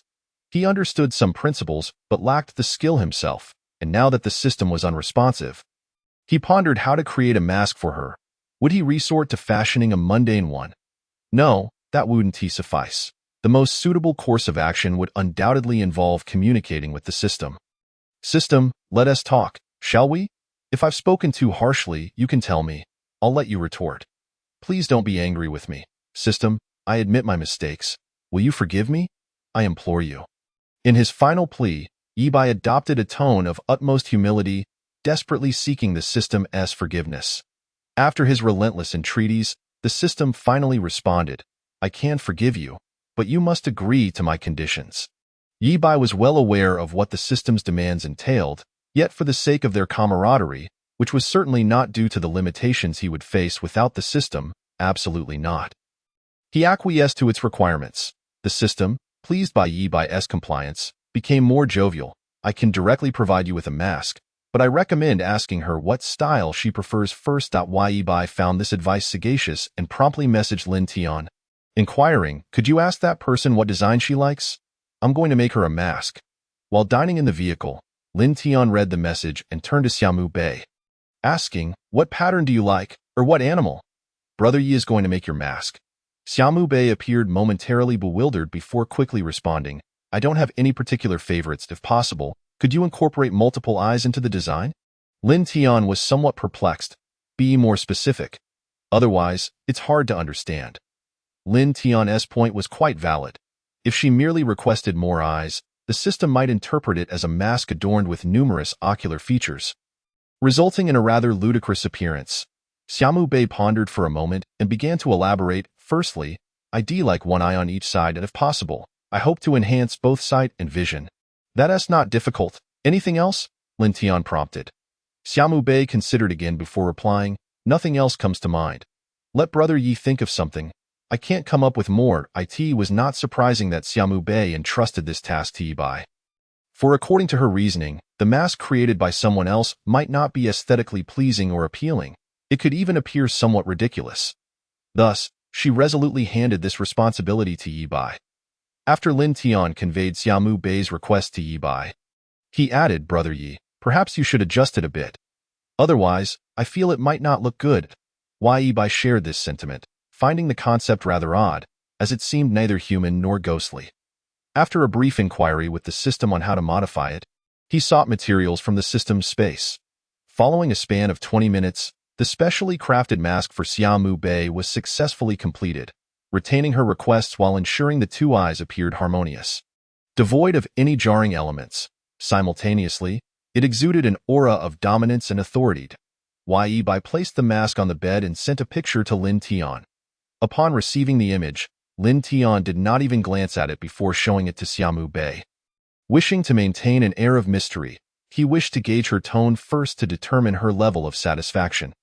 he understood some principles but lacked the skill himself. And now that the system was unresponsive, he pondered how to create a mask for her. Would he resort to fashioning a mundane one? No, that wouldn't suffice. The most suitable course of action would undoubtedly involve communicating with the system. System, let us talk, shall we? If I've spoken too harshly, you can tell me. I'll let you retort. Please don't be angry with me. System, I admit my mistakes. Will you forgive me? I implore you. In his final plea, Yi Bai adopted a tone of utmost humility, desperately seeking the system's forgiveness. After his relentless entreaties, the system finally responded, I can forgive you, but you must agree to my conditions. Yi Bai was well aware of what the system's demands entailed, Yet for the sake of their camaraderie, which was certainly not due to the limitations he would face without the system, absolutely not. He acquiesced to its requirements. The system, pleased by Yi Bai's compliance, became more jovial. I can directly provide you with a mask, but I recommend asking her what style she prefers first. Yi Bai found this advice sagacious and promptly messaged Lin Tian, inquiring, could you ask that person what design she likes? I'm going to make her a mask. While dining in the vehicle, Lin Tian read the message and turned to Xiaomu Bei, asking, what pattern do you like, or what animal? Brother Yi is going to make your mask. Xiaomu Bei appeared momentarily bewildered before quickly responding, I don't have any particular favorites. If possible, could you incorporate multiple eyes into the design? Lin Tian was somewhat perplexed. Be more specific. Otherwise, it's hard to understand. Lin Tian's point was quite valid. If she merely requested more eyes, the system might interpret it as a mask adorned with numerous ocular features, resulting in a rather ludicrous appearance. Xiaomu Bei pondered for a moment and began to elaborate. Firstly, I'd like one eye on each side, and if possible, I hope to enhance both sight and vision. That's not difficult. Anything else? Lin Tian prompted. Xiaomu Bei considered again before replying, nothing else comes to mind. Let Brother Yi think of something. I can't come up with more. It was not surprising that Xiaomu Bei entrusted this task to Yi Bai. For according to her reasoning, the mask created by someone else might not be aesthetically pleasing or appealing. It could even appear somewhat ridiculous. Thus, she resolutely handed this responsibility to Yi Bai. After Lin Tian conveyed Xiaomu Bei's request to Yi Bai, he added, Brother Yi, perhaps you should adjust it a bit. Otherwise, I feel it might not look good. Yi Bai shared this sentiment, finding the concept rather odd, as it seemed neither human nor ghostly. After a brief inquiry with the system on how to modify it, he sought materials from the system's space. Following a span of 20 minutes, the specially crafted mask for Xiaomu Bei was successfully completed, retaining her requests while ensuring the two eyes appeared harmonious, devoid of any jarring elements. Simultaneously, it exuded an aura of dominance and authority. Yi Bai placed the mask on the bed and sent a picture to Lin Tian. Upon receiving the image, Lin Tian did not even glance at it before showing it to Xiaomu Bei. Wishing to maintain an air of mystery, he wished to gauge her tone first to determine her level of satisfaction.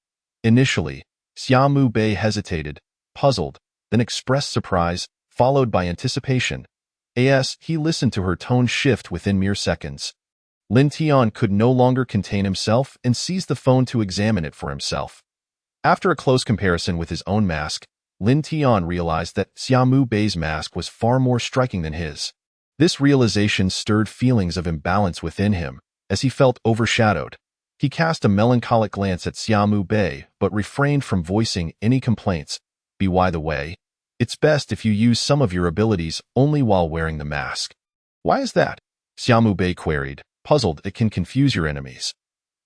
Initially, Xiaomu Bei hesitated, puzzled, then expressed surprise, followed by anticipation. As he listened to her tone shift within mere seconds, Lin Tian could no longer contain himself and seized the phone to examine it for himself. After a close comparison with his own mask, Lin Tian realized that Xiaomu Bei's mask was far more striking than his. This realization stirred feelings of imbalance within him, as he felt overshadowed. He cast a melancholic glance at Xiaomu Bei, but refrained from voicing any complaints. By the way, it's best if you use some of your abilities only while wearing the mask. Why is that? Xiaomu Bei queried, puzzled. It can confuse your enemies.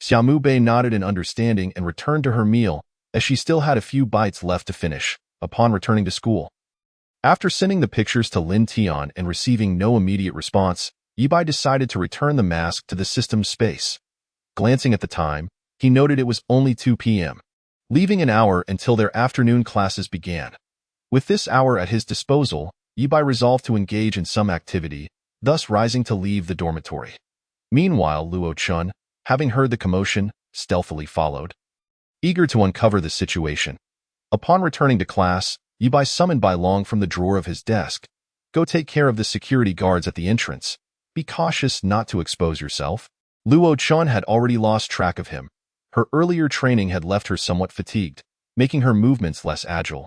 Xiaomu Bei nodded in understanding and returned to her meal, as she still had a few bites left to finish, upon returning to school. After sending the pictures to Lin Tian and receiving no immediate response, Yi Bai decided to return the mask to the system's space. Glancing at the time, he noted it was only 2 p.m., leaving an hour until their afternoon classes began. With this hour at his disposal, Yi Bai resolved to engage in some activity, thus rising to leave the dormitory. Meanwhile, Luo Chun, having heard the commotion, stealthily followed, eager to uncover the situation. Upon returning to class, Yi Bai summoned Bai Long from the drawer of his desk. Go take care of the security guards at the entrance. Be cautious not to expose yourself. Luo Chun had already lost track of him. Her earlier training had left her somewhat fatigued, making her movements less agile.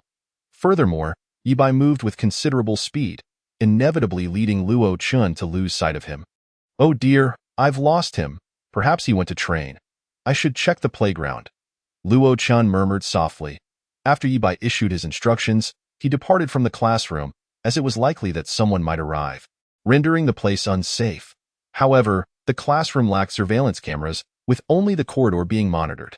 Furthermore, Yi Bai moved with considerable speed, inevitably leading Luo Chun to lose sight of him. Oh dear, I've lost him. Perhaps he went to train. I should check the playground. Luo Chun murmured softly. After Yi Bai issued his instructions, he departed from the classroom, as it was likely that someone might arrive, rendering the place unsafe. However, the classroom lacked surveillance cameras, with only the corridor being monitored.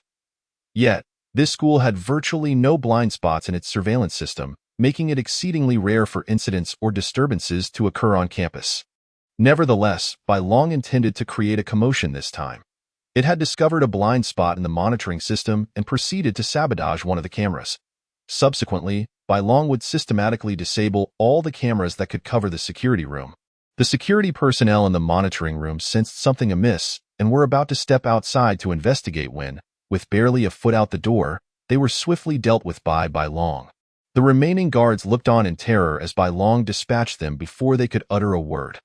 Yet, this school had virtually no blind spots in its surveillance system, making it exceedingly rare for incidents or disturbances to occur on campus. Nevertheless, Bai Long intended to create a commotion this time. It had discovered a blind spot in the monitoring system and proceeded to sabotage one of the cameras. Subsequently, Bai Long would systematically disable all the cameras that could cover the security room. The security personnel in the monitoring room sensed something amiss and were about to step outside to investigate when, with barely a foot out the door, they were swiftly dealt with by Long. The remaining guards looked on in terror as Long dispatched them before they could utter a word.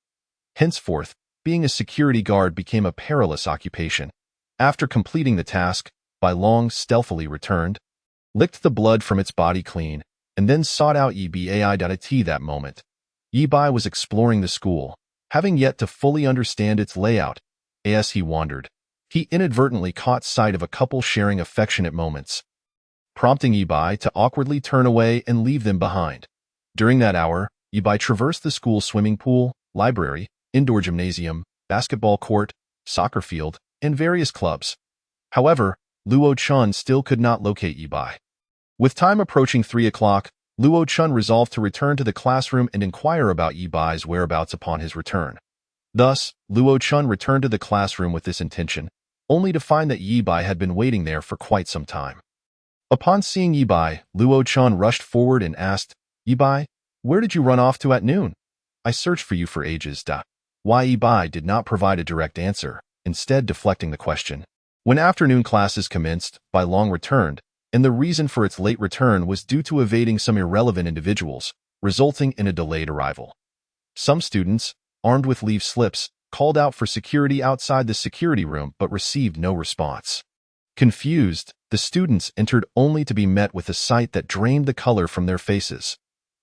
Henceforth, being a security guard became a perilous occupation. After completing the task, Long stealthily returned, licked the blood from its body clean, and then sought out Yibai. That moment, Yibai was exploring the school, having yet to fully understand its layout. As he wandered, he inadvertently caught sight of a couple sharing affectionate moments, prompting Yibai to awkwardly turn away and leave them behind. During that hour, Yibai traversed the school swimming pool, library, indoor gymnasium, basketball court, soccer field, and various clubs. However, Luo Chun still could not locate Yibai. With time approaching 3 o'clock, Luo Chun resolved to return to the classroom and inquire about Yibai's whereabouts upon his return. Thus, Luo Chun returned to the classroom with this intention, only to find that Yibai had been waiting there for quite some time. Upon seeing Yibai, Luo Chun rushed forward and asked, "Yibai, where did you run off to at noon? I searched for you for ages." Why Yibai did not provide a direct answer, instead deflecting the question. When afternoon classes commenced, Long returned, and the reason for its late return was due to evading some irrelevant individuals, resulting in a delayed arrival. Some students, armed with leave slips, called out for security outside the security room but received no response. Confused, the students entered only to be met with a sight that drained the color from their faces.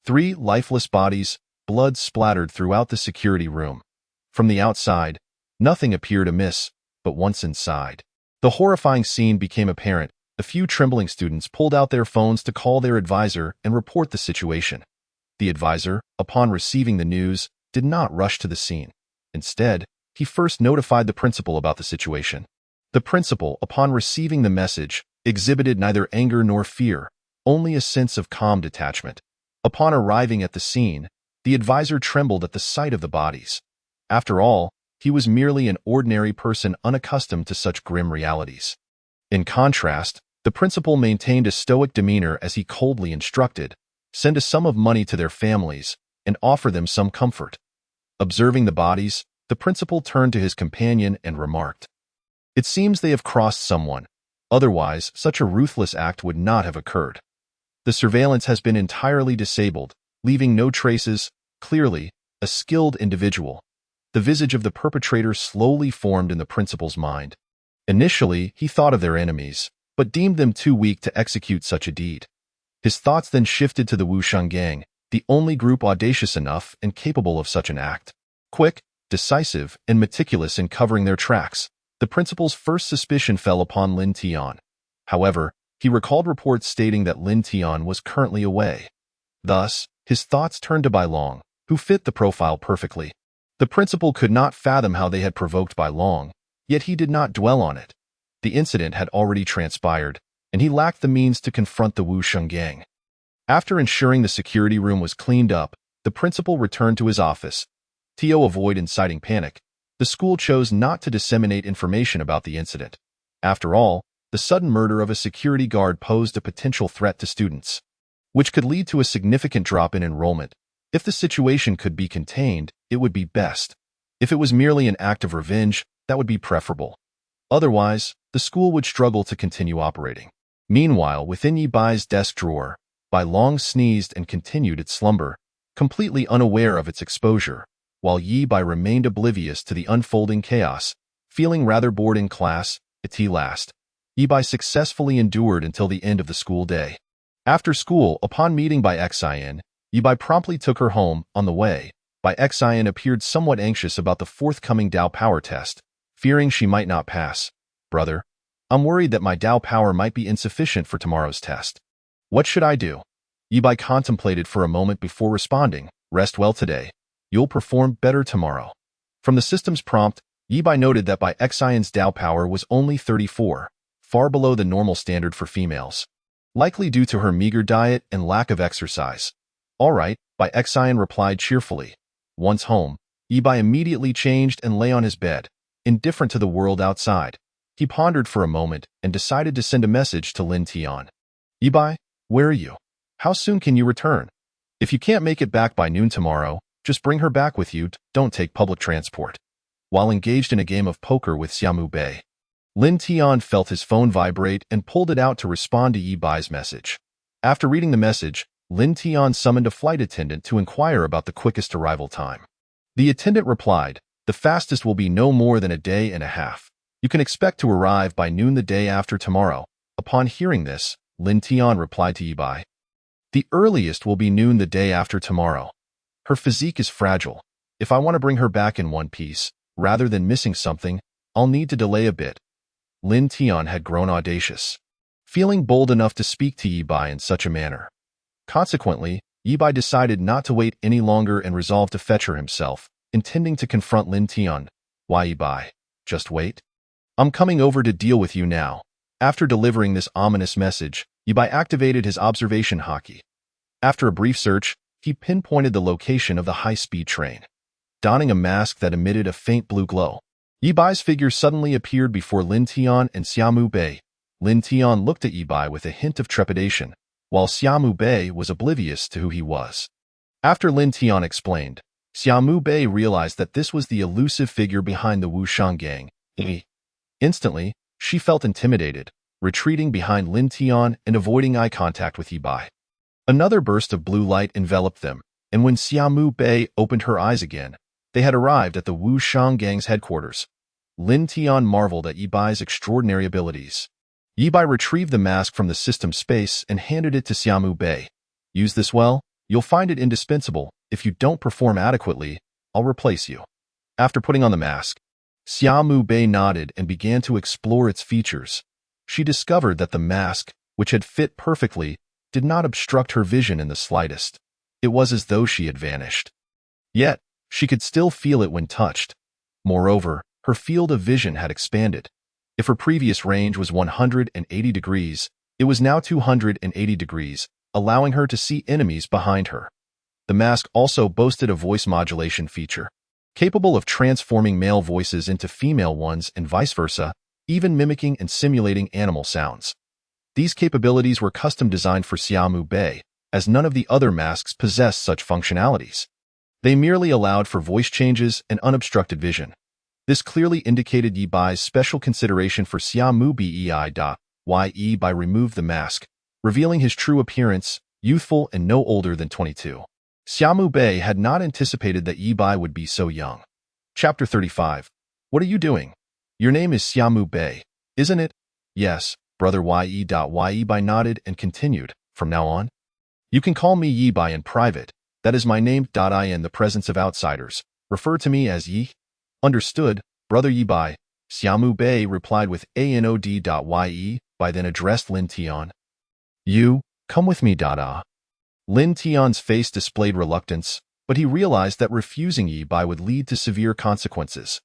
3 lifeless bodies, blood splattered throughout the security room. From the outside, nothing appeared amiss, but once inside, the horrifying scene became apparent. A few trembling students pulled out their phones to call their advisor and report the situation. The advisor, upon receiving the news, did not rush to the scene. Instead, he first notified the principal about the situation. The principal, upon receiving the message, exhibited neither anger nor fear, only a sense of calm detachment. Upon arriving at the scene, the advisor trembled at the sight of the bodies. After all, he was merely an ordinary person unaccustomed to such grim realities. In contrast, the principal maintained a stoic demeanor as he coldly instructed, send a sum of money to their families and offer them some comfort. Observing the bodies, the principal turned to his companion and remarked, "It seems they have crossed someone. Otherwise, such a ruthless act would not have occurred. The surveillance has been entirely disabled, leaving no traces. Clearly, a skilled individual." The visage of the perpetrator slowly formed in the principal's mind. Initially, he thought of their enemies, but deemed them too weak to execute such a deed. His thoughts then shifted to the Wusheng Gang, the only group audacious enough and capable of such an act. Quick, decisive, and meticulous in covering their tracks, the principal's first suspicion fell upon Lin Tian. However, he recalled reports stating that Lin Tian was currently away. Thus, his thoughts turned to Long, who fit the profile perfectly. The principal could not fathom how they had provoked Long, yet he did not dwell on it. The incident had already transpired, and he lacked the means to confront the Wusheng Gang. After ensuring the security room was cleaned up, the principal returned to his office. To avoid inciting panic, the school chose not to disseminate information about the incident. After all, the sudden murder of a security guard posed a potential threat to students, which could lead to a significant drop in enrollment. If the situation could be contained, it would be best. If it was merely an act of revenge, that would be preferable. Otherwise, the school would struggle to continue operating. Meanwhile, within Yibai's desk drawer, Long sneezed and continued its slumber, completely unaware of its exposure, while Yibai remained oblivious to the unfolding chaos. Feeling rather bored in class, at last, Yibai successfully endured until the end of the school day. After school, upon meeting Xian, Yibai promptly took her home. On the way, Xian appeared somewhat anxious about the forthcoming Dao power test, fearing she might not pass. "Brother, I'm worried that my Dao power might be insufficient for tomorrow's test. What should I do?" Yibai contemplated for a moment before responding, "Rest well today. You'll perform better tomorrow." From the system's prompt, Yibai noted that Xian's Dao power was only 34, far below the normal standard for females, likely due to her meager diet and lack of exercise. "All right," Xian replied cheerfully. Once home, Yibai immediately changed and lay on his bed, indifferent to the world outside. He pondered for a moment and decided to send a message to Lin Tian. "Yibai, where are you? How soon can you return? If you can't make it back by noon tomorrow, just bring her back with you. Don't take public transport." while engaged in a game of poker with Xiaomu Bei. Lin Tian felt his phone vibrate and pulled it out to respond to Yi Bai's message. After reading the message, Lin Tian summoned a flight attendant to inquire about the quickest arrival time. The attendant replied, "The fastest will be no more than a day and a half. You can expect to arrive by noon the day after tomorrow." Upon hearing this, Lin Tian replied to Yi Bai, "The earliest will be noon the day after tomorrow. Her physique is fragile. If I want to bring her back in one piece, rather than missing something, I'll need to delay a bit." Lin Tian had grown audacious, feeling bold enough to speak to Yi Bai in such a manner. Consequently, Yi Bai decided not to wait any longer and resolved to fetch her himself, intending to confront Lin Tian. "Why, Yi Bai? Just wait. I'm coming over to deal with you now." After delivering this ominous message, Yi Bai activated his observation haki. After a brief search, he pinpointed the location of the high-speed train. Donning a mask that emitted a faint blue glow, Yi Bai's figure suddenly appeared before Lin Tian and Xiaomu Bei. Lin Tian looked at Yi Bai with a hint of trepidation, while Xiaomu Bei was oblivious to who he was. After Lin Tian explained, Xiaomu Bei realized that this was the elusive figure behind the Wushang gang. Instantly, she felt intimidated, retreating behind Lin Tian and avoiding eye contact with Yi Bai. Another burst of blue light enveloped them, and when Xiaomu Bei opened her eyes again, they had arrived at the Wushang gang's headquarters. Lin Tian marveled at Yi Bai's extraordinary abilities. Yi Bai retrieved the mask from the system space and handed it to Xiaomu Bei. "Use this well. You'll find it indispensable. If you don't perform adequately, I'll replace you." After putting on the mask, Xiaomu Bei nodded and began to explore its features. She discovered that the mask, which had fit perfectly, did not obstruct her vision in the slightest. It was as though she had vanished. Yet, she could still feel it when touched. Moreover, her field of vision had expanded. If her previous range was 180 degrees, it was now 280 degrees, allowing her to see enemies behind her. The mask also boasted a voice modulation feature, capable of transforming male voices into female ones and vice versa, even mimicking and simulating animal sounds. These capabilities were custom designed for Xiaomu Bei, as none of the other masks possessed such functionalities. They merely allowed for voice changes and unobstructed vision. This clearly indicated Yi Bai's special consideration for Xiaomu Bei. Yi Bai removed the mask, revealing his true appearance, youthful and no older than 22. Xiaomu Bei had not anticipated that Yi Bai would be so young. Chapter 35. "What are you doing? Your name is Xiaomu Bei, isn't it?" "Yes, brother Yi." Yi Bai nodded and continued, "From now on, you can call me Yi Bai in private. That is my name. I in the presence of outsiders refer to me as Yi." "Understood, brother Yi Bai." Xiaomu Bei replied with anod. Yi Bai then addressed Lin Tian. "You, come with me. Lin Tian's face displayed reluctance, but he realized that refusing Yi Bai would lead to severe consequences.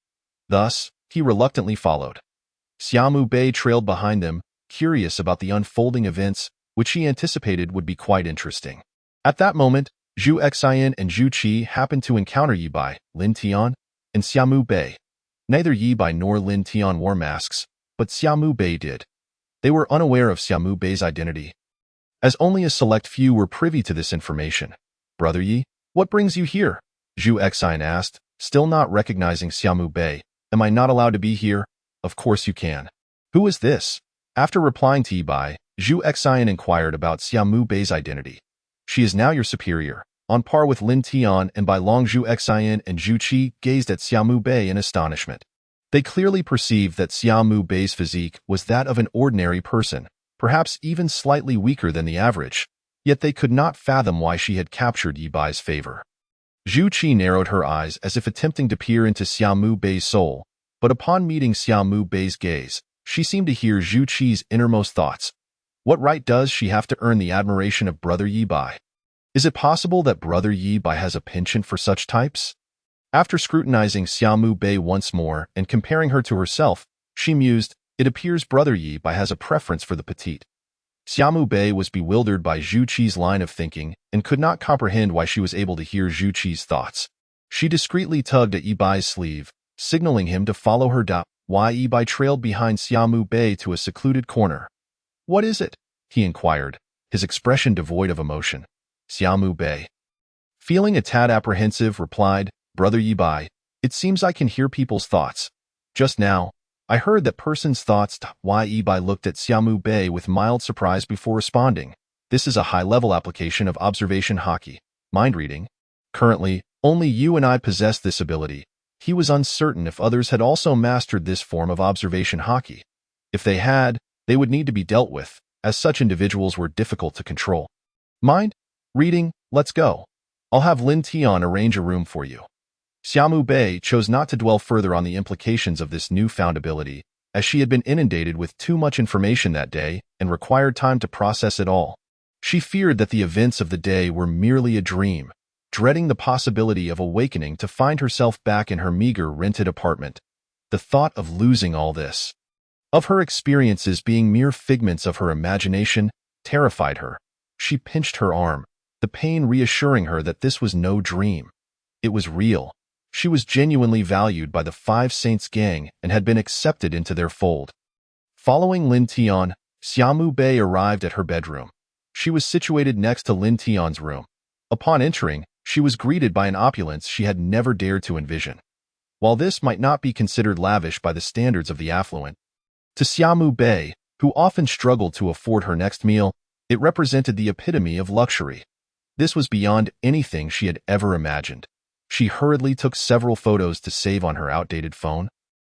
Thus, he reluctantly followed. Xiaomu Bei trailed behind them, curious about the unfolding events, which he anticipated would be quite interesting. At that moment, Zhu Xian and Zhu Qi happened to encounter Yi Bai, Lin Tian, and Xiaomu Bei. Neither Yi Bai nor Lin Tian wore masks, but Xiaomu Bei did. They were unaware of Xiaomu Bei's identity, as only a select few were privy to this information. "Brother Yi, what brings you here?" Zhu Xian asked, still not recognizing Xiaomu Bei. "Am I not allowed to be here?" "Of course you can." "Who is this?" After replying to Yi Bai, Zhu Xian inquired about Xiaomu Bei's identity. "She is now your superior, on par with Lin Tian," and by long Zhu Xian and Zhu Qi gazed at Xiaomu Bei in astonishment. They clearly perceived that Xiaomu Bei's physique was that of an ordinary person, perhaps even slightly weaker than the average, yet they could not fathom why she had captured Yi Bai's favor. Zhu Qi narrowed her eyes as if attempting to peer into Xiaomu Bei's soul, but upon meeting Xiaomu Bei's gaze, she seemed to hear Zhu Qi's innermost thoughts. What right does she have to earn the admiration of brother Yi Bai? Is it possible that brother Yi Bai has a penchant for such types? After scrutinizing Xiaomu Bei once more and comparing her to herself, she mused, "It appears brother Yi Bai has a preference for the petite." Xiaomu Bei was bewildered by Zhu Qi's line of thinking and could not comprehend why she was able to hear Zhu Qi's thoughts. She discreetly tugged at Yi Bai's sleeve, signaling him to follow her. Yi Bai trailed behind Xiaomu Bei to a secluded corner. "What is it?" he inquired, his expression devoid of emotion. Xiaomu Bei, feeling a tad apprehensive, replied, "Brother Yi Bai, It seems I can hear people's thoughts. Just now, I heard that person's thoughts. Yi Bai looked at Xiaomu Bei with mild surprise before responding. This is a high-level application of observation haki, mind reading. Currently, only you and I possess this ability. He was uncertain if others had also mastered this form of observation haki. If they had, they would need to be dealt with, as such individuals were difficult to control. Mind reading, let's go. I'll have Lin Tian arrange a room for you. Xiaomu Bei chose not to dwell further on the implications of this newfound ability, as she had been inundated with too much information that day and required time to process it all. She feared that the events of the day were merely a dream, dreading the possibility of awakening to find herself back in her meager rented apartment. The thought of losing all this, of her experiences being mere figments of her imagination, terrified her. She pinched her arm, the pain reassuring her that this was no dream. It was real. She was genuinely valued by the Five Saints gang and had been accepted into their fold. Following Lin Tian, Xiaomu Bei arrived at her bedroom. She was situated next to Lin Tian's room. Upon entering, she was greeted by an opulence she had never dared to envision. While this might not be considered lavish by the standards of the affluent, to Xiaomu Bei, who often struggled to afford her next meal, it represented the epitome of luxury. This was beyond anything she had ever imagined. She hurriedly took several photos to save on her outdated phone,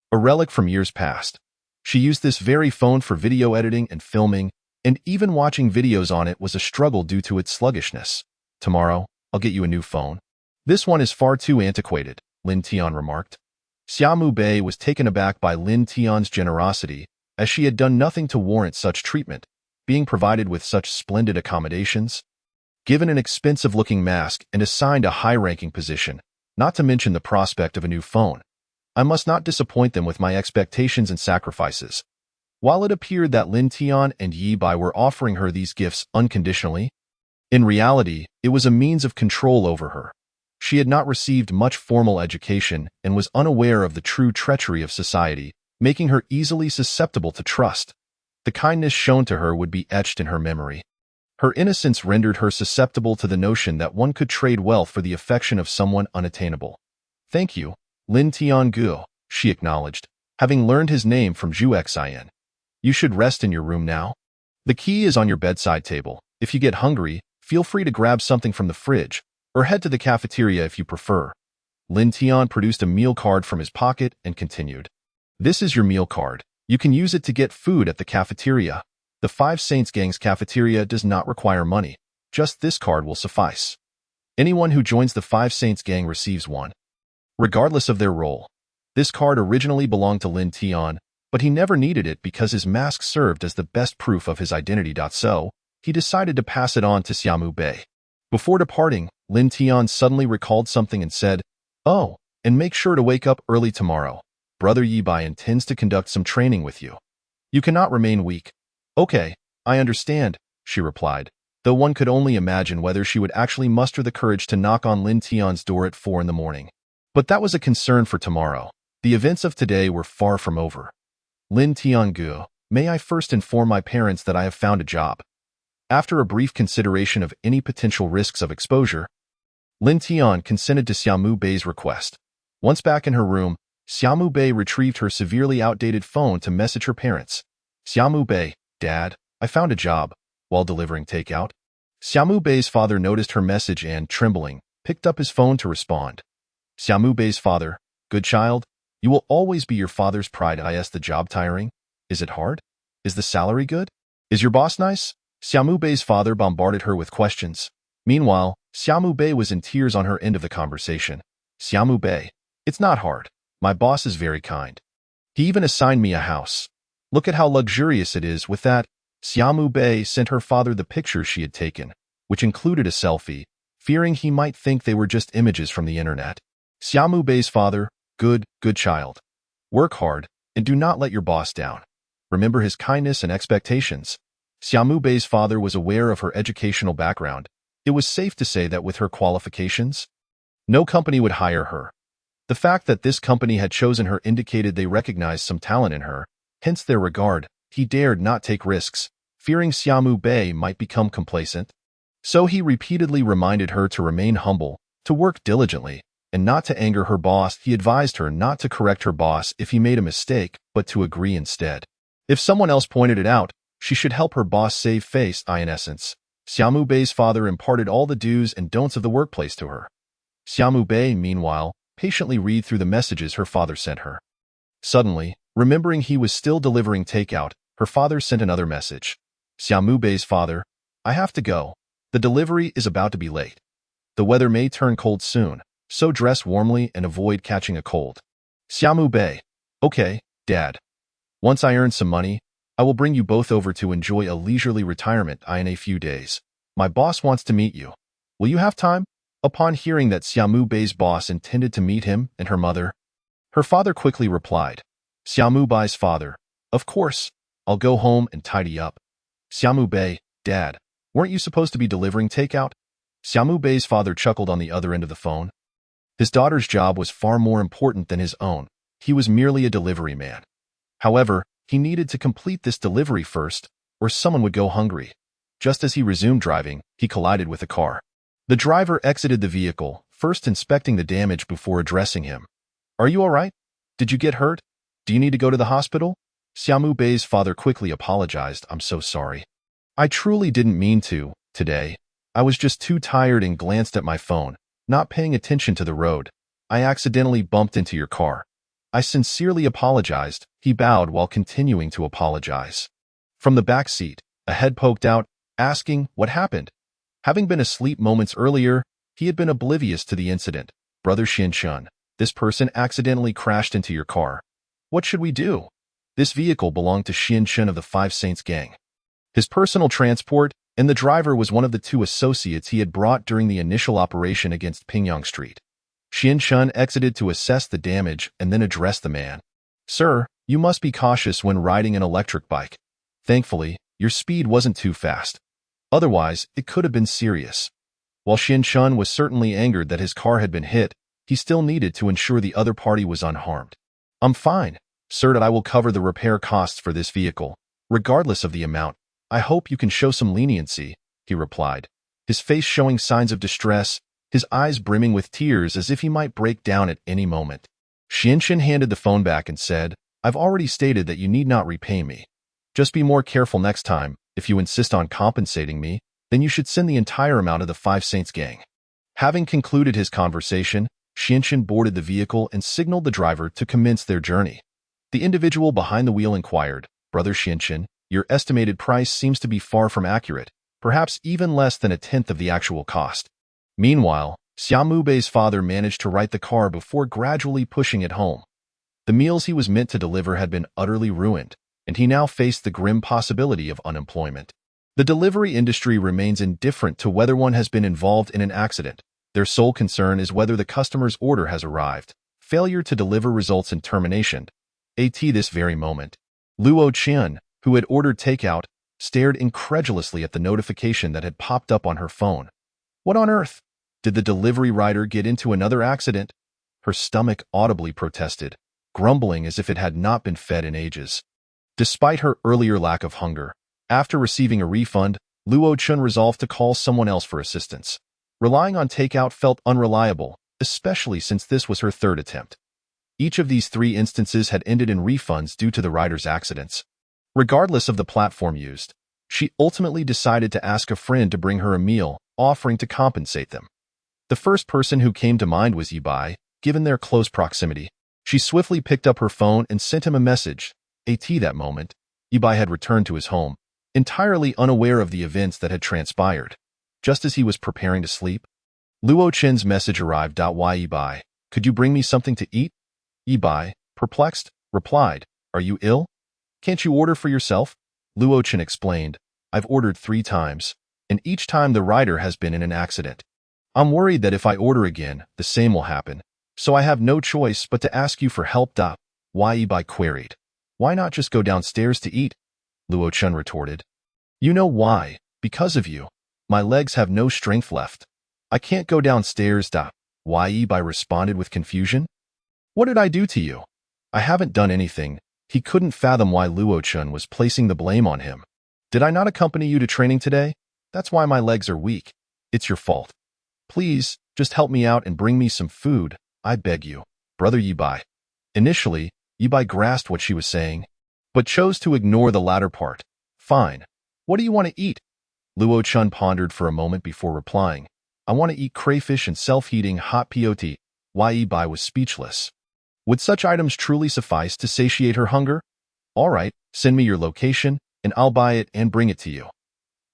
a relic from years past. She used this very phone for video editing and filming, and even watching videos on it was a struggle due to its sluggishness. Tomorrow, I'll get you a new phone. This one is far too antiquated, Lin Tian remarked. Xiaomu Bei was taken aback by Lin Tian's generosity, as she had done nothing to warrant such treatment, being provided with such splendid accommodations. Given an expensive-looking mask and assigned a high-ranking position, not to mention the prospect of a new phone, I must not disappoint them with my expectations and sacrifices. While it appeared that Lin Tian and Yi Bai were offering her these gifts unconditionally, in reality, it was a means of control over her. She had not received much formal education and was unaware of the true treachery of society, making her easily susceptible to trust. The kindness shown to her would be etched in her memory. Her innocence rendered her susceptible to the notion that one could trade wealth for the affection of someone unattainable. Thank you, Lin Tiangu, she acknowledged, having learned his name from Zhu Xian. You should rest in your room now. The key is on your bedside table. If you get hungry, feel free to grab something from the fridge, or head to the cafeteria if you prefer. Lin Tian produced a meal card from his pocket and continued. This is your meal card. You can use it to get food at the cafeteria. The Five Saints gang's cafeteria does not require money. Just this card will suffice. Anyone who joins the Five Saints gang receives one, regardless of their role. This card originally belonged to Lin Tian, but he never needed it because his mask served as the best proof of his identity. So, he decided to pass it on to Xiaomu Bei. Before departing, Lin Tian suddenly recalled something and said, "Oh, and make sure to wake up early tomorrow. Brother Yi Bai intends to conduct some training with you. You cannot remain weak." "Okay, I understand," she replied, though one could only imagine whether she would actually muster the courage to knock on Lin Tian's door at 4 in the morning. But that was a concern for tomorrow. The events of today were far from over. "Lin Tiangu, may I first inform my parents that I have found a job?" After a brief consideration of any potential risks of exposure, Lin Tian consented to Xiaomu Bei's request. Once back in her room, Xiaomu Bei retrieved her severely outdated phone to message her parents. "Xiaomu Bei, Dad, I found a job," while delivering takeout. Xiaomu Bei's father noticed her message and, trembling, picked up his phone to respond. Xiaomu Bei's father, "Good child, you will always be your father's pride. Is the job tiring? Is it hard? Is the salary good? Is your boss nice?" Xiaomu Bei's father bombarded her with questions. Meanwhile, Xiaomu Bei was in tears on her end of the conversation. "Xiaomu Bei, it's not hard. My boss is very kind. He even assigned me a house. Look at how luxurious it is." With that, Xiaomu Bei sent her father the pictures she had taken, which included a selfie, fearing he might think they were just images from the internet. Xiaomu Bei's father, good child. Work hard, and do not let your boss down. Remember his kindness and expectations." Xiaomu Bei's father was aware of her educational background. It was safe to say that with her qualifications, no company would hire her. The fact that this company had chosen her indicated they recognized some talent in her, hence their regard. He dared not take risks, fearing Xiaomu Bei might become complacent. So he repeatedly reminded her to remain humble, to work diligently, and not to anger her boss, he advised her not to correct her boss if he made a mistake, but to agree instead. If someone else pointed it out, she should help her boss save face. In essence, Xiaomu Bei's father imparted all the do's and don'ts of the workplace to her. Xiaomu Bei, meanwhile, patiently read through the messages her father sent her. Suddenly, remembering he was still delivering takeout, her father sent another message. Xiaomu Bei's father, I have to go. The delivery is about to be late. The weather may turn cold soon, so dress warmly and avoid catching a cold. Xiaomu Bei, okay, Dad. Once I earn some money, I will bring you both over to enjoy a leisurely retirement in a few days. My boss wants to meet you. Will you have time? Upon hearing that Xiaomu Bei's boss intended to meet him and her mother, her father quickly replied, Xiaomu Bei's father, of course, I'll go home and tidy up. Xiaomu Bei, Dad, weren't you supposed to be delivering takeout? Xiaomu Bei's father chuckled on the other end of the phone. His daughter's job was far more important than his own. He was merely a delivery man. However, he needed to complete this delivery first, or someone would go hungry. Just as he resumed driving, he collided with a car. The driver exited the vehicle, first inspecting the damage before addressing him. Are you all right? Did you get hurt? Do you need to go to the hospital? Xiaomu Bei's father quickly apologized. I'm so sorry. I truly didn't mean to, today. I was just too tired and glanced at my phone, not paying attention to the road. I accidentally bumped into your car. I sincerely apologized, he bowed while continuing to apologize. From the back seat, a head poked out, asking what happened. Having been asleep moments earlier, he had been oblivious to the incident. Brother Xianshun, this person accidentally crashed into your car. What should we do? This vehicle belonged to Xianshun of the Five Saints gang. His personal transport, and the driver was one of the two associates he had brought during the initial operation against Pingyang Street. Xianshun exited to assess the damage and then addressed the man. Sir, you must be cautious when riding an electric bike. Thankfully, your speed wasn't too fast. Otherwise, it could have been serious. While Xianshun was certainly angered that his car had been hit, he still needed to ensure the other party was unharmed. I'm fine, sir, that I will cover the repair costs for this vehicle, regardless of the amount. I hope you can show some leniency, he replied, his face showing signs of distress, his eyes brimming with tears as if he might break down at any moment. Xianshun handed the phone back and said, I've already stated that you need not repay me. Just be more careful next time. If you insist on compensating me, then you should send the entire amount of the Five Saints gang. Having concluded his conversation, Xianshun boarded the vehicle and signaled the driver to commence their journey. The individual behind the wheel inquired, Brother Xianshun, your estimated price seems to be far from accurate, perhaps even less than a tenth of the actual cost. Meanwhile, Xiaomu Bei's father managed to right the car before gradually pushing it home. The meals he was meant to deliver had been utterly ruined, and he now faced the grim possibility of unemployment. The delivery industry remains indifferent to whether one has been involved in an accident. Their sole concern is whether the customer's order has arrived. Failure to deliver results in termination. At this very moment, Luo Qian, who had ordered takeout, stared incredulously at the notification that had popped up on her phone. What on earth? Did the delivery rider get into another accident? Her stomach audibly protested, grumbling as if it had not been fed in ages. Despite her earlier lack of hunger, after receiving a refund, Luo Chun resolved to call someone else for assistance. Relying on takeout felt unreliable, especially since this was her third attempt. Each of these three instances had ended in refunds due to the rider's accidents. Regardless of the platform used, she ultimately decided to ask a friend to bring her a meal, offering to compensate them. The first person who came to mind was Yibai, given their close proximity. She swiftly picked up her phone and sent him a message. At that moment, Yibai had returned to his home, entirely unaware of the events that had transpired. Just as he was preparing to sleep, Luo Chen's message arrived. Why, Yibai? Could you bring me something to eat? Yibai, perplexed, replied, Are you ill? Can't you order for yourself? Luo Chen explained, I've ordered 3 times, and each time the rider has been in an accident. I'm worried that if I order again, the same will happen, so I have no choice but to ask you for help. Why, Yibai queried. Why not just go downstairs to eat? Luo Chen retorted. You know why, because of you. My legs have no strength left. I can't go downstairs. Why, Yibai responded with confusion. What did I do to you? I haven't done anything. He couldn't fathom why Luo Chen was placing the blame on him. Did I not accompany you to training today? That's why my legs are weak. It's your fault. Please, Just help me out and bring me some food, I beg you, Brother Yibai. Initially, Yibai grasped what she was saying, but chose to ignore the latter part. Fine. What do you want to eat? Luo Chun pondered for a moment before replying. I want to eat crayfish and self-heating hot pot. Yibai was speechless. Would such items truly suffice to satiate her hunger? All right, send me your location, and I'll buy it and bring it to you.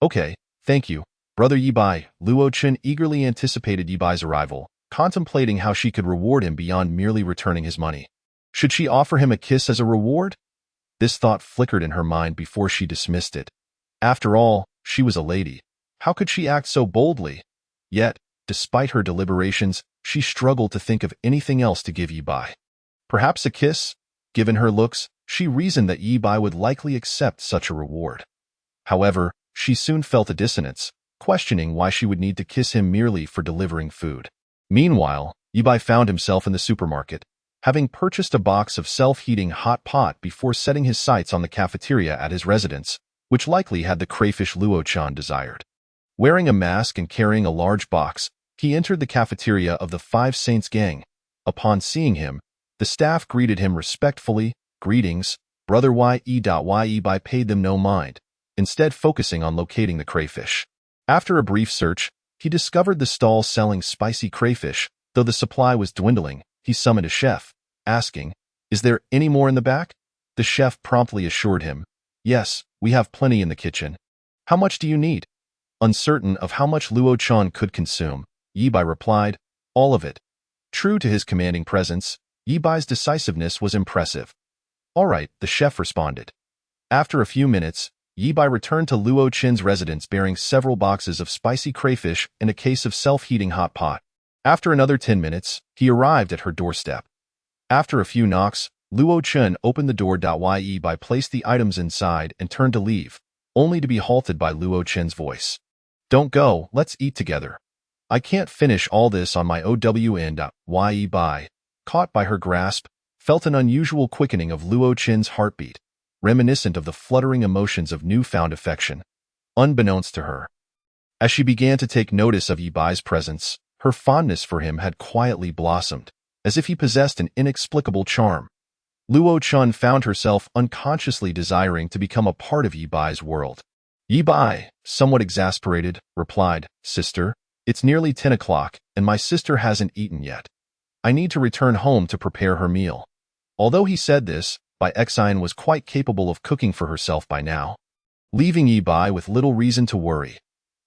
Okay, thank you, Brother Yibai. Luo Chun eagerly anticipated Yibai's arrival, contemplating how she could reward him beyond merely returning his money. Should she offer him a kiss as a reward? This thought flickered in her mind before she dismissed it. After all, she was a lady. How could she act so boldly? Yet, despite her deliberations, she struggled to think of anything else to give Yibai. Perhaps a kiss? Given her looks, she reasoned that Yibai would likely accept such a reward. However, she soon felt a dissonance, questioning why she would need to kiss him merely for delivering food. Meanwhile, Yibai found himself in the supermarket, having purchased a box of self-heating hot pot before setting his sights on the cafeteria at his residence, which likely had the crayfish Luo Chan desired. Wearing a mask and carrying a large box, he entered the cafeteria of the Five Saints gang. Upon seeing him, the staff greeted him respectfully. Greetings, Brother Yibai paid them no mind, instead focusing on locating the crayfish. After a brief search, he discovered the stall selling spicy crayfish. Though the supply was dwindling, he summoned a chef, asking, "Is there any more in the back?" The chef promptly assured him, "Yes, we have plenty in the kitchen. How much do you need?" Uncertain of how much Luo Chan could consume, Yibai replied, "All of it." True to his commanding presence, Yibai's decisiveness was impressive. "All right," the chef responded. After a few minutes, Yibai returned to Luo Chin's residence bearing several boxes of spicy crayfish and a case of self-heating hot pot. After another 10 minutes, he arrived at her doorstep. After a few knocks, Luo Chen opened the door. Yibai placed the items inside and turned to leave, only to be halted by Luo Chen's voice. "Don't go, let's eat together. I can't finish all this on my own." Yibai, caught by her grasp, felt an unusual quickening of Luo Chen's heartbeat, reminiscent of the fluttering emotions of newfound affection. Unbeknownst to her, as she began to take notice of Yibai's presence, her fondness for him had quietly blossomed, as if he possessed an inexplicable charm. Luo Chun found herself unconsciously desiring to become a part of Yibai's world. Yibai, somewhat exasperated, replied, "Sister, it's nearly 10 o'clock, and my sister hasn't eaten yet. I need to return home to prepare her meal." Although he said this, Bai Xine was quite capable of cooking for herself by now, leaving Yibai with little reason to worry.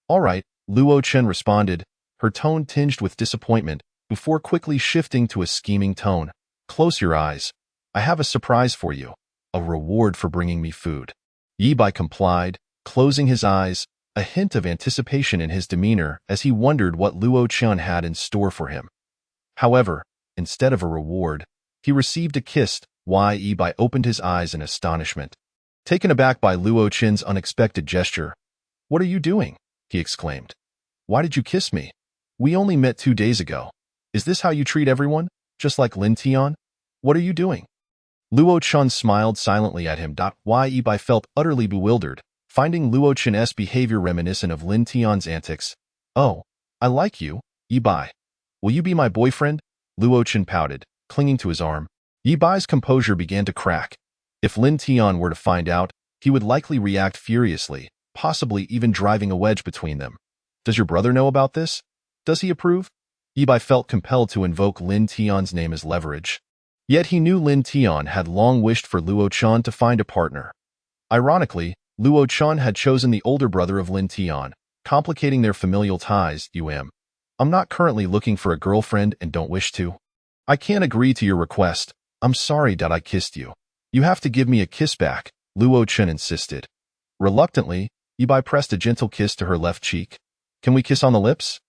"All right," Luo Chen responded, her tone tinged with disappointment, before quickly shifting to a scheming tone. "Close your eyes. I have a surprise for you, a reward for bringing me food." Yibai complied, closing his eyes, a hint of anticipation in his demeanor as he wondered what Luo Chen had in store for him. However, instead of a reward, he received a kiss. Yibai opened his eyes in astonishment. Taken aback by Luo Chen's unexpected gesture, "What are you doing?" he exclaimed. "Why did you kiss me? We only met 2 days ago. Is this how you treat everyone, just like Lin Tian? What are you doing?" Luo Chen smiled silently at him. Yibai felt utterly bewildered, finding Luo Chen's behavior reminiscent of Lin Tian's antics. "Oh, I like you, Yibai. Will you be my boyfriend?" Luo Chen pouted, clinging to his arm. Yibai's composure began to crack. If Lin Tian were to find out, he would likely react furiously, possibly even driving a wedge between them. "Does your brother know about this? Does he approve?" Yibai felt compelled to invoke Lin Tian's name as leverage. Yet he knew Lin Tian had long wished for Luo Chan to find a partner. Ironically, Luo Chan had chosen the older brother of Lin Tian, complicating their familial ties. "I'm not currently looking for a girlfriend and don't wish to. I can't agree to your request. I'm sorry that I kissed you. You have to give me a kiss back," Luo Chen insisted. Reluctantly, Yibai pressed a gentle kiss to her left cheek. "Can we kiss on the lips?"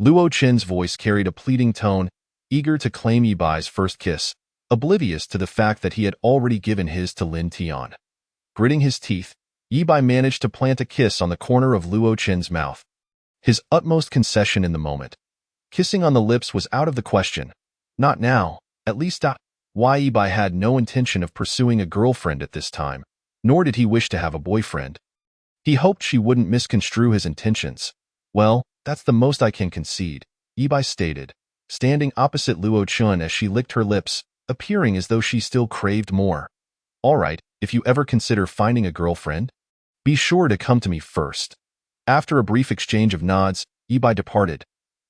Luo Chen's voice carried a pleading tone, eager to claim Yibai's first kiss, oblivious to the fact that he had already given his to Lin Tian. Gritting his teeth, Yibai managed to plant a kiss on the corner of Luo Chen's mouth. His utmost concession in the moment. Kissing on the lips was out of the question. Not now, at least. Yibai had no intention of pursuing a girlfriend at this time, nor did he wish to have a boyfriend. He hoped she wouldn't misconstrue his intentions. "Well, that's the most I can concede," Yibai stated, standing opposite Luo Chun as she licked her lips, appearing as though she still craved more. All right, if you ever consider finding a girlfriend, be sure to come to me first. After a brief exchange of nods, Yibai departed.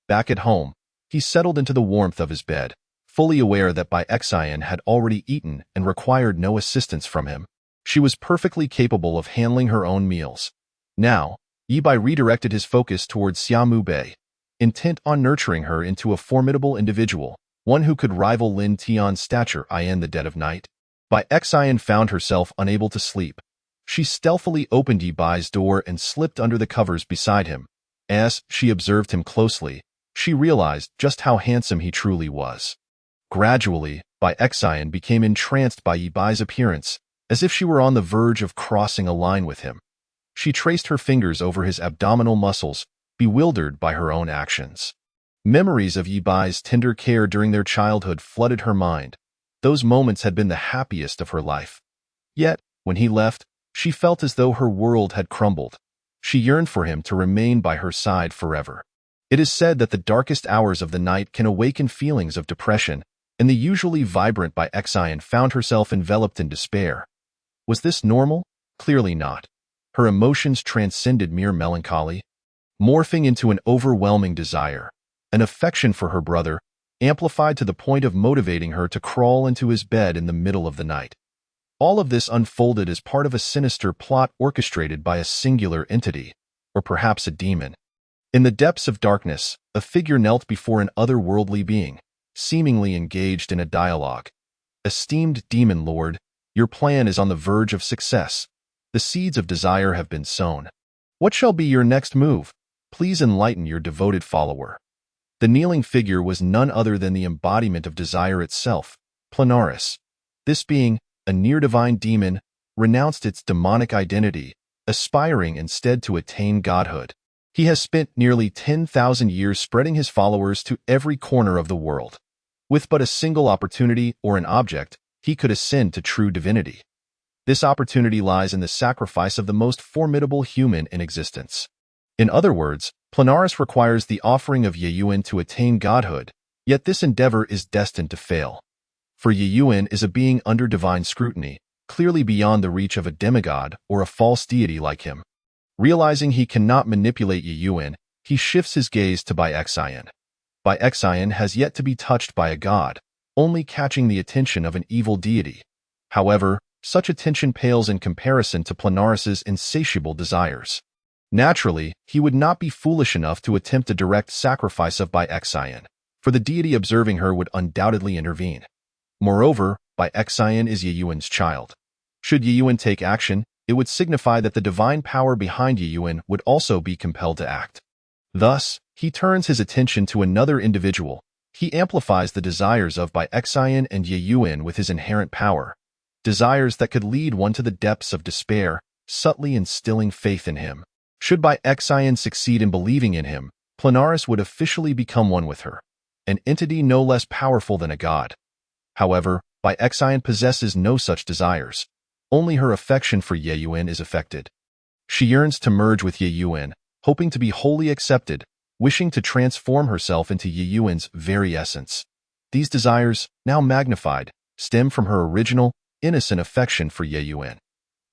Back at home, he settled into the warmth of his bed, fully aware that Bai Xian had already eaten and required no assistance from him. She was perfectly capable of handling her own meals. Now, Yibai redirected his focus towards Xiamu Bei, intent on nurturing her into a formidable individual, one who could rival Lin Tian's stature in the dead of night. Bai Xian found herself unable to sleep. She stealthily opened Yibai's door and slipped under the covers beside him. As she observed him closely, she realized just how handsome he truly was. Gradually, Bai Xian became entranced by Yibai's appearance, as if she were on the verge of crossing a line with him. She traced her fingers over his abdominal muscles, bewildered by her own actions. Memories of Yibai's tender care during their childhood flooded her mind. Those moments had been the happiest of her life. Yet, when he left, she felt as though her world had crumbled. She yearned for him to remain by her side forever. It is said that the darkest hours of the night can awaken feelings of depression, and the usually vibrant Bai Xian found herself enveloped in despair. Was this normal? Clearly not. Her emotions transcended mere melancholy, morphing into an overwhelming desire, an affection for her brother, amplified to the point of motivating her to crawl into his bed in the middle of the night. All of this unfolded as part of a sinister plot orchestrated by a singular entity, or perhaps a demon. In the depths of darkness, a figure knelt before an otherworldly being, seemingly engaged in a dialogue. Esteemed demon lord, your plan is on the verge of success. The seeds of desire have been sown. What shall be your next move? Please enlighten your devoted follower. The kneeling figure was none other than the embodiment of desire itself, Planaris. This being, a near-divine demon, renounced its demonic identity, aspiring instead to attain godhood. He has spent nearly 10,000 years spreading his followers to every corner of the world. With but a single opportunity or an object, he could ascend to true divinity. This opportunity lies in the sacrifice of the most formidable human in existence. In other words, Planaris requires the offering of Yeyuan to attain godhood, yet this endeavor is destined to fail. For Yeyuan is a being under divine scrutiny, clearly beyond the reach of a demigod or a false deity like him. Realizing he cannot manipulate Yeyuan, he shifts his gaze to Bai Xian. Bai Xian has yet to be touched by a god, only catching the attention of an evil deity. However, such attention pales in comparison to Planaris's insatiable desires. Naturally, he would not be foolish enough to attempt a direct sacrifice of Bai Xian, for the deity observing her would undoubtedly intervene. Moreover, Bai Xian is Yeyuan's child. Should Yeyuan take action, it would signify that the divine power behind Yeyuan would also be compelled to act. Thus, he turns his attention to another individual. He amplifies the desires of Bai Xian and Yeyuan with his inherent power, desires that could lead one to the depths of despair, subtly instilling faith in him. Should Bai Xian succeed in believing in him, Planaris would officially become one with her, an entity no less powerful than a god. However, Bai Xian possesses no such desires. Only her affection for Yeyuan is affected. She yearns to merge with Yeyuan, hoping to be wholly accepted, wishing to transform herself into Yeyuan's very essence. These desires, now magnified, stem from her original, innocent affection for Yeyuan.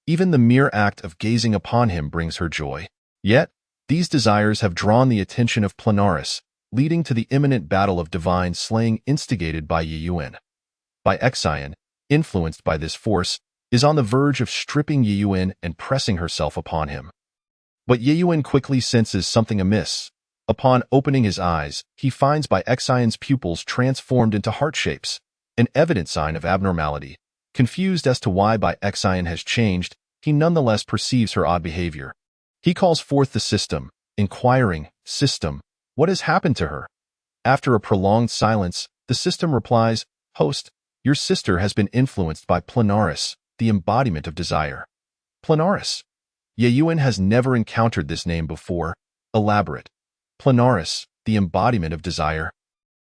Even the mere act of gazing upon him brings her joy. Yet, these desires have drawn the attention of Planaris, leading to the imminent battle of divine slaying instigated by Yeyuan. Bai Xian, influenced by this force, is on the verge of stripping Yeyuan and pressing herself upon him. But Yeyuan quickly senses something amiss. Upon opening his eyes, he finds Bai Xian's pupils transformed into heart shapes, an evident sign of abnormality. Confused as to why Bai Xian has changed, he nonetheless perceives her odd behavior. He calls forth the system, inquiring, "System, what has happened to her?" After a prolonged silence, the system replies, "Host, your sister has been influenced by Planaris, the embodiment of desire." Planaris. Yeyuan has never encountered this name before. Elaborate. Planaris, the embodiment of desire,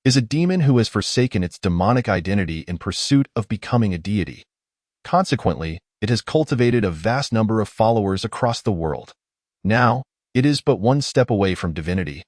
is a demon who has forsaken its demonic identity in pursuit of becoming a deity. Consequently, it has cultivated a vast number of followers across the world. Now, it is but one step away from divinity.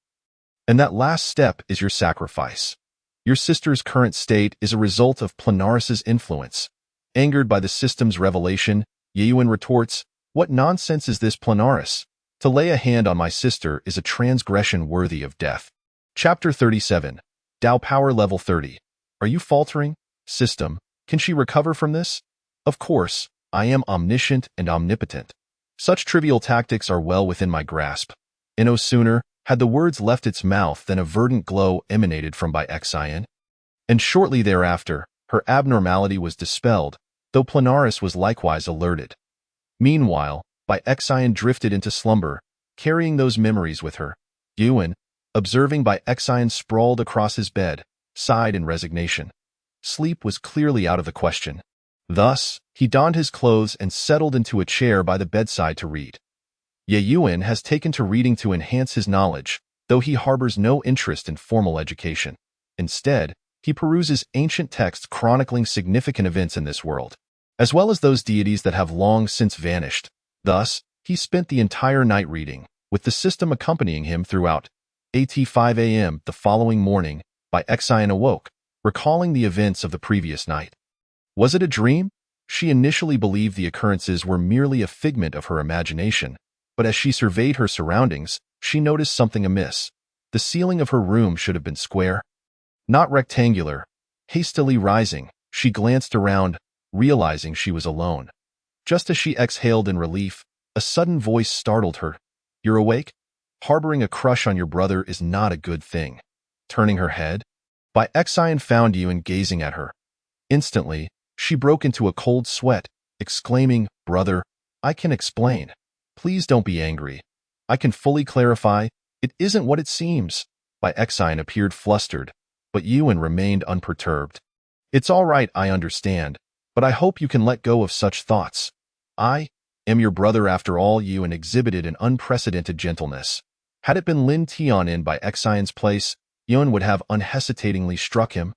And that last step is your sacrifice. Your sister's current state is a result of Planaris's influence. Angered by the system's revelation, Yeyuan retorts, "What nonsense is this, Planaris? To lay a hand on my sister is a transgression worthy of death." Chapter 37. Tao Power Level 30. Are you faltering? System, can she recover from this? Of course, I am omniscient and omnipotent. Such trivial tactics are well within my grasp. And no sooner had the words left its mouth than a verdant glow emanated from Bai Xian. And shortly thereafter, her abnormality was dispelled, though Planaris was likewise alerted. Meanwhile, Bai Xian drifted into slumber, carrying those memories with her. Yuan, observing Bai Xian sprawled across his bed, sighed in resignation. Sleep was clearly out of the question. Thus, he donned his clothes and settled into a chair by the bedside to read. Yeyuan has taken to reading to enhance his knowledge, though he harbors no interest in formal education. Instead, he peruses ancient texts chronicling significant events in this world, as well as those deities that have long since vanished. Thus, he spent the entire night reading, with the system accompanying him throughout. At 5 a.m. the following morning, Bai Xian awoke, recalling the events of the previous night. Was it a dream? She initially believed the occurrences were merely a figment of her imagination, but as she surveyed her surroundings, she noticed something amiss. The ceiling of her room should have been square, not rectangular. Hastily rising, she glanced around, realizing she was alone. Just as she exhaled in relief, a sudden voice startled her. "You're awake? Harboring a crush on your brother is not a good thing." Turning her head, Bai Xian found Yuan gazing at her. Instantly, she broke into a cold sweat, exclaiming, "Brother, I can explain. Please don't be angry. I can fully clarify. It isn't what it seems." Bai Xian appeared flustered, but Yuan remained unperturbed. "It's all right, I understand, but I hope you can let go of such thoughts. I am your brother after all." Yuan exhibited an unprecedented gentleness. Had it been Lin Tian in Bai Xian's place, Yuan would have unhesitatingly struck him,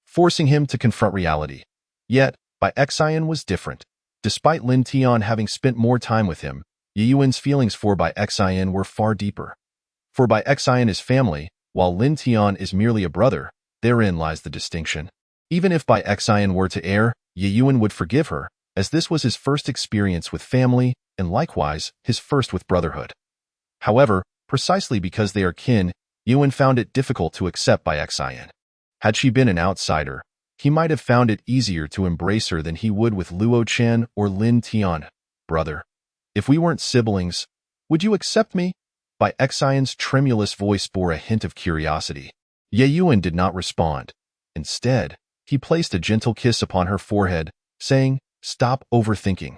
forcing him to confront reality. Yet, Bai Xian was different. Despite Lin Tian having spent more time with him, Yuan's feelings for Bai Xian were far deeper. For Bai Xian is family, while Lin Tian is merely a brother. Therein lies the distinction. Even if Bai Xian were to err, Yuan would forgive her, as this was his first experience with family, and likewise, his first with brotherhood. However, precisely because they are kin, Yuan found it difficult to accept Bai Xian. Had she been an outsider, he might have found it easier to embrace her than he would with Luo Chen or Lin Tian. "Brother, if we weren't siblings, would you accept me?" Bai Xian's tremulous voice bore a hint of curiosity. Yuan did not respond. Instead, he placed a gentle kiss upon her forehead, saying, "Stop overthinking.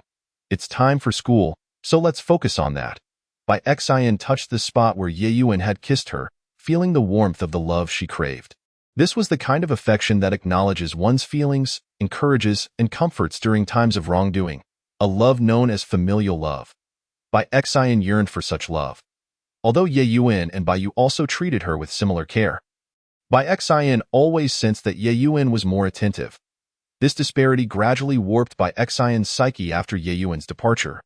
It's time for school, so let's focus on that." Bai Xian touched the spot where Yuan had kissed her, feeling the warmth of the love she craved. This was the kind of affection that acknowledges one's feelings, encourages, and comforts during times of wrongdoing, a love known as familial love. Bai Xian yearned for such love. Although Yuan and Bai Yu also treated her with similar care, Bai Xian always sensed that Yuan was more attentive. This disparity gradually warped Bai Xian's psyche after Yuan's departure.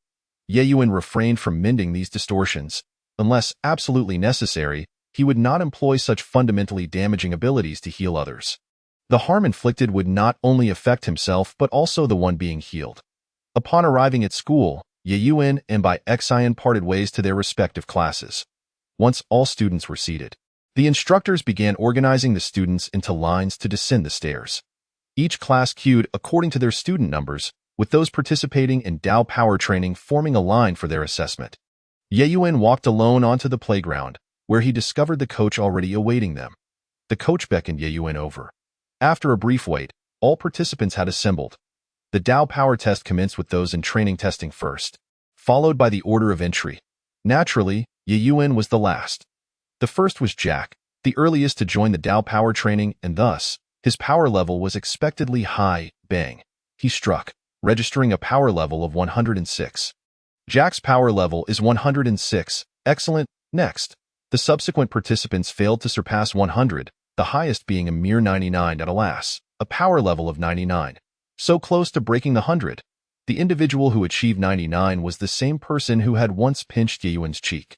Yuan refrained from mending these distortions. Unless absolutely necessary, he would not employ such fundamentally damaging abilities to heal others. The harm inflicted would not only affect himself but also the one being healed. Upon arriving at school, Yuan and Bai Xian parted ways to their respective classes. Once all students were seated, the instructors began organizing the students into lines to descend the stairs. Each class queued according to their student numbers, with those participating in Tao power training forming a line for their assessment. Yuan walked alone onto the playground, where he discovered the coach already awaiting them. The coach beckoned Yuan over. After a brief wait, all participants had assembled. The Tao power test commenced with those in training testing first, followed by the order of entry. Naturally, Yuan was the last. The first was Jack, the earliest to join the Tao power training, and thus, his power level was expectedly high. Bang. He struck, registering a power level of 106. Jack's power level is 106. Excellent. Next, the subsequent participants failed to surpass 100, the highest being a mere 99 at alas, a power level of 99. So close to breaking the 100. The individual who achieved 99 was the same person who had once pinched Yuan's cheek.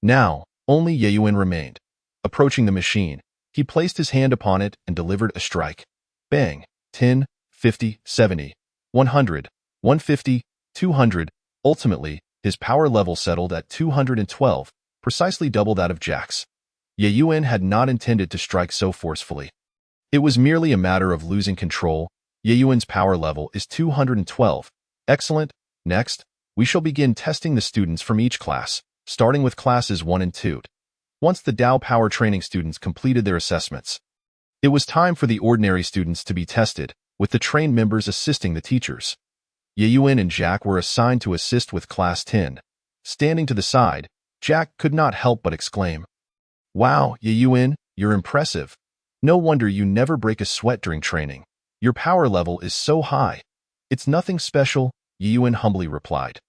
Now, only Yuan remained. Approaching the machine, he placed his hand upon it and delivered a strike. Bang! 10, 50, 70, 100, 150, 200. Ultimately, his power level settled at 212, precisely double that of Jack's. Ye Yuan had not intended to strike so forcefully. It was merely a matter of losing control. Ye Yuan's power level is 212. Excellent. Next, we shall begin testing the students from each class, starting with classes 1 and 2. Once the Dao Power training students completed their assessments, it was time for the ordinary students to be tested, with the trained members assisting the teachers. Ye Yuan and Jack were assigned to assist with Class 10. Standing to the side, Jack could not help but exclaim, "Wow, Ye Yuan, you're impressive. No wonder you never break a sweat during training. Your power level is so high." "It's nothing special," Ye Yuan humbly replied.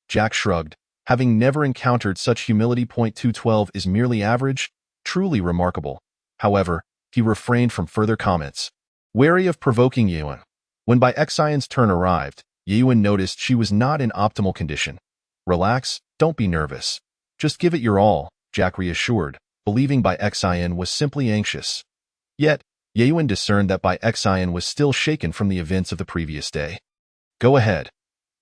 Jack shrugged, having never encountered such humility. 212 is merely average, truly remarkable. However, he refrained from further comments, wary of provoking Ye Yuan. When Bai Xian's turn arrived, Ye Yuan noticed she was not in optimal condition. "Relax, don't be nervous. Just give it your all," Jack reassured, believing Bai Xian was simply anxious. Yet, Ye Yuan discerned that Bai Xian was still shaken from the events of the previous day. "Go ahead."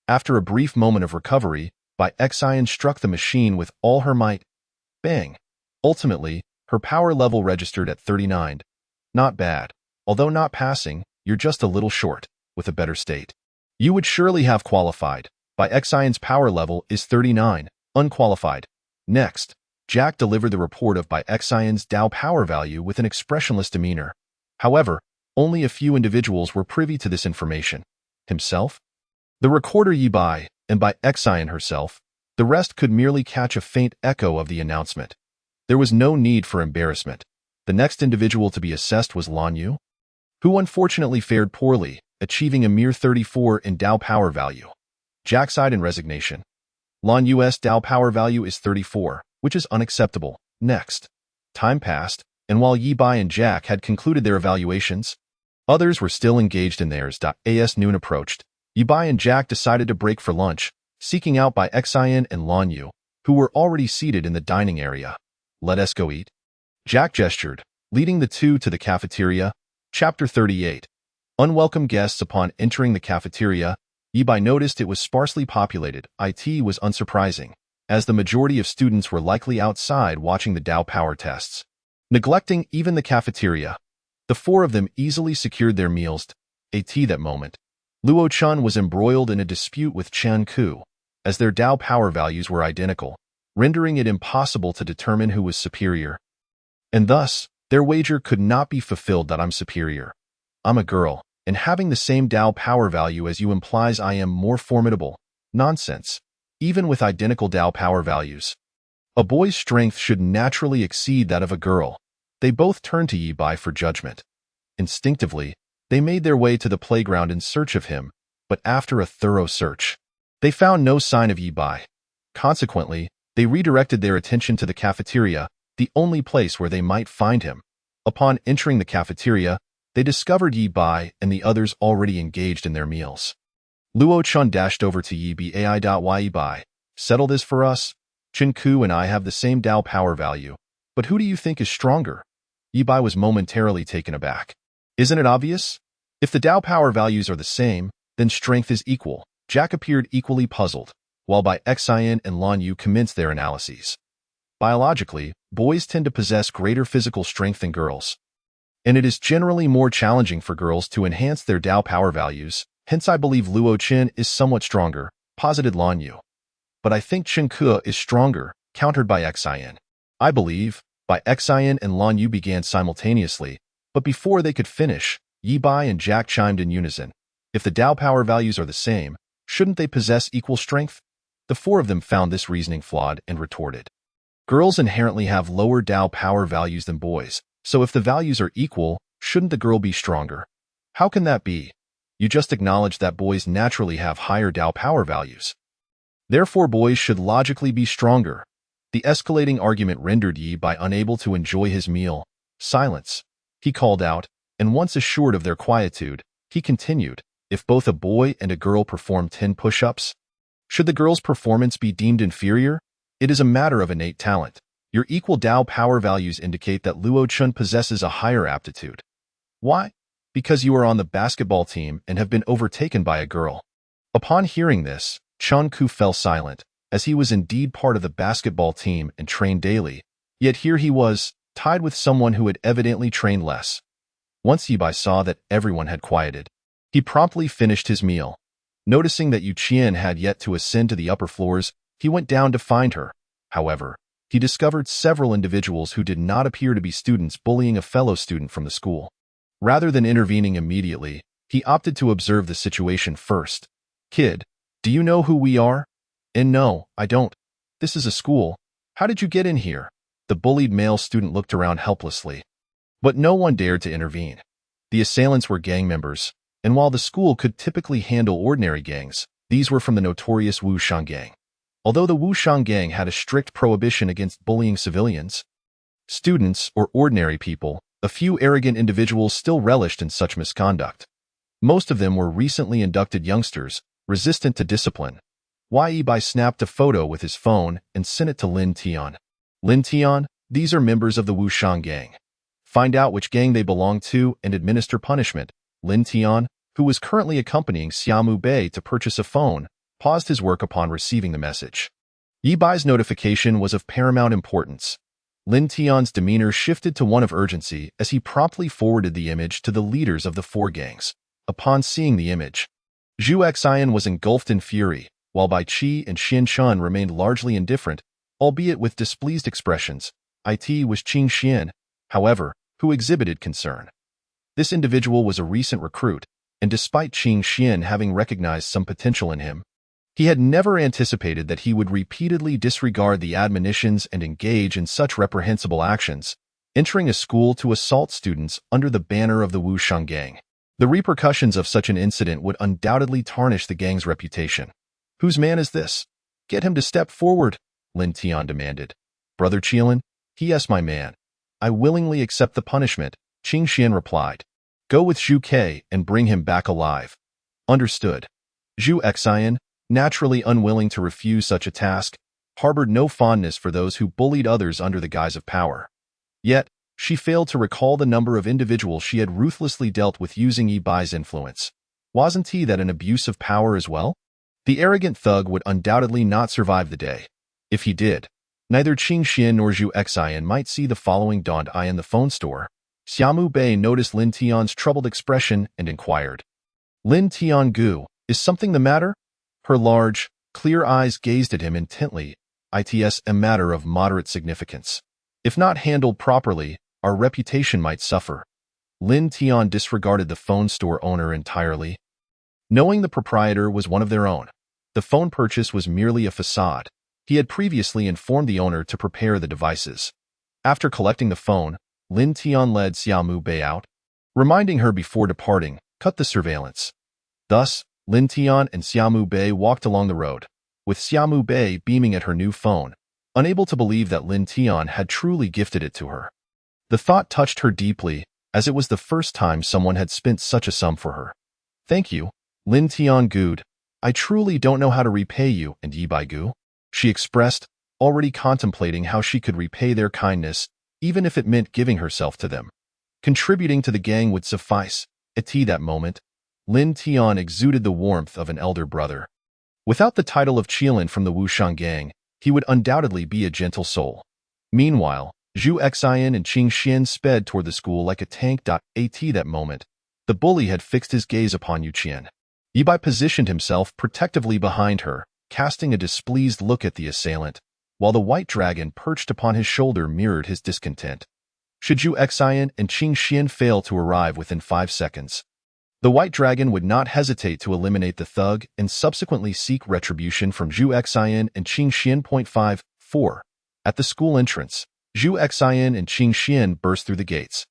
After a brief moment of recovery, Bai Xian struck the machine with all her might. Bang! Ultimately, her power level registered at 39. Not bad. Although not passing, you're just a little short. With a better state, you would surely have qualified. Bai Xian's power level is 39, unqualified. Next, Jack delivered the report of Bai Xian's Dao power value with an expressionless demeanor. However, only a few individuals were privy to this information. Himself, the recorder Yi Bai, and Bai Xian herself. The rest could merely catch a faint echo of the announcement. There was no need for embarrassment. The next individual to be assessed was Lan Yu, who unfortunately fared poorly, achieving a mere 34 in Dao power value. Jack sighed in resignation. Lan Yu's Dao power value is 34, which is unacceptable. Next. Time passed, and while Yi Bai and Jack had concluded their evaluations, others were still engaged in theirs. As noon approached, Yi Bai and Jack decided to break for lunch, seeking out Bai Xian and Lan Yu, who were already seated in the dining area. "Let us go eat." Jack gestured, leading the two to the cafeteria. Chapter 38. Unwelcome guests. Upon entering the cafeteria, Yi Bai noticed it was sparsely populated. It was unsurprising, as the majority of students were likely outside watching the Dao power tests. Neglecting even the cafeteria, the four of them easily secured their meals. That moment, Luo Chun was embroiled in a dispute with Chen Ku, as their Dao power values were identical, rendering it impossible to determine who was superior. And thus, their wager could not be fulfilled. "I'm superior. I'm a girl, and having the same Dao power value as you implies I am more formidable." Nonsense. Even with identical Dao power values, a boy's strength should naturally exceed that of a girl. They both turned to Yi Bai for judgment. Instinctively, they made their way to the playground in search of him, but after a thorough search, they found no sign of Yi Bai. Consequently, they redirected their attention to the cafeteria, the only place where they might find him. Upon entering the cafeteria, they discovered Yi Bai and the others already engaged in their meals. Luo Chun dashed over to Yi Bai. "Yi Bai, settle this for us. Chen Ku and I have the same Dao power value, but who do you think is stronger?" Yi Bai was momentarily taken aback. "Isn't it obvious? If the Dao power values are the same, then strength is equal." Jack appeared equally puzzled, while Bai Xian and Lan Yu commenced their analyses. Biologically, boys tend to possess greater physical strength than girls, and it is generally more challenging for girls to enhance their Dao power values. Hence, I believe Luo Chen is somewhat stronger, posited Lan Yu. "But I think Chen Ke is stronger," countered Bai Xian. "I believe." Bai Xian and Lan Yu began simultaneously, but before they could finish, Yi Bai and Jack chimed in unison. "If the Dao power values are the same, shouldn't they possess equal strength?" The four of them found this reasoning flawed and retorted, "Girls inherently have lower Dao power values than boys, so if the values are equal, shouldn't the girl be stronger? How can that be? You just acknowledged that boys naturally have higher Dao power values. Therefore, boys should logically be stronger." The escalating argument rendered Yi Bai unable to enjoy his meal. "Silence," he called out, and once assured of their quietude, he continued, "If both a boy and a girl perform 10 push-ups, should the girl's performance be deemed inferior? It is a matter of innate talent. Your equal Dao power values indicate that Luo Chun possesses a higher aptitude. Why? Because you are on the basketball team and have been overtaken by a girl. Upon hearing this, Chun Ku fell silent, as he was indeed part of the basketball team and trained daily, yet here he was, tied with someone who had evidently trained less. Once Yibai saw that everyone had quieted, he promptly finished his meal. Noticing that Yu Qian had yet to ascend to the upper floors, he went down to find her. However, he discovered several individuals who did not appear to be students bullying a fellow student from the school. Rather than intervening immediately, he opted to observe the situation first. "Kid, do you know who we are?" "And no, I don't. This is a school. How did you get in here?" The bullied male student looked around helplessly. But no one dared to intervene. The assailants were gang members, and while the school could typically handle ordinary gangs, these were from the notorious Wushang gang. Although the Wushang gang had a strict prohibition against bullying civilians, students, or ordinary people, a few arrogant individuals still relished in such misconduct. Most of them were recently inducted youngsters, resistant to discipline. Yibai snapped a photo with his phone and sent it to Lin Tian. "Lin Tian, these are members of the Wushang gang. Find out which gang they belong to and administer punishment." Lin Tian, who was currently accompanying Xiaomu Bei to purchase a phone, paused his work upon receiving the message. Yibai's notification was of paramount importance. Lin Tian's demeanor shifted to one of urgency as he promptly forwarded the image to the leaders of the four gangs. Upon seeing the image, Zhu Xian was engulfed in fury, while Bai Qi and Xin Chun remained largely indifferent, albeit with displeased expressions. It was Qing Xian, however, who exhibited concern. This individual was a recent recruit, and despite Qing Xian having recognized some potential in him, he had never anticipated that he would repeatedly disregard the admonitions and engage in such reprehensible actions, entering a school to assault students under the banner of the Wushang gang. The repercussions of such an incident would undoubtedly tarnish the gang's reputation. "Whose man is this? Get him to step forward," Lin Tian demanded. "Brother Qilin, he is my man. I willingly accept the punishment," Qing Xian replied. "Go with Zhu Ke and bring him back alive." "Understood." Zhu Xian, naturally unwilling to refuse such a task, harbored no fondness for those who bullied others under the guise of power. Yet, she failed to recall the number of individuals she had ruthlessly dealt with using Yibai's influence. Wasn't he that an abuse of power as well? The arrogant thug would undoubtedly not survive the day. If he did, neither Qing Xian nor Zhu Xian might see the following dawned eye in the phone store. Xiaomu Bei noticed Lin Tian's troubled expression and inquired, "Lin Tian Gu, is something the matter?" Her large, clear eyes gazed at him intently. "It's a matter of moderate significance. If not handled properly, our reputation might suffer." Lin Tian disregarded the phone store owner entirely. Knowing the proprietor was one of their own, the phone purchase was merely a facade. He had previously informed the owner to prepare the devices. After collecting the phone, Lin Tian led Xiaomu Bei out, reminding her before departing, cut the surveillance. Thus, Lin Tian and Xiaomu Bei walked along the road, with Xiaomu Bei beaming at her new phone, unable to believe that Lin Tian had truly gifted it to her. The thought touched her deeply, as it was the first time someone had spent such a sum for her. "Thank you, Lin Tian Good. I truly don't know how to repay you and Yibai Gu," she expressed, already contemplating how she could repay their kindness, even if it meant giving herself to them. Contributing to the gang would suffice. At that moment, Lin Tian exuded the warmth of an elder brother. Without the title of Qilin from the Wushang gang, he would undoubtedly be a gentle soul. Meanwhile, Zhu Xian and Qing Xian sped toward the school like a tank. At that moment, the bully had fixed his gaze upon Yu Qian. Yibai positioned himself protectively behind her, casting a displeased look at the assailant, while the white dragon perched upon his shoulder mirrored his discontent. Should Zhu Xian and Qing Xian fail to arrive within 5 seconds, the white dragon would not hesitate to eliminate the thug and subsequently seek retribution from Zhu Xian and Qing Xian. 4. At the school entrance, Zhu Xian and Qing Xian burst through the gates.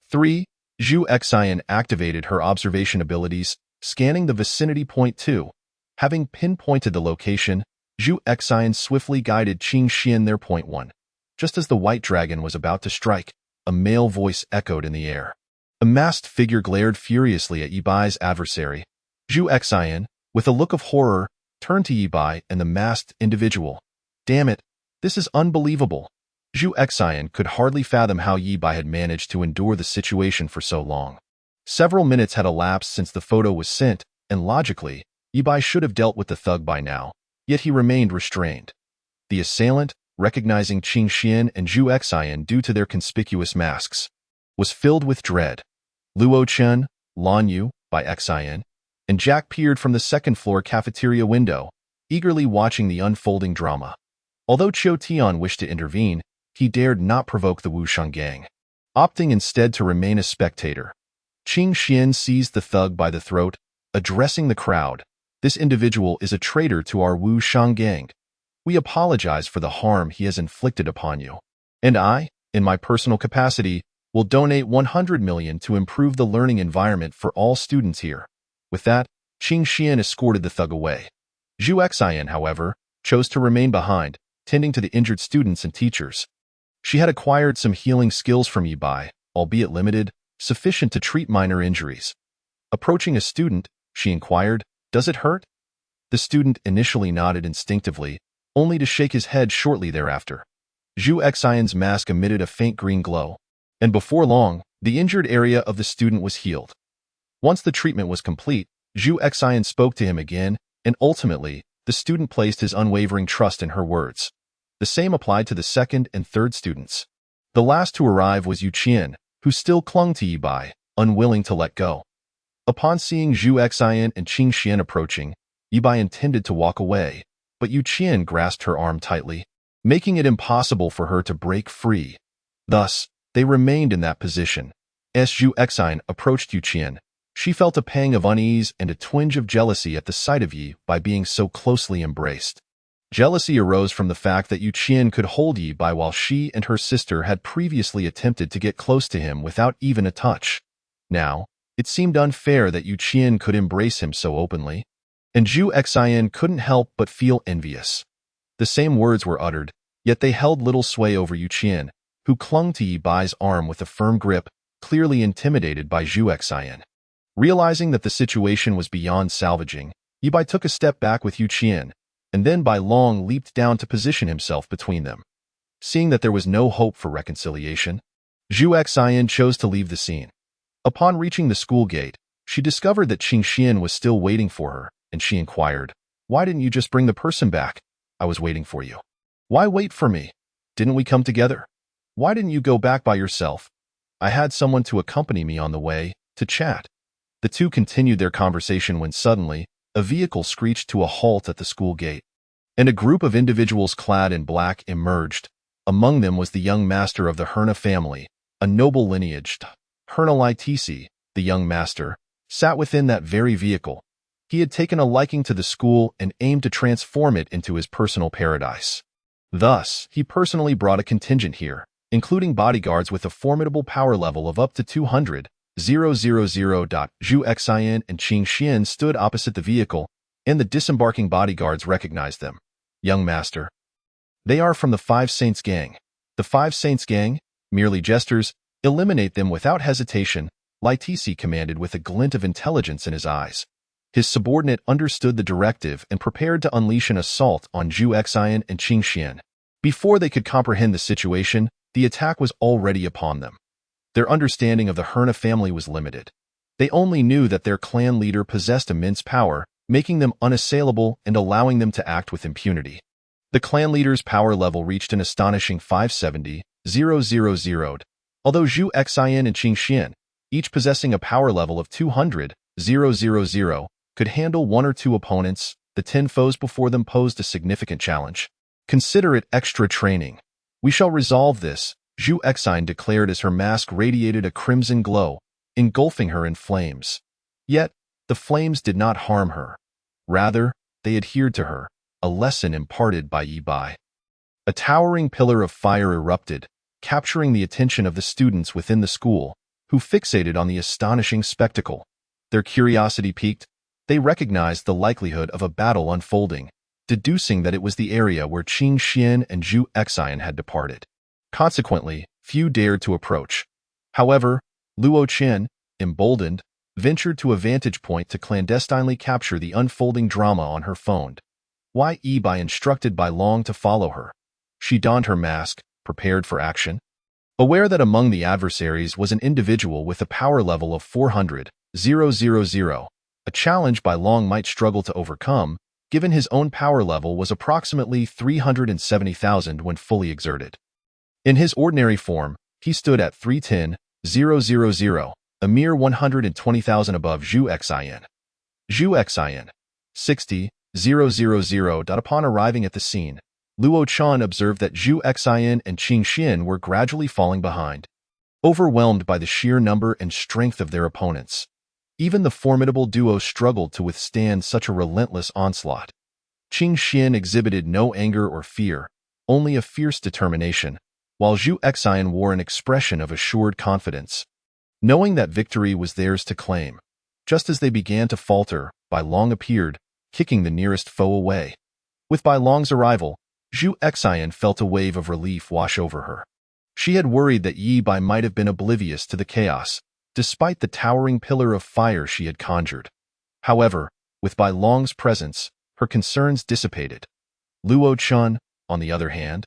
3. Zhu Xian activated her observation abilities, scanning the vicinity. 2. Having pinpointed the location, Zhu Xian swiftly guided Qing Xian there. 1. Just as the white dragon was about to strike, a male voice echoed in the air. A masked figure glared furiously at Yibai's adversary. Zhu Xian, with a look of horror, turned to Yibai and the masked individual. "Damn it, this is unbelievable. Zhu Xian could hardly fathom how Yi Bai had managed to endure the situation for so long. Several minutes had elapsed since the photo was sent, and logically, Yi Bai should have dealt with the thug by now, yet he remained restrained. The assailant, recognizing Qing Xian and Zhu Xian due to their conspicuous masks, was filled with dread. Luo Chen, Lan Yu, by Xian, and Jack peered from the second-floor cafeteria window, eagerly watching the unfolding drama. Although Qiu Tian wished to intervene, he dared not provoke the Wushang gang, opting instead to remain a spectator. Qing Xian seized the thug by the throat, addressing the crowd. "This individual is a traitor to our Wushang gang. We apologize for the harm he has inflicted upon you. And I, in my personal capacity, will donate 100 million to improve the learning environment for all students here." With that, Qing Xian escorted the thug away. Zhu Xian, however, chose to remain behind, tending to the injured students and teachers. She had acquired some healing skills from Yi Bai, albeit limited, sufficient to treat minor injuries. Approaching a student, she inquired, "Does it hurt?" The student initially nodded instinctively, only to shake his head shortly thereafter. Zhu Xian's mask emitted a faint green glow, and before long, the injured area of the student was healed. Once the treatment was complete, Zhu Xian spoke to him again, and ultimately, the student placed his unwavering trust in her words. The same applied to the second and third students. The last to arrive was Yu Qian, who still clung to Yi Bai, unwilling to let go. Upon seeing Zhu Xian and Qing Xian approaching, Yi Bai intended to walk away, but Yu Qian grasped her arm tightly, making it impossible for her to break free. Thus, they remained in that position. As Zhu Xian approached Yu Qian, she felt a pang of unease and a twinge of jealousy at the sight of Yi Bai being so closely embraced. Jealousy arose from the fact that Yu Qian could hold Yi Bai while she and her sister had previously attempted to get close to him without even a touch. Now, it seemed unfair that Yu Qian could embrace him so openly, and Zhu Xian couldn't help but feel envious. The same words were uttered, yet they held little sway over Yu Qian, who clung to Yi Bai's arm with a firm grip, clearly intimidated by Zhu Xian. Realizing that the situation was beyond salvaging, Yi Bai took a step back with Yu Qian, and then by long leaped down to position himself between them. Seeing that there was no hope for reconciliation, Zhu Xian chose to leave the scene. Upon reaching the school gate, she discovered that Qing Xian was still waiting for her, and she inquired, "Why didn't you just bring the person back? I was waiting for you." "Why wait for me? Didn't we come together? Why didn't you go back by yourself?" "I had someone to accompany me on the way, to chat." The two continued their conversation when suddenly, a vehicle screeched to a halt at the school gate, and a group of individuals clad in black emerged. Among them was the young master of the Herna family, a noble lineage. Herna Litisi, the young master, sat within that very vehicle. He had taken a liking to the school and aimed to transform it into his personal paradise. Thus, he personally brought a contingent here, including bodyguards with a formidable power level of up to 200,000. Zhu Xian and Qing Xian stood opposite the vehicle, and the disembarking bodyguards recognized them. "Young master." "They are from the Five Saints gang." "The Five Saints gang? Merely jesters. Eliminate them without hesitation," Litisi commanded with a glint of intelligence in his eyes. His subordinate understood the directive and prepared to unleash an assault on Zhu Xian and Qing Xian. Before they could comprehend the situation, the attack was already upon them. Their understanding of the Herna family was limited. They only knew that their clan leader possessed immense power, making them unassailable and allowing them to act with impunity. The clan leader's power level reached an astonishing 570,000, although Zhu Xian and Qing Xian, each possessing a power level of 200,000, could handle one or two opponents. The 10 foes before them posed a significant challenge. "Consider it extra training. We shall resolve this," Zhu Xian declared as her mask radiated a crimson glow, engulfing her in flames. Yet, the flames did not harm her. Rather, they adhered to her, a lesson imparted by Yi Bai. A towering pillar of fire erupted, capturing the attention of the students within the school, who fixated on the astonishing spectacle. Their curiosity piqued. They recognized the likelihood of a battle unfolding, deducing that it was the area where Qing Xian and Zhu Xian had departed. Consequently, few dared to approach. However, Luo Chen, emboldened, ventured to a vantage point to clandestinely capture the unfolding drama on her phone. Yi Bai instructed Bai Long to follow her. She donned her mask, prepared for action. Aware that among the adversaries was an individual with a power level of 400,000, a challenge Bai Long might struggle to overcome, given his own power level was approximately 370,000 when fully exerted. In his ordinary form, he stood at 310,000, a mere 120,000 above Zhu Xin. Zhu Xin, 60,000. Upon arriving at the scene, Luo Chun observed that Zhu Xin and Qing Xian were gradually falling behind, overwhelmed by the sheer number and strength of their opponents. Even the formidable duo struggled to withstand such a relentless onslaught. Qing Xian exhibited no anger or fear, only a fierce determination, while Zhu Xin wore an expression of assured confidence, knowing that victory was theirs to claim. Just as they began to falter, Bai Long appeared, kicking the nearest foe away. With Bai Long's arrival, Zhu Xin felt a wave of relief wash over her. She had worried that Yi Bai might have been oblivious to the chaos, despite the towering pillar of fire she had conjured. However, with Bai Long's presence, her concerns dissipated. Luo Chun, on the other hand,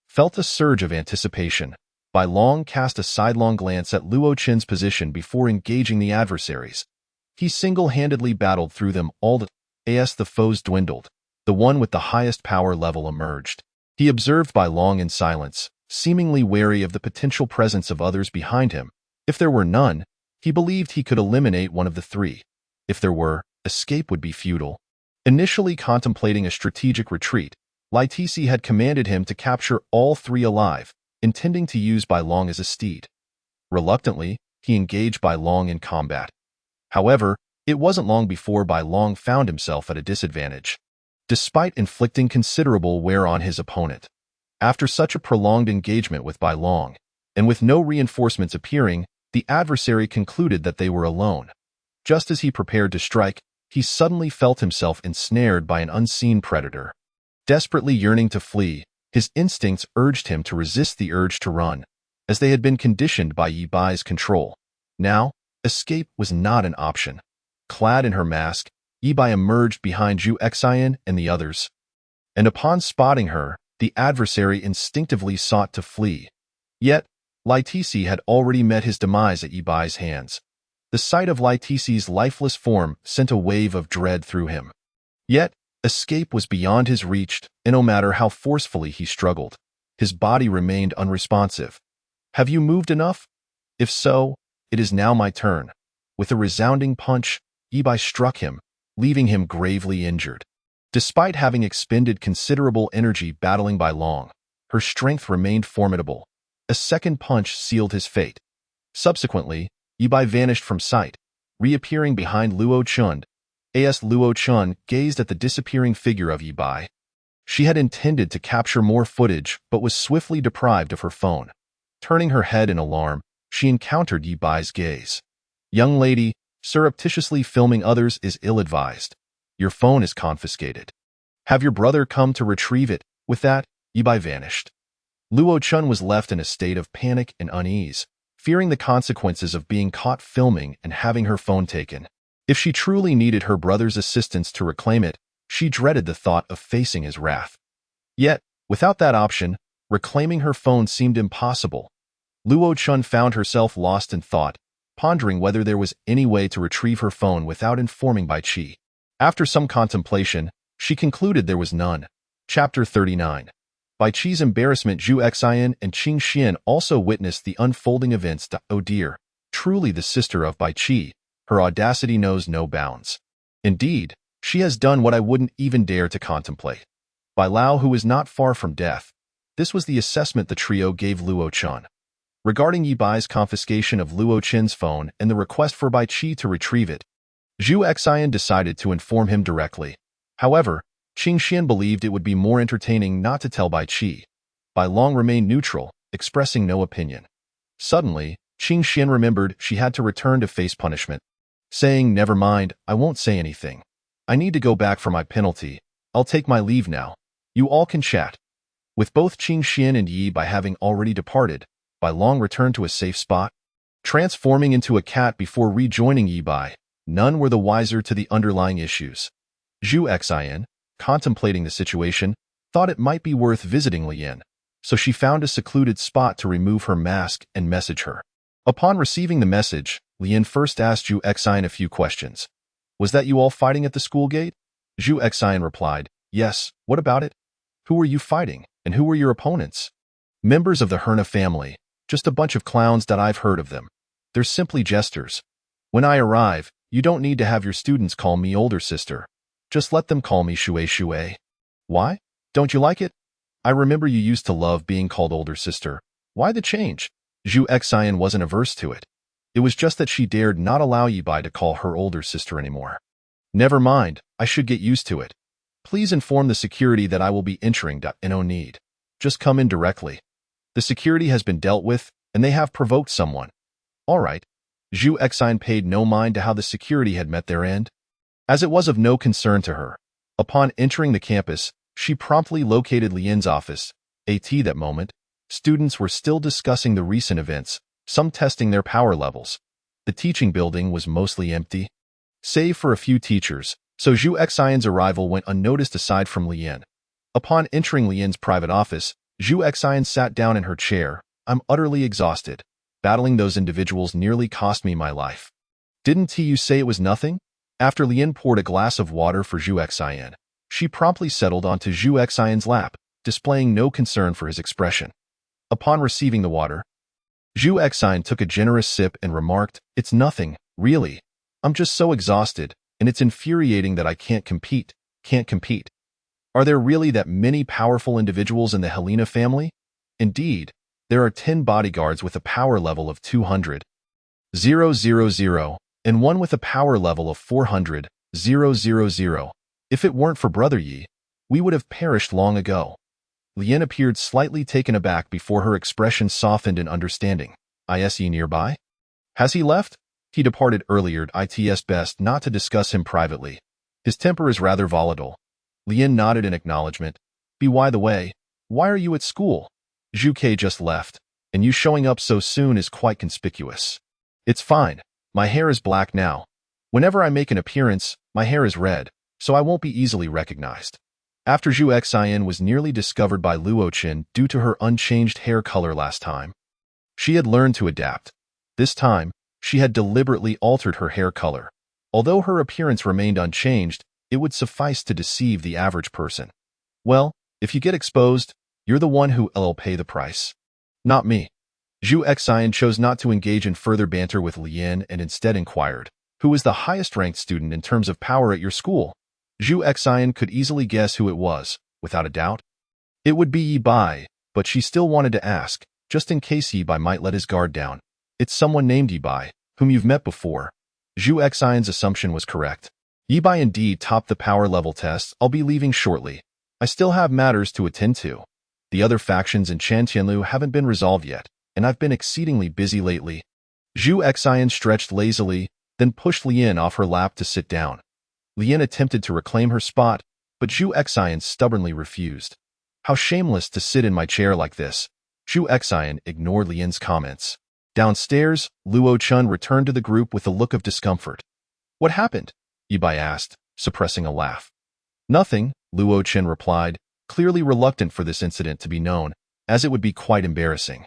felt a surge of anticipation. Bai Long cast a sidelong glance at Luo Chun's position before engaging the adversaries. He single-handedly battled through them all as the foes dwindled. The one with the highest power level emerged. He observed Bai Long in silence, seemingly wary of the potential presence of others behind him. If there were none, he believed he could eliminate one of the three. If there were, escape would be futile. Initially contemplating a strategic retreat, Lai Tisi had commanded him to capture all three alive, intending to use Bai Long as a steed. Reluctantly, he engaged Bai Long in combat. However, it wasn't long before Bai Long found himself at a disadvantage, despite inflicting considerable wear on his opponent. After such a prolonged engagement with Bai Long, and with no reinforcements appearing, the adversary concluded that they were alone. Just as he prepared to strike, he suddenly felt himself ensnared by an unseen predator. Desperately yearning to flee, his instincts urged him to resist the urge to run, as they had been conditioned by Yi Bai's control. Now, escape was not an option. Clad in her mask, Yi Bai emerged behind Zhu Xin and the others, and upon spotting her, the adversary instinctively sought to flee. Yet, Lai Tisi had already met his demise at Yi Bai's hands. The sight of Lai Tisi's lifeless form sent a wave of dread through him. Yet, escape was beyond his reach, and no matter how forcefully he struggled, his body remained unresponsive. Have you moved enough? If so, it is now my turn. With a resounding punch, Yi Bai struck him, leaving him gravely injured. Despite having expended considerable energy battling Bai Long, her strength remained formidable. A second punch sealed his fate. Subsequently, Yi Bai vanished from sight, reappearing behind Luo Chun. As Luo Chun gazed at the disappearing figure of Yi Bai. She had intended to capture more footage but was swiftly deprived of her phone. Turning her head in alarm, she encountered Yi Bai's gaze. Young lady, surreptitiously filming others is ill-advised. Your phone is confiscated. Have your brother come to retrieve it. With that, Yi Bai vanished. Luo Chun was left in a state of panic and unease, fearing the consequences of being caught filming and having her phone taken. If she truly needed her brother's assistance to reclaim it, she dreaded the thought of facing his wrath. Yet, without that option, reclaiming her phone seemed impossible. Luo Chun found herself lost in thought, pondering whether there was any way to retrieve her phone without informing Bai Qi. After some contemplation, she concluded there was none. Chapter 39. Bai Qi's embarrassment. Zhu Xin and Qing Xian also witnessed the unfolding events. Oh dear, truly the sister of Bai Qi. Her audacity knows no bounds. Indeed, she has done what I wouldn't even dare to contemplate. Bai Lao, who is not far from death. This was the assessment the trio gave Luo Chun. Regarding Yi Bai's confiscation of Luo Chun's phone and the request for Bai Qi to retrieve it, Zhu Xian decided to inform him directly. However, Qing Xian believed it would be more entertaining not to tell Bai Qi. Bai Long remained neutral, expressing no opinion. Suddenly, Qing Xian remembered she had to return to face punishment, saying, "Never mind, I won't say anything. I need to go back for my penalty. I'll take my leave now. You all can chat." With both Qing Xian and Yi Bai having already departed, Bai Long returned to a safe spot, transforming into a cat before rejoining Yi Bai. None were the wiser to the underlying issues. Zhu Xian, contemplating the situation, thought it might be worth visiting Lian, so she found a secluded spot to remove her mask and message her. Upon receiving the message, Lian first asked Zhu Xian a few questions. Was that you all fighting at the school gate? Zhu Xian replied, yes, what about it? Who were you fighting, and who were your opponents? Members of the Herna family, just a bunch of clowns that I've heard of them. They're simply jesters. When I arrive, you don't need to have your students call me older sister. Just let them call me Shui Shui. Why? Don't you like it? I remember you used to love being called older sister. Why the change? Zhu Xian wasn't averse to it. It was just that she dared not allow Yibai to call her older sister anymore. Never mind, I should get used to it. Please inform the security that I will be entering. No need. Just come in directly. The security has been dealt with, and they have provoked someone. All right. Zhu Xian paid no mind to how the security had met their end, as it was of no concern to her. Upon entering the campus, she promptly located Lian's office. That moment, students were still discussing the recent events, some testing their power levels. The teaching building was mostly empty, save for a few teachers, so Zhu Xian's arrival went unnoticed aside from Lian. Upon entering Lian's private office, Zhu Xian sat down in her chair. I'm utterly exhausted. Battling those individuals nearly cost me my life. Didn't you say it was nothing? After Lian poured a glass of water for Zhu Xian, she promptly settled onto Zhu Xian's lap, displaying no concern for his expression. Upon receiving the water, Zhu Xian took a generous sip and remarked, it's nothing, really. I'm just so exhausted, and it's infuriating that I can't compete. Are there really that many powerful individuals in the Helena family? Indeed, there are 10 bodyguards with a power level of 200,000, and one with a power level of 400,000. If it weren't for Brother Yi, we would have perished long ago. Lian appeared slightly taken aback before her expression softened in understanding. Is he nearby? Has he left? He departed earlier. It's best not to discuss him privately. His temper is rather volatile. Lian nodded in acknowledgement. By the way, why are you at school? Zhu Ke just left, and you showing up so soon is quite conspicuous. It's fine. My hair is black now. Whenever I make an appearance, my hair is red, so I won't be easily recognized. After Zhu Xian was nearly discovered by Luo Qin due to her unchanged hair color last time, she had learned to adapt. This time, she had deliberately altered her hair color. Although her appearance remained unchanged, it would suffice to deceive the average person. Well, if you get exposed, you're the one who'll pay the price. Not me. Zhu Xian chose not to engage in further banter with Lian and instead inquired, who is the highest-ranked student in terms of power at your school? Zhu Xian could easily guess who it was, without a doubt. It would be Yibai, but she still wanted to ask, just in case Yibai might let his guard down. It's someone named Yibai, whom you've met before. Zhu Xian's assumption was correct. Yibai indeed topped the power level test. I'll be leaving shortly. I still have matters to attend to. The other factions in Chantianlu haven't been resolved yet, and I've been exceedingly busy lately. Zhu Xian stretched lazily, then pushed Lian off her lap to sit down. Lian attempted to reclaim her spot, but Zhu Xian stubbornly refused. How shameless to sit in my chair like this. Zhu Xian ignored Lian's comments. Downstairs, Luo Chun returned to the group with a look of discomfort. What happened? Yibai asked, suppressing a laugh. Nothing, Luo Chen replied, clearly reluctant for this incident to be known, as it would be quite embarrassing.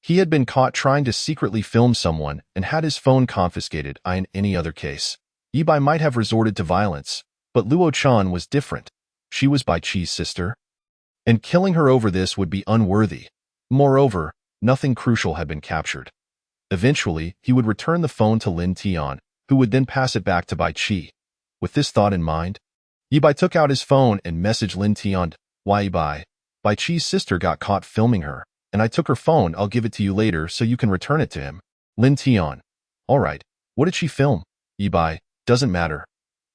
He had been caught trying to secretly film someone and had his phone confiscated. In any other case, Yibai might have resorted to violence, but Luo Chan was different. She was Bai Qi's sister, and killing her over this would be unworthy. Moreover, nothing crucial had been captured. Eventually, he would return the phone to Lin Tian, who would then pass it back to Bai Qi. With this thought in mind, Yibai took out his phone and messaged Lin Tian. Why Yibai? Bai Qi's sister got caught filming her, and I took her phone. I'll give it to you later so you can return it to him. Lin Tian. All right. What did she film? Yibai. Doesn't matter.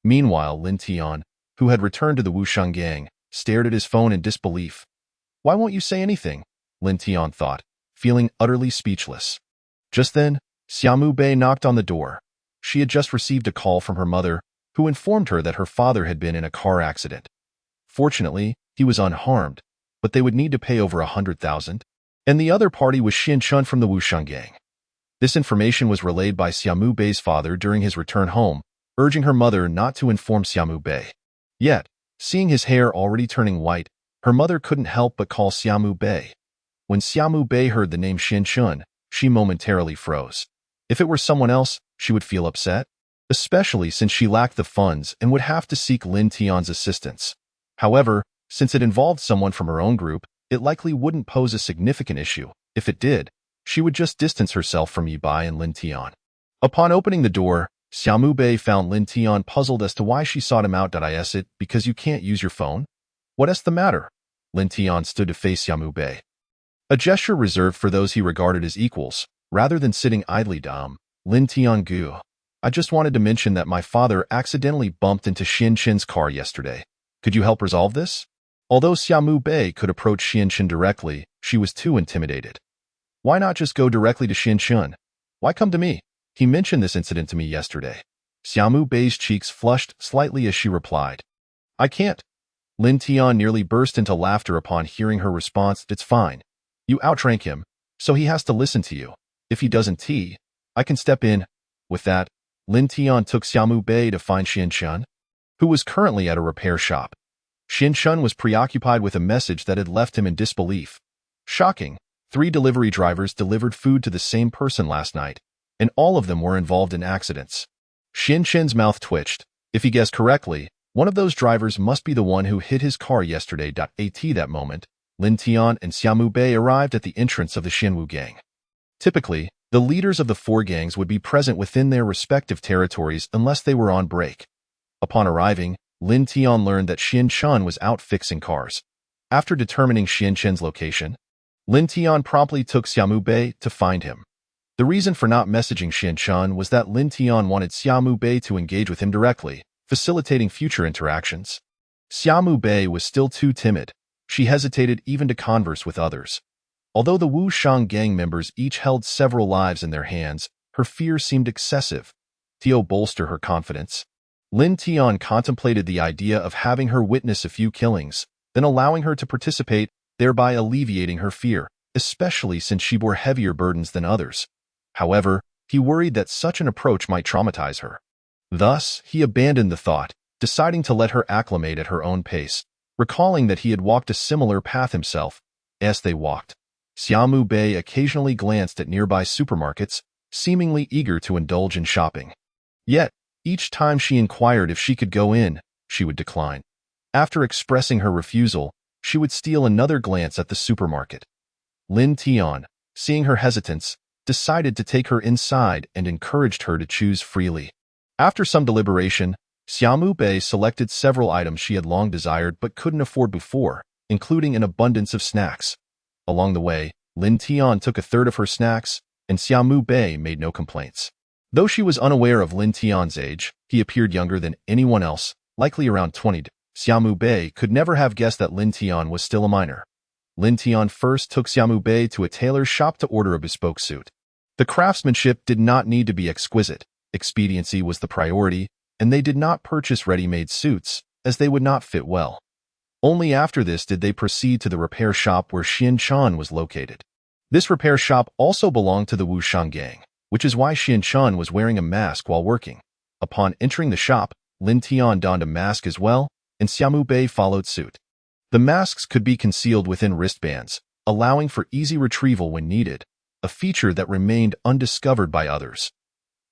Meanwhile, Lin Tian, who had returned to the Wushang gang, stared at his phone in disbelief. Why won't you say anything? Lin Tian thought, feeling utterly speechless. Just then, Xiaomu Bei knocked on the door. She had just received a call from her mother, who informed her that her father had been in a car accident. Fortunately, he was unharmed, but they would need to pay over 100,000. And the other party was Xin Chun from the Wushang gang. This information was relayed by Xiaomu Bei's father during his return home, urging her mother not to inform Xiaomu Bei. Yet, seeing his hair already turning white, her mother couldn't help but call Xiaomu Bei. When Xiaomu Bei heard the name Xin Shun, she momentarily froze. If it were someone else, she would feel upset, especially since she lacked the funds and would have to seek Lin Tian's assistance. However, since it involved someone from her own group, it likely wouldn't pose a significant issue. If it did, she would just distance herself from Yi Bai and Lin Tian. Upon opening the door, Xiaomu Bei found Lin Tian puzzled as to why she sought him out. Is it because you can't use your phone? What's the matter? Lin Tian stood to face Xiaomu Bei. A gesture reserved for those he regarded as equals, rather than sitting idly dumb. Lin Tian gu. I just wanted to mention that my father accidentally bumped into Xin Shin's car yesterday. Could you help resolve this? Although Xiaomu Bei could approach Xin Shin directly, she was too intimidated. Why not just go directly to Xin Shin? Why come to me? He mentioned this incident to me yesterday. Xiaomu Bei's cheeks flushed slightly as she replied. I can't. Lin Tian nearly burst into laughter upon hearing her response. It's fine. You outrank him, so he has to listen to you. If he doesn't, I can step in. With that, Lin Tian took Xiaomu Bei to find Xin Shun, who was currently at a repair shop. Xin Shun was preoccupied with a message that had left him in disbelief. Shocking. 3 delivery drivers delivered food to the same person last night, and all of them were involved in accidents. Xin Shin's mouth twitched. If he guessed correctly, one of those drivers must be the one who hit his car yesterday. At that moment, Lin Tian and Xiaomu Bei arrived at the entrance of the Xinwu gang. Typically, the leaders of the 4 gangs would be present within their respective territories unless they were on break. Upon arriving, Lin Tian learned that Xin Shun was out fixing cars. After determining Xin Shin's location, Lin Tian promptly took Xiaomu Bei to find him. The reason for not messaging Xin Shun was that Lin Tian wanted Xiaomu Bei to engage with him directly, facilitating future interactions. Xiaomu Bei was still too timid. She hesitated even to converse with others. Although the Wu Shang gang members each held several lives in their hands, her fear seemed excessive. To bolster her confidence, Lin Tian contemplated the idea of having her witness a few killings, then allowing her to participate, thereby alleviating her fear, especially since she bore heavier burdens than others. However, he worried that such an approach might traumatize her. Thus, he abandoned the thought, deciding to let her acclimate at her own pace, recalling that he had walked a similar path himself. As they walked, Xiaomu Bei occasionally glanced at nearby supermarkets, seemingly eager to indulge in shopping. Yet, each time she inquired if she could go in, she would decline. After expressing her refusal, she would steal another glance at the supermarket. Lin Tian, seeing her hesitance, decided to take her inside and encouraged her to choose freely. After some deliberation, Xiaomu Bei selected several items she had long desired but couldn't afford before, including an abundance of snacks. Along the way, Lin Tian took a third of her snacks, and Xiaomu Bei made no complaints. Though she was unaware of Lin Tian's age, he appeared younger than anyone else, likely around 20. Xiaomu Bei could never have guessed that Lin Tian was still a minor. Lin Tian first took Xiaomu Bei to a tailor's shop to order a bespoke suit. The craftsmanship did not need to be exquisite. Expediency was the priority, and they did not purchase ready-made suits, as they would not fit well. Only after this did they proceed to the repair shop where Xin Shun was located. This repair shop also belonged to the Wu Shang gang, which is why Xin Shun was wearing a mask while working. Upon entering the shop, Lin Tian donned a mask as well, and Xiaomu Bei followed suit. The masks could be concealed within wristbands, allowing for easy retrieval when needed, a feature that remained undiscovered by others.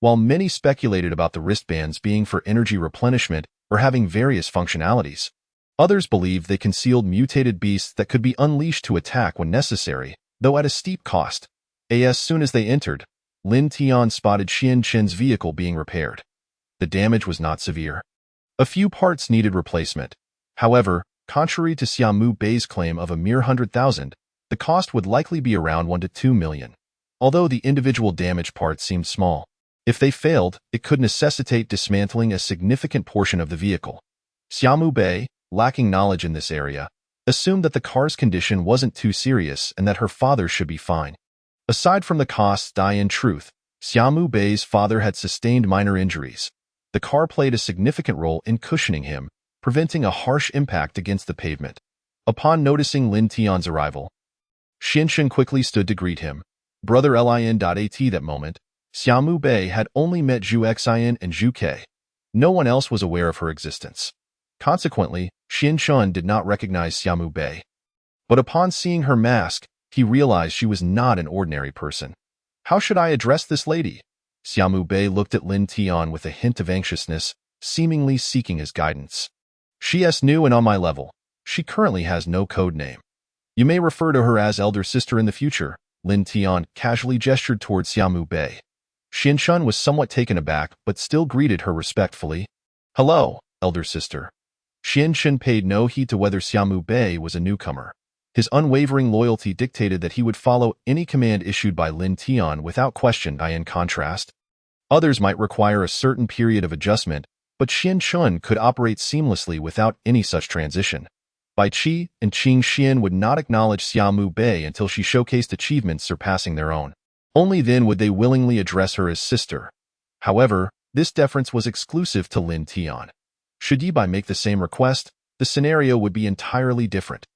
While many speculated about the wristbands being for energy replenishment or having various functionalities, others believed they concealed mutated beasts that could be unleashed to attack when necessary, though at a steep cost. As soon as they entered, Lin Tian spotted Xin Shin's vehicle being repaired. The damage was not severe. A few parts needed replacement. However, contrary to Xiaomu Bei's claim of a mere 100,000, the cost would likely be around 1 to 2 million. Although the individual damaged parts seemed small, if they failed, it could necessitate dismantling a significant portion of the vehicle. Xiaomu Bei, lacking knowledge in this area, assumed that the car's condition wasn't too serious and that her father should be fine. Aside from the costs, in truth, Xiaomu Bei's father had sustained minor injuries. The car played a significant role in cushioning him, preventing a harsh impact against the pavement. Upon noticing Lin Tian's arrival, Xin Shin quickly stood to greet him. Brother Lin. At that moment, Xiaomu Bei had only met Zhu Xin and Zhu Ke. No one else was aware of her existence. Consequently, Xin Shun did not recognize Xiaomu Bei. But upon seeing her mask, He realized she was not an ordinary person. How should I address this lady? Xiaomu Bei looked at Lin Tian with a hint of anxiousness, seemingly seeking his guidance. She is new and on my level. She currently has no code name. You may refer to her as elder sister in the future. Lin Tian casually gestured toward Xiaomu Bei. Xianshun was somewhat taken aback, but still greeted her respectfully. Hello, elder sister. Xianshun paid no heed to whether Xiaomu Bei was a newcomer. His unwavering loyalty dictated that he would follow any command issued by Lin Tian without question. In contrast, others might require a certain period of adjustment, but Xianshun could operate seamlessly without any such transition. Bai Qi and Qing Xian would not acknowledge Xiaomu Bei until she showcased achievements surpassing their own. Only then would they willingly address her as sister. However, this deference was exclusive to Lin Tian. Should Yi Bai make the same request, the scenario would be entirely different.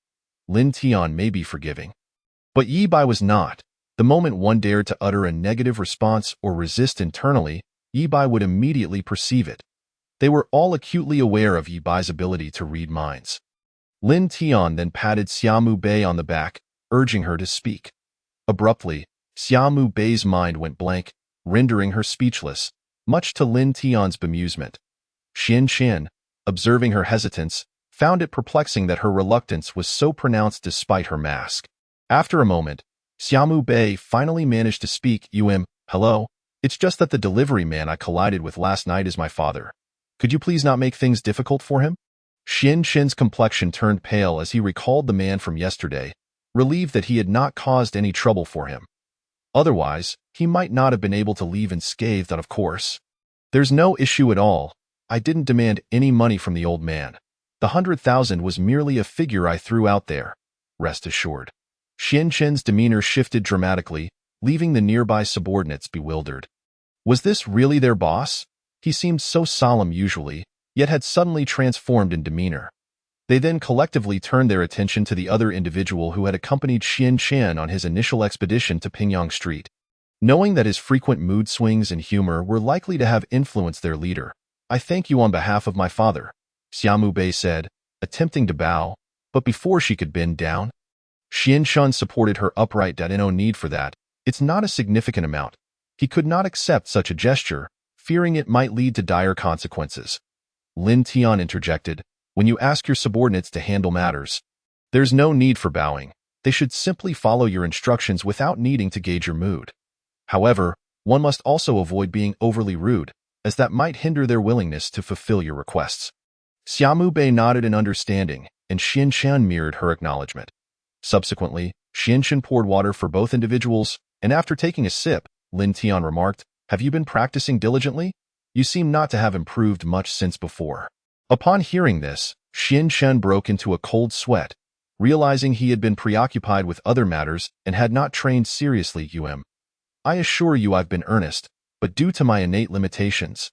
Lin Tian may be forgiving, but Yi Bai was not. The moment one dared to utter a negative response or resist internally, Yi Bai would immediately perceive it. They were all acutely aware of Yi Bai's ability to read minds. Lin Tian then patted Xiaomu Bei on the back, urging her to speak. Abruptly, Xiaomu Bei's mind went blank, rendering her speechless, much to Lin Tian's bemusement. Xian, observing her hesitance, found it perplexing that her reluctance was so pronounced despite her mask. After a moment, Xiaomu Bei finally managed to speak. Hello? It's just that the delivery man I collided with last night is my father. Could you please not make things difficult for him? Xian's complexion turned pale as he recalled the man from yesterday, relieved that he had not caused any trouble for him. Otherwise, he might not have been able to leave unscathed, of course. There's no issue at all. I didn't demand any money from the old man. The 100,000 was merely a figure I threw out there. Rest assured. Xian's demeanor shifted dramatically, leaving the nearby subordinates bewildered. Was this really their boss? He seemed so solemn usually, yet had suddenly transformed in demeanor. They then collectively turned their attention to the other individual who had accompanied Xian on his initial expedition to Pingyang Street. Knowing that his frequent mood swings and humor were likely to have influenced their leader, I thank you on behalf of my father, Xiaomu Bei said, attempting to bow, but before she could bend down, Xianshun supported her upright. No need for that. It's not a significant amount. He could not accept such a gesture, fearing it might lead to dire consequences. Lin Tian interjected, when you ask your subordinates to handle matters, there's no need for bowing. They should simply follow your instructions without needing to gauge your mood. However, one must also avoid being overly rude, as that might hinder their willingness to fulfill your requests. Xiaomu Bei nodded in understanding, and Xianshan mirrored her acknowledgement. Subsequently, Xianshan poured water for both individuals, and after taking a sip, Lin Tian remarked, have you been practicing diligently? You seem not to have improved much since before. Upon hearing this, Xianshan broke into a cold sweat, realizing he had been preoccupied with other matters and had not trained seriously. I assure you I've been earnest, but due to my innate limitations,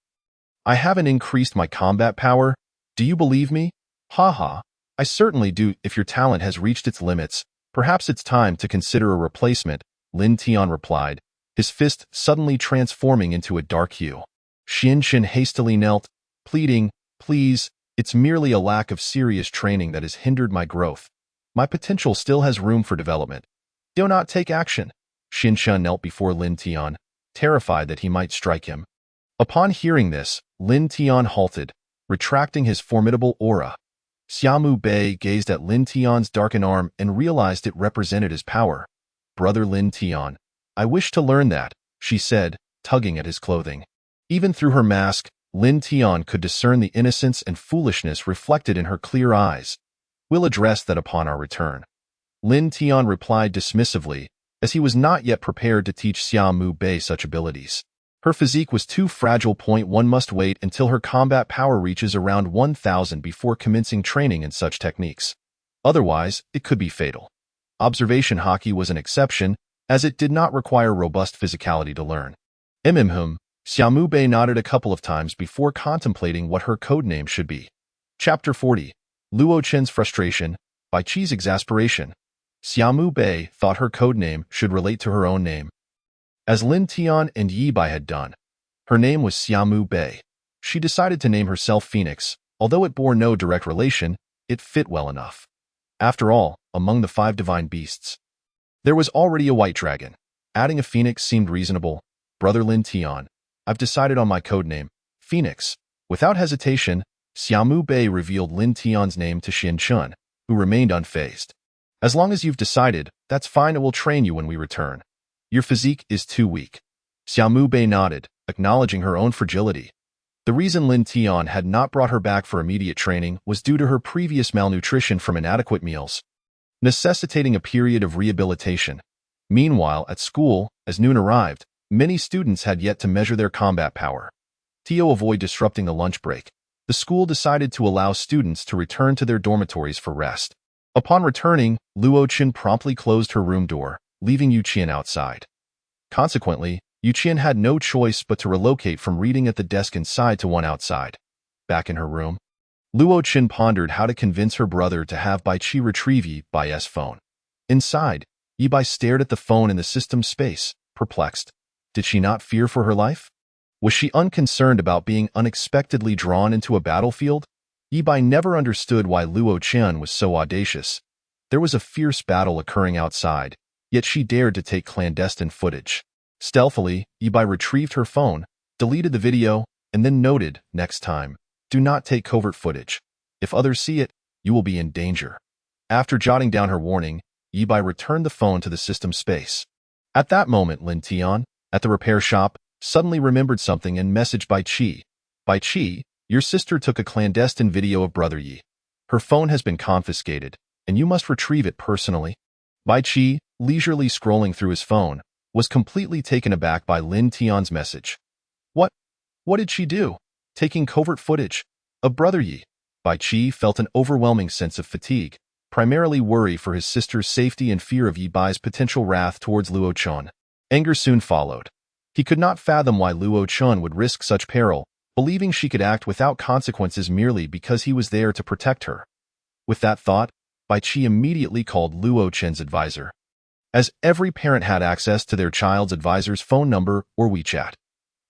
I haven't increased my combat power. Do you believe me? Haha, I certainly do. If your talent has reached its limits, perhaps it's time to consider a replacement, Lin Tian replied, his fist suddenly transforming into a dark hue. Xianshan hastily knelt, pleading, please, it's merely a lack of serious training that has hindered my growth. My potential still has room for development. Do not take action. Xianshan knelt before Lin Tian, terrified that he might strike him. Upon hearing this, Lin Tian halted, retracting his formidable aura. Xiaomu Bei gazed at Lin Tian's darkened arm and realized it represented his power. Brother Lin Tian, I wish to learn that, she said, tugging at his clothing. Even through her mask, Lin Tian could discern the innocence and foolishness reflected in her clear eyes. We'll address that upon our return. Lin Tian replied dismissively, as he was not yet prepared to teach Xiaomu Bei such abilities. Her physique was too fragile. One must wait until her combat power reaches around 1,000 before commencing training in such techniques. Otherwise, it could be fatal. Observation hockey was an exception, as it did not require robust physicality to learn. Xiaomu Bei nodded a couple of times before contemplating what her codename should be. Chapter 40. Luo Chen's Frustration, Bai Qi's Exasperation. Xiaomu Bei thought her codename should relate to her own name, as Lin Tian and Yi Bai had done. Her name was Xiaomu Bei. She decided to name herself Phoenix. Although it bore no direct relation, it fit well enough. After all, among the 5 divine beasts, There was already a white dragon. Adding a phoenix seemed reasonable. Brother Lin Tian, I've decided on my codename, Phoenix. Without hesitation, Xiaomu Bei revealed Lin Tian's name to Xin Chun, who remained unfazed. As long as you've decided, that's fine, and we'll train you when we return. Your physique is too weak. Xiaomu Bei nodded, acknowledging her own fragility. The reason Lin Tian had not brought her back for immediate training was due to her previous malnutrition from inadequate meals, necessitating a period of rehabilitation. Meanwhile, at school, as noon arrived, many students had yet to measure their combat power. To avoid disrupting the lunch break, the school decided to allow students to return to their dormitories for rest. Upon returning, Luo Chen promptly closed her room door, leaving Yu Qian outside. Consequently, Yu Qian had no choice but to relocate from reading at the desk inside to one outside. Back in her room, Luo Chen pondered how to convince her brother to have Bai Qi retrieve Yi Bai's phone. Inside, Yi Bai stared at the phone in the system's space, perplexed. Did she not fear for her life? Was she unconcerned about being unexpectedly drawn into a battlefield? Yi Bai never understood why Luo Chen was so audacious. There was a fierce battle occurring outside, yet she dared to take clandestine footage. Stealthily, Yi Bai retrieved her phone, deleted the video, and then noted, next time, do not take covert footage. If others see it, you will be in danger. After jotting down her warning, Yi Bai returned the phone to the system space. At that moment, Lin Tian, at the repair shop, suddenly remembered something and messaged Bai Qi. Bai Qi, your sister took a clandestine video of Brother Yi. Her phone has been confiscated, and you must retrieve it personally. Bai Qi, leisurely scrolling through his phone, was completely taken aback by Lin Tian's message. What did she do? Taking covert footage of Brother Yi? Bai Qi felt an overwhelming sense of fatigue, primarily worry for his sister's safety and fear of Yi Bai's potential wrath towards Luo Chen. Anger soon followed. He could not fathom why Luo Chen would risk such peril, believing she could act without consequences merely because he was there to protect her. With that thought, Bai Qi immediately called Luo Chen's advisor. As every parent had access to their child's advisor's phone number or WeChat.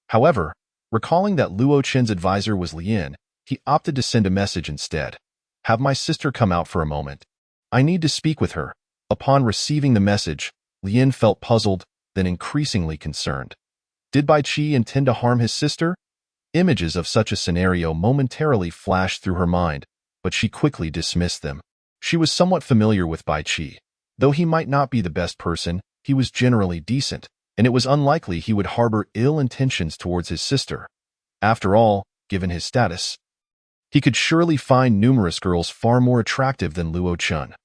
However, recalling that Luo Chen's advisor was Lian, he opted to send a message instead. Have my sister come out for a moment. I need to speak with her. Upon receiving the message, Lian felt puzzled, then increasingly concerned. Did Bai Qi intend to harm his sister? Images of such a scenario momentarily flashed through her mind, but she quickly dismissed them. She was somewhat familiar with Bai Qi. Though he might not be the best person, he was generally decent, and it was unlikely he would harbor ill intentions towards his sister. After all, given his status, he could surely find numerous girls far more attractive than Luo Chen.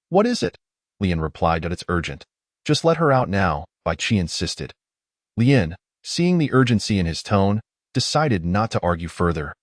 What is it? Lian replied that it's urgent. Just let her out now, Bai Qi insisted. Lian, seeing the urgency in his tone, decided not to argue further.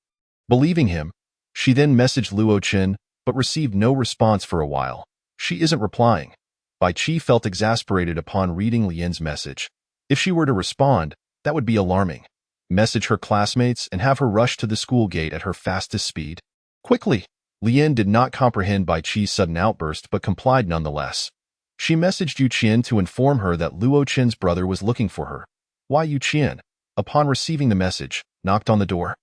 Believing him, she then messaged Luo Chen, but received no response for a while. She isn't replying. Bai Qi felt exasperated upon reading Lian's message. If she were to respond, that would be alarming. Message her classmates and have her rush to the school gate at her fastest speed. Quickly. Lian did not comprehend Bai Qi's sudden outburst but complied nonetheless. She messaged Yu Qian to inform her that Luo Chen's brother was looking for her. Why Yu Qian, upon receiving the message, knocked on the door.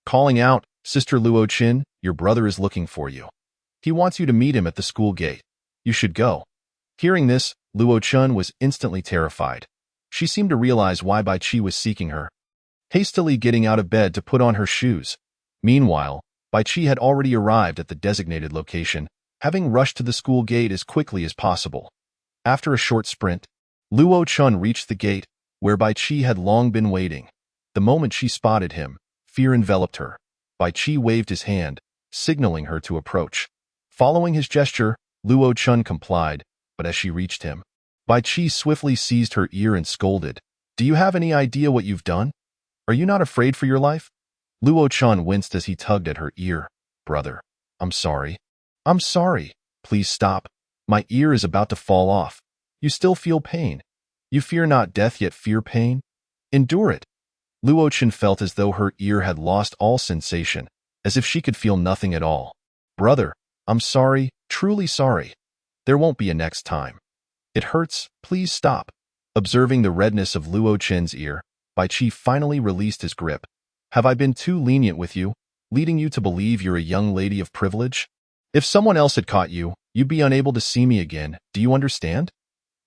Calling out, Sister Luo Chen, your brother is looking for you. He wants you to meet him at the school gate. You should go. Hearing this, Luo Chen was instantly terrified. She seemed to realize why Bai Qi was seeking her. Hastily getting out of bed to put on her shoes. Meanwhile, Bai Qi had already arrived at the designated location, having rushed to the school gate as quickly as possible. After a short sprint, Luo Chen reached the gate, where Bai Qi had long been waiting. The moment she spotted him, fear enveloped her. Bai Qi waved his hand, signaling her to approach. Following his gesture, Luo Chen complied, but as she reached him, Bai Qi swiftly seized her ear and scolded. Do you have any idea what you've done? Are you not afraid for your life? Luo Chen winced as he tugged at her ear. Brother, I'm sorry. I'm sorry. Please stop. My ear is about to fall off. You still feel pain. You fear not death yet fear pain? Endure it. Luo Chen felt as though her ear had lost all sensation, as if she could feel nothing at all. Brother, I'm sorry, truly sorry. There won't be a next time. It hurts, please stop. Observing the redness of Luo Chen's ear, Bai Qi finally released his grip. Have I been too lenient with you, leading you to believe you're a young lady of privilege? If someone else had caught you, you'd be unable to see me again, do you understand?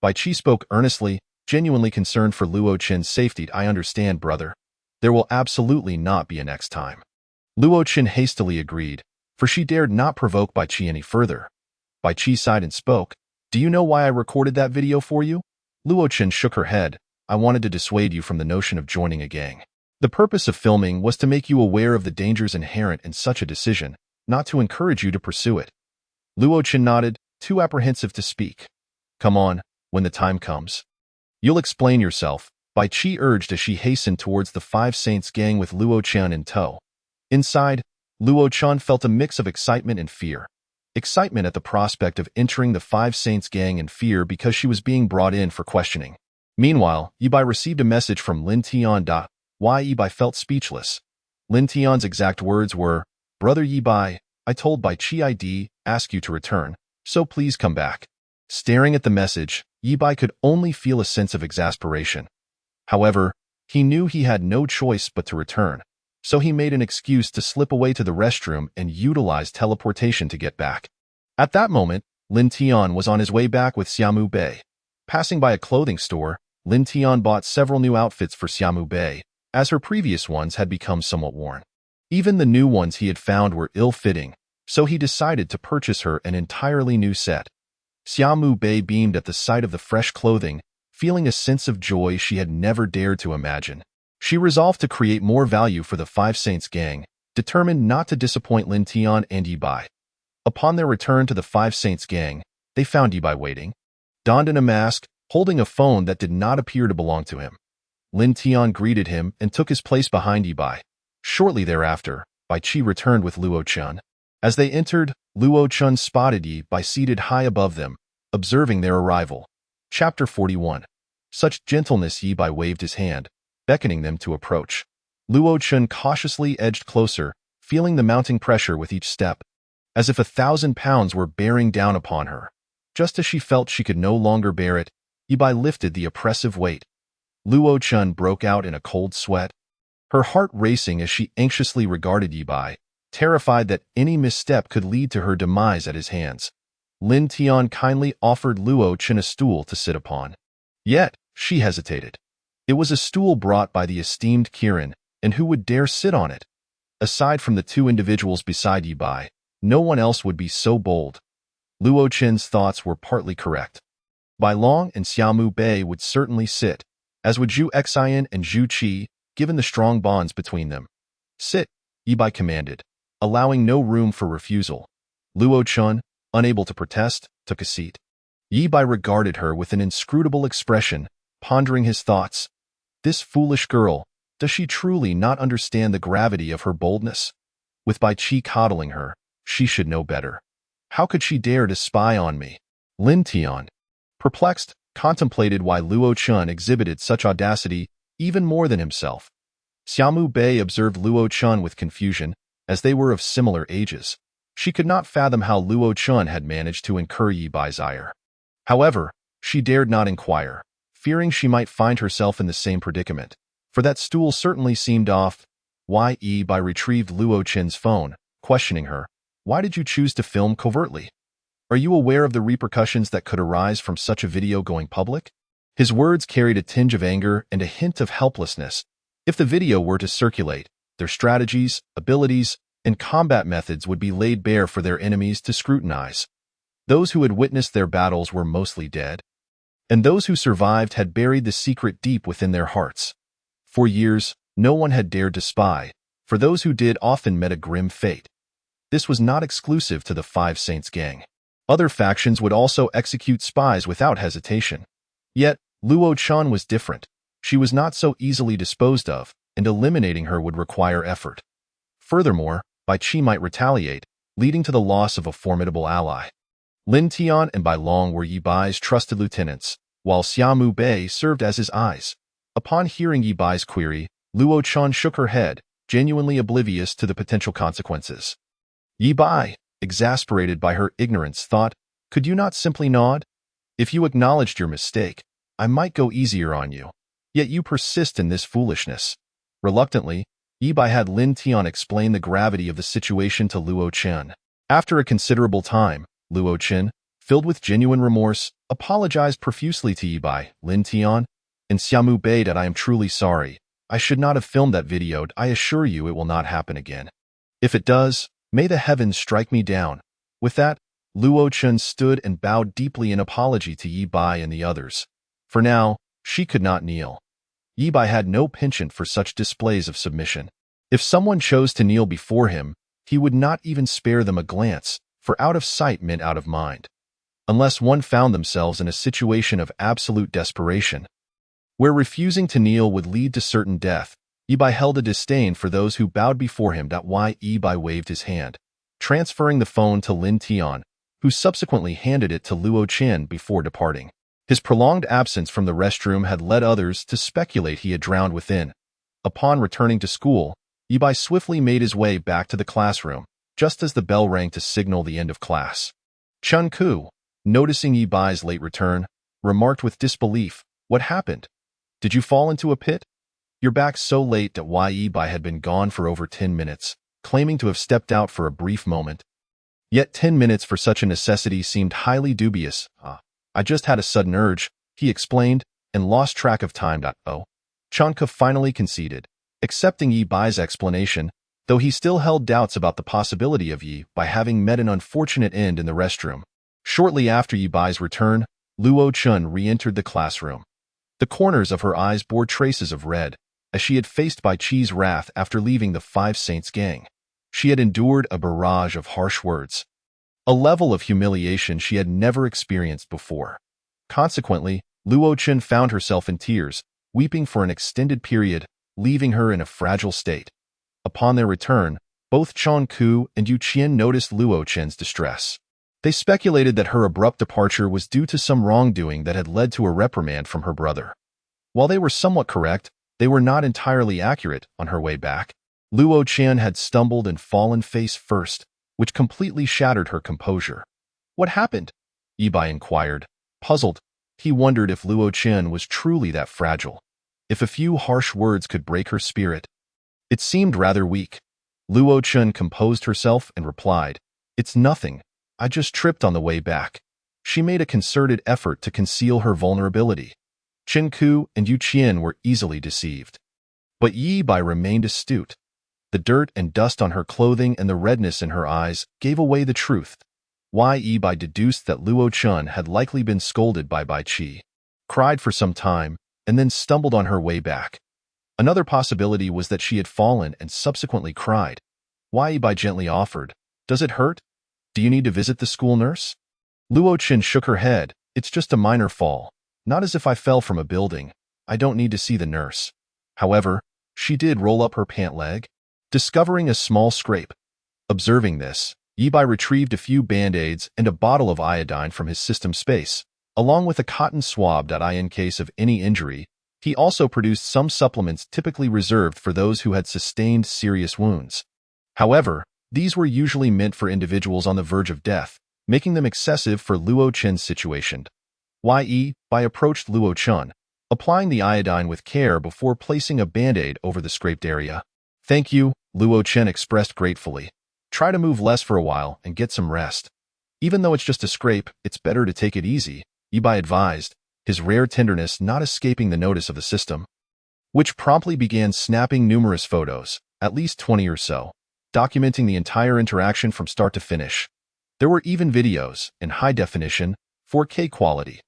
Bai Qi spoke earnestly, genuinely concerned for Luo Qin's safety. I understand, brother. There will absolutely not be a next time. Luo Qin hastily agreed, for she dared not provoke Bai Qi any further. Bai Qi sighed and spoke, Do you know why I recorded that video for you? Luo Qin shook her head. I wanted to dissuade you from the notion of joining a gang. The purpose of filming was to make you aware of the dangers inherent in such a decision, not to encourage you to pursue it. Luo Qin nodded, too apprehensive to speak. Come on, when the time comes. You'll explain yourself, Bai Qi urged as she hastened towards the Five Saints gang with Luo Qian in tow. Inside, Luo Qian felt a mix of excitement and fear. Excitement at the prospect of entering the Five Saints gang and fear because she was being brought in for questioning. Meanwhile, Yibai received a message from Lin Tian. Why Yibai felt speechless. Lin Tian's exact words were, Brother Yibai, I told Bai Qi I'd ask you to return, so please come back. Staring at the message, Yibai could only feel a sense of exasperation. However, he knew he had no choice but to return, so he made an excuse to slip away to the restroom and utilize teleportation to get back. At that moment, Lin Tian was on his way back with Xiaomu Bei. Passing by a clothing store, Lin Tian bought several new outfits for Xiaomu Bei, as her previous ones had become somewhat worn. Even the new ones he had found were ill-fitting, so he decided to purchase her an entirely new set. Xiaomu Bei beamed at the sight of the fresh clothing, feeling a sense of joy she had never dared to imagine. She resolved to create more value for the Five Saints gang, determined not to disappoint Lin Tian and Yibai. Upon their return to the Five Saints gang, they found Yibai waiting. Donned in a mask, holding a phone that did not appear to belong to him. Lin Tian greeted him and took his place behind Yibai. Shortly thereafter, Bai Qi returned with Luo Qian. As they entered, Luo Qian spotted Yibai seated high above them, observing their arrival. Chapter 41. Such gentleness. Yibai waved his hand, beckoning them to approach. Luo Qian cautiously edged closer, feeling the mounting pressure with each step, as if 1,000 pounds were bearing down upon her. Just as she felt she could no longer bear it, Yibai lifted the oppressive weight. Luo Qian broke out in a cold sweat, her heart racing as she anxiously regarded Yibai, terrified that any misstep could lead to her demise at his hands. Lin Tian kindly offered Luo Qian a stool to sit upon. Yet, she hesitated. It was a stool brought by the esteemed Kirin, and who would dare sit on it? Aside from the two individuals beside Yibai, no one else would be so bold. Luo Qian's thoughts were partly correct. Bai Long and Xiaomu Bei would certainly sit, as would Zhu Xian and Zhu Qi, given the strong bonds between them. Sit, Yibai commanded, allowing no room for refusal. Luo Qian, unable to protest, took a seat. Yibai regarded her with an inscrutable expression, pondering his thoughts. This foolish girl, does she truly not understand the gravity of her boldness? With Bai Qi coddling her, she should know better. How could she dare to spy on me? Lin Tian, perplexed, contemplated why Luo Qian exhibited such audacity even more than himself. Xiaomu Bei observed Luo Qian with confusion, as they were of similar ages. She could not fathom how Luo Qian had managed to incur Yibai's ire. However, she dared not inquire, fearing she might find herself in the same predicament, for that stool certainly seemed off. Yibai retrieved Luo Qian's phone, questioning her. Why did you choose to film covertly? Are you aware of the repercussions that could arise from such a video going public? His words carried a tinge of anger and a hint of helplessness. If the video were to circulate, their strategies, abilities, and combat methods would be laid bare for their enemies to scrutinize. Those who had witnessed their battles were mostly dead, and those who survived had buried the secret deep within their hearts. For years, no one had dared to spy, for those who did often met a grim fate. This was not exclusive to the Five Saints gang. Other factions would also execute spies without hesitation. Yet, Luo Qian was different. She was not so easily disposed of, and eliminating her would require effort. Furthermore, Bai Qi might retaliate, leading to the loss of a formidable ally. Lin Tian and Bai Long were Yibai's trusted lieutenants, while Xiaomu Bei served as his eyes. Upon hearing Yibai's query, Luo Qian shook her head, genuinely oblivious to the potential consequences. Yibai, exasperated by her ignorance, thought, could you not simply nod? If you acknowledged your mistake, I might go easier on you. Yet you persist in this foolishness. Reluctantly, Yibai had Lin Tian explain the gravity of the situation to Luo Qian. After a considerable time, Luo Qian, filled with genuine remorse, apologized profusely to Yibai, Lin Tian, and Xiaomu Bei that I am truly sorry. I should not have filmed that video. I assure you it will not happen again. If it does, may the heavens strike me down. With that, Luo Chun stood and bowed deeply in apology to Yibai and the others. For now, she could not kneel. Yibai had no penchant for such displays of submission. If someone chose to kneel before him, he would not even spare them a glance, for out of sight meant out of mind. Unless one found themselves in a situation of absolute desperation, where refusing to kneel would lead to certain death, Yibai held a disdain for those who bowed before him. Why Yibai waved his hand, transferring the phone to Lin Tian, who subsequently handed it to Luo Chen before departing. His prolonged absence from the restroom had led others to speculate he had drowned within. Upon returning to school, Yibai swiftly made his way back to the classroom, just as the bell rang to signal the end of class. Chun Ku, noticing Yibai's late return, remarked with disbelief, "What happened? Did you fall into a pit? You're back so late." Why Yibai had been gone for over 10 minutes, claiming to have stepped out for a brief moment. Yet 10 minutes for such a necessity seemed highly dubious. I just had a sudden urge, he explained, and lost track of time. Oh. Chanka finally conceded, accepting Yibai's explanation, though he still held doubts about the possibility of Yibai having met an unfortunate end in the restroom. Shortly after Yibai's return, Luo Chun re-entered the classroom. The corners of her eyes bore traces of red, as she had faced Bai Chi's wrath after leaving the Five Saints gang. She had endured a barrage of harsh words, a level of humiliation she had never experienced before. Consequently, Luo Chun found herself in tears, weeping for an extended period, leaving her in a fragile state. Upon their return, both Chong Ku and Yu Qian noticed Luo Chen's distress. They speculated that her abrupt departure was due to some wrongdoing that had led to a reprimand from her brother. While they were somewhat correct, they were not entirely accurate. On her way back, Luo Chen had stumbled and fallen face first, which completely shattered her composure. "What happened?" Yibai inquired. Puzzled, he wondered if Luo Chen was truly that fragile, if a few harsh words could break her spirit. It seemed rather weak. Luo Chen composed herself and replied, "It's nothing. I just tripped on the way back." She made a concerted effort to conceal her vulnerability. Chen Ku and Yu Qian were easily deceived. But Yibai remained astute. The dirt and dust on her clothing and the redness in her eyes gave away the truth. Why Yibai deduced that Luo Chun had likely been scolded by Bai Chi, cried for some time, and then stumbled on her way back. Another possibility was that she had fallen and subsequently cried. Why Yibai gently offered, "Does it hurt? Do you need to visit the school nurse?" Luo Chen shook her head. "It's just a minor fall. Not as if I fell from a building. I don't need to see the nurse." However, she did roll up her pant leg, discovering a small scrape. Observing this, Yibai retrieved a few band-aids and a bottle of iodine from his system space, along with a cotton swab. In case of any injury, he also produced some supplements typically reserved for those who had sustained serious wounds. However, these were usually meant for individuals on the verge of death, making them excessive for Luo Chen's situation. Yibai approached Luo Chen, applying the iodine with care before placing a band-aid over the scraped area. "Thank you," Luo Chen expressed gratefully. "Try to move less for a while and get some rest. Even though it's just a scrape, it's better to take it easy," Yibai advised, his rare tenderness not escaping the notice of the system, which promptly began snapping numerous photos, at least 20 or so, documenting the entire interaction from start to finish. There were even videos, in high definition, 4K quality.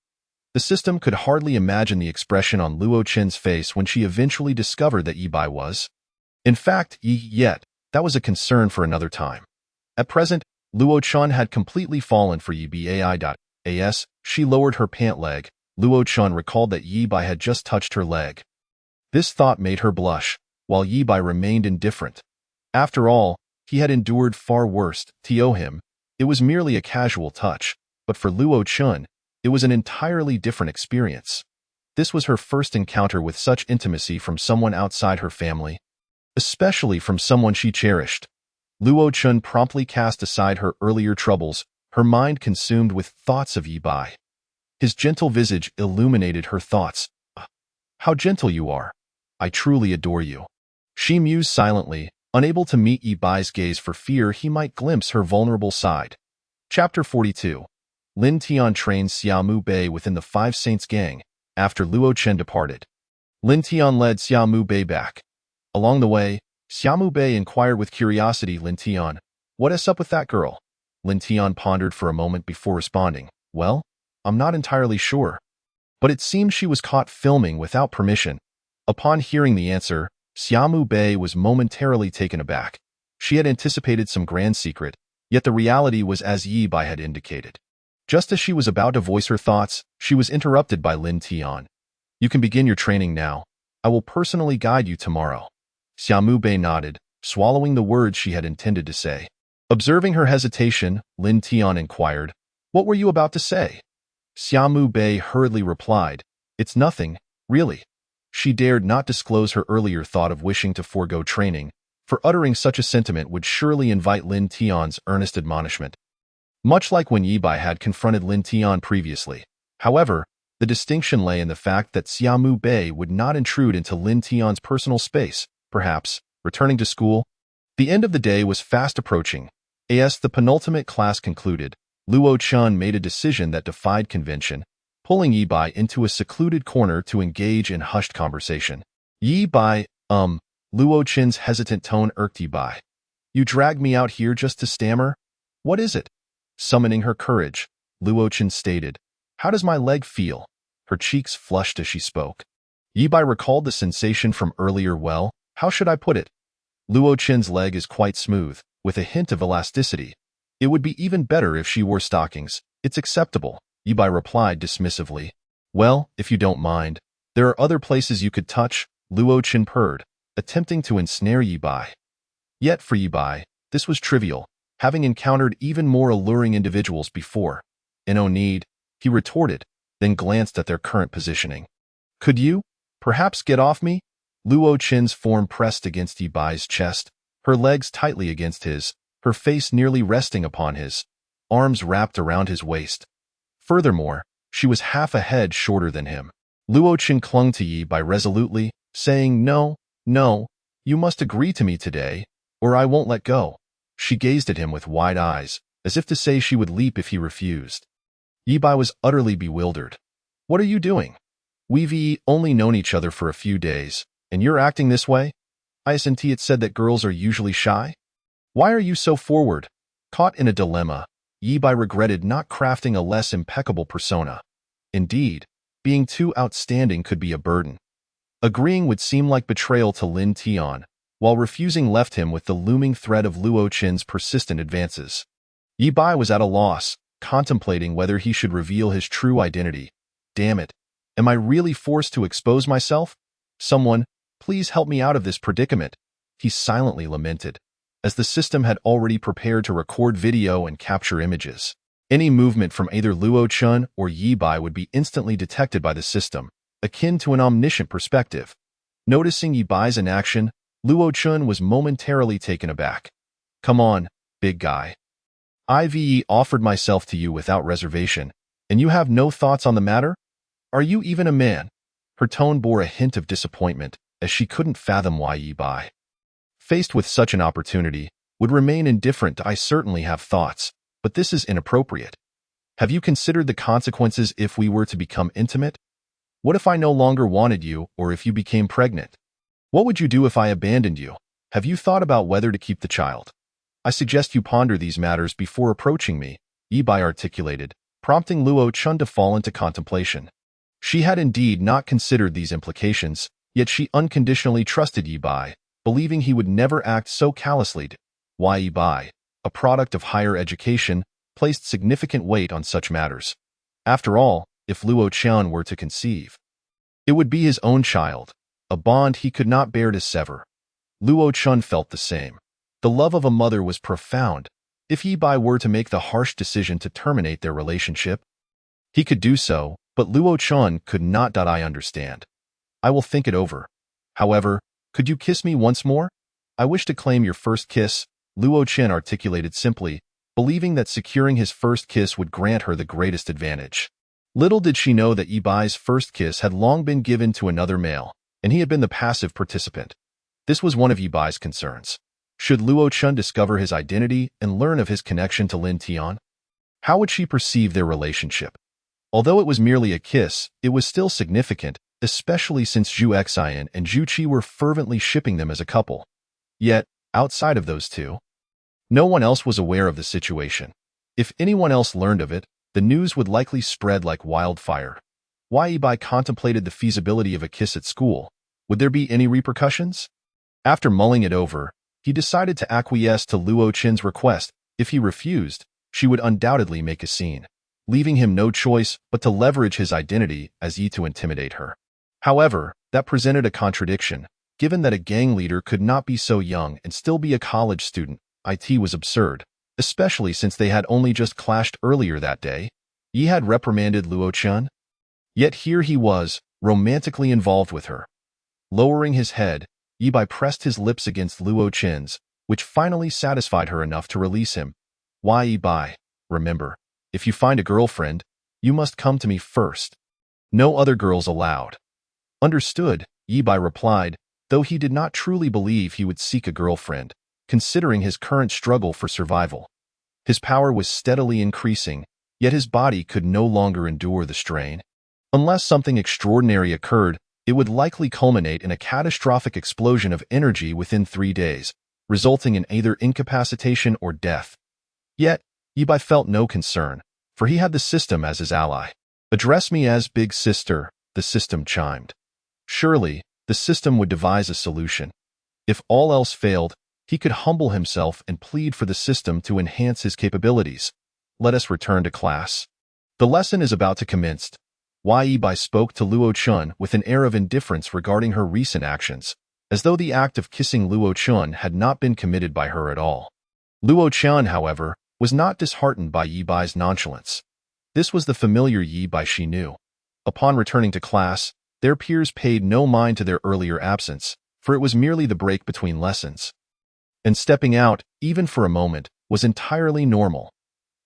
The system could hardly imagine the expression on Luo Chen's face when she eventually discovered that Yibai was. In fact, yet, that was a concern for another time. At present, Luo Chen had completely fallen for Yibai.as. She lowered her pant leg. Luo Chen recalled that Yibai had just touched her leg. This thought made her blush, while Yibai remained indifferent. After all, he had endured far worse. To him, it was merely a casual touch, but for Luo Chen, it was an entirely different experience. This was her first encounter with such intimacy from someone outside her family, especially from someone she cherished. Luo Chen promptly cast aside her earlier troubles, her mind consumed with thoughts of Yibai. His gentle visage illuminated her thoughts. "How gentle you are. I truly adore you." She mused silently, unable to meet Yibai's gaze for fear he might glimpse her vulnerable side. Chapter 42. Lin Tian trained Xiaomu Bei within the Five Saints gang after Luo Chen departed. Lin Tian led Xiaomu Bei back. Along the way, Xiaomu Bei inquired with curiosity, Lin Tian, "What is up with that girl?" Lin Tian pondered for a moment before responding, "Well, I'm not entirely sure. But it seems she was caught filming without permission." Upon hearing the answer, Xiaomu Bei was momentarily taken aback. She had anticipated some grand secret, yet the reality was as Yi Bai had indicated. Just as she was about to voice her thoughts, she was interrupted by Lin Tian. "You can begin your training now. I will personally guide you tomorrow." Xiaomu Bei nodded, swallowing the words she had intended to say. Observing her hesitation, Lin Tian inquired, "What were you about to say?" Xiaomu Bei hurriedly replied, "It's nothing, really." She dared not disclose her earlier thought of wishing to forego training, for uttering such a sentiment would surely invite Lin Tian's earnest admonishment. Much like when Yi Bai had confronted Lin Tian previously. However, the distinction lay in the fact that Xiaomu Bei would not intrude into Lin Tian's personal space. Perhaps, returning to school. The end of the day was fast approaching. As the penultimate class concluded, Luo Chen made a decision that defied convention, pulling Yi Bai into a secluded corner to engage in hushed conversation. "Yi Bai, Luo Chen's hesitant tone irked Yi Bai. "You dragged me out here just to stammer? What is it?" Summoning her courage, Luo Chen stated, "How does my leg feel?" Her cheeks flushed as she spoke. Yi Bai recalled the sensation from earlier. "Well, how should I put it? Luo Chen's leg is quite smooth, with a hint of elasticity. It would be even better if she wore stockings. It's acceptable," Yi Bai replied dismissively. "Well, if you don't mind, there are other places you could touch," Luo Chen purred, attempting to ensnare Yi Bai. Yet for Yi Bai, this was trivial, having encountered even more alluring individuals before. "No need," he retorted, then glanced at their current positioning. "Could you, perhaps, get off me?" Luo Chen's form pressed against Yi Bai's chest, her legs tightly against his, her face nearly resting upon his, arms wrapped around his waist. Furthermore, she was half a head shorter than him. Luo Chen clung to Yi Bai resolutely, saying, "No, no, you must agree to me today, or I won't let go." She gazed at him with wide eyes, as if to say she would leap if he refused. Yi Bai was utterly bewildered. "What are you doing? We've only known each other for a few days, and you're acting this way? Isn't it said that girls are usually shy? Why are you so forward?" Caught in a dilemma, Yi Bai regretted not crafting a less impeccable persona. Indeed, being too outstanding could be a burden. Agreeing would seem like betrayal to Lin Tian, while refusing left him with the looming threat of Luo Chen's persistent advances. Yi Bai was at a loss, contemplating whether he should reveal his true identity. "Damn it, am I really forced to expose myself? Someone, please help me out of this predicament," he silently lamented, as the system had already prepared to record video and capture images. Any movement from either Luo Chen or Yi Bai would be instantly detected by the system, akin to an omniscient perspective. Noticing Yi Bai's inaction, Luo Chen was momentarily taken aback. "Come on, big guy. I've offered myself to you without reservation, and you have no thoughts on the matter? Are you even a man?" Her tone bore a hint of disappointment, as she couldn't fathom why Yi Bai, faced with such an opportunity, would remain indifferent. "I certainly have thoughts, but this is inappropriate. Have you considered the consequences if we were to become intimate? What if I no longer wanted you, or if you became pregnant? What would you do if I abandoned you? Have you thought about whether to keep the child? I suggest you ponder these matters before approaching me," Yi Bai articulated, prompting Luo Chen to fall into contemplation. She had indeed not considered these implications, yet she unconditionally trusted Yi Bai, believing he would never act so callously. Why Yi Bai, a product of higher education, placed significant weight on such matters. After all, if Luo Chen were to conceive, it would be his own child, a bond he could not bear to sever. Luo Chen felt the same. The love of a mother was profound. If Yi Bai were to make the harsh decision to terminate their relationship, he could do so, but Luo Chen could not. "I understand. I will think it over. However, could you kiss me once more? I wish to claim your first kiss," Luo Chen articulated simply, believing that securing his first kiss would grant her the greatest advantage. Little did she know that Yi Bai's first kiss had long been given to another male, and he had been the passive participant. This was one of Yi Bai's concerns. Should Luo Chen discover his identity and learn of his connection to Lin Tian? How would she perceive their relationship? Although it was merely a kiss, it was still significant, especially since Zhu Xian and Zhu Qi were fervently shipping them as a couple. Yet, outside of those two, no one else was aware of the situation. If anyone else learned of it, the news would likely spread like wildfire. Wei Bai contemplated the feasibility of a kiss at school. Would there be any repercussions? After mulling it over, he decided to acquiesce to Luo Qin's request. If he refused, she would undoubtedly make a scene, leaving him no choice but to leverage his identity as Yi to intimidate her. However, that presented a contradiction. Given that a gang leader could not be so young and still be a college student, it was absurd, especially since they had only just clashed earlier that day. Yi had reprimanded Luo Qin. Yet here he was, romantically involved with her. Lowering his head, Yi Bai pressed his lips against Luo Qin's, which finally satisfied her enough to release him. Yi Bai, remember, if you find a girlfriend, you must come to me first. No other girls allowed. Understood, Yi Bai replied, though he did not truly believe he would seek a girlfriend, considering his current struggle for survival. His power was steadily increasing, yet his body could no longer endure the strain. Unless something extraordinary occurred, it would likely culminate in a catastrophic explosion of energy within 3 days, resulting in either incapacitation or death. Yet, Yi Bai felt no concern, for he had the system as his ally. Address me as Big Sister, the system chimed. Surely, the system would devise a solution. If all else failed, he could humble himself and plead for the system to enhance his capabilities. Let us return to class. The lesson is about to commence. Yi Bai spoke to Luo Qin with an air of indifference regarding her recent actions, as though the act of kissing Luo Qin had not been committed by her at all. Luo Qin, however, was not disheartened by Yi Bai's nonchalance. This was the familiar Yi Bai she knew. Upon returning to class, their peers paid no mind to their earlier absence, for it was merely the break between lessons. And stepping out, even for a moment, was entirely normal.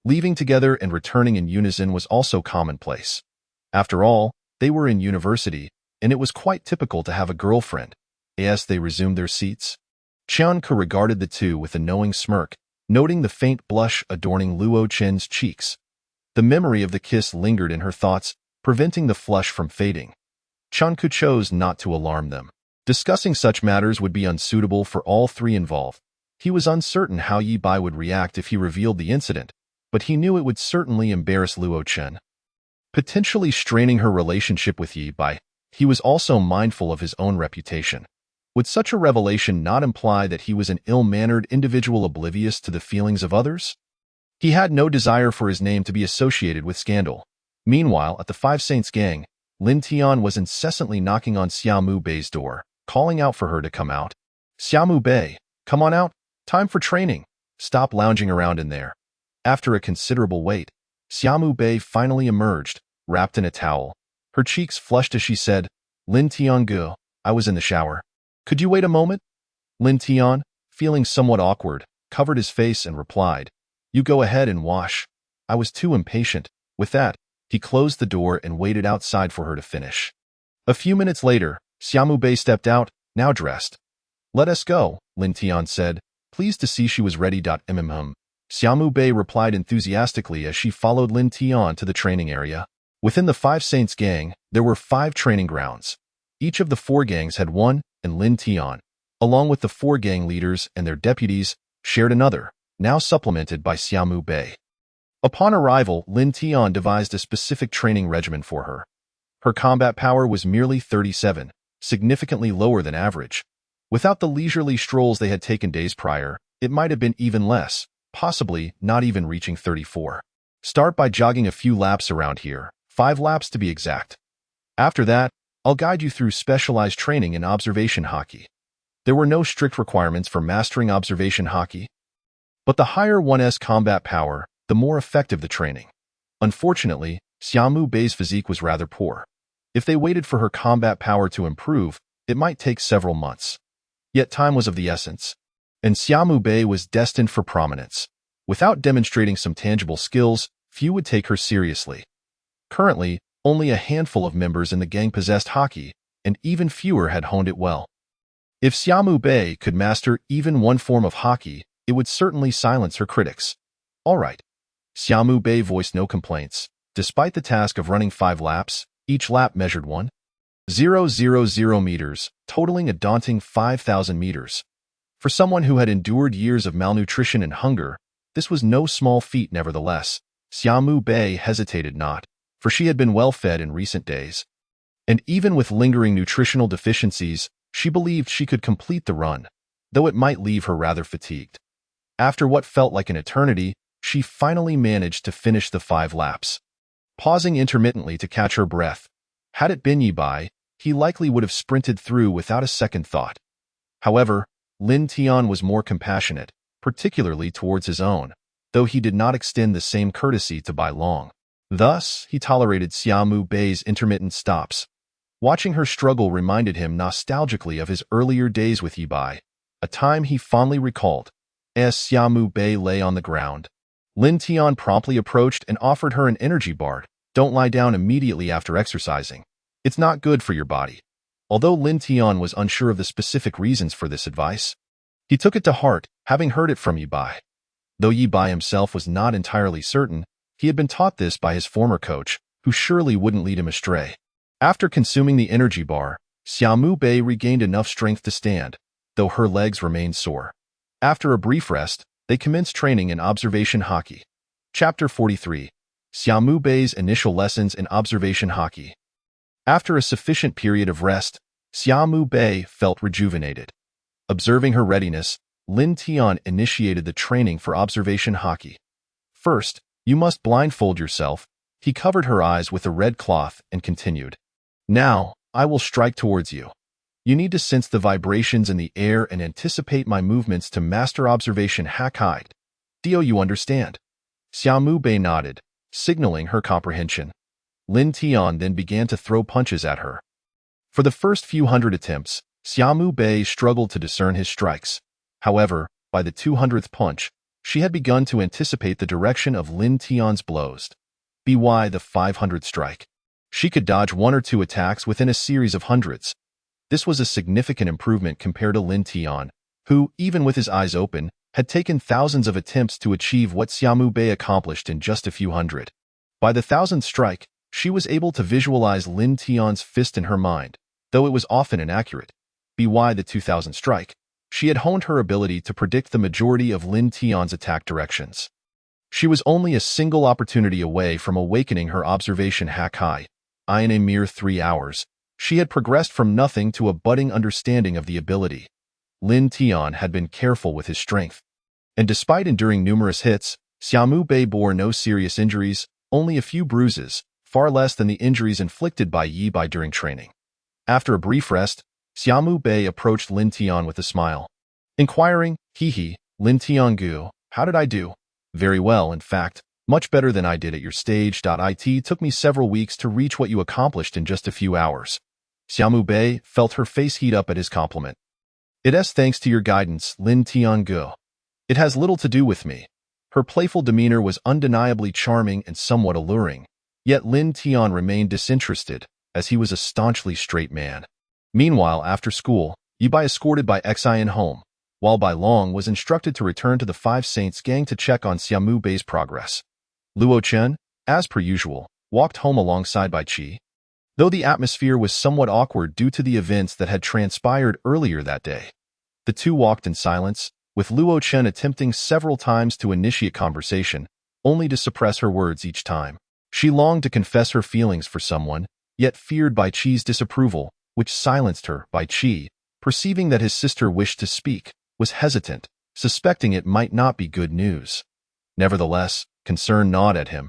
Leaving together and returning in unison was also commonplace. After all, they were in university, and it was quite typical to have a girlfriend. As they resumed their seats, Qianke regarded the two with a knowing smirk, noting the faint blush adorning Luo Qin's cheeks. The memory of the kiss lingered in her thoughts, preventing the flush from fading. Qianke chose not to alarm them. Discussing such matters would be unsuitable for all three involved. He was uncertain how Yi Bai would react if he revealed the incident, but he knew it would certainly embarrass Luo Qin, potentially straining her relationship with Yi Bai. He was also mindful of his own reputation. Would such a revelation not imply that he was an ill-mannered individual oblivious to the feelings of others? He had no desire for his name to be associated with scandal. Meanwhile, at the Five Saints gang, Lin Tian was incessantly knocking on Xiaomu Bei's door, calling out for her to come out. Xiaomu Bei, come on out, time for training. Stop lounging around in there. After a considerable wait, Xiaomu Bei finally emerged, wrapped in a towel. Her cheeks flushed as she said, Lin Tiangu, I was in the shower. Could you wait a moment? Lin Tian, feeling somewhat awkward, covered his face and replied, You go ahead and wash. I was too impatient. With that, he closed the door and waited outside for her to finish. A few minutes later, Xiaomu Bei stepped out, now dressed. Let us go, Lin Tian said, pleased to see she was ready. Xiaomu Bei replied enthusiastically as she followed Lin Tian to the training area. Within the Five Saints gang, there were 5 training grounds. Each of the 4 gangs had one, and Lin Tian, along with the 4 gang leaders and their deputies, shared another, now supplemented by Xiaomu Bei. Upon arrival, Lin Tian devised a specific training regimen for her. Her combat power was merely 37, significantly lower than average. Without the leisurely strolls they had taken days prior, it might have been even less, possibly not even reaching 34. Start by jogging a few laps around here, 5 laps to be exact. After that, I'll guide you through specialized training in observation hockey. There were no strict requirements for mastering observation hockey, but the higher one's combat power, the more effective the training. Unfortunately, Xiaomu Bei's physique was rather poor. If they waited for her combat power to improve, it might take several months. Yet time was of the essence, and Xiaomu Bei was destined for prominence. Without demonstrating some tangible skills, few would take her seriously. Currently, only a handful of members in the gang possessed hockey, and even fewer had honed it well. If Xiaomu Bei could master even one form of hockey, it would certainly silence her critics. All right. Xiaomu Bei voiced no complaints. Despite the task of running 5 laps, each lap measured 1,000 meters, totaling a daunting 5,000 meters. For someone who had endured years of malnutrition and hunger, this was no small feat nevertheless. Xiaomu Bei hesitated not, for she had been well fed in recent days. And even with lingering nutritional deficiencies, she believed she could complete the run, though it might leave her rather fatigued. After what felt like an eternity, she finally managed to finish the 5 laps. Pausing intermittently to catch her breath, had it been Yi Bai, he likely would have sprinted through without a second thought. However, Lin Tian was more compassionate, particularly towards his own, though he did not extend the same courtesy to Bai Long. Thus, he tolerated Xiaomu Bei's intermittent stops. Watching her struggle reminded him nostalgically of his earlier days with Yi Bai, a time he fondly recalled. As Xiaomu Bei lay on the ground, Lin Tian promptly approached and offered her an energy bar. Don't lie down immediately after exercising. It's not good for your body. Although Lin Tian was unsure of the specific reasons for this advice, he took it to heart, having heard it from Yi Bai. Though Yi Bai himself was not entirely certain, he had been taught this by his former coach, who surely wouldn't lead him astray. After consuming the energy bar, Xiaomu Bei regained enough strength to stand, though her legs remained sore. After a brief rest, they commenced training in observation hockey. Chapter 43. Xiaomu Bei's initial lessons in observation hockey. After a sufficient period of rest, Xiaomu Bei felt rejuvenated. Observing her readiness, Lin Tian initiated the training for observation hockey. First, you must blindfold yourself. He covered her eyes with a red cloth and continued. Now, I will strike towards you. You need to sense the vibrations in the air and anticipate my movements to master observation Hakai. Do you understand? Xiaomu Bei nodded, signaling her comprehension. Lin Tian then began to throw punches at her. For the first few hundred attempts, Xiaomu Bei struggled to discern his strikes. However, by the 200th punch, she had begun to anticipate the direction of Lin Tian's blows. By the 500th strike, she could dodge 1 or 2 attacks within a series of hundreds. This was a significant improvement compared to Lin Tian, who, even with his eyes open, had taken thousands of attempts to achieve what Xiaomu Bei accomplished in just a few hundred. By the 1000th strike, she was able to visualize Lin Tian's fist in her mind, though it was often inaccurate. By the 2000th strike, she had honed her ability to predict the majority of Lin Tian's attack directions. She was only a single opportunity away from awakening her observation Hakai. In a mere 3 hours, she had progressed from nothing to a budding understanding of the ability. Lin Tian had been careful with his strength. And despite enduring numerous hits, Xiaomu Bei bore no serious injuries, only a few bruises, far less than the injuries inflicted by Yi Bai during training. After a brief rest, Xiaomu Bei approached Lin Tian with a smile. Inquiring, Lin Tian Gu, how did I do? Very well, in fact, much better than I did at your stage. It took me several weeks to reach what you accomplished in just a few hours. Xiaomu Bei felt her face heat up at his compliment. It's thanks to your guidance, Lin Tian Gu. It has little to do with me. Her playful demeanor was undeniably charming and somewhat alluring, yet Lin Tian remained disinterested, as he was a staunchly straight man. Meanwhile, after school, Yi Bai escorted by Xin home, while Bai Long was instructed to return to the Five Saints gang to check on Xiaomu Bei's progress. Luo Chen, as per usual, walked home alongside Bai Qi. Though the atmosphere was somewhat awkward due to the events that had transpired earlier that day, the two walked in silence, with Luo Chen attempting several times to initiate conversation, only to suppress her words each time. She longed to confess her feelings for someone, yet feared Bai Qi's disapproval, which silenced her. Bai Qi, perceiving that his sister wished to speak, was hesitant, suspecting it might not be good news. Nevertheless, concern gnawed at him,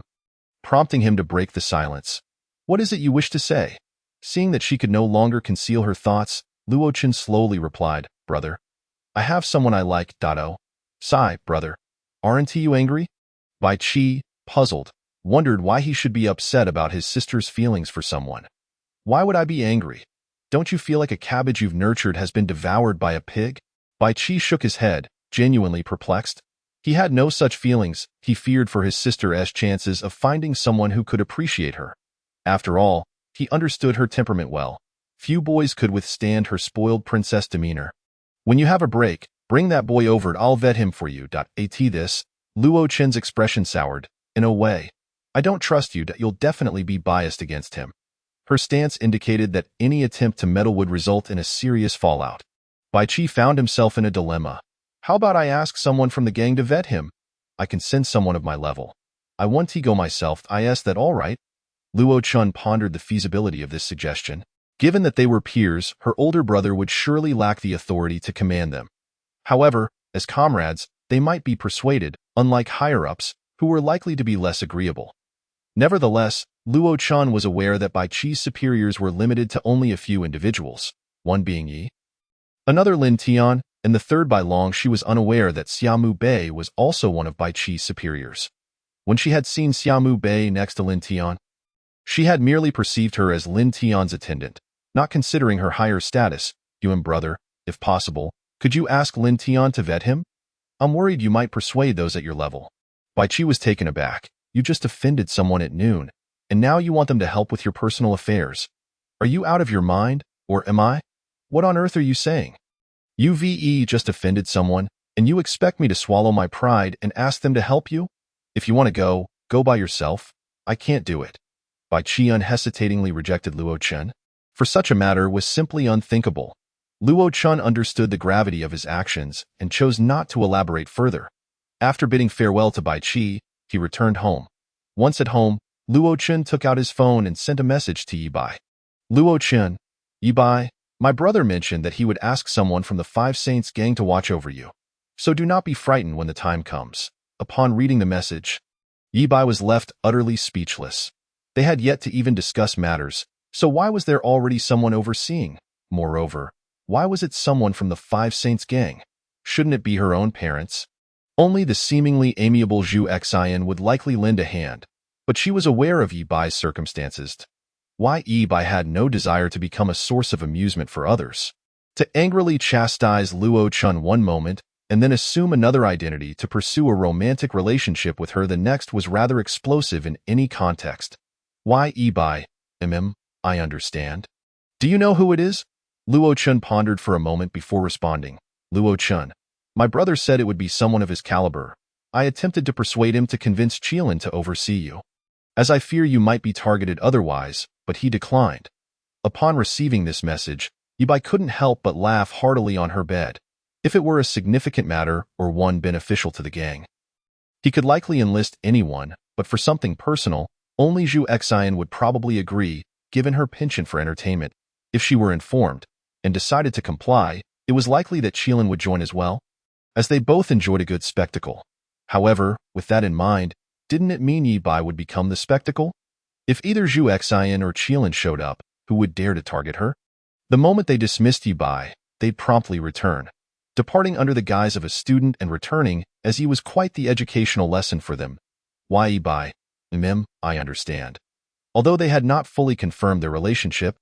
prompting him to break the silence. What is it you wish to say? Seeing that she could no longer conceal her thoughts, Luo Chen slowly replied, Brother, I have someone I like. Sigh, brother. Aren't you angry? Bai Qi, puzzled, wondered why he should be upset about his sister's feelings for someone. Why would I be angry? Don't you feel like a cabbage you've nurtured has been devoured by a pig? Bai Qi shook his head, genuinely perplexed. He had no such feelings. He feared for his sister's chances of finding someone who could appreciate her. After all, he understood her temperament well. Few boys could withstand her spoiled princess demeanor. When you have a break, bring that boy over and I'll vet him for you. At this, Luo Chen's expression soured, In a way, I don't trust you that you'll definitely be biased against him. Her stance indicated that any attempt to meddle would result in a serious fallout. Bai Qi found himself in a dilemma. How about I ask someone from the gang to vet him? I can send someone of my level. I want to go myself. I asked that all right. Luo Chun pondered the feasibility of this suggestion. Given that they were peers, her older brother would surely lack the authority to command them. However, as comrades, they might be persuaded, unlike higher-ups, who were likely to be less agreeable. Nevertheless, Luo Chun was aware that Bai Qi's superiors were limited to only a few individuals, one being Yi, another Lin Tian, and the third Bai Long. She was unaware that Xiaomu Bei was also one of Bai Qi's superiors. When she had seen Xiaomu Bei next to Lin Tian, she had merely perceived her as Lin Tian's attendant, not considering her higher status. You and brother, if possible, could you ask Lin Tian to vet him? I'm worried you might persuade those at your level. Bai Qi was taken aback. You just offended someone at noon, and now you want them to help with your personal affairs. Are you out of your mind, or am I? What on earth are you saying? You just offended someone, and you expect me to swallow my pride and ask them to help you? If you want to go by yourself. I can't do it. Bai Qi unhesitatingly rejected Luo Chun. For such a matter was simply unthinkable. Luo Chun understood the gravity of his actions and chose not to elaborate further. After bidding farewell to Bai Qi, he returned home. Once at home, Luo Chun took out his phone and sent a message to Yi Bai. Luo Chun, Yi Bai, my brother mentioned that he would ask someone from the Five Saints gang to watch over you. So do not be frightened when the time comes. Upon reading the message, Yi Bai was left utterly speechless. They had yet to even discuss matters, so why was there already someone overseeing? Moreover, why was it someone from the Five Saints gang? Shouldn't it be her own parents? Only the seemingly amiable Zhu Xian would likely lend a hand, but she was aware of Yi Bai's circumstances. Why Yi Bai had no desire to become a source of amusement for others. To angrily chastise Luo Chun one moment, and then assume another identity to pursue a romantic relationship with her the next was rather explosive in any context. Why Yi Bai? I understand. Do you know who it is? Luo Chun pondered for a moment before responding. Luo Chun. My brother said it would be someone of his caliber. I attempted to persuade him to convince Qilin to oversee you, as I fear you might be targeted otherwise, but he declined. Upon receiving this message, Yi Bai couldn't help but laugh heartily on her bed. If it were a significant matter or one beneficial to the gang, he could likely enlist anyone, but for something personal, only Zhu Xian would probably agree, given her penchant for entertainment. If she were informed and decided to comply, it was likely that Qilin would join as well, as they both enjoyed a good spectacle. However, with that in mind, didn't it mean Yi Bai would become the spectacle? If either Zhu Xian or Qilin showed up, who would dare to target her? The moment they dismissed Yi Bai, they'd promptly return, departing under the guise of a student and returning as he was quite the educational lesson for them. Why Yi Bai? I understand. Although they had not fully confirmed their relationship,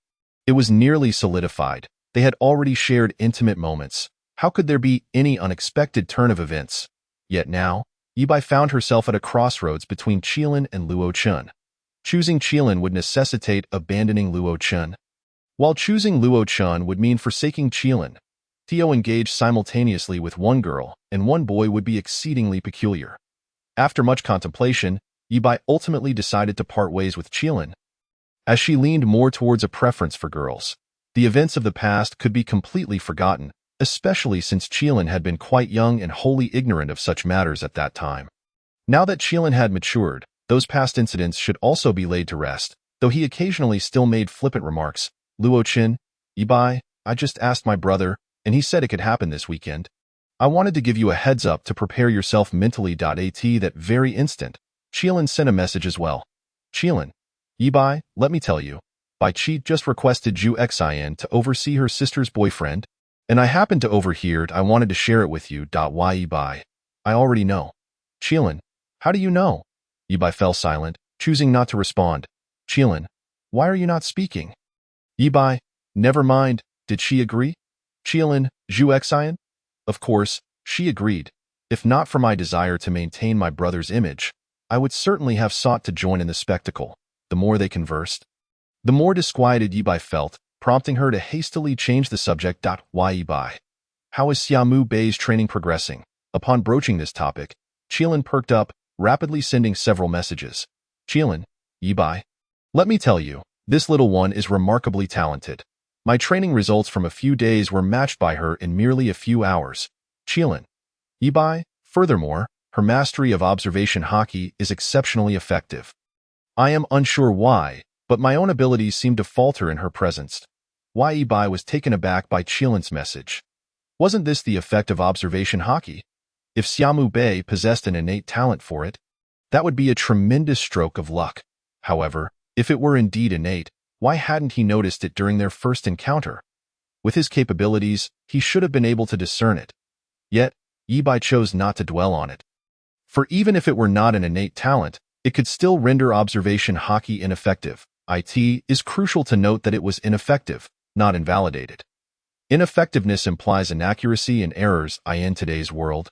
it was nearly solidified. They had already shared intimate moments. How could there be any unexpected turn of events? Yet now, Yi Bai found herself at a crossroads between Qilin and Luo Chun. Choosing Qilin would necessitate abandoning Luo Chun, while choosing Luo Chun would mean forsaking Qilin. Theo engaged simultaneously with one girl and one boy would be exceedingly peculiar. After much contemplation, Yi Bai ultimately decided to part ways with Qilin, as she leaned more towards a preference for girls. The events of the past could be completely forgotten, especially since Qilin had been quite young and wholly ignorant of such matters at that time. Now that Qilin had matured, those past incidents should also be laid to rest, though he occasionally still made flippant remarks. Luo Chin, Yi Bai, I just asked my brother, and he said it could happen this weekend. I wanted to give you a heads up to prepare yourself mentally. At that very instant, Qilin sent a message as well. Qilin, Yi Bai, let me tell you, Bai Qi just requested Zhu Xian to oversee her sister's boyfriend, and I happened to overhear it. I wanted to share it with you. Why Yi Bai? I already know. Qilin, how do you know? Yi Bai fell silent, choosing not to respond. Qilin, why are you not speaking? Yi Bai, never mind, did she agree? Qilin, Zhu Xian? Of course, she agreed. If not for my desire to maintain my brother's image, I would certainly have sought to join in the spectacle. The more they conversed, the more disquieted Yi Bai felt, prompting her to hastily change the subject. Why Yi Bai? How is Xiaomu Bei's training progressing? Upon broaching this topic, Qilin perked up, rapidly sending several messages. Qilin, Yibai. Let me tell you, this little one is remarkably talented. My training results from a few days were matched by her in merely a few hours. Qilin, Yibai. Furthermore, her mastery of observation haki is exceptionally effective. I am unsure why, but my own abilities seem to falter in her presence. Yibai was taken aback by Qilin's message. Wasn't this the effect of observation haki? If Xiaomu Bei possessed an innate talent for it, that would be a tremendous stroke of luck. However, if it were indeed innate, why hadn't he noticed it during their first encounter? With his capabilities, he should have been able to discern it. Yet, Yibai chose not to dwell on it. For even if it were not an innate talent, it could still render observation haki ineffective. It is crucial to note that it was ineffective, not invalidated. Ineffectiveness implies inaccuracy and errors in today's world.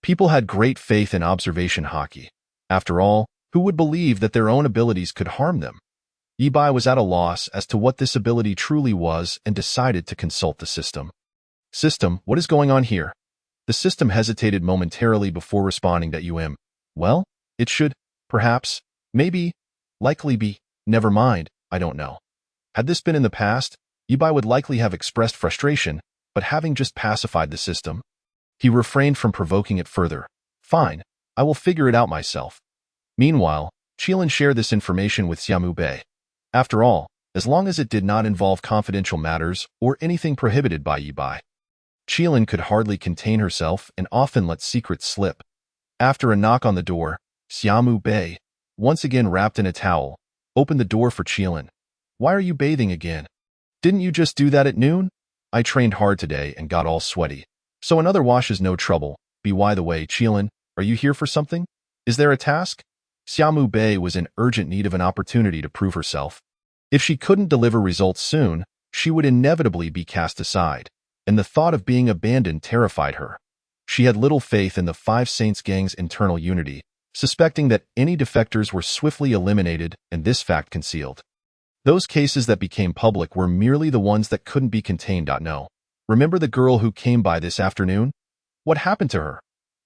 People had great faith in observation haki. After all, who would believe that their own abilities could harm them? Yibai was at a loss as to what this ability truly was and decided to consult the system. System, what is going on here? The system hesitated momentarily before responding that well, it should, perhaps, maybe, likely be, never mind, I don't know. Had this been in the past, Yibai would likely have expressed frustration, but having just pacified the system, he refrained from provoking it further. Fine, I will figure it out myself. Meanwhile, Qilin shared this information with Xiaomu Bei. After all, as long as it did not involve confidential matters or anything prohibited by Yibai, Qilin could hardly contain herself and often let secrets slip. After a knock on the door, Xiaomu Bei, once again wrapped in a towel, opened the door for Qilin. Why are you bathing again? Didn't you just do that at noon? I trained hard today and got all sweaty. So another wash is no trouble. By the way, Qilin, are you here for something? Is there a task? Xiaomu Bei was in urgent need of an opportunity to prove herself. If she couldn't deliver results soon, she would inevitably be cast aside, and the thought of being abandoned terrified her. She had little faith in the Five Saints gang's internal unity, suspecting that any defectors were swiftly eliminated and this fact concealed. Those cases that became public were merely the ones that couldn't be contained. No. Remember the girl who came by this afternoon? What happened to her?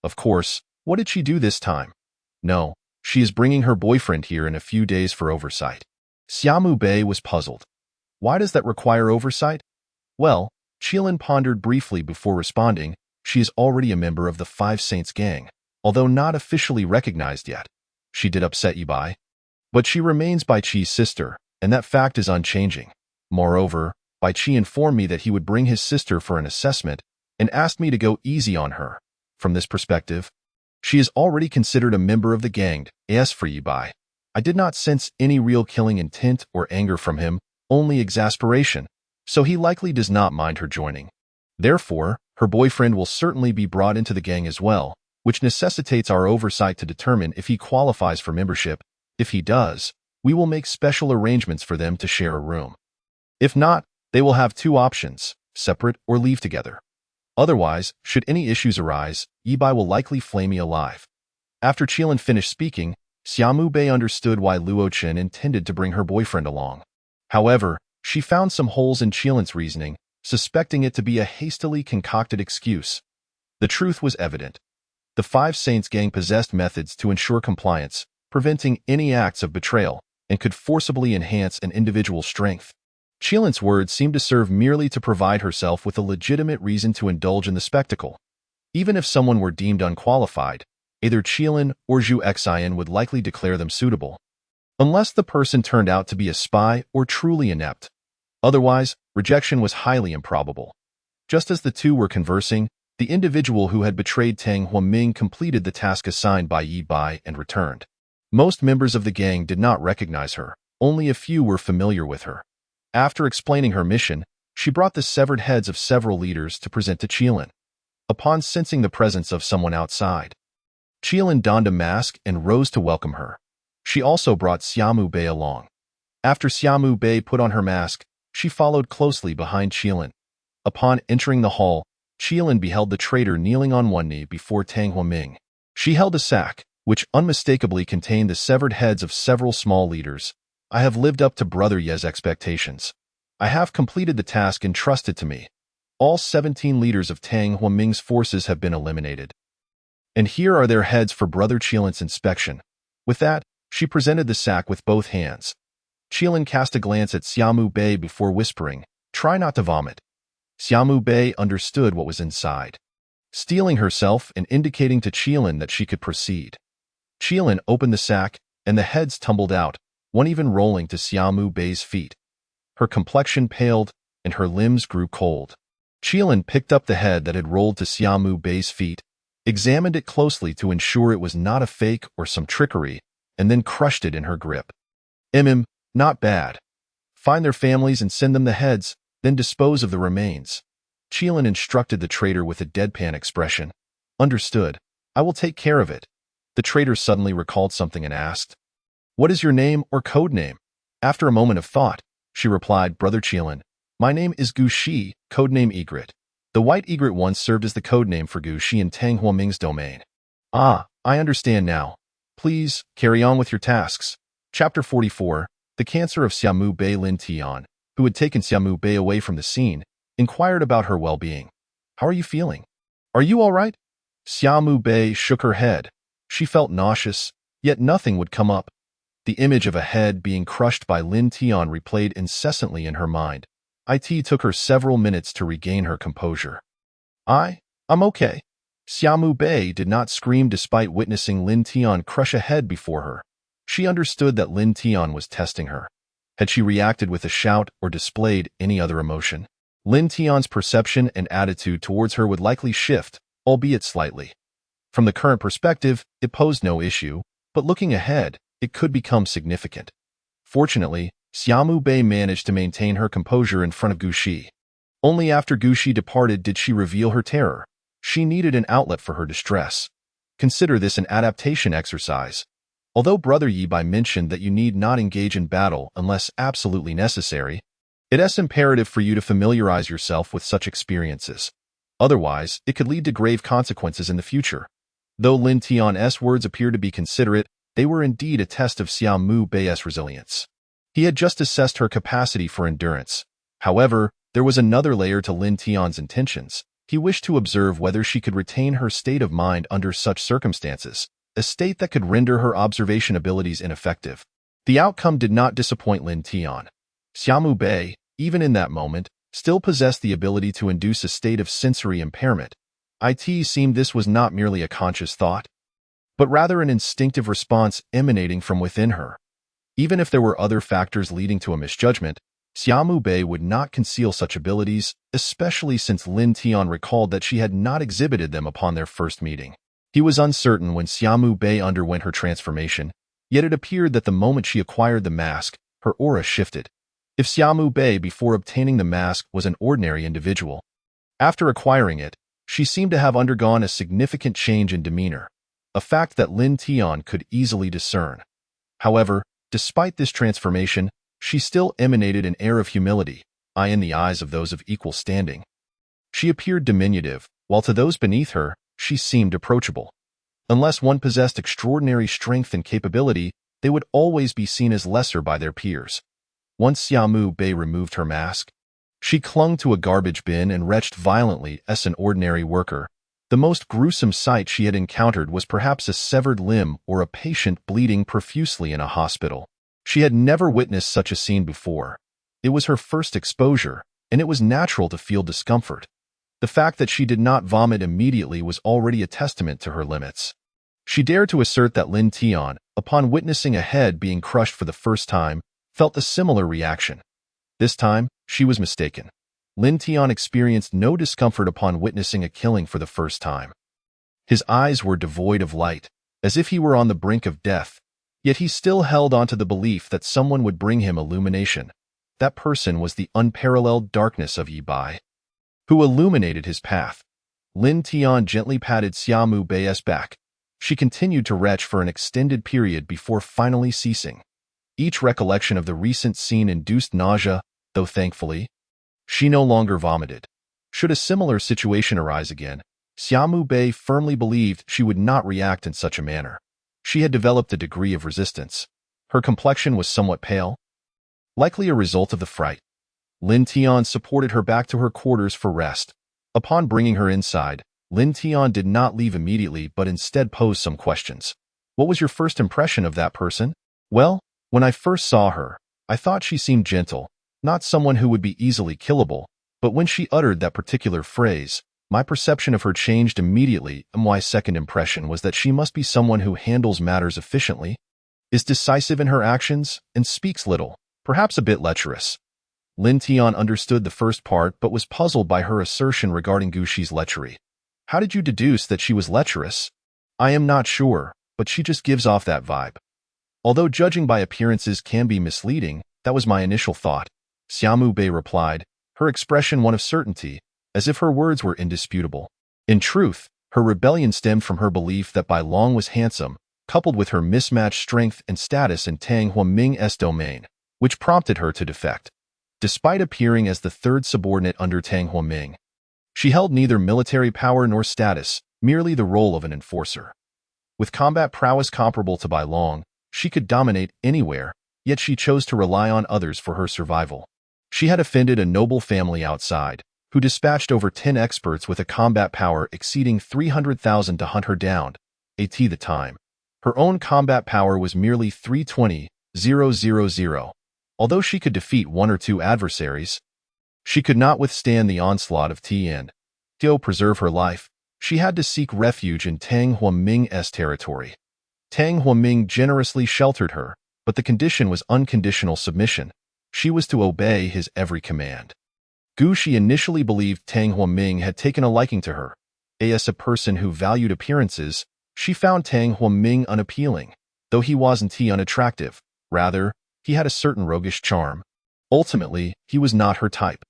Of course, what did she do this time? No, she is bringing her boyfriend here in a few days for oversight. Xiaomu Bei was puzzled. Why does that require oversight? Well, Qilin pondered briefly before responding. She is already a member of the Five Saints gang, although not officially recognized yet. She did upset Yibai, but she remains Bai Qi's sister, and that fact is unchanging. Moreover, Bai Qi informed me that he would bring his sister for an assessment and asked me to go easy on her. From this perspective, she is already considered a member of the gang. As for Yibai, I did not sense any real killing intent or anger from him, only exasperation, so he likely does not mind her joining. Therefore, her boyfriend will certainly be brought into the gang as well, which necessitates our oversight to determine if he qualifies for membership. If he does, we will make special arrangements for them to share a room. If not, they will have two options, separate or leave together. Otherwise, should any issues arise, Yibai will likely flame me alive. After Qilin finished speaking, Xiaomu Bei understood why Luo Chen intended to bring her boyfriend along. However, she found some holes in Qilin's reasoning, suspecting it to be a hastily concocted excuse. The truth was evident. The Five Saints gang possessed methods to ensure compliance, preventing any acts of betrayal, and could forcibly enhance an individual's strength. Qilin's words seemed to serve merely to provide herself with a legitimate reason to indulge in the spectacle. Even if someone were deemed unqualified, either Qilin or Zhu Xian would likely declare them suitable, unless the person turned out to be a spy or truly inept. Otherwise, rejection was highly improbable. Just as the two were conversing, the individual who had betrayed Tang Huaming completed the task assigned by Yibai and returned. Most members of the gang did not recognize her, only a few were familiar with her. After explaining her mission, she brought the severed heads of several leaders to present to Qilin. Upon sensing the presence of someone outside, Qilin donned a mask and rose to welcome her. She also brought Xiaomu Bei along. After Xiaomu Bei put on her mask, she followed closely behind Qilin. Upon entering the hall, Qilin beheld the traitor kneeling on one knee before Tang Huaming. She held a sack, which unmistakably contained the severed heads of several small leaders. I have lived up to Brother Ye's expectations. I have completed the task entrusted to me. All 17 leaders of Tang Huaming's forces have been eliminated. And here are their heads for Brother Qilin's inspection. With that, she presented the sack with both hands. Qilin cast a glance at Xiaomu Bei before whispering, "Try not to vomit." Xiaomu Bei understood what was inside, steeling herself and indicating to Qilin that she could proceed. Qilin opened the sack, and the heads tumbled out, one even rolling to Xiaomu Bei's feet. Her complexion paled, and her limbs grew cold. Qilin picked up the head that had rolled to Xiaomu Bei's feet, examined it closely to ensure it was not a fake or some trickery, and then crushed it in her grip. Not bad. Find their families and send them the heads, then dispose of the remains." Qilin instructed the traitor with a deadpan expression. "Understood. I will take care of it." The traitor suddenly recalled something and asked, "What is your name or code name?" After a moment of thought, she replied, "Brother Qilin, my name is Gu Shi, codename Egret. The White Egret once served as the codename for Gu Shi in Tang Huaming's domain." "Ah, I understand now. Please, carry on with your tasks." Chapter 44. The cancer of Xiaomu Bei. Lin Tian, who had taken Xiaomu Bei away from the scene, inquired about her well-being. "How are you feeling? Are you all right?" Xiaomu Bei shook her head. She felt nauseous, yet nothing would come up. The image of a head being crushed by Lin Tian replayed incessantly in her mind. It took her several minutes to regain her composure. I'm okay." Xiaomu Bei did not scream despite witnessing Lin Tian crush a head before her. She understood that Lin Tian was testing her. Had she reacted with a shout or displayed any other emotion, Lin Tian's perception and attitude towards her would likely shift, albeit slightly. From the current perspective, it posed no issue, but looking ahead, it could become significant. Fortunately, Xiaomu Bei managed to maintain her composure in front of Gu Shi. Only after Gu Shi departed did she reveal her terror. She needed an outlet for her distress. Consider this an adaptation exercise. Although Brother Yi Bai mentioned that you need not engage in battle unless absolutely necessary, it is imperative for you to familiarize yourself with such experiences. Otherwise, it could lead to grave consequences in the future. Though Lin Tian's words appear to be considerate, they were indeed a test of Xiaomu Bei's resilience. He had just assessed her capacity for endurance. However, there was another layer to Lin Tian's intentions. He wished to observe whether she could retain her state of mind under such circumstances, a state that could render her observation abilities ineffective. The outcome did not disappoint Lin Tian. Xiaomu Bei, even in that moment, still possessed the ability to induce a state of sensory impairment. It seemed this was not merely a conscious thought, but rather an instinctive response emanating from within her. Even if there were other factors leading to a misjudgment, Xiaomu Bei would not conceal such abilities, especially since Lin Tian recalled that she had not exhibited them upon their first meeting. He was uncertain when Xiaomu Bei underwent her transformation, yet it appeared that the moment she acquired the mask, her aura shifted. If Xiaomu Bei before obtaining the mask was an ordinary individual, after acquiring it, she seemed to have undergone a significant change in demeanor, a fact that Lin Tian could easily discern. However, despite this transformation, she still emanated an air of humility, in the eyes of those of equal standing. She appeared diminutive, while to those beneath her, she seemed approachable. Unless one possessed extraordinary strength and capability, they would always be seen as lesser by their peers. Once Xiaomu Bei removed her mask, she clung to a garbage bin and retched violently as an ordinary worker. The most gruesome sight she had encountered was perhaps a severed limb or a patient bleeding profusely in a hospital. She had never witnessed such a scene before. It was her first exposure, and it was natural to feel discomfort. The fact that she did not vomit immediately was already a testament to her limits. She dared to assert that Lin Tian, upon witnessing a head being crushed for the first time, felt a similar reaction. This time, she was mistaken. Lin Tian experienced no discomfort upon witnessing a killing for the first time. His eyes were devoid of light, as if he were on the brink of death, yet he still held on to the belief that someone would bring him illumination. That person was the unparalleled darkness of Yi Bai, who illuminated his path. Lin Tian gently patted Xiaomu Bei's back. She continued to retch for an extended period before finally ceasing. Each recollection of the recent scene induced nausea, though thankfully, she no longer vomited. Should a similar situation arise again, Xiaomu Bei firmly believed she would not react in such a manner. She had developed a degree of resistance. Her complexion was somewhat pale, likely a result of the fright. Lin Tian supported her back to her quarters for rest. Upon bringing her inside, Lin Tian did not leave immediately but instead posed some questions. What was your first impression of that person? Well, when I first saw her, I thought she seemed gentle, not someone who would be easily killable, but when she uttered that particular phrase, my perception of her changed immediately, and my second impression was that she must be someone who handles matters efficiently, is decisive in her actions, and speaks little, perhaps a bit lecherous. Lin Tian understood the first part but was puzzled by her assertion regarding Gu Shi's lechery. How did you deduce that she was lecherous? I am not sure, but she just gives off that vibe. Although judging by appearances can be misleading, that was my initial thought, Xiaomu Bei replied, her expression one of certainty, as if her words were indisputable. In truth, her rebellion stemmed from her belief that Bai Long was handsome, coupled with her mismatched strength and status in Tang Huaming's domain, which prompted her to defect. Despite appearing as the third subordinate under Tang Huaming, she held neither military power nor status, merely the role of an enforcer. With combat prowess comparable to Bai Long, she could dominate anywhere, yet she chose to rely on others for her survival. She had offended a noble family outside, who dispatched over 10 experts with a combat power exceeding 300,000 to hunt her down, at the time. Her own combat power was merely 320,000. Although she could defeat one or two adversaries, she could not withstand the onslaught of Tian. To preserve her life, she had to seek refuge in Tang Huaming's territory. Tang Huaming generously sheltered her, but the condition was unconditional submission. She was to obey his every command. Gu Shi initially believed Tang Huaming had taken a liking to her. As a person who valued appearances, she found Tang Huaming unappealing, though he wasn't unattractive. Rather, he had a certain roguish charm. Ultimately, he was not her type.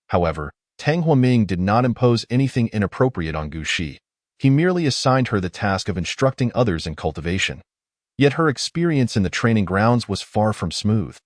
However, Tang Huaming did not impose anything inappropriate on Gu Shi. He merely assigned her the task of instructing others in cultivation. Yet her experience in the training grounds was far from smooth.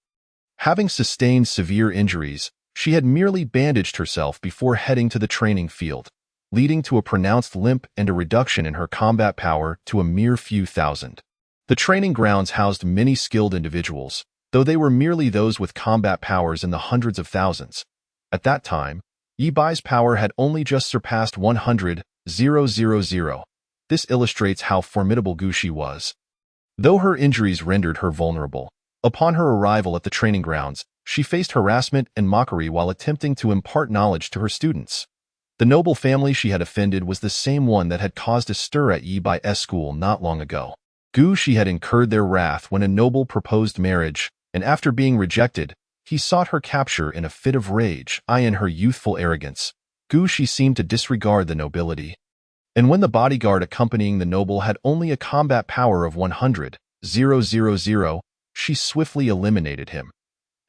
Having sustained severe injuries, she had merely bandaged herself before heading to the training field, leading to a pronounced limp and a reduction in her combat power to a mere few thousand. The training grounds housed many skilled individuals, though they were merely those with combat powers in the hundreds of thousands. At that time, Yi Bai's power had only just surpassed 100,000. This illustrates how formidable Gu Shi was. Though her injuries rendered her vulnerable, upon her arrival at the training grounds, she faced harassment and mockery while attempting to impart knowledge to her students. The noble family she had offended was the same one that had caused a stir at Yi Bai's school not long ago. Gu Shi had incurred their wrath when a noble proposed marriage, and after being rejected, he sought her capture in a fit of rage. In her youthful arrogance, Gu Shi seemed to disregard the nobility. And when the bodyguard accompanying the noble had only a combat power of 100,000, she swiftly eliminated him.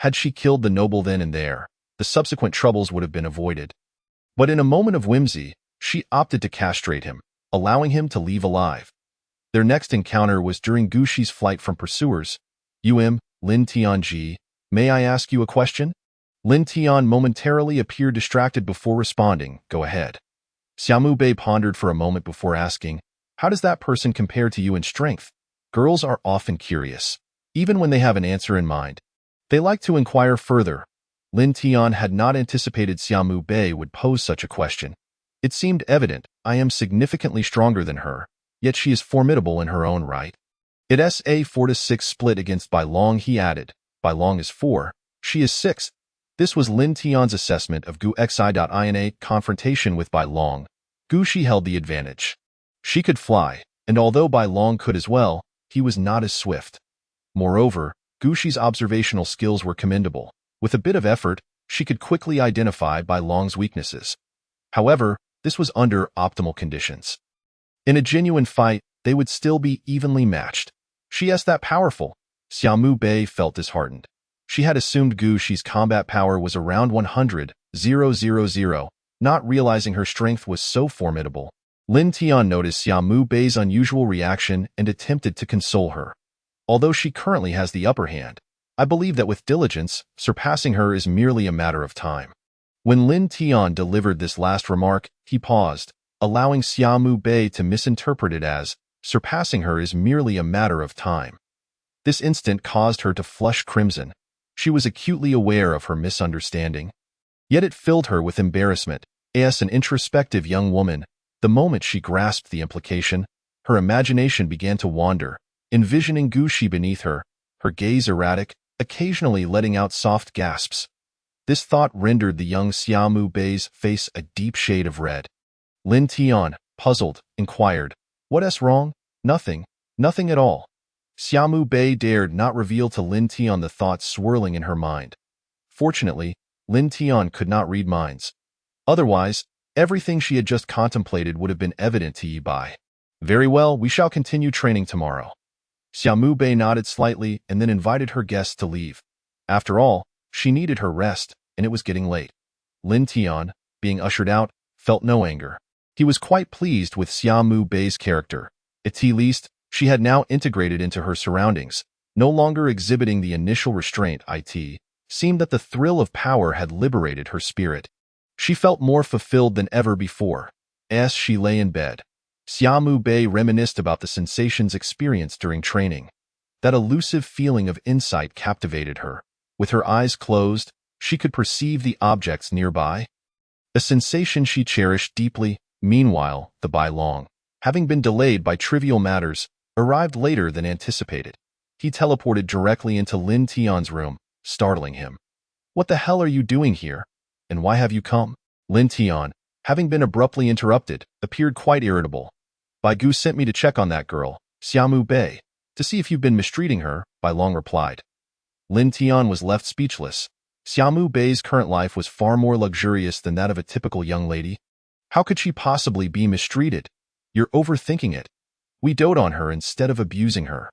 Had she killed the noble then and there, the subsequent troubles would have been avoided. But in a moment of whimsy, she opted to castrate him, allowing him to leave alive. Their next encounter was during Gu Shi's flight from pursuers. Lin Tianji, may I ask you a question? Lin Tian momentarily appeared distracted before responding. Go ahead. Xiaomu Bei pondered for a moment before asking, how does that person compare to you in strength? Girls are often curious. Even when they have an answer in mind, they like to inquire further. Lin Tian had not anticipated Xiaomu Bei would pose such a question. It seemed evident, I am significantly stronger than her, yet she is formidable in her own right. It's a 4-6 split against Bai Long, he added. Bai Long is 4, she is 6. This was Lin Tian's assessment of Gu Xi.ina confrontation with Bai Long. Gu Shi held the advantage. She could fly, and although Bai Long could as well, he was not as swift. Moreover, Gu Shi's observational skills were commendable. With a bit of effort, she could quickly identify Bai Long's weaknesses. However, this was under optimal conditions. In a genuine fight, they would still be evenly matched. She is that powerful. Xiaomu Bei felt disheartened. She had assumed Gu Shi's combat power was around 100,000, not realizing her strength was so formidable. Lin Tian noticed Xiaomu Bei's unusual reaction and attempted to console her. Although she currently has the upper hand, I believe that with diligence, surpassing her is merely a matter of time. When Lin Tian delivered this last remark, he paused, allowing Xiaomu Bei to misinterpret it as, surpassing her is merely a matter of time. This instant caused her to flush crimson. She was acutely aware of her misunderstanding. Yet it filled her with embarrassment. As an introspective young woman, The moment she grasped the implication, her imagination began to wander, envisioning Gu Shi beneath her, her gaze erratic, occasionally letting out soft gasps. This thought rendered the young Xiaomu Bei's face a deep shade of red. Lin Tian, puzzled, inquired, "What's wrong?" "Nothing. Nothing at all." Xiaomu Bei dared not reveal to Lin Tian the thoughts swirling in her mind. Fortunately, Lin Tian could not read minds. Otherwise, everything she had just contemplated would have been evident to Yi Bai. "Very well, we shall continue training tomorrow." Xiaomu Bei nodded slightly and then invited her guests to leave. After all, she needed her rest, and it was getting late. Lin Tian, being ushered out, felt no anger. He was quite pleased with Xiaomu Bei's character. At least, she had now integrated into her surroundings, no longer exhibiting the initial restraint. It seemed that the thrill of power had liberated her spirit. She felt more fulfilled than ever before. As she lay in bed, Xiaomu Bei reminisced about the sensations experienced during training. That elusive feeling of insight captivated her. With her eyes closed, she could perceive the objects nearby. A sensation she cherished deeply. Meanwhile, the Bai Long, having been delayed by trivial matters, arrived later than anticipated. He teleported directly into Lin Tian's room, startling him. "What the hell are you doing here? And why have you come?" Lin Tian, having been abruptly interrupted, appeared quite irritable. "Bai Gu sent me to check on that girl, Xiaomu Bei, to see if you've been mistreating her," Bai Long replied. Lin Tian was left speechless. Xiaomu Bei's current life was far more luxurious than that of a typical young lady. How could she possibly be mistreated? "You're overthinking it. We dote on her instead of abusing her."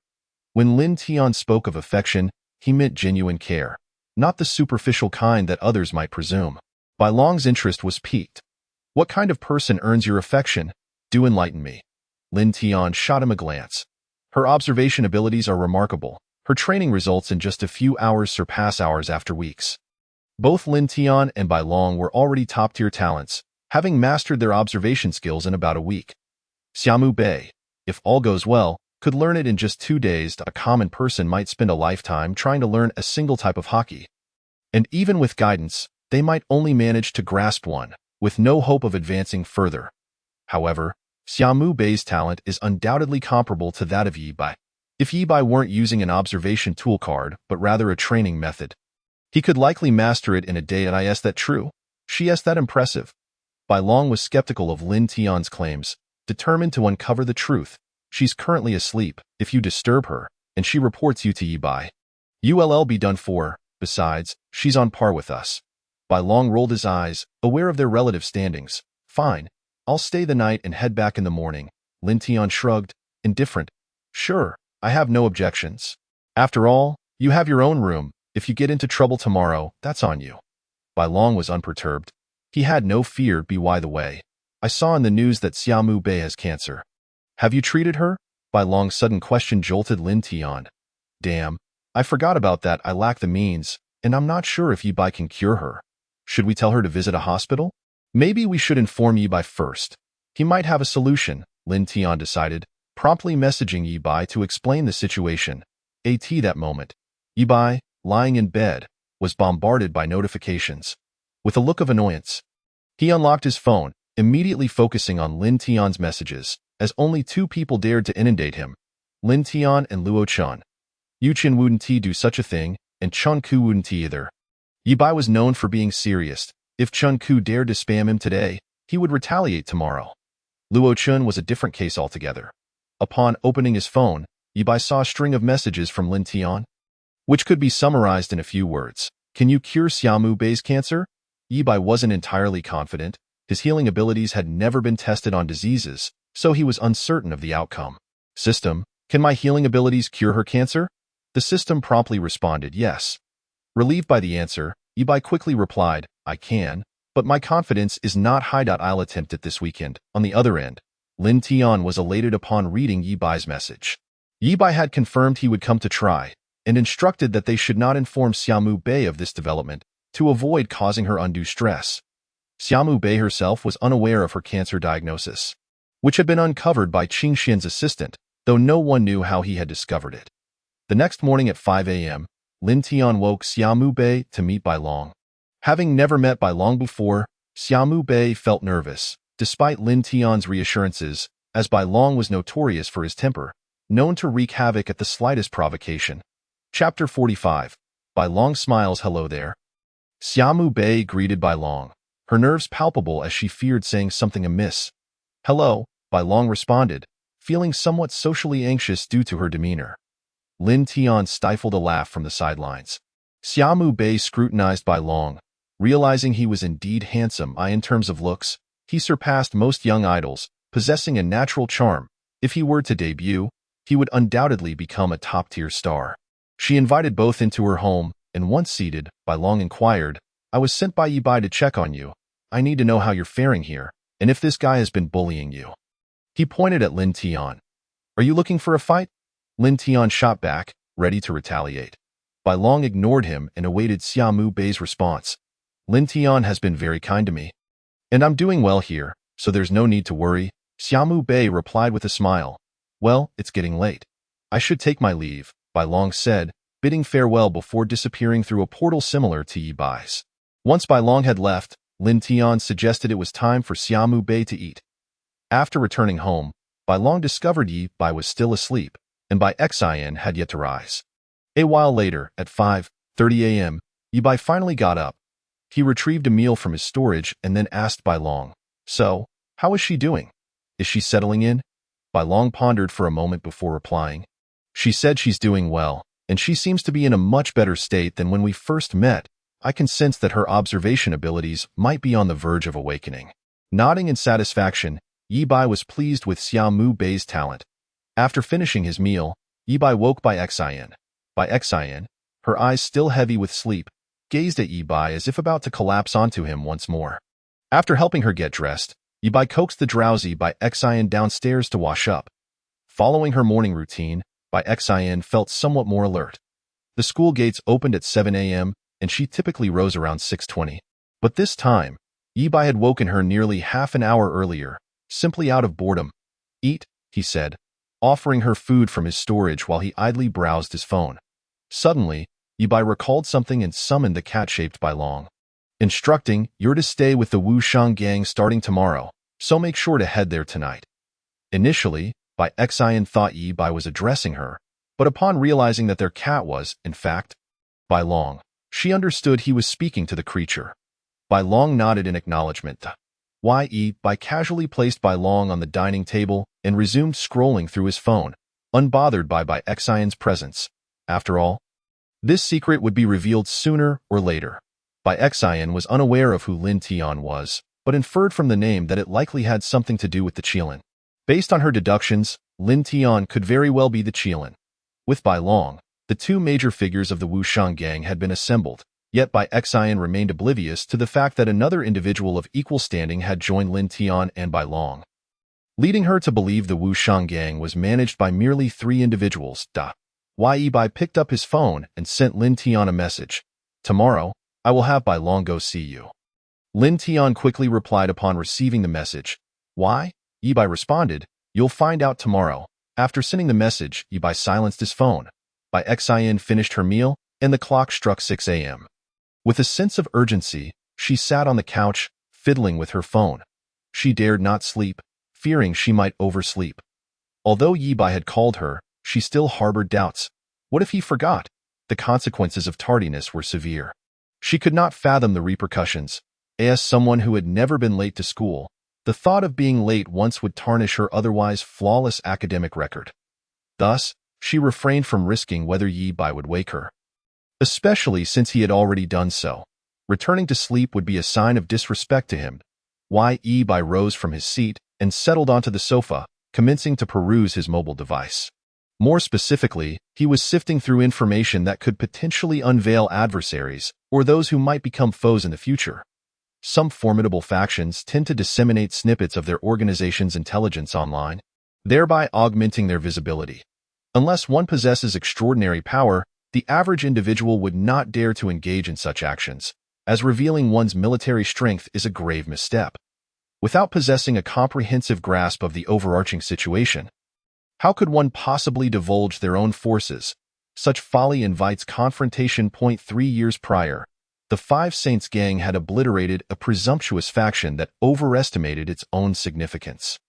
When Lin Tian spoke of affection, he meant genuine care, not the superficial kind that others might presume. Bai Long's interest was piqued. "What kind of person earns your affection? Do enlighten me." Lin Tian shot him a glance. "Her observation abilities are remarkable. Her training results in just a few hours surpass ours after weeks." Both Lin Tian and Bai Long were already top-tier talents, having mastered their observation skills in about a week. Xiaomu Bei, if all goes well, could learn it in just 2 days. A common person might spend a lifetime trying to learn a single type of hockey. And even with guidance, they might only manage to grasp one, with no hope of advancing further. However, Xiaomu Bei's talent is undoubtedly comparable to that of Yi Bai. If Yi Bai weren't using an observation tool card, but rather a training method, he could likely master it in a day. And is that true? Is that impressive? Bai Long was skeptical of Lin Tian's claims, determined to uncover the truth. "She's currently asleep. If you disturb her, and she reports you to Yi Bai, you'll be done for. Besides, she's on par with us." Bai Long rolled his eyes, aware of their relative standings. "Fine. I'll stay the night and head back in the morning." Lin Tian shrugged, indifferent. "Sure, I have no objections. After all, you have your own room. If you get into trouble tomorrow, that's on you." Bai Long was unperturbed. He had no fear. By the way, I saw in the news that Xiaomu Bei has cancer. Have you treated her?" Bai Long's sudden question jolted Lin Tian. "Damn, I forgot about that. I lack the means, and I'm not sure if Yi Bai can cure her. Should we tell her to visit a hospital? Maybe we should inform Yi Bai first. He might have a solution," Lin Tian decided, promptly messaging Yi Bai to explain the situation. That moment, Yi Bai, lying in bed, was bombarded by notifications. With a look of annoyance, he unlocked his phone, immediately focusing on Lin Tian's messages, as only 2 people dared to inundate him, Lin Tian and Luo Chun. Yu Qin wouldn't do such a thing, and Chun Ku wouldn't either. Yi Bai was known for being serious. If Chun Ku dared to spam him today, he would retaliate tomorrow. Luo Chun was a different case altogether. Upon opening his phone, Yi Bai saw a string of messages from Lin Tian, which could be summarized in a few words. "Can you cure Xiaomu Bei's cancer?" Yi Bai wasn't entirely confident. His healing abilities had never been tested on diseases, so he was uncertain of the outcome. "System, can my healing abilities cure her cancer?" The system promptly responded yes. Relieved by the answer, Yi Bai quickly replied, "I can, but my confidence is not high. I'll attempt it this weekend." On the other end, Lin Tian was elated upon reading Yi Bai's message. Yi Bai had confirmed he would come to try, and instructed that they should not inform Xiaomu Bei of this development, to avoid causing her undue stress. Xiaomu Bei herself was unaware of her cancer diagnosis, which had been uncovered by Qing Xian's assistant, though no one knew how he had discovered it. The next morning at 5 a.m., Lin Tian woke Xiaomu Bei to meet Bai Long. Having never met Bai Long before, Xiaomu Bei felt nervous. despite Lin Tian's reassurances, as Bai Long was notorious for his temper, known to wreak havoc at the slightest provocation. Chapter 45. Bai Long smiles. Hello there. Xiaomu Bei greeted Bai Long, her nerves palpable as she feared saying something amiss. Hello, Bai Long responded, feeling somewhat socially anxious due to her demeanor. Lin Tian stifled a laugh from the sidelines. Xiaomu Bei scrutinized Bai Long, realizing he was indeed handsome. In terms of looks, he surpassed most young idols, possessing a natural charm. If he were to debut, he would undoubtedly become a top-tier star. She invited both into her home, and once seated, Bai Long inquired, I was sent by Yi Bai to check on you. I need to know how you're faring here, and if this guy has been bullying you. He pointed at Lin Tian. Are you looking for a fight? Lin Tian shot back, ready to retaliate. Bai Long ignored him and awaited Xiaomu Bei's response. Lin Tian has been very kind to me. And I'm doing well here, so there's no need to worry, Xiaomu Bei replied with a smile. Well, it's getting late. I should take my leave, Bai Long said, bidding farewell before disappearing through a portal similar to Yi Bai's. Once Bai Long had left, Lin Tian suggested it was time for Xiaomu Bei to eat. After returning home, Bai Long discovered Yi Bai was still asleep, and Bai Xian had yet to rise. A while later, at 5:30 a.m., Yi Bai finally got up. He retrieved a meal from his storage and then asked Bai Long, So, how is she doing? Is she settling in? Bai Long pondered for a moment before replying. She said she's doing well, and she seems to be in a much better state than when we first met. I can sense that her observation abilities might be on the verge of awakening. Nodding in satisfaction, Yi Bai was pleased with Xiaomu Bei's talent. After finishing his meal, Yi Bai woke Bai Xian. Bai Xian, her eyes still heavy with sleep, gazed at Yi Bai as if about to collapse onto him once more. After helping her get dressed, Yi Bai coaxed the drowsy Bai Xian downstairs to wash up. Following her morning routine, Bai Xian felt somewhat more alert. The school gates opened at 7 a.m., and she typically rose around 6:20. But this time, Yi Bai had woken her nearly half an hour earlier, simply out of boredom. Eat, he said, offering her food from his storage while he idly browsed his phone. Suddenly, Yi Bai recalled something and summoned the cat-shaped Bai Long. Instructing, you're to stay with the Wushang gang starting tomorrow, so make sure to head there tonight. Initially, Bai Xian thought Yi Bai was addressing her, but upon realizing that their cat was, in fact, Bai Long, she understood he was speaking to the creature. Bai Long nodded in acknowledgement. Yi Bai casually placed Bai Long on the dining table and resumed scrolling through his phone, unbothered by Bai Xian's presence. After all, this secret would be revealed sooner or later. Bai Xian was unaware of who Lin Tian was, but inferred from the name that it likely had something to do with the Qilin. Based on her deductions, Lin Tian could very well be the Qilin. With Bai Long, the two major figures of the Wushang gang had been assembled, yet Bai Xian remained oblivious to the fact that another individual of equal standing had joined Lin Tian and Bai Long, leading her to believe the Wushang gang was managed by merely 3 individuals. Yi Bai picked up his phone and sent Lin Tian a message. Tomorrow, I will have Bai Long go see you. Lin Tian quickly replied upon receiving the message. Why? Yi Bai responded, you'll find out tomorrow. After sending the message, Yi Bai silenced his phone. Bai Xian finished her meal, and the clock struck 6 a.m. With a sense of urgency, she sat on the couch, fiddling with her phone. She dared not sleep, fearing she might oversleep. Although Yi Bai had called her, she still harbored doubts. What if he forgot? The consequences of tardiness were severe. She could not fathom the repercussions. As someone who had never been late to school, the thought of being late once would tarnish her otherwise flawless academic record. Thus, she refrained from risking whether Yi Bai would wake her, especially since he had already done so. Returning to sleep would be a sign of disrespect to him. Yi Bai rose from his seat and settled onto the sofa, commencing to peruse his mobile device. More specifically, he was sifting through information that could potentially unveil adversaries or those who might become foes in the future. Some formidable factions tend to disseminate snippets of their organization's intelligence online, thereby augmenting their visibility. Unless one possesses extraordinary power, the average individual would not dare to engage in such actions, as revealing one's military strength is a grave misstep. Without possessing a comprehensive grasp of the overarching situation, how could one possibly divulge their own forces? Such folly invites confrontation. 3 years prior, The Five Saints gang had obliterated a presumptuous faction that overestimated its own significance.